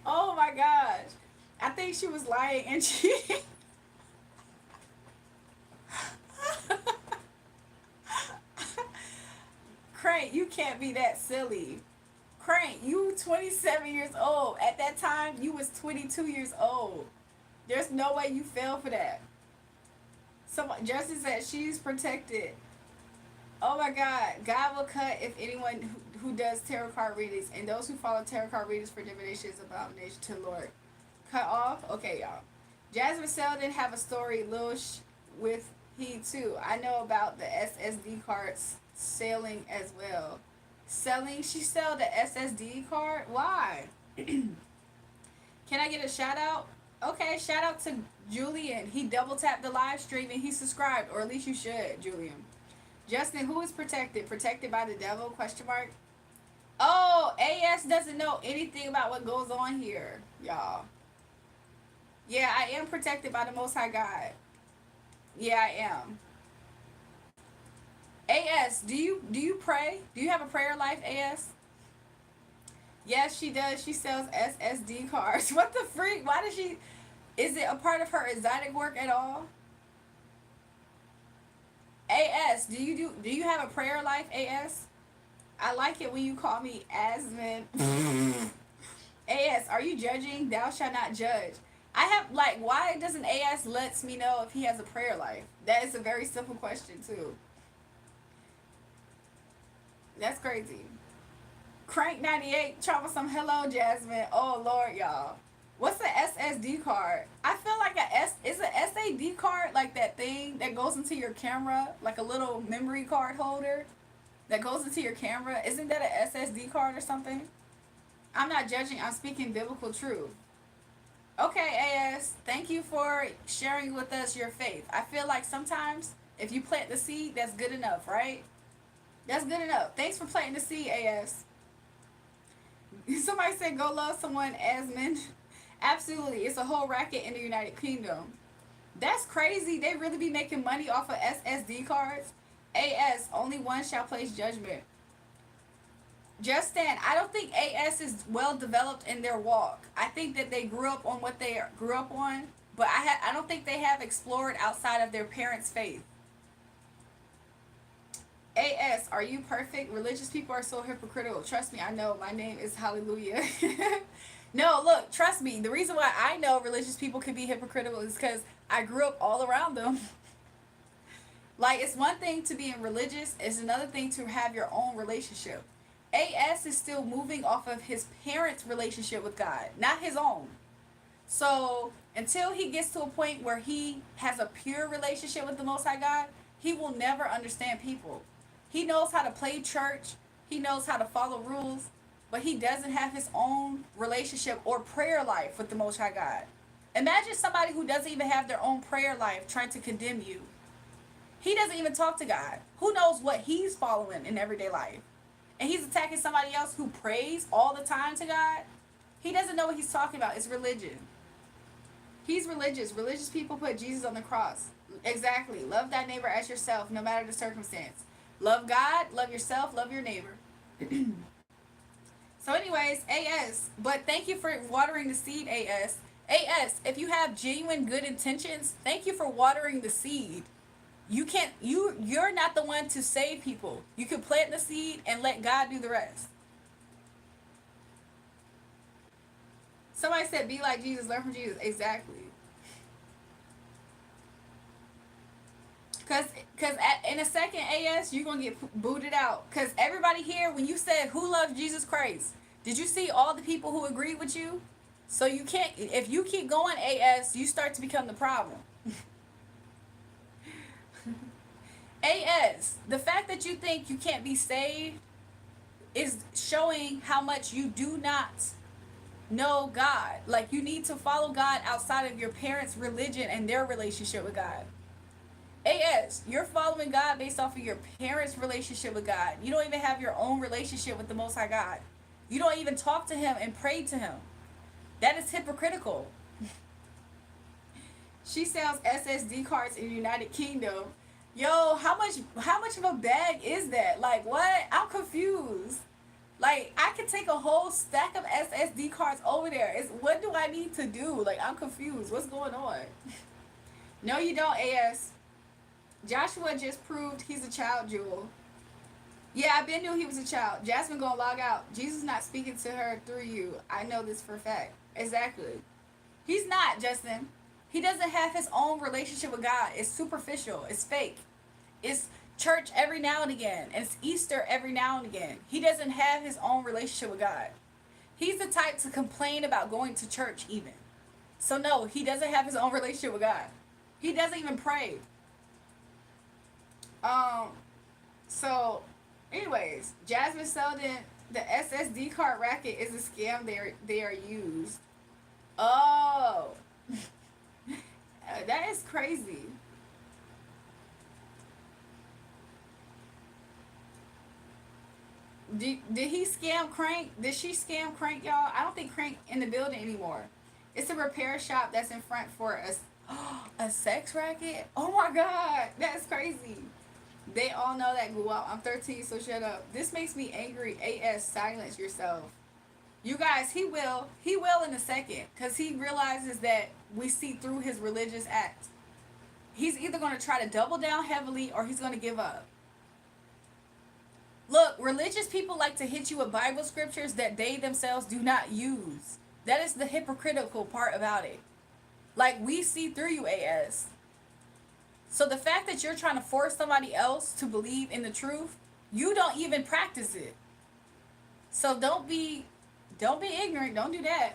A: Oh my gosh. I think she was lying and cheating. Crank, you can't be that silly. Crank, you 27 years old. At that time, you was 22 years old. There's no way you fell for that. Someone, Justin said she's protected. Oh my God. God will cut if anyone who does tarot card readings, and those who follow tarot card readings for divination is abomination to the Lord. Cut off? Okay, y'all. Jasmine Selden have a story, with he too. I know about the SSD cards selling as well. Selling? She sell the SSD card? Why? Can I get a shout out? Okay, shout out to Julian. He double tapped the live stream and he subscribed, or at least you should, Julian. Justin, who is protected? Protected by the devil? Question mark. Oh, AS doesn't know anything about what goes on here, y'all. Yeah, I am protected by the Most High God. Yeah, I am. AS, do you pray? Do you have a prayer life, AS? Yes, she does. She sells SSD cards. What the freak? Why does she? Is it a part of her exotic work at all? AS, do you have a prayer life, AS? I like it when you call me Asmin. AS, are you judging? Thou shalt not judge. I have, like, why doesn't AS lets me know if he has a prayer life? That is a very simple question, too. That's crazy. Crank 98, troublesome. Hello, Jasmine. Oh, Lord, y'all. What's the SSD card? I feel like is an SAD card like that thing that goes into your camera, like a little memory card holder that goes into your camera? Isn't that an SSD card or something? I'm not judging. I'm speaking biblical truth. Okay, AS. Thank you for sharing with us your faith. I feel like sometimes if you plant the seed, that's good enough, right? That's good enough. Thanks for planting the seed, AS. Somebody said go love someone, Asmin. Absolutely. It's a whole racket in the United Kingdom. That's crazy. They really be making money off of SSD cards. AS, only one shall place judgment. Justin, I don't think AS is well developed in their walk. I think that they grew up on what they grew up on, but I don't think they have explored outside of their parents' faith. AS, are you perfect? Religious people are so hypocritical. Trust me, I know. My name is Hallelujah. No, look, trust me. The reason why I know religious people can be hypocritical is because I grew up all around them. Like, it's one thing to be religious. It's another thing to have your own relationship. AS is still moving off of his parents' relationship with God, not his own. So, until he gets to a point where he has a pure relationship with the Most High God, he will never understand people. He knows how to play church. He knows how to follow rules. But he doesn't have his own relationship or prayer life with the Most High God. Imagine somebody who doesn't even have their own prayer life trying to condemn you. He doesn't even talk to God. Who knows what he's following in everyday life? And he's attacking somebody else who prays all the time to God. He doesn't know what he's talking about. It's religion. He's religious. Religious people put Jesus on the cross. Exactly. Love thy neighbor as yourself, no matter the circumstance. Love God, love yourself, love your neighbor. So anyways, AS, but thank you for watering the seed, AS. AS, if you have genuine good intentions, thank you for watering the seed. You're not the one to save people. You can plant the seed and let God do the rest. Somebody said, be like Jesus, learn from Jesus. Exactly. Because in a second, AS, you're going to get booted out. Because everybody here, when you said, who loves Jesus Christ? Did you see all the people who agreed with you? So you can't, if you keep going, AS, you start to become the problem. AS, the fact that you think you can't be saved is showing how much you do not know God. Like, you need to follow God outside of your parents' religion and their relationship with God. AS, you're following God based off of your parents' relationship with God. You don't even have your own relationship with the Most High God. You don't even talk to Him and pray to Him. That is hypocritical. She sells SSD cards in the United Kingdom. Yo, how much of a bag is that? Like, what? I'm confused. Like, I could take a whole stack of SSD cards over there. What do I need to do? Like, I'm confused. What's going on? No, you don't, AS. Joshua just proved he's a child, Jewel. Yeah, I been knew he was a child. Jasmine gonna log out. Jesus not speaking to her through you. I know this for a fact. Exactly. He's not, Justin. He doesn't have his own relationship with God. It's superficial. It's fake. It's church every now and again. And it's Easter every now and again. He doesn't have his own relationship with God. He's the type to complain about going to church even. So no, he doesn't have his own relationship with God. He doesn't even pray. So anyways, Jasmine Selden, the SSD card racket is a scam they are used. Oh. That is crazy. Did he scam Crank? Did she scam Crank, y'all? I don't think Crank in the building anymore. It's a repair shop that's in front for a sex racket. Oh my God, that's crazy. They all know that. Go out. I'm 13, so shut up. This makes me angry. AS, silence yourself. You guys, he will in a second, because he realizes that we see through his religious act. He's either going to try to double down heavily or he's going to give up. Look, religious people like to hit you with Bible scriptures that they themselves do not use. That is the hypocritical part about it. Like, we see through you, AS. So the fact that you're trying to force somebody else to believe in the truth, you don't even practice it. So don't be ignorant. Don't do that.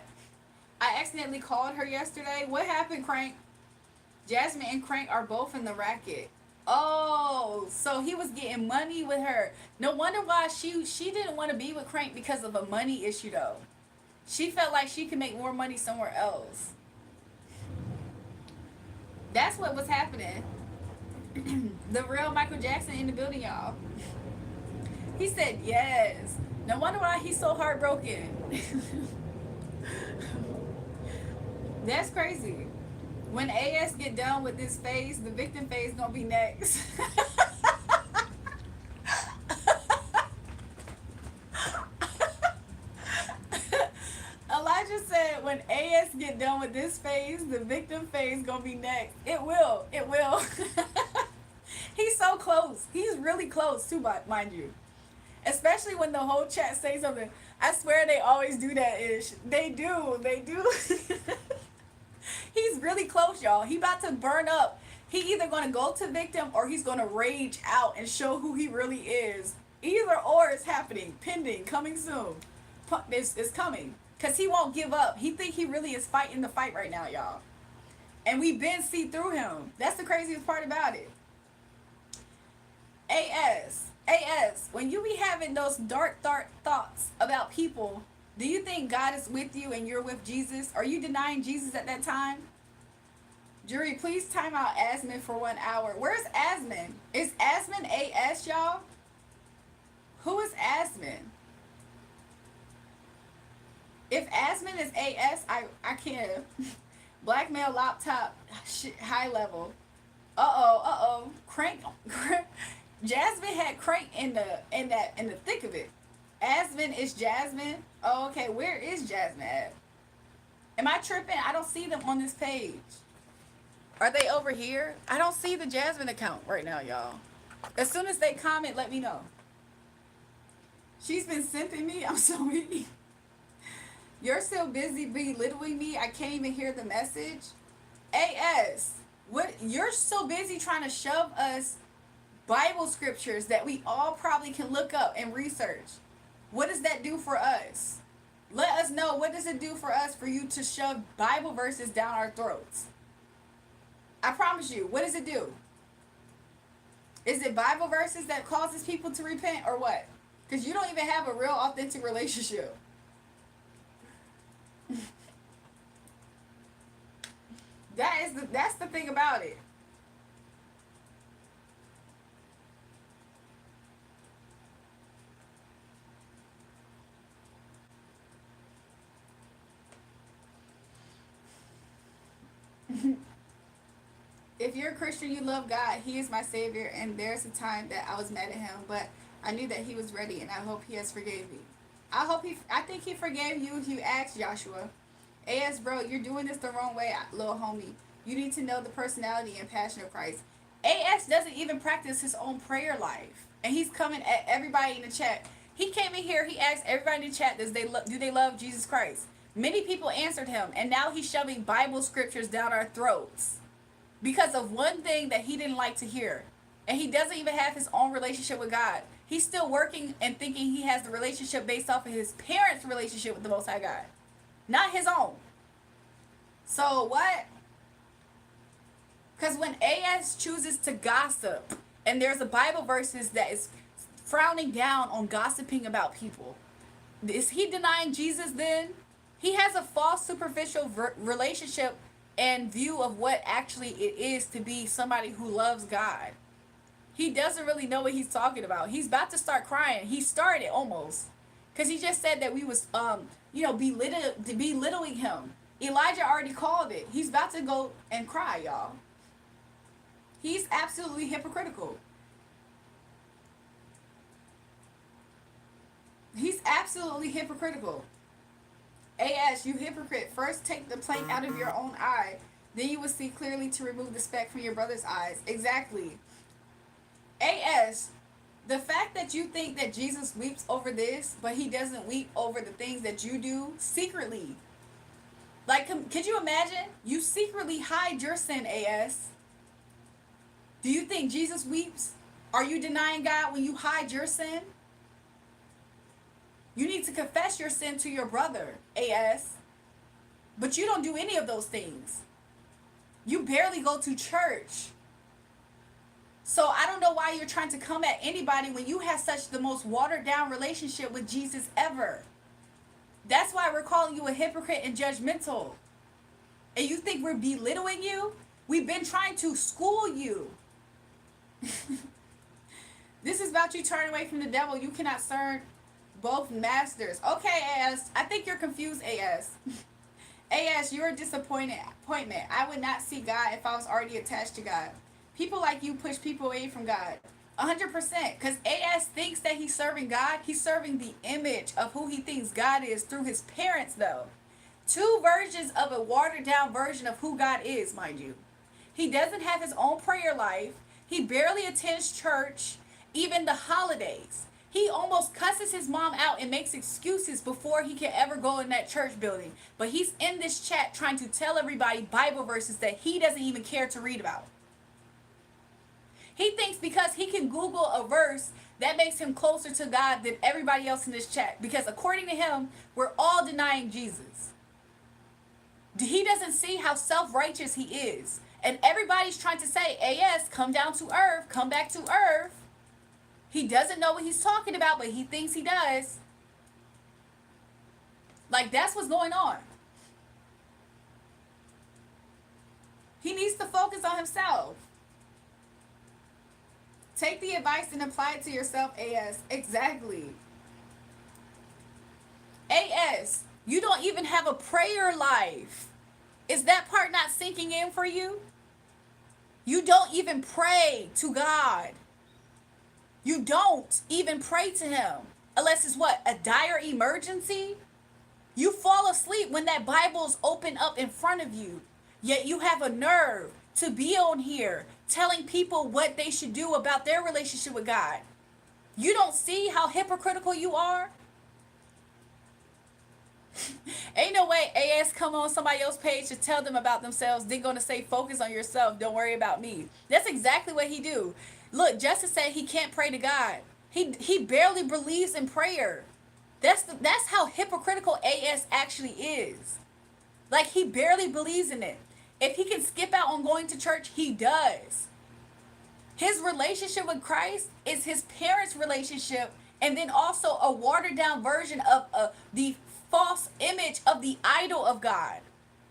A: I accidentally called her yesterday. What happened, Crank? Jasmine and Crank are both in the racket. Oh, so he was getting money with her. No wonder why she didn't want to be with Crank, because of a money issue, though. She felt like she could make more money somewhere else. That's what was happening. The real Michael Jackson in the building, y'all. He said yes. No wonder why he's so heartbroken. That's crazy. When AS get done with this phase, the victim phase gonna be next. Elijah said when AS get done with this phase, the victim phase gonna be next. It will. It will. He's so close. He's really close too, mind you. Especially when the whole chat say something. I swear they always do that ish. They do. They do. He's really close, y'all. He about to burn up. He either going to go to victim or he's going to rage out and show who he really is. Either or is happening. Pending. Coming soon. It's coming. Because he won't give up. He think he really is fighting the fight right now, y'all. And we've been see through him. That's the craziest part about it. AS, when you be having those dark thoughts about people, do you think God is with you and you're with Jesus? Are you denying Jesus at that time? Jury, please time out Asmin for 1 hour. Where's Asmin? Is Asmin AS, y'all? Who is Asmin? If Asmin is AS, I can't. Blackmail laptop, high level. Uh-oh. Crank. Jasmine had Crank in the thick of it. Asmin is Jasmine. Oh, okay. Where is Jasmine at? Am I tripping? I don't see them on this page. Are they over here? I don't see the Jasmine account right now, y'all. As soon as they comment, let me know. She's been simping me. I'm so weak. You're still busy belittling me. I can't even hear the message. AS, what? You're so busy trying to shove us Bible scriptures that we all probably can look up and research. What does that do for us? Let us know, what does it do for us for you to shove Bible verses down our throats? I promise you, what does it do? Is it Bible verses that causes people to repent or what? Because you don't even have a real authentic relationship. That's the thing about it. If you're a Christian, you love God. He is my Savior, and there's a time that I was mad at him, but I knew that he was ready, and I hope he has forgave me. I think he forgave you if you asked Joshua. AS, bro, you're doing this the wrong way, little homie. You need to know the personality and passion of Christ. AS doesn't even practice his own prayer life, and he's coming at everybody in the chat. He came in here, he asked everybody in the chat, do they love Jesus Christ? Many people answered him, and now he's shoving Bible scriptures down our throats because of one thing that he didn't like to hear. And he doesn't even have his own relationship with God. He's still working and thinking he has the relationship based off of his parents' relationship with the Most High God, not his own. So what? Because when AS chooses to gossip, and there's a Bible verses that is frowning down on gossiping about people, is he denying Jesus then? He has a false superficial relationship and view of what actually it is to be somebody who loves God. He doesn't really know what he's talking about. He's about to start crying. He started almost. Because he just said that we was, belittling him. Elijah already called it. He's about to go and cry, y'all. He's absolutely hypocritical. He's absolutely hypocritical. AS, you hypocrite. First take the plank out of your own eye. Then you will see clearly to remove the speck from your brother's eyes. Exactly. AS, the fact that you think that Jesus weeps over this, but he doesn't weep over the things that you do secretly. Like, could you imagine? You secretly hide your sin, AS. Do you think Jesus weeps? Are you denying God when you hide your sin? You need to confess your sin to your brother, AS. But you don't do any of those things. You barely go to church. So I don't know why you're trying to come at anybody when you have such the most watered down relationship with Jesus ever. That's why we're calling you a hypocrite and judgmental. And you think we're belittling you? We've been trying to school you. This is about you turning away from the devil. You cannot serve both masters. Okay, AS. I think you're confused, AS. AS, you're a disappointment. I would not see God if I was already attached to God. People like you push people away from God. 100%. Because AS thinks that he's serving God. He's serving the image of who he thinks God is through his parents, though. Two versions of a watered down version of who God is, mind you. He doesn't have his own prayer life. He barely attends church, even the holidays. He almost cusses his mom out and makes excuses before he can ever go in that church building. But he's in this chat trying to tell everybody Bible verses that he doesn't even care to read about. He thinks because he can Google a verse, that makes him closer to God than everybody else in this chat. Because according to him, we're all denying Jesus. He doesn't see how self-righteous he is. And everybody's trying to say, AS, come down to earth, come back to earth. He doesn't know what he's talking about, but he thinks he does. Like, that's what's going on. He needs to focus on himself. Take the advice and apply it to yourself, AS. Exactly. AS, you don't even have a prayer life. Is that part not sinking in for you? You don't even pray to God. You don't even pray to him. Unless it's what? A dire emergency? You fall asleep when that Bible's open up in front of you. Yet you have a nerve to be on here telling people what they should do about their relationship with God. You don't see how hypocritical you are? Ain't no way AS come on somebody else's page to tell them about themselves. They're going to say, focus on yourself. Don't worry about me. That's exactly what he do. Look, Justice said he can't pray to God. He barely believes in prayer. That's how hypocritical AS actually is. Like, he barely believes in it. If he can skip out on going to church, he does. His relationship with Christ is his parents' relationship, and then also a watered down version of the false image of the idol of God.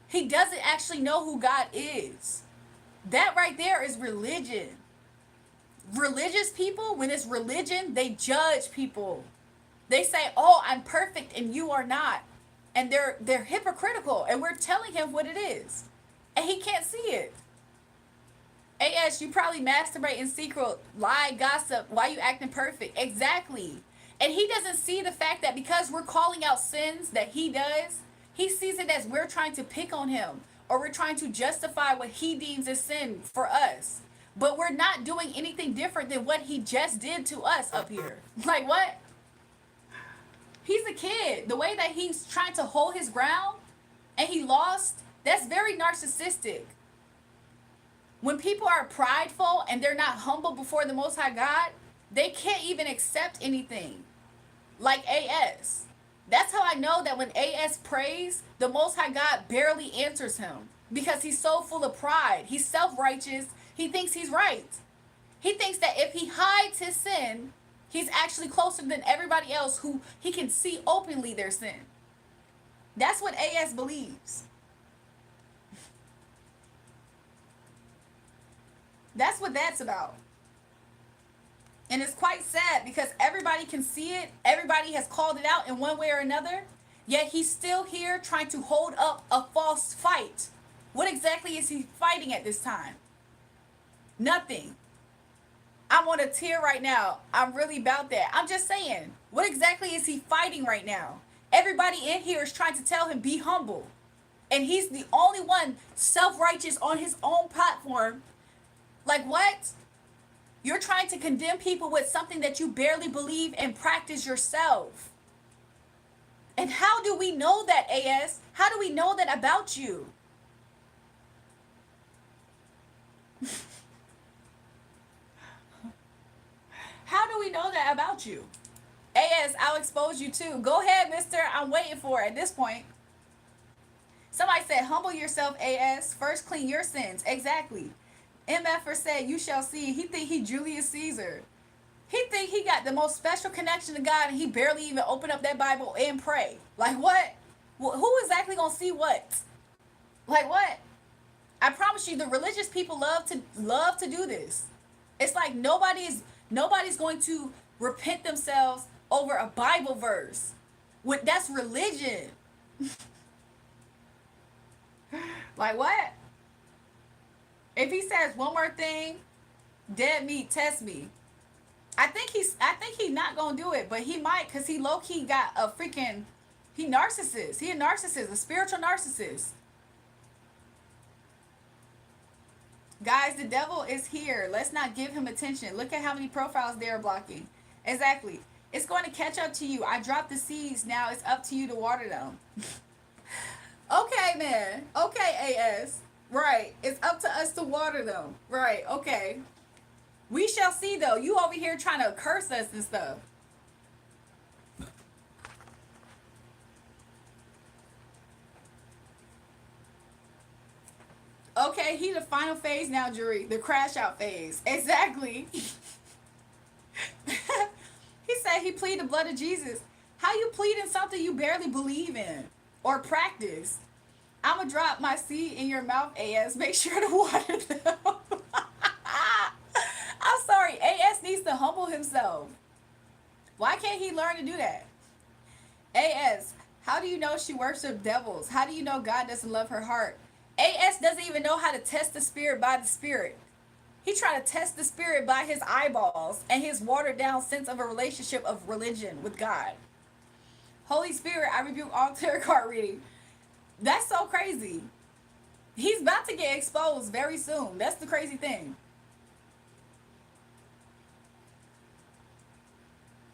A: He doesn't actually know who God is. That right there is religion. Religious people, when it's religion, they judge people. They say, "Oh, I'm perfect and you are not." And they're hypocritical, and we're telling him what it is. And he can't see it. AS, you probably masturbate in secret, lie, gossip, why you acting perfect? Exactly. And he doesn't see the fact that because we're calling out sins that he does, he sees it as we're trying to pick on him, or we're trying to justify what he deems as sin for us. But we're not doing anything different than what he just did to us up here. Like what? He's a kid. The way that he's trying to hold his ground and he lost, that's very narcissistic. When people are prideful and they're not humble before the Most High God, they can't even accept anything. Like AS. That's how I know that when AS prays, the Most High God barely answers him. Because he's so full of pride. He's self-righteous. He thinks he's right. He thinks that if he hides his sin, he's actually closer than everybody else who he can see openly their sin. That's what AS believes. That's what that's about. And it's quite sad because everybody can see it. Everybody has called it out in one way or another. Yet he's still here trying to hold up a false fight. What exactly is he fighting at this time? Nothing. I'm on a tear right now. I'm really about that. I'm just saying, what exactly is he fighting right now? Everybody in here is trying to tell him, be humble. And he's the only one self-righteous on his own platform. Like what? You're trying to condemn people with something that you barely believe and practice yourself. And how do we know that, AS? How do we know that about you? How do we know that about you? AS, I'll expose you too. Go ahead, mister. I'm waiting for it at this point. Somebody said, humble yourself, AS. First clean your sins. Exactly. MFer said, you shall see. He think he Julius Caesar. He think he got the most special connection to God and he barely even open up that Bible and pray. Like what? Who exactly gonna see what? Like what? I promise you, the religious people love to do this. It's like nobody's going to repent themselves over a Bible verse. That's religion. Like what? If he says one more thing, dead meat, test me. I think he's not gonna do it, but he might, cause he low key got a freaking narcissist. He a narcissist, a spiritual narcissist. Guys, the devil is here. Let's not give him attention. Look at how many profiles they're blocking. Exactly. It's going to catch up to you. I dropped the seeds. Now it's up to you to water them. Okay, man. Okay, AS. Right. It's up to us to water them. Right. Okay. We shall see, though. You over here trying to curse us and stuff. Okay, he the final phase now, jury. The crash out phase. Exactly. He said he pleaded the blood of Jesus. How you pleading something you barely believe in or practice? I'm going to drop my seed in your mouth, AS. Make sure to water them. I'm sorry. AS needs to humble himself. Why can't he learn to do that? AS, how do you know she worships devils? How do you know God doesn't love her heart? AS doesn't even know how to test the spirit by the spirit. He trying to test the spirit by his eyeballs and his watered down sense of a relationship of religion with God. Holy Spirit, I rebuke all tarot card reading. That's so crazy. He's about to get exposed very soon. That's the crazy thing.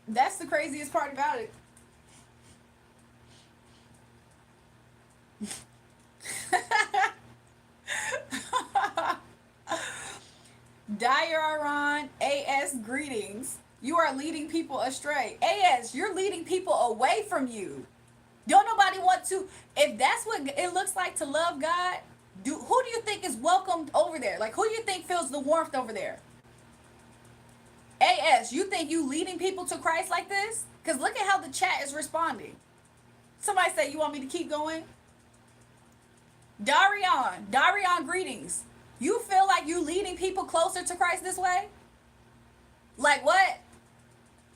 A: That's the craziest part about it. Diaron, AS, greetings. You are leading people astray. AS, you're leading people away from you. Don't nobody want to, if that's what it looks like to love God, who do you think is welcomed over there? Like, who do you think feels the warmth over there? AS, you think you leading people to Christ like this? Because look at how the chat is responding. Somebody say, you want me to keep going? Darion, greetings. You feel like you leading people closer to Christ this way? Like what?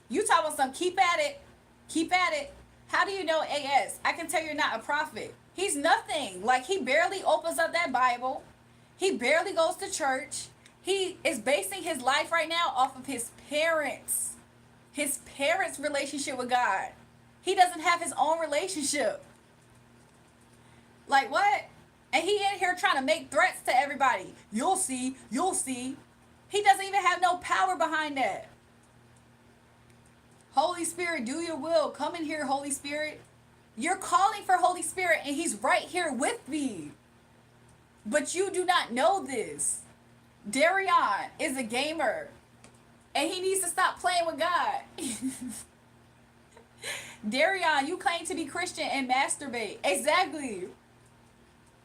A: You talking about some keep at it. Keep at it. How do you know AS? I can tell you're not a prophet. He's nothing. Like, he barely opens up that Bible. He barely goes to church. He is basing his life right now off of his parents' relationship with God. He doesn't have his own relationship. Like, what? And he in here trying to make threats to everybody. You'll see. You'll see. He doesn't even have no power behind that. Holy Spirit, do your will. Come in here, Holy Spirit. You're calling for Holy Spirit, and he's right here with me. But you do not know this. Darion is a gamer, and he needs to stop playing with God. Darion, you claim to be Christian and masturbate. Exactly.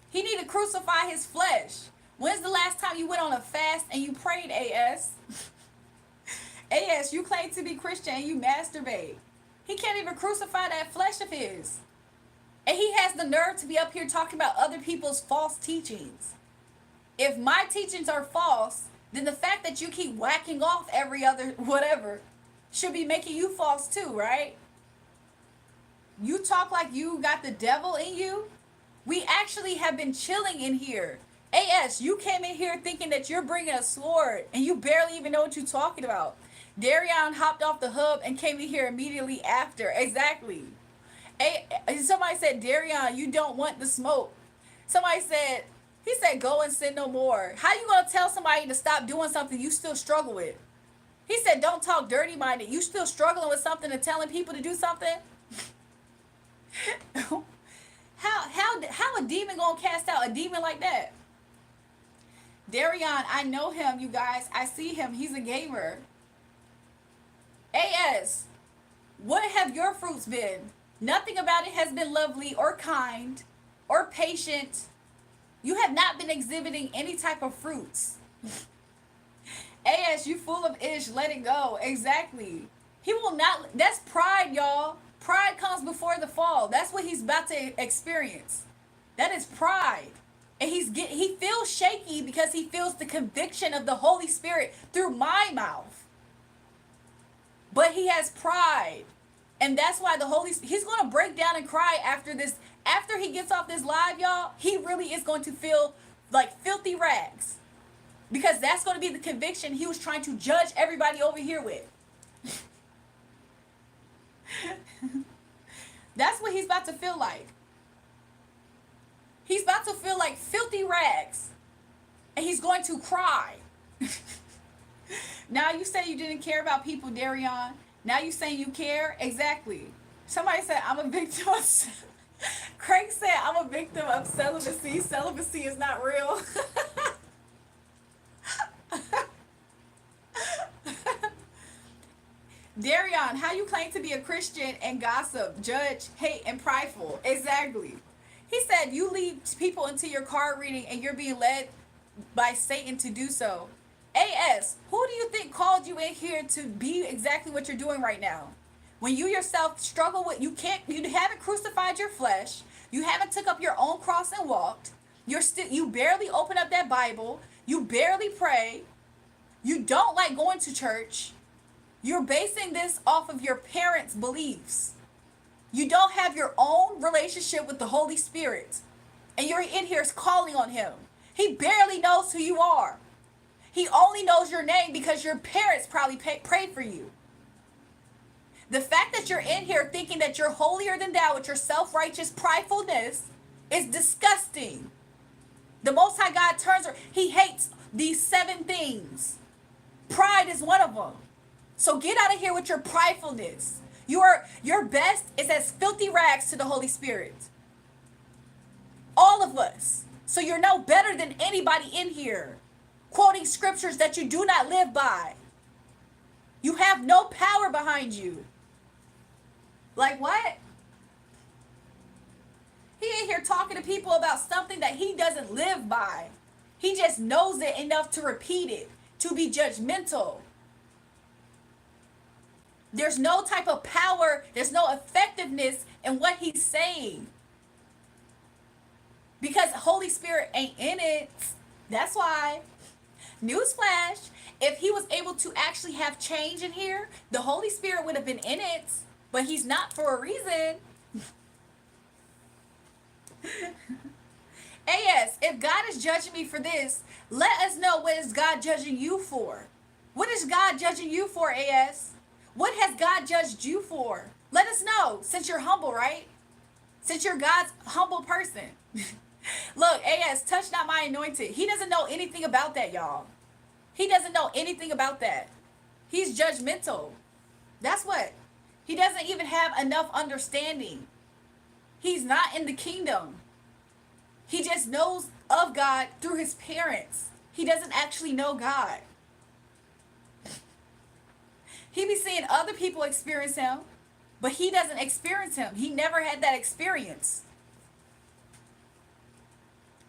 A: He need to crucify his flesh. When's the last time you went on a fast and you prayed, AS? AS, you claim to be Christian and you masturbate. He can't even crucify that flesh of his. And he has the nerve to be up here talking about other people's false teachings. If my teachings are false, then the fact that you keep whacking off every other whatever should be making you false too, right? You talk like you got the devil in you. We actually have been chilling in here. AS, you came in here thinking that you're bringing a sword and you barely even know what you're talking about. Darion hopped off the hub and came in here immediately after. Exactly. Somebody said, Darion, you don't want the smoke. Somebody said, he said, go and sin no more. How you going to tell somebody to stop doing something you still struggle with? He said, don't talk dirty-minded. You still struggling with something and telling people to do something? How a demon going to cast out a demon like that? Darion, I know him, you guys. I see him. He's a gamer. AS, what have your fruits been? Nothing about it has been lovely or kind or patient. You have not been exhibiting any type of fruits. AS, you full of ish, let it go. Exactly. He will not, that's pride, y'all. Pride comes before the fall. That's what he's about to experience. That is pride. And he feels shaky because he feels the conviction of the Holy Spirit through my mouth. But he has pride. And that's why he's going to break down and cry after this. After he gets off this live, y'all, he really is going to feel like filthy rags. Because that's going to be the conviction he was trying to judge everybody over here with. That's what he's about to feel like. He's about to feel like filthy rags. And he's going to cry. Now you say you didn't care about people, Darion. Now you saying you care? Exactly. Somebody said, I'm a victim of... Craig said, I'm a victim of celibacy. Celibacy is not real. Darion, how you claim to be a Christian and gossip, judge, hate, and prideful? Exactly. He said, you lead people into your card reading and you're being led by Satan to do so. AS, who do you think called you in here to be exactly what you're doing right now? When you yourself struggle with, you haven't crucified your flesh, you haven't took up your own cross and walked, you barely open up that Bible, you barely pray, you don't like going to church, you're basing this off of your parents' beliefs. You don't have your own relationship with the Holy Spirit, and you're in here calling on him. He barely knows who you are. He only knows your name because your parents probably prayed for you. The fact that you're in here thinking that you're holier than thou with your self-righteous pridefulness is disgusting. The Most High God he hates these 7 things. Pride is one of them. So get out of here with your pridefulness. Your best is as filthy rags to the Holy Spirit. All of us. So you're no better than anybody in here, quoting scriptures that you do not live by. You have no power behind you. Like what? He in here talking to people about something that he doesn't live by. He just knows it enough to repeat it, to be judgmental. There's no type of power, there's no effectiveness in what he's saying. Because Holy Spirit ain't in it. That's why. Newsflash, if he was able to actually have change in here, the Holy Spirit would have been in it, but he's not for a reason. AS, if God is judging me for this, let us know what is God judging you for. What is God judging you for, AS? What has God judged you for? Let us know, since you're humble, right? Since you're God's humble person. Look, AS, touch not my anointed. He doesn't know anything about that, y'all. He doesn't know anything about that. He's judgmental. That's what. He doesn't even have enough understanding. He's not in the kingdom. He just knows of God through his parents. He doesn't actually know God. He be seeing other people experience him, but he doesn't experience him. He never had that experience.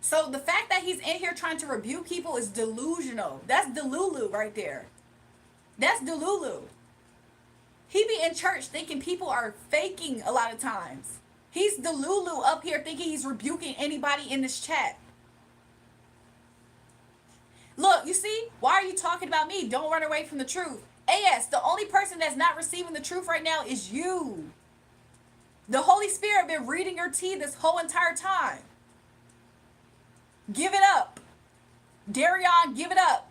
A: So the fact that he's in here trying to rebuke people is delusional. That's delulu right there. That's delulu. He be in church thinking people are faking a lot of times. He's delulu up here thinking he's rebuking anybody in this chat. Look, you see? Why are you talking about me? Don't run away from the truth. AS, the only person that's not receiving the truth right now is you. The Holy Spirit been reading your tea this whole entire time. Give it up. Darion, give it up.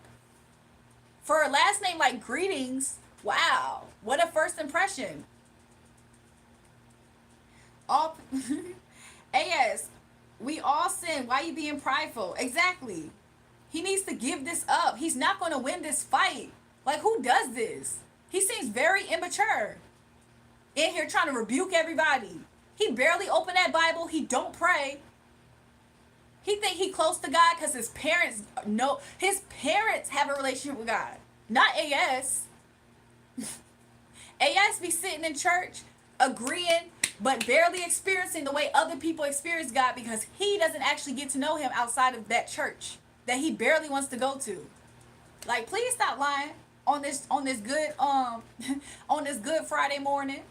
A: For a last name like Greetings, wow, what a first impression. All AS, we all sin. Why you being prideful? Exactly. He needs to give this up. He's not going to win this fight. Like, who does this? He seems very immature. In here trying to rebuke everybody. He barely opened that Bible. He don't pray. He think he close to God because his parents know. His parents have a relationship with God. Not AS. AS be sitting in church, agreeing, but barely experiencing the way other people experience God because he doesn't actually get to know him outside of that church that he barely wants to go to. Like, please stop lying on this good on this good Friday morning.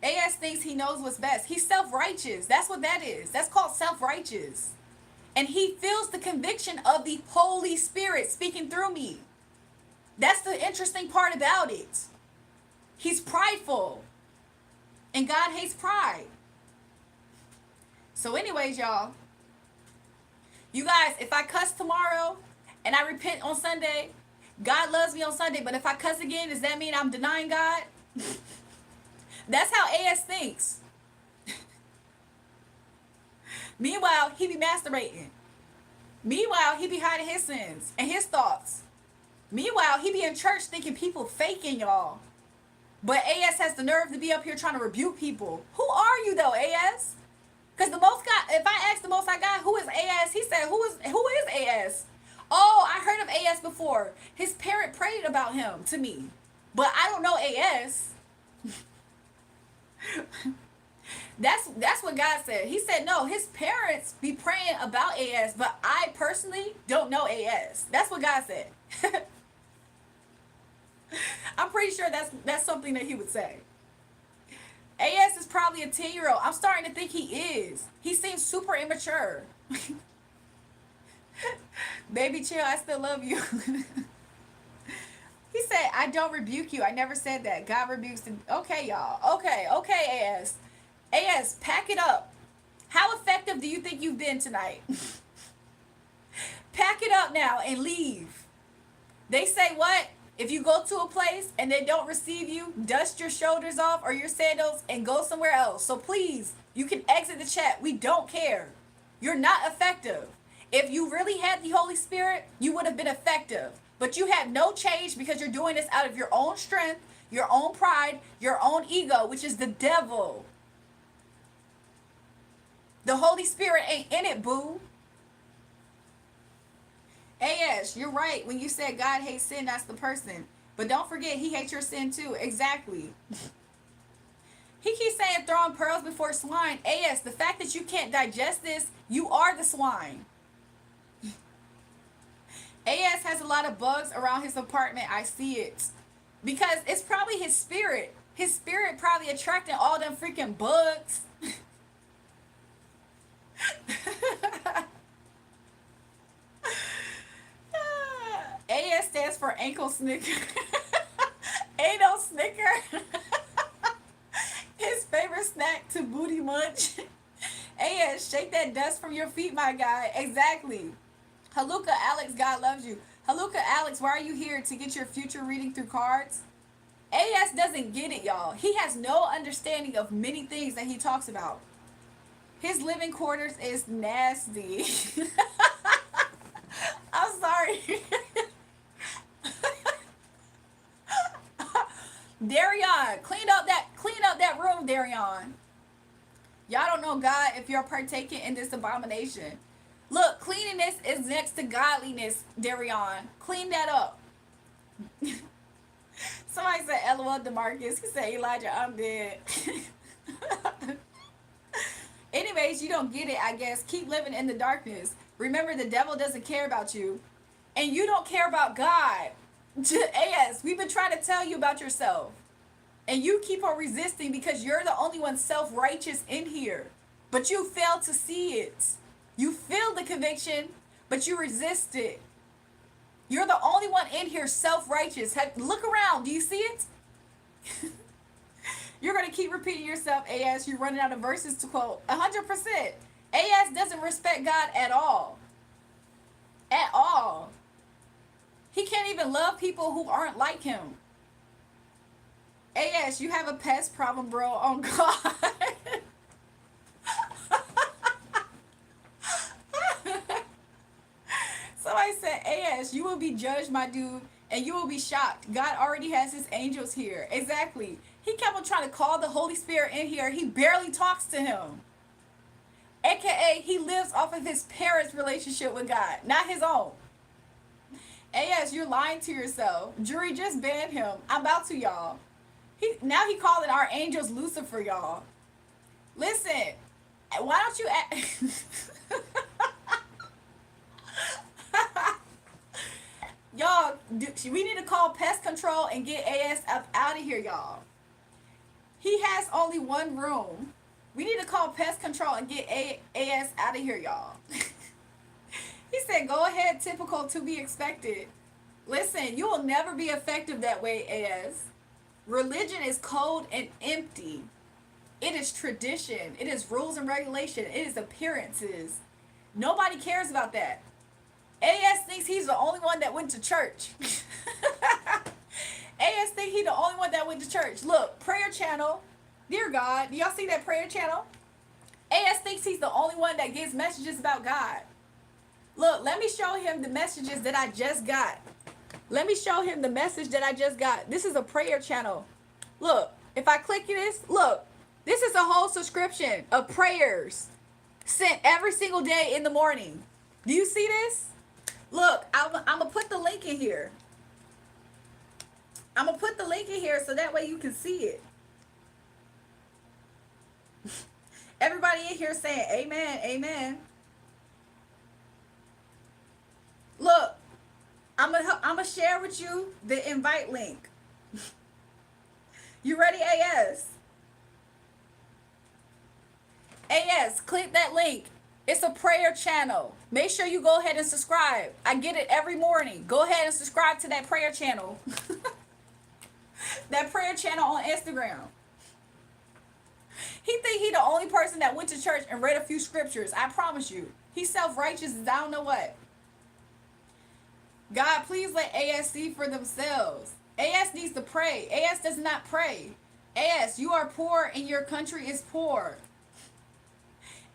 A: AS thinks he knows what's best. He's self-righteous. That's what that is. That's called self-righteous. And he feels the conviction of the Holy Spirit speaking through me. That's the interesting part about it. He's prideful. And God hates pride. So anyways, y'all. You guys, if I cuss tomorrow and I repent on Sunday, God loves me on Sunday. But if I cuss again, does that mean I'm denying God? That's how AS thinks. Meanwhile, he be masturbating. Meanwhile, he be hiding his sins and his thoughts. Meanwhile, he be in church thinking people faking, y'all. But AS has the nerve to be up here trying to rebuke people. Who are you though, AS? Because the Most God, if I ask the Most High God, who is AS? He said, who is AS? Oh, I heard of AS before. His parent prayed about him to me. But I don't know AS. That's what God said. He said, no, his parents be praying about AS, but I personally don't know AS. That's what God said. I'm pretty sure that's something that he would say. AS is probably a 10-year-old. I'm starting to think he is. He seems super immature. Baby, chill. I still love you. He said, I don't rebuke you. I never said that. God rebukes the... Okay, y'all. Okay, AS. AS, pack it up. How effective do you think you've been tonight? Pack it up now and leave. They say what? If you go to a place and they don't receive you, dust your shoulders off or your sandals and go somewhere else. So please, you can exit the chat. We don't care. You're not effective. If you really had the Holy Spirit, you would have been effective. But you have no change because you're doing this out of your own strength, your own pride, your own ego, which is the devil. The Holy Spirit ain't in it, boo. AS, you're right. When you said God hates sin, that's the person. But don't forget, he hates your sin too. Exactly. He keeps saying throwing pearls before swine. AS, the fact that you can't digest this, you are the swine. AS has a lot of bugs around his apartment. I see it. Because it's probably his spirit. His spirit probably attracting all them freaking bugs. AS stands for ankle snicker. Anal snicker. His favorite snack to booty munch. AS, shake that dust from your feet, my guy. Exactly. Haluka Alex, God loves you. Haluka Alex, why are you here? To get your future reading through cards? AS doesn't get it, y'all. He has no understanding of many things that he talks about. His living quarters is nasty. I'm sorry. Darion, clean up that room, Darion. Y'all don't know God if you're partaking in this abomination. Look, cleanliness is next to godliness, Darion. Clean that up. Somebody said, LOL, DeMarcus. He said, Elijah, I'm dead. Anyways, you don't get it, I guess. Keep living in the darkness. Remember, the devil doesn't care about you. And you don't care about God. AS, we've been trying to tell you about yourself. And you keep on resisting because you're the only one self-righteous in here. But you fail to see it. You feel the conviction, but you resist it. You're the only one in here self-righteous. Look around. Do you see it? You're going to keep repeating yourself, AS. You're running out of verses to quote. 100%. AS doesn't respect God at all. At all. He can't even love people who aren't like him. AS, you have a pest problem, bro. On God. Somebody said, AS, you will be judged, my dude, and you will be shocked. God already has his angels here. Exactly. He kept on trying to call the Holy Spirit in here. He barely talks to him. AKA, he lives off of his parents' relationship with God, not his own. AS, you're lying to yourself. Jury just banned him. I'm about to, y'all. Now he calling our angels Lucifer, y'all. Listen, why don't you... Y'all, we need to call pest control and get AS up out of here, y'all. He has only one room. We need to call pest control and get AS out of here, y'all. He said, go ahead, typical, to be expected. Listen, you will never be effective that way, AS. Religion is cold and empty. It is tradition. It is rules and regulation. It is appearances. Nobody cares about that. AS thinks he's the only one that went to church. AS thinks he's the only one that went to church. Look, prayer channel. Dear God, do y'all see that prayer channel? AS thinks he's the only one that gives messages about God. Look, let me show him the messages that I just got. Let me show him the message that I just got. This is a prayer channel. Look, if I click this, look, this is a whole subscription of prayers sent every single day in the morning. Do you see this? Look, I'm going to put the link in here. I'm going to put the link in here so that way you can see it. Everybody in here saying amen, amen. Look, I'm gonna share with you the invite link. You ready, AS? AS, click that link. It's a prayer channel. Make sure you go ahead and subscribe. I get it every morning. Go ahead and subscribe to that prayer channel. That prayer channel on Instagram. He think he the only person that went to church and read a few scriptures. I promise you. He's self-righteous as I don't know what. God, please let AS see for themselves. AS needs to pray. AS does not pray. AS, you are poor and your country is poor.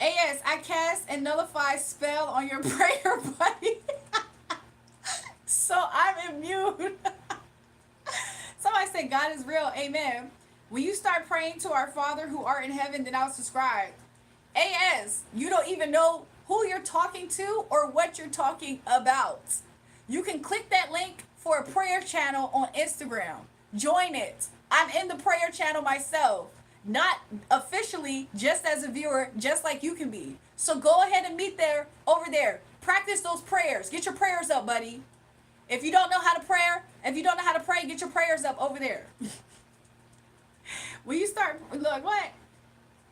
A: AS, I cast and nullify spell on your prayer, buddy. So I'm immune. Somebody said God is real. Amen. When you start praying to our Father who art in heaven, then I'll subscribe. AS, you don't even know who you're talking to or what you're talking about. You can click that link for a prayer channel on Instagram. Join it. I'm in the prayer channel myself. Not officially, just as a viewer, just like you can be. So go ahead and meet there, over there. Practice those prayers. Get your prayers up, buddy. If you don't know how to pray, get your prayers up over there. When you start, look, what?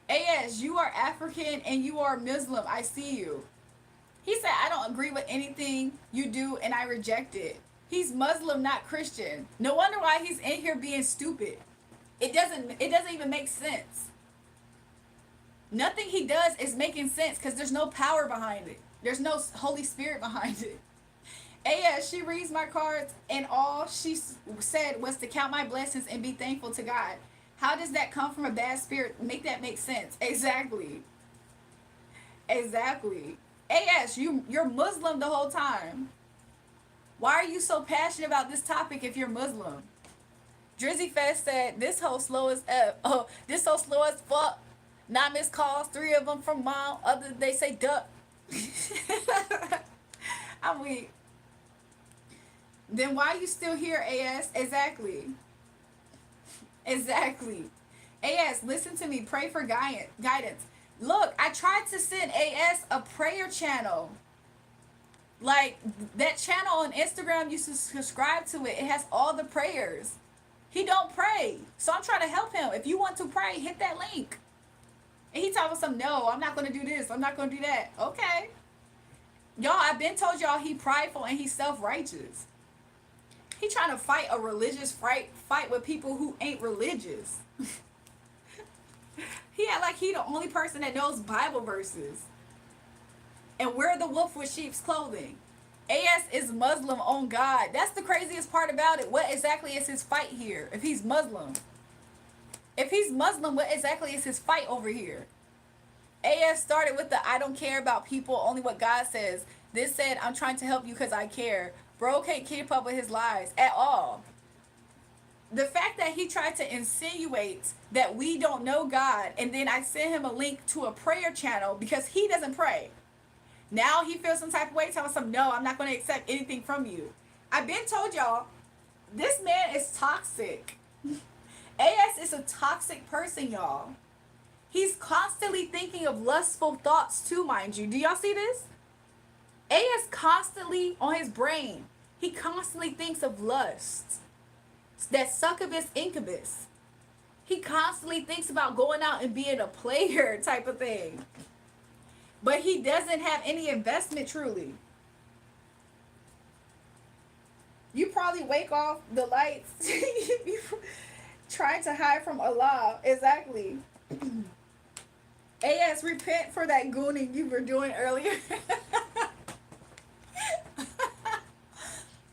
A: AS, you are African and you are Muslim. I see you. He said, I don't agree with anything you do and I reject it. He's Muslim, not Christian. No wonder why he's in here being stupid. It doesn't even make sense. Nothing he does is making sense because there's no power behind it. There's no Holy Spirit behind it. AS, she reads my cards and all she said was to count my blessings and be thankful to God. How does that come from a bad spirit? Make that make sense. Exactly. Exactly. AS, you're Muslim the whole time. Why are you so passionate about this topic if you're Muslim? Drizzy Fest said, this whole slow as F. Oh, this whole slow as fuck. 9 missed calls, 3 of them from mom. Other they say duck. I'm weak. Then why are you still here, AS? Exactly. Exactly. AS, listen to me. Pray for guidance. Look, I tried to send AS a prayer channel. Like, that channel on Instagram, you subscribe to it. It has all the prayers. He don't pray. So I'm trying to help him. If you want to pray, hit that link. And he talking some, no, I'm not going to do this. I'm not going to do that. Okay. Y'all, I've been told y'all he prideful and he's self-righteous. He trying to fight a religious fight with people who ain't religious. He act like he the only person that knows Bible verses. And we're the wolf with sheep's clothing. AS is Muslim on God. That's the craziest part about it. What exactly is his fight here? If he's Muslim. If he's Muslim, what exactly is his fight over here? AS started with the I don't care about people, only what God says. This said, I'm trying to help you because I care. Bro can't keep up with his lies at all. The fact that he tried to insinuate that we don't know God, and then I sent him a link to a prayer channel because he doesn't pray. Now he feels some type of way, telling some, no, I'm not going to accept anything from you. I've been told y'all, this man is toxic. AS is a toxic person, y'all. He's constantly thinking of lustful thoughts too, mind you. Do y'all see this? AS constantly on his brain. He constantly thinks of lust. That succubus incubus. He constantly thinks about going out and being a player type of thing. But he doesn't have any investment truly. You probably wake off the lights trying to hide from Allah. Exactly. AS, repent for that gooning you were doing earlier.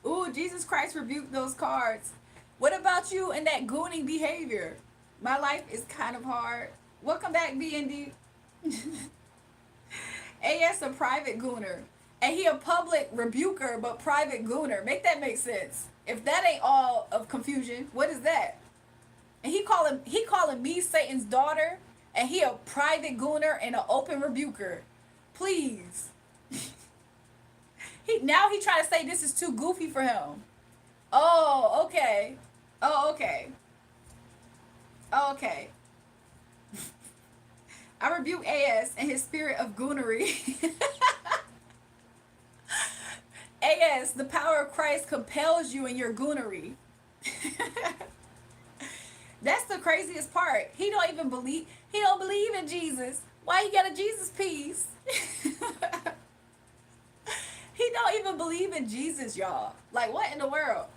A: Ooh, Jesus Christ rebuked those cards. What about you and that gooning behavior? My life is kind of hard. Welcome back, BND. AS a private gooner. And he a public rebuker, but private gooner. Make that make sense. If that ain't all of confusion, what is that? And he calling me Satan's daughter, and he a private gooner and an open rebuker. Please. Now he trying to say this is too goofy for him. Oh, okay. Oh, okay. Oh, okay. I rebuke AS and his spirit of goonery. AS, the power of Christ compels you in your goonery. That's the craziest part. He don't believe in Jesus. Why he got a Jesus piece? He don't even believe in Jesus, y'all. Like, what in the world?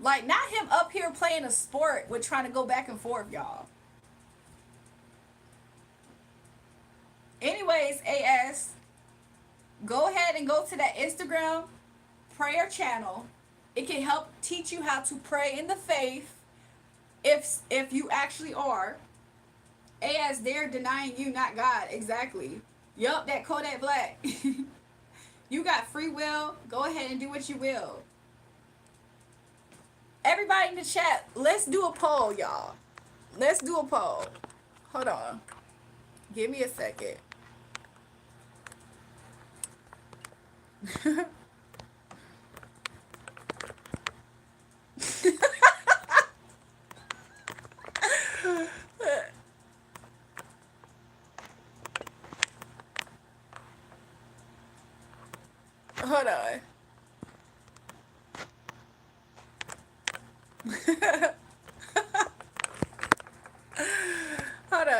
A: Like, not him up here playing a sport with trying to go back and forth, y'all. Anyways, AS, go ahead and go to that Instagram prayer channel. It can help teach you how to pray in the faith if you actually are. AS, they're denying you, not God. Exactly. Yup, that Kodak Black. You got free will. Go ahead and do what you will. Everybody in the chat, let's do a poll, y'all. Let's do a poll. Hold on. Give me a second. Hold on.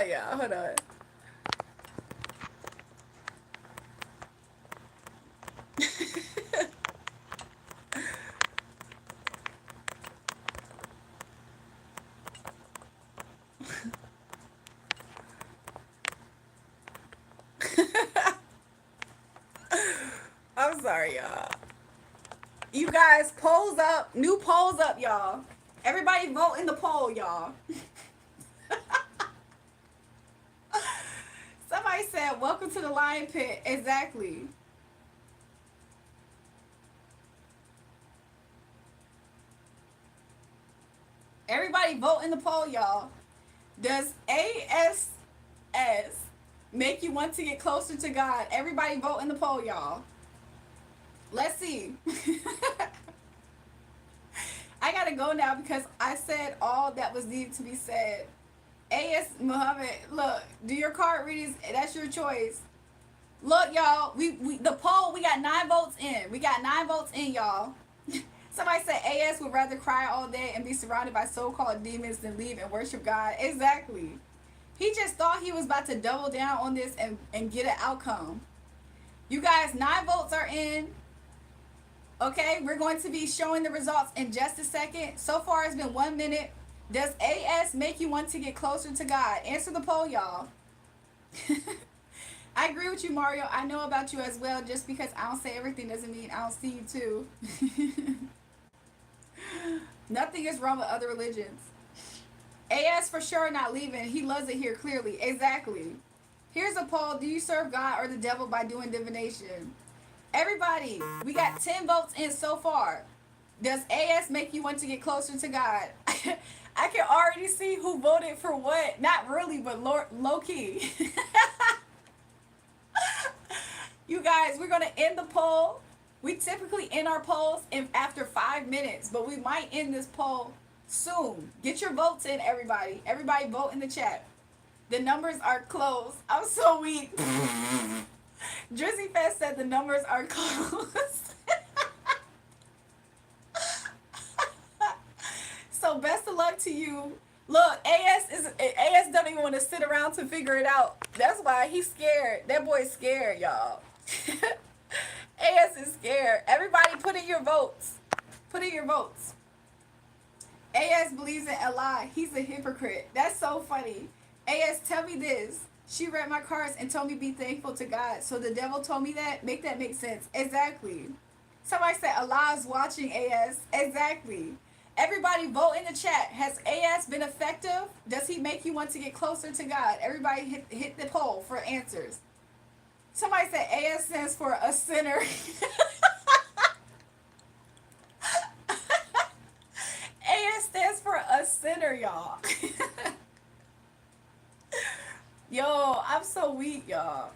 A: on, y'all. Hold on. I'm sorry, y'all. You guys, polls up. New polls up, y'all. Everybody vote in the poll, y'all. Somebody said, welcome to the lion pit. Exactly. Everybody vote in the poll, y'all. Does ASS make you want to get closer to God? Everybody vote in the poll, y'all. Let's see. I gotta go now because I said all that was needed to be said. AS Muhammad, look, do your card readings. That's your choice. Look, y'all, the poll, we got 9 votes in. We got 9 votes in, y'all. Somebody said AS would rather cry all day and be surrounded by so-called demons than leave and worship God. Exactly. He just thought he was about to double down on this and get an outcome. You guys, 9 votes are in. Okay, we're going to be showing the results in just a second. So far, it's been 1 minute. Does AS make you want to get closer to God? Answer the poll, y'all. I agree with you, Mario. I know about you as well. Just because I don't say everything doesn't mean I don't see you too. Nothing is wrong with other religions. AS for sure not leaving. He loves it here clearly. Exactly. Here's a poll. Do you serve God or the devil by doing divination? Everybody, we got 10 votes in so far. Does AS make you want to get closer to God? I can already see who voted for what. Not really, but low key. You guys, we're going to end the poll. We typically end our polls after 5 minutes, but we might end this poll soon. Get your votes in, everybody. Everybody vote in the chat. The numbers are closed. I'm so weak. Drizzy Fest said the numbers are closed. So best of luck to you. Look, AS don't even want to sit around to figure it out. That's why he's scared. That boy's scared, y'all. AS is scared. Everybody put in your votes. Put in your votes. AS believes in Allah. He's a hypocrite. That's so funny. AS, tell me this. She read my cards and told me be thankful to God. So the devil told me that? Make that make sense. Exactly. Somebody said Allah is watching AS. Exactly. Everybody vote in the chat. Has AS been effective? Does he make you want to get closer to God? Everybody hit the poll for answers. Somebody said AS stands for a sinner. AS stands for a sinner, y'all. Yo, I'm so weak, y'all.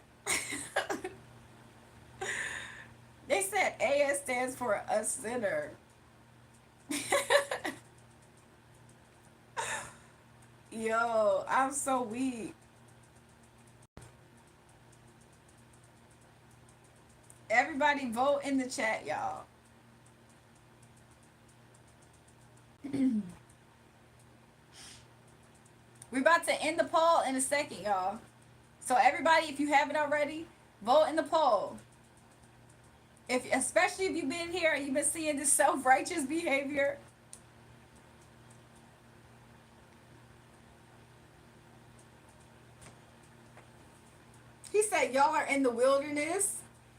A: They said AS stands for a sinner. Yo, I'm so weak. Everybody vote in the chat, y'all. We're about to end the poll in a second, y'all. So everybody, if you haven't already, vote in the poll. Especially if you've been here and you've been seeing this self-righteous behavior. He said y'all are in the wilderness.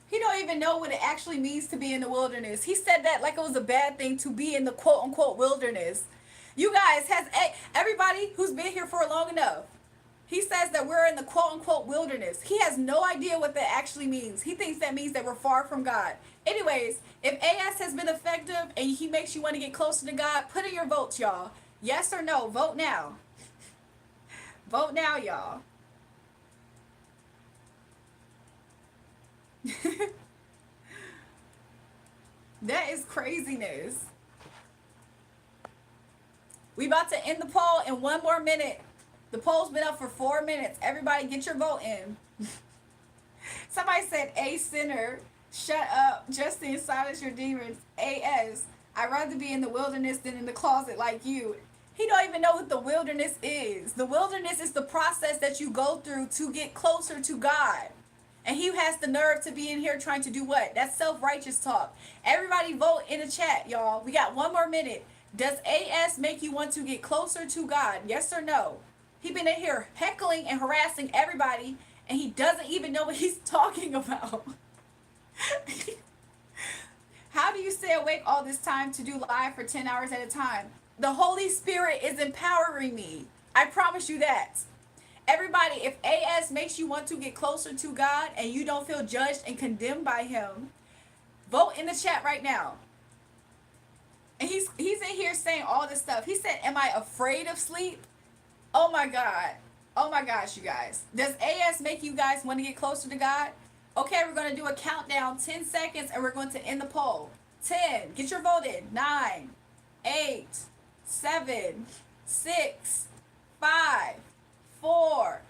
A: He don't even know what it actually means to be in the wilderness. He said that like it was a bad thing to be in the quote-unquote wilderness. You guys, has everybody who's been here for long enough, he says that we're in the quote-unquote wilderness. He has no idea what that actually means. He thinks that means that we're far from God. Anyways, if AS has been effective and he makes you want to get closer to God, put in your votes, y'all. Yes or no? Vote now. Vote now, y'all. That is craziness. We about to end the poll in 1 more minute. The poll's been up for 4 minutes. Everybody get your vote in. Somebody said, a sinner. Shut up. Justine, silence your demons. AS. I'd rather be in the wilderness than in the closet like you. He don't even know what the wilderness is. The wilderness is the process that you go through to get closer to God. And he has the nerve to be in here trying to do what? That's self-righteous talk. Everybody vote in the chat, y'all. We got 1 more minute. Does AS make you want to get closer to God? Yes or no? He been in here heckling and harassing everybody, and he doesn't even know what he's talking about. How do you stay awake all this time to do live for 10 hours at a time? The Holy Spirit is empowering me. I promise you that. Everybody, if AS makes you want to get closer to God and you don't feel judged and condemned by him, vote in the chat right now. And he's in here saying all this stuff. He said, am I afraid of sleep? Oh my God. Oh my gosh, you guys. Does AS make you guys want to get closer to God? Okay, we're going to do a countdown, 10 seconds, and we're going to end the poll. 10. Get your vote in. 9, 8, 7, 6, 5, 4,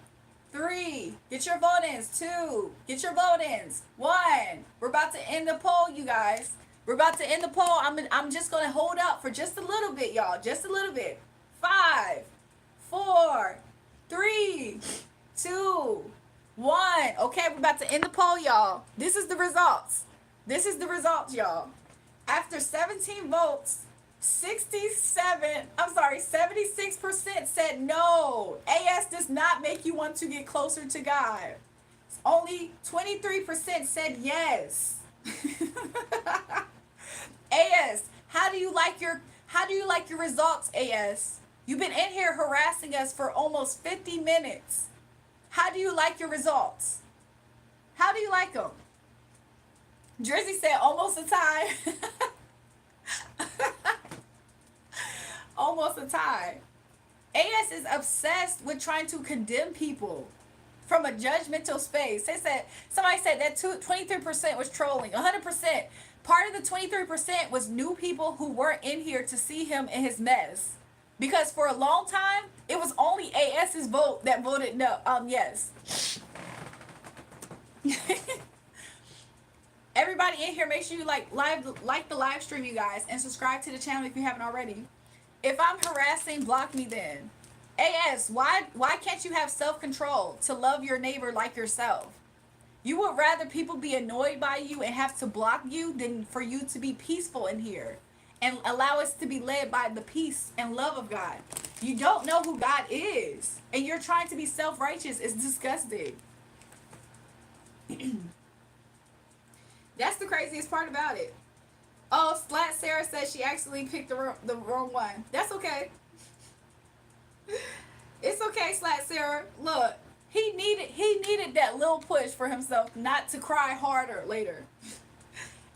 A: 3. Get your vote-ins. 2. Get your vote-ins. 1. We're about to end the poll, you guys. We're about to end the poll. I'm just going to hold up for just a little bit, y'all. Just a little bit. 5, 4, 3, 2, 1. Okay, we're about to end the poll, y'all. This is the results. This is the results, y'all. After 17 votes, 76% said no. AS does not make you want to get closer to God. Only 23% said yes. AS, how do you like your results, AS? You've been in here harassing us for almost 50 minutes. How do you like your results? How do you like them? Drizzy said almost a tie. Almost a tie. AS is obsessed with trying to condemn people from a judgmental space. Somebody said that 23% was trolling. 100%. Part of the 23% was new people who weren't in here to see him in his mess. Because for a long time, it was only AS's vote that voted no. Yes. Everybody in here, make sure you like the live stream, you guys, and subscribe to the channel if you haven't already. If I'm harassing, block me then. AS, why can't you have self-control to love your neighbor like yourself? You would rather people be annoyed by you and have to block you than for you to be peaceful in here and allow us to be led by the peace and love of God. You don't know who God is, and you're trying to be self-righteous. It's disgusting. That's the craziest part about it. Oh, Slat Sarah says she actually picked the wrong one. That's okay. It's okay, Slat Sarah. Look, he needed that little push for himself not to cry harder later.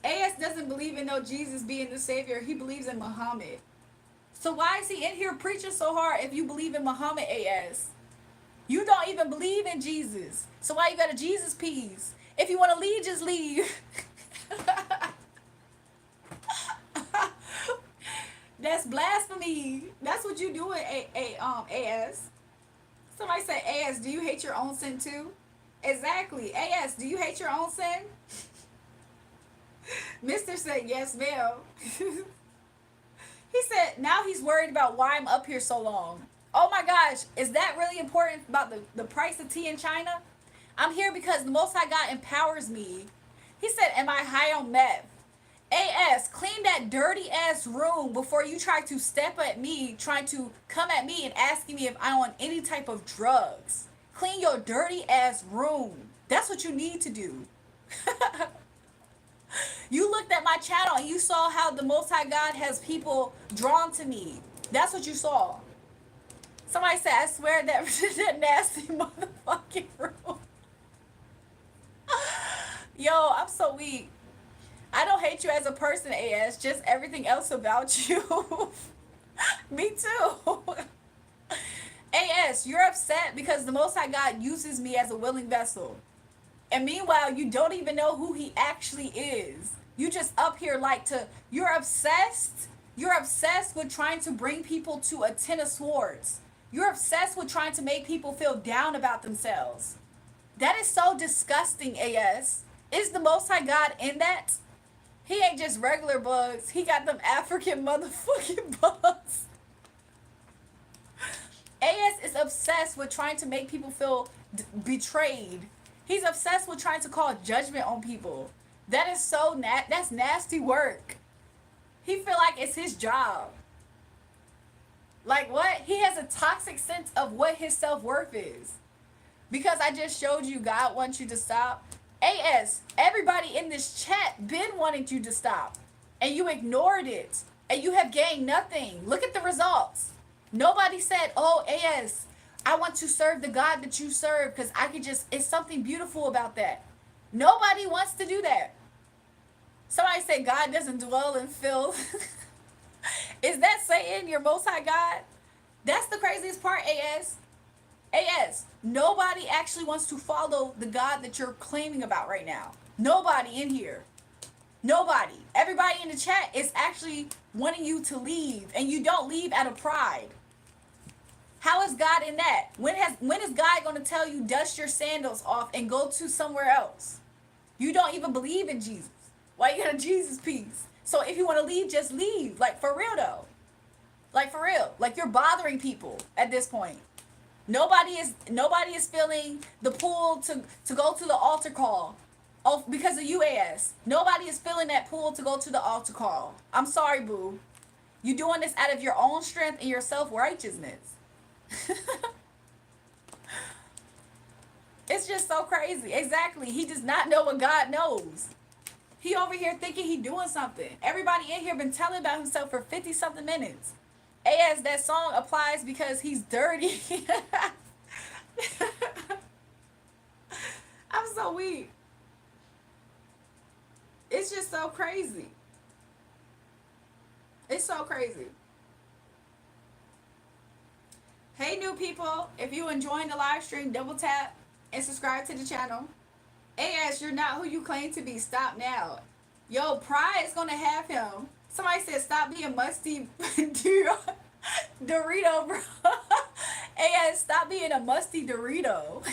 A: AS doesn't believe in no Jesus being the Savior. He believes in Muhammad. So why is he in here preaching so hard if you believe in Muhammad, AS? You don't even believe in Jesus. So why you got a Jesus piece? If you want to leave, just leave. That's blasphemy. That's what you doing, AS. Somebody said, AS, do you hate your own sin too? Exactly. AS, do you hate your own sin? Mister said, yes, ma'am. He said, now he's worried about why I'm up here so long. Oh my gosh, is that really important about the price of tea in China? I'm here because the Most High God empowers me. He said, am I high on meth? AS, clean that dirty ass room before you try to step at me, trying to come at me and asking me if I'm on any type of drugs. Clean your dirty ass room. That's what you need to do. You looked at my channel and you saw how the Most High God has people drawn to me. That's what you saw. Somebody said, I swear that nasty motherfucking room. Yo, I'm so weak. I don't hate you as a person, AS, just everything else about you. Me too. AS, you're upset because the Most High God uses me as a willing vessel. And meanwhile, you don't even know who he actually is. You just up here you're obsessed. You're obsessed with trying to bring people to a Ten of Swords. You're obsessed with trying to make people feel down about themselves. That is so disgusting, AS. Is the Most High God in that? He ain't just regular bugs. He got them African motherfucking bugs. obsessed with trying to make people feel betrayed. He's obsessed with trying to call judgment on people. That is so that's nasty work. He feel like it's his job. Like what? He has a toxic sense of what his self-worth is. Because I just showed you God wants you to stop. AS, everybody in this chat been wanting you to stop. And you ignored it. And you have gained nothing. Look at the results. Nobody said, oh, AS, I want to serve the God that you serve because I could just, it's something beautiful about that. Nobody wants to do that. Somebody said God doesn't dwell in filth. Is that Satan, your most high God? That's the craziest part, AS. AS, nobody actually wants to follow the God that you're claiming about right now. Nobody in here. Nobody. Everybody in the chat is actually wanting you to leave, and you don't leave out of pride. How is God in that? When is God going to tell you dust your sandals off and go to somewhere else? You don't even believe in Jesus. Why you got a Jesus piece? So if you want to leave, just leave. Like for real though. Like for real. Like you're bothering people at this point. Nobody is feeling the pull to go to the altar call. Oh, because of UAS. Nobody is feeling that pull to go to the altar call. I'm sorry, boo. You're doing this out of your own strength and your self-righteousness. It's just so crazy. Exactly. He does not know what God knows. He over here thinking he doing something. Everybody in here been telling about himself for 50-something minutes. As that song applies because he's dirty. I'm so weak. It's just so crazy. It's so crazy. Hey new people, if you enjoying the live stream, double tap and subscribe to the channel. AS, you're not who you claim to be. Stop now. Yo, Pride is gonna have him. Somebody said stop being musty Dorito, bro. AS, stop being a musty Dorito.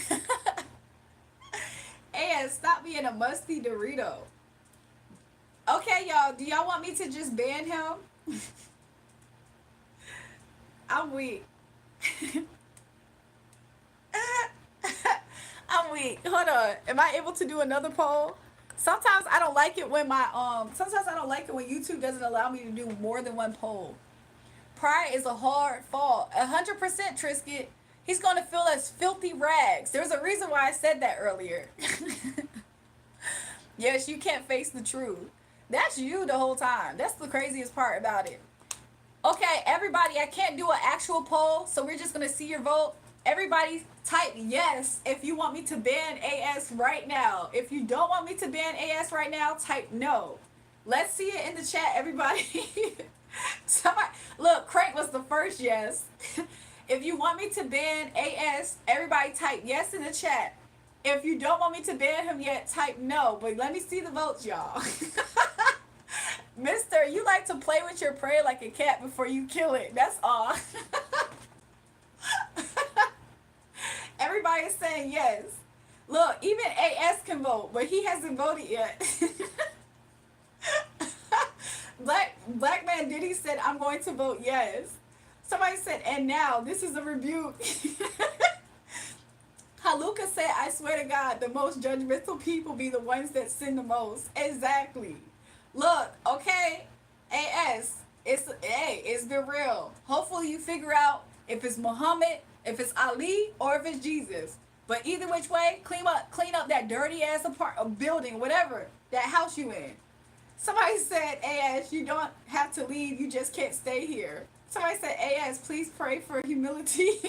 A: AS, stop being a musty Dorito. Okay, y'all, do y'all want me to just ban him? I'm weak. I'm weak. Hold on. Am I able to do another poll? Sometimes I don't like it when sometimes I don't like it when YouTube doesn't allow me to do more than one poll. Pride is a hard fall. 100% Trisket. He's gonna feel as filthy rags. There's a reason why I said that earlier. Yes, you can't face the truth. That's you the whole time. That's the craziest part about it. Okay, everybody, I can't do an actual poll, so we're just gonna see your vote. Everybody type yes if you want me to ban AS right now. If you don't want me to ban AS right now, type no. Let's see it in the chat, everybody. Somebody, look, Crank was the first yes. If you want me to ban AS, everybody type yes in the chat. If you don't want me to ban him yet, type no. But let me see the votes, y'all. Mister, you like to play with your prey like a cat before you kill it. That's all. Everybody is saying yes. Look, even AS can vote, but he hasn't voted yet. Black Man Diddy said, I'm going to vote yes. Somebody said, and now, this is a rebuke. Haluka said, I swear to God, the most judgmental people be the ones that sin the most. Exactly. Look, okay, AS, it's been real. Hopefully you figure out if it's Muhammad, if it's Ali, or if it's Jesus. But either which way, clean up that dirty ass building, whatever, that house you in. Somebody said, AS, you don't have to leave, you just can't stay here. Somebody said, AS, please pray for humility.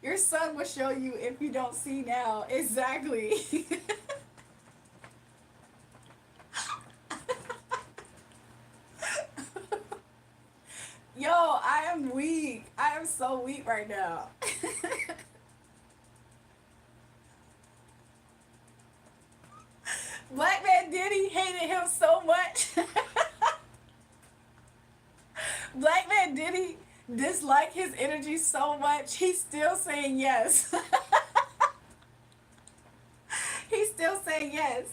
A: Your son will show you if you don't see now. Exactly. Yo, I am weak. I am so weak right now. Black Man Diddy hated him so much. Black Man Diddy disliked his energy so much. He's still saying yes. He's still saying yes.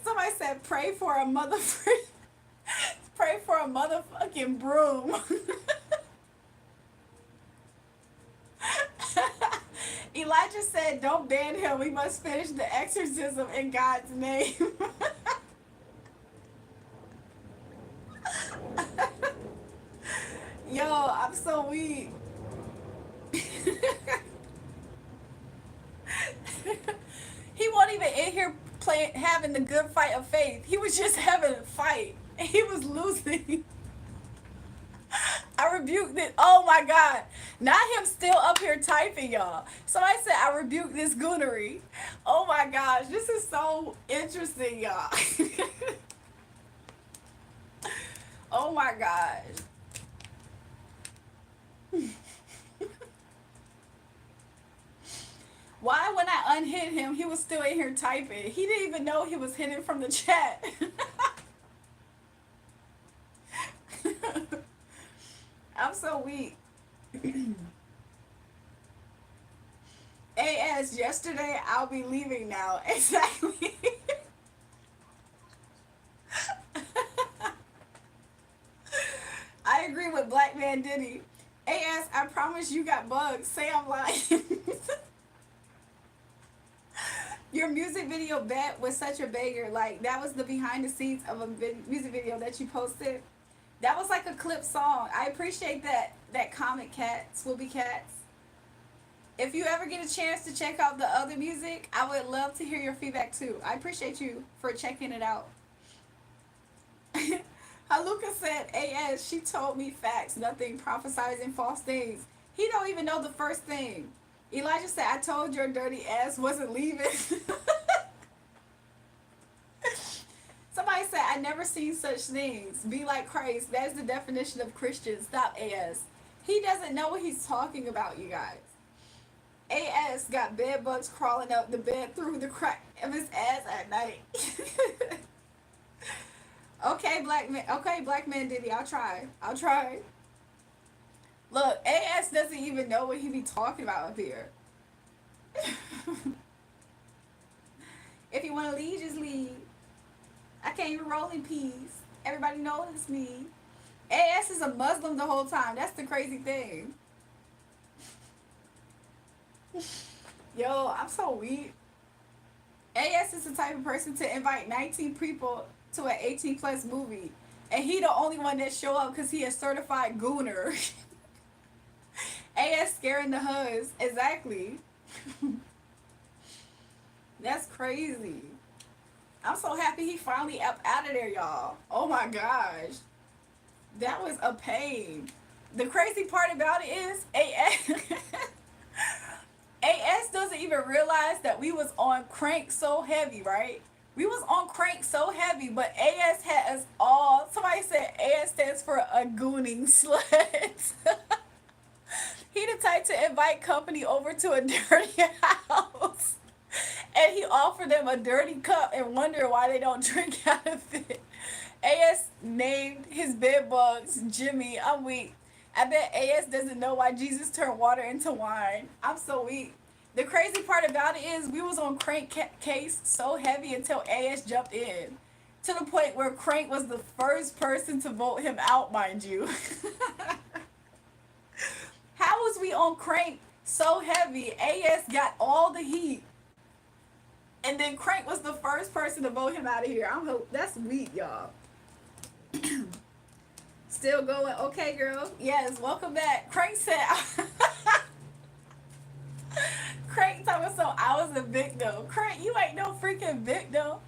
A: Somebody said, pray for a pray for a motherfucking broom. Elijah said, don't ban him. We must finish the exorcism in God's name. Yo, I'm so weak. He wasn't even in here playing, having the good fight of faith. He was just having a fight. And he was losing. I rebuked it. Oh my God. Not him still up here typing, y'all. Somebody said, I rebuked this goonery. Oh my gosh. This is so interesting, y'all. Oh my gosh. Why, when I unhid him, he was still in here typing? He didn't even know he was hidden from the chat. I'm so weak. AS, yesterday, I'll be leaving now. Exactly. I agree with Black Man Diddy. AS, I promise you got bugs. Say I'm lying. Your music video bet was such a banger. Like, that was the behind the scenes of a music video that you posted. That was like a clip song. I appreciate that comment, Cats, will be Cats. If you ever get a chance to check out the other music, I would love to hear your feedback too. I appreciate you for checking it out. Haluka said, AS, she told me facts, nothing, prophesizing false things. He don't even know the first thing. Elijah said, I told your dirty ass wasn't leaving. Somebody said, I never seen such things. Be like Christ. That's the definition of Christian. Stop, AS. He doesn't know what he's talking about, you guys. AS got bed bugs crawling up the bed through the crack of his ass at night. Okay, Black Man Diddy, I'll try. Look, AS doesn't even know what he be talking about up here. If you want to leave, just leave. I can't even roll in peace. Everybody knows it's me. AS is a Muslim the whole time. That's the crazy thing. Yo, I'm so weak. AS is the type of person to invite 19 people to an 18 plus movie. And he the only one that show up because he a certified gooner. AS scaring the huzz. Exactly. That's crazy. I'm so happy he finally up out of there, y'all. Oh my gosh. That was a pain. The crazy part about it is AS doesn't even realize that we was on crank so heavy, right? We was on crank so heavy, but AS had us all. Somebody said AS stands for a gooning slut. He the type to invite company over to a dirty house. And he offered them a dirty cup and wonder why they don't drink out of it. AS named his bed bugs Jimmy. I'm weak. I bet AS doesn't know why Jesus turned water into wine. I'm so weak. The crazy part about it is we was on Crank case so heavy until AS jumped in. To the point where Crank was the first person to vote him out, mind you. How was we on Crank so heavy? AS got all the heat. And then Crank was the first person to vote him out of here. That's weak, y'all. Still going. Okay, girl. Yes, welcome back. Crank said... Crank talking so I was a victim. Crank, you ain't no freaking victim.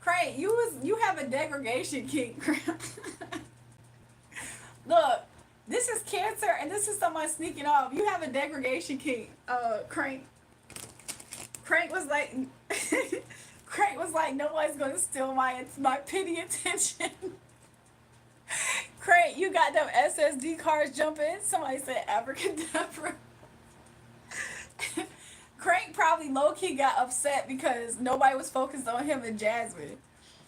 A: Crank, you have a degradation kink. Look, this is Cancer and this is someone sneaking off. You have a degradation kink, Crank. Crank was like Crank was like, nobody's gonna steal my pity attention. Crank, you got them SSD cards jumping. Somebody said abracadabra. Crank probably low-key got upset because nobody was focused on him and Jasmine.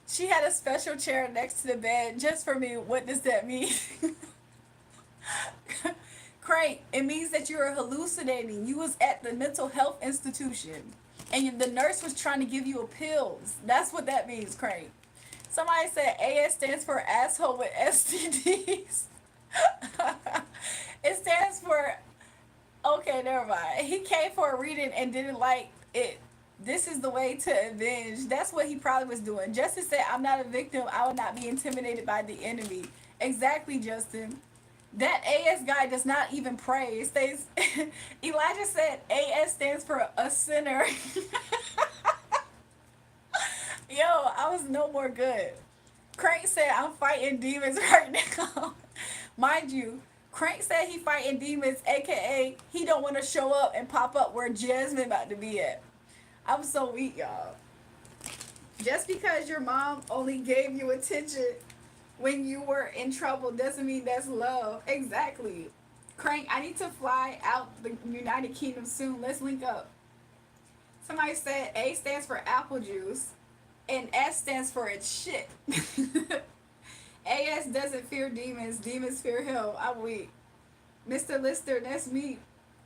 A: She had a special chair next to the bed just for me. What does that mean? Crank, it means that you were hallucinating. You was at the mental health institution. And the nurse was trying to give you pills. That's what that means, Crank. Somebody said AS stands for asshole with STDs. It stands for... Okay, never mind. He came for a reading and didn't like it. This is the way to avenge. That's what he probably was doing. Justin said, I'm not a victim. I will not be intimidated by the enemy. Exactly, Justin. That AS guy does not even pray. It stays. Elijah said AS stands for a sinner. Yo, I was no more good. Crank said I'm fighting demons right now. Mind you, Crank said he fighting demons, aka he don't want to show up and pop up where Jasmine about to be at. I'm so weak, y'all. Just because your mom only gave you attention when you were in trouble doesn't mean that's love. Exactly. Crank, I need to fly out the United Kingdom soon. Let's link up. Somebody said A stands for apple juice and S stands for it's shit. AS doesn't fear demons. Demons fear him. I'm weak. Mr. Lister, that's me.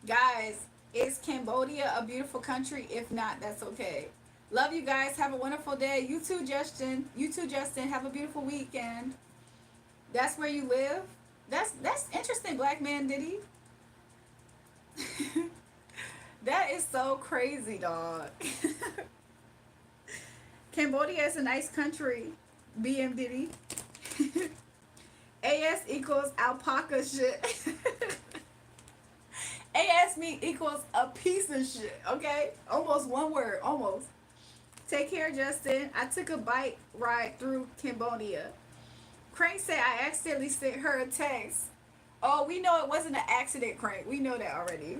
A: Guys, is Cambodia a beautiful country? If not, that's okay. Love you guys. Have a wonderful day. You too, Justin. You too, Justin. Have a beautiful weekend. That's where you live? That's interesting, Black Man Diddy. That is so crazy, dog. Cambodia is a nice country. BM Diddy. AS equals alpaca shit. AS me equals a piece of shit, okay? Almost one word, almost. Take care, Justin. I took a bike ride through Cambodia. Crank said I accidentally sent her a text. Oh, we know it wasn't an accident, Crank. We know that already.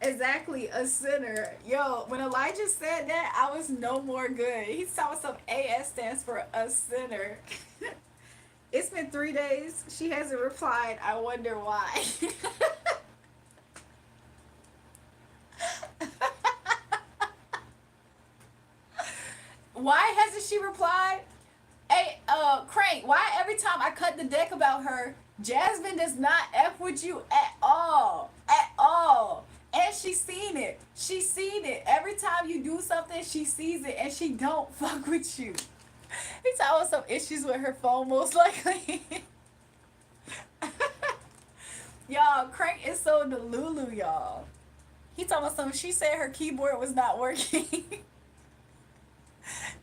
A: Exactly, a sinner. Yo, when Elijah said that, I was no more good. He saw some AS stands for a sinner. It's been 3 days. She hasn't replied. I wonder why. Why hasn't she replied? Hey, Crank, why every time I cut the deck about her, Jasmine does not F with you at all. At all. And she's seen it. She's seen it. Every time you do something, she sees it and she don't fuck with you. He's having some issues with her phone, most likely. Y'all, Crank is so delulu, y'all. He talking about something. She said her keyboard was not working.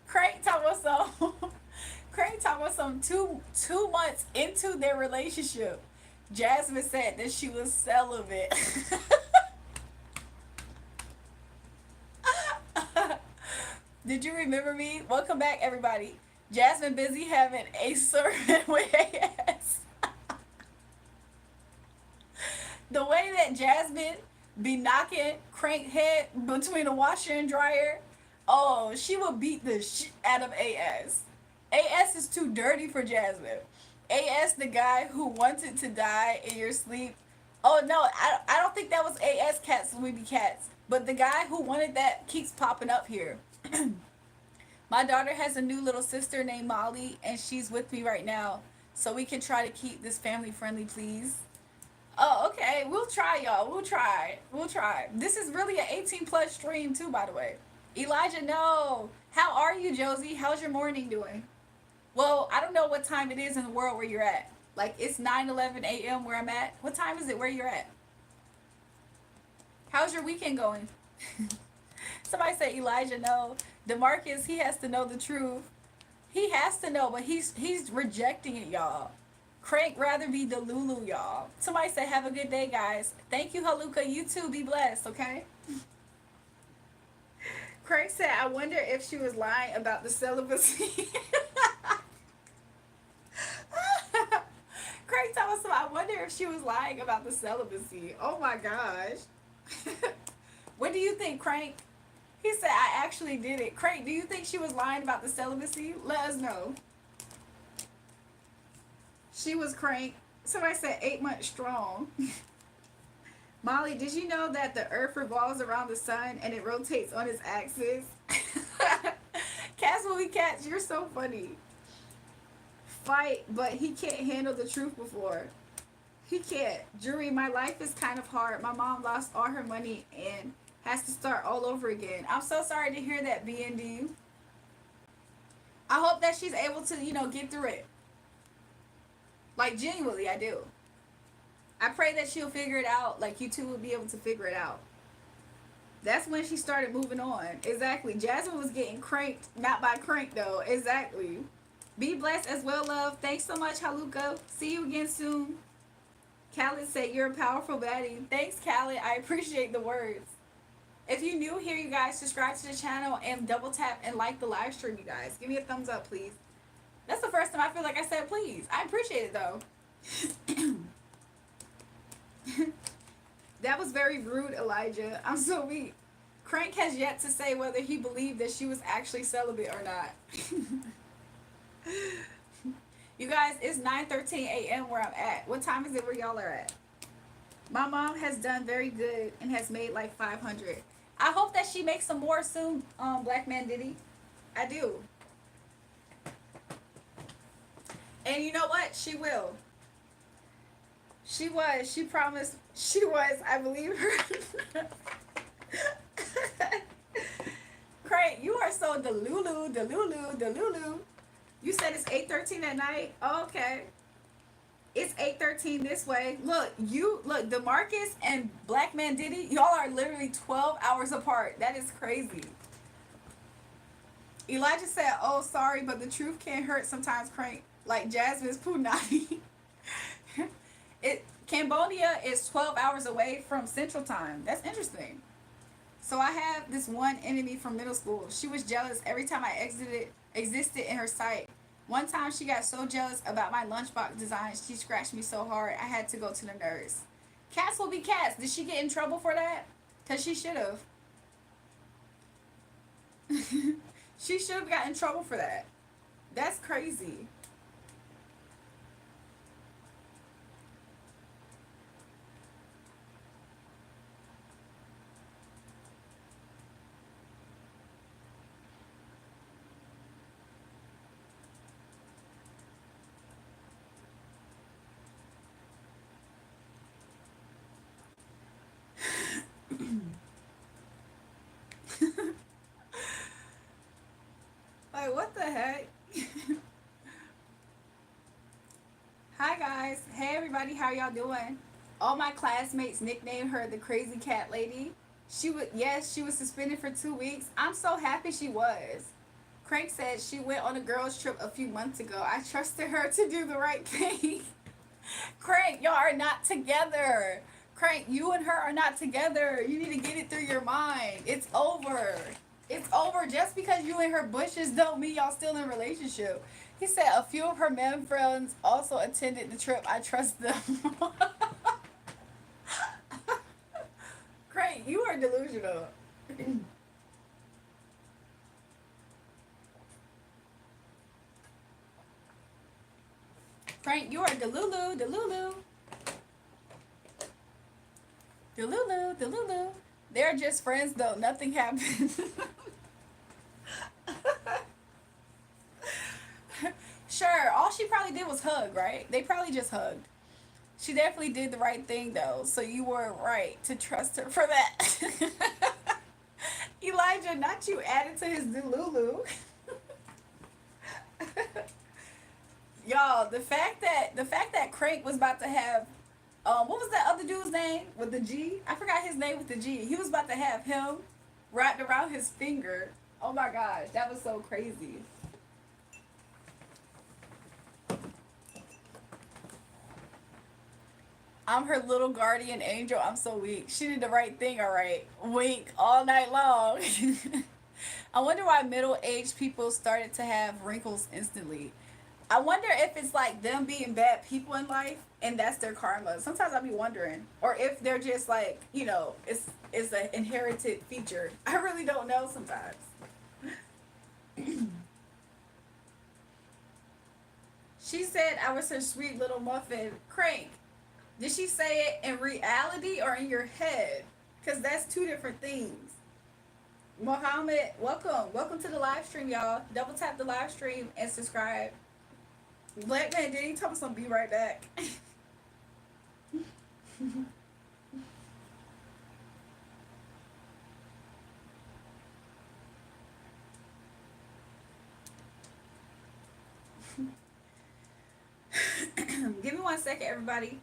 A: Crank talking about some. Crank talking about some 2 months into their relationship. Jasmine said that she was celibate. Did you remember me? Welcome back, everybody. Jasmine busy having a sermon with AS. The way that Jasmine be knocking Crank head between the washer and dryer, oh, she will beat the shit out of AS. AS is too dirty for Jasmine. AS, the guy who wanted to die in your sleep. Oh, no, I don't think that was AS Cats, we be cats. But the guy who wanted that keeps popping up here. My daughter has a new little sister named Molly, and she's with me right now. So we can try to keep this family friendly, please. Oh, okay. We'll try, y'all. We'll try. We'll try. This is really an 18 plus stream, too, by the way. Elijah, no. How are you, Josie? How's your morning doing? Well, I don't know what time it is in the world where you're at. Like, it's 9:11 a.m. where I'm at. What time is it where you're at? How's your weekend going? Somebody said Elijah, no. DeMarcus, he has to know the truth. He has to know, but he's rejecting it, y'all. Crank rather be Delulu, y'all. Somebody said, have a good day, guys. Thank you, Haluka. You too. Be blessed, okay? Crank said, I wonder if she was lying about the celibacy. Crank told us, I wonder if she was lying about the celibacy. Oh, my gosh. What do you think, Crank? He said, I actually did it. Crank, do you think she was lying about the celibacy? Let us know. She was Crank. Somebody said 8 months strong. Molly, did you know that the earth revolves around the sun and it rotates on its axis? Cats will be cats. You're so funny. Fight, but he can't handle the truth before. He can't. Jury, my life is kind of hard. My mom lost all her money and has to start all over again. I'm so sorry to hear that, BND. I hope that she's able to, get through it. Like, genuinely, I do. I pray that she'll figure it out. Like you two will be able to figure it out. That's when she started moving on. Exactly. Jasmine was getting cranked, not by crank though. Exactly. Be blessed as well, love. Thanks so much, Haluka. See you again soon. Khaled said you're a powerful baddie. Thanks, Khaled. I appreciate the words. If you're new here, you guys, subscribe to the channel and double tap and like the live stream, you guys. Give me a thumbs up, please. That's the first time I feel like I said please. I appreciate it, though. That was very rude, Elijah. I'm so weak. Crank has yet to say whether he believed that she was actually celibate or not. You guys, it's 9:13 a.m. where I'm at. What time is it where y'all are at? My mom has done very good and has made like 500. I hope that she makes some more soon, Black Man Diddy. I do. And you know what? She will. She was. She promised. She was. I believe her. Craig, you are so delulu. You said it's 8:13 at night? Oh, okay. It's 8:13 this way. Look, DeMarcus and Black Man Diddy, y'all are literally 12 hours apart. That is crazy. Elijah said, oh, sorry, but the truth can't hurt sometimes, Crank. Like Jasmine's Punani. Cambodia is 12 hours away from Central Time. That's interesting. So I have this one enemy from middle school. She was jealous every time I existed in her sight. One time she got so jealous about my lunchbox design, she scratched me so hard I had to go to the nurse. Cats will be cats. Did she get in trouble for that? Because she should have. She should have got in trouble for that. That's crazy. Like, what the heck? Hi, guys. Hey, everybody. How y'all doing? All my classmates nicknamed her the crazy cat lady. Yes, she was suspended for 2 weeks. I'm so happy she was. Craig said she went on a girls' trip a few months ago. I trusted her to do the right thing. Craig, y'all are not together. Craig, you and her are not together. You need to get it through your mind. It's over. It's over. Just because you and her bushes don't mean y'all still in a relationship. He said a few of her men friends also attended the trip. I trust them. Craig, you are delusional. Frank, you are delulu. They're just friends though. Nothing happened. Sure, all she probably did was hug, right? They probably just hugged. She definitely did the right thing though, so you were right to trust her for that. Elijah, not you added to his delulu. Y'all, the fact that Crank was about to have what was that other dude's name with the G? I forgot his name with the G. He was about to have him wrapped around his finger. Oh my gosh, that was so crazy. I'm her little guardian angel. I'm so weak. She did the right thing, all right. Wink all night long. I wonder why middle-aged people started to have wrinkles instantly. I wonder if it's like them being bad people in life and that's their karma. Sometimes I be wondering. Or if they're just like, it's an inherited feature. I really don't know sometimes. She said I was her sweet little muffin. Crank, did she say it in reality or in your head? Because that's two different things. Mohammed, welcome. Welcome to the live stream, y'all. Double tap the live stream and subscribe. Black Man Diddy told us I'll be right back. Give me 1 second, everybody.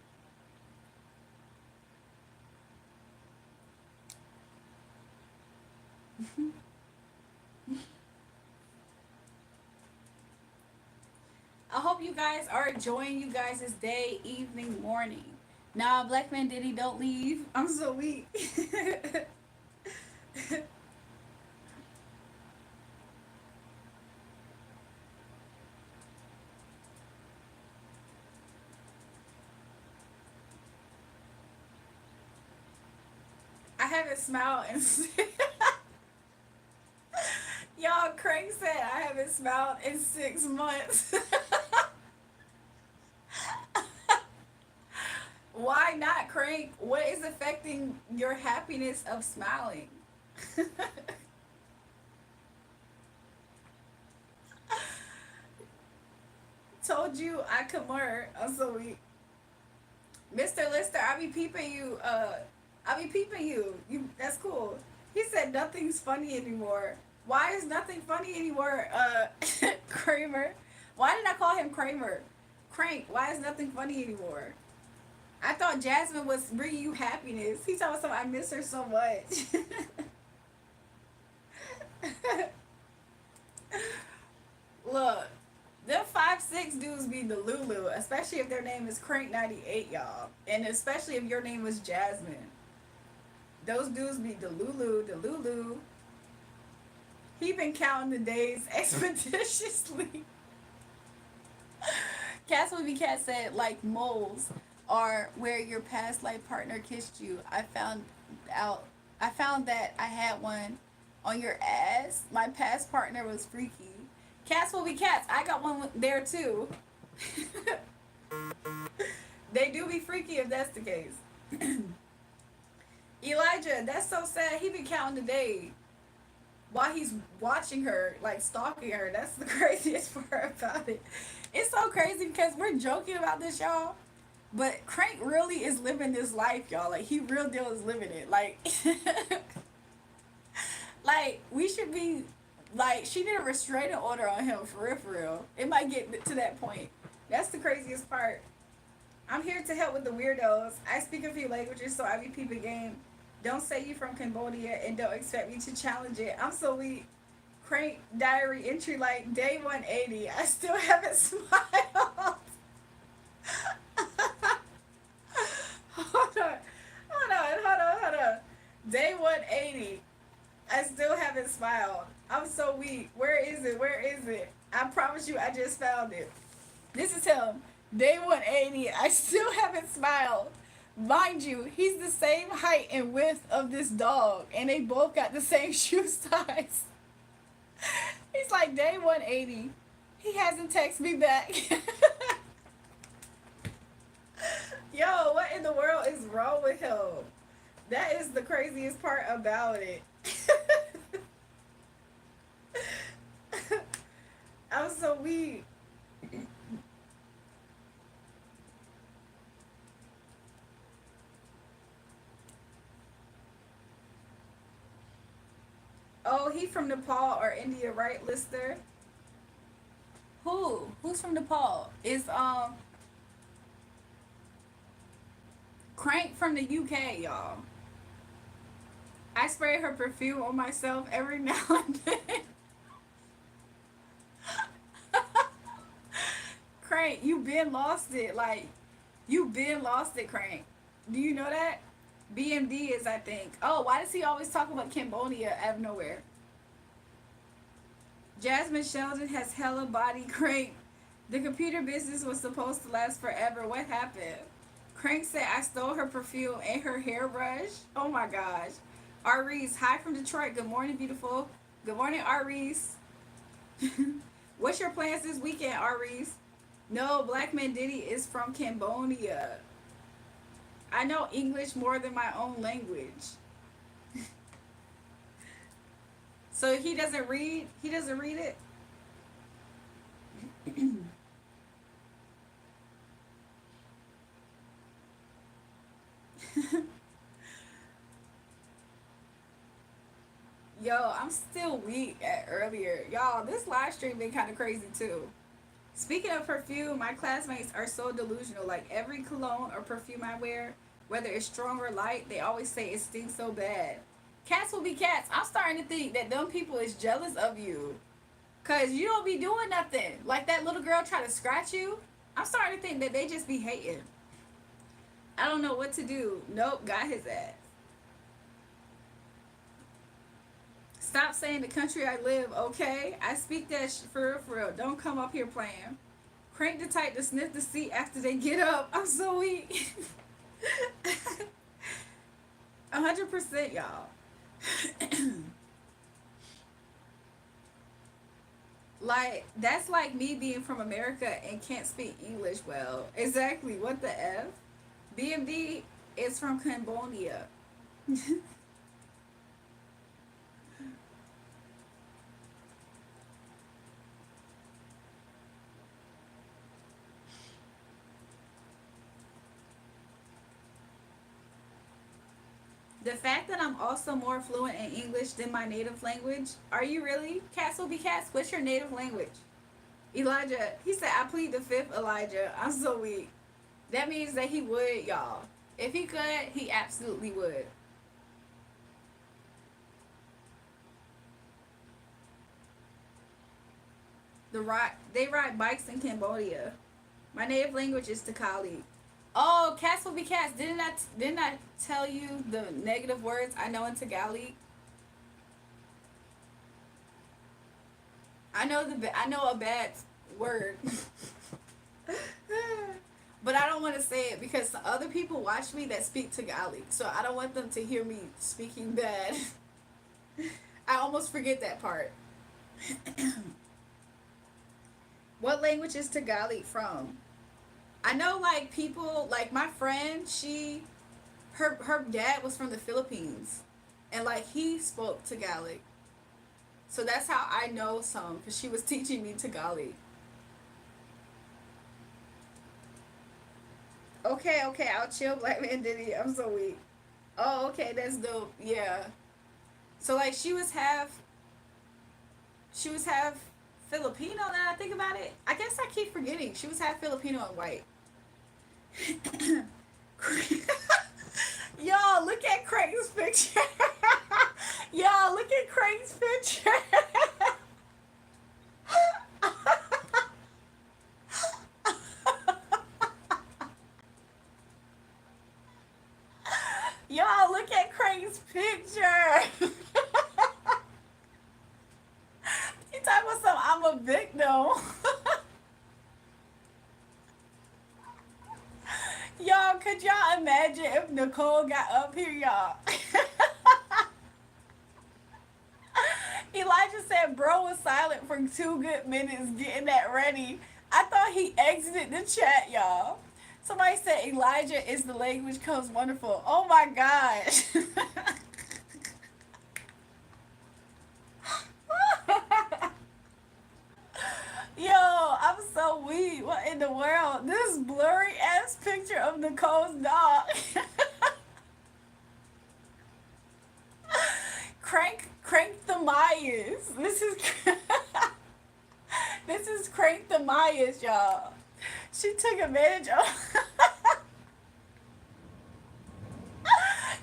A: I hope you guys are enjoying you guys' day, evening, morning. Nah, Black Man Diddy, don't leave. I'm so weak. I haven't smiled in y'all. Craig said I haven't smiled in 6 months. Why not, Craig? What is affecting your happiness of smiling? Told you I could learn. I'm so weak. Mr. Lister, I be peeping you. I be peeping you. You. That's cool. He said nothing's funny anymore. Why is nothing funny anymore? Kramer. Why did I call him Kramer? Crank. Why is nothing funny anymore? I thought Jasmine was bringing you happiness. He told me something. I miss her so much. Look, them 5'6" dudes be the Lulu, especially if their name is Crank98, y'all, and especially if your name was Jasmine. Those dudes be the Lulu, the Lulu. He been counting the days expeditiously. Cats will be cat said like moles are where your past life partner kissed you. Out I found that I had one on your ass. My past partner was freaky. Cats will be cats. I got one there too. They do be freaky if that's the case. Elijah, that's so sad. He been counting the day while he's watching her, like stalking her. That's the craziest part about it. It's so crazy because we're joking about this, y'all. But Crank really is living this life, y'all. Like, he real deal is living it. Like, like, we should be, like, she did a restraining order on him, for real, for real. It might get to that point. That's the craziest part. I'm here to help with the weirdos. I speak a few languages, so I be peeping game. Don't say you from Cambodia and don't expect me to challenge it. I'm so weak. Crank diary entry like day 180. I still haven't smiled. Hold on. Day 180. I still haven't smiled. I'm so weak. Where is it? Where is it? I promise you, I just found it. This is him. Day 180. I still haven't smiled. Mind you, he's the same height and width of this dog, and they both got the same shoe size. He's like, day 180. He hasn't texted me back. Yo, what in the world is wrong with him? That is the craziest part about it. I'm so weak. Oh, he from Nepal or India, right, Lister? Who? Who's from Nepal? Is Crank from the UK, y'all. I spray her perfume on myself every now and then. Crank, you been lost it. Like, you been lost it, Crank. Do you know that? BMD is, I think. Oh, why does he always talk about Cambodia out of nowhere? Jasmine Sheldon has hella body. Crank. The computer business was supposed to last forever. What happened? Crank said I stole her perfume and her hairbrush. Oh my gosh. Aries, hi from Detroit. Good morning, beautiful. Good morning, Aries. What's your plans this weekend, Aries? No, Black Man Diddy is from Cambodia. I know English more than my own language. So he doesn't read? He doesn't read it? Yo, I'm still weak at earlier. Y'all, this live stream been kind of crazy too. Speaking of perfume, my classmates are so delusional. Like every cologne or perfume I wear, whether it's strong or light, they always say it stinks so bad. Cats will be cats. I'm starting to think that them people is jealous of you. Cause you don't be doing nothing. Like that little girl try to scratch you. I'm starting to think that they just be hating. I don't know what to do. Nope, got his ass. Stop saying the country I live, okay? I speak that for real, for real. Don't come up here playing. Crank the type to sniff the seat after they get up. I'm so weak. 100%, y'all. Like, that's like me being from America and can't speak English well. Exactly. What the F? BMD is from Cambodia. The fact that I'm also more fluent in English than my native language. Are you really? Cats will be cats. What's your native language? Elijah, he said, I plead the fifth, Elijah. I'm so weak. That means that he would, y'all. If he could, he absolutely would. They ride bikes in Cambodia. My native language is Takali. Oh, cats will be cats. Didn't I tell you the negative words I know in Tagalog? I know a bad word. But I don't want to say it because other people watch me that speak Tagalog. So I don't want them to hear me speaking bad. I almost forget that part. What language is Tagalog from? I know like people like my friend, her dad was from the Philippines and like he spoke Tagalog. So that's how I know some cuz she was teaching me Tagalog. Okay, okay, I'll chill Black Man Diddy. I'm so weak. Oh, okay, that's dope. Yeah. So like she was half Filipino now I think about it. I guess I keep forgetting. She was half Filipino and white. Y'all, look at Craig's picture. Y'all, look at Craig's picture. Y'all, look at Craig's picture. You talking about some I'm a victim. Y'all, could y'all imagine if Nicole got up here, y'all? Elijah said bro was silent for 2 good minutes getting that ready. I thought he exited the chat, y'all. Somebody said Elijah is the language comes wonderful. Oh my gosh. Yo, I'm so weak. What in the world? This blurry ass picture of Nicole's dog. Crank the Mayas. This is Crank the Mayas, y'all. She took advantage of.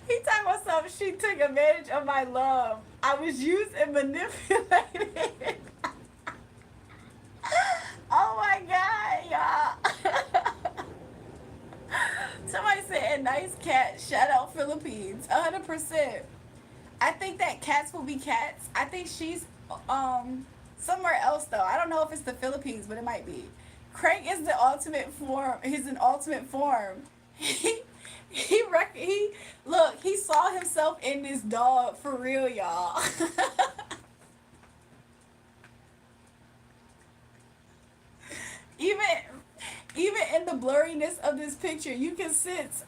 A: He talking about something. She took advantage of my love. I was used and manipulated. Oh my god, y'all. Somebody said a nice cat. Shout out Philippines. 100%. I think that cats will be cats. I think she's somewhere else though. I don't know if it's the Philippines, but it might be. Crank is the ultimate form. He's an ultimate form. He look. He saw himself in this dog for real, y'all. even even in the blurriness of this picture, you can sense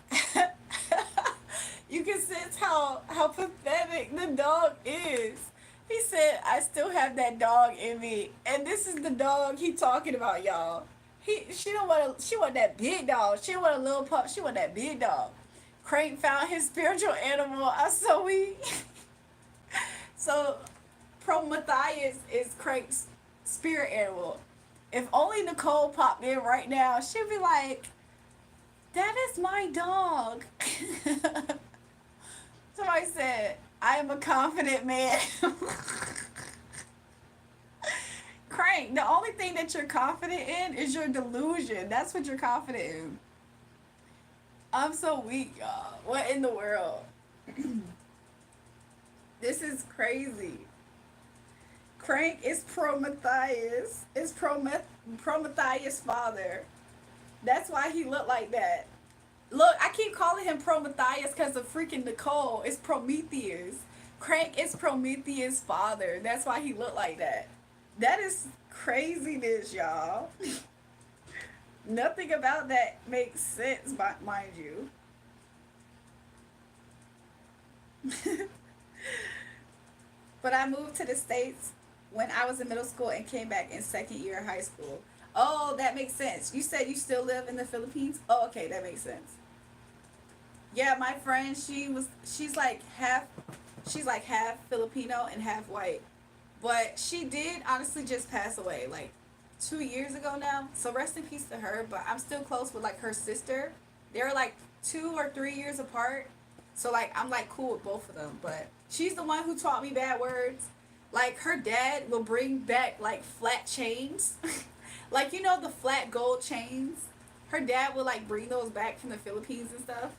A: you can sense how pathetic the dog is. He said, "I still have that dog in me," and this is the dog he talking about, y'all. She don't want she want that big dog. She don't want a little pup. She want that big dog. Crank found his spiritual animal. I so weak. So, Prometheus is Crank's spirit animal. If only Nicole popped in right now, she'd be like, "That is my dog." Somebody said, "I am a confident man. Crank, the only thing that you're confident in is your delusion. That's what you're confident in. I'm so weak, y'all. What in the world? This is crazy. Crank is pro Matthias. It's pro Matthias' father. That's why he looked like that. Look, I keep calling him Prometheus because of freaking Nicole. It's Prometheus. Crank is Prometheus' father. That's why he looked like that. That is craziness, y'all. Nothing about that makes sense, mind you. But I moved to the States when I was in middle school and came back in second year of high school. Oh, that makes sense. You said you still live in the Philippines? Oh, okay, that makes sense. Yeah, my friend, she's like half Filipino and half white. But she did honestly just pass away like 2 years ago now. So rest in peace to her. But I'm still close with like her sister. They're like 2 or 3 years apart. So like I'm like cool with both of them. But she's the one who taught me bad words. Like her dad will bring back like flat chains. Like you know the flat gold chains? Her dad would like bring those back from the Philippines and stuff.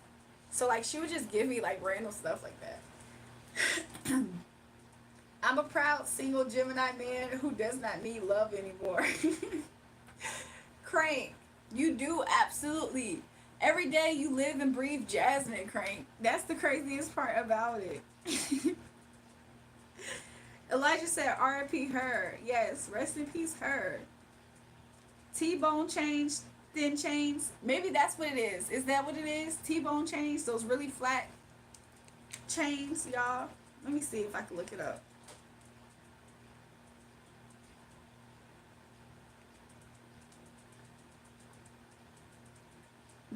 A: So like she would just give me like random stuff like that. I'm a proud single Gemini man who does not need love anymore. Crank, you do absolutely. Every day you live and breathe Jasmine, Crank. That's the craziest part about it. Elijah said R.I.P. her. Yes, rest in peace her. T-bone chains, thin chains. Maybe that's what it is. Is that what it is? T-bone chains, those really flat chains, y'all. Let me see if I can look it up.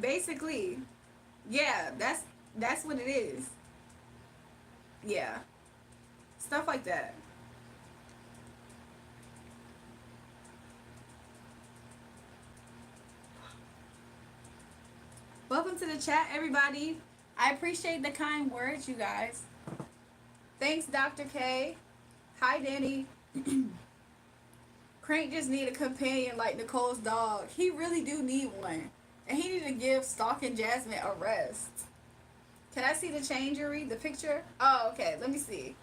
A: Basically, yeah, that's what it is. Yeah, stuff like that. Welcome to the chat, everybody. I appreciate the kind words, you guys. Thanks, Dr. K. Hi, Danny. Crank just need a companion like Nicole's dog. He really do need one. And he need to give Stalk and Jasmine a rest. Can I see the changery, the picture? Oh, okay. Let me see.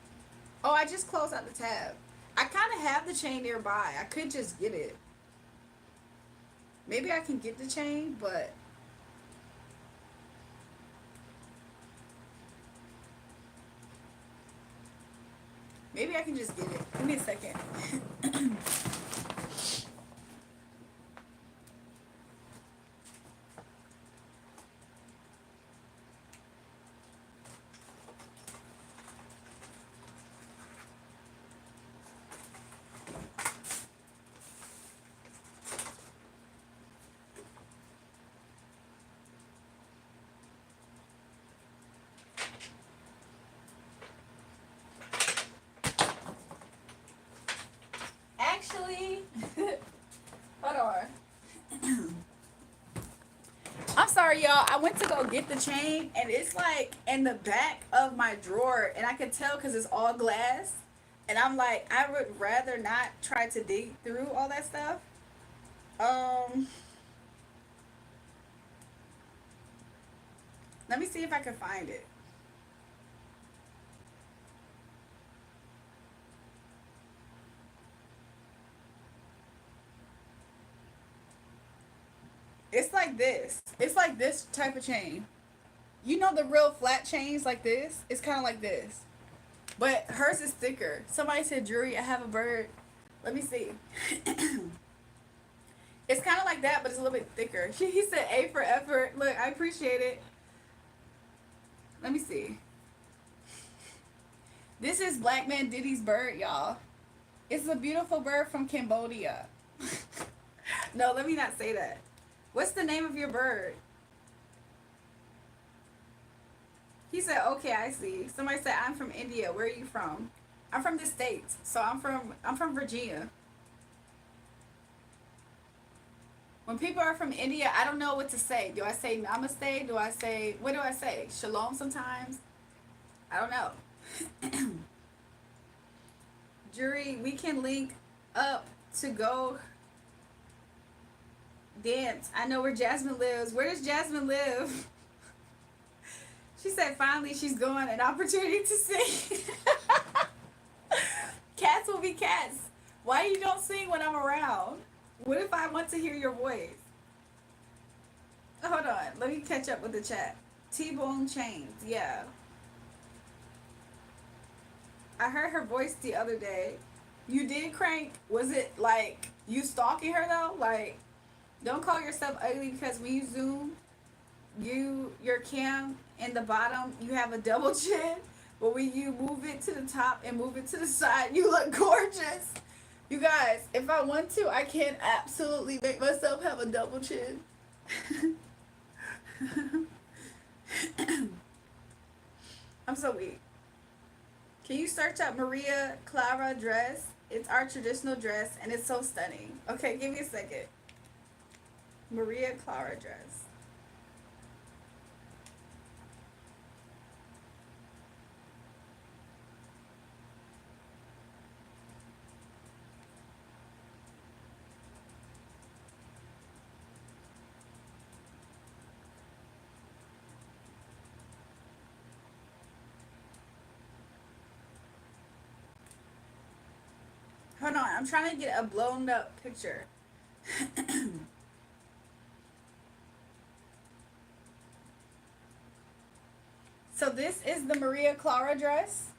A: Oh, I just closed out the tab. I kind of have the chain nearby. I could just get it. Maybe I can get the chain, but... maybe I can just get it. Give me a second. Actually, hold on. I'm sorry, y'all. I went to go get the chain, and it's like in the back of my drawer, and I could tell because it's all glass. And I'm like, I would rather not try to dig through all that stuff. Um, Let me see if I can find it. It's like this. It's like this type of chain. You know the real flat chains like this? It's kind of like this. But hers is thicker. Somebody said, Drury, I have a bird. Let me see. It's kind of like that, but it's a little bit thicker. He said A for effort. Look, I appreciate it. Let me see. This is Black Man Diddy's bird, y'all. It's a beautiful bird from Cambodia. No, let me not say that. What's the name of your bird? He said, okay, I see. Somebody said, I'm from India. Where are you from? I'm from the States. So I'm from Virginia. When people are from India, I don't know what to say. Do I say namaste? Do I say, what do I say? Shalom sometimes? I don't know. Jury, we can link up to go dance. I know where Jasmine lives. Where does Jasmine live? She said finally she's going an opportunity to sing. Cats will be cats. Why you don't sing when I'm around? What if I want to hear your voice? Hold on. Let me catch up with the chat. T-Bone Chains. Yeah. I heard her voice the other day. You did, Crank? Was it like you stalking her though? Like, don't call yourself ugly because when you zoom, your cam in the bottom, you have a double chin. But when you move it to the top and move it to the side, you look gorgeous. You guys, if I want to, I can absolutely make myself have a double chin. I'm so weak. Can you search up Maria Clara dress? It's our traditional dress and it's so stunning. Okay, give me a second. Maria Clara dress. Hold on, I'm trying to get a blown up picture. So this is the Maria Clara dress.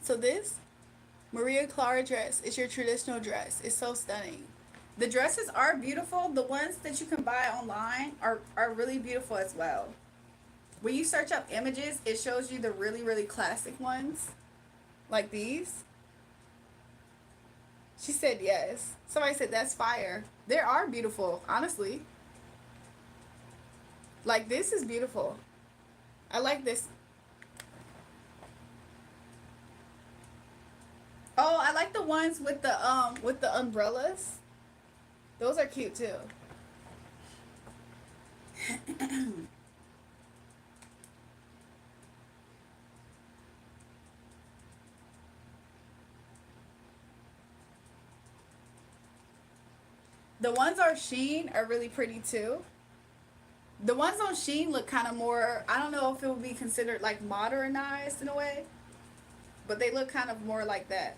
A: So this Maria Clara dress is your traditional dress. It's so stunning. The dresses are beautiful. The ones that you can buy online are really beautiful as well. When you search up images, it shows you the really, really classic ones. Like these. She said yes. Somebody said that's fire. They are beautiful, honestly. Like this is beautiful. I like this. Oh, I like the ones with the umbrellas. Those are cute too. The ones on Shein are really pretty too. The ones on Shein look kind of more, I don't know if it would be considered like modernized in a way, but they look kind of more like that.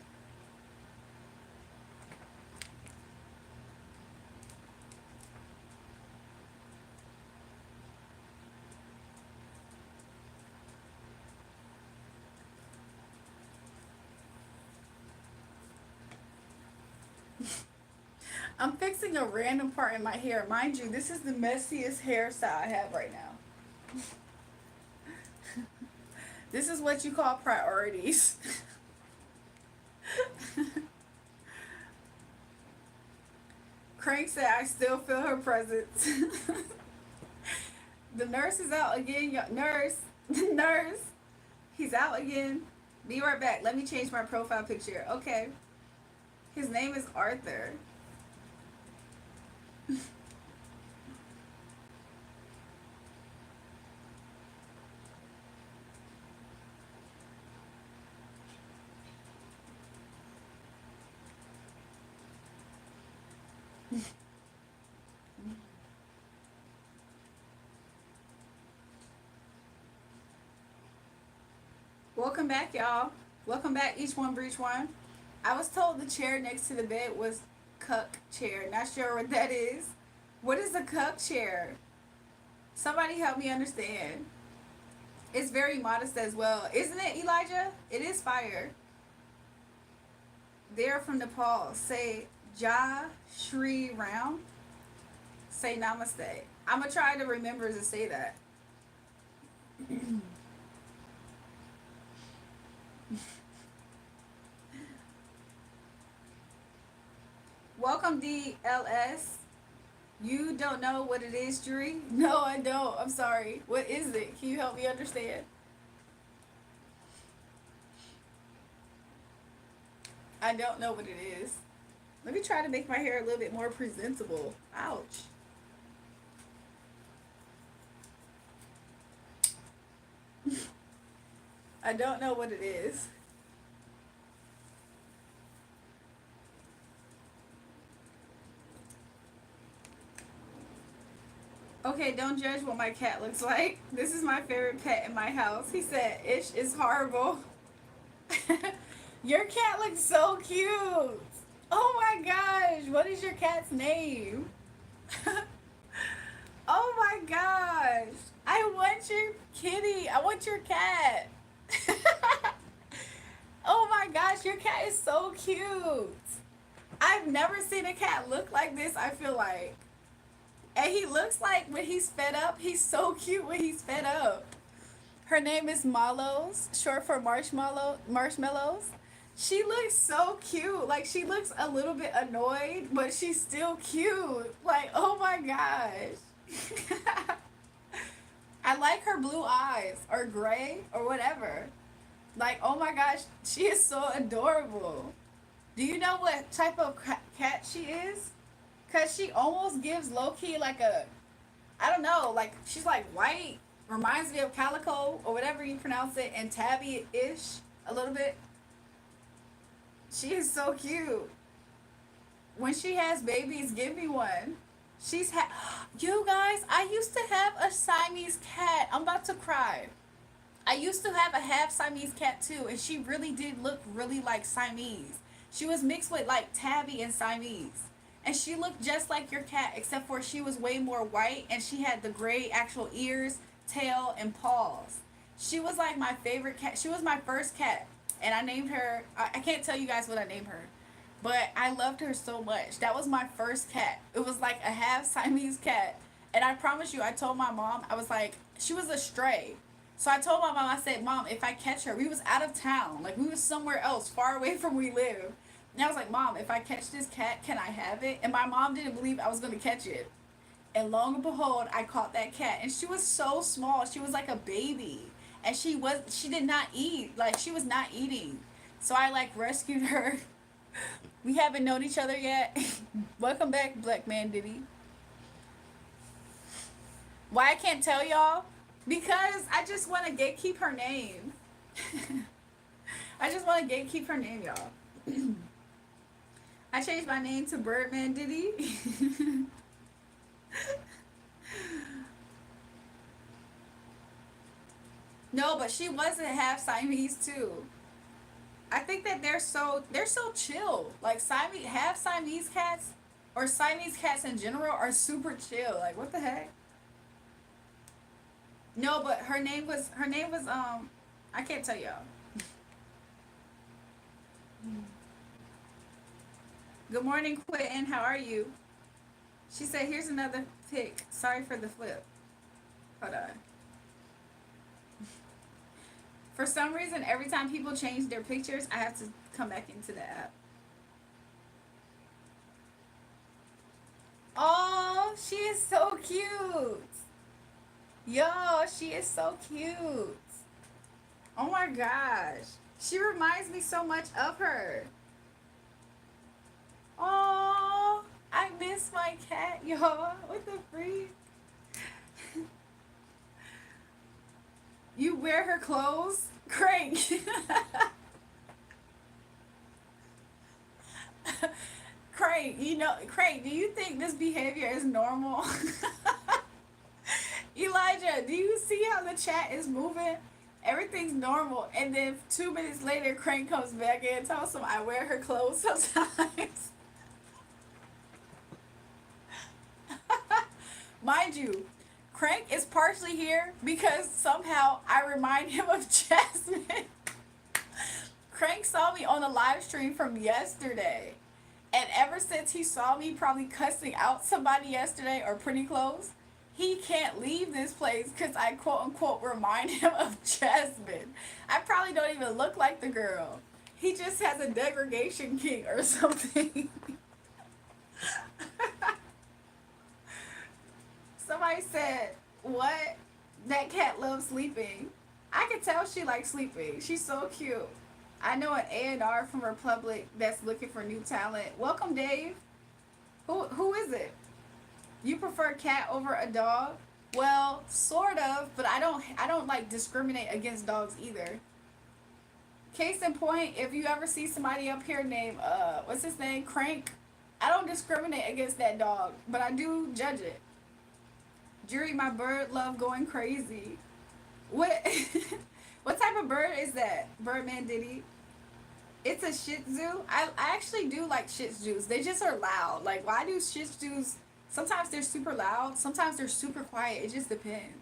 A: I'm fixing a random part in my hair. Mind you, this is the messiest hairstyle I have right now. This is what you call priorities. Crank said I still feel her presence. The nurse is out again. Nurse. Nurse. He's out again. Be right back. Let me change my profile picture. Okay. His name is Arthur. Welcome back, y'all. Welcome back, each one breach one. I was told the chair next to the bed was cuck chair. Not sure what that is. What is a cuck chair? Somebody help me understand. It's very modest as well. Isn't it, Elijah? It is fire. They're from Nepal. Say Ja Shri Ram. Say namaste. I'm going to try to remember to say that. Welcome, DLS. You don't know what it is, Jury? No, I don't. I'm sorry. What is it? Can you help me understand? I don't know what it is. Let me try to make my hair a little bit more presentable. Ouch. I don't know what it is. Okay, don't judge what my cat looks like. This is my favorite pet in my house. He said, Ish is horrible. Your cat looks so cute. Oh my gosh. What is your cat's name? Oh my gosh. I want your kitty. I want your cat. Oh my gosh, your cat is so cute. I've never seen a cat look like this, I feel like. And he looks like when he's fed up, he's so cute when he's fed up. Her name is Mallows, short for marshmallows. She looks so cute. Like, she looks a little bit annoyed, but she's still cute. Like, oh my gosh. I like her blue eyes, or gray, or whatever. Like, oh my gosh, she is so adorable. Do you know what type of cat she is? Because she almost gives low-key like a, I don't know, like, she's like white. Reminds me of Calico, or whatever you pronounce it, and Tabby-ish, a little bit. She is so cute. When she has babies, give me one. You guys, I used to have a Siamese cat. I'm about to cry. I used to have a half Siamese cat too, and she really did look really like Siamese. She was mixed with like Tabby and Siamese. And she looked just like your cat, except for she was way more white, and she had the gray actual ears, tail, and paws. She was like my favorite cat. She was my first cat, and I named her, I can't tell you guys what I named her, but I loved her so much. That was my first cat. It was like a half Siamese cat. And I promise you, I told my mom, I was like, she was a stray. So I told my mom, I said, Mom, if I catch her, we was out of town. Like, we was somewhere else, far away from where we live. And I was like, Mom, if I catch this cat, can I have it? And my mom didn't believe I was going to catch it. And lo and behold, I caught that cat. And she was so small. She was like a baby. And she did not eat. Like, she was not eating. So I, like, rescued her. We haven't known each other yet. Welcome back, Black Man Diddy. Why I can't tell y'all? Because I just want to gatekeep her name. I just want to gatekeep her name, y'all. I changed my name to Birdman Diddy. No, but she wasn't half Siamese too. I think that they're so chill. Like half Siamese cats, or Siamese cats in general, are super chill. Like, what the heck? No, but her name was I can't tell y'all. Good morning, Quentin. How are you? She said, here's another pic. Sorry for the flip. Hold on. For some reason, every time people change their pictures, I have to come back into the app. Oh, she is so cute. Yo, she is so cute. Oh my gosh. She reminds me so much of her. Oh, I miss my cat, y'all. What the freak? You wear her clothes? Crank. Crank, Crank, do you think this behavior is normal? Elijah, do you see how the chat is moving? Everything's normal, and then 2 minutes later, Crank comes back in and tells him I wear her clothes sometimes. Mind you, Crank is partially here because somehow I remind him of Jasmine. Crank saw me on a live stream from yesterday. And ever since he saw me probably cussing out somebody yesterday or pretty close, he can't leave this place because I quote unquote remind him of Jasmine. I probably don't even look like the girl. He just has a degradation king or something. Somebody said, what? That cat loves sleeping. I can tell she likes sleeping. She's so cute. I know an A&R from Republic that's looking for new talent. Welcome, Dave. Who is it? You prefer cat over a dog? Well, sort of, but I don't like discriminate against dogs either. Case in point, if you ever see somebody up here named what's his name, Crank, I don't discriminate against that dog, but I do judge it. Jury, my bird love going crazy. What what type of bird is that? Birdman Diddy. It's a Shih Tzu. I actually do like Shih Tzus. They just are loud. Like, why do Shih Tzus? Sometimes they're super loud. Sometimes they're super quiet. It just depends.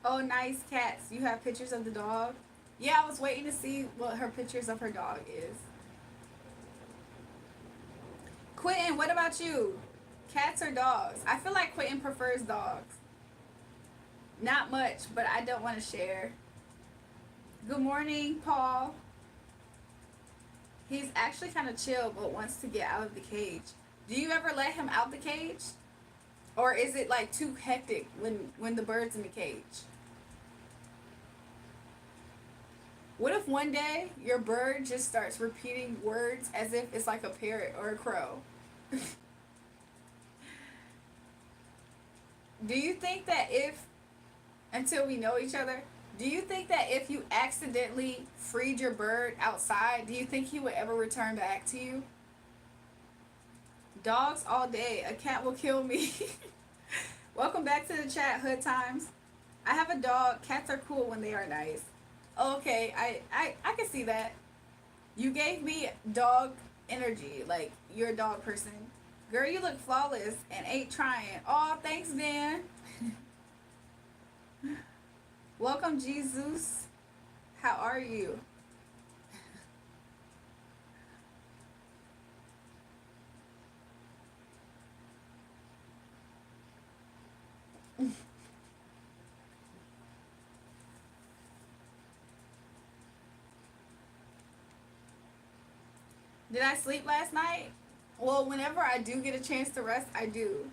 A: Oh, nice cats. You have pictures of the dog? Yeah, I was waiting to see what her pictures of her dog is. Quentin, what about you? Cats or dogs? I feel like Quentin prefers dogs. Not much, but I don't want to share. Good morning, Paul. He's actually kind of chill, but wants to get out of the cage. Do you ever let him out the cage? Or is it like too hectic when the bird's in the cage? What if one day your bird just starts repeating words as if it's like a parrot or a crow? Do you think that if, until we know each other, do you think that if you accidentally freed your bird outside, do you think he would ever return back to you? Dogs all day. A cat will kill me. Welcome back to the chat, Hood Times. I have a dog. Cats are cool when they are nice. Okay, I can see that. You gave me dog energy, like you're a dog person. Girl, you look flawless and ain't trying. Oh, thanks, Dan. Welcome, Jesus. How are you? Did I sleep last night? Well, whenever I do get a chance to rest, I do.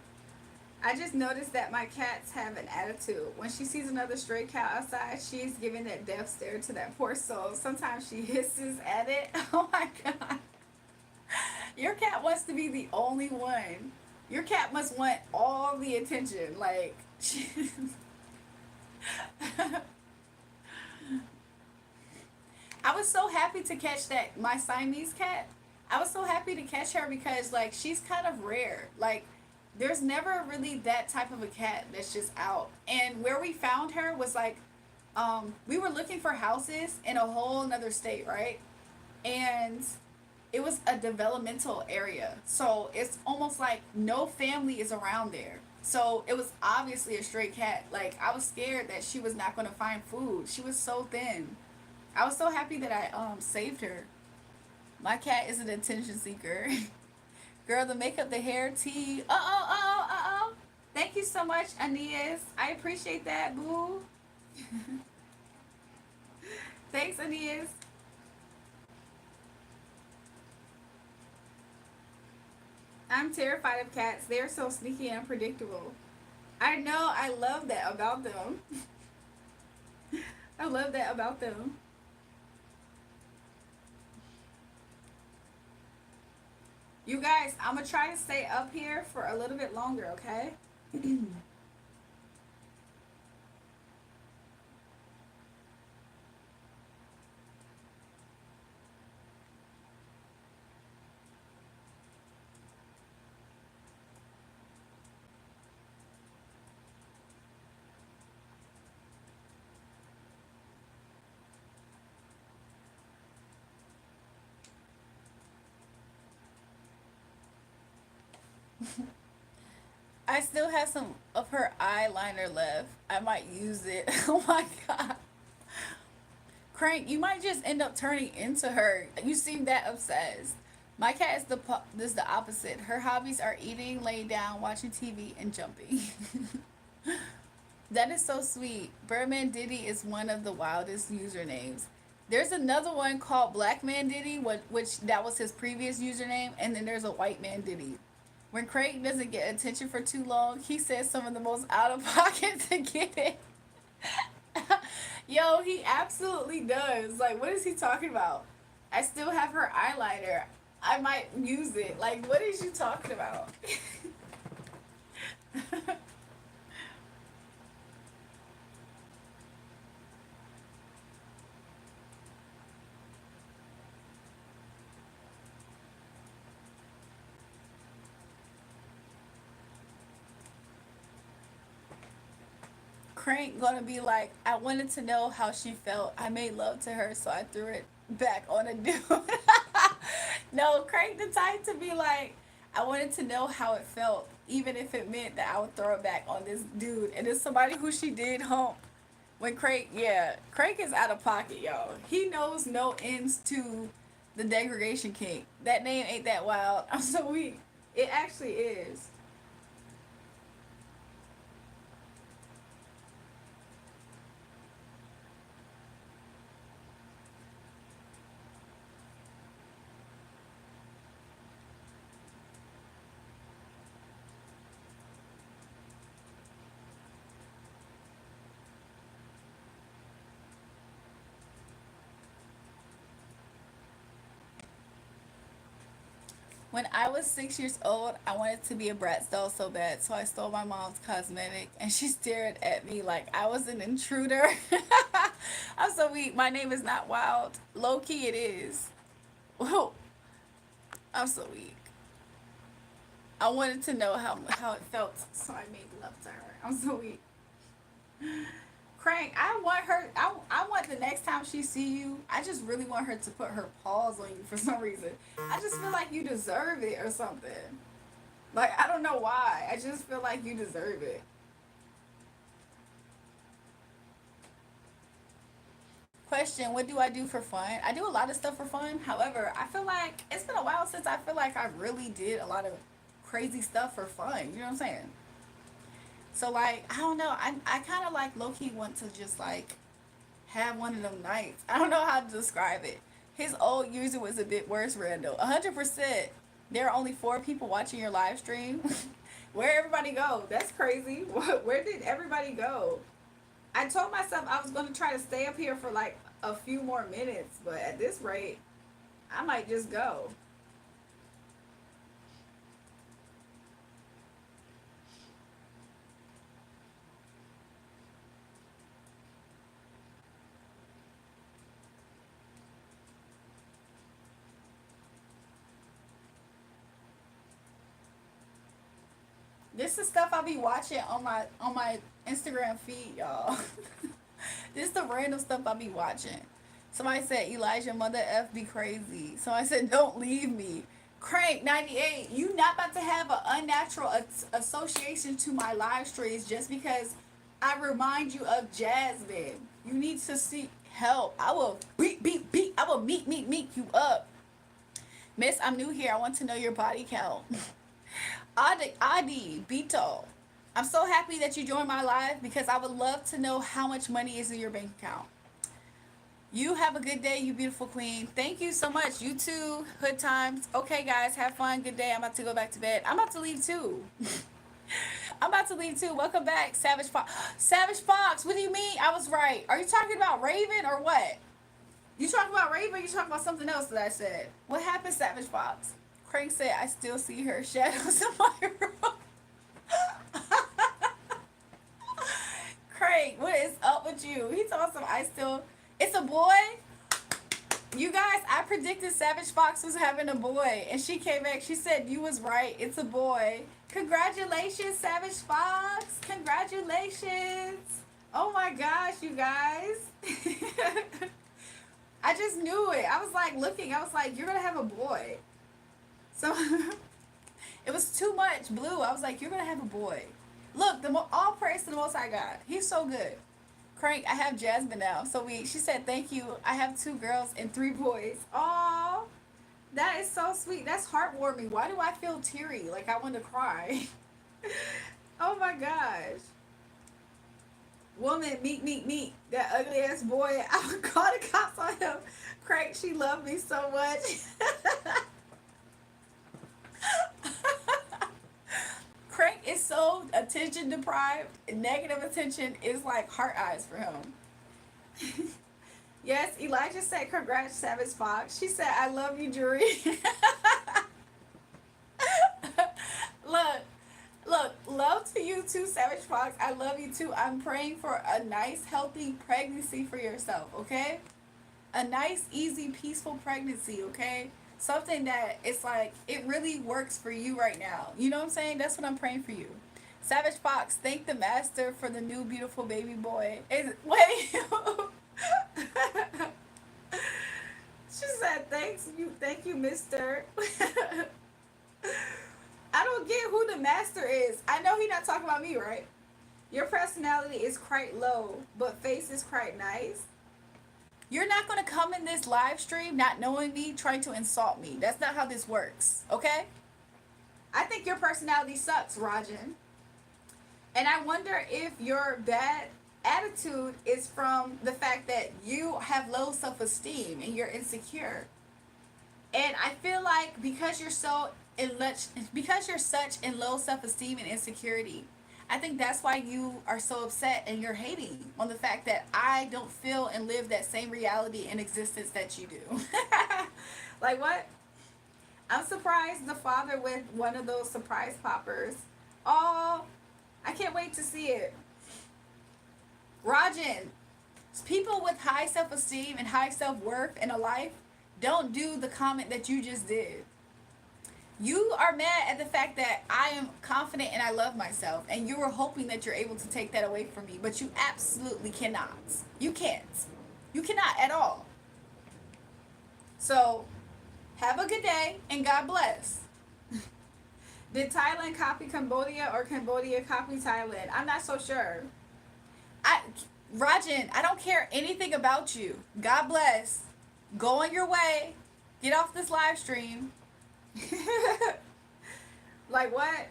A: I just noticed that my cats have an attitude. When she sees another stray cat outside, she is giving that death stare to that poor soul. Sometimes she hisses at it. Oh my god. Your cat wants to be the only one. Your cat must want all the attention. Like, I was so happy to catch that, my Siamese cat. I was so happy to catch her because, like, she's kind of rare. Like, there's never really that type of a cat that's just out. And where we found her was like, we were looking for houses in a whole nother state, right? And it was a developmental area. So it's almost like no family is around there. So it was obviously a stray cat. Like, I was scared that she was not going to find food. She was so thin. I was so happy that I saved her. My cat is an attention seeker. Girl, the makeup, the hair, tea. Uh oh. Thank you so much, Aeneas. I appreciate that, boo. Thanks, Aeneas. I'm terrified of cats. They're so sneaky and unpredictable. I know. I love that about them. I love that about them. You guys, I'm going to try to stay up here for a little bit longer, okay? I still have some of her eyeliner left. I might use it. Oh my god. Crank, you might just end up turning into her. You seem that obsessed. My cat is this the opposite. Her hobbies are eating, laying down, watching TV, and jumping. That is so sweet. Birdman Diddy is one of the wildest usernames. There's another one called Black Man Diddy, which that was his previous username, and then there's a White Man Diddy. When Craig doesn't get attention for too long, he says some of the most out of pocket to get it. Yo, he absolutely does. Like, what is he talking about? I still have her eyeliner. I might use it. Like, what is you talking about? Crank gonna be like, I wanted to know how she felt. I made love to her, so I threw it back on a dude. No, Crank the type to be like, I wanted to know how it felt, even if it meant that I would throw it back on this dude. And it's somebody who she did hump. When Crank, yeah, Crank is out of pocket, y'all. He knows no ends to the degradation kink. That name ain't that wild. I'm so weak. It actually is. When I was 6 years old, I wanted to be a Bratz doll so bad, so I stole my mom's cosmetic, and she stared at me like I was an intruder. I'm so weak. My name is not wild. Low key, it is. Whoa, I'm so weak. I wanted to know how it felt, so I made love to her. I'm so weak. Crank, I want her. I want the next time she see you, I just really want her to put her paws on you for some reason. I just feel like you deserve it or something. Like, I don't know why. I just feel like you deserve it. Question, what do I do for fun? I do a lot of stuff for fun. However, I feel like it's been a while since I feel like I really did a lot of crazy stuff for fun. You know what I'm saying? So, like, I don't know. I kind of like low key want to just like have one of them nights. I don't know how to describe it. His old user was a bit worse, Randall. 100%. There are only 4 people watching your live stream. Where everybody go? That's crazy. Where did everybody go? I told myself I was going to try to stay up here for like a few more minutes, but at this rate, I might just go. This is stuff I be watching on my Instagram feed, y'all. This is the random stuff I be watching. Somebody said Elijah Mother F be crazy. Somebody said don't leave me. Crank 98, you not about to have an unnatural association to my live streams just because I remind you of Jasmine. You need to seek help. I will beat. I will meet you up. Miss, I'm new here. I want to know your body count. Adi, Bito. I'm so happy that you joined my live because I would love to know how much money is in your bank account. You have a good day, you beautiful queen. Thank you so much. You too, Hood Times. Okay, guys, have fun. Good day. I'm about to go back to bed. I'm about to leave too. I'm about to leave too. Welcome back, Savage Fox. Savage Fox, what do you mean? I was right. Are you talking about Raven or what? You talking about Raven or you talking about something else that I said? What happened, Savage Fox? Crank said, I still see her shadows in my room. Craig, what is up with you? He told some I still. It's a boy. You guys, I predicted Savage Fox was having a boy, and she came back. She said you was right. It's a boy. Congratulations, Savage Fox. Congratulations. Oh my gosh, you guys. I just knew it. I was like looking. I was like, you're gonna have a boy. So it was too much blue. I was like, you're gonna have a boy. Look, all praise to the Most High God. He's so good. Crank, I have Jasmine now. So she said, thank you. I have 2 girls and 3 boys. Oh, that is so sweet. That's heartwarming. Why do I feel teary? Like I want to cry. Oh my gosh. Woman, meet. That ugly ass boy. I would call the cops on him. Crank, she loved me so much. is so attention deprived. Negative attention is like heart eyes for him. Yes, Elijah said, congrats, Savage Fox. She said, I love you, Jury. Look, look, love to you too, Savage Fox. I love you too. I'm praying for a nice, healthy pregnancy for yourself, okay? A nice, easy, peaceful pregnancy, okay? Something that it's like, it really works for you right now. You know what I'm saying? That's what I'm praying for you. Savage Fox, thank the master for the new beautiful baby boy. Wait. She said, thank you, mister. I don't get who the master is. I know he's not talking about me, right? Your personality is quite low, but face is quite nice. You're not going to come in this live stream not knowing me, trying to insult me. That's not how this works, okay? I think your personality sucks, Rajan. And I wonder if your bad attitude is from the fact that you have low self-esteem and you're insecure. And I feel like because you're such in low self-esteem and insecurity, I think that's why you are so upset and you're hating on the fact that I don't feel and live that same reality and existence that you do. Like what? I'm surprised the father with one of those surprise poppers. Oh, I can't wait to see it. Rajan, people with high self-esteem and high self-worth in a life don't do the comment that you just did. You are mad at the fact that I am confident and I love myself, and you are hoping that you're able to take that away from me, but you absolutely cannot. You can't. You cannot at all. So, have a good day and God bless. Did Thailand copy Cambodia or Cambodia copy Thailand? I'm not so sure. Rajan, I don't care anything about you. God bless. Go on your way. Get off this live stream. Like what?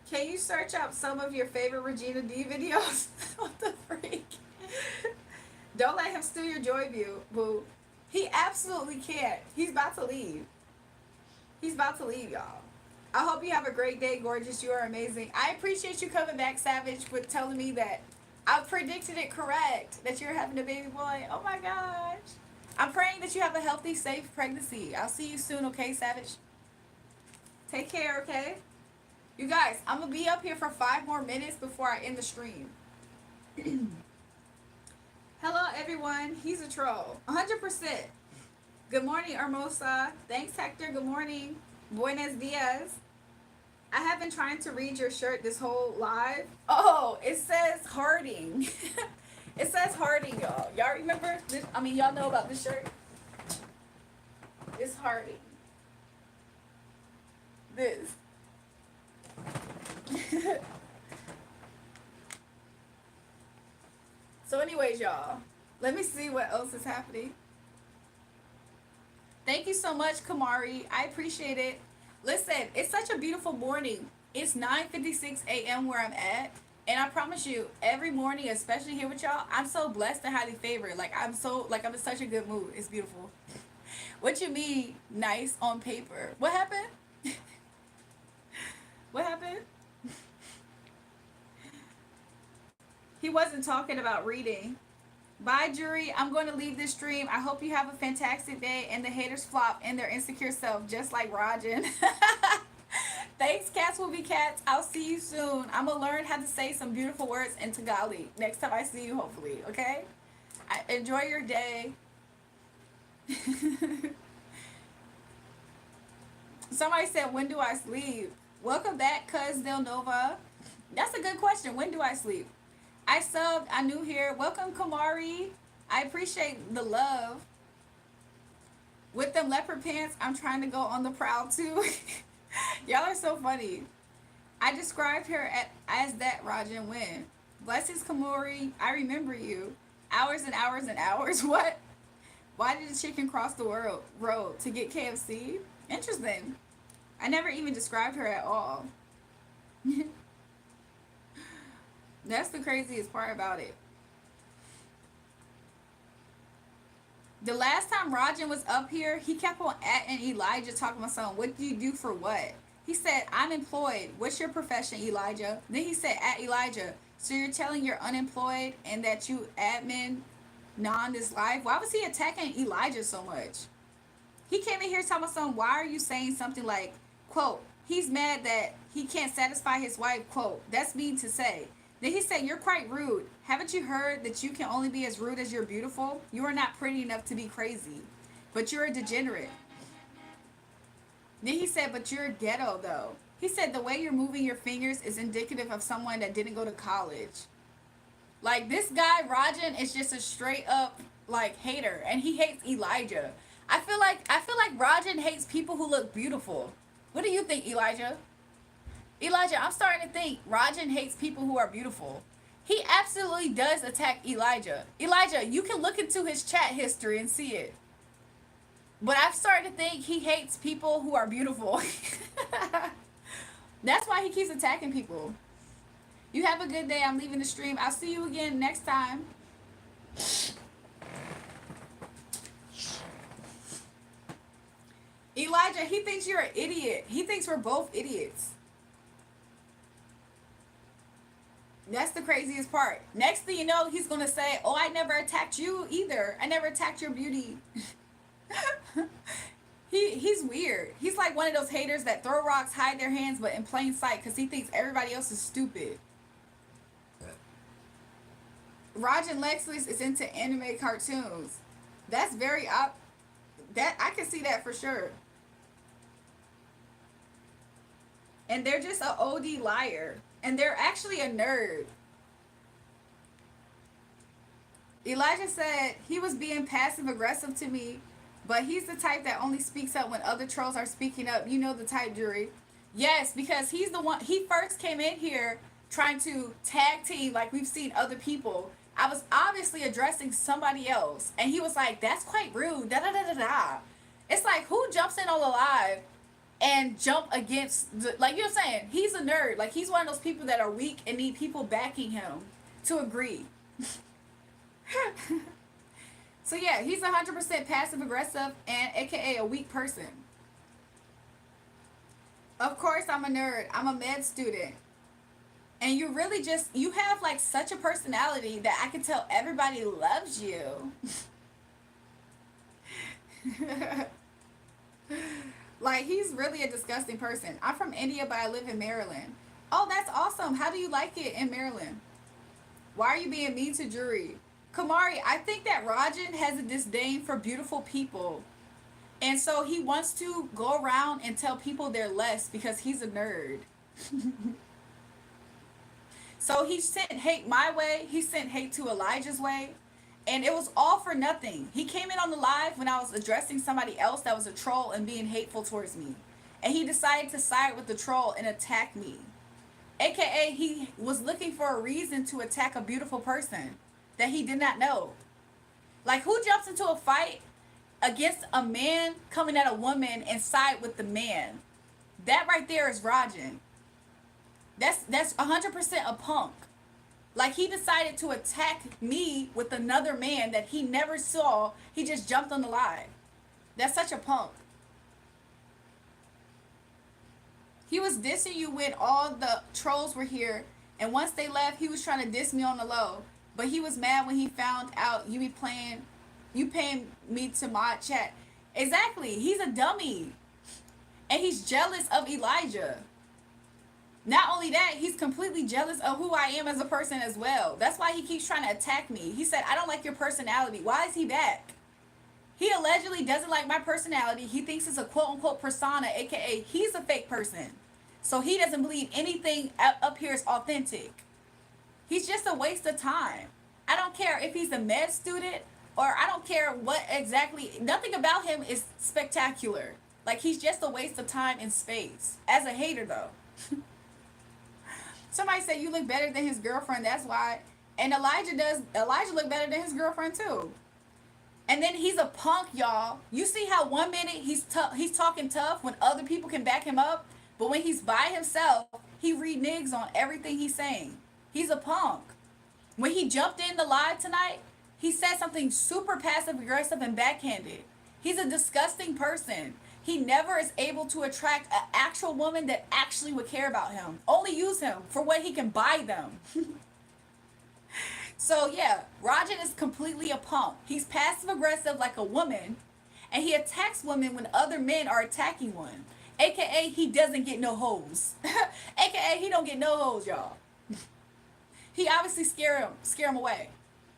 A: Can you search up some of your favorite Regina D videos? What the freak? Don't let him steal your joy view, boo. He absolutely can't. He's about to leave. He's about to leave, y'all. I hope you have a great day, gorgeous. You are amazing. I appreciate you coming back, Savage, with telling me that I predicted it correct, that you're having a baby boy. Oh my gosh. I'm praying that you have a healthy, safe pregnancy. I'll see you soon, okay, Savage? Take care, okay? You guys, I'm going to be up here for 5 more minutes before I end the stream. Hello, everyone. He's a troll. 100%. Good morning, Hermosa. Thanks, Hector. Good morning. Buenos dias. I have been trying to read your shirt this whole live. Oh, it says Harding. It says Harding, y'all. Y'all remember this? I mean, y'all know about this shirt? It's Harding. This. So anyways, y'all, let me see what else is happening. Thank you so much, Kamari. I appreciate it. Listen, it's such a beautiful morning. It's 9:56 a.m. where I'm at. And I promise you, every morning, especially here with y'all, I'm so blessed and highly favored. I'm in such a good mood. It's beautiful. What you mean, nice on paper? What happened? What happened? He wasn't talking about reading. Bye, jury. I'm going to leave this stream. I hope you have a fantastic day and the haters flop in their insecure self, just like Rajan. Thanks, cats will be cats. I'll see you soon. I'm going to learn how to say some beautiful words in Tagalog next time I see you, hopefully, okay? Enjoy your day. Somebody said, when do I sleep? Welcome back, Cuz Del Nova. That's a good question. When do I sleep? I subbed. I'm new here. Welcome, Kamari. I appreciate the love. With them leopard pants, I'm trying to go on the prowl too. Y'all are so funny. I described her as that Rajan Win. Blessings, Kamori. I remember you. Hours and hours and hours. What? Why did the chicken cross the road to get KFC? Interesting. I never even described her at all. That's the craziest part about it. The last time Rajan was up here, he kept on atting Elijah talking about something. What do you do for what? He said, I'm employed. What's your profession, Elijah? Then he said, at Elijah. So you're telling you're unemployed and that you admin non this life? Why was he attacking Elijah so much? He came in here talking about something. Why are you saying something like, quote, he's mad that he can't satisfy his wife, quote, that's mean to say. Then he said, you're quite rude. Haven't you heard that you can only be as rude as you're beautiful? You are not pretty enough to be crazy, but you're a degenerate. Then he said, but you're ghetto though. He said, the way you're moving your fingers is indicative of someone that didn't go to college. Like, this guy, Rajan, is just a straight up, like, hater. And he hates Elijah. I feel like Rajan hates people who look beautiful. What do you think, Elijah? Elijah, I'm starting to think Rajan hates people who are beautiful. He absolutely does attack Elijah. Elijah, you can look into his chat history and see it. But I've started to think he hates people who are beautiful. That's why he keeps attacking people. You have a good day. I'm leaving the stream. I'll see you again next time. Elijah, he thinks you're an idiot. He thinks we're both idiots. That's the craziest part. Next thing you know, he's going to say, oh, I never attacked you either. I never attacked your beauty. He's weird. He's like one of those haters that throw rocks, hide their hands, but in plain sight because he thinks everybody else is stupid. Rajan Lexus is into anime cartoons. That's very that I can see that for sure. And they're just a OD liar. And they're actually a nerd. Elijah said he was being passive aggressive to me, but he's the type that only speaks up when other trolls are speaking up. You know the type, Jury. Yes, because he's the one. He first came in here trying to tag team like we've seen other people. I was obviously addressing somebody else, and he was like, "That's quite rude." Da da da da da. It's like, who jumps in on the live and jump against the, like, you know what I'm saying? He's a nerd. Like, he's one of those people that are weak and need people backing him to agree. So yeah, he's 100% passive aggressive and aka a weak person. Of course I'm a nerd. I'm a med student. And you really just, you have like such a personality that I can tell everybody loves you. Like, he's really a disgusting person. I'm from India, but I live in Maryland. Oh, that's awesome. How do you like it in Maryland? Why are you being mean to Jury? Kamari, I think that Rajan has a disdain for beautiful people. And so he wants to go around and tell people they're less because he's a nerd. So he sent hate my way. He sent hate to Elijah's way. And it was all for nothing. He came in on the live when I was addressing somebody else that was a troll and being hateful towards me. And he decided to side with the troll and attack me. AKA, he was looking for a reason to attack a beautiful person that he did not know. Like, who jumps into a fight against a man coming at a woman and side with the man? That right there is Rajan. That's 100% a punk. Like, he decided to attack me with another man that he never saw. He just jumped on the live. That's such a punk. He was dissing you when all the trolls were here. And once they left, he was trying to diss me on the low. But he was mad when he found out you paying me to mod chat. Exactly. He's a dummy. And he's jealous of Elijah. Not only that, he's completely jealous of who I am as a person as well. That's why he keeps trying to attack me. He said, I don't like your personality. Why is he back? He allegedly doesn't like my personality. He thinks it's a quote-unquote persona, aka he's a fake person. So he doesn't believe anything up here is authentic. He's just a waste of time. I don't care if he's a med student or I don't care what exactly. Nothing about him is spectacular. Like, he's just a waste of time and space. As a hater, though. Somebody said you look better than his girlfriend. That's why. And Elijah look better than his girlfriend too. And then he's a punk, y'all. You see how 1 minute he's talking tough when other people can back him up, but when he's by himself, he reneges on everything he's saying. He's a punk. When he jumped in the live tonight, he said something super passive aggressive and backhanded. He's a disgusting person. he never is able to attract an actual woman that actually would care about him. Only use him for what he can buy them. So yeah, Rajan is completely a punk. He's passive aggressive like a woman, and he attacks women when other men are attacking one. AKA he doesn't get no hoes. AKA he don't get no hoes, y'all. He obviously scare him away.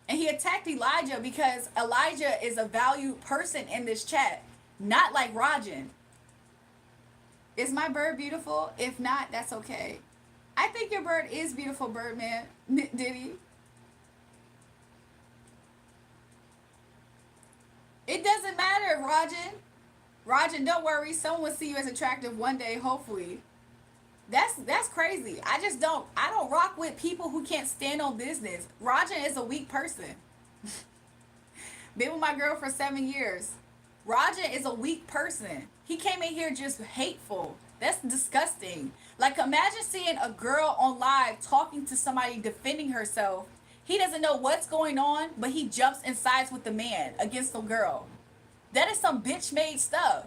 A: And he attacked Elijah because Elijah is a valued person in this chat, not like Rajan. Is my bird beautiful? If not, that's okay. I think your bird is beautiful, Birdman. Diddy. It doesn't matter, Rajan. Rajan, don't worry. Someone will see you as attractive one day, hopefully. That's crazy. I don't rock with people who can't stand on business. Rajan is a weak person. Been with my girl for 7 years. Rajan is a weak person. He came in here just hateful. That's disgusting. Like, imagine seeing a girl on live talking to somebody defending herself. He doesn't know what's going on, but he jumps and sides with the man against the girl. That is some bitch made stuff.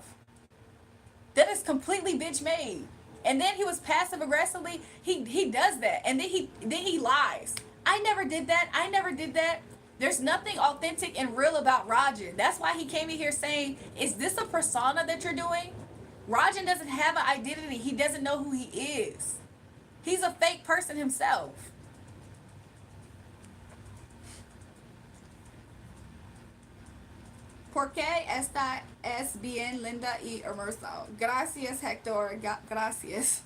A: That is completely bitch made. And then he was passive aggressively. He does that, and then he lies. I never did that. I never did that. There's nothing authentic and real about Rajan. That's why he came in here saying, "Is this a persona that you're doing?" Rajan doesn't have an identity. He doesn't know who he is. He's a fake person himself. ¿Por qué esta es bien linda y hermosa? Gracias, Hector. Gracias.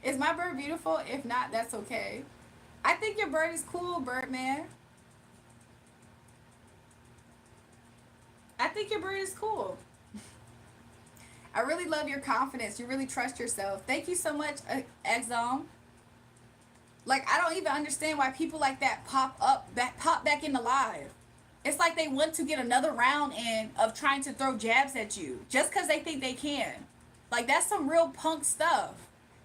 A: Is my bird beautiful? If not, that's okay. I think your bird is cool, Birdman. I think your bird is cool. I really love your confidence. You really trust yourself. Thank you so much, Exom. Like, I don't even understand why people like that pop back into live. It's like they want to get another round in of trying to throw jabs at you just because they think they can. Like, that's some real punk stuff.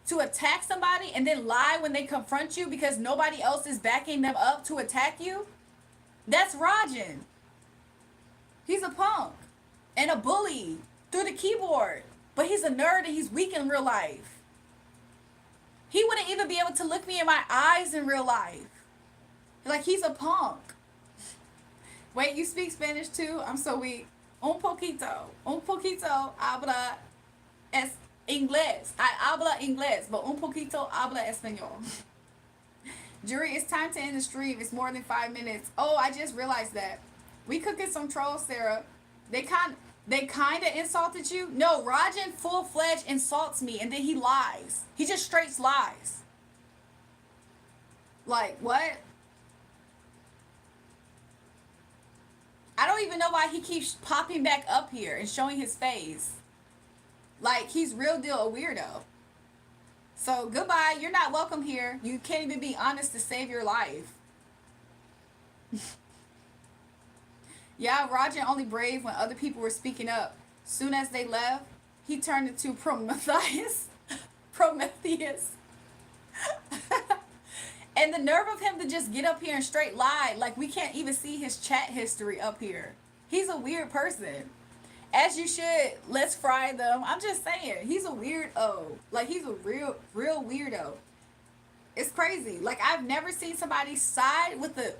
A: To attack somebody and then lie when they confront you because nobody else is backing them up to attack you. That's Rajan. He's a punk and a bully through the keyboard. But he's a nerd and he's weak in real life. He wouldn't even be able to look me in my eyes in real life. Like, he's a punk. Wait, you speak Spanish too? I'm so weak. Un poquito habla inglés. I habla inglés, but un poquito habla español. Jury, it's time to end the stream. It's more than 5 minutes. Oh, I just realized that. We could get some trolls, Sarah. They kind of insulted you? No, Rajan full-fledged insults me, and then he lies. He just straight lies. Like, what? I don't even know why he keeps popping back up here and showing his face. Like, he's real deal a weirdo. So, goodbye. You're not welcome here. You can't even be honest to save your life. Yeah, Rajan only brave when other people were speaking up. Soon as they left, he turned into Prometheus. Prometheus. And the nerve of him to just get up here and straight lie, like we can't even see his chat history up here. He's a weird person. As you should, let's fry them. I'm just saying, he's a weirdo. Like, he's a real weirdo. It's crazy. Like, I've never seen somebody side with the,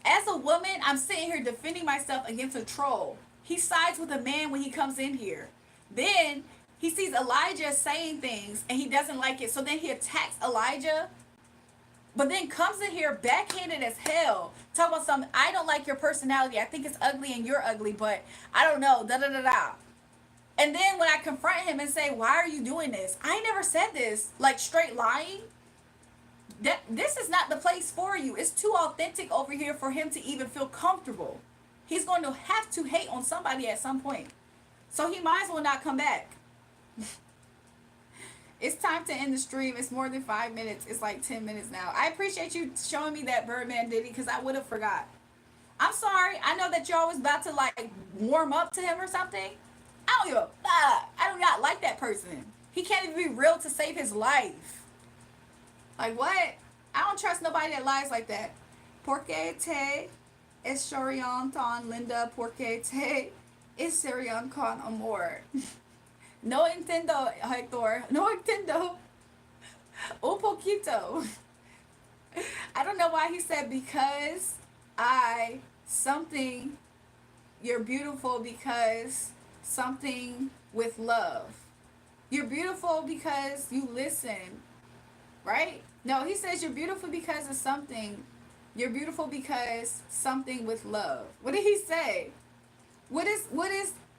A: as a woman, I'm sitting here defending myself against a troll. He sides with a man when he comes in here. Then, he sees Elijah saying things, and he doesn't like it, so then he attacks Elijah. But then comes in here backhanded as hell. Talk about something, I don't like your personality. I think it's ugly and you're ugly, but I don't know. Da-da-da-da. And then when I confront him and say, why are you doing this? I never said this. Like, straight lying. This is not the place for you. It's too authentic over here for him to even feel comfortable. He's going to have to hate on somebody at some point. So he might as well not come back. It's time to end the stream. It's more than 5 minutes. It's like 10 minutes now. I appreciate you showing me that Birdman Diddy because I would have forgot. I'm sorry. I know that y'all was about to like warm up to him or something. I do not like that person. He can't even be real to save his life. Like, what? I don't trust nobody that lies like that. Porque te estorion tan linda, porque te estorion con amor. No entiendo, Hector. No entiendo. Un poquito. I don't know why he said because I something. You're beautiful because something with love. You're beautiful because you listen, right? No, he says you're beautiful because of something. You're beautiful because something with love. What did he say? What is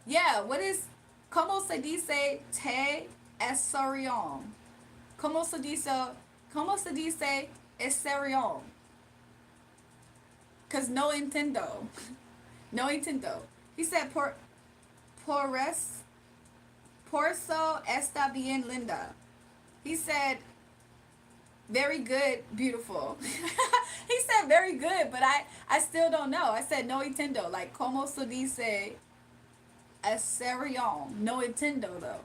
A: yeah, what is como se dice te esorion? Como se dice esorion? Cause no entiendo. No entiendo. He said por eso está bien linda. He said very good, beautiful. He said very good, but I still don't know. I said no entiendo. Like como se dice esorion? No entiendo though.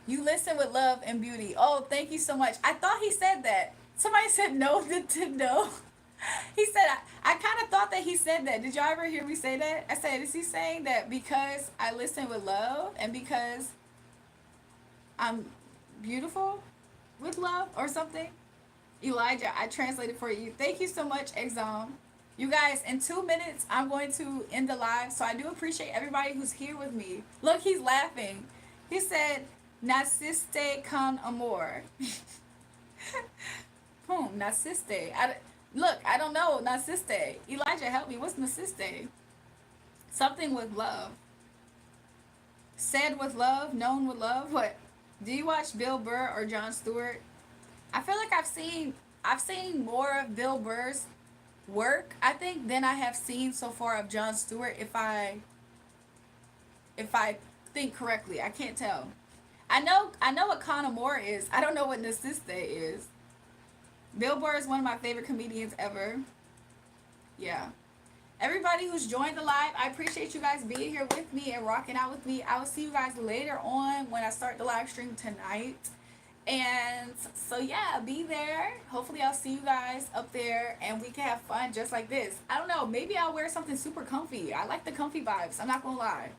A: You listen with love and beauty. Oh, thank you so much. I thought he said that. Somebody said no Nintendo. He said, I kind of thought that he said that. Did y'all ever hear me say that? I said, is he saying that because I listen with love and because I'm beautiful with love or something? Elijah, I translated for you. Thank you so much, Exam. You guys, in 2 minutes, I'm going to end the live. So I do appreciate everybody who's here with me. Look, he's laughing. He said, Naciste con amor. Naciste. Look, I don't know. Naciste. Elijah, help me. What's naciste? Something with love. Said with love. Known with love. What? Do you watch Bill Burr or Jon Stewart? I feel like I've seen more of Bill Burr's work, I think, than I have seen so far of Jon Stewart. If I think correctly, I can't tell. I know what Conor Moore is. I don't know what Naciste is. Bill Burr is one of my favorite comedians ever. Yeah. Everybody who's joined the live, I appreciate you guys being here with me and rocking out with me. I will see you guys later on when I start the live stream tonight. And so yeah, be there. Hopefully I'll see you guys up there and we can have fun just like this. I don't know, maybe I'll wear something super comfy. I like the comfy vibes, I'm not gonna lie.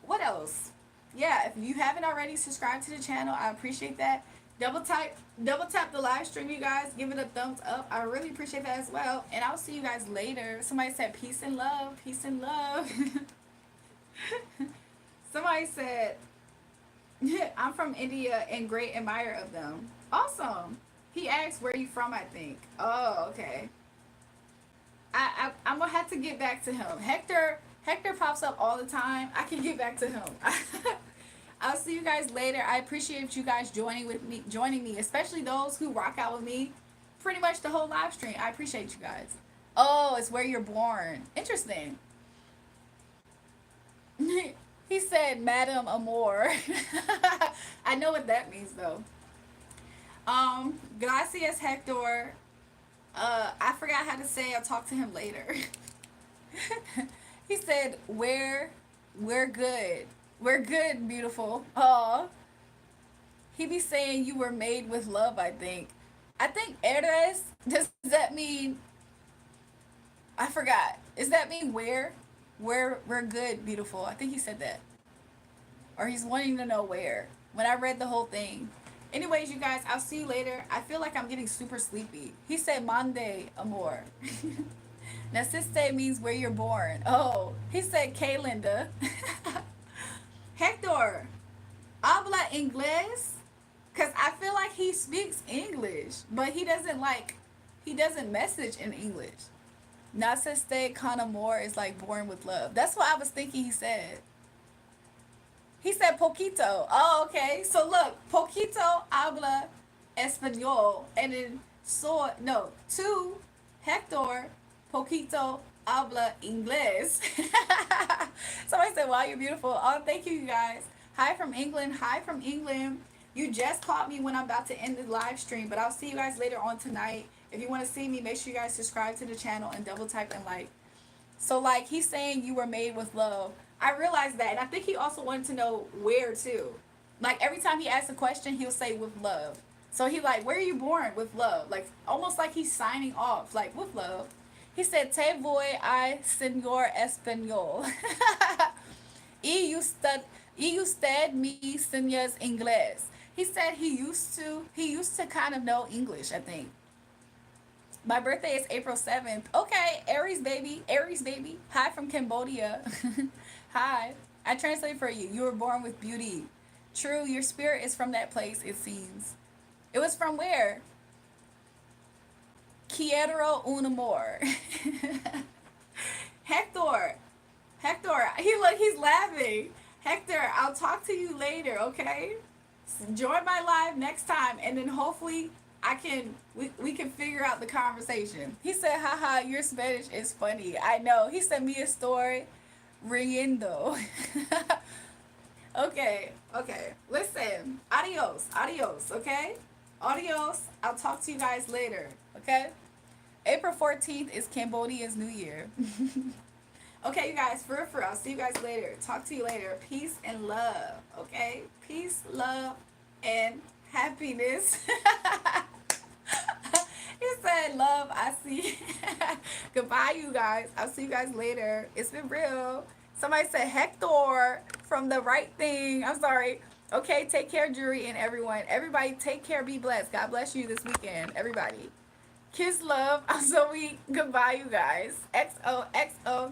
A: What else? Yeah, if you haven't already subscribed to the channel, I appreciate that. Double tap the live stream, you guys. Give it a thumbs up. I really appreciate that as well. And I'll see you guys later. Somebody said peace and love. Peace and love. Somebody said I'm from India and great admirer of them. Awesome. He asked where you from, I think. Oh, okay. I'm gonna have to get back to him. Hector pops up all the time. I can get back to him. I'll see you guys later. I appreciate you guys joining me, especially those who rock out with me pretty much the whole live stream. I appreciate you guys. Oh, it's where you're born. Interesting. He said, Madam Amor. I know what that means though. Gracias, Hector. I forgot how to say I'll talk to him later. He said, we're good. We're good, beautiful. Aw. He be saying you were made with love, I think. I think eres, does that mean, I forgot. Does that mean where? We're good, beautiful. I think he said that. Or he's wanting to know where. When I read the whole thing. Anyways, you guys, I'll see you later. I feel like I'm getting super sleepy. He said Monday, amor. Naciste means where you're born. Oh, he said K Linda. Hector, habla inglés? Because I feel like he speaks English, but he doesn't message in English. Naciste con amor is like born with love. That's what I was thinking he said. He said poquito. Oh, okay. So look, poquito habla español. And then to Hector, poquito habla inglés. Somebody said, wow, you're beautiful. Oh, thank you, you guys. Hi from England. Hi from England. You just caught me when I'm about to end the live stream, but I'll see you guys later on tonight. If you want to see me, make sure you guys subscribe to the channel and double type and like. So, like, he's saying you were made with love. I realized that, and I think he also wanted to know where, too. Like, every time he asks a question, he'll say with love. So, he like, where are you born? With love. Like, almost like he's signing off, like, with love. He said, te voy a señor español. Y Y usted me enseñas inglés. He said he used to kind of know English, I think. My birthday is April 7th. Okay, Aries baby. Aries baby. Hi from Cambodia. Hi. I translate for you. You were born with beauty. True, your spirit is from that place, it seems. It was from where? Quiero un amor. Hector. Hector. He's laughing. Hector, I'll talk to you later, okay? Join my live next time, and then hopefully we can figure out the conversation. He said, haha, your Spanish is funny. I know. He sent me a story riendo. Okay. Listen. Adios, okay? Adios. I'll talk to you guys later, okay? April 14th is Cambodia's New Year. Okay, you guys, for real, I'll see you guys later. Talk to you later. Peace and love, okay? Peace, love, and happiness. He said, love, I see. Goodbye, you guys. I'll see you guys later. It's been real. Somebody said Hector from the right thing. I'm sorry. Okay, take care, Jury, and everyone. Everybody, take care. Be blessed. God bless you this weekend. Everybody. Kiss, love. I'm so weak. Goodbye, you guys. XOXO.